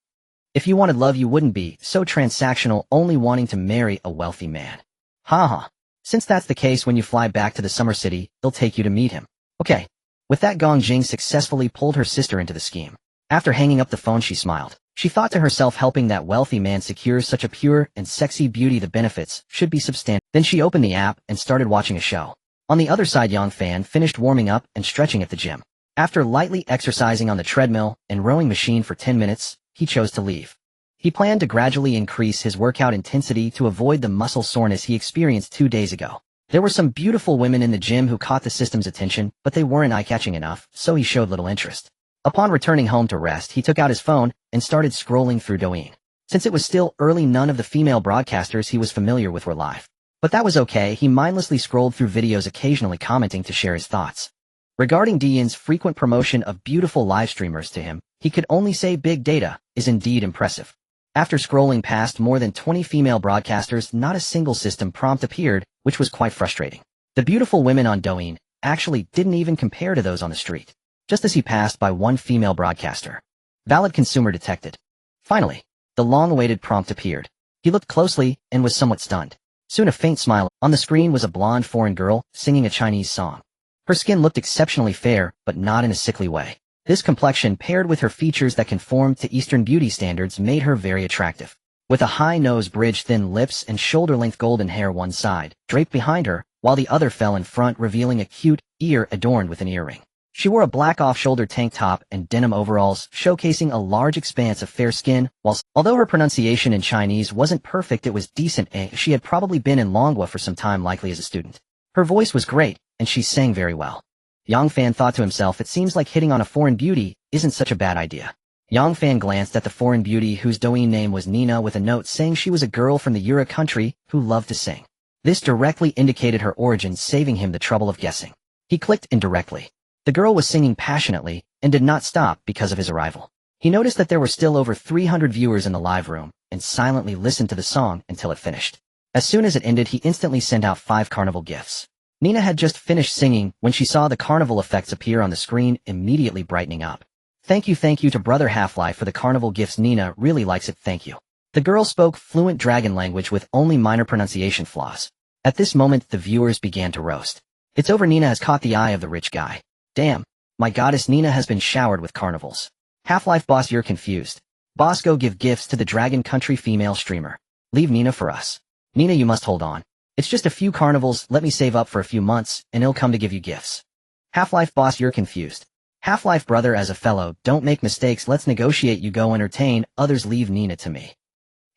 If you wanted love, you wouldn't be so transactional, only wanting to marry a wealthy man. Ha. Since that's the case, when you fly back to the Summer City, they'll take you to meet him. Okay. With that, Gong Jing successfully pulled her sister into the scheme. After hanging up the phone, she smiled. She thought to herself, helping that wealthy man secure such a pure and sexy beauty, the benefits should be substantial. Then she opened the app and started watching a show. On the other side, Yang Fan finished warming up and stretching at the gym. After lightly exercising on the treadmill and rowing machine for 10 minutes, he chose to leave. He planned to gradually increase his workout intensity to avoid the muscle soreness he experienced 2 days ago. There were some beautiful women in the gym who caught the system's attention, but they weren't eye-catching enough, so he showed little interest. Upon returning home to rest, he took out his phone and started scrolling through Douyin. Since it was still early, none of the female broadcasters he was familiar with were live. But that was okay, he mindlessly scrolled through videos, occasionally commenting to share his thoughts. Regarding Douyin's frequent promotion of beautiful live streamers to him, he could only say big data is indeed impressive. After scrolling past more than 20 female broadcasters, not a single system prompt appeared, which was quite frustrating. The beautiful women on Douyin actually didn't even compare to those on the street. Just as he passed by one female broadcaster. Valid consumer detected. Finally, the long-awaited prompt appeared. He looked closely and was somewhat stunned. Soon a faint smile. On the screen was a blonde foreign girl singing a Chinese song. Her skin looked exceptionally fair, but not in a sickly way. This complexion, paired with her features that conformed to Eastern beauty standards, made her very attractive. With a high nose bridge, thin lips, and shoulder-length golden hair one side, draped behind her, while the other fell in front, revealing a cute ear adorned with an earring. She wore a black off-shoulder tank top and denim overalls, showcasing a large expanse of fair skin, although her pronunciation in Chinese wasn't perfect, it was decent. She had probably been in Longwa for some time, likely as a student. Her voice was great, and she sang very well. Yang Fan thought to himself, it seems like hitting on a foreign beauty isn't such a bad idea. Yang Fan glanced at the foreign beauty, whose Douyin name was Nina, with a note saying she was a girl from the Yura country who loved to sing. This directly indicated her origins, saving him the trouble of guessing. He clicked indirectly. The girl was singing passionately and did not stop because of his arrival. He noticed that there were still over 300 viewers in the live room and silently listened to the song until it finished. As soon as it ended, he instantly sent out 5 carnival gifts. Nina had just finished singing when she saw the carnival effects appear on the screen, immediately brightening up. Thank you to Brother Half-Life for the carnival gifts. Nina really likes it, thank you. The girl spoke fluent dragon language with only minor pronunciation flaws. At this moment, the viewers began to roast. It's over. Nina has caught the eye of the rich guy. Damn. My goddess, Nina has been showered with carnivals. Half-Life boss, you're confused. Boss, go give gifts to the Dragon Country female streamer. Leave Nina for us. Nina, you must hold on. It's just a few carnivals, let me save up for a few months, and he'll come to give you gifts. Half-Life boss, you're confused. Half-Life brother, as a fellow, don't make mistakes, let's negotiate, you go entertain others, leave Nina to me.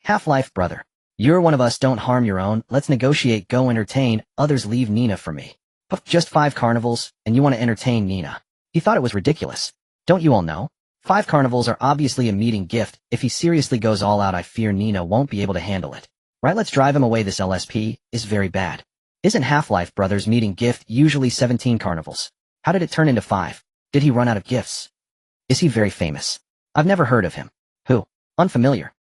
Half-Life brother. You're one of us, don't harm your own, let's negotiate, go entertain others, leave Nina for me. But just 5 carnivals, and you want to entertain Nina. He thought it was ridiculous. Don't you all know? 5 carnivals are obviously a meeting gift. If he seriously goes all out, I fear Nina won't be able to handle it. Right, let's drive him away. This LSP is very bad. Isn't Half-Life Brothers meeting gift usually 17 carnivals? How did it turn into 5? Did he run out of gifts? Is he very famous? I've never heard of him. Who? Unfamiliar.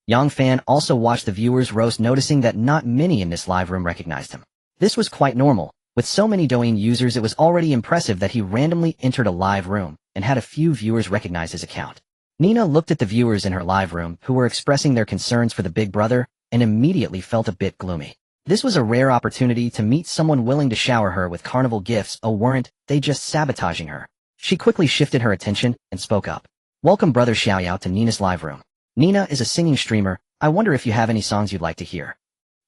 Yang Fan also watched the viewers roast, noticing that not many in this live room recognized him. This was quite normal. With so many Douyin users, it was already impressive that he randomly entered a live room and had a few viewers recognize his account. Nina looked at the viewers in her live room who were expressing their concerns for the big brother and immediately felt a bit gloomy. This was a rare opportunity to meet someone willing to shower her with carnival gifts. Oh, weren't they just sabotaging her? She quickly shifted her attention and spoke up. Welcome Brother Xiaoyao to Nina's live room. Nina is a singing streamer. I wonder if you have any songs you'd like to hear.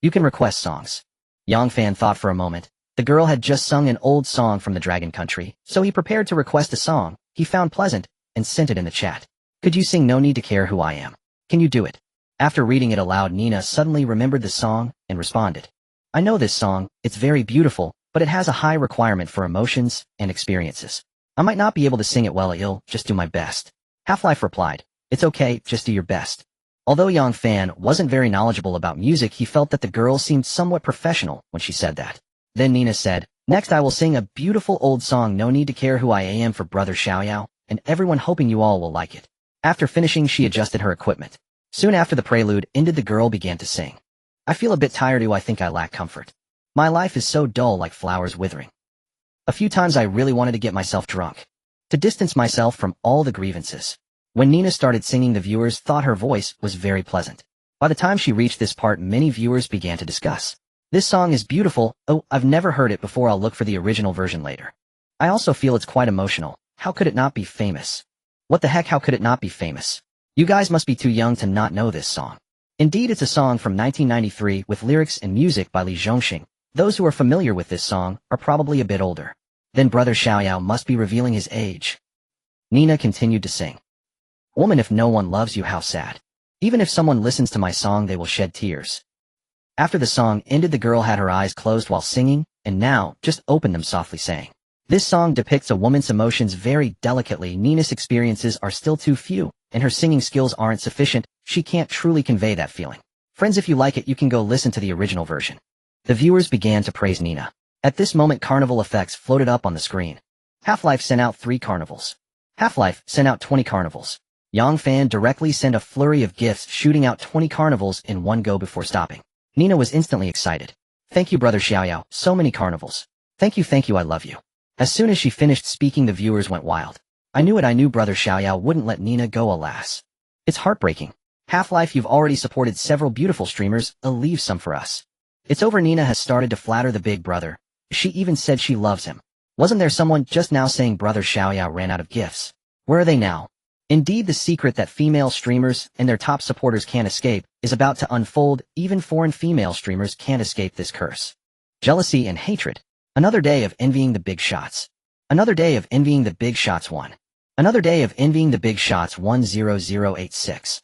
You can request songs. Yang Fan thought for a moment. The girl had just sung an old song from the Dragon Country, so he prepared to request a song he found pleasant and sent it in the chat. Could you sing No Need to Care Who I Am? Can you do it? After reading it aloud, Nina suddenly remembered the song and responded. I know this song, it's very beautiful, but it has a high requirement for emotions and experiences. I might not be able to sing it well, I'll just do my best. Half-Life replied, it's okay, just do your best. Although Yang Fan wasn't very knowledgeable about music, he felt that the girl seemed somewhat professional when she said that. Then Nina said, next I will sing a beautiful old song, No Need to Care Who I Am, for Brother Xiaoyao, and everyone, hoping you all will like it. After finishing, she adjusted her equipment. Soon after the prelude ended, the girl began to sing. I feel a bit tired, I think I lack comfort. My life is so dull, like flowers withering. A few times I really wanted to get myself drunk, to distance myself from all the grievances. When Nina started singing, the viewers thought her voice was very pleasant. By the time she reached this part, many viewers began to discuss. This song is beautiful. Oh, I've never heard it before. I'll look for the original version later. I also feel it's quite emotional. How could it not be famous? What the heck, how could it not be famous? You guys must be too young to not know this song. Indeed, it's a song from 1993 with lyrics and music by Li Zhongxing. Those who are familiar with this song are probably a bit older. Then Brother Xiaoyao must be revealing his age. Nina continued to sing. Woman, if no one loves you, how sad. Even if someone listens to my song, they will shed tears. After the song ended, the girl had her eyes closed while singing, and now just opened them softly, saying, this song depicts a woman's emotions very delicately. Nina's experiences are still too few, and her singing skills aren't sufficient. She can't truly convey that feeling. Friends, if you like it, you can go listen to the original version. The viewers began to praise Nina. At this moment, carnival effects floated up on the screen. Half-Life sent out 3 carnivals. Half-Life sent out 20 carnivals. Yang Fan directly sent a flurry of gifts, shooting out 20 carnivals in one go before stopping. Nina was instantly excited. Thank you, Brother Xiaoyao, so many carnivals. Thank you, I love you. As soon as she finished speaking, the viewers went wild. I knew Brother Xiaoyao wouldn't let Nina go, alas. It's heartbreaking. Half-Life, you've already supported several beautiful streamers, leave some for us. It's over. Nina has started to flatter the big brother. She even said she loves him. Wasn't there someone just now saying Brother Xiaoyao ran out of gifts? Where are they now? Indeed, the secret that female streamers and their top supporters can't escape is about to unfold. Even foreign female streamers can't escape this curse. Jealousy and hatred. Another day of envying the big shots. Another day of envying the big shots 1. Another day of envying the big shots 10086.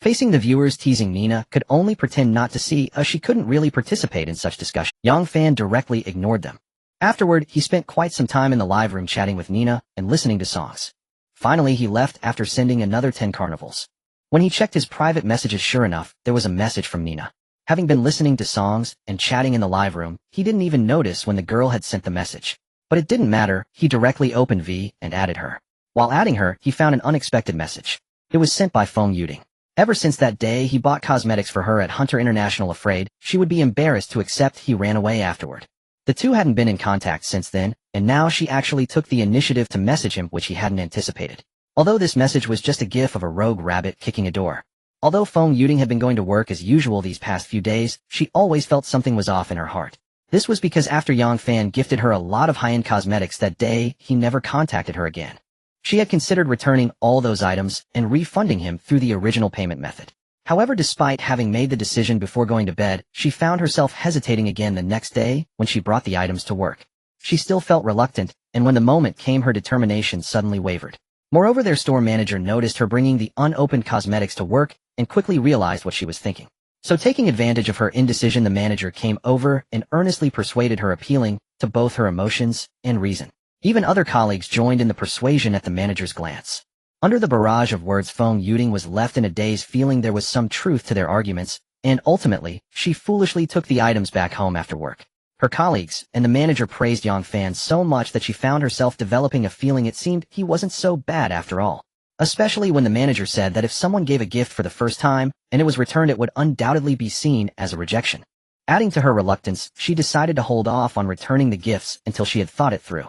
Facing the viewers teasing, Nina could only pretend not to see, as she couldn't really participate in such discussion. Yang Fan directly ignored them. Afterward, he spent quite some time in the live room chatting with Nina and listening to songs. Finally, he left after sending another 10 carnivals. When he checked his private messages, sure enough, there was a message from Nina. Having been listening to songs and chatting in the live room, he didn't even notice when the girl had sent the message. But it didn't matter, he directly opened V and added her. While adding her, he found an unexpected message. It was sent by Feng Yuding. Ever since that day, he bought cosmetics for her at Hunter International, afraid she would be embarrassed to accept. He ran away afterward. The two hadn't been in contact since then, and now she actually took the initiative to message him, which he hadn't anticipated. Although this message was just a gif of a rogue rabbit kicking a door. Although Feng Yuding had been going to work as usual these past few days, she always felt something was off in her heart. This was because after Yang Fan gifted her a lot of high-end cosmetics that day, he never contacted her again. She had considered returning all those items and refunding him through the original payment method. However, despite having made the decision before going to bed, she found herself hesitating again the next day when she brought the items to work. She still felt reluctant, and when the moment came, her determination suddenly wavered. Moreover, their store manager noticed her bringing the unopened cosmetics to work and quickly realized what she was thinking. So taking advantage of her indecision, the manager came over and earnestly persuaded her, appealing to both her emotions and reason. Even other colleagues joined in the persuasion at the manager's glance. Under the barrage of words, Feng Yuding was left in a daze, feeling there was some truth to their arguments, and ultimately, she foolishly took the items back home after work. Her colleagues and the manager praised Yang Fan so much that she found herself developing a feeling it seemed he wasn't so bad after all. Especially when the manager said that if someone gave a gift for the first time and it was returned, it would undoubtedly be seen as a rejection. Adding to her reluctance, she decided to hold off on returning the gifts until she had thought it through.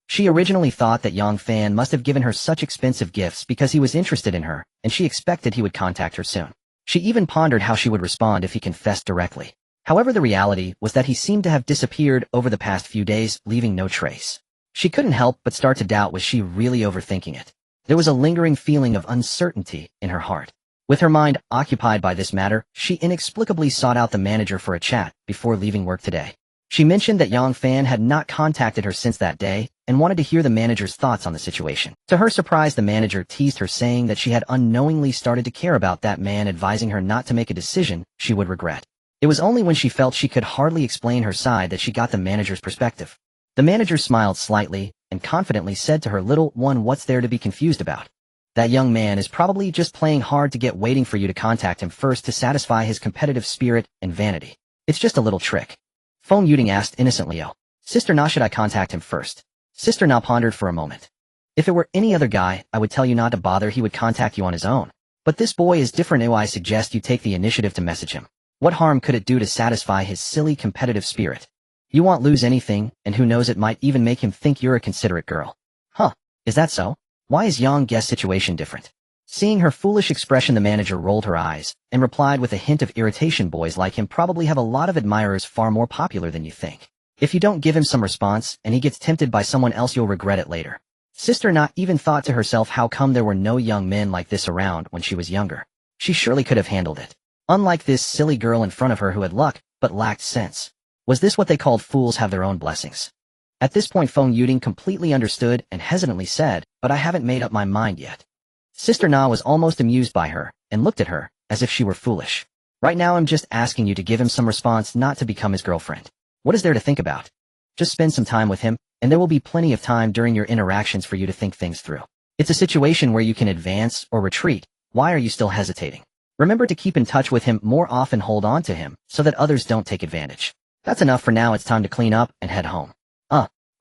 She originally thought that Yang Fan must have given her such expensive gifts because he was interested in her, and she expected he would contact her soon. She even pondered how she would respond if he confessed directly. However, the reality was that he seemed to have disappeared over the past few days, leaving no trace. She couldn't help but start to doubt, was she really overthinking it? There was a lingering feeling of uncertainty in her heart. With her mind occupied by this matter, she inexplicably sought out the manager for a chat before leaving work today. She mentioned that Yang Fan had not contacted her since that day and wanted to hear the manager's thoughts on the situation. To her surprise, the manager teased her, saying that she had unknowingly started to care about that man, advising her not to make a decision she would regret. It was only when she felt she could hardly explain her side that she got the manager's perspective. The manager smiled slightly and confidently said to her, "Little one, what's there to be confused about? That young man is probably just playing hard to get, waiting for you to contact him first to satisfy his competitive spirit and vanity. It's just a little trick." Feng Yuding asked innocently, "Oh, Sister Na, should I contact him first?" Sister Na pondered for a moment. "If it were any other guy, I would tell you not to bother. He would contact you on his own. But this boy is different. I suggest you take the initiative to message him. What harm could it do to satisfy his silly competitive spirit? You won't lose anything, and who knows, it might even make him think you're a considerate girl." "Huh, is that so? Why is Yang Guest's situation different?" Seeing her foolish expression, the manager rolled her eyes and replied with a hint of irritation, "Boys like him probably have a lot of admirers, far more popular than you think. If you don't give him some response and he gets tempted by someone else, you'll regret it later." Sister Na even thought to herself, how come there were no young men like this around when she was younger? She surely could have handled it. Unlike this silly girl in front of her who had luck but lacked sense. Was this what they called fools have their own blessings? At this point, Feng Yuding completely understood and hesitantly said, "But I haven't made up my mind yet." Sister Na was almost amused by her and looked at her as if she were foolish. "Right now I'm just asking you to give him some response, not to become his girlfriend. What is there to think about? Just spend some time with him, and there will be plenty of time during your interactions for you to think things through. It's a situation where you can advance or retreat. Why are you still hesitating? Remember to keep in touch with him more often, hold on to him so that others don't take advantage. That's enough for now. It's time to clean up and head home."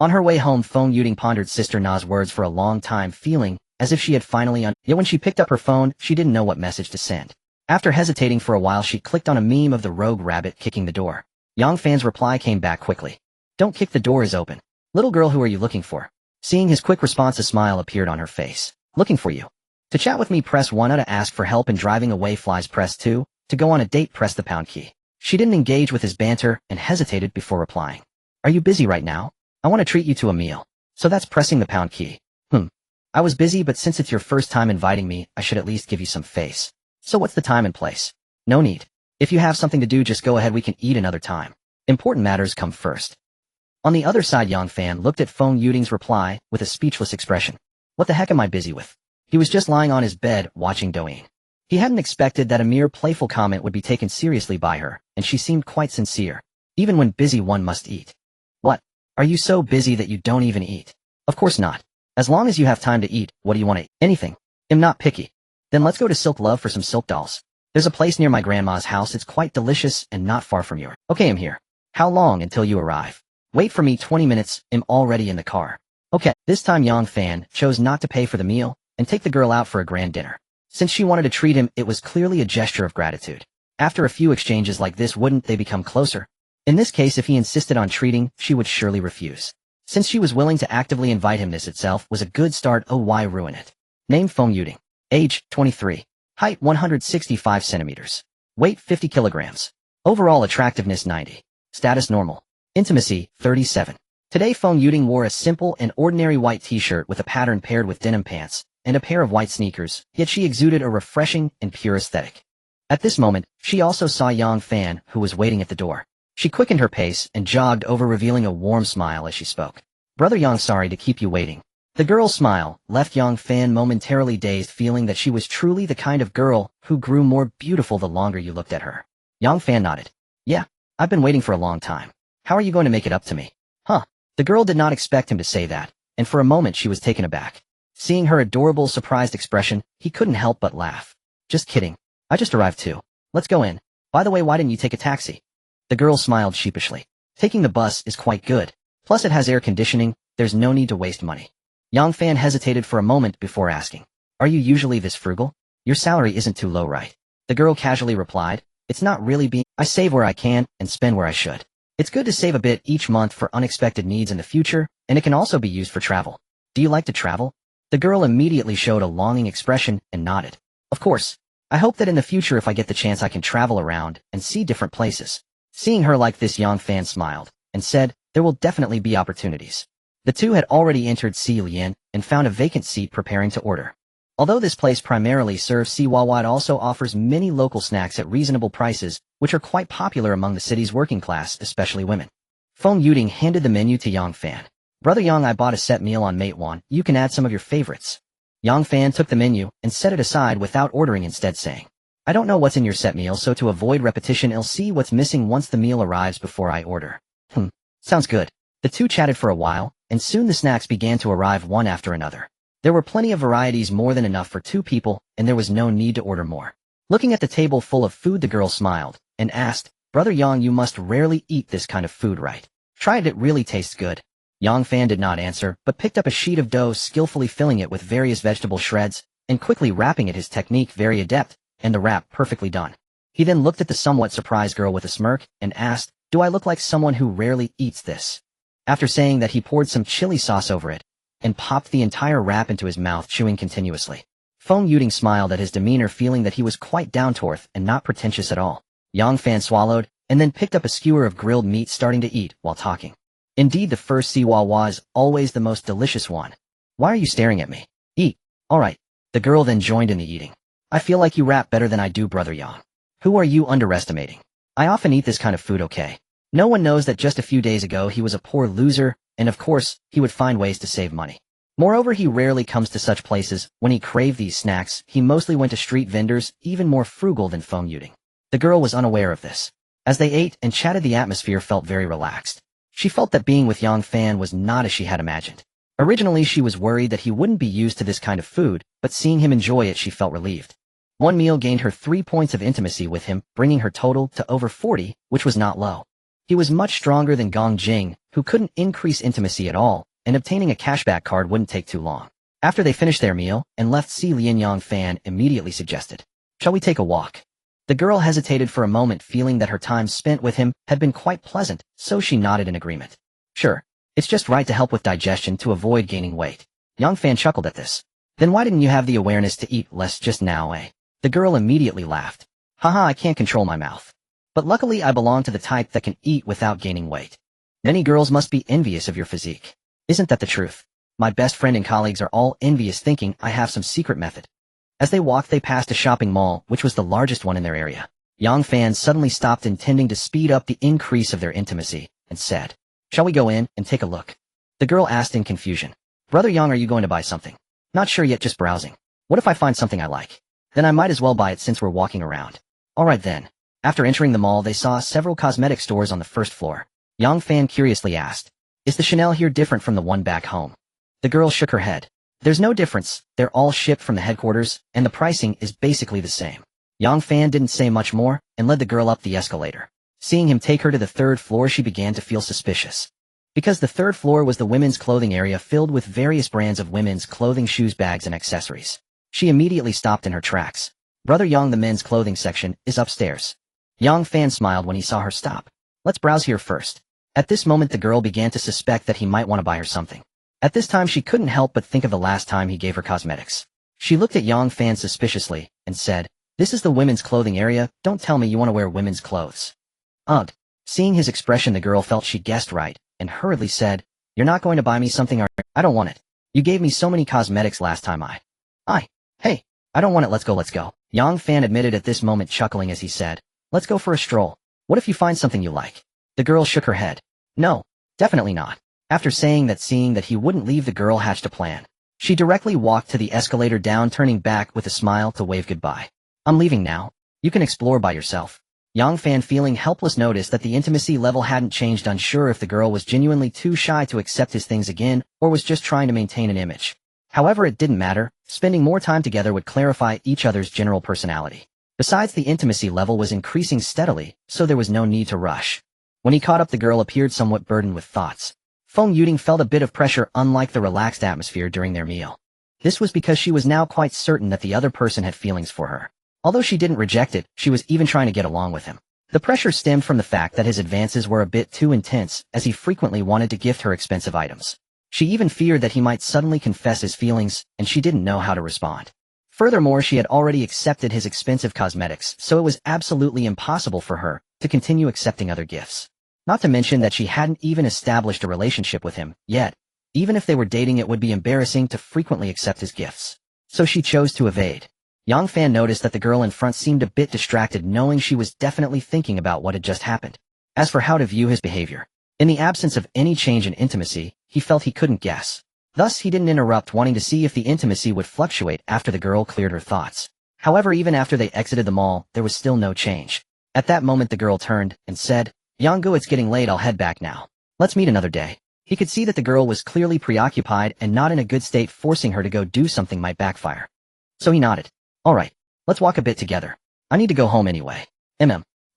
On her way home, Feng Yuding pondered Sister Na's words for a long time, feeling as if she had finally yet when she picked up her phone, she didn't know what message to send. After hesitating for a while, she clicked on a meme of the rogue rabbit kicking the door. Yang Fan's reply came back quickly. "Don't kick, the door is open. Little girl, who are you looking for?" Seeing his quick response, a smile appeared on her face. "Looking for you. To chat with me, press 1. To ask for help in driving away flies, press 2. To go on a date, press the pound key." She didn't engage with his banter and hesitated before replying. "Are you busy right now? I want to treat you to a meal. So that's pressing the pound key." "I was busy, but since it's your first time inviting me, I should at least give you some face. So what's the time and place?" "No need. If you have something to do, just go ahead. We can eat another time. Important matters come first." On the other side, Yang Fan looked at Feng Yuding's reply with a speechless expression. What the heck am I busy with? He was just lying on his bed watching Douyin. He hadn't expected that a mere playful comment would be taken seriously by her, and she seemed quite sincere. Even when busy, one must eat. "What? Are you so busy that you don't even eat?" "Of course not. As long as you have time to eat, what do you want to eat?" "Anything. I'm not picky." "Then let's go to Silk Love for some silk dolls. There's a place near my grandma's house. It's quite delicious and not far from yours." "Okay, I'm here. How long until you arrive?" "Wait for me 20 minutes. I'm already in the car." "Okay." This time Yang Fan chose not to pay for the meal and take the girl out for a grand dinner. Since she wanted to treat him, it was clearly a gesture of gratitude. After a few exchanges like this, wouldn't they become closer? In this case, if he insisted on treating, she would surely refuse. Since she was willing to actively invite him, this itself was a good start. Oh, why ruin it? Name Feng Yuding. Age 23. Height 165 centimeters. Weight 50 kilograms. Overall attractiveness 90. Status normal. Intimacy 37. Today Feng Yuding wore a simple and ordinary white t-shirt with a pattern paired with denim pants and a pair of white sneakers, yet she exuded a refreshing and pure aesthetic. At this moment, she also saw Yang Fan, who was waiting at the door. She quickened her pace and jogged over, revealing a warm smile as she spoke. Brother Yang, sorry to keep you waiting. The girl's smile left Yang Fan momentarily dazed, feeling that she was truly the kind of girl who grew more beautiful the longer you looked at her. Yang Fan nodded. Yeah, I've been waiting for a long time. How are you going to make it up to me? Huh. The girl did not expect him to say that, and for a moment she was taken aback. Seeing her adorable, surprised expression, he couldn't help but laugh. Just kidding. I just arrived too. Let's go in. By the way, why didn't you take a taxi? The girl smiled sheepishly. Taking the bus is quite good. Plus it has air conditioning, there's no need to waste money. Yang Fan hesitated for a moment before asking. Are you usually this frugal? Your salary isn't too low, right? The girl casually replied. It's not really being. I save where I can and spend where I should. It's good to save a bit each month for unexpected needs in the future, and it can also be used for travel. Do you like to travel? The girl immediately showed a longing expression and nodded. Of course. I hope that in the future if I get the chance I can travel around and see different places. Seeing her like this, Yang Fan smiled and said, there will definitely be opportunities. The two had already entered Si Lian and found a vacant seat preparing to order. Although this place primarily serves Si Wawa, it also offers many local snacks at reasonable prices, which are quite popular among the city's working class, especially women. Feng Yuding handed the menu to Yang Fan. Brother Yang, I bought a set meal on Matewan. You can add some of your favorites. Yang Fan took the menu and set it aside without ordering, instead saying, I don't know what's in your set meal, so to avoid repetition I'll see what's missing once the meal arrives before I order. Sounds good. The two chatted for a while, and soon the snacks began to arrive one after another. There were plenty of varieties, more than enough for two people, and there was no need to order more. Looking at the table full of food, the girl smiled and asked, Brother Yang, you must rarely eat this kind of food, right? Try it, it really tastes good. Yang Fan did not answer, but picked up a sheet of dough, skillfully filling it with various vegetable shreds, and quickly wrapping it, his technique very adept, and the wrap perfectly done. He then looked at the somewhat surprised girl with a smirk, and asked, Do I look like someone who rarely eats this? After saying that, he poured some chili sauce over it, and popped the entire wrap into his mouth, chewing continuously. Feng Yuding smiled at his demeanor, feeling that he was quite down-to-earth and not pretentious at all. Yang Fan swallowed, and then picked up a skewer of grilled meat, starting to eat while talking. Indeed, the first siwawa is always the most delicious one. Why are you staring at me? Eat. Alright. The girl then joined in the eating. I feel like you rap better than I do, Brother Yang. Who are you underestimating? I often eat this kind of food, okay? No one knows that just a few days ago he was a poor loser, and of course, he would find ways to save money. Moreover, he rarely comes to such places. When he craved these snacks, he mostly went to street vendors, even more frugal than Feng Yuding. The girl was unaware of this. As they ate and chatted, the atmosphere felt very relaxed. She felt that being with Yang Fan was not as she had imagined. Originally, she was worried that he wouldn't be used to this kind of food, but seeing him enjoy it, she felt relieved. One meal gained her 3 points of intimacy with him, bringing her total to over 40, which was not low. He was much stronger than Gong Jing, who couldn't increase intimacy at all, and obtaining a cashback card wouldn't take too long. After they finished their meal and left, Si Lian, Yang Fan immediately suggested, "Shall we take a walk?" The girl hesitated for a moment, feeling that her time spent with him had been quite pleasant, so she nodded in agreement. "Sure. It's just right to help with digestion to avoid gaining weight." Yang Fan chuckled at this. "Then why didn't you have the awareness to eat less just now, eh?" The girl immediately laughed. "Haha, I can't control my mouth. But luckily I belong to the type that can eat without gaining weight. Many girls must be envious of your physique. Isn't that the truth? My best friend and colleagues are all envious, thinking I have some secret method." As they walked, they passed a shopping mall, which was the largest one in their area. Yang Fan suddenly stopped, intending to speed up the increase of their intimacy, and said, "Shall we go in and take a look?" The girl asked in confusion, "Brother Yang, are you going to buy something?" "Not sure yet, just browsing. What if I find something I like? Then I might as well buy it since we're walking around." "Alright then." After entering the mall, they saw several cosmetic stores on the first floor. Yang Fan curiously asked, "Is the Chanel here different from the one back home?" The girl shook her head. "There's no difference, they're all shipped from the headquarters, and the pricing is basically the same." Yang Fan didn't say much more, and led the girl up the escalator. Seeing him take her to the third floor, she began to feel suspicious. Because the third floor was the women's clothing area, filled with various brands of women's clothing, shoes, bags, and accessories. She immediately stopped in her tracks. "Brother Yang, the men's clothing section is upstairs." Yang Fan smiled when he saw her stop. "Let's browse here first." At this moment, the girl began to suspect that he might want to buy her something. At this time, she couldn't help but think of the last time he gave her cosmetics. She looked at Yang Fan suspiciously and said, "This is the women's clothing area, don't tell me you want to wear women's clothes." Ugh. Seeing his expression, the girl felt she guessed right and hurriedly said, "You're not going to buy me something, are you? I don't want it. You gave me so many cosmetics last time Hey, I don't want it, let's go. Yang Fan admitted at this moment, chuckling as he said, "Let's go for a stroll. What if you find something you like?" The girl shook her head. "No, definitely not." After seeing that he wouldn't leave, the girl hatched a plan. She directly walked to the escalator down, turning back with a smile to wave goodbye. "I'm leaving now. You can explore by yourself." Yang Fan, feeling helpless, noticed that the intimacy level hadn't changed, unsure if the girl was genuinely too shy to accept his things again or was just trying to maintain an image. However, it didn't matter. Spending more time together would clarify each other's general personality. Besides, the intimacy level was increasing steadily, so there was no need to rush. When he caught up, the girl appeared somewhat burdened with thoughts. Feng Yuding felt a bit of pressure, unlike the relaxed atmosphere during their meal. This was because she was now quite certain that the other person had feelings for her. Although she didn't reject it, she was even trying to get along with him. The pressure stemmed from the fact that his advances were a bit too intense, as he frequently wanted to gift her expensive items. She even feared that he might suddenly confess his feelings, and she didn't know how to respond. Furthermore, she had already accepted his expensive cosmetics, so it was absolutely impossible for her to continue accepting other gifts. Not to mention that she hadn't even established a relationship with him yet. Even if they were dating, it would be embarrassing to frequently accept his gifts. So she chose to evade. Yang Fan noticed that the girl in front seemed a bit distracted, knowing she was definitely thinking about what had just happened. As for how to view his behavior, in the absence of any change in intimacy, he felt he couldn't guess. Thus, he didn't interrupt, wanting to see if the intimacy would fluctuate after the girl cleared her thoughts. However, even after they exited the mall, there was still no change. At that moment, the girl turned and said, "Yanggu, it's getting late, I'll head back now. Let's meet another day." He could see that the girl was clearly preoccupied and not in a good state. Forcing her to go do something might backfire. So he nodded. "Alright, let's walk a bit together. I need to go home anyway."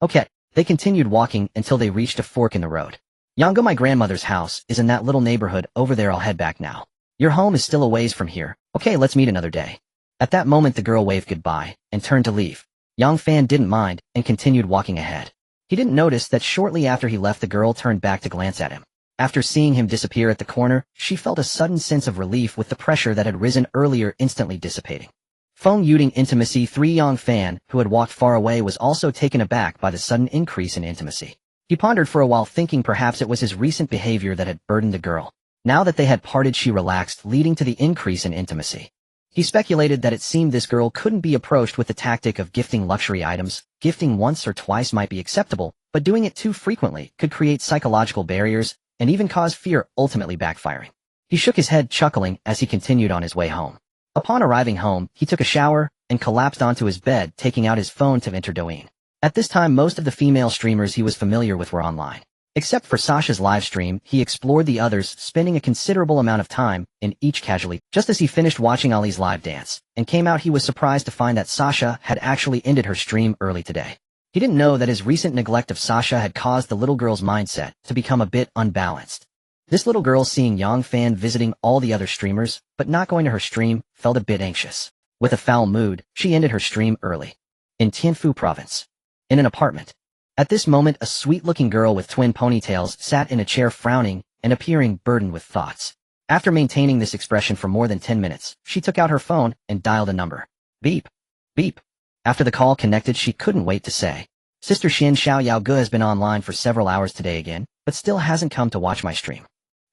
Okay. They continued walking until they reached a fork in the road. "Yanggu, my grandmother's house is in that little neighborhood over there, I'll head back now. Your home is still a ways from here. Okay, let's meet another day." At that moment, the girl waved goodbye and turned to leave. Yang Fan didn't mind and continued walking ahead. He didn't notice that shortly after he left, the girl turned back to glance at him. After seeing him disappear at the corner, she felt a sudden sense of relief, with the pressure that had risen earlier instantly dissipating. Feng Yuding intimacy 3. Yang Fan, who had walked far away, was also taken aback by the sudden increase in intimacy. He pondered for a while, thinking perhaps it was his recent behavior that had burdened the girl. Now that they had parted, she relaxed, leading to the increase in intimacy. He speculated that it seemed this girl couldn't be approached with the tactic of gifting luxury items. Gifting once or twice might be acceptable, but doing it too frequently could create psychological barriers and even cause fear, ultimately backfiring. He shook his head, chuckling as he continued on his way home. Upon arriving home, he took a shower and collapsed onto his bed, taking out his phone to enter Douyin. At this time, most of the female streamers he was familiar with were online. Except for Sasha's live stream, he explored the others, spending a considerable amount of time in each casually. Just as he finished watching Ali's live dance and came out, he was surprised to find that Sasha had actually ended her stream early today. He didn't know that his recent neglect of Sasha had caused the little girl's mindset to become a bit unbalanced. This little girl, seeing Yang Fan visiting all the other streamers but not going to her stream, felt a bit anxious. With a foul mood, she ended her stream early. In Tianfu Province. In an apartment. At this moment, a sweet-looking girl with twin ponytails sat in a chair, frowning and appearing burdened with thoughts. After maintaining this expression for more than 10 minutes, she took out her phone and dialed a number. Beep. Beep. After the call connected, she couldn't wait to say, "Sister Xin Xiao Yaoge has been online for several hours today again, but still hasn't come to watch my stream."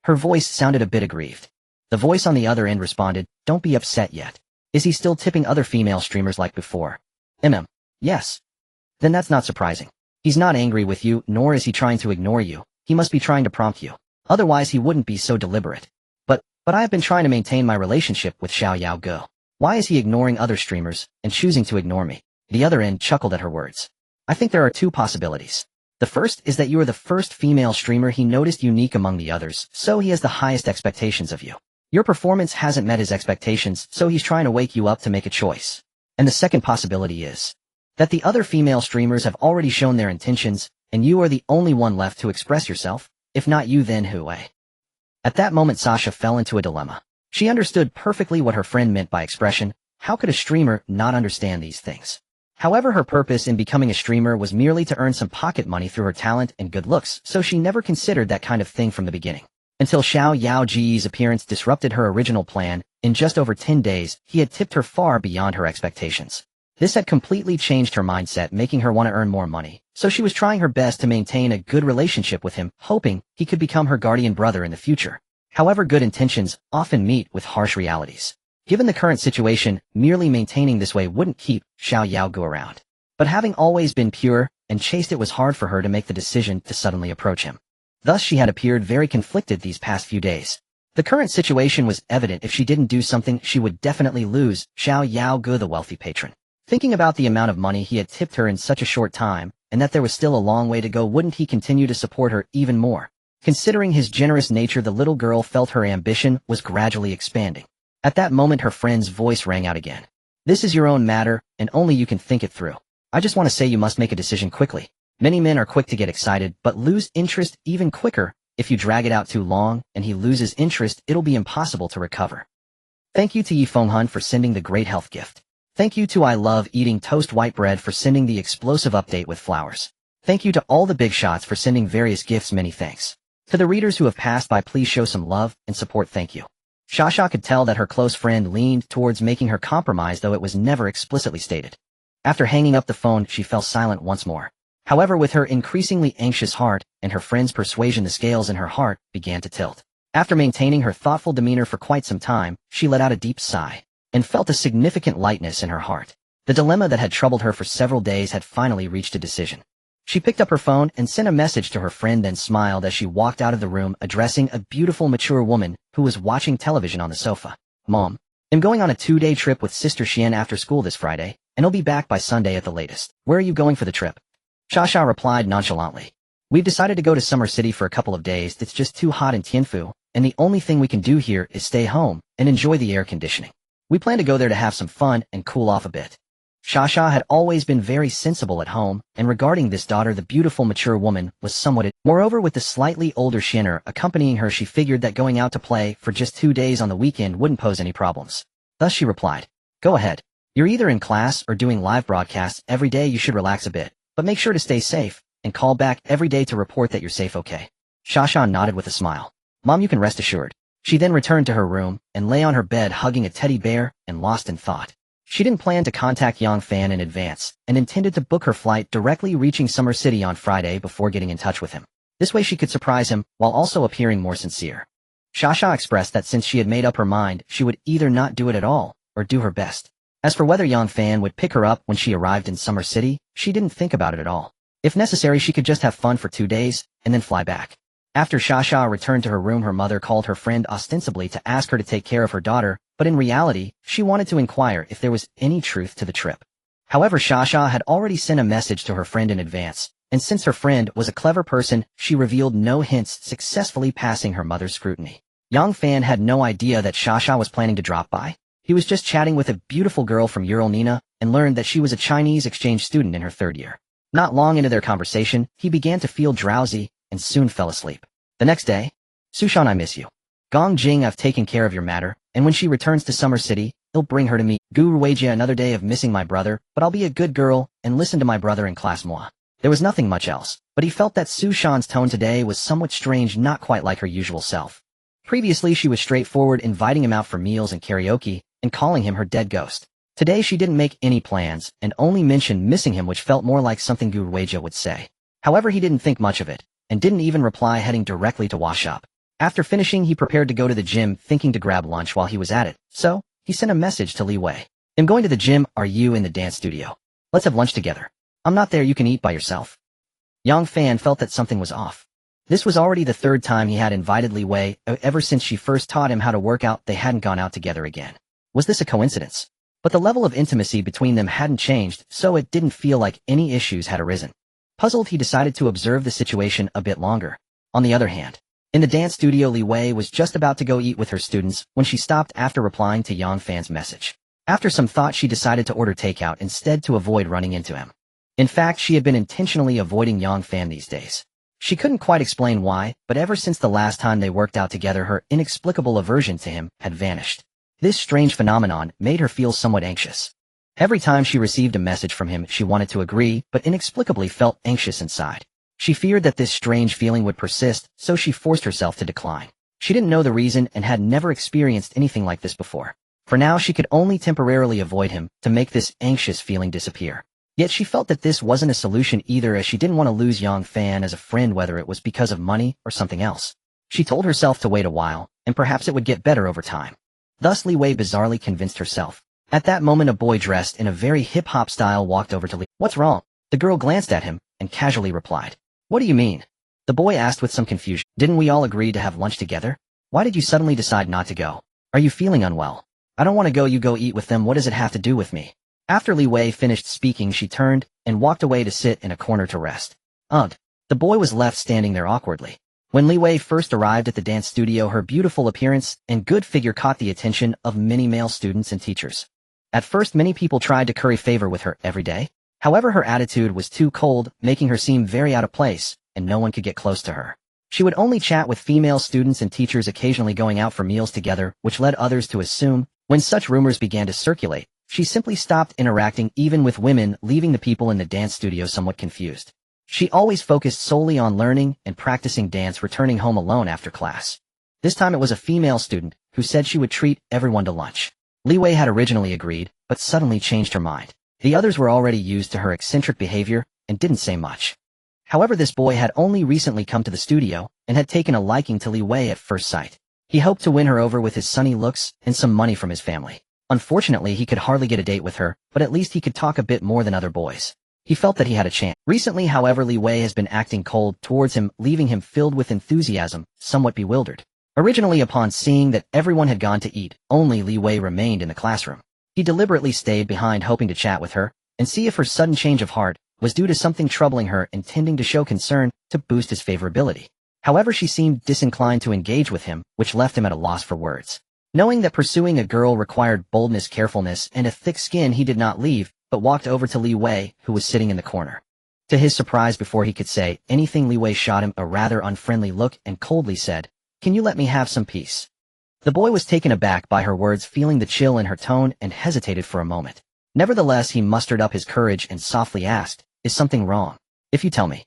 Her voice sounded a bit aggrieved. The voice on the other end responded, "Don't be upset yet. Is he still tipping other female streamers like before?" Yes. Then that's not surprising. He's not angry with you, nor is he trying to ignore you. He must be trying to prompt you. Otherwise, he wouldn't be so deliberate. But I have been trying to maintain my relationship with Xiao Yaoge. Why is he ignoring other streamers and choosing to ignore me?" The other end chuckled at her words. "I think there are two possibilities. The first is that you are the first female streamer he noticed unique among the others, so he has the highest expectations of you. Your performance hasn't met his expectations, so he's trying to wake you up to make a choice. And the second possibility is that the other female streamers have already shown their intentions, and you are the only one left to express yourself. If not you, then who?" At that moment, Sasha fell into a dilemma. She understood perfectly what her friend meant by expression. How could a streamer not understand these things? However, her purpose in becoming a streamer was merely to earn some pocket money through her talent and good looks, so she never considered that kind of thing from the beginning. Until Xiao Yaoji's appearance disrupted her original plan, in just over 10 days, he had tipped her far beyond her expectations. This had completely changed her mindset, making her want to earn more money, so she was trying her best to maintain a good relationship with him, hoping he could become her guardian brother in the future. However, good intentions often meet with harsh realities. Given the current situation, merely maintaining this way wouldn't keep Xiao Yaogu around. But having always been pure and chaste, it was hard for her to make the decision to suddenly approach him. Thus she had appeared very conflicted these past few days. The current situation was evident. If she didn't do something, she would definitely lose Xiao Yaogu, the wealthy patron. Thinking about the amount of money he had tipped her in such a short time, and that there was still a long way to go, wouldn't he continue to support her even more? Considering his generous nature, the little girl felt her ambition was gradually expanding. At that moment, her friend's voice rang out again. This is your own matter, and only you can think it through. I just want to say you must make a decision quickly. Many men are quick to get excited, but lose interest even quicker. If you drag it out too long, and he loses interest, it'll be impossible to recover. Thank you to Yi Fenghun for sending the great health gift. Thank you to I Love Eating Toast White Bread for sending the explosive update with flowers. Thank you to all the big shots for sending various gifts. Many thanks. To the readers who have passed by, please show some love and support. Thank you. Shasha could tell that her close friend leaned towards making her compromise, though it was never explicitly stated. After hanging up the phone, she fell silent once more. However, with her increasingly anxious heart and her friend's persuasion, the scales in her heart began to tilt. After maintaining her thoughtful demeanor for quite some time, she let out a deep sigh and felt a significant lightness in her heart. The dilemma that had troubled her for several days had finally reached a decision. She picked up her phone and sent a message to her friend, then smiled as she walked out of the room, addressing a beautiful, mature woman who was watching television on the sofa. Mom, I'm going on a 2-day trip with Sister Xian after school this Friday, and I'll be back by Sunday at the latest. Where are you going for the trip? Shasha replied nonchalantly. We've decided to go to Summer City for a couple of days. It's just too hot in Tianfu, and the only thing we can do here is stay home and enjoy the air conditioning. We plan to go there to have some fun and cool off a bit. Shasha had always been very sensible at home, and regarding this daughter, the beautiful mature woman was somewhat. Moreover, with the slightly older Xianer accompanying her, she figured that going out to play for just 2 days on the weekend wouldn't pose any problems. Thus she replied, go ahead. You're either in class or doing live broadcasts every day. You should relax a bit, but make sure to stay safe, and call back every day to report that you're safe, okay? Shasha nodded with a smile. Mom, you can rest assured. She then returned to her room and lay on her bed hugging a teddy bear and lost in thought. She didn't plan to contact Yang Fan in advance and intended to book her flight directly, reaching Summer City on Friday before getting in touch with him. This way she could surprise him while also appearing more sincere. Shasha expressed that since she had made up her mind, she would either not do it at all or do her best. As for whether Yang Fan would pick her up when she arrived in Summer City, she didn't think about it at all. If necessary, she could just have fun for 2 days and then fly back. After Shasha returned to her room, her mother called her friend ostensibly to ask her to take care of her daughter, but in reality, she wanted to inquire if there was any truth to the trip. However, Shasha had already sent a message to her friend in advance, and since her friend was a clever person, she revealed no hints, successfully passing her mother's scrutiny. Yang Fan had no idea that Shasha was planning to drop by. He was just chatting with a beautiful girl from Ural Nina and learned that she was a Chinese exchange student in her 3rd year. Not long into their conversation, he began to feel drowsy and soon fell asleep. The next day, Sushan, I miss you. Gong Jing, I've taken care of your matter, and when she returns to Summer City, he'll bring her to me. Gu Ruijia, another day of missing my brother, but I'll be a good girl and listen to my brother in class moi. There was nothing much else, but he felt that Sushan's tone today was somewhat strange, not quite like her usual self. Previously, she was straightforward, inviting him out for meals and karaoke, and calling him her dead ghost. Today she didn't make any plans, and only mentioned missing him, which felt more like something Gu Ruijia would say. However, he didn't think much of it, and didn't even reply, heading directly to wash up. After finishing, he prepared to go to the gym, thinking to grab lunch while he was at it, so he sent a message to Li Wei. I'm going to the gym, are you in the dance studio? Let's have lunch together. I'm not there, you can eat by yourself. Yang Fan felt that something was off. This was already the 3rd time he had invited Li Wei. Ever since she first taught him how to work out, they hadn't gone out together again. Was this a coincidence? But the level of intimacy between them hadn't changed, so it didn't feel like any issues had arisen. Puzzled, he decided to observe the situation a bit longer. On the other hand, in the dance studio, Li Wei was just about to go eat with her students when she stopped after replying to Yang Fan's message. After some thought, she decided to order takeout instead to avoid running into him. In fact, she had been intentionally avoiding Yang Fan these days. She couldn't quite explain why, but ever since the last time they worked out together, her inexplicable aversion to him had vanished. This strange phenomenon made her feel somewhat anxious. Every time she received a message from him, she wanted to agree, but inexplicably felt anxious inside. She feared that this strange feeling would persist, so she forced herself to decline. She didn't know the reason and had never experienced anything like this before. For now she could only temporarily avoid him to make this anxious feeling disappear. Yet she felt that this wasn't a solution either, as she didn't want to lose Yang Fan as a friend, whether it was because of money or something else. She told herself to wait a while, and perhaps it would get better over time. Thus Li Wei bizarrely convinced herself. At that moment a boy dressed in a very hip-hop style walked over to Li. "What's wrong?" The girl glanced at him and casually replied. "What do you mean?" The boy asked with some confusion. "Didn't we all agree to have lunch together? Why did you suddenly decide not to go? Are you feeling unwell?" "I don't want to go, you go eat with them, what does it have to do with me?" After Li Wei finished speaking she turned and walked away to sit in a corner to rest. Ugh. The boy was left standing there awkwardly. When Li Wei first arrived at the dance studio, her beautiful appearance and good figure caught the attention of many male students and teachers. At first many people tried to curry favor with her every day. However, her attitude was too cold, making her seem very out of place, and no one could get close to her. She would only chat with female students and teachers, occasionally going out for meals together, which led others to assume, when such rumors began to circulate, she simply stopped interacting even with women, leaving the people in the dance studio somewhat confused. She always focused solely on learning and practicing dance, returning home alone after class. This time it was a female student who said she would treat everyone to lunch. Li Wei had originally agreed, but suddenly changed her mind. The others were already used to her eccentric behavior and didn't say much. However, this boy had only recently come to the studio and had taken a liking to Li Wei at first sight. He hoped to win her over with his sunny looks and some money from his family. Unfortunately, he could hardly get a date with her, but at least he could talk a bit more than other boys. He felt that he had a chance. Recently, however, Li Wei has been acting cold towards him, leaving him filled with enthusiasm, somewhat bewildered. Originally, upon seeing that everyone had gone to eat, only Li Wei remained in the classroom. He deliberately stayed behind, hoping to chat with her and see if her sudden change of heart was due to something troubling her, intending to show concern to boost his favorability. However, she seemed disinclined to engage with him, which left him at a loss for words. Knowing that pursuing a girl required boldness, carefulness, and a thick skin, he did not leave, but walked over to Li Wei, who was sitting in the corner. To his surprise, before he could say anything, Li Wei shot him a rather unfriendly look and coldly said, "Can you let me have some peace?" The boy was taken aback by her words, feeling the chill in her tone, and hesitated for a moment. Nevertheless, he mustered up his courage and softly asked, "Is something wrong? If you tell me."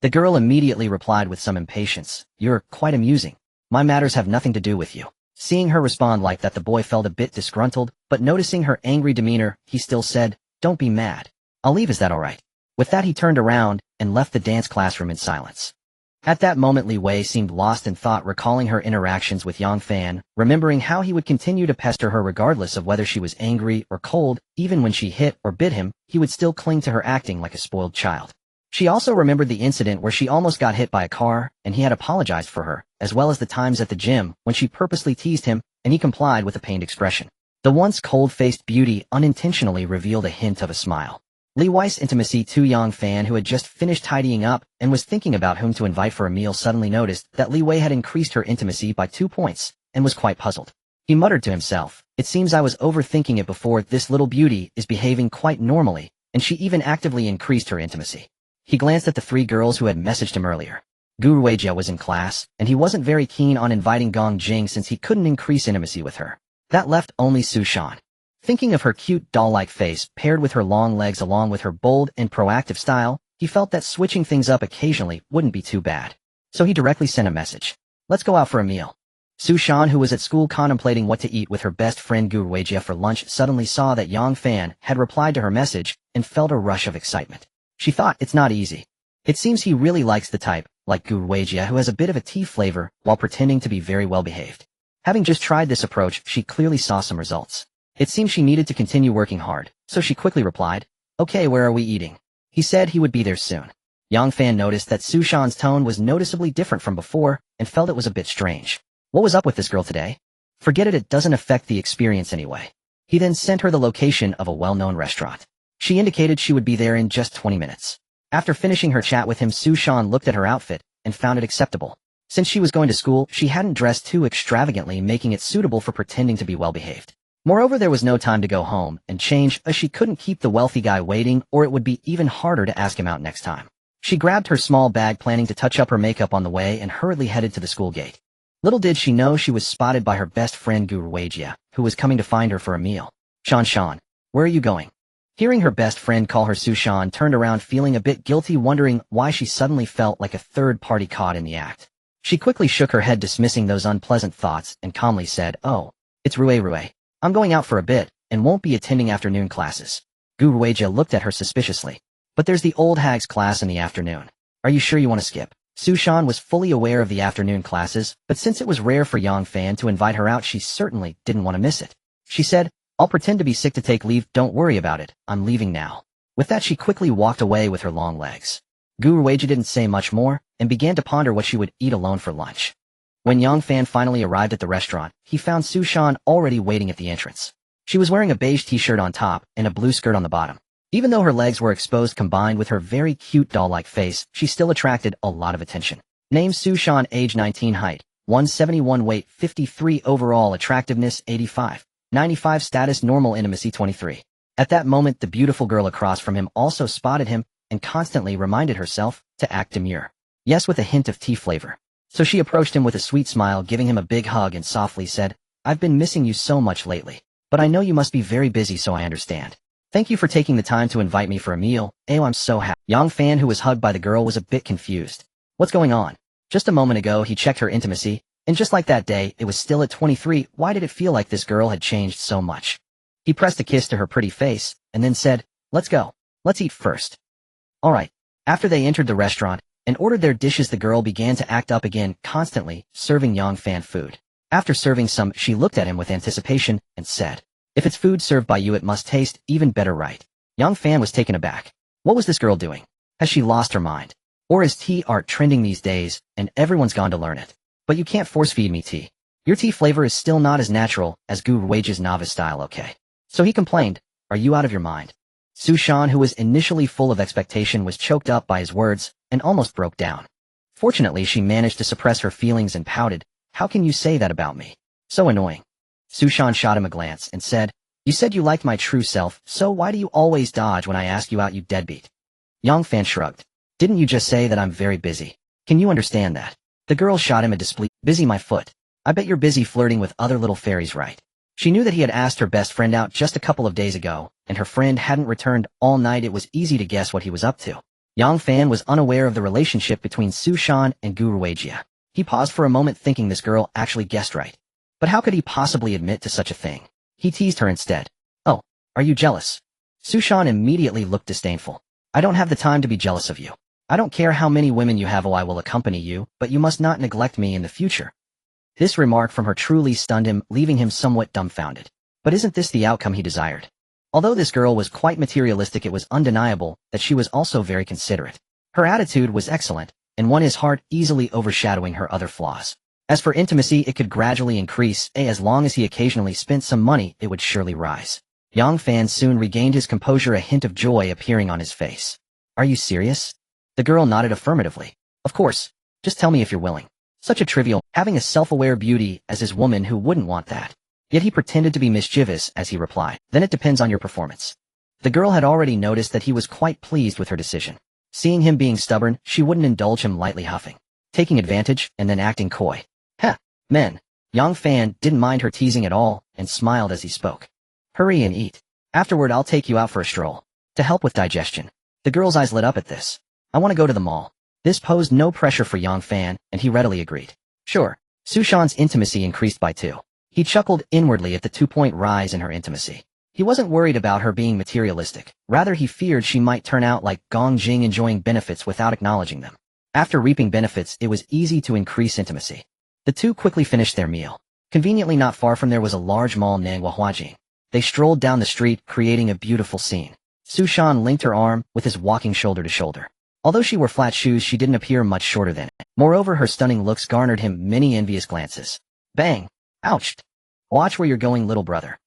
The girl immediately replied with some impatience, "You're quite amusing. My matters have nothing to do with you." Seeing her respond like that, the boy felt a bit disgruntled, but noticing her angry demeanor, he still said, "Don't be mad. I'll leave, is that all right?" With that he turned around and left the dance classroom in silence. At that moment Li Wei seemed lost in thought, recalling her interactions with Yang Fan, remembering how he would continue to pester her regardless of whether she was angry or cold. Even when she hit or bit him, he would still cling to her, acting like a spoiled child. She also remembered the incident where she almost got hit by a car, and he had apologized for her, as well as the times at the gym when she purposely teased him, and he complied with a pained expression. The once cold-faced beauty unintentionally revealed a hint of a smile. Li Wei's intimacy to Yang Fan, who had just finished tidying up and was thinking about whom to invite for a meal, suddenly noticed that Li Wei had increased her intimacy by 2 points, and was quite puzzled. He muttered to himself, "It seems I was overthinking it before. This little beauty is behaving quite normally, and she even actively increased her intimacy." He glanced at the 3 girls who had messaged him earlier. Gu Ruijia was in class, and he wasn't very keen on inviting Gong Jing since he couldn't increase intimacy with her. That left only Su Shan. Thinking of her cute doll-like face paired with her long legs along with her bold and proactive style, he felt that switching things up occasionally wouldn't be too bad. So he directly sent a message. "Let's go out for a meal." Su Shan, who was at school contemplating what to eat with her best friend Gu Ruijia for lunch, suddenly saw that Yang Fan had replied to her message and felt a rush of excitement. She thought, "It's not easy. It seems he really likes the type, like Gu Ruijia, who has a bit of a tea flavor while pretending to be very well behaved." Having just tried this approach, she clearly saw some results. It seemed she needed to continue working hard, so she quickly replied, "Okay, where are we eating?" He said he would be there soon. Yang Fan noticed that Su Shan's tone was noticeably different from before and felt it was a bit strange. What was up with this girl today? Forget it, it doesn't affect the experience anyway. He then sent her the location of a well-known restaurant. She indicated she would be there in just 20 minutes. After finishing her chat with him, Su Shan looked at her outfit and found it acceptable. Since she was going to school, she hadn't dressed too extravagantly, making it suitable for pretending to be well-behaved. Moreover, there was no time to go home and change, as she couldn't keep the wealthy guy waiting, or it would be even harder to ask him out next time. She grabbed her small bag, planning to touch up her makeup on the way, and hurriedly headed to the school gate. Little did she know she was spotted by her best friend Gu Ruijia, who was coming to find her for a meal. Shan, where are you going?" Hearing her best friend call her, Su Shan turned around feeling a bit guilty, wondering why she suddenly felt like a third party caught in the act. She quickly shook her head, dismissing those unpleasant thoughts, and calmly said, "Oh, it's Rue. I'm going out for a bit, and won't be attending afternoon classes." Gu Ruijia looked at her suspiciously. "But there's the old hag's class in the afternoon. Are you sure you want to skip?" Su Shan was fully aware of the afternoon classes, but since it was rare for Yang Fan to invite her out, she certainly didn't want to miss it. She said, "I'll pretend to be sick to take leave, don't worry about it, I'm leaving now." With that, she quickly walked away with her long legs. Gu Ruijia didn't say much more, and began to ponder what she would eat alone for lunch. When Yang Fan finally arrived at the restaurant, he found Su Shan already waiting at the entrance. She was wearing a beige t-shirt on top and a blue skirt on the bottom. Even though her legs were exposed combined with her very cute doll-like face, she still attracted a lot of attention. Name Su Shan, age 19, height 171, weight 53, overall attractiveness 85, 95, status normal, intimacy 23. At that moment, the beautiful girl across from him also spotted him and constantly reminded herself to act demure. Yes, with a hint of tea flavor. So she approached him with a sweet smile, giving him a big hug, and softly said, "I've been missing you so much lately. But I know you must be very busy, so I understand. Thank you for taking the time to invite me for a meal. Oh, I'm so happy." Yang Fan, who was hugged by the girl, was a bit confused. What's going on? Just a moment ago, he checked her intimacy, and just like that day, it was still at 23. Why did it feel like this girl had changed so much? He pressed a kiss to her pretty face, and then said, "Let's go. Let's eat first." Alright. After they entered the restaurant and ordered their dishes, the girl began to act up again, constantly serving Yang Fan food. After serving some, she looked at him with anticipation and said, "If it's food served by you, it must taste even better, right?" Yang Fan was taken aback. What was this girl doing? Has she lost her mind? Or is tea art trending these days, and everyone's gone to learn it? But you can't force-feed me tea. Your tea flavor is still not as natural as Gu Ruijia's novice style, okay? So he complained, "Are you out of your mind?" Su Shan, who was initially full of expectation, was choked up by his words and almost broke down. Fortunately, she managed to suppress her feelings and pouted, "How can you say that about me? So annoying." Su Shan shot him a glance and said, "You said you liked my true self, so why do you always dodge when I ask you out, you deadbeat?" Yang Fan shrugged. "Didn't you just say that I'm very busy? Can you understand that?" The girl shot him a displeased, "Busy my foot. I bet you're busy flirting with other little fairies, right?" She knew that he had asked her best friend out just a couple of days ago, and her friend hadn't returned all night. It was easy to guess what he was up to. Yang Fan was unaware of the relationship between Su Shan and Gu Ruijia. He paused for a moment, thinking this girl actually guessed right. But how could he possibly admit to such a thing? He teased her instead. "Oh, are you jealous?" Su Shan immediately looked disdainful. "I don't have the time to be jealous of you. I don't care how many women you have, I will accompany you, but you must not neglect me in the future." This remark from her truly stunned him, leaving him somewhat dumbfounded. But isn't this the outcome he desired? Although this girl was quite materialistic, it was undeniable that she was also very considerate. Her attitude was excellent, and won his heart, easily overshadowing her other flaws. As for intimacy, it could gradually increase, as long as he occasionally spent some money, it would surely rise. Yang Fan soon regained his composure, a hint of joy appearing on his face. "Are you serious?" The girl nodded affirmatively. "Of course. Just tell me if you're willing." Such a trivial, having a self-aware beauty as his woman, who wouldn't want that? Yet he pretended to be mischievous as he replied, "Then it depends on your performance." The girl had already noticed that he was quite pleased with her decision. Seeing him being stubborn, she wouldn't indulge him, lightly huffing, taking advantage, and then acting coy. "Heh, men." Yang Fan didn't mind her teasing at all, and smiled as he spoke. "Hurry and eat. Afterward, I'll take you out for a stroll. To help with digestion." The girl's eyes lit up at this. "I want to go to the mall." This posed no pressure for Yang Fan, and he readily agreed. Sure. Su Shan's intimacy increased by 2. He chuckled inwardly at the 2-point rise in her intimacy. He wasn't worried about her being materialistic. Rather, he feared she might turn out like Gong Jing, enjoying benefits without acknowledging them. After reaping benefits, it was easy to increase intimacy. The two quickly finished their meal. Conveniently not far from there was a large mall, Nanghuahuajin. They strolled down the street, creating a beautiful scene. Su Shan linked her arm with his, walking shoulder to shoulder. Although she wore flat shoes, she didn't appear much shorter than it. Moreover, her stunning looks garnered him many envious glances. Bang! Ouched! Watch where you're going, little brother.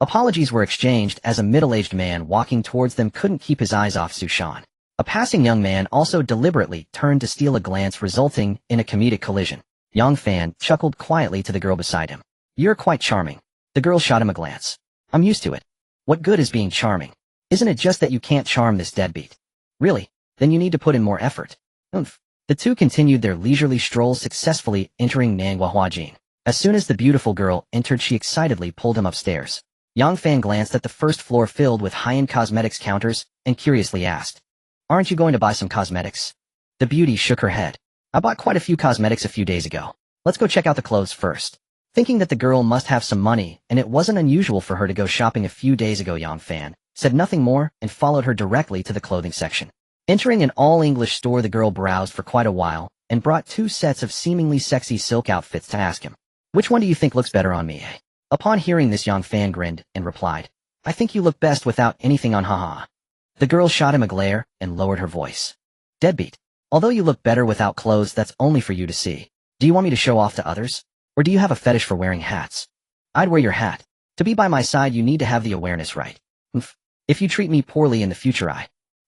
Apologies were exchanged as a middle-aged man walking towards them couldn't keep his eyes off Su Shan. A passing young man also deliberately turned to steal a glance, resulting in a comedic collision. Yang Fan chuckled quietly to the girl beside him. "You're quite charming." The girl shot him a glance. "I'm used to it. What good is being charming? Isn't it just that you can't charm this deadbeat?" "Really? Then you need to put in more effort." Oomph. The two continued their leisurely stroll, successfully entering Nanghuahuajin. As soon as the beautiful girl entered, she excitedly pulled him upstairs. Yang Fan glanced at the first floor filled with high-end cosmetics counters and curiously asked, "Aren't you going to buy some cosmetics?" The beauty shook her head. I bought quite a few cosmetics a few days ago. Let's go check out the clothes first. Thinking that the girl must have some money, and it wasn't unusual for her to go shopping a few days ago, Yang Fan said nothing more and followed her directly to the clothing section. Entering an all-English store, the girl browsed for quite a while and brought 2 sets of seemingly sexy silk outfits to ask him, "Which one do you think looks better on me?" Upon hearing this, Yang Fan grinned and replied, "I think you look best without anything on, haha." The girl shot him a glare and lowered her voice. "Deadbeat. Although you look better without clothes, that's only for you to see. Do you want me to show off to others? Or do you have a fetish for wearing hats? I'd wear your hat. To be by my side, you need to have the awareness right. If you treat me poorly in the future,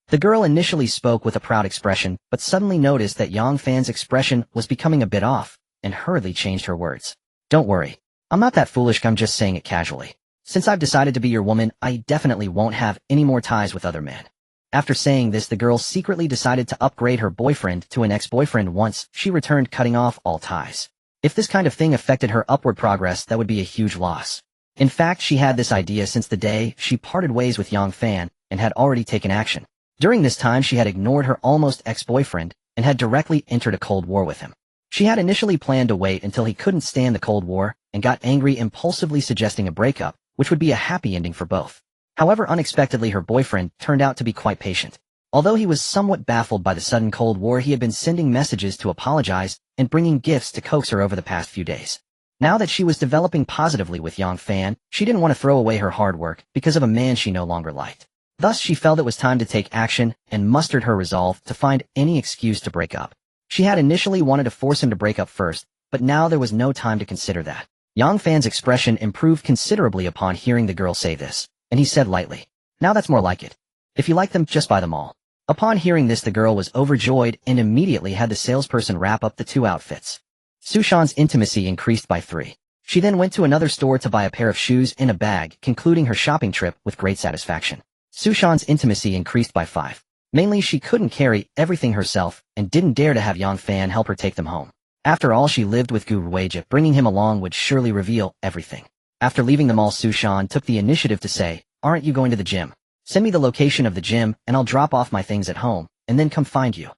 The girl initially spoke with a proud expression, but suddenly noticed that Yang Fan's expression was becoming a bit off, and hurriedly changed her words. "Don't worry. I'm not that foolish, I'm just saying it casually. Since I've decided to be your woman, I definitely won't have any more ties with other men." After saying this, the girl secretly decided to upgrade her boyfriend to an ex-boyfriend once she returned, cutting off all ties. If this kind of thing affected her upward progress, that would be a huge loss. In fact, she had this idea since the day she parted ways with Yang Fan and had already taken action. During this time, she had ignored her almost ex-boyfriend and had directly entered a cold war with him. She had initially planned to wait until he couldn't stand the Cold War and got angry, impulsively suggesting a breakup, which would be a happy ending for both. However, unexpectedly, her boyfriend turned out to be quite patient. Although he was somewhat baffled by the sudden Cold War, he had been sending messages to apologize and bringing gifts to coax her over the past few days. Now that she was developing positively with Yang Fan, she didn't want to throw away her hard work because of a man she no longer liked. Thus, she felt it was time to take action and mustered her resolve to find any excuse to break up. She had initially wanted to force him to break up first, but now there was no time to consider that. Yang Fan's expression improved considerably upon hearing the girl say this, and he said lightly, "Now that's more like it. If you like them, just buy them all." Upon hearing this, the girl was overjoyed and immediately had the salesperson wrap up the 2 outfits. Sushan's intimacy increased by 3. She then went to another store to buy a pair of shoes and a bag, concluding her shopping trip with great satisfaction. Sushan's intimacy increased by 5. Mainly, she couldn't carry everything herself and didn't dare to have Yang Fan help her take them home. After all, she lived with Gu Ruija. Bringing him along would surely reveal everything. After leaving them all, Sushan took the initiative to say, "Aren't you going to the gym? Send me the location of the gym and I'll drop off my things at home and then come find you."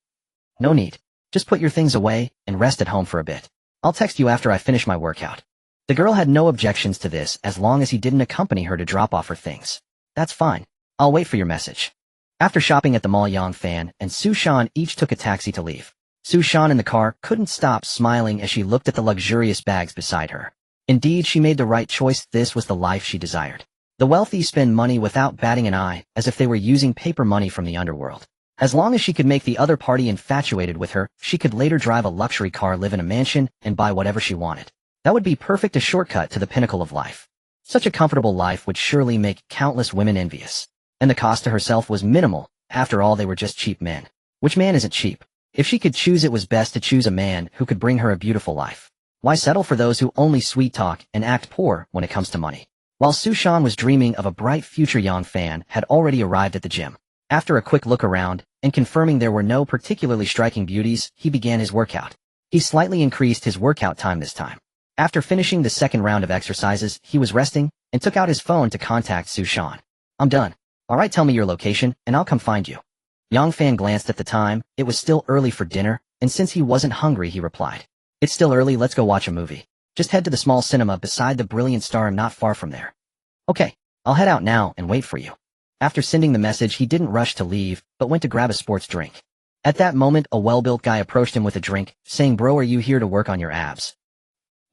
"No need. Just put your things away and rest at home for a bit. I'll text you after I finish my workout." The girl had no objections to this as long as he didn't accompany her to drop off her things. "That's fine. I'll wait for your message." After shopping at the mall, Yang Fan and Sushan each took a taxi to leave. Sushan in the car couldn't stop smiling as she looked at the luxurious bags beside her. Indeed, she made the right choice. This was the life she desired. The wealthy spend money without batting an eye, as if they were using paper money from the underworld. As long as she could make the other party infatuated with her, she could later drive a luxury car, live in a mansion, and buy whatever she wanted. That would be perfect, a shortcut to the pinnacle of life. Such a comfortable life would surely make countless women envious. And the cost to herself was minimal. After all, they were just cheap men. Which man isn't cheap? If she could choose, it was best to choose a man who could bring her a beautiful life. Why settle for those who only sweet talk and act poor when it comes to money? While Sushan was dreaming of a bright future, Yang Fan had already arrived at the gym. After a quick look around and confirming there were no particularly striking beauties, he began his workout. He slightly increased his workout time this time. After finishing the second round of exercises, he was resting and took out his phone to contact Sushan. "I'm done. Alright, tell me your location and I'll come find you." Yang Fan glanced at the time. It was still early for dinner, and since he wasn't hungry, he replied, "It's still early, let's go watch a movie. Just head to the small cinema beside the Brilliant Star, not far from there." "Okay, I'll head out now and wait for you." After sending the message, he didn't rush to leave, but went to grab a sports drink. At that moment, a well-built guy approached him with a drink, saying, "Bro, are you here to work on your abs?"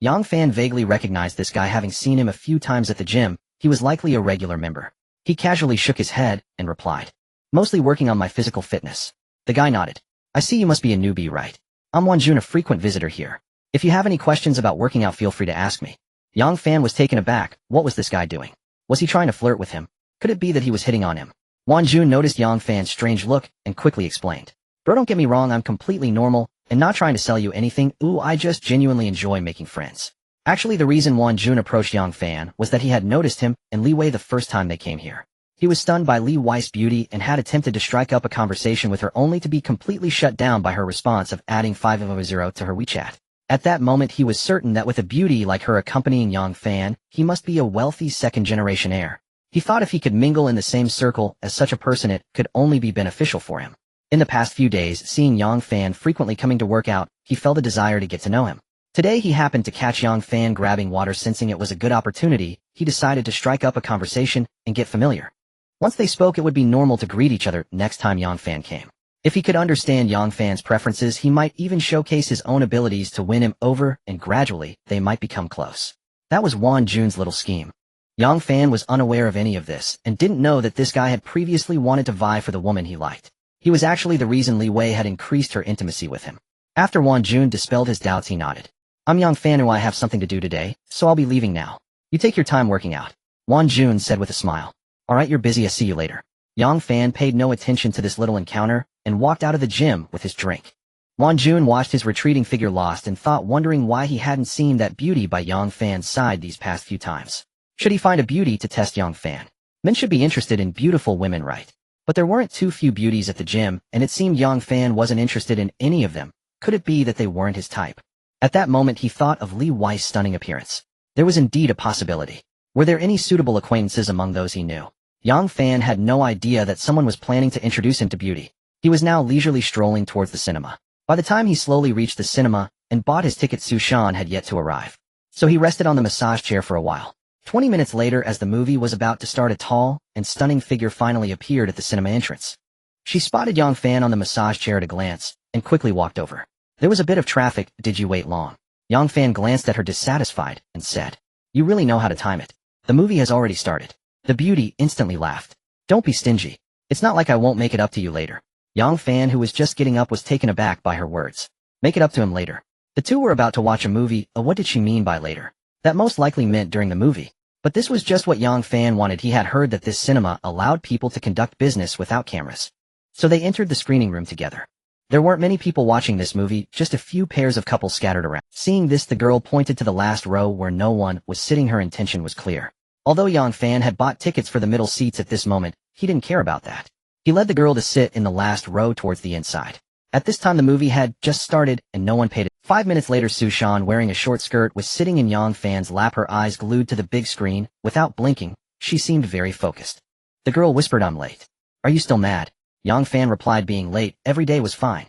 Yang Fan vaguely recognized this guy, having seen him a few times at the gym. He was likely a regular member. He casually shook his head and replied, "Mostly working on my physical fitness." The guy nodded. "I see you must be a newbie, right? I'm Wanjun, a frequent visitor here. If you have any questions about working out, feel free to ask me." Yang Fan was taken aback. What was this guy doing? Was he trying to flirt with him? Could it be that he was hitting on him? Wanjun noticed Yang Fan's strange look and quickly explained, "Bro, don't get me wrong, I'm completely normal and not trying to sell you anything. I just genuinely enjoy making friends." Actually, the reason Wanjun approached Yang Fan was that he had noticed him and Li Wei the first time they came here. He was stunned by Li Wei's beauty and had attempted to strike up a conversation with her, only to be completely shut down by her response of adding 500 to her WeChat. At that moment, he was certain that with a beauty like her accompanying Yang Fan, he must be a wealthy second-generation heir. He thought if he could mingle in the same circle as such a person, it could only be beneficial for him. In the past few days, seeing Yang Fan frequently coming to work out, he felt a desire to get to know him. Today he happened to catch Yang Fan grabbing water. Sensing it was a good opportunity, he decided to strike up a conversation and get familiar. Once they spoke, it would be normal to greet each other next time Yang Fan came. If he could understand Yang Fan's preferences, he might even showcase his own abilities to win him over, and gradually, they might become close. That was Won Jun's little scheme. Yang Fan was unaware of any of this, and didn't know that this guy had previously wanted to vie for the woman he liked. He was actually the reason Li Wei had increased her intimacy with him. After Won Jun dispelled his doubts, he nodded. I'm Yang Fan and I have something to do today, so I'll be leaving now. You take your time working out. Won Jun said with a smile. Alright, you're busy, I'll see you later. Yang Fan paid no attention to this little encounter, and walked out of the gym with his drink. Won Jun watched his retreating figure lost and thought, wondering why he hadn't seen that beauty by Yang Fan's side these past few times. Should he find a beauty to test Yang Fan? Men should be interested in beautiful women, right? But there weren't too few beauties at the gym, and it seemed Yang Fan wasn't interested in any of them. Could it be that they weren't his type? At that moment he thought of Li Wei's stunning appearance. There was indeed a possibility. Were there any suitable acquaintances among those he knew? Yang Fan had no idea that someone was planning to introduce him to beauty. He was now leisurely strolling towards the cinema. By the time he slowly reached the cinema and bought his ticket, Su Shan had yet to arrive. So he rested on the massage chair for a while. 20 minutes later, as the movie was about to start, a tall and stunning figure finally appeared at the cinema entrance. She spotted Yang Fan on the massage chair at a glance, and quickly walked over. There was a bit of traffic. Did you wait long? Yang Fan glanced at her dissatisfied, and said, You really know how to time it. The movie has already started. The beauty instantly laughed. Don't be stingy. It's not like I won't make it up to you later. Yang Fan, who was just getting up, was taken aback by her words. Make it up to him later. The two were about to watch a movie. What did she mean by later? That most likely meant during the movie. But this was just what Yang Fan wanted. He had heard that this cinema allowed people to conduct business without cameras. So they entered the screening room together. There weren't many people watching this movie, just a few pairs of couples scattered around. Seeing this, the girl pointed to the last row where no one was sitting. Her intention was clear. Although Yang Fan had bought tickets for the middle seats at this moment, he didn't care about that. He led the girl to sit in the last row towards the inside. At this time the movie had just started, and no one paid it. 5 minutes later, Su Shan, wearing a short skirt, was sitting in Yang Fan's lap, her eyes glued to the big screen. Without blinking, she seemed very focused. The girl whispered, I'm late. Are you still mad? Yang Fan replied, being late every day was fine.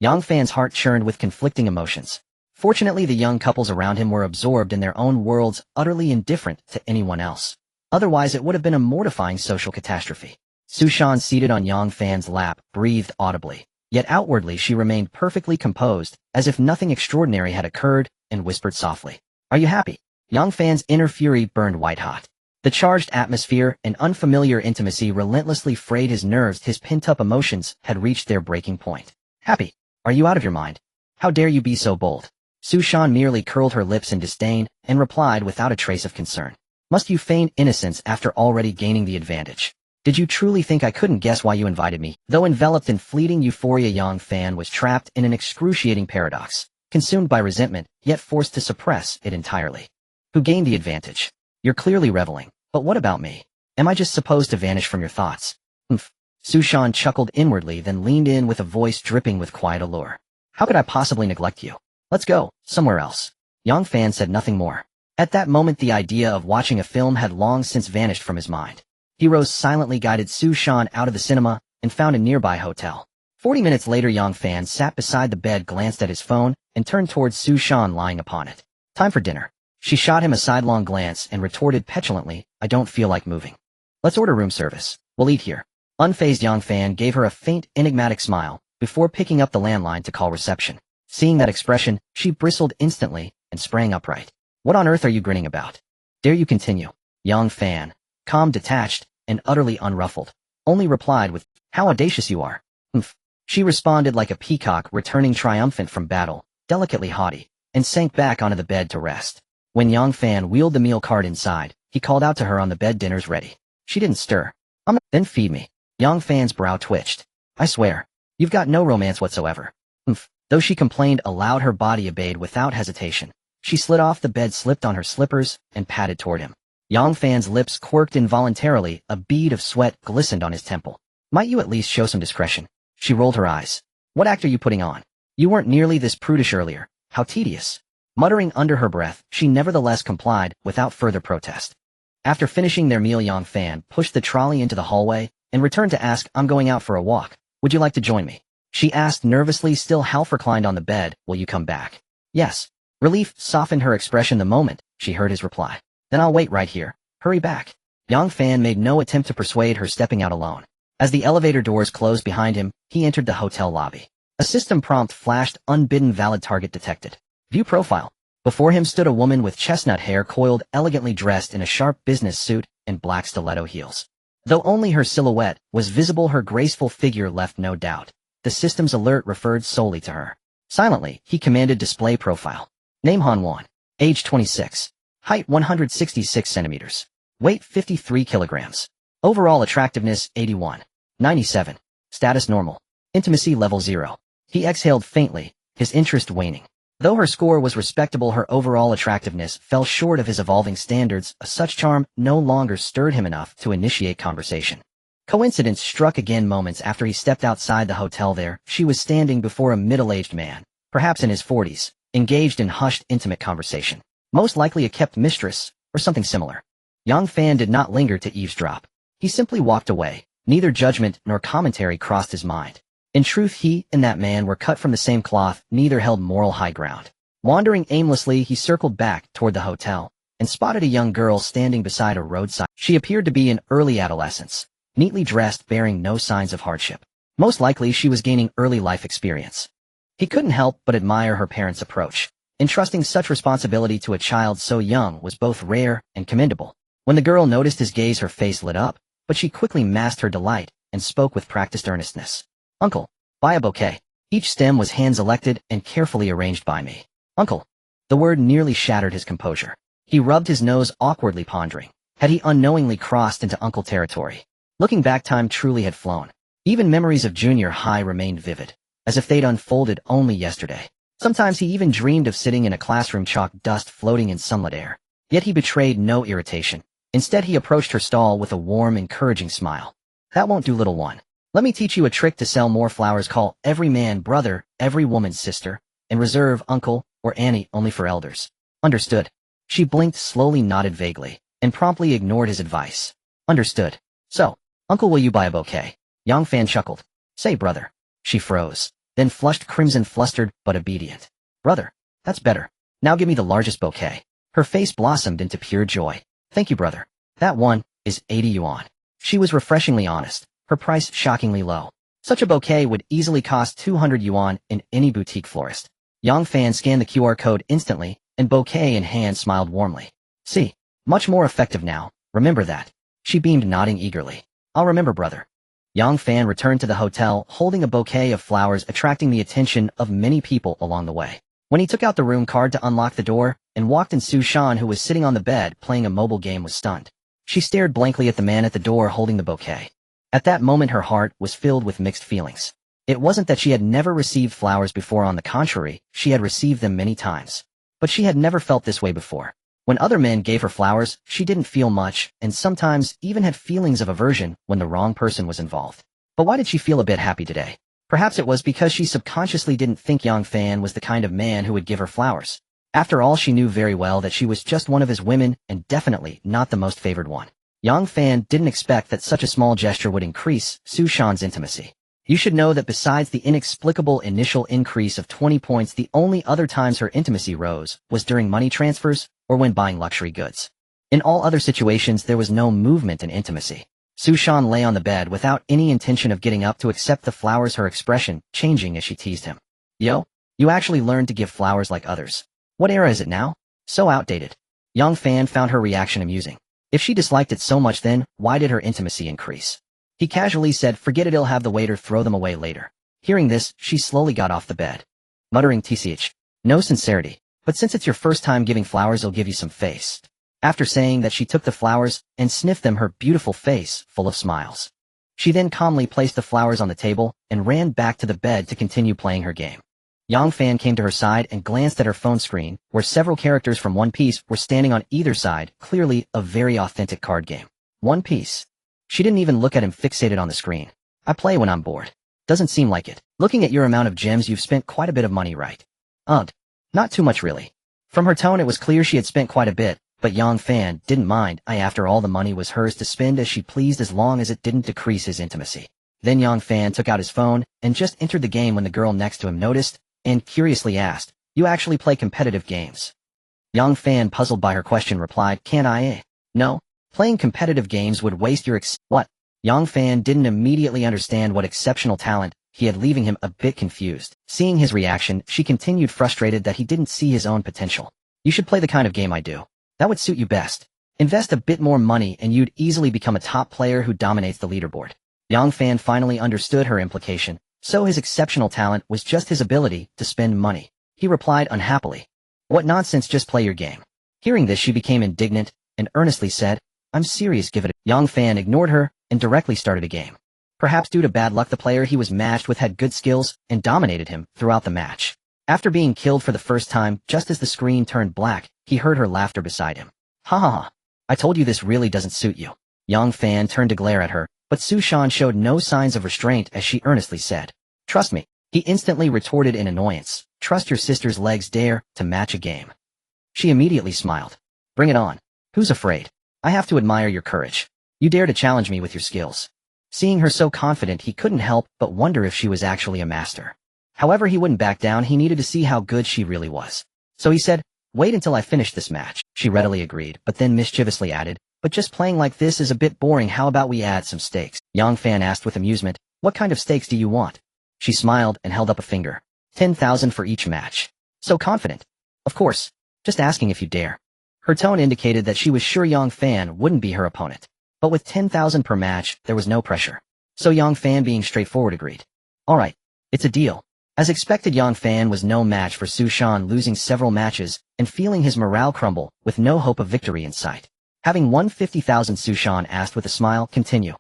Yang Fan's heart churned with conflicting emotions. Fortunately, the young couples around him were absorbed in their own worlds, utterly indifferent to anyone else. Otherwise, it would have been a mortifying social catastrophe. Su Shan, seated on Yang Fan's lap, breathed audibly. Yet outwardly she remained perfectly composed, as if nothing extraordinary had occurred, and whispered softly, Are you happy? Yang Fan's inner fury burned white-hot. The charged atmosphere and unfamiliar intimacy relentlessly frayed his nerves. His pent-up emotions had reached their breaking point. Happy? Are you out of your mind? How dare you be so bold? Su Shan merely curled her lips in disdain, and replied without a trace of concern. Must you feign innocence after already gaining the advantage? Did you truly think I couldn't guess why you invited me? Though enveloped in fleeting euphoria, Yang Fan was trapped in an excruciating paradox, consumed by resentment, yet forced to suppress it entirely. Who gained the advantage? You're clearly reveling. But what about me? Am I just supposed to vanish from your thoughts? Humph. Su Shan chuckled inwardly, then leaned in with a voice dripping with quiet allure. How could I possibly neglect you? Let's go, somewhere else. Yang Fan said nothing more. At that moment the idea of watching a film had long since vanished from his mind. He rose silently, guided Su Shan out of the cinema, and found a nearby hotel. 40 minutes later, Yang Fan sat beside the bed, glanced at his phone, and turned towards Su Shan lying upon it. Time for dinner. She shot him a sidelong glance and retorted petulantly, I don't feel like moving. Let's order room service. We'll eat here. Unfazed, Yang Fan gave her a faint, enigmatic smile, before picking up the landline to call reception. Seeing that expression, she bristled instantly, and sprang upright. What on earth are you grinning about? Dare you continue? Yang Fan, calm, detached, and utterly unruffled, only replied with, How audacious you are. Humph. She responded like a peacock returning triumphant from battle, delicately haughty, and sank back onto the bed to rest. When Yang Fan wheeled the meal cart inside, he called out to her on the bed, Dinner's ready. She didn't stir. Then feed me. Yang Fan's brow twitched. I swear, you've got no romance whatsoever. Humph. Though she complained aloud, her body obeyed without hesitation. She slid off the bed, slipped on her slippers, and padded toward him. Yang Fan's lips quirked involuntarily, a bead of sweat glistened on his temple. Might you at least show some discretion? She rolled her eyes. What act are you putting on? You weren't nearly this prudish earlier. How tedious. Muttering under her breath, she nevertheless complied, without further protest. After finishing their meal, Yang Fan pushed the trolley into the hallway, and returned to ask, I'm going out for a walk. Would you like to join me? She asked nervously, still half reclined on the bed. Will you come back? Yes. Relief softened her expression the moment she heard his reply. Then I'll wait right here. Hurry back. Yang Fan made no attempt to persuade her, stepping out alone. As the elevator doors closed behind him, he entered the hotel lobby. A system prompt flashed, unbidden valid target detected. View profile. Before him stood a woman with chestnut hair coiled, elegantly dressed in a sharp business suit and black stiletto heels. Though only her silhouette was visible, her graceful figure left no doubt. The system's alert referred solely to her. Silently, he commanded display profile. Name Han Wan. Age 26. Height 166 centimeters. Weight 53 kilograms. Overall attractiveness 81. 97. Status normal. Intimacy level 0. He exhaled faintly, his interest waning. Though her score was respectable, her overall attractiveness fell short of his evolving standards. Such charm no longer stirred him enough to initiate conversation. Coincidence struck again moments after he stepped outside the hotel. There, she was standing before a middle-aged man, perhaps in his 40s, engaged in hushed, intimate conversation. Most likely a kept mistress, or something similar. Yang Fan did not linger to eavesdrop. He simply walked away. Neither judgment nor commentary crossed his mind. In truth, he and that man were cut from the same cloth, neither held moral high ground. Wandering aimlessly, he circled back toward the hotel, and spotted a young girl standing beside a roadside. She appeared to be in early adolescence, neatly dressed, bearing no signs of hardship. Most likely she was gaining early life experience. He couldn't help but admire her parents' approach. Entrusting such responsibility to a child so young was both rare and commendable. When the girl noticed his gaze, her face lit up, but she quickly masked her delight and spoke with practiced earnestness. Uncle, buy a bouquet. Each stem was hand-selected and carefully arranged by me. Uncle. The word nearly shattered his composure. He rubbed his nose awkwardly, pondering. Had he unknowingly crossed into uncle territory? Looking back, time truly had flown. Even memories of junior high remained vivid, as if they'd unfolded only yesterday. Sometimes he even dreamed of sitting in a classroom, chalk dust floating in sunlit air. Yet he betrayed no irritation. Instead, he approached her stall with a warm, encouraging smile. That won't do, little one. Let me teach you a trick to sell more flowers. Call every man brother, every woman sister, and reserve uncle or Annie only for elders. Understood. She blinked, slowly nodded vaguely, and promptly ignored his advice. Understood. So, uncle, will you buy a bouquet? Yang Fan chuckled. Say brother. She froze, then flushed crimson, flustered but obedient. Brother. That's better. Now give me the largest bouquet. Her face blossomed into pure joy. Thank you, brother. That one is 80 yuan. She was refreshingly honest. Her price shockingly low. Such a bouquet would easily cost 200 yuan in any boutique florist. Yang Fan scanned the QR code instantly, and bouquet in hand smiled warmly. See, much more effective now, remember that. She beamed, nodding eagerly. I'll remember, brother. Yang Fan returned to the hotel, holding a bouquet of flowers, attracting the attention of many people along the way. When he took out the room card to unlock the door, and walked in, Su Shan, who was sitting on the bed playing a mobile game, was stunned. She stared blankly at the man at the door holding the bouquet. At that moment, her heart was filled with mixed feelings. It wasn't that she had never received flowers before. On the contrary, she had received them many times. But she had never felt this way before. When other men gave her flowers, she didn't feel much, and sometimes even had feelings of aversion when the wrong person was involved. But why did she feel a bit happy today? Perhaps it was because she subconsciously didn't think Yang Fan was the kind of man who would give her flowers. After all, she knew very well that she was just one of his women, and definitely not the most favored one. Yang Fan didn't expect that such a small gesture would increase Su Shan's intimacy. You should know that besides the inexplicable initial increase of 20 points, the only other times her intimacy rose was during money transfers or when buying luxury goods. In all other situations, there was no movement in intimacy. Su Shan lay on the bed without any intention of getting up to accept the flowers, her expression changing as she teased him. Yo, you actually learned to give flowers like others. What era is it now? So outdated. Yang Fan found her reaction amusing. If she disliked it so much, then why did her intimacy increase? He casually said, forget it, he'll have the waiter throw them away later. Hearing this, she slowly got off the bed, muttering tch. No sincerity, but since it's your first time giving flowers, I'll give you some face. After saying that, she took the flowers and sniffed them, her beautiful face full of smiles. She then calmly placed the flowers on the table and ran back to the bed to continue playing her game. Yang Fan came to her side and glanced at her phone screen, where several characters from One Piece were standing on either side, clearly a very authentic card game. One Piece. She didn't even look at him, fixated on the screen. I play when I'm bored. Doesn't seem like it. Looking at your amount of gems, you've spent quite a bit of money, right? Ugh. Not too much, really. From her tone, it was clear she had spent quite a bit, but Yang Fan didn't mind. After all, the money was hers to spend as she pleased as long as it didn't decrease his intimacy. Then Yang Fan took out his phone and just entered the game when the girl next to him noticed and curiously asked, "You actually play competitive games?" Yang Fan, puzzled by her question, replied, "Can't I? No. Playing competitive games would waste your what?" Yang Fan didn't immediately understand what exceptional talent he had, leaving him a bit confused. Seeing his reaction, she continued, frustrated that he didn't see his own potential. "You should play the kind of game I do. That would suit you best. Invest a bit more money and you'd easily become a top player who dominates the leaderboard." Yang Fan finally understood her implication, so his exceptional talent was just his ability to spend money. He replied unhappily, "What nonsense, just play your game." Hearing this, she became indignant and earnestly said, "I'm serious, give it a..." Yang Fan ignored her and directly started a game. Perhaps due to bad luck, the player he was matched with had good skills and dominated him throughout the match. After being killed for the first time, just as the screen turned black, he heard her laughter beside him. "Ha ha ha. I told you this really doesn't suit you." Yang Fan turned to glare at her, but Su Shan showed no signs of restraint as she earnestly said, "Trust me." He instantly retorted in annoyance, "Trust your sister's legs, dare to match a game." She immediately smiled. "Bring it on. Who's afraid? I have to admire your courage. You dare to challenge me with your skills." Seeing her so confident, he couldn't help but wonder if she was actually a master. However, he wouldn't back down. He needed to see how good she really was. So he said, "Wait until I finish this match." She readily agreed, but then mischievously added, "But just playing like this is a bit boring. How about we add some stakes?" Yang Fan asked with amusement, "What kind of stakes do you want?" She smiled and held up a finger. 10,000 for each match." So confident. "Of course. Just asking if you dare." Her tone indicated that she was sure Yang Fan wouldn't be her opponent. But with 10,000 per match, there was no pressure. So Yang Fan, being straightforward, agreed. "All right. It's a deal." As expected, Yang Fan was no match for Su Shan, losing several matches and feeling his morale crumble with no hope of victory in sight. Having won 50,000, Su Shan asked with a smile, "Continue."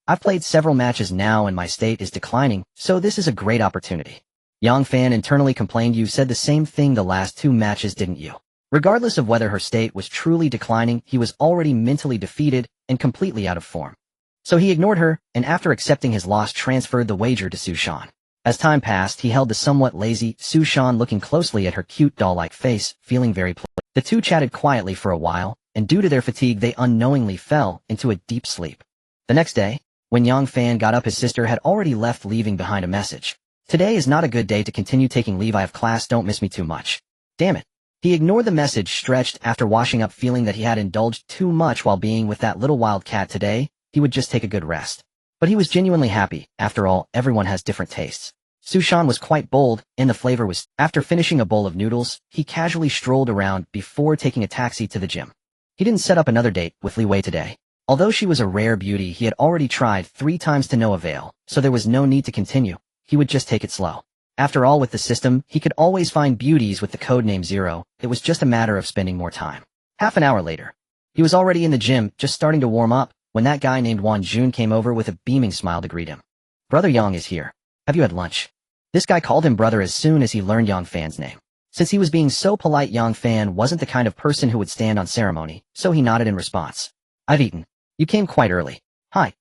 "I've played several matches now and my state is declining, so this is a great opportunity." Yang Fan internally complained, "You said the same thing the last 2 matches, didn't you?" Regardless of whether her state was truly declining, he was already mentally defeated and completely out of form. So he ignored her, and after accepting his loss, transferred the wager to Su Shan. As time passed, he held the somewhat lazy Su Shan, looking closely at her cute doll-like face, feeling very pleased. The two chatted quietly for a while, and due to their fatigue, they unknowingly fell into a deep sleep. The next day, when Yang Fan got up, his sister had already left, leaving behind a message. "Today is not a good day to continue taking leave. I have class. Don't miss me too much." Damn it. He ignored the message, stretched after washing up, feeling that he had indulged too much while being with that little wild cat. Today, he would just take a good rest. But he was genuinely happy. After all, everyone has different tastes. Su Shan was quite bold, and the flavor was... After finishing a bowl of noodles, he casually strolled around before taking a taxi to the gym. He didn't set up another date with Li Wei today. Although she was a rare beauty, he had already tried 3 times to no avail, so there was no need to continue. He would just take it slow. After all, with the system, he could always find beauties with the codename 0. It was just a matter of spending more time. Half an hour later, he was already in the gym, just starting to warm up, when that guy named Wan Jun came over with a beaming smile to greet him. "Brother Yang is here. Have you had lunch?" This guy called him brother as soon as he learned Yang Fan's name. Since he was being so polite, Yang Fan wasn't the kind of person who would stand on ceremony, so he nodded in response. "I've eaten. You came quite early." "Hi.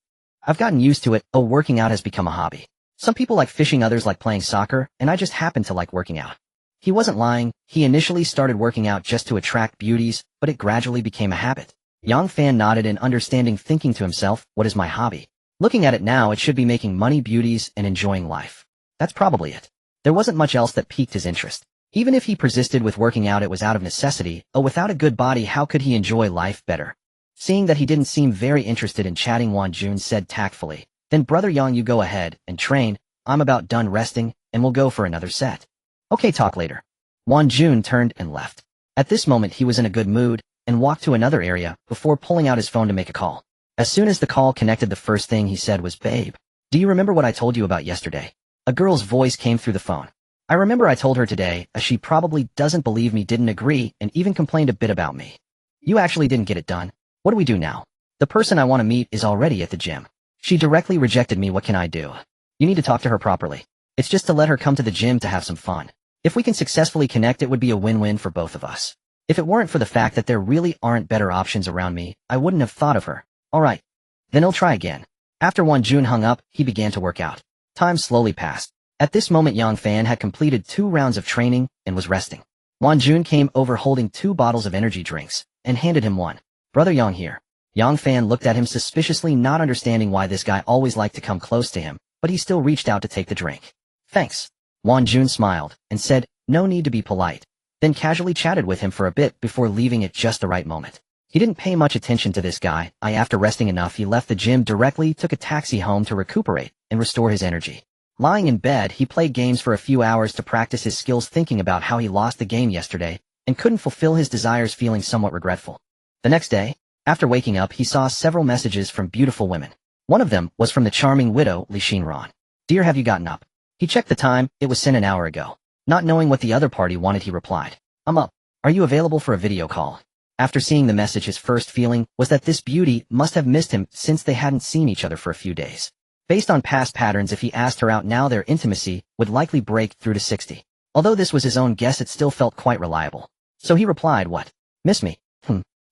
I've gotten used to it. Oh, working out has become a hobby. Some people like fishing, others like playing soccer, and I just happen to like working out." He wasn't lying. He initially started working out just to attract beauties, but it gradually became a habit. Yang Fan nodded in understanding, thinking to himself, "What is my hobby? Looking at it now, it should be making money, beauties, and enjoying life. That's probably it." There wasn't much else that piqued his interest. Even if he persisted with working out, it was out of necessity. Oh, without a good body, how could he enjoy life better? Seeing that he didn't seem very interested in chatting, Wan Jun said tactfully, "Then brother Yang, you go ahead and train. I'm about done resting, and we'll go for another set." "Okay, talk later." Wan Jun turned and left. At this moment, he was in a good mood and walked to another area before pulling out his phone to make a call. As soon as the call connected, the first thing he said was, "Babe, do you remember what I told you about yesterday?" A girl's voice came through the phone. "I remember I told her today, as she probably doesn't believe me, didn't agree, and even complained a bit about me. You actually didn't get it done. What do we do now? The person I want to meet is already at the gym. She directly rejected me. What can I do? You need to talk to her properly. It's just to let her come to the gym to have some fun. If we can successfully connect, it would be a win-win for both of us. If it weren't for the fact that there really aren't better options around me, I wouldn't have thought of her." "All right. Then I'll try again." After Wan Jun hung up, he began to work out. Time slowly passed. At this moment, Yang Fan had completed 2 rounds of training and was resting. Wan Jun came over holding 2 bottles of energy drinks and handed him one. "Brother Yang here." Yang Fan looked at him suspiciously, not understanding why this guy always liked to come close to him, but he still reached out to take the drink. Thanks. Won Jun smiled and said, no need to be polite, then casually chatted with him for a bit before leaving at just the right moment. He didn't pay much attention to this guy. After resting enough, he left the gym directly, took a taxi home to recuperate and restore his energy. Lying in bed, he played games for a few hours to practice his skills, thinking about how he lost the game yesterday and couldn't fulfill his desires, feeling somewhat regretful. The next day, after waking up, he saw several messages from beautiful women. One of them was from the charming widow Li Xinran. Dear, have you gotten up? He checked the time. It was sent an hour ago. Not knowing what the other party wanted, he replied, I'm up. Are you available for a video call? After seeing the message, his first feeling was that this beauty must have missed him since they hadn't seen each other for a few days. Based on past patterns, if he asked her out now, their intimacy would likely break through to 60. Although this was his own guess, it still felt quite reliable. So he replied, what? Miss me?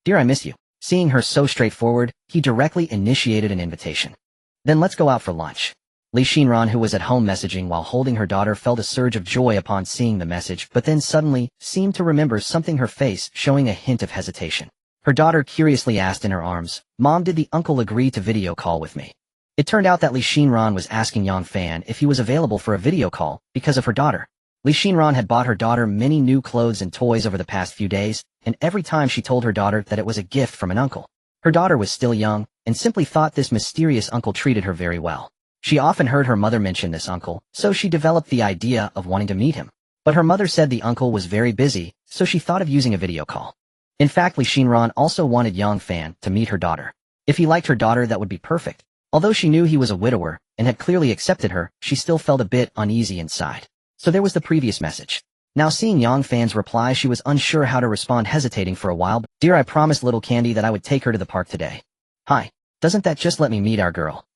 Dear, I miss you. Seeing her so straightforward, he directly initiated an invitation. Then let's go out for lunch. Li Xinran, who was at home messaging while holding her daughter, felt a surge of joy upon seeing the message, but then suddenly seemed to remember something, her face showing a hint of hesitation. Her daughter curiously asked in her arms, Mom, did the uncle agree to video call with me? It turned out that Li Xinran was asking Yang Fan if he was available for a video call because of her daughter. Li Xinran had bought her daughter many new clothes and toys over the past few days, and every time she told her daughter that it was a gift from an uncle. Her daughter was still young and simply thought this mysterious uncle treated her very well. She often heard her mother mention this uncle, so she developed the idea of wanting to meet him. But her mother said the uncle was very busy, so she thought of using a video call. In fact, Li Xinran also wanted Yang Fan to meet her daughter. If he liked her daughter, that would be perfect. Although she knew he was a widower and had clearly accepted her, she still felt a bit uneasy inside. So there was the previous message. Now seeing Yang Fan's reply, she was unsure how to respond, hesitating for a while. Dear, I promised little Candy that I would take her to the park today. Hi. Doesn't that just let me meet our girl?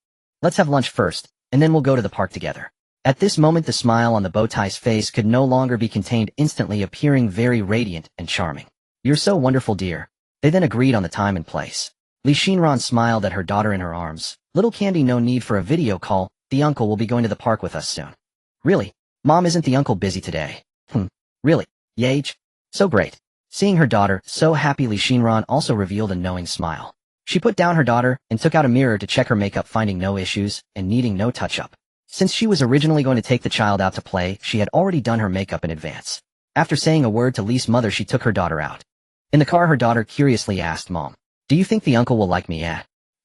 Let's have lunch first, and then we'll go to the park together. At this moment, the smile on the bowtie's face could no longer be contained, instantly appearing very radiant and charming. You're so wonderful, dear. They then agreed on the time and place. Li Xinran smiled at her daughter in her arms. Little Candy, no need for a video call. The uncle will be going to the park with us soon. Really? Mom, isn't the uncle busy today? Really? Yage? So great. Seeing her daughter so happy, Li Xinran also revealed a knowing smile. She put down her daughter and took out a mirror to check her makeup, finding no issues and needing no touch-up. Since she was originally going to take the child out to play, she had already done her makeup in advance. After saying a word to Li's mother, she took her daughter out. In the car, her daughter curiously asked, Mom, do you think the uncle will like me?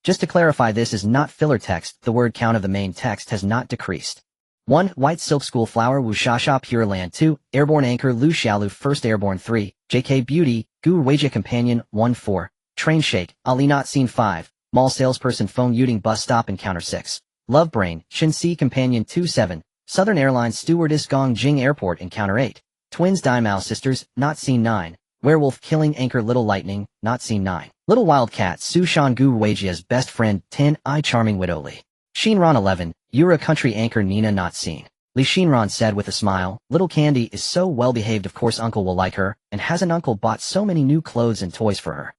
Just to clarify, this is not filler text. The word count of the main text has not decreased. 1. White Silk School Flower Wu Shasha Pure Land. 2. Airborne Anchor Lu Xiaolu 1st Airborne. 3. JK Beauty Gu Weijia Companion 1. 4. Train Shake Ali Not Scene 5. Mall Salesperson Phone Yuding Bus Stop Encounter 6. Love Brain Shinsi Companion 2. 7. Southern Airlines Stewardess Gong Jing Airport Encounter 8. Twins Daimao Sisters Not Scene 9. Werewolf Killing Anchor Little Lightning Not Scene 9. Little Wildcat Su Shan Gu Weijia's Best Friend 10. I Charming Widow Li Xinran 11. Yura Country Anchor Nina Not Seen. Li Xinran said with a smile, Little Candy is so well behaved, of course uncle will like her, and hasn't uncle bought so many new clothes and toys for her?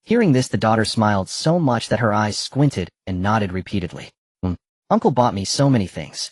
Hearing this, the daughter smiled so much that her eyes squinted and nodded repeatedly. Uncle bought me so many things.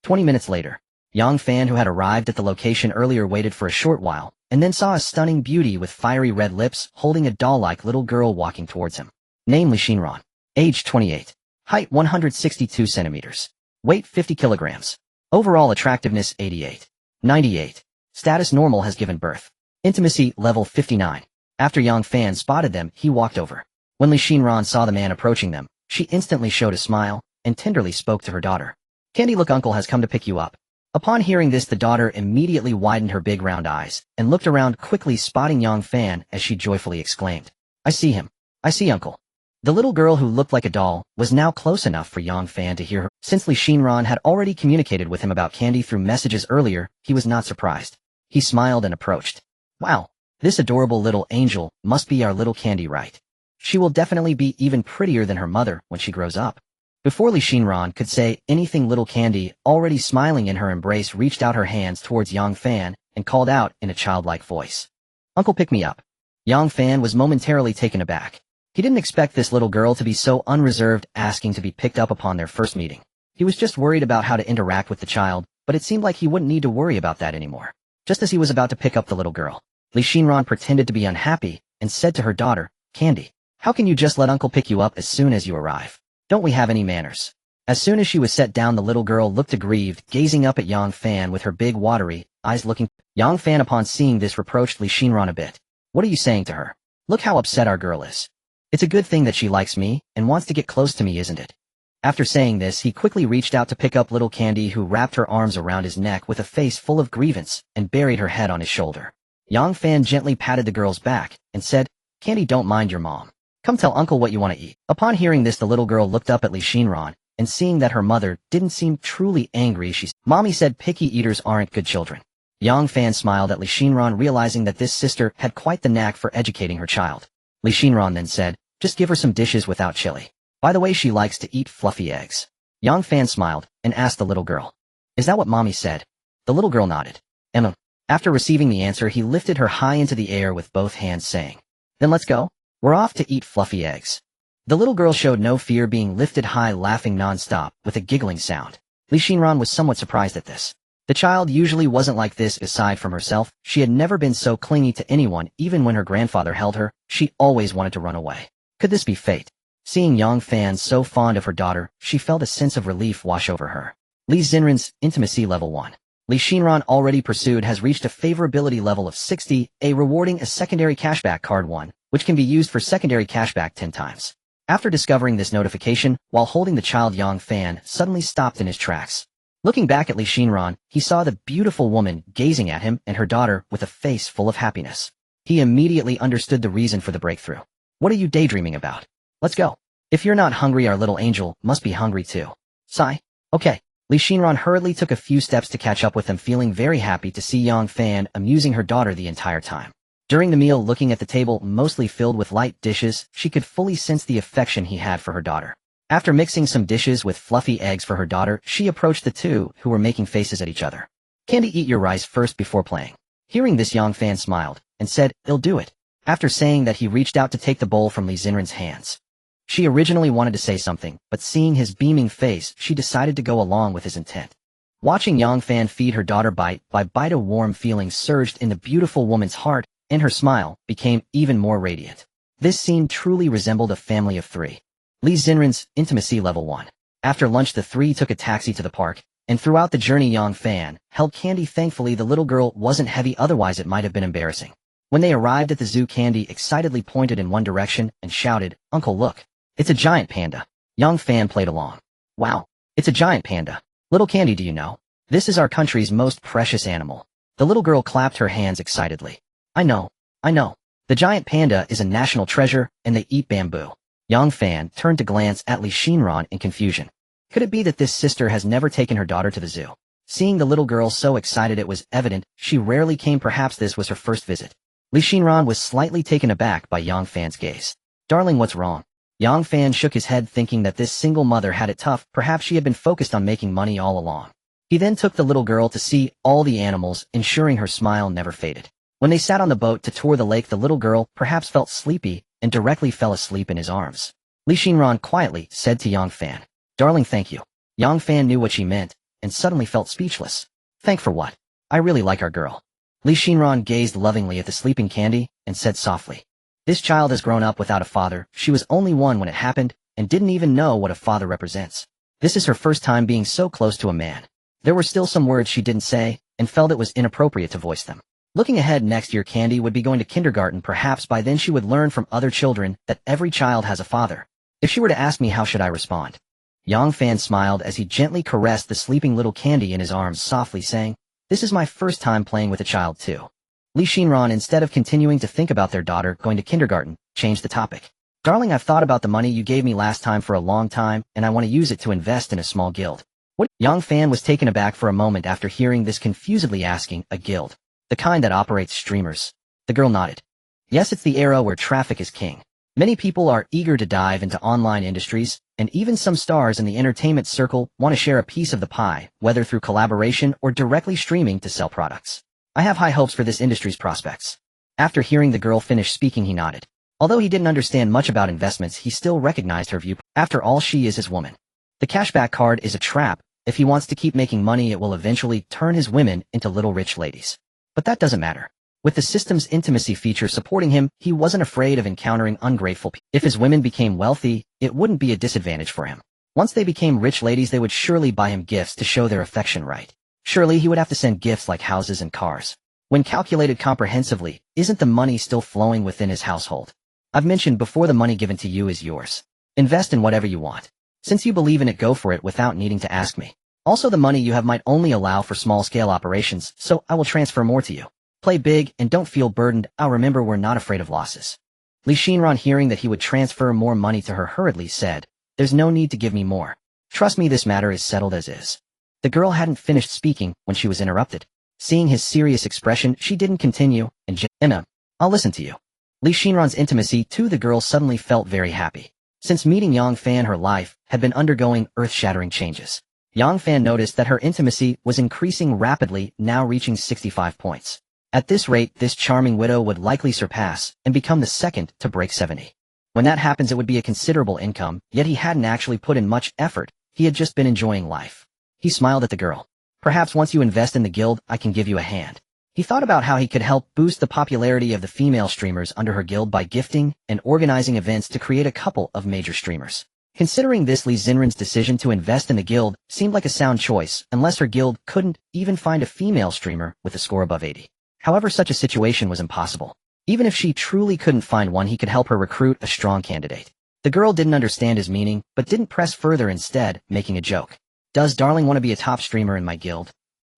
20 minutes later, Yang Fan, who had arrived at the location earlier, waited for a short while, and then saw a stunning beauty with fiery red lips holding a doll-like little girl walking towards him. Name Li Xinran. Age 28. Height 162 centimeters. Weight 50 kilograms. Overall attractiveness 88. 98. Status normal, has given birth. Intimacy level 59. After Yang Fan spotted them, he walked over. When Li Xinran saw the man approaching them, she instantly showed a smile and tenderly spoke to her daughter. Candy, look, uncle has come to pick you up. Upon hearing this, the daughter immediately widened her big round eyes and looked around quickly, spotting Yang Fan as she joyfully exclaimed, I see him. I see uncle. The little girl, who looked like a doll, was now close enough for Yang Fan to hear her. Since Li Xinran had already communicated with him about Candy through messages earlier, he was not surprised. He smiled and approached. Wow, this adorable little angel must be our little Candy, right? She will definitely be even prettier than her mother when she grows up. Before Li Xinran could say anything, little Candy, already smiling in her embrace, reached out her hands towards Yang Fan and called out in a childlike voice, Uncle, pick me up. Yang Fan was momentarily taken aback. He didn't expect this little girl to be so unreserved, asking to be picked up upon their first meeting. He was just worried about how to interact with the child, but it seemed like he wouldn't need to worry about that anymore. Just as he was about to pick up the little girl, Li Xinran pretended to be unhappy and said to her daughter, Candy, how can you just let uncle pick you up as soon as you arrive? Don't we have any manners? As soon as she was set down, the little girl looked aggrieved, gazing up at Yang Fan with her big watery eyes looking. Yang Fan upon seeing this reproached Li Shinran a bit. What are you saying to her? Look how upset our girl is. It's a good thing that she likes me and wants to get close to me, isn't it? After saying this, he quickly reached out to pick up little Candy, who wrapped her arms around his neck with a face full of grievance and buried her head on his shoulder. Yang Fan gently patted the girl's back and said, Candy, don't mind your mom. Come tell uncle what you want to eat. Upon hearing this, the little girl looked up at Li Shinran, and seeing that her mother didn't seem truly angry, she said, Mommy said picky eaters aren't good children. Yang Fan smiled at Li Shinran, realizing that this sister had quite the knack for educating her child. Li Shinran then said, just give her some dishes without chili. By the way, she likes to eat fluffy eggs. Yang Fan smiled and asked the little girl, is that what Mommy said? The little girl nodded. Emma. After receiving the answer, he lifted her high into the air with both hands, saying, then let's go. We're off to eat fluffy eggs. The little girl showed no fear, being lifted high, laughing non-stop with a giggling sound. Li Shinran was somewhat surprised at this. The child usually wasn't like this. Aside from herself, she had never been so clingy to anyone. Even when her grandfather held her, she always wanted to run away. Could this be fate? Seeing Yang Fan so fond of her daughter, she felt a sense of relief wash over her. Li Xinran's intimacy level 1. Li Shinran, already pursued, has reached a favorability level of 60, rewarding a secondary cashback card 1, which can be used for secondary cashback 10 times. After discovering this notification, while holding the child, Yang Fan suddenly stopped in his tracks. Looking back at Li Shinran, he saw the beautiful woman gazing at him and her daughter with a face full of happiness. He immediately understood the reason for the breakthrough. What are you daydreaming about? Let's go. If you're not hungry, our little angel must be hungry too. Sigh. Okay. Li Shinran hurriedly took a few steps to catch up with him, feeling very happy to see Yang Fan amusing her daughter the entire time. During the meal, looking at the table mostly filled with light dishes, she could fully sense the affection he had for her daughter. After mixing some dishes with fluffy eggs for her daughter, she approached the two, who were making faces at each other. Candy, eat your rice first before playing. Hearing this, Yang Fan smiled and said, I'll do it. After saying that, he reached out to take the bowl from Li Xinran's hands. She originally wanted to say something, but seeing his beaming face, she decided to go along with his intent. Watching Yang Fan feed her daughter bite by bite, a warm feeling surged in the beautiful woman's heart, and her smile became even more radiant. This scene truly resembled a family of three. Li Xinran's intimacy level 1. After lunch, the three took a taxi to the park, and throughout the journey, Yang Fan held Candy. Thankfully, the little girl wasn't heavy, otherwise it might have been embarrassing. When they arrived at the zoo, Candy excitedly pointed in one direction and shouted, Uncle, look. It's a giant panda. Yang Fan played along. Wow. It's a giant panda. Little Candy, do you know? This is our country's most precious animal. The little girl clapped her hands excitedly. I know. The giant panda is a national treasure, and they eat bamboo. Yang Fan turned to glance at Li Shinran in confusion. Could it be that this sister has never taken her daughter to the zoo? Seeing the little girl so excited, it was evident she rarely came. Perhaps this was her first visit. Li Shinran was slightly taken aback by Yang Fan's gaze. Darling, what's wrong? Yang Fan shook his head, thinking that this single mother had it tough. Perhaps she had been focused on making money all along. He then took the little girl to see all the animals, ensuring her smile never faded. When they sat on the boat to tour the lake, the little girl perhaps felt sleepy and directly fell asleep in his arms. Li Shinran quietly said to Yang Fan, Darling, thank you. Yang Fan knew what she meant and suddenly felt speechless. Thank for what? I really like our girl. Li Shinran gazed lovingly at the sleeping Candy and said softly, This child has grown up without a father. She was only one when it happened and didn't even know what a father represents. This is her first time being so close to a man. There were still some words she didn't say and felt it was inappropriate to voice them. Looking ahead, next year Candy would be going to kindergarten. Perhaps by then she would learn from other children that every child has a father. If she were to ask me, how should I respond? Yang Fan smiled as he gently caressed the sleeping little Candy in his arms, softly saying, This is my first time playing with a child too. Li Shinran, instead of continuing to think about their daughter going to kindergarten, changed the topic. Darling, I've thought about the money you gave me last time for a long time, and I want to use it to invest in a small guild. What? Yang Fan was taken aback for a moment after hearing this, confusedly asking, a guild? The kind that operates streamers? The girl nodded. Yes, it's the era where traffic is king. Many people are eager to dive into online industries, and even some stars in the entertainment circle want to share a piece of the pie, whether through collaboration or directly streaming to sell products. I have high hopes for this industry's prospects. After hearing the girl finish speaking, he nodded. Although he didn't understand much about investments, he still recognized her view. After all, she is his woman. The cashback card is a trap. If he wants to keep making money, it will eventually turn his women into little rich ladies. But that doesn't matter. With the system's intimacy feature supporting him, he wasn't afraid of encountering ungrateful people. If his women became wealthy, it wouldn't be a disadvantage for him. Once they became rich ladies, they would surely buy him gifts to show their affection, right? Surely he would have to send gifts like houses and cars. When calculated comprehensively, isn't the money still flowing within his household? I've mentioned before, the money given to you is yours. Invest in whatever you want. Since you believe in it, go for it without needing to ask me. Also, the money you have might only allow for small-scale operations, so I will transfer more to you. Play big and don't feel burdened. I'll remember we're not afraid of losses. Li Shinran, hearing that he would transfer more money to her, hurriedly said, "There's no need to give me more. Trust me, this matter is settled as is." The girl hadn't finished speaking when she was interrupted. Seeing his serious expression, she didn't continue, and Emma, I'll listen to you. Li Shinran's intimacy to the girl suddenly felt very happy. Since meeting Yang Fan, her life had been undergoing earth-shattering changes. Yang Fan noticed that her intimacy was increasing rapidly, now reaching 65 points. At this rate, this charming widow would likely surpass and become the second to break 70. When that happens, it would be a considerable income, yet he hadn't actually put in much effort. He had just been enjoying life. He smiled at the girl. Perhaps once you invest in the guild, I can give you a hand. He thought about how he could help boost the popularity of the female streamers under her guild by gifting and organizing events to create a couple of major streamers. Considering this, Li Xinran's decision to invest in the guild seemed like a sound choice, unless her guild couldn't even find a female streamer with a score above 80. However, such a situation was impossible. Even if she truly couldn't find one, he could help her recruit a strong candidate. The girl didn't understand his meaning, but didn't press further, instead making a joke. Does darling want to be a top streamer in my guild?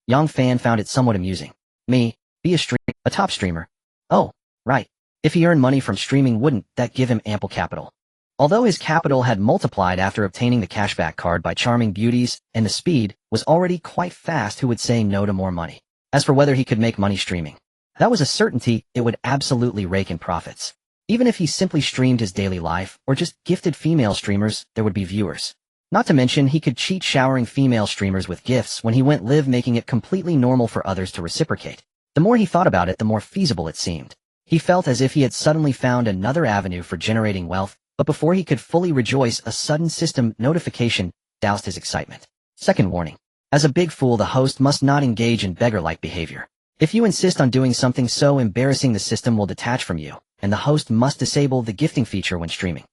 Yang Fan found it somewhat amusing. Me? Be a top streamer? Oh, right. If he earned money from streaming, wouldn't that give him ample capital? Although his capital had multiplied after obtaining the cashback card by charming beauties, and the speed was already quite fast, who would say no to more money? As for whether he could make money streaming, that was a certainty. It would absolutely rake in profits. Even if he simply streamed his daily life, or just gifted female streamers, there would be viewers. Not to mention, he could cheat, showering female streamers with gifts when he went live, making it completely normal for others to reciprocate. The more he thought about it, the more feasible it seemed. He felt as if he had suddenly found another avenue for generating wealth, but before he could fully rejoice, a sudden system notification doused his excitement. Second warning. As a big fool, the host must not engage in beggar-like behavior. If you insist on doing something so embarrassing, the system will detach from you, and the host must disable the gifting feature when streaming.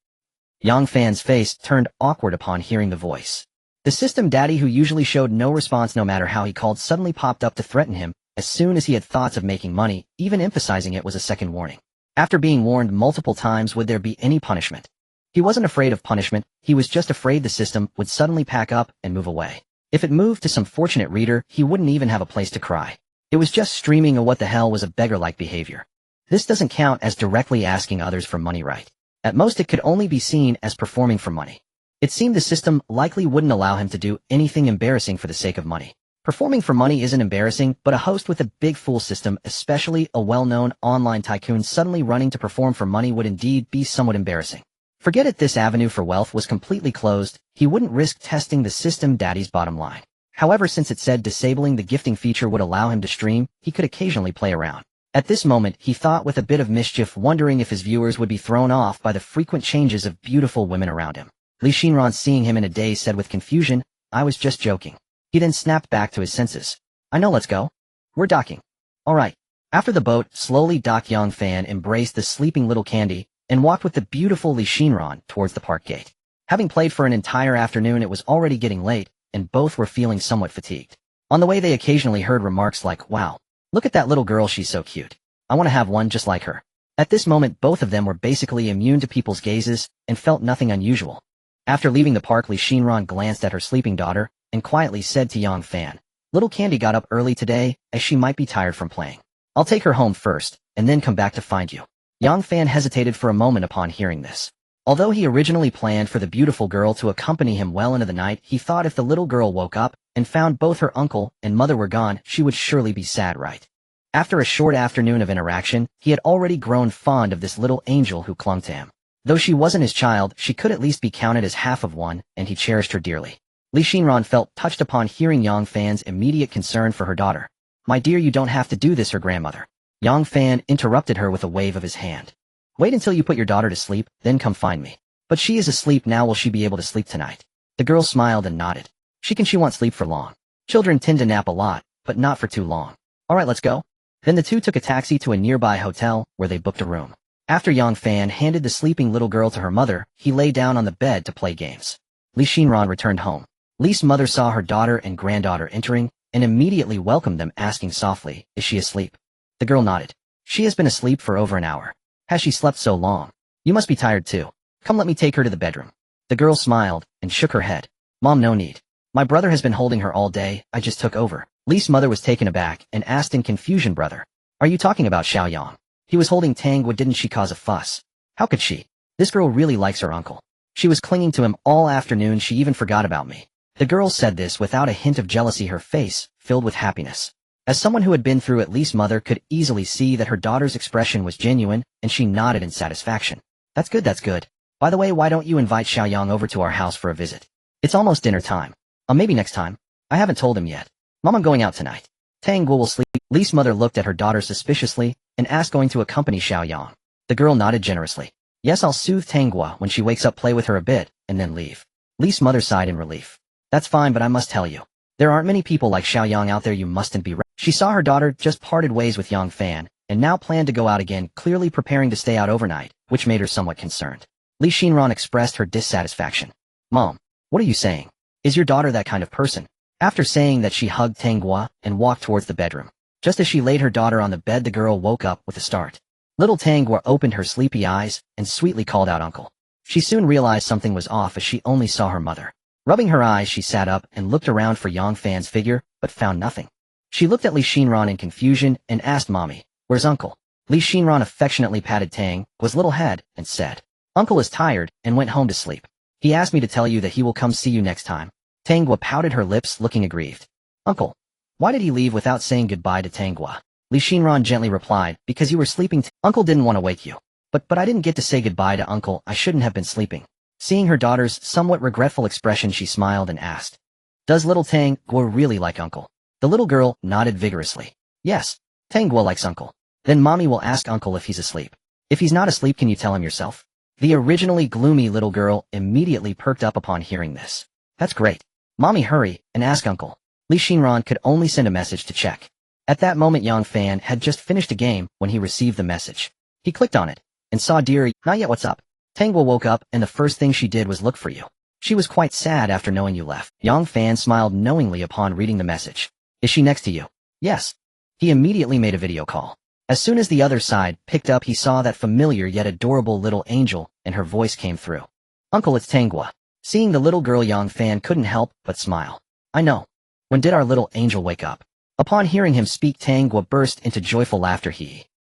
Yang Fan's face turned awkward upon hearing the voice. The system daddy, who usually showed no response no matter how he called, suddenly popped up to threaten him as soon as he had thoughts of making money, even emphasizing it was a second warning. After being warned multiple times, would there be any punishment? He wasn't afraid of punishment, he was just afraid the system would suddenly pack up and move away. If it moved to some fortunate reader, he wouldn't even have a place to cry. It was just streaming, or what the hell was a beggar-like behavior? This doesn't count as directly asking others for money, right? At most, it could only be seen as performing for money. It seemed the system likely wouldn't allow him to do anything embarrassing for the sake of money. Performing for money isn't embarrassing, but a host with a big fool system, especially a well-known online tycoon, suddenly running to perform for money would indeed be somewhat embarrassing. Forget it, this avenue for wealth was completely closed. He wouldn't risk testing the system daddy's bottom line. However, since it said disabling the gifting feature would allow him to stream, he could occasionally play around. At this moment, he thought with a bit of mischief, wondering if his viewers would be thrown off by the frequent changes of beautiful women around him. Li Shinran, seeing him in a daze, said with confusion, "I was just joking." He then snapped back to his senses. "I know, let's go. We're docking." "All right." After the boat slowly docked, Yang Fan embraced the sleeping little Candy and walked with the beautiful Li Shinran towards the park gate. Having played for an entire afternoon, it was already getting late, and both were feeling somewhat fatigued. On the way, they occasionally heard remarks like, "Wow, look at that little girl, she's so cute. I want to have one just like her." At this moment, both of them were basically immune to people's gazes and felt nothing unusual. After leaving the park, Li Shinran glanced at her sleeping daughter and quietly said to Yang Fan, "Little Candy got up early today, as she might be tired from playing. I'll take her home first, and then come back to find you." Yang Fan hesitated for a moment upon hearing this. Although he originally planned for the beautiful girl to accompany him well into the night, he thought if the little girl woke up and found both her uncle and mother were gone, she would surely be sad, right? After a short afternoon of interaction, he had already grown fond of this little angel who clung to him. Though she wasn't his child, she could at least be counted as half of one, and he cherished her dearly. Li Shinran felt touched upon hearing Yang Fan's immediate concern for her daughter. "My dear, you don't have to do this," her grandmother. Yang Fan interrupted her with a wave of his hand. "Wait until you put your daughter to sleep, then come find me." "But she is asleep now. Will she be able to sleep tonight?" The girl smiled and nodded. She won't sleep for long. Children tend to nap a lot, but not for too long." "All right, let's go." Then the two took a taxi to a nearby hotel, where they booked a room. After Yang Fan handed the sleeping little girl to her mother, he lay down on the bed to play games. Li Xinran returned home. Li's mother saw her daughter and granddaughter entering, and immediately welcomed them, asking softly, "Is she asleep?" The girl nodded. "She has been asleep for over an hour. Has she slept so long? You must be tired too. Come, let me take her to the bedroom." The girl smiled and shook her head. "Mom, no need. My brother has been holding her all day, I just took over." Li's mother was taken aback and asked in confusion, "Brother? Are you talking about Xiaoyang? He was holding Tangwa, didn't she cause a fuss? How could she? This girl really likes her uncle. She was clinging to him all afternoon, she even forgot about me." The girl said this without a hint of jealousy, her face filled with happiness. As someone who had been through it, Li's mother could easily see that her daughter's expression was genuine, and she nodded in satisfaction. That's good, that's good. By the way, why don't you invite Xiaoyang over to our house for a visit? It's almost dinner time. Maybe next time. I haven't told him yet. Mom, I'm going out tonight. Tangwa will sleep." Li's mother looked at her daughter suspiciously and asked, "Going to accompany Xiaoyang?" The girl nodded generously. "Yes, I'll soothe Tangwa when she wakes up, play with her a bit, and then leave." Li's mother sighed in relief. "That's fine, but I must tell you. There aren't many people like Xiaoyang out there, you mustn't be." She saw her daughter just parted ways with Yang Fan, and now planned to go out again, clearly preparing to stay out overnight, which made her somewhat concerned. Li Xinran expressed her dissatisfaction. "Mom, what are you saying? Is your daughter that kind of person?" After saying that, she hugged Tangwa and walked towards the bedroom. Just as she laid her daughter on the bed, the girl woke up with a start. Little Tangwa opened her sleepy eyes and sweetly called out, "Uncle." She soon realized something was off as she only saw her mother. Rubbing her eyes, she sat up and looked around for Yang Fan's figure, but found nothing. She looked at Li Xinran in confusion and asked, "Mommy, where's Uncle?" Li Xinran affectionately patted Tangwa's little head and said, "Uncle is tired and went home to sleep. He asked me to tell you that he will come see you next time." Tangwa pouted her lips, looking aggrieved. "Uncle, why did he leave without saying goodbye to Tangwa?" Li Xinran gently replied, "Because you were sleeping. Uncle didn't want to wake you. But I didn't get to say goodbye to Uncle, I shouldn't have been sleeping." Seeing her daughter's somewhat regretful expression, she smiled and asked, "Does little Tangwa really like Uncle?" The little girl nodded vigorously. "Yes, Tangwa likes Uncle." "Then Mommy will ask Uncle if he's asleep. If he's not asleep, can you tell him yourself?" The originally gloomy little girl immediately perked up upon hearing this. "That's great. Mommy, hurry and ask Uncle." Li Xinran could only send a message to check. At that moment, Yang Fan had just finished a game when he received the message. He clicked on it and saw, "Dear, not yet, what's up?" Tangwa woke up and the first thing she did was look for you. She was quite sad after knowing you left. Yang Fan smiled knowingly upon reading the message. "Is she next to you?" "Yes." He immediately made a video call. As soon as the other side picked up, he saw that familiar yet adorable little angel, and her voice came through. "Uncle, it's Tangwa." Seeing the little girl, Yang Fan couldn't help but smile. "I know. When did our little angel wake up?" Upon hearing him speak, Tangwa burst into joyful laughter.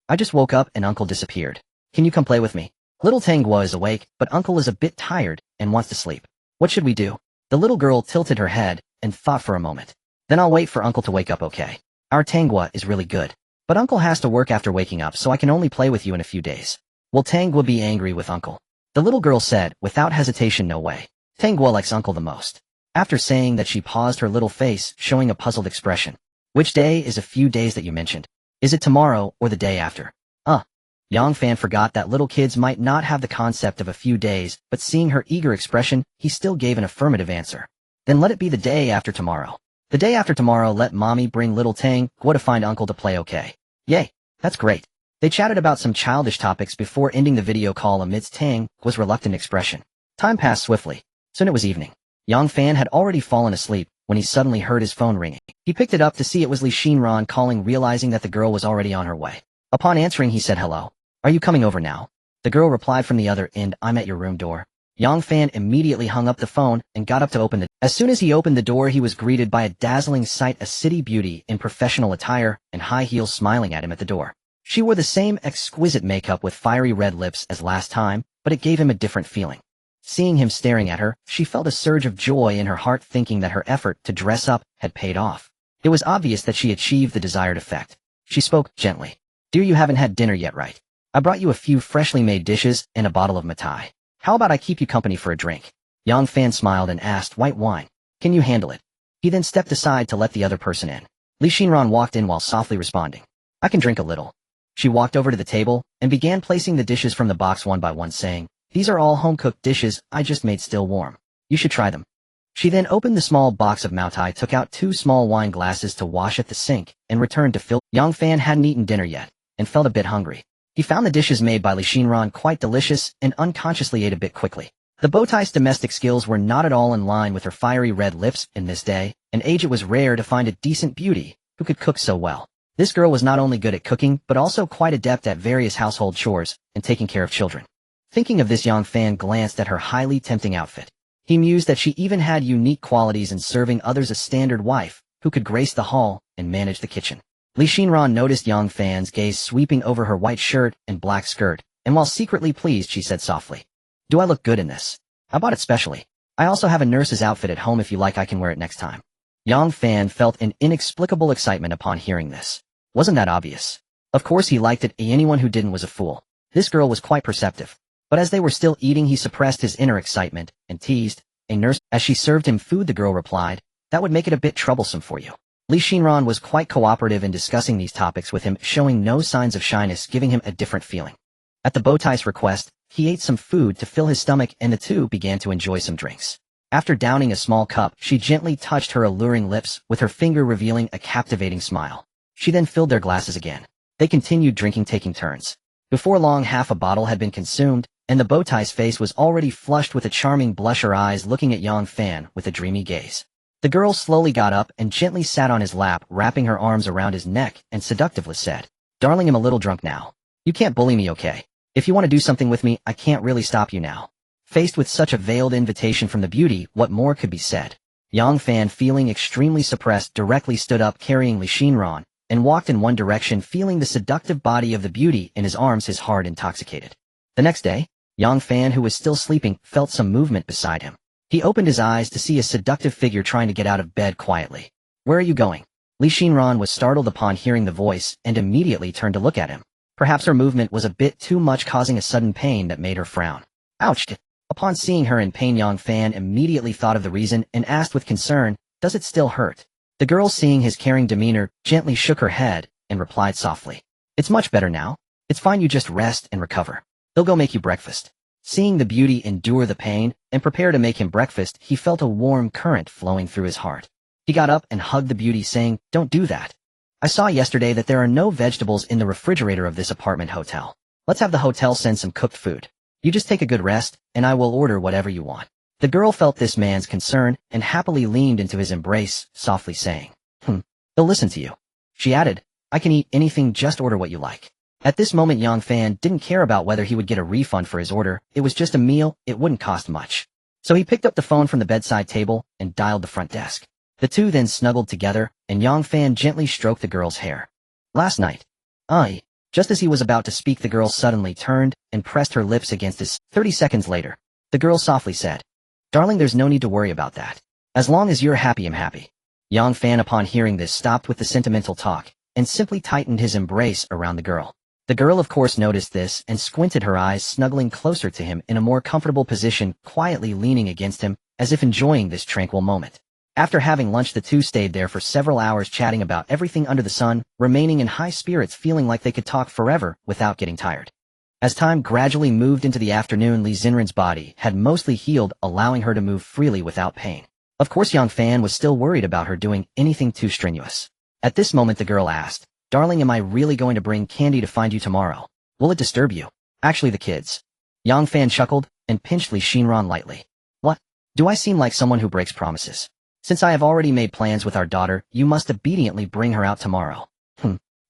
"I just woke up and Uncle disappeared. Can you come play with me?" Little Tangwa is awake, but Uncle is a bit tired and wants to sleep. "What should we do?" The little girl tilted her head and thought for a moment. "Then I'll wait for Uncle to wake up, okay? Our Tangwa is really good. But Uncle has to work after waking up, so I can only play with you in a few days." "Will Tangwa be angry with Uncle?" The little girl said, without hesitation, "No way. Tangwa likes Uncle the most." After saying that, she paused, her little face showing a puzzled expression. "Which day is a few days that you mentioned? Is it tomorrow or the day after?" Yang Fan forgot that little kids might not have the concept of a few days, but seeing her eager expression, he still gave an affirmative answer. "Then let it be the day after tomorrow. The day after tomorrow, let Mommy bring little Tangwa to find Uncle to play, okay?" "Yay, that's great." They chatted about some childish topics before ending the video call amidst Tangwa's reluctant expression. Time passed swiftly. Soon it was evening. Yang Fan had already fallen asleep when he suddenly heard his phone ringing. He picked it up to see it was Li Xinran calling, realizing that the girl was already on her way. Upon answering, he said, "Hello. Are you coming over now?" The girl replied from the other end, "I'm at your room door." Yang Fan immediately hung up the phone and got up to open it. As soon as he opened the door, he was greeted by a dazzling sight, a city beauty in professional attire and high heels smiling at him at the door. She wore the same exquisite makeup with fiery red lips as last time, but it gave him a different feeling. Seeing him staring at her, she felt a surge of joy in her heart, thinking that her effort to dress up had paid off. It was obvious that she achieved the desired effect. She spoke gently. "Dear, you haven't had dinner yet, right? I brought you a few freshly made dishes and a bottle of mitai. How about I keep you company for a drink?" Yang Fan smiled and asked, "White wine. Can you handle it?" He then stepped aside to let the other person in. Li Xinran walked in while softly responding, "I can drink a little." She walked over to the table and began placing the dishes from the box one by one, saying, "These are all home-cooked dishes I just made still warm. You should try them." She then opened the small box of mitai, took out 2 small wine glasses to wash at the sink, and returned to fill. Yang Fan hadn't eaten dinner yet and felt a bit hungry. He found the dishes made by Li Xinran quite delicious and unconsciously ate a bit quickly. The bowtie's domestic skills were not at all in line with her fiery red lips in this day and age. It was rare to find a decent beauty who could cook so well. This girl was not only good at cooking, but also quite adept at various household chores and taking care of children. Thinking of this, Yang Fan glanced at her highly tempting outfit. He mused that she even had unique qualities in serving others, a standard wife who could grace the hall and manage the kitchen. Li Xinran noticed Yang Fan's gaze sweeping over her white shirt and black skirt, and while secretly pleased, she said softly, "Do I look good in this? I bought it specially. I also have a nurse's outfit at home. If you like, I can wear it next time." Yang Fan felt an inexplicable excitement upon hearing this. Wasn't that obvious? Of course he liked it. Anyone who didn't was a fool. This girl was quite perceptive. But as they were still eating, he suppressed his inner excitement and teased, "A nurse?" As she served him food, the girl replied, "That would make it a bit troublesome for you." Li Xinran was quite cooperative in discussing these topics with him, showing no signs of shyness, giving him a different feeling. At the bowtie's request, he ate some food to fill his stomach, and the two began to enjoy some drinks. After downing a small cup, she gently touched her alluring lips with her finger, revealing a captivating smile. She then filled their glasses again. They continued drinking, taking turns. Before long, half a bottle had been consumed, and the bowtie's face was already flushed with a charming blush, her eyes looking at Yang Fan with a dreamy gaze. The girl slowly got up and gently sat on his lap, wrapping her arms around his neck, and seductively said, "Darling, I'm a little drunk now. You can't bully me, okay? If you want to do something with me, I can't really stop you now." Faced with such a veiled invitation from the beauty, what more could be said? Yang Fan, feeling extremely suppressed, directly stood up, carrying Li Xinran, and walked in one direction, feeling the seductive body of the beauty in his arms, his heart intoxicated. The next day, Yang Fan, who was still sleeping, felt some movement beside him. He opened his eyes to see a seductive figure trying to get out of bed quietly. "Where are you going?" Li Xinran was startled upon hearing the voice and immediately turned to look at him. Perhaps her movement was a bit too much, causing a sudden pain that made her frown. "Ouch!" Upon seeing her in pain, Yang Fan immediately thought of the reason and asked with concern, "Does it still hurt?" The girl, seeing his caring demeanor, gently shook her head and replied softly, "It's much better now. It's fine, you just rest and recover. They'll go make you breakfast." Seeing the beauty endure the pain and prepare to make him breakfast, he felt a warm current flowing through his heart. He got up and hugged the beauty, saying, "Don't do that. I saw yesterday that there are no vegetables in the refrigerator of this apartment hotel. Let's have the hotel send some cooked food. You just take a good rest, and I will order whatever you want." The girl felt this man's concern and happily leaned into his embrace, softly saying, "He'll listen to you." She added, "I can eat anything, just order what you like." At this moment, Yang Fan didn't care about whether he would get a refund for his order. It was just a meal, it wouldn't cost much. So he picked up the phone from the bedside table and dialed the front desk. The two then snuggled together, and Yang Fan gently stroked the girl's hair. "Last night." Just as he was about to speak, the girl suddenly turned and pressed her lips against his. 30 seconds later, the girl softly said, "Darling, there's no need to worry about that. As long as you're happy, I'm happy." Yang Fan, upon hearing this, stopped with the sentimental talk and simply tightened his embrace around the girl. The girl, of course, noticed this and squinted her eyes, snuggling closer to him in a more comfortable position, quietly leaning against him, as if enjoying this tranquil moment. After having lunch, the two stayed there for several hours, chatting about everything under the sun, remaining in high spirits, feeling like they could talk forever without getting tired. As time gradually moved into the afternoon, Li Xinran's body had mostly healed, allowing her to move freely without pain. Of course, Yang Fan was still worried about her doing anything too strenuous. At this moment, the girl asked, "Darling, am I really going to bring candy to find you tomorrow? Will it disturb you?" "Actually, the kids." Yang Fan chuckled and pinched Li Xinran lightly. "What? Do I seem like someone who breaks promises? Since I have already made plans with our daughter, you must obediently bring her out tomorrow."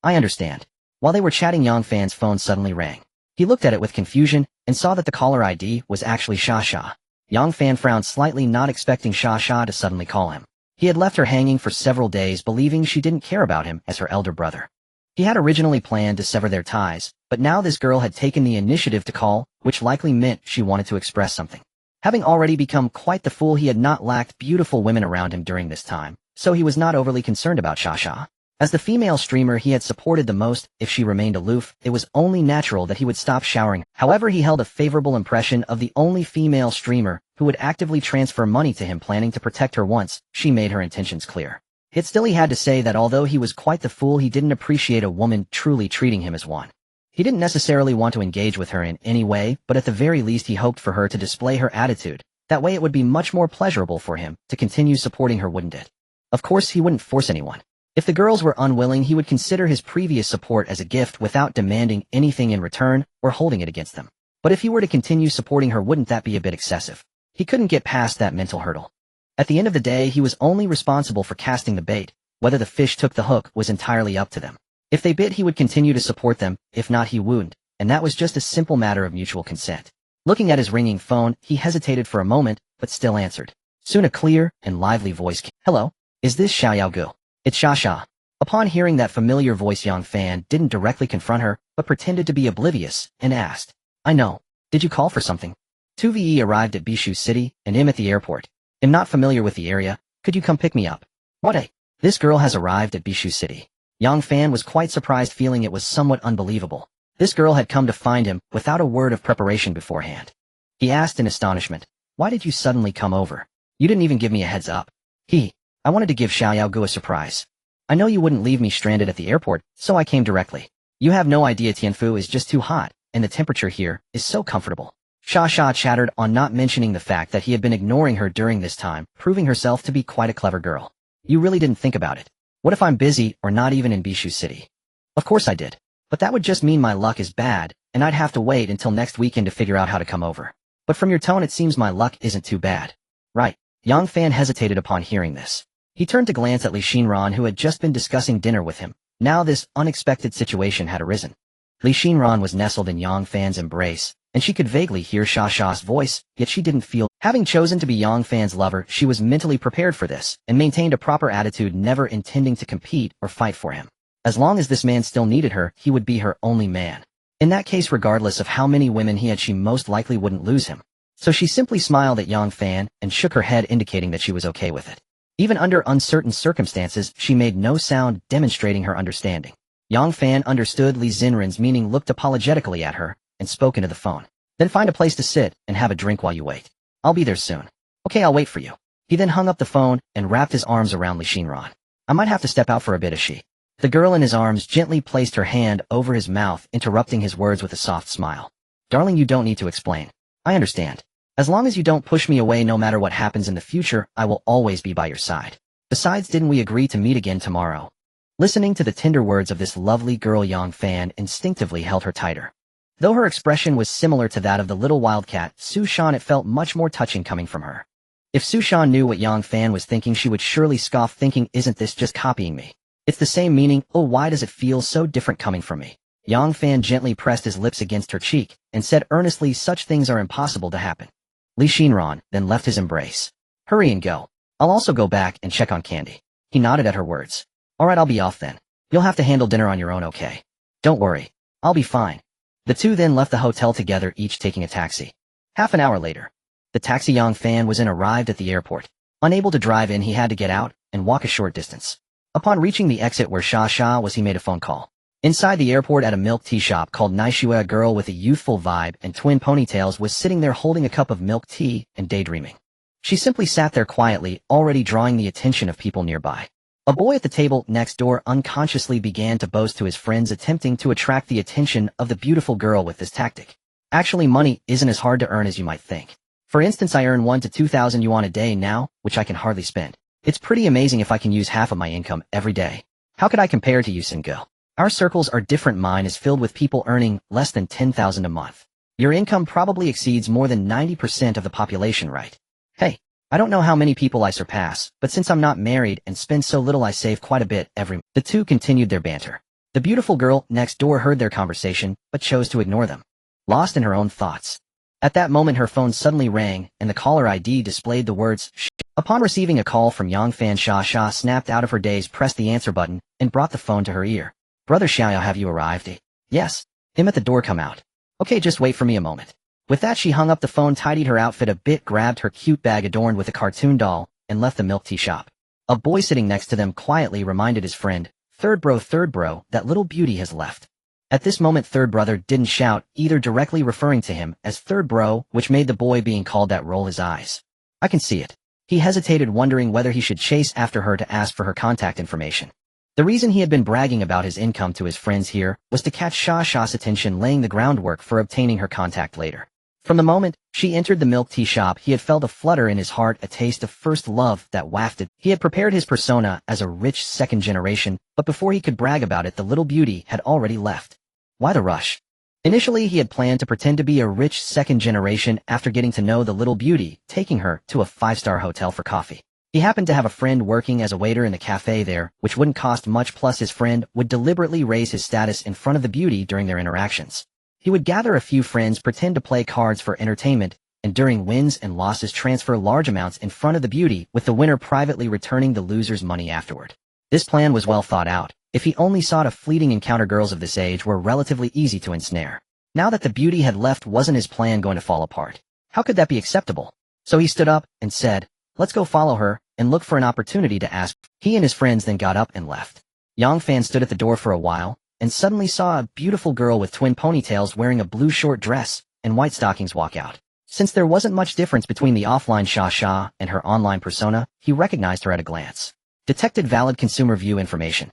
I understand." While they were chatting, Yang Fan's phone suddenly rang. He looked at it with confusion and saw that the caller ID was actually Sha Sha. Yang Fan frowned slightly, not expecting Sha Sha to suddenly call him. He had left her hanging for several days, believing she didn't care about him as her elder brother. He had originally planned to sever their ties, but now this girl had taken the initiative to call, which likely meant she wanted to express something. Having already become quite the fool, he had not lacked beautiful women around him during this time, so he was not overly concerned about Sha Sha. As the female streamer he had supported the most, if she remained aloof, it was only natural that he would stop showering. However, he held a favorable impression of the only female streamer who would actively transfer money to him, planning to protect her once she made her intentions clear. Yet still he had to say that although he was quite the fool, he didn't appreciate a woman truly treating him as one. He didn't necessarily want to engage with her in any way, but at the very least he hoped for her to display her attitude. That way it would be much more pleasurable for him to continue supporting her, wouldn't it? Of course, he wouldn't force anyone. If the girls were unwilling, he would consider his previous support as a gift without demanding anything in return or holding it against them. But if he were to continue supporting her, wouldn't that be a bit excessive? He couldn't get past that mental hurdle. At the end of the day, he was only responsible for casting the bait. Whether the fish took the hook was entirely up to them. If they bit, he would continue to support them, if not he wouldn't, and that was just a simple matter of mutual consent. Looking at his ringing phone, he hesitated for a moment, but still answered. Soon a clear and lively voice came. Hello? Is this Xiao Gu? It's Sha. Upon hearing that familiar voice, Yang Fan didn't directly confront her, but pretended to be oblivious, and asked. I know. Did you call for something? 2VE arrived at Bishu City, and am at the airport. Am not familiar with the area. Could you come pick me up? What a... This girl has arrived at Bishu City. Yang Fan was quite surprised, feeling it was somewhat unbelievable. This girl had come to find him without a word of preparation beforehand. He asked in astonishment, why did you suddenly come over? You didn't even give me a heads up. I wanted to give Xiao Gu a surprise. I know you wouldn't leave me stranded at the airport, so I came directly. You have no idea, Tianfu is just too hot, and the temperature here is so comfortable. Sha chattered on, not mentioning the fact that he had been ignoring her during this time, proving herself to be quite a clever girl. You really didn't think about it. What if I'm busy or not even in Bishu City? Of course I did. But that would just mean my luck is bad, and I'd have to wait until next weekend to figure out how to come over. But from your tone it seems my luck isn't too bad. Right. Yang Fan hesitated upon hearing this. He turned to glance at Li Xinran, who had just been discussing dinner with him. Now this unexpected situation had arisen. Li Xinran was nestled in Yang Fan's embrace, and she could vaguely hear Sha's voice, yet she didn't feel. Having chosen to be Yang Fan's lover, she was mentally prepared for this, and maintained a proper attitude, never intending to compete or fight for him. As long as this man still needed her, he would be her only man. In that case, regardless of how many women he had, she most likely wouldn't lose him. So she simply smiled at Yang Fan, and shook her head, indicating that she was okay with it. Even under uncertain circumstances, she made no sound, demonstrating her understanding. Yang Fan understood Li Xinran's meaning, looked apologetically at her, and spoke into the phone. Then find a place to sit, and have a drink while you wait. I'll be there soon. Okay, I'll wait for you. He then hung up the phone, and wrapped his arms around Li Xinran. I might have to step out for a bit, as she. The girl in his arms gently placed her hand over his mouth, interrupting his words with a soft smile. Darling, you don't need to explain. I understand. As long as you don't push me away, no matter what happens in the future, I will always be by your side. Besides, didn't we agree to meet again tomorrow? Listening to the tender words of this lovely girl, Yang Fan instinctively held her tighter. Though her expression was similar to that of the little wildcat, Su Shan, it felt much more touching coming from her. If Su Shan knew what Yang Fan was thinking, she would surely scoff, thinking, isn't this just copying me? It's the same meaning. Oh, why does it feel so different coming from me? Yang Fan gently pressed his lips against her cheek, and said earnestly, such things are impossible to happen. Li Xinran then left his embrace. Hurry and go. I'll also go back and check on Candy. He nodded at her words. Alright, I'll be off then. You'll have to handle dinner on your own, okay? Don't worry. I'll be fine. The two then left the hotel together, each taking a taxi. Half an hour later, the taxi Yang Fan was in arrived at the airport. Unable to drive in, he had to get out and walk a short distance. Upon reaching the exit where Sha was, he made a phone call. Inside the airport at a milk tea shop called Naishua, a girl with a youthful vibe and twin ponytails was sitting there holding a cup of milk tea and daydreaming. She simply sat there quietly, already drawing the attention of people nearby. A boy at the table next door unconsciously began to boast to his friends, attempting to attract the attention of the beautiful girl with this tactic. Actually, money isn't as hard to earn as you might think. For instance, I earn 1 to 2,000 yuan a day now, which I can hardly spend. It's pretty amazing if I can use half of my income every day. How could I compare to you, Singo? Our circles are different. Mine is filled with people earning less than 10,000 a month. Your income probably exceeds more than 90% of the population, right? Hey, I don't know how many people I surpass, but since I'm not married and spend so little, I save quite a bit every month. The two continued their banter. The beautiful girl next door heard their conversation, but chose to ignore them, lost in her own thoughts. At that moment, her phone suddenly rang, and the caller ID displayed the words "Shh." Upon receiving a call from Yang Fan, Sha snapped out of her daze, pressed the answer button, and brought the phone to her ear. Brother Xiao, have you arrived? Yes. Him at the door, come out. Okay, just wait for me a moment. With that, she hung up the phone, tidied her outfit a bit, grabbed her cute bag adorned with a cartoon doll, and left the milk tea shop. A boy sitting next to them quietly reminded his friend, third bro, that little beauty has left. At this moment, third brother didn't shout, either directly referring to him as third bro, which made the boy being called that roll his eyes. I can see it. He hesitated, wondering whether he should chase after her to ask for her contact information. The reason he had been bragging about his income to his friends here was to catch Sha's attention, laying the groundwork for obtaining her contact later. From the moment she entered the milk tea shop, he had felt a flutter in his heart, a taste of first love that wafted. He had prepared his persona as a rich second generation, but before he could brag about it, the little beauty had already left. Why the rush? Initially, he had planned to pretend to be a rich second generation after getting to know the little beauty, taking her to a five-star hotel for coffee. He happened to have a friend working as a waiter in the cafe there, which wouldn't cost much, plus his friend would deliberately raise his status in front of the beauty during their interactions. He would gather a few friends, pretend to play cards for entertainment, and during wins and losses transfer large amounts in front of the beauty, with the winner privately returning the loser's money afterward. This plan was well thought out. If he only sought a fleeting encounter, girls of this age were relatively easy to ensnare. Now that the beauty had left, wasn't his plan going to fall apart? How could that be acceptable? So he stood up and said, "Let's go follow her and look for an opportunity to ask." He and his friends then got up and left. Yang Fan stood at the door for a while and suddenly saw a beautiful girl with twin ponytails wearing a blue short dress and white stockings walk out. Since there wasn't much difference between the offline Sha and her online persona, he recognized her at a glance. Detected valid consumer view information.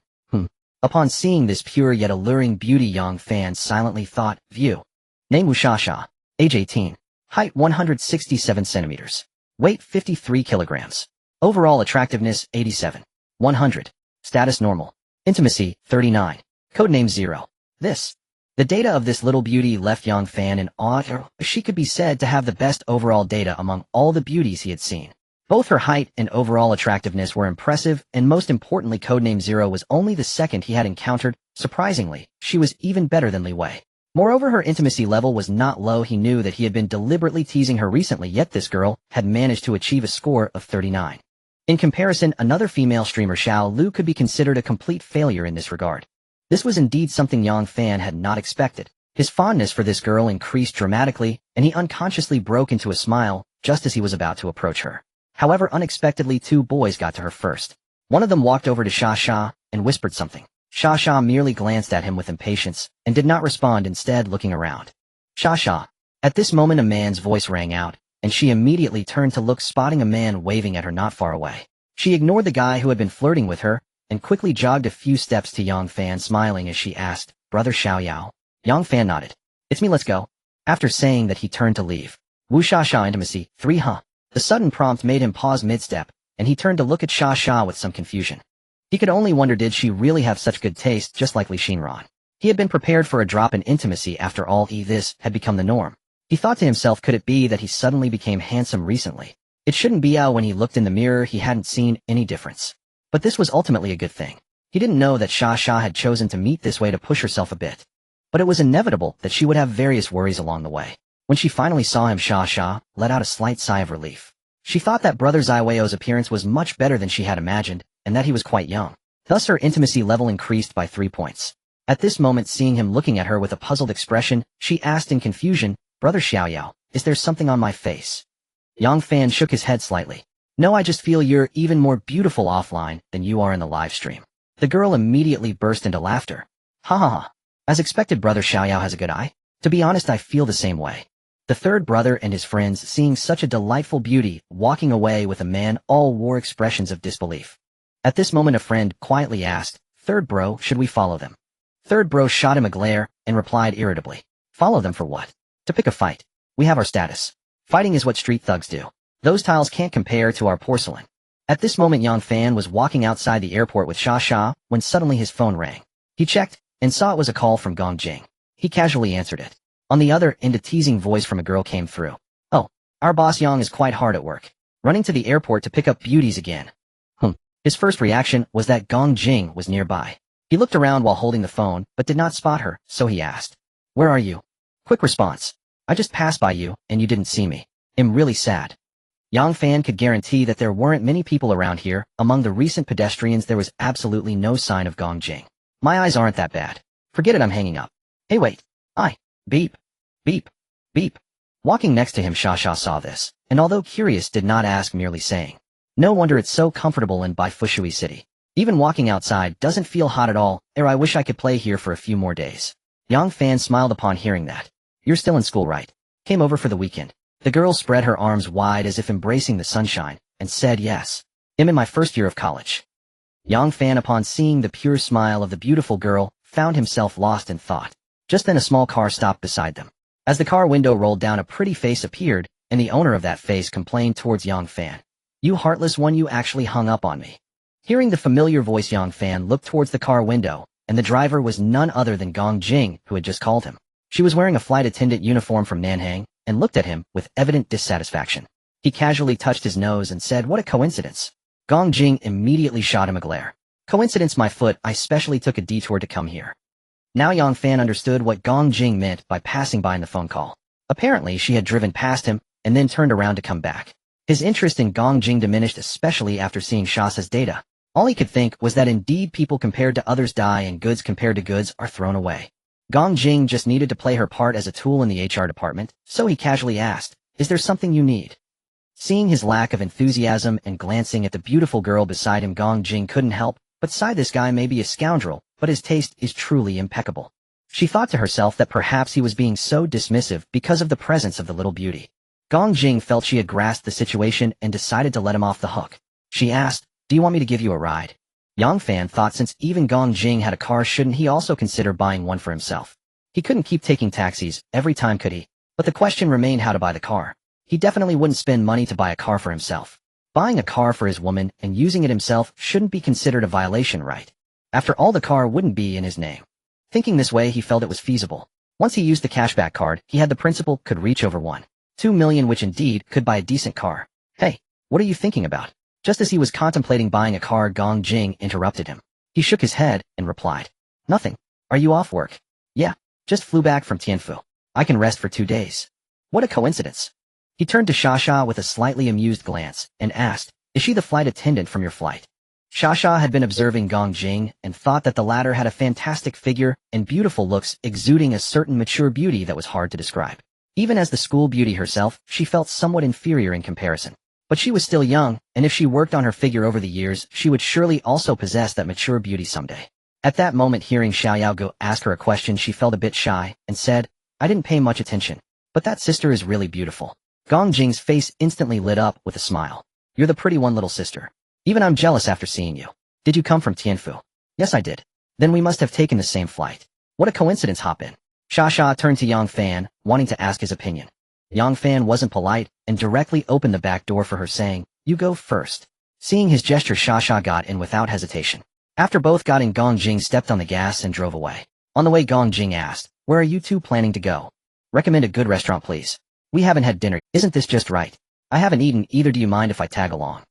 Upon seeing this pure yet alluring beauty, Yang Fan silently thought, view. Name Wu Sha. Age 18. Height 167 centimeters. Weight 53 kilograms. Overall attractiveness 87. 100. Status normal. Intimacy 39. Codename 0. The data of this little beauty left Yang Fan in awe. She could be said to have the best overall data among all the beauties he had seen. Both her height and overall attractiveness were impressive, and most importantly, Codename 0 was only the second he had encountered. Surprisingly, she was even better than Li Wei. Moreover, her intimacy level was not low. He knew that he had been deliberately teasing her recently, yet this girl had managed to achieve a score of 39. In comparison, another female streamer, Xiao Lu, could be considered a complete failure in this regard. This was indeed something Yang Fan had not expected. His fondness for this girl increased dramatically, and he unconsciously broke into a smile just as he was about to approach her. However, unexpectedly, two boys got to her first. One of them walked over to Sha and whispered something. Sha merely glanced at him with impatience and did not respond, instead looking around. Sha. At this moment, a man's voice rang out, and she immediately turned to look, spotting a man waving at her not far away. She ignored the guy who had been flirting with her and quickly jogged a few steps to Yang Fan, smiling as she asked, "Brother Xiao Yao?" Yang Fan nodded. "It's me, let's go." After saying that, he turned to leave. Wu Sha intimacy 3 The sudden prompt made him pause mid-step, and he turned to look at Sha with some confusion. He could only wonder, did she really have such good taste, just like Li Xinran? He had been prepared for a drop in intimacy. After all, this had become the norm. He thought to himself, could it be that he suddenly became handsome recently? It shouldn't be. When he looked in the mirror, he hadn't seen any difference. But this was ultimately a good thing. He didn't know that Sha had chosen to meet this way to push herself a bit. But it was inevitable that she would have various worries along the way. When she finally saw him, Sha let out a slight sigh of relief. She thought that Brother Zaiweo's appearance was much better than she had imagined, and that he was quite young. Thus her intimacy level increased by 3 points. At this moment, seeing him looking at her with a puzzled expression, she asked in confusion, "Brother Xiaoyao, is there something on my face?" Yang Fan shook his head slightly. "No, I just feel you're even more beautiful offline than you are in the live stream." The girl immediately burst into laughter. Ha. As expected, Brother Xiaoyao has a good eye. To be honest, I feel the same way. The third brother and his friends, seeing such a delightful beauty walking away with a man, all wore expressions of disbelief. At this moment, a friend quietly asked, "Third bro, should we follow them?" Third bro shot him a glare and replied irritably, "Follow them for what? To pick a fight. We have our status. Fighting is what street thugs do. Those tiles can't compare to our porcelain." At this moment, Yang Fan was walking outside the airport with Sha when suddenly his phone rang. He checked and saw it was a call from Gong Jing. He casually answered it. On the other end, a teasing voice from a girl came through. "Oh, our boss Yang is quite hard at work, running to the airport to pick up beauties again." His first reaction was that Gong Jing was nearby. He looked around while holding the phone, but did not spot her, so he asked, "Where are you?" Quick response. "I just passed by you, and you didn't see me. I'm really sad." Yang Fan could guarantee that there weren't many people around here. Among the recent pedestrians, there was absolutely no sign of Gong Jing. "My eyes aren't that bad. Forget it, I'm hanging up." "Hey, wait. Beep. Beep. Beep." Walking next to him, Sha saw this, and although curious, did not ask, merely saying, "No wonder it's so comfortable in Bai Fushui City. Even walking outside doesn't feel hot at all. I wish I could play here for a few more days." Yang Fan smiled upon hearing that. "You're still in school, right? Came over for the weekend?" The girl spread her arms wide as if embracing the sunshine, and said, "Yes. I'm in my first year of college." Yang Fan, upon seeing the pure smile of the beautiful girl, found himself lost in thought. Just then a small car stopped beside them. As the car window rolled down, a pretty face appeared, and the owner of that face complained towards Yang Fan. "You heartless one, you actually hung up on me." Hearing the familiar voice, Yang Fan looked towards the car window, and the driver was none other than Gong Jing, who had just called him. She was wearing a flight attendant uniform from Nanhang and looked at him with evident dissatisfaction. He casually touched his nose and said, "What a coincidence." Gong Jing immediately shot him a glare. "Coincidence, my foot, I specially took a detour to come here." Now Yang Fan understood what Gong Jing meant by passing by in the phone call. Apparently, she had driven past him and then turned around to come back. His interest in Gong Jing diminished, especially after seeing Shasa's data. All he could think was that indeed people compared to others die and goods compared to goods are thrown away. Gong Jing just needed to play her part as a tool in the HR department, so he casually asked, "Is there something you need?" Seeing his lack of enthusiasm and glancing at the beautiful girl beside him, Gong Jing couldn't help but sigh. This guy may be a scoundrel, but his taste is truly impeccable. She thought to herself that perhaps he was being so dismissive because of the presence of the little beauty. Gong Jing felt she had grasped the situation and decided to let him off the hook. She asked, "Do you want me to give you a ride?" Yang Fan thought since even Gong Jing had a car, shouldn't he also consider buying one for himself? He couldn't keep taking taxis every time, could he? But the question remained how to buy the car. He definitely wouldn't spend money to buy a car for himself. Buying a car for his woman and using it himself shouldn't be considered a violation, right? After all, the car wouldn't be in his name. Thinking this way, he felt it was feasible. Once he used the cashback card, he had the principal could reach over 1.2 million, which indeed could buy a decent car. "Hey, what are you thinking about?" Just as he was contemplating buying a car, Gong Jing interrupted him. He shook his head and replied, "Nothing. Are you off work?" "Yeah, just flew back from Tianfu. I can rest for 2 days." "What a coincidence." He turned to Shasha with a slightly amused glance and asked, "Is she the flight attendant from your flight?" Shasha had been observing Gong Jing and thought that the latter had a fantastic figure and beautiful looks, exuding a certain mature beauty that was hard to describe. Even as the school beauty herself, she felt somewhat inferior in comparison. But she was still young, and if she worked on her figure over the years, she would surely also possess that mature beauty someday. At that moment, hearing Xiaoyaogu ask her a question, she felt a bit shy and said, "I didn't pay much attention, but that sister is really beautiful." Gong Jing's face instantly lit up with a smile. "You're the pretty one, little sister. Even I'm jealous after seeing you. Did you come from Tianfu?" "Yes, I did." "Then we must have taken the same flight." "What a coincidence, hop in." Shasha turned to Yang Fan, wanting to ask his opinion. Yang Fan wasn't polite and directly opened the back door for her, saying, "You go first." Seeing his gesture, Shasha got in without hesitation. After both got in, Gong Jing stepped on the gas and drove away. On the way, Gong Jing asked, "Where are you two planning to go?" "Recommend a good restaurant, please. We haven't had dinner. Isn't this just right? I haven't eaten either. Do you mind if I tag along?"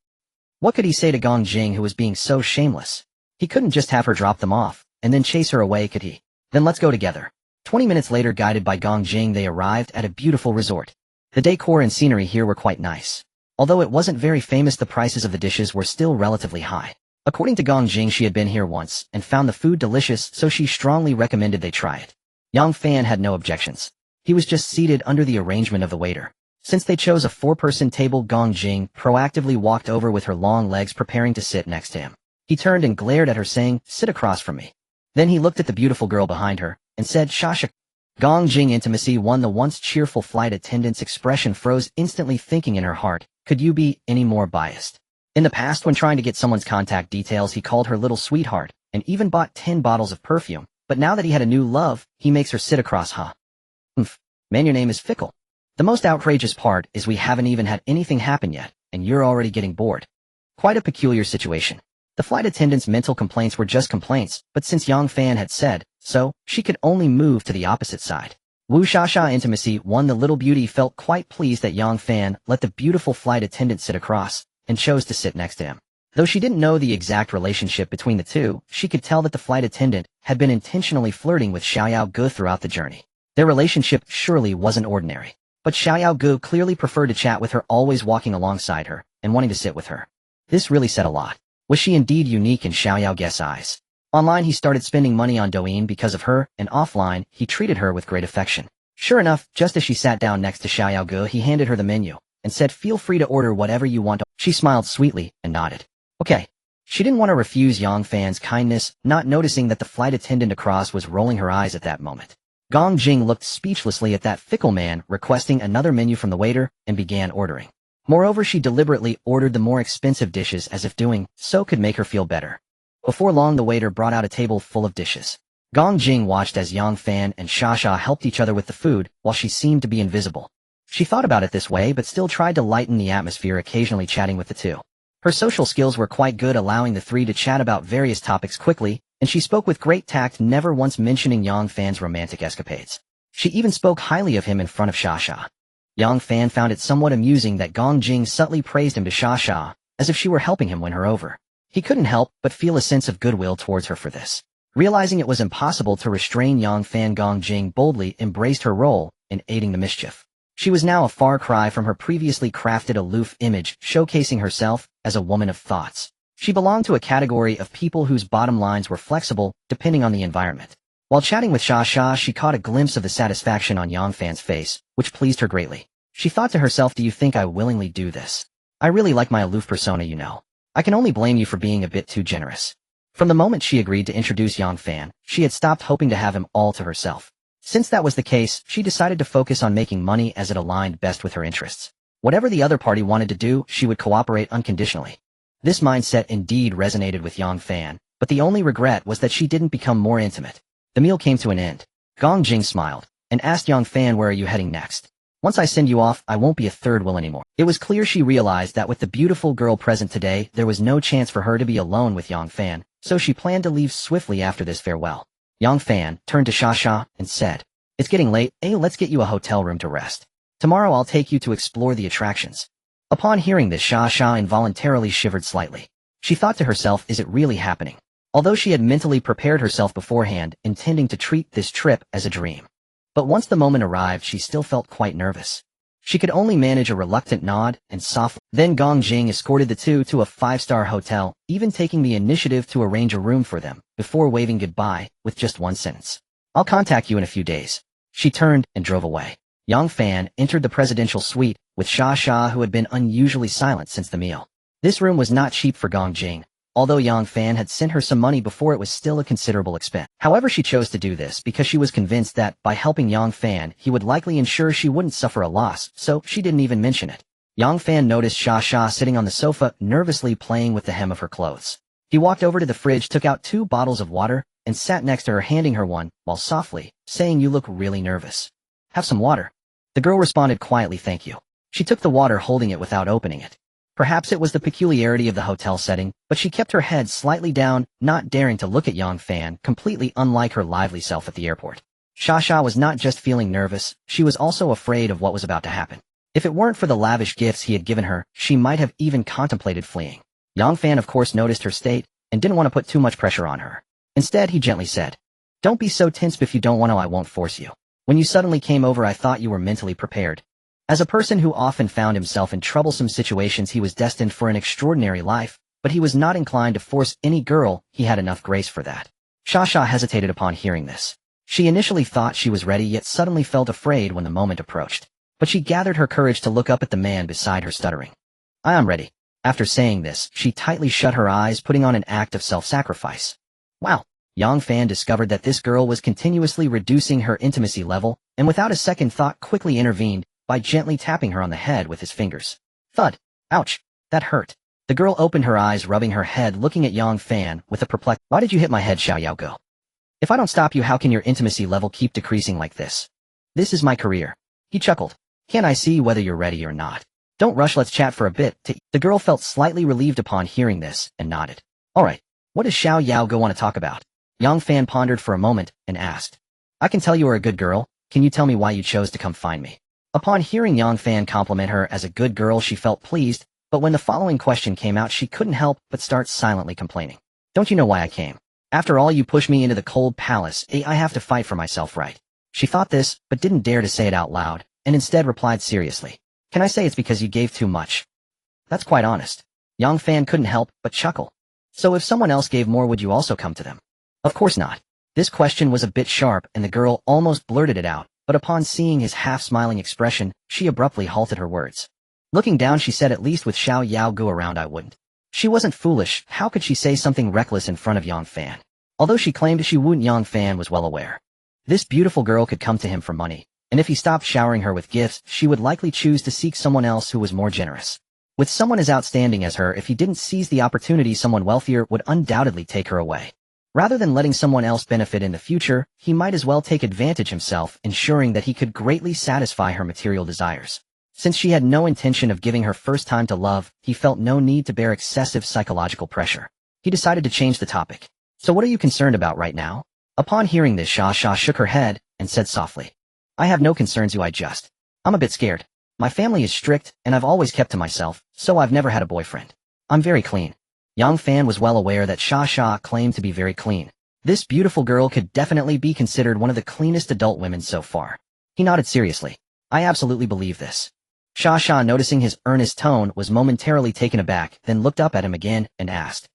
What could he say to Gong Jing, who was being so shameless? He couldn't just have her drop them off and then chase her away, could he? "Then let's go together." 20 minutes later, guided by Gong Jing, they arrived at a beautiful resort. The decor and scenery here were quite nice. Although it wasn't very famous, the prices of the dishes were still relatively high. According to Gong Jing, she had been here once and found the food delicious, so she strongly recommended they try it. Yang Fan had no objections. He was just seated under the arrangement of the waiter. Since they chose a 4-person table, Gong Jing proactively walked over with her long legs, preparing to sit next to him. He turned and glared at her, saying, "Sit across from me." Then he looked at the beautiful girl behind her and said, "Shasha." Gong Jing intimacy won. The once cheerful flight attendant's expression froze, instantly thinking in her heart, could you be any more biased? In the past, when trying to get someone's contact details, he called her little sweetheart and even bought 10 bottles of perfume. But now that he had a new love, he makes her sit across, huh? Man, your name is fickle. The most outrageous part is we haven't even had anything happen yet, and you're already getting bored. Quite a peculiar situation. The flight attendant's mental complaints were just complaints, but since Yang Fan had said so, she could only move to the opposite side. Wu Shasha intimacy won. The little beauty felt quite pleased that Yang Fan let the beautiful flight attendant sit across, and chose to sit next to him. Though she didn't know the exact relationship between the two, she could tell that the flight attendant had been intentionally flirting with Xiaoyaogu throughout the journey. Their relationship surely wasn't ordinary. But Xiaoyaogu clearly preferred to chat with her, always walking alongside her and wanting to sit with her. This really said a lot. Was she indeed unique in Xiaoyaogu's eyes? Online, he started spending money on Douyin because of her, and offline, he treated her with great affection. Sure enough, just as she sat down next to Xiaoyaogu, he handed her the menu and said, "Feel free to order whatever you want." She smiled sweetly and nodded. Okay. She didn't want to refuse Yang Fan's kindness, not noticing that the flight attendant across was rolling her eyes at that moment. Gong Jing looked speechlessly at that fickle man, requesting another menu from the waiter, and began ordering. Moreover, she deliberately ordered the more expensive dishes as if doing so could make her feel better. Before long, the waiter brought out a table full of dishes. Gong Jing watched as Yang Fan and Shasha helped each other with the food, while she seemed to be invisible. She thought about it this way, but still tried to lighten the atmosphere, occasionally chatting with the two. Her social skills were quite good, allowing the three to chat about various topics quickly, and she spoke with great tact, never once mentioning Yang Fan's romantic escapades. She even spoke highly of him in front of Sha. Yang Fan found it somewhat amusing that Gong Jing subtly praised him to Sha, as if she were helping him win her over. He couldn't help but feel a sense of goodwill towards her for this. Realizing it was impossible to restrain Yang Fan, Gong Jing boldly embraced her role in aiding the mischief. She was now a far cry from her previously crafted aloof image, showcasing herself as a woman of thoughts. She belonged to a category of people whose bottom lines were flexible, depending on the environment. While chatting with Sha, she caught a glimpse of the satisfaction on Yang Fan's face, which pleased her greatly. She thought to herself, do you think I willingly do this? I really like my aloof persona, you know. I can only blame you for being a bit too generous. From the moment she agreed to introduce Yang Fan, she had stopped hoping to have him all to herself. Since that was the case, she decided to focus on making money as it aligned best with her interests. Whatever the other party wanted to do, she would cooperate unconditionally. This mindset indeed resonated with Yang Fan, but the only regret was that she didn't become more intimate. The meal came to an end. Gong Jing smiled and asked Yang Fan, where are you heading next? Once I send you off, I won't be a third wheel anymore. It was clear she realized that with the beautiful girl present today, there was no chance for her to be alone with Yang Fan, so she planned to leave swiftly after this farewell. Yang Fan turned to Sha and said, it's getting late, let's get you a hotel room to rest. Tomorrow I'll take you to explore the attractions. Upon hearing this, Sha involuntarily shivered slightly. She thought to herself, is it really happening? Although she had mentally prepared herself beforehand, intending to treat this trip as a dream. But once the moment arrived, she still felt quite nervous. She could only manage a reluctant nod and softly. Then Gong Jing escorted the two to a 5-star hotel, even taking the initiative to arrange a room for them, before waving goodbye with just one sentence. I'll contact you in a few days. She turned and drove away. Yang Fan entered the presidential suite with Sha, who had been unusually silent since the meal. This room was not cheap for Gong Jing. Although Yang Fan had sent her some money before, it was still a considerable expense. However, she chose to do this because she was convinced that, by helping Yang Fan, he would likely ensure she wouldn't suffer a loss, so she didn't even mention it. Yang Fan noticed Sha sitting on the sofa, nervously playing with the hem of her clothes. He walked over to the fridge, took out 2 bottles of water, and sat next to her, handing her one, while softly saying, you look really nervous. Have some water. The girl responded quietly, thank you. She took the water, holding it without opening it. Perhaps it was the peculiarity of the hotel setting, but she kept her head slightly down, not daring to look at Yang Fan, completely unlike her lively self at the airport. Sha was not just feeling nervous, she was also afraid of what was about to happen. If it weren't for the lavish gifts he had given her, she might have even contemplated fleeing. Yang Fan of course noticed her state, and didn't want to put too much pressure on her. Instead, he gently said, don't be so tense. If you don't want to, I won't force you. When you suddenly came over, I thought you were mentally prepared. As a person who often found himself in troublesome situations, he was destined for an extraordinary life, but he was not inclined to force any girl. He had enough grace for that. Sha hesitated upon hearing this. She initially thought she was ready, yet suddenly felt afraid when the moment approached. But she gathered her courage to look up at the man beside her, stuttering, I am ready. After saying this, she tightly shut her eyes, putting on an act of self-sacrifice. Wow. Yang Fan discovered that this girl was continuously reducing her intimacy level, and without a second thought quickly intervened by gently tapping her on the head with his fingers. Thud. Ouch. That hurt. The girl opened her eyes, rubbing her head, looking at Yang Fan with a perplexed, why did you hit my head, Xiao Yao Go? If I don't stop you, how can your intimacy level keep decreasing like this? This is my career. He chuckled. Can't I see whether you're ready or not? Don't rush, let's chat for a bit. The girl felt slightly relieved upon hearing this, and nodded. Alright. What does Xiao Yao Go want to talk about? Yang Fan pondered for a moment, and asked. I can tell you are a good girl. Can you tell me why you chose to come find me? Upon hearing Yang Fan compliment her as a good girl, she felt pleased, but when the following question came out, she couldn't help but start silently complaining. Don't you know why I came? After all, you pushed me into the cold palace. I have to fight for myself, right? She thought this, but didn't dare to say it out loud, and instead replied seriously. Can I say it's because you gave too much? That's quite honest. Yang Fan couldn't help but chuckle. So if someone else gave more, would you also come to them? Of course not. This question was a bit sharp, and the girl almost blurted it out, but upon seeing his half-smiling expression, she abruptly halted her words. Looking down, she said, at least with Xiao Yao Go around, I wouldn't. She wasn't foolish. How could she say something reckless in front of Yang Fan? Although she claimed she wouldn't, Yang Fan was well aware. This beautiful girl could come to him for money, and if he stopped showering her with gifts, she would likely choose to seek someone else who was more generous. With someone as outstanding as her, if he didn't seize the opportunity, someone wealthier would undoubtedly take her away. Rather than letting someone else benefit in the future, he might as well take advantage himself, ensuring that he could greatly satisfy her material desires. Since she had no intention of giving her first time to love, he felt no need to bear excessive psychological pressure. He decided to change the topic. So what are you concerned about right now? Upon hearing this, Sha shook her head and said softly, I have no concerns I'm a bit scared. My family is strict, and I've always kept to myself, so I've never had a boyfriend. I'm very clean. Yang Fan was well aware that Sha Sha claimed to be very clean. This beautiful girl could definitely be considered one of the cleanest adult women so far. He nodded seriously. I absolutely believe this. Sha Sha, noticing his earnest tone, was momentarily taken aback, then looked up at him again and asked,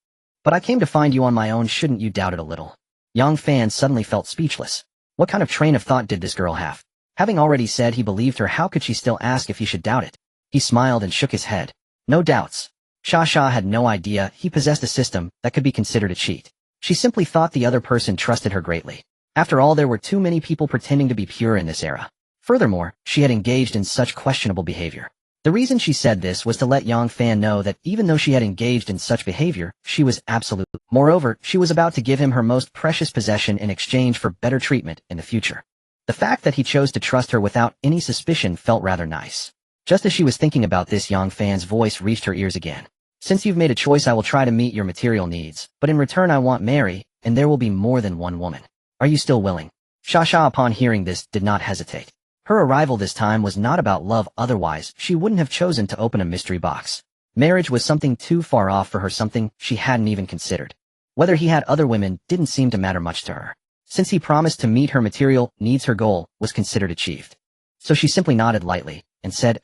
"But I came to find you on my own, shouldn't you doubt it a little?" Yang Fan suddenly felt speechless. What kind of train of thought did this girl have? Having already said he believed her, how could she still ask if he should doubt it? He smiled and shook his head. No doubts. Sha Sha had no idea he possessed a system that could be considered a cheat. She simply thought the other person trusted her greatly. After all, there were too many people pretending to be pure in this era. Furthermore, she had engaged in such questionable behavior. The reason she said this was to let Yang Fan know that even though she had engaged in such behavior, she was absolute. Moreover, she was about to give him her most precious possession in exchange for better treatment in the future. The fact that he chose to trust her without any suspicion felt rather nice. Just as she was thinking about this, Yang Fan's voice reached her ears again. Since you've made a choice, I will try to meet your material needs, but in return I want Mary, and there will be more than one woman. Are you still willing? Sha Sha, upon hearing this, did not hesitate. Her arrival this time was not about love, otherwise she wouldn't have chosen to open a mystery box. Marriage was something too far off for her, something she hadn't even considered. Whether he had other women didn't seem to matter much to her. Since he promised to meet her material needs, her goal was considered achieved. So she simply nodded lightly and said,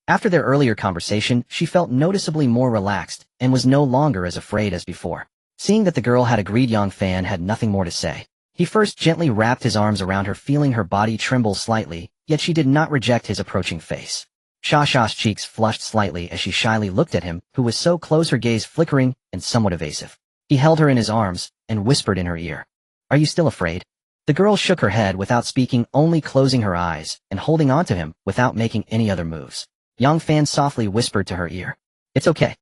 After their earlier conversation, she felt noticeably more relaxed and was no longer as afraid as before. Seeing that the girl had agreed, Yang Fan had nothing more to say. He first gently wrapped his arms around her, feeling her body tremble slightly, yet she did not reject his approaching face. Sha Sha's cheeks flushed slightly as she shyly looked at him, who was so close, her gaze flickering and somewhat evasive. He held her in his arms and whispered in her ear, "Are you still afraid?" The girl shook her head without speaking, only closing her eyes and holding on to him without making any other moves. Yang Fan softly whispered to her ear, "It's okay,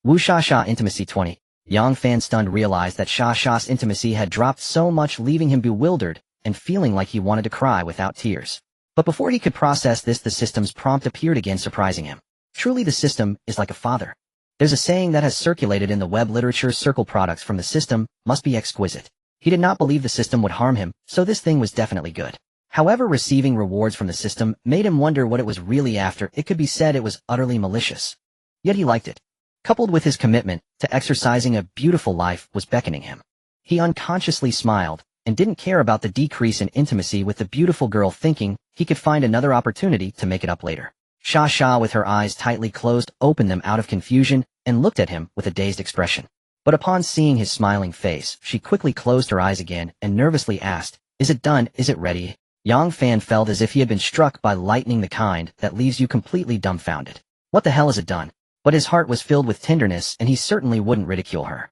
Wu Sha Sha Intimacy 20. Yang Fan, stunned, realized that Sha Sha's intimacy had dropped so much, leaving him bewildered and feeling like he wanted to cry without tears. But before he could process this, the system's prompt appeared again, surprising him. Truly, the system is like a father. There's a saying that has circulated in the web literature: circle products from the system must be exquisite. He did not believe the system would harm him, so this thing was definitely good. However, receiving rewards from the system made him wonder what it was really after. It could be said it was utterly malicious. Yet he liked it. Coupled with his commitment to exercising a beautiful life was beckoning him. He unconsciously smiled and didn't care about the decrease in intimacy with the beautiful girl, thinking he could find another opportunity to make it up later. Sha Sha, with her eyes tightly closed, opened them out of confusion and looked at him with a dazed expression. But upon seeing his smiling face, she quickly closed her eyes again and nervously asked, "Is it done? Is it ready?" Yang Fan felt as if he had been struck by lightning, the kind that leaves you completely dumbfounded. What the hell is it done? But his heart was filled with tenderness, and he certainly wouldn't ridicule her.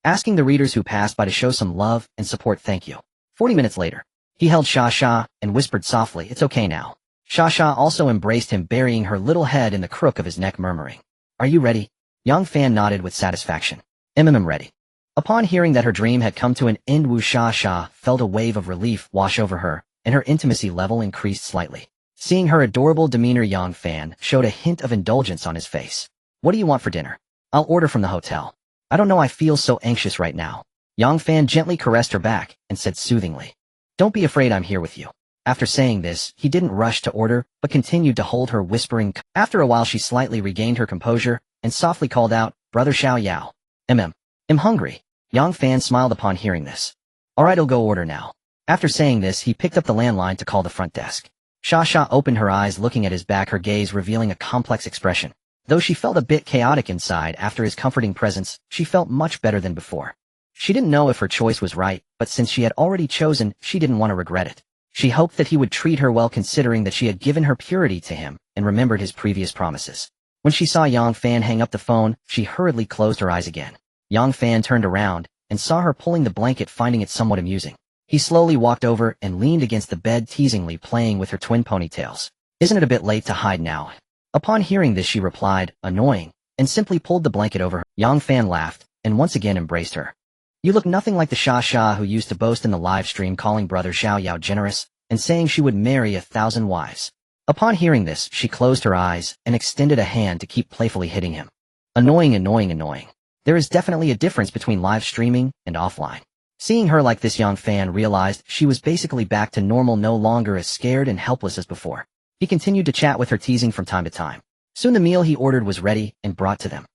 Asking the readers who passed by to show some love and support. Thank you. 40 minutes later, he held Sha Sha and whispered softly, "It's okay now." Sha Sha also embraced him, burying her little head in the crook of his neck, murmuring, "Are you ready?" Yang Fan nodded with satisfaction. I'm ready." Upon hearing that her dream had come to an end, Wu Sha Sha felt a wave of relief wash over her, and her intimacy level increased slightly. Seeing her adorable demeanor, Yang Fan showed a hint of indulgence on his face. "What do you want for dinner?" "I'll order from the hotel." "I don't know, I feel so anxious right now." Yang Fan gently caressed her back and said soothingly, "Don't be afraid, I'm here with you." After saying this, he didn't rush to order, but continued to hold her, whispering. After a while, she slightly regained her composure and softly called out, "Brother Xiao Yao. I'm hungry." Yang Fan smiled upon hearing this. "Alright, I'll go order now." After saying this, he picked up the landline to call the front desk. Sha Sha opened her eyes, looking at his back, her gaze revealing a complex expression. Though she felt a bit chaotic inside after his comforting presence, she felt much better than before. She didn't know if her choice was right, but since she had already chosen, she didn't want to regret it. She hoped that he would treat her well, considering that she had given her purity to him and remembered his previous promises. When she saw Yang Fan hang up the phone, she hurriedly closed her eyes again. Yang Fan turned around and saw her pulling the blanket, finding it somewhat amusing. He slowly walked over and leaned against the bed, teasingly playing with her twin ponytails. "Isn't it a bit late to hide now?" Upon hearing this, she replied, "Annoying," and simply pulled the blanket over her. Yang Fan laughed and once again embraced her. "You look nothing like the Sha Sha who used to boast in the live stream, calling Brother Xiao Yao generous and saying she would marry 1,000 wives." Upon hearing this, she closed her eyes and extended a hand to keep playfully hitting him. "Annoying, annoying, annoying. There is definitely a difference between live streaming and offline. Seeing her like this, Yang Fan realized she was basically back to normal, no longer as scared and helpless as before. He continued to chat with her, teasing from time to time. Soon the meal he ordered was ready and brought to them.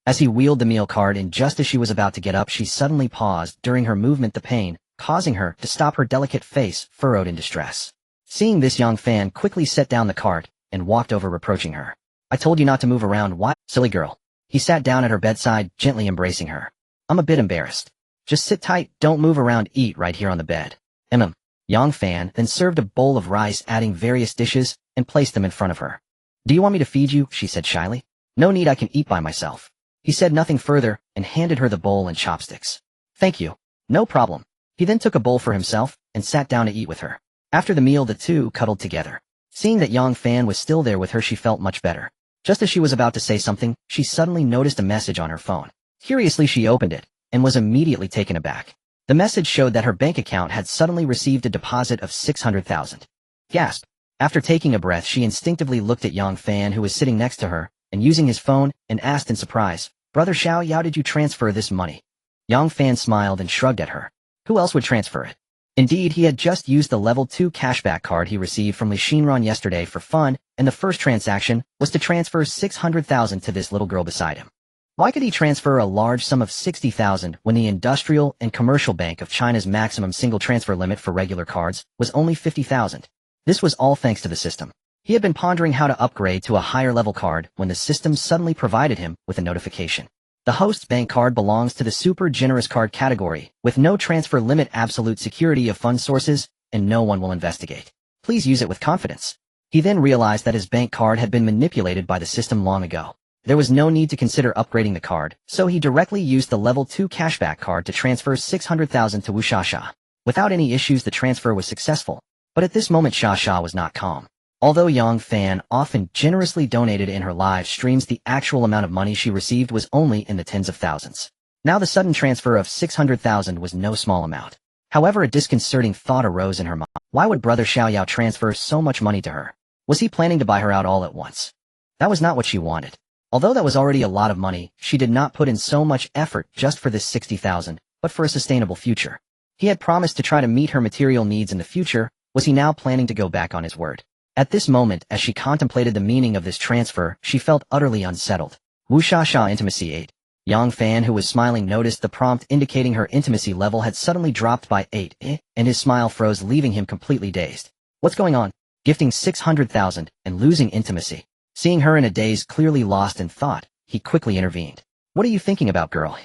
As he wheeled the meal cart in, just as she was about to get up, she suddenly paused. During her movement, the pain, causing her to stop, her delicate face furrowed in distress. Seeing this, Yang Fan quickly set down the cart and walked over, reproaching her. I told you not to move around, why, silly girl? He sat down at her bedside, gently embracing her. I'm a bit embarrassed. Just sit tight, don't move around, eat right here on the bed. Yang Fan then served a bowl of rice, adding various dishes, and placed them in front of her. Do you want me to feed you? She said shyly. No need, I can eat by myself. He said nothing further and handed her the bowl and chopsticks. Thank you. No problem. He then took a bowl for himself and sat down to eat with her. After the meal, the two cuddled together. Seeing that Yang Fan was still there with her, she felt much better. Just as she was about to say something, she suddenly noticed a message on her phone. Curiously, she opened it and was immediately taken aback. The message showed that her bank account had suddenly received a deposit of 600,000. Gasp! After taking a breath, she instinctively looked at Yang Fan, who was sitting next to her, and using his phone, and asked in surprise, Brother Xiao Yao, did you transfer this money? Yang Fan smiled and shrugged at her. Who else would transfer it? Indeed, he had just used the level 2 cashback card he received from Li Xinran yesterday for fun, and the first transaction was to transfer 600,000 to this little girl beside him. Why could he transfer a large sum of 60,000 when the Industrial and Commercial Bank of China's maximum single transfer limit for regular cards was only 50,000? This was all thanks to the system. He had been pondering how to upgrade to a higher level card when the system suddenly provided him with a notification. The host's bank card belongs to the super generous card category, with no transfer limit, absolute security of fund sources, and no one will investigate. Please use it with confidence. He then realized that his bank card had been manipulated by the system long ago. There was no need to consider upgrading the card, so he directly used the level 2 cashback card to transfer 600,000 to Wu Shasha. Without any issues, the transfer was successful. But at this moment, Shasha was not calm. Although Yang Fan often generously donated in her live streams, the actual amount of money she received was only in the tens of thousands. Now the sudden transfer of 600,000 was no small amount. However, a disconcerting thought arose in her mind. Why would Brother Xiao Yao transfer so much money to her? Was he planning to buy her out all at once? That was not what she wanted. Although that was already a lot of money, she did not put in so much effort just for this 60,000, but for a sustainable future. He had promised to try to meet her material needs in the future. Was he now planning to go back on his word? At this moment, as she contemplated the meaning of this transfer, she felt utterly unsettled. Wu Shasha Intimacy 8. Yang Fan, who was smiling, noticed the prompt indicating her intimacy level had suddenly dropped by 8, and his smile froze, leaving him completely dazed. What's going on? Gifting 600,000 and losing intimacy. Seeing her in a daze, clearly lost in thought, he quickly intervened. What are you thinking about, girl?